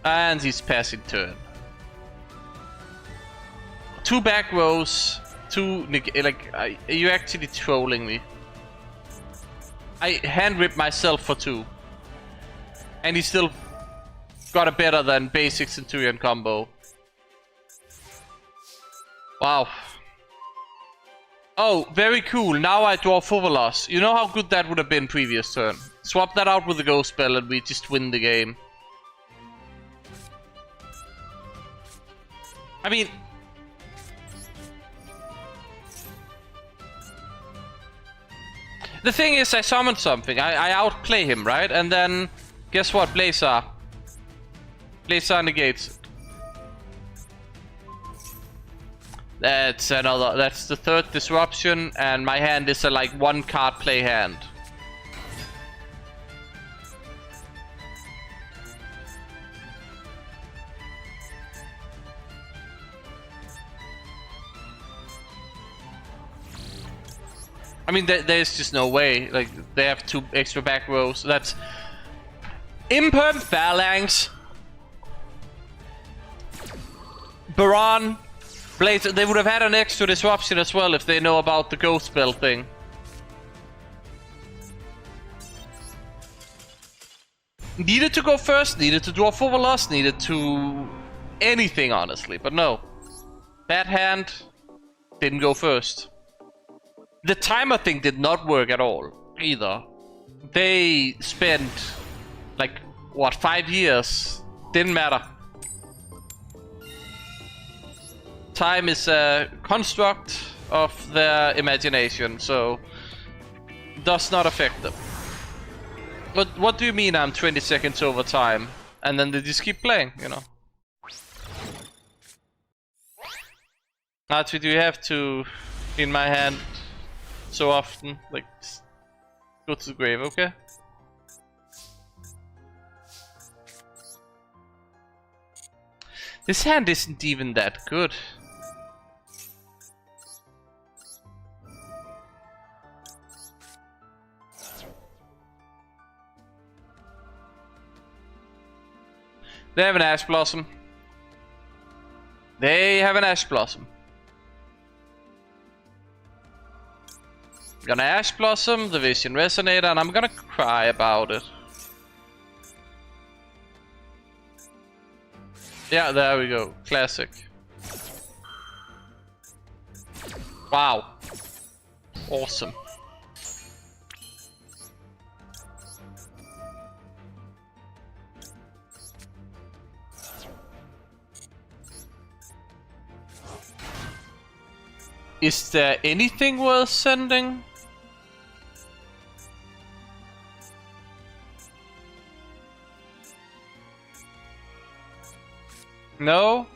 and he's passing turn. 2 back rows, 2 like, are you actually trolling me? I hand ripped myself for 2. And he still got a better than basic Centurion combo. Wow. Oh, very cool. Now I draw Fuvalos. You know how good that would have been previous turn. Swap that out with the Ghost Spell and we just win the game. I mean... the thing is, I summoned something. I outplay him, right? And then, guess what? Blazer. Blazer negates. That's another. That's the 3rd disruption, and my hand is a like 1 card play hand. I mean, there's just no way. Like, they have 2 extra back rows. That's... Imperm Phalanx. Baron. Blaze. They would have had an extra disruption as well if they know about the Ghost Spell thing. Needed to go first, needed to draw Fuvalos, needed to... anything, honestly. But no. That hand didn't go first. The timer thing did not work at all, either. They spent, like, what, 5 years? Didn't matter. Time is a construct of their imagination, so does not affect them. But what do you mean I'm 20 seconds over time? And then they just keep playing, you know. Actually, do you have to, in my hand, so often, like, go to the grave, okay? This hand isn't even that good. They have an Ash Blossom. They have an Ash Blossom. Gonna Ash Blossom, the Vision Resonator, and I'm gonna cry about it. Yeah, there we go. Classic. Wow. Awesome. Is there anything worth sending? No?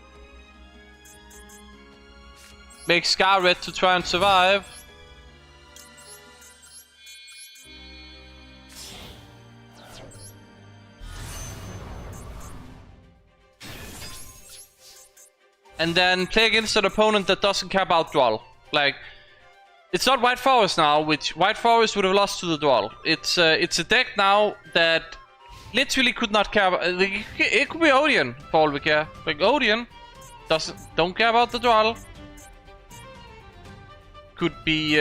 Make Scar red to try and survive. And then play against an opponent that doesn't care about Duel. Like, it's not White Forest now, which White Forest would have lost to the Duel. It's a deck now that literally could not care about. It could be Odeon for all we care. Like, Odeon don't care about the Duel. Could be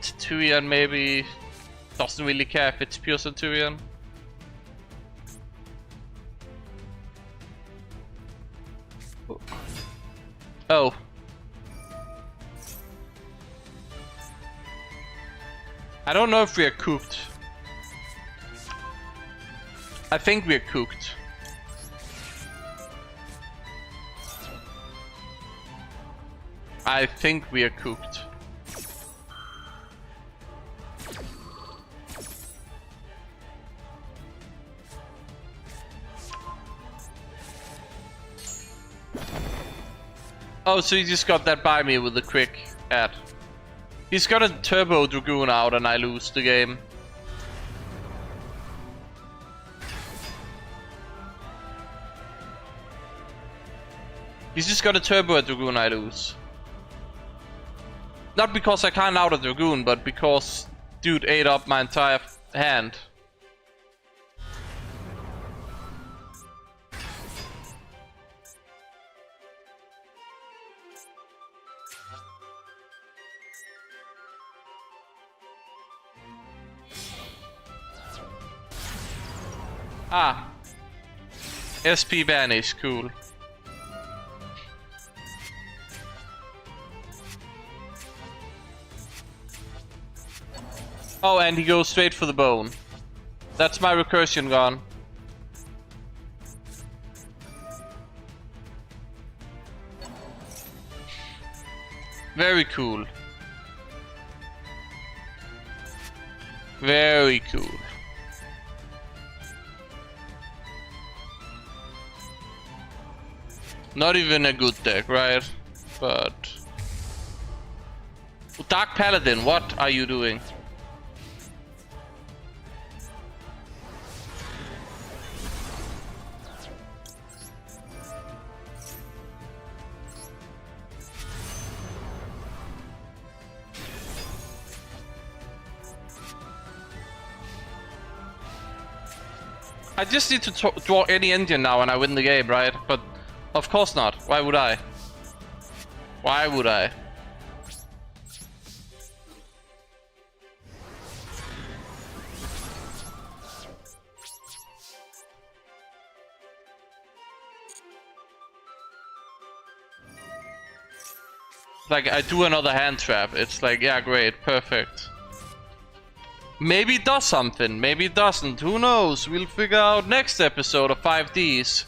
Centurion maybe. Doesn't really care if it's pure Centurion. Oh. I don't know if we are cooked. I think we are cooked. I think we are cooked. Oh, so he just got that by me with a quick ad. He's got a Turbo Dragoon out and I lose the game. He's just got a Turbo Dragoon, I lose. Not because I can't out a Dragoon, but because dude ate up my entire hand. Ah. SP banish, cool. Oh, and he goes straight for the bone. That's my recursion gone. Very cool. Very cool. Not even a good deck, right? But... Dark Paladin, what are you doing? I just need to draw any engine now and I win the game, right? But of course not. Why would I? Why would I? Like, I do another hand trap. It's like, yeah, great, perfect. Maybe it does something, maybe it doesn't. Who knows? We'll figure out next episode of 5Ds.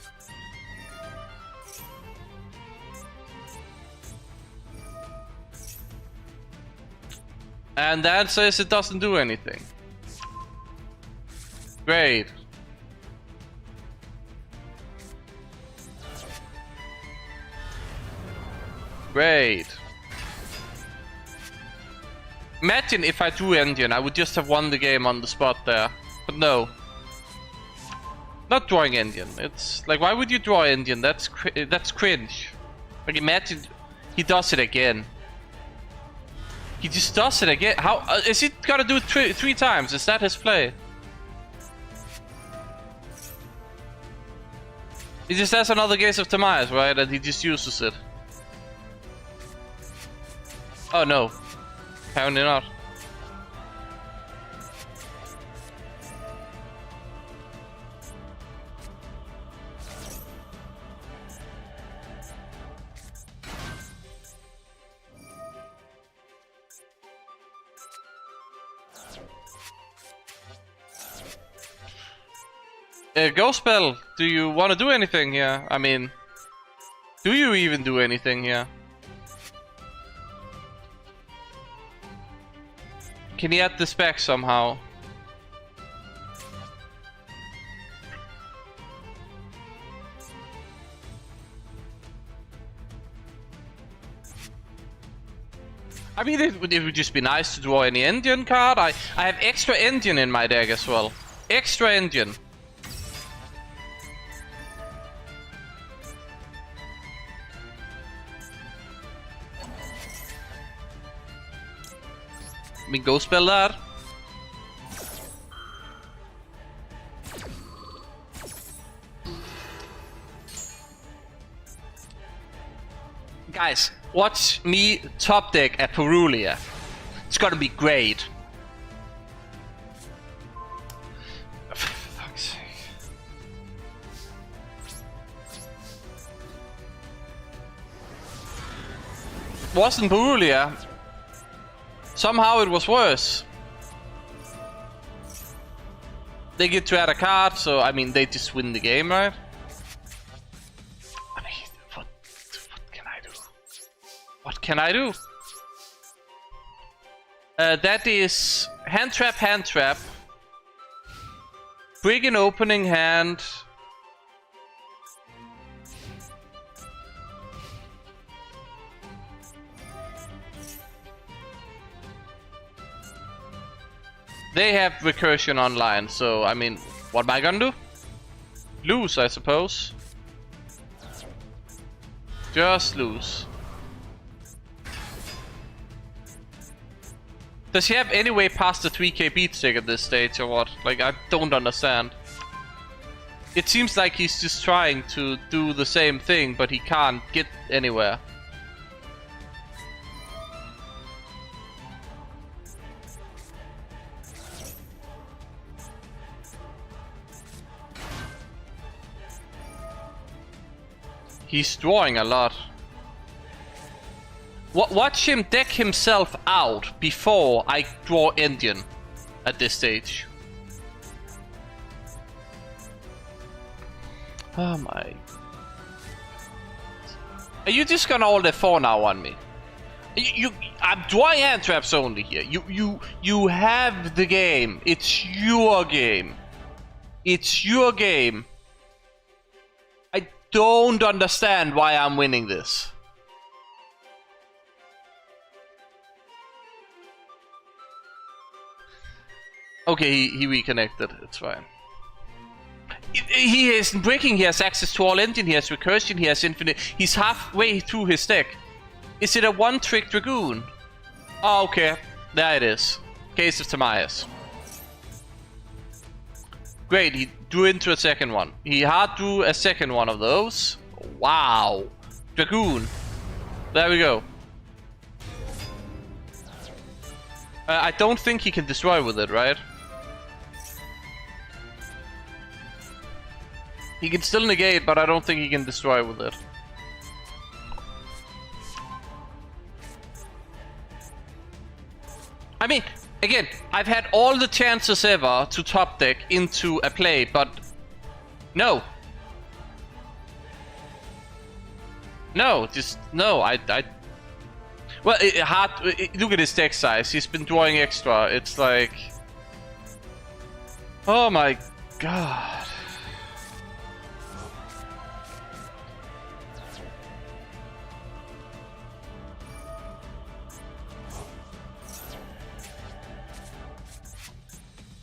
And the answer is it doesn't do anything. Great. Great. Imagine if I drew Indian, I would just have won the game on the spot there. But no. Not drawing Indian. It's like, why would you draw Indian? That's cringe. Like, imagine he does it again. He just does it again. How is he gonna do it three times? Is that his play? He just has another case of Tamias, right? And he just uses it. Oh no. Apparently not. Ghost Spell, do you want to do anything here? I mean, do you even do anything here? Can he add this back somehow? I mean, it would just be nice to draw any Indian card. I have extra Indian in my deck as well. Extra Indian. We go spell that. Guys, watch me top deck a Purulia. It's gonna be great. For fuck's sake. Wasn't Purulia. Somehow it was worse. They get to add a card, so I mean they just win the game, right? I mean, what can I do? What can I do? That is hand trap. Bring an opening hand. They have recursion online, so I mean, what am I gonna do? Lose, I suppose. Just lose. Does he have any way past the 3k beat stick at this stage or what? Like, I don't understand. It seems like he's just trying to do the same thing, but he can't get anywhere. He's drawing a lot. Watch him deck himself out before I draw Indian at this stage. Oh my. Are you just gonna hold the 4 now on me? I'm drawing hand traps only here. You have the game. It's your game. It's your game. I don't understand why I'm winning this. Okay, he reconnected. It's fine. He is breaking. He has access to all engine. He has recursion. He has infinite. He's halfway through his deck. Is it a one-trick Dragoon? Oh, okay. There it is. Case of Tamias. Great. He drew into a second one. He hard drew a second one of those. Wow. Dragoon. There we go. I don't think he can destroy with it, right? He can still negate, but I don't think he can destroy with it. I mean, Again, I've had all the chances ever to top deck into a play, but no. No, just no. Well, look at his deck size. He's been drawing extra. It's like, oh my god.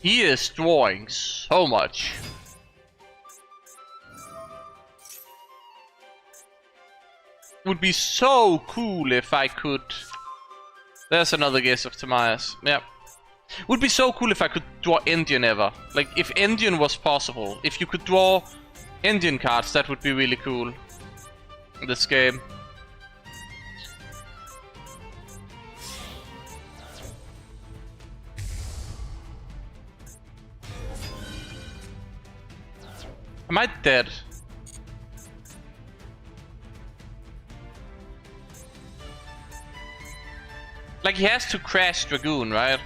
He is drawing so much. Would be so cool if I could. There's another guess of Tamias. Yeah. Would be so cool if I could draw Indian ever. Like, if Indian was possible. If you could draw Indian cards, that would be really cool. In this game. Am I dead? Like, he has to crash Dragoon, right?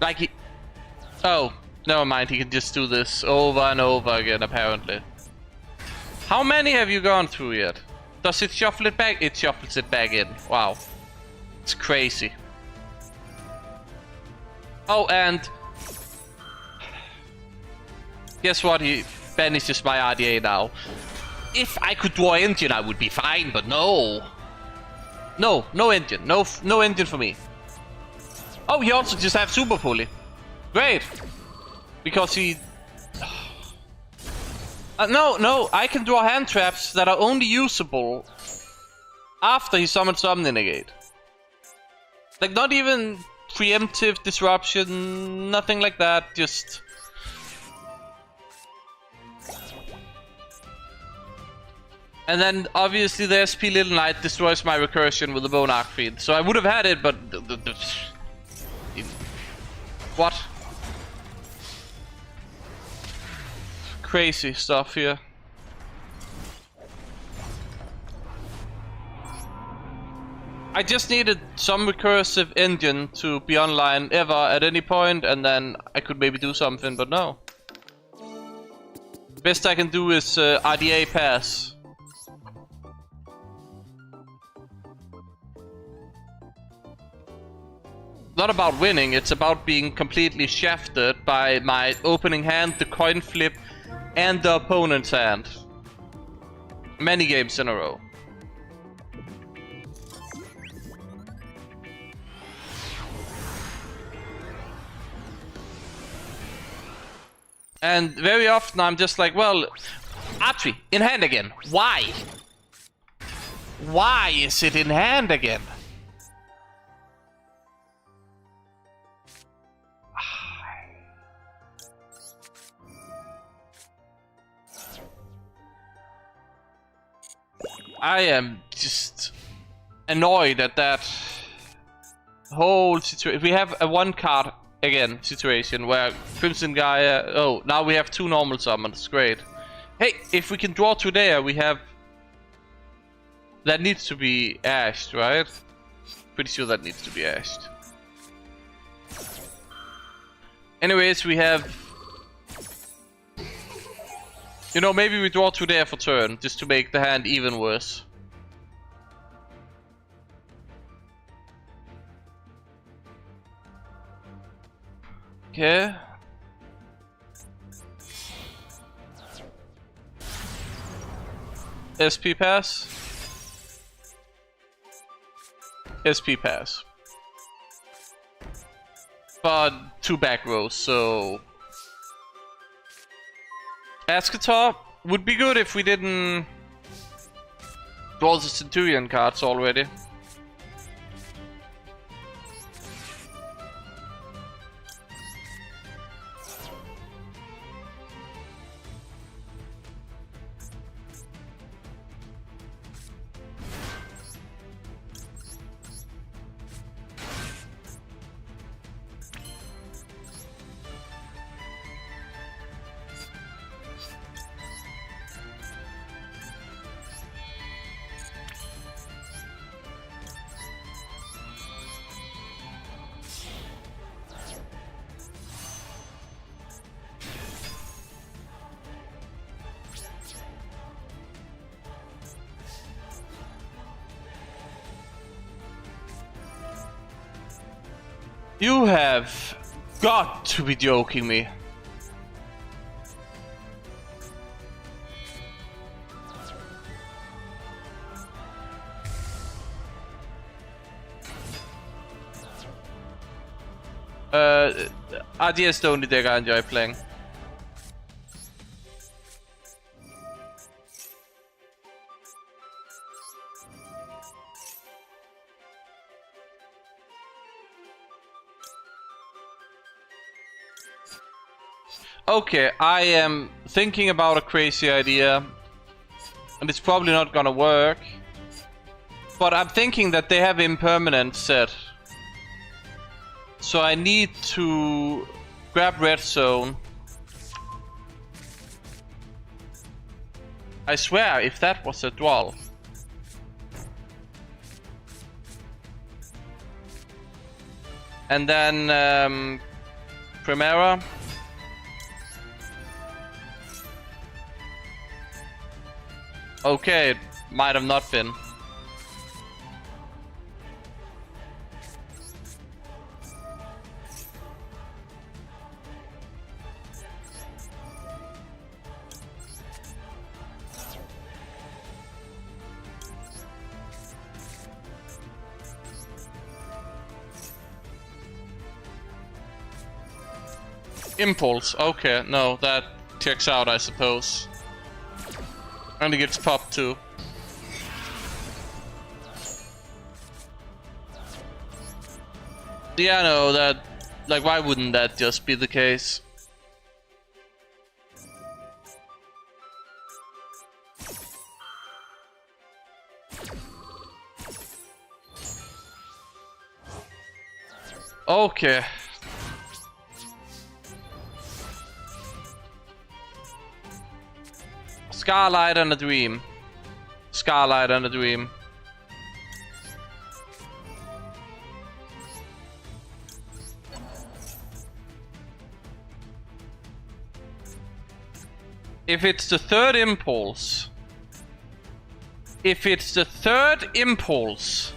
Like he... Oh, never mind, he can just do this over and over again, apparently. How many have you gone through yet? Does it shuffle it back? It shuffles it back in. Wow. It's crazy. Oh, and... guess what? He banishes my RDA now. If I could draw Indian, I would be fine, but no. No Indian. No Indian for me. Oh, he also just have Super Pulley. Great. Because he... no, I can draw hand traps that are only usable after he summons Omni Negate. Like, not even preemptive disruption, nothing like that, just... And then, obviously, the SP Little Knight destroys my recursion with the Bone Archfiend. So I would have had it, but... What? Crazy stuff here. I just needed some recursive Indian to be online ever at any point, and then I could maybe do something, but no. Best I can do is RDA pass. Not about winning, it's about being completely shafted by my opening hand, the coin flip, and the opponent's hand. Many games in a row. And very often I'm just like, well, Archery, in hand again. Why? Why is it in hand again? I am just annoyed at that whole situation. We have a one card again situation where Crimson Gaia. Oh, now we have two normal summons. Great. Hey, if we can draw two there, we have. That needs to be ashed, right? Pretty sure that needs to be ashed. Anyways, we have. You know, maybe we draw two there for turn, just to make the hand even worse. Okay. SP pass. SP pass. But two back rows, so... Archetype would be good if we didn't draw the Centurion cards already. You have got to be joking me. RDS is the only deck I enjoy playing. Okay, I am thinking about a crazy idea, and it's probably not gonna work. But I'm thinking that they have impermanent set. So I need to grab red zone. I swear, if that was a Duel. And then Primera. Okay, it might have not been. Impulse, okay, no, that checks out, I suppose. And it gets popped too. Yeah, no, that... Like, why wouldn't that just be the case? Okay. Starlight and a Dream. Starlight and a Dream. If it's the third impulse. If it's the third impulse.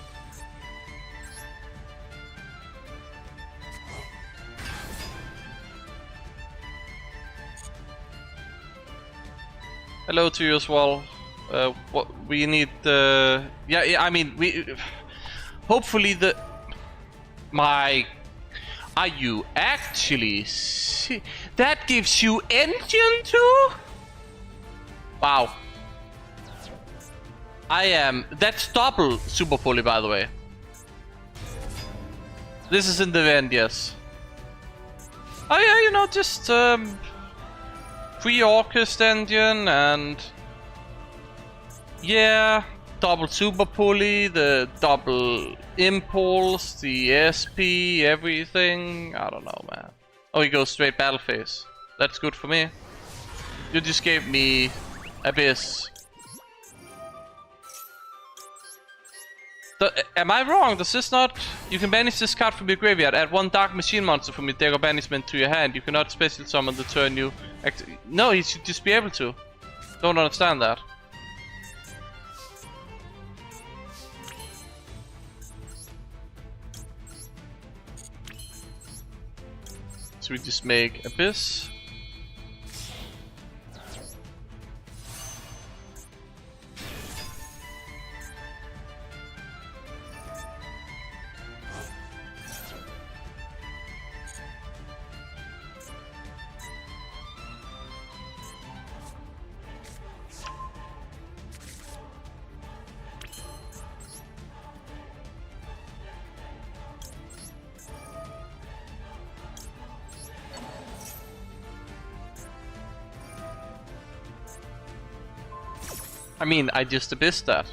Hello to you as well. What we need the yeah, I mean we hopefully the are you actually that gives you engine too? Wow. That's double super poly, by the way. This is in the end, yes. Oh yeah, you know, just free Orchest engine and yeah, double super pulley, the double impulse, the SP, everything. I don't know, man. Oh, he goes straight battle phase. That's good for me. You just gave me Abyss. Am I wrong? Does this not... You can banish this card from your graveyard. Add one Dark Machine monster from your deck of banishment to your hand. You cannot special summon the turn you... No, he should just be able to. Don't understand that. So we just make Abyss. I mean, I just abyssed that.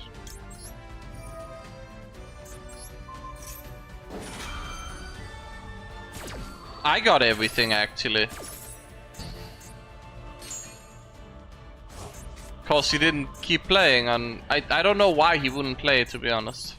I got everything actually. Cause he didn't keep playing on... I don't know why he wouldn't play, to be honest.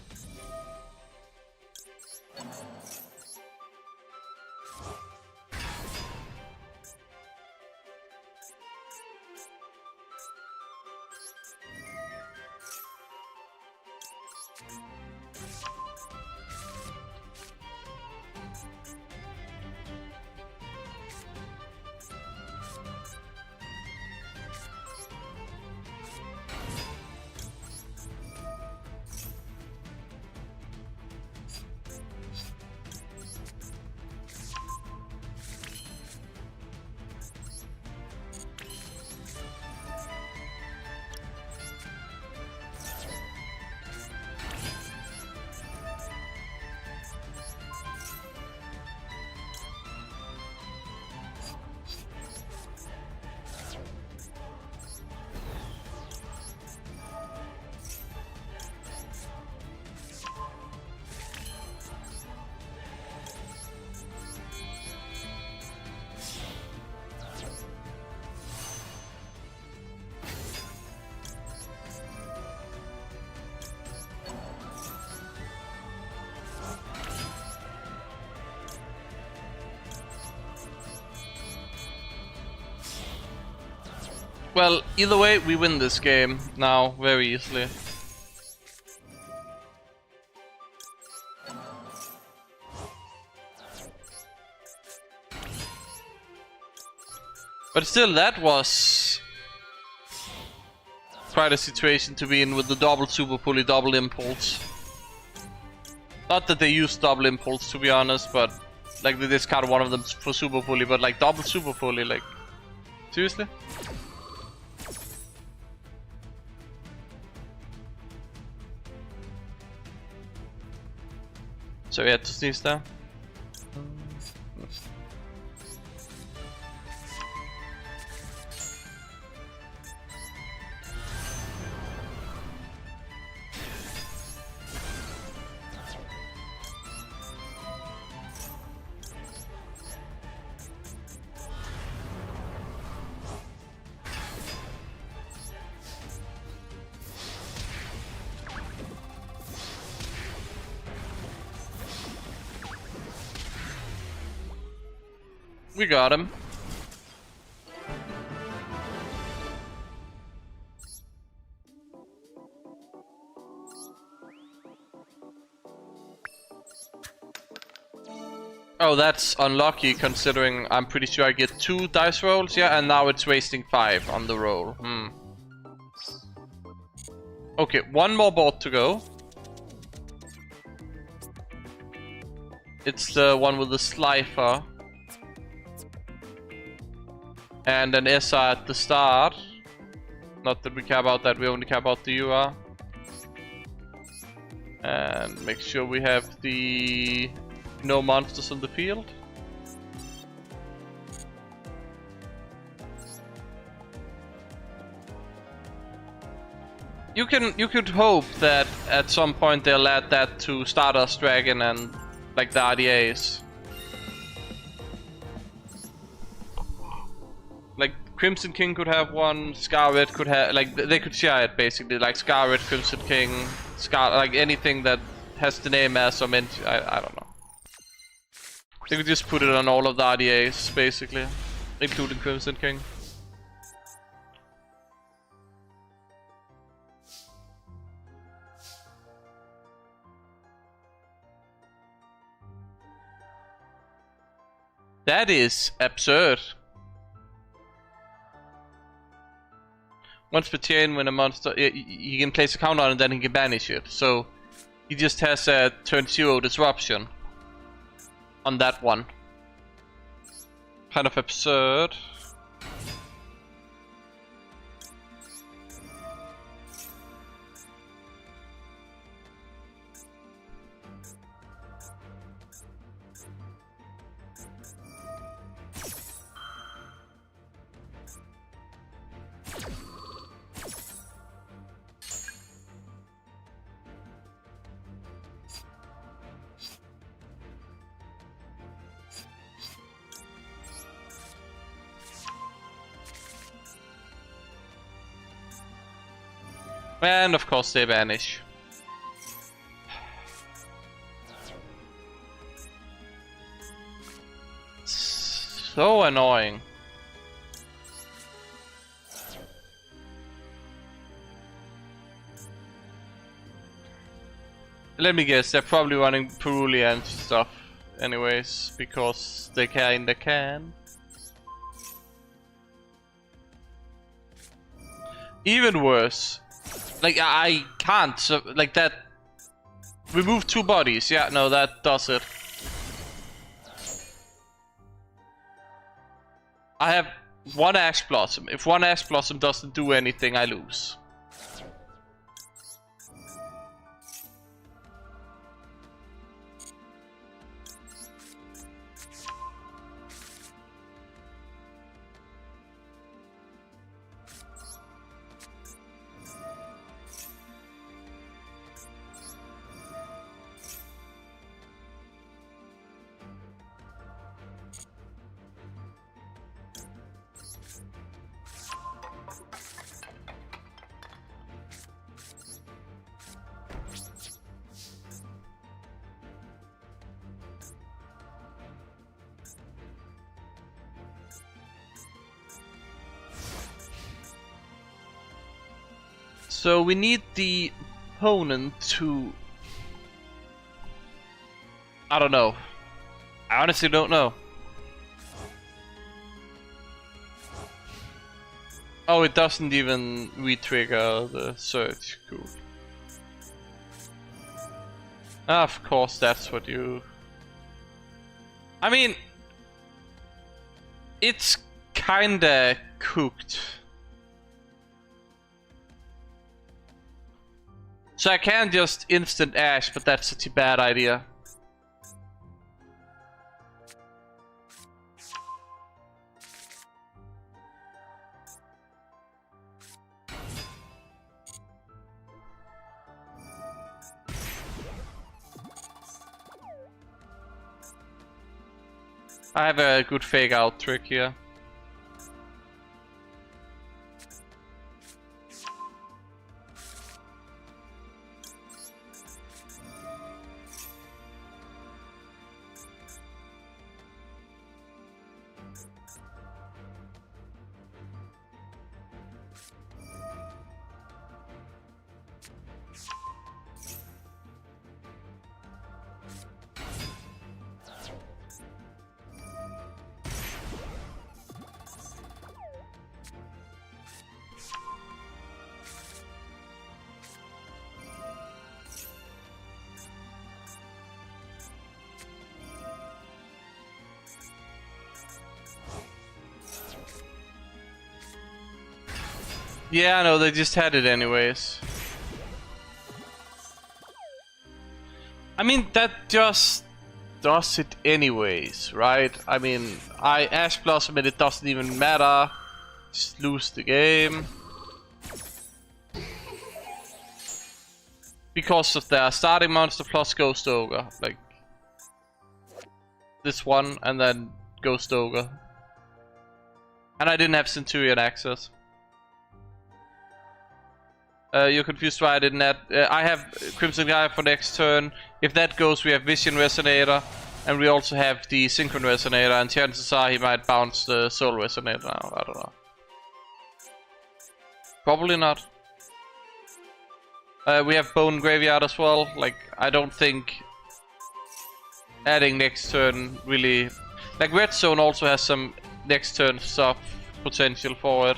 Well, either way, we win this game now very easily. But still, that was quite a situation to be in with the double super pulley, double impulse. Not that they used double impulse, to be honest, but like they discarded one of them for super pulley, but like double super pulley, like seriously? So we had to sneeze there. We got him. Oh, that's unlucky considering I'm pretty sure I get 2 dice rolls, yeah, and now it's wasting 5 on the roll. Okay, 1 more board to go. It's the one with the slifer. And an SR at the start. Not that we care about that, we only care about the UR. And make sure we have the no monsters on the field. You could hope that at some point they'll add that to Stardust Dragon and like the RDAs. Like Crimson King could have one, Scarlet could have, like they could share it basically, like Scarlet, Crimson King, like anything that has the name as or meant. I don't know. They could just put it on all of the RDAs basically, including Crimson King. That is absurd. Once per chain, when a monster, he can place a counter on it and then he can banish it. So he just has a turn 0 disruption on that one. Kind of absurd. And of course they vanish. So annoying. Let me guess, they're probably running Perulian stuff anyways, because they kinda can. Even worse. Like, I can't, so, like that. Remove 2 bodies, yeah, no, that does it. I have 1 Ash Blossom. If 1 Ash Blossom doesn't do anything, I lose. So we need the opponent to... I don't know. I honestly don't know. Oh, it doesn't even re-trigger the search. Cool. Of course, that's what you... I mean... It's kinda cooked. So I can just instant Ash, but that's such a bad idea. I have a good fake out trick here. Yeah, I know, they just had it anyways. I mean, that just does it anyways, right? I mean, I Ash Blossom and it doesn't even matter. Just lose the game. Because of their starting monster plus Ghost Ogre. Like, this one and then Ghost Ogre. And I didn't have Centurion access. You're confused why I didn't add... I have Crimson Guy for next turn. If that goes, we have Vision Resonator. And we also have the Synchron Resonator. And chances are he might bounce the Soul Resonator now. I don't know. Probably not. We have Bone Graveyard as well. Like, I don't think... adding next turn really... Like, Red Zone also has some next turn stuff potential for it.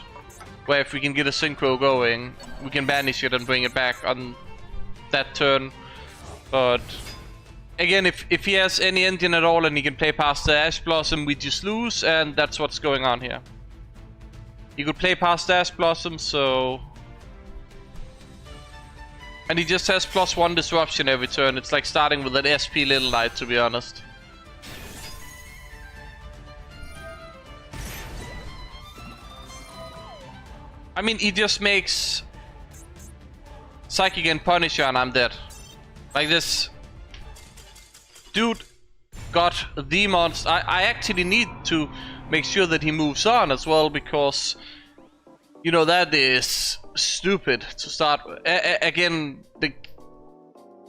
Where if we can get a Synchro going, we can banish it and bring it back on that turn. But again, if he has any engine at all and he can play past the Ash Blossom, we just lose, and that's what's going on here. He could play past the Ash Blossom, so... And he just has +1 disruption every turn. It's like starting with an SP Little Knight, to be honest. I mean, he just makes Psychic and Punisher and I'm dead. Like this. Dude got the monster. I actually need to make sure that he moves on as well, because, you know, that is stupid to start. Again,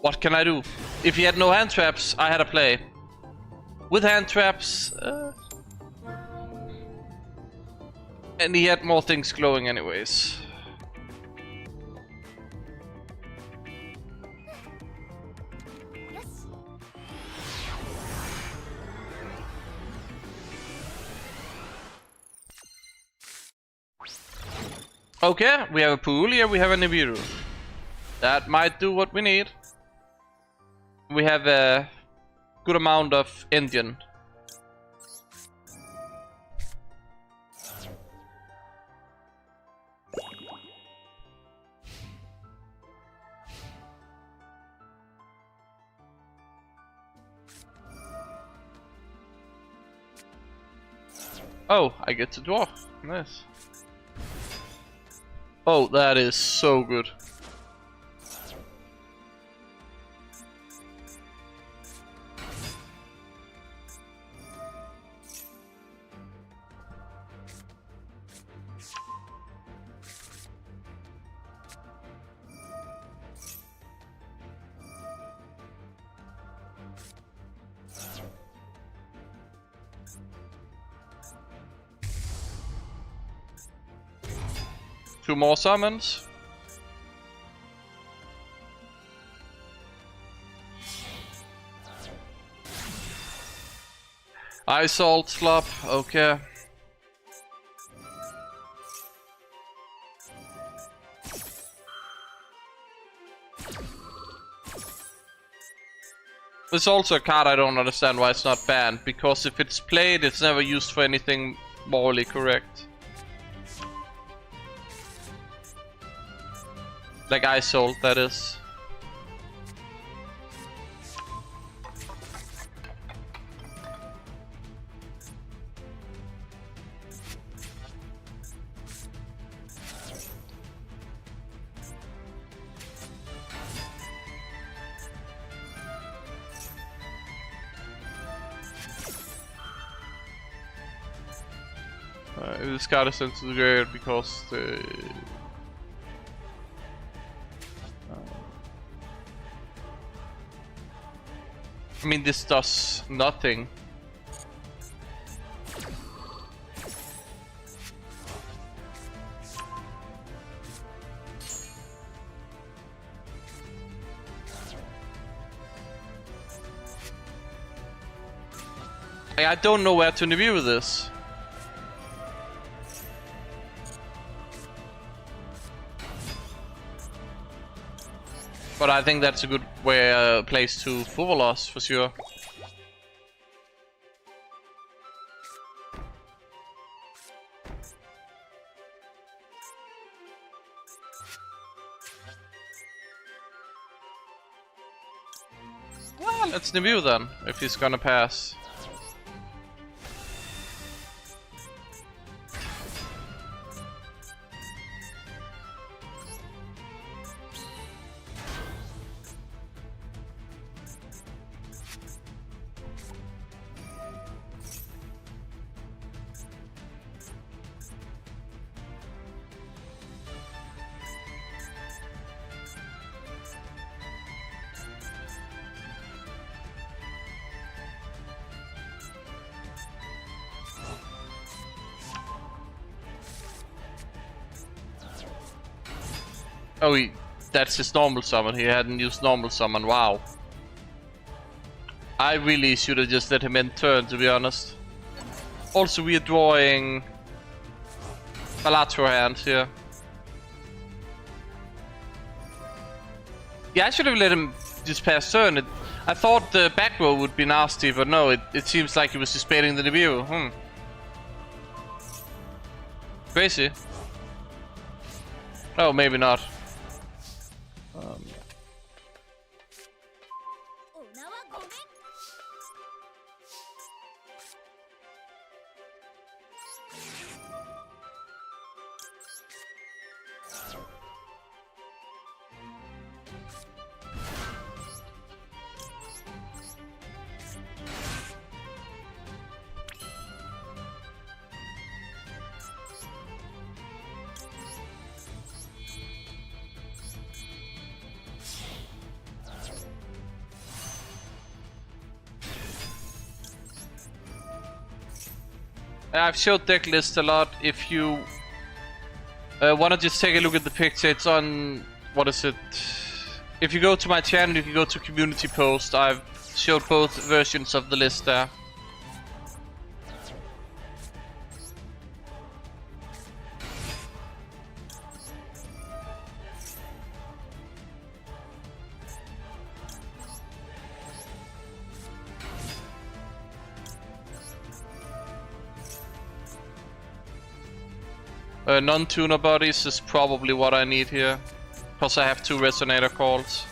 what can I do? If he had no hand traps, I had a play. With hand traps... and he had more things glowing anyways. Yes. Okay, we have a pool here, we have a Nibiru. That might do what we need. We have a good amount of engine. Oh, I get to dwarf. Nice. Oh, that is so good. Two more summons. Ice Salt Slop, okay. There's also a card I don't understand why it's not banned, because if it's played, it's never used for anything morally correct. Like Ice Salt, that is. This card is sent to the graveyard because the... I mean, this does nothing. I don't know where to review this. But I think that's a good place to full us for sure. Well, let's review then, if he's gonna pass. Oh, that's his normal summon. He hadn't used normal summon. Wow. I really should have just let him in turn, to be honest. Also, we are drawing Balatro hand here. Yeah, I should have let him just pass turn. I thought the back row would be nasty, but no, it seems like he was just baiting the debut. Crazy. Oh, maybe not. I've showed deck list a lot. If you wanna just take a look at the picture, it's on, what is it? If you go to my channel, you can go to community post. I've showed both versions of the list there. Non-tuner bodies is probably what I need here, because I have 2 resonator calls.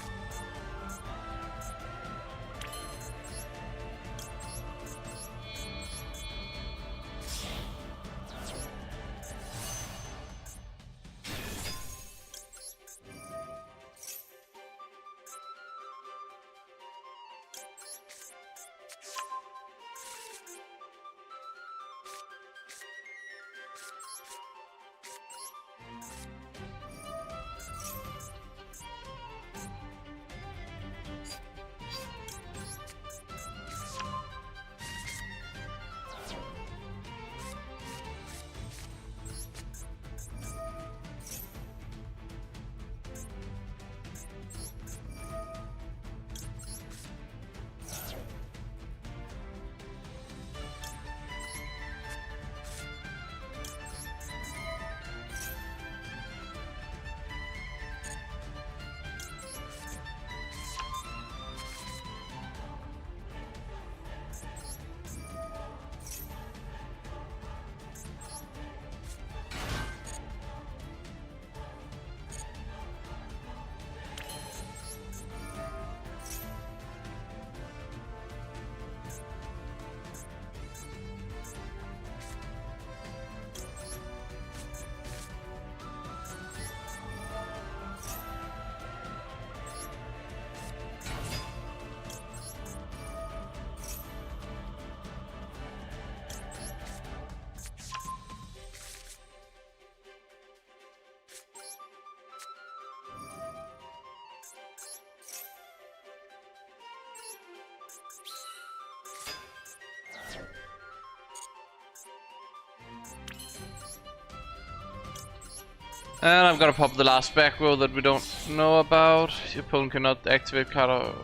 And I'm gonna pop the last back row that we don't know about. Your opponent cannot activate card or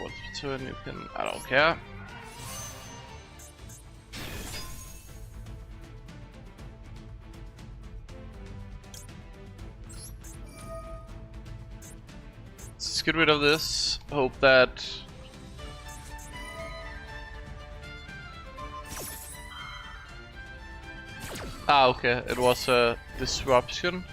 what's the turn. You can. I don't care. Let's get rid of this. Hope that. Ah, okay. It was a disruption.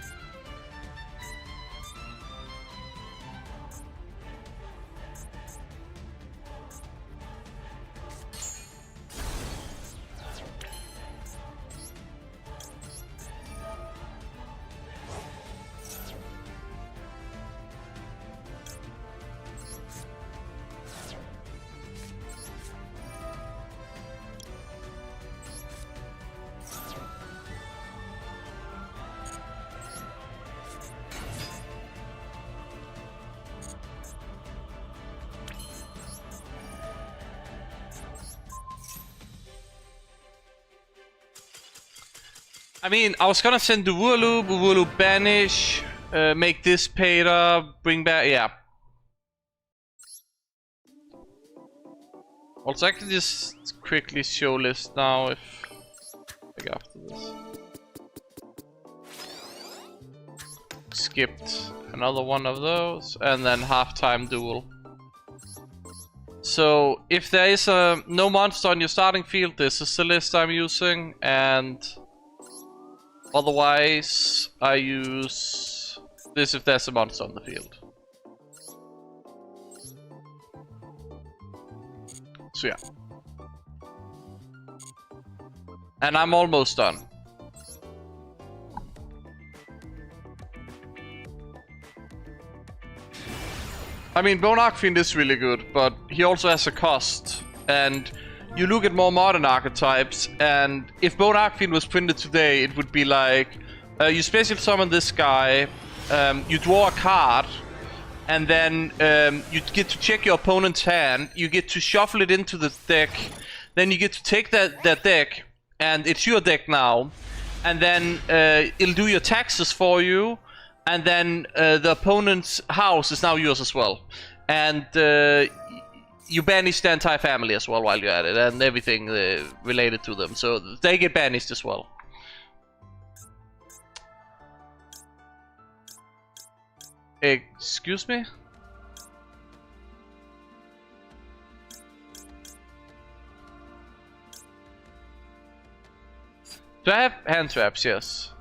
I mean, I was gonna send Duel, banish, make this Pater, bring back, yeah. Also, I can just quickly show list now if I go after this. Skipped another one of those, and then halftime Duel. So, if there is no monster on your starting field, this is the list I'm using, and otherwise, I use this if there's a monster on the field. So yeah. And I'm almost done. I mean, Bone Archfiend is really good, but he also has a cost. And you look at more modern archetypes, and if Bone Archfiend was printed today, it would be like, you special summon this guy, you draw a card, and then you get to check your opponent's hand, you get to shuffle it into the deck, then you get to take that deck, and it's your deck now, and then it'll do your taxes for you, and then the opponent's house is now yours as well. And you banish the entire family as well while you're at it, and everything related to them, so they get banished as well. Excuse me? Do I have hand traps? Yes.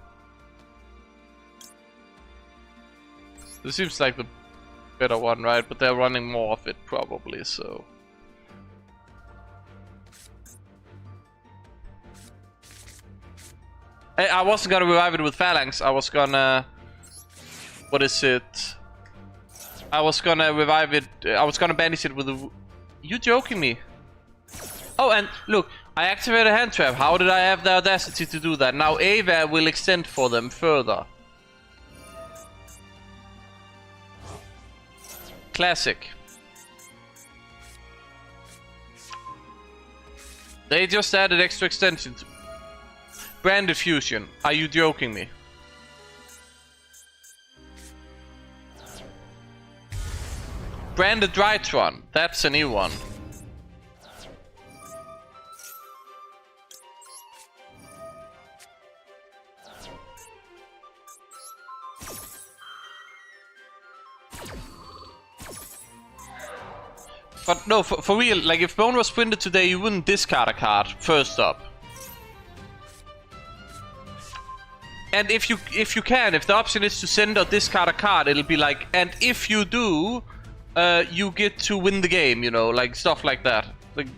This seems like the better one, right? But they're running more of it probably, so. I wasn't gonna revive it with Phalanx, I was gonna... What is it? I was gonna revive it, I was gonna banish it with a... You joking me? Oh, and look, I activated a hand trap. How did I have the audacity to do that? Now Ava will extend for them further. Classic. They just added extra extension to Branded Fusion. Are you joking me? Branded Drytron. That's a new one. But no, for real, like if Bone was printed today, you wouldn't discard a card first up. And if the option is to send or discard a card, it'll be like, and if you do, you get to win the game, you know, like stuff like that. Like,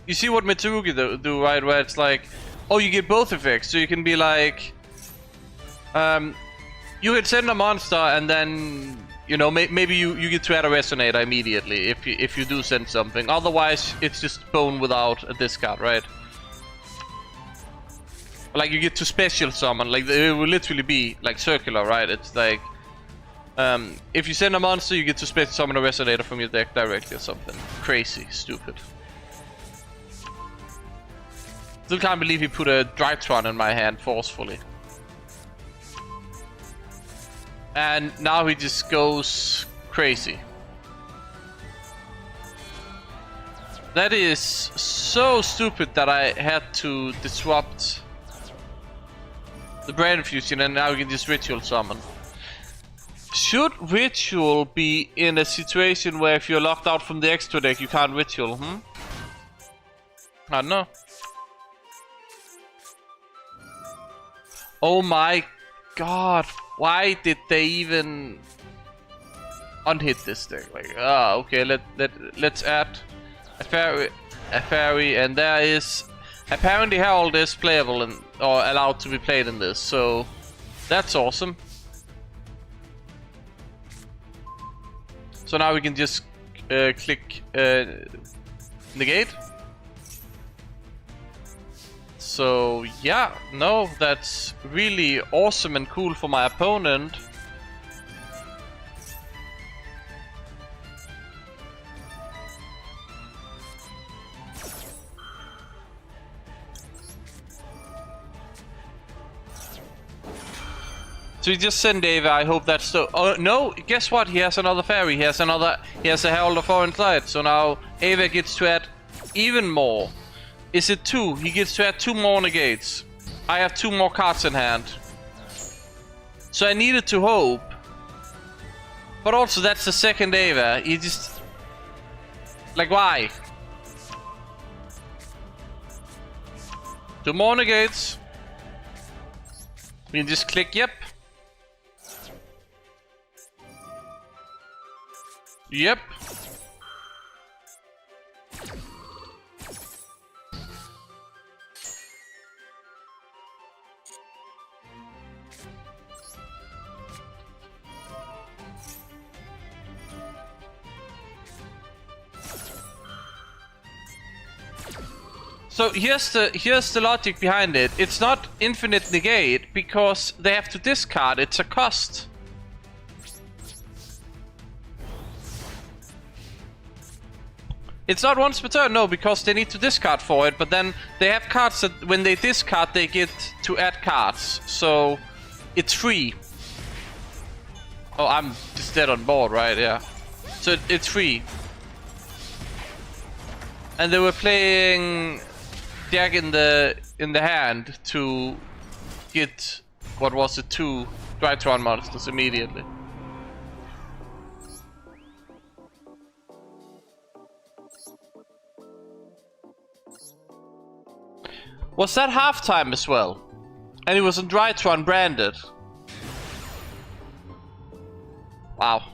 you see what Mitsurugi do, right? Where it's like, oh, you get both effects, so you can be like, you can send a monster and then, you know, maybe you get to add a resonator immediately if you do send something. Otherwise, it's just Bone without a discard, right? Like you get to special summon, like it will literally be like circular, right? It's like if you send a monster, you get to special summon a resonator from your deck directly or something. Crazy, stupid. Still can't believe he put a Drytron in my hand forcefully. And now he just goes crazy. That is so stupid that I had to disrupt the Brain Fusion, and now we can just Ritual Summon. Should Ritual be in a situation where if you're locked out from the extra deck you can't Ritual, I don't know. Oh my god, why did they even unhit this deck? Like, okay, let's add a fairy, and there is apparently Herald is playable and or allowed to be played in this, so that's awesome. So now we can just click negate. So yeah, no, that's really awesome and cool for my opponent. So he just sent Ava, I hope that's so. Oh no, guess what? He has another fairy, he has a Herald of Foreign Light, so now Ava gets to add even more. Is it 2? He gets to add 2 more negates. I have 2 more cards in hand. So I needed to hope. But also that's the second Ava. He just... Like, why? 2 more negates. We can just click yep. Yep. So here's the logic behind it. It's not infinite negate because they have to discard. It's a cost. It's not once per turn, no, because they need to discard for it, but then they have cards that when they discard they get to add cards. So it's free. Oh, I'm just dead on board, right? Yeah. So it's free. And they were playing Jack in the hand to get, what was it, 2 Drytron monsters immediately. Was that halftime as well? And it was on Drytron branded. Wow.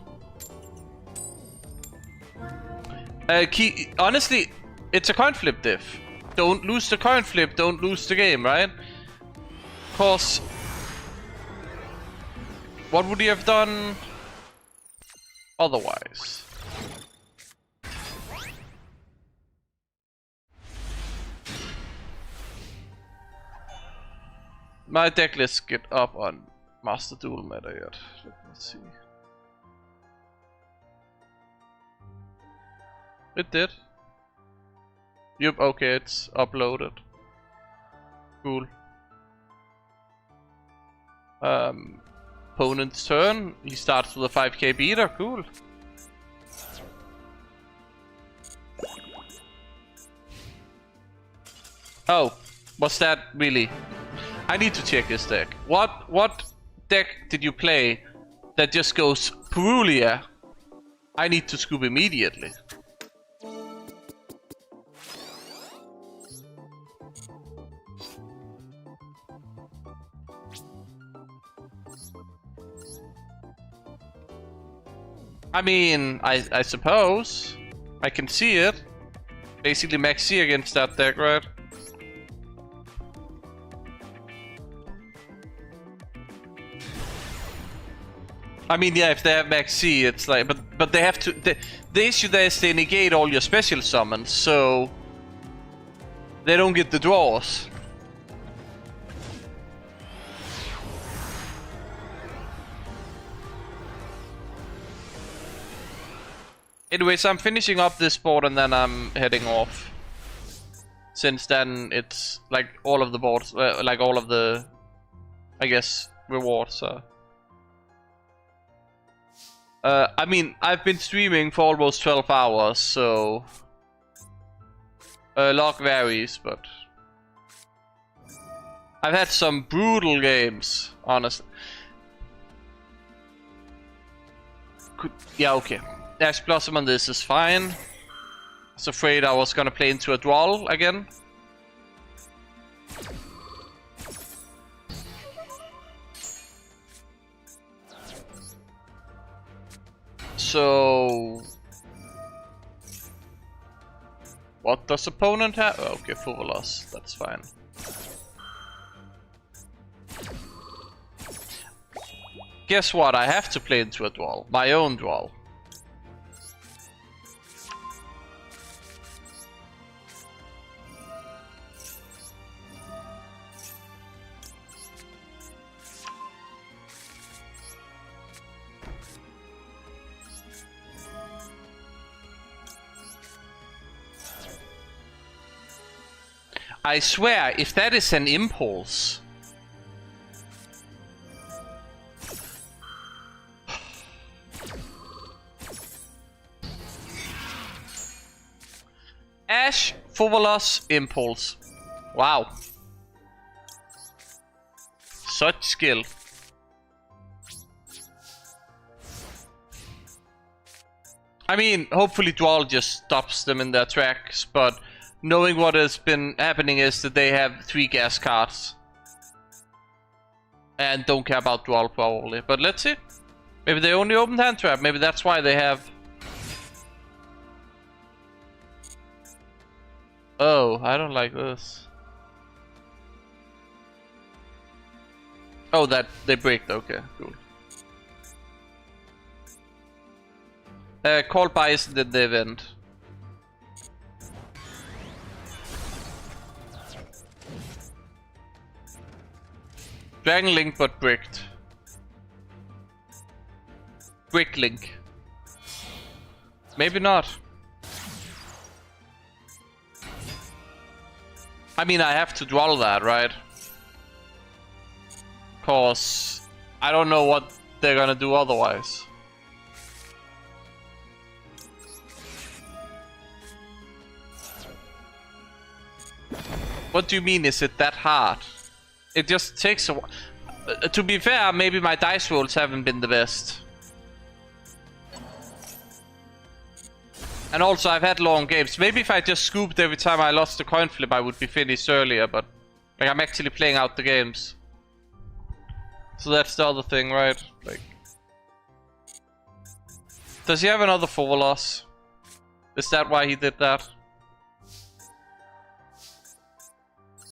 Honestly, it's a coin flip diff. Don't lose the coin flip, don't lose the game, right? Cause what would he have done otherwise? My deck list get up on Master Duel meta yet. Let me see. It did. Yep, okay, it's uploaded. Cool. Opponent's turn. He starts with a 5k beater. Cool. Oh, was that really? I need to check this deck. What deck did you play that just goes Perulia? I need to scoop immediately. I mean, I suppose I can see it. Basically max C against that deck, right? I mean, yeah, if they have max C, it's like, but they have to. The issue there is they negate all your special summons, so they don't get the draws. Anyways, I'm finishing up this board and then I'm heading off. Since then, it's like all of the boards, like all of the, I guess, rewards are I mean, I've been streaming for almost 12 hours, so... log varies, but... I've had some brutal games, honestly. Yeah, okay. Ash Blossom on this is fine. I was afraid I was gonna play into a Duel again. So... What does opponent have? Oh, okay, full loss. That's fine. Guess what? I have to play into a Duel. My own Duel. I swear, if that is an impulse... Ash, Fovelos, Impulse. Wow. Such skill. I mean, hopefully Duel just stops them in their tracks, but knowing what has been happening is that they have 3 gas cards. And don't care about Duel probably. But let's see. Maybe they only opened hand trap. Maybe that's why they have... Oh, I don't like this. Oh, that they break. Okay, cool. Call Bison did the event. Dragon Link, but bricked. Brick Link. Maybe not. I mean, I have to Duel that, right? Cause I don't know what they're gonna do otherwise. What do you mean, is it that hard? It just takes a while. To be fair, maybe my dice rolls haven't been the best. And also, I've had long games. Maybe if I just scooped every time I lost a coin flip, I would be finished earlier, but... Like, I'm actually playing out the games. So that's the other thing, right? Like... Does he have another Fovelos? Is that why he did that?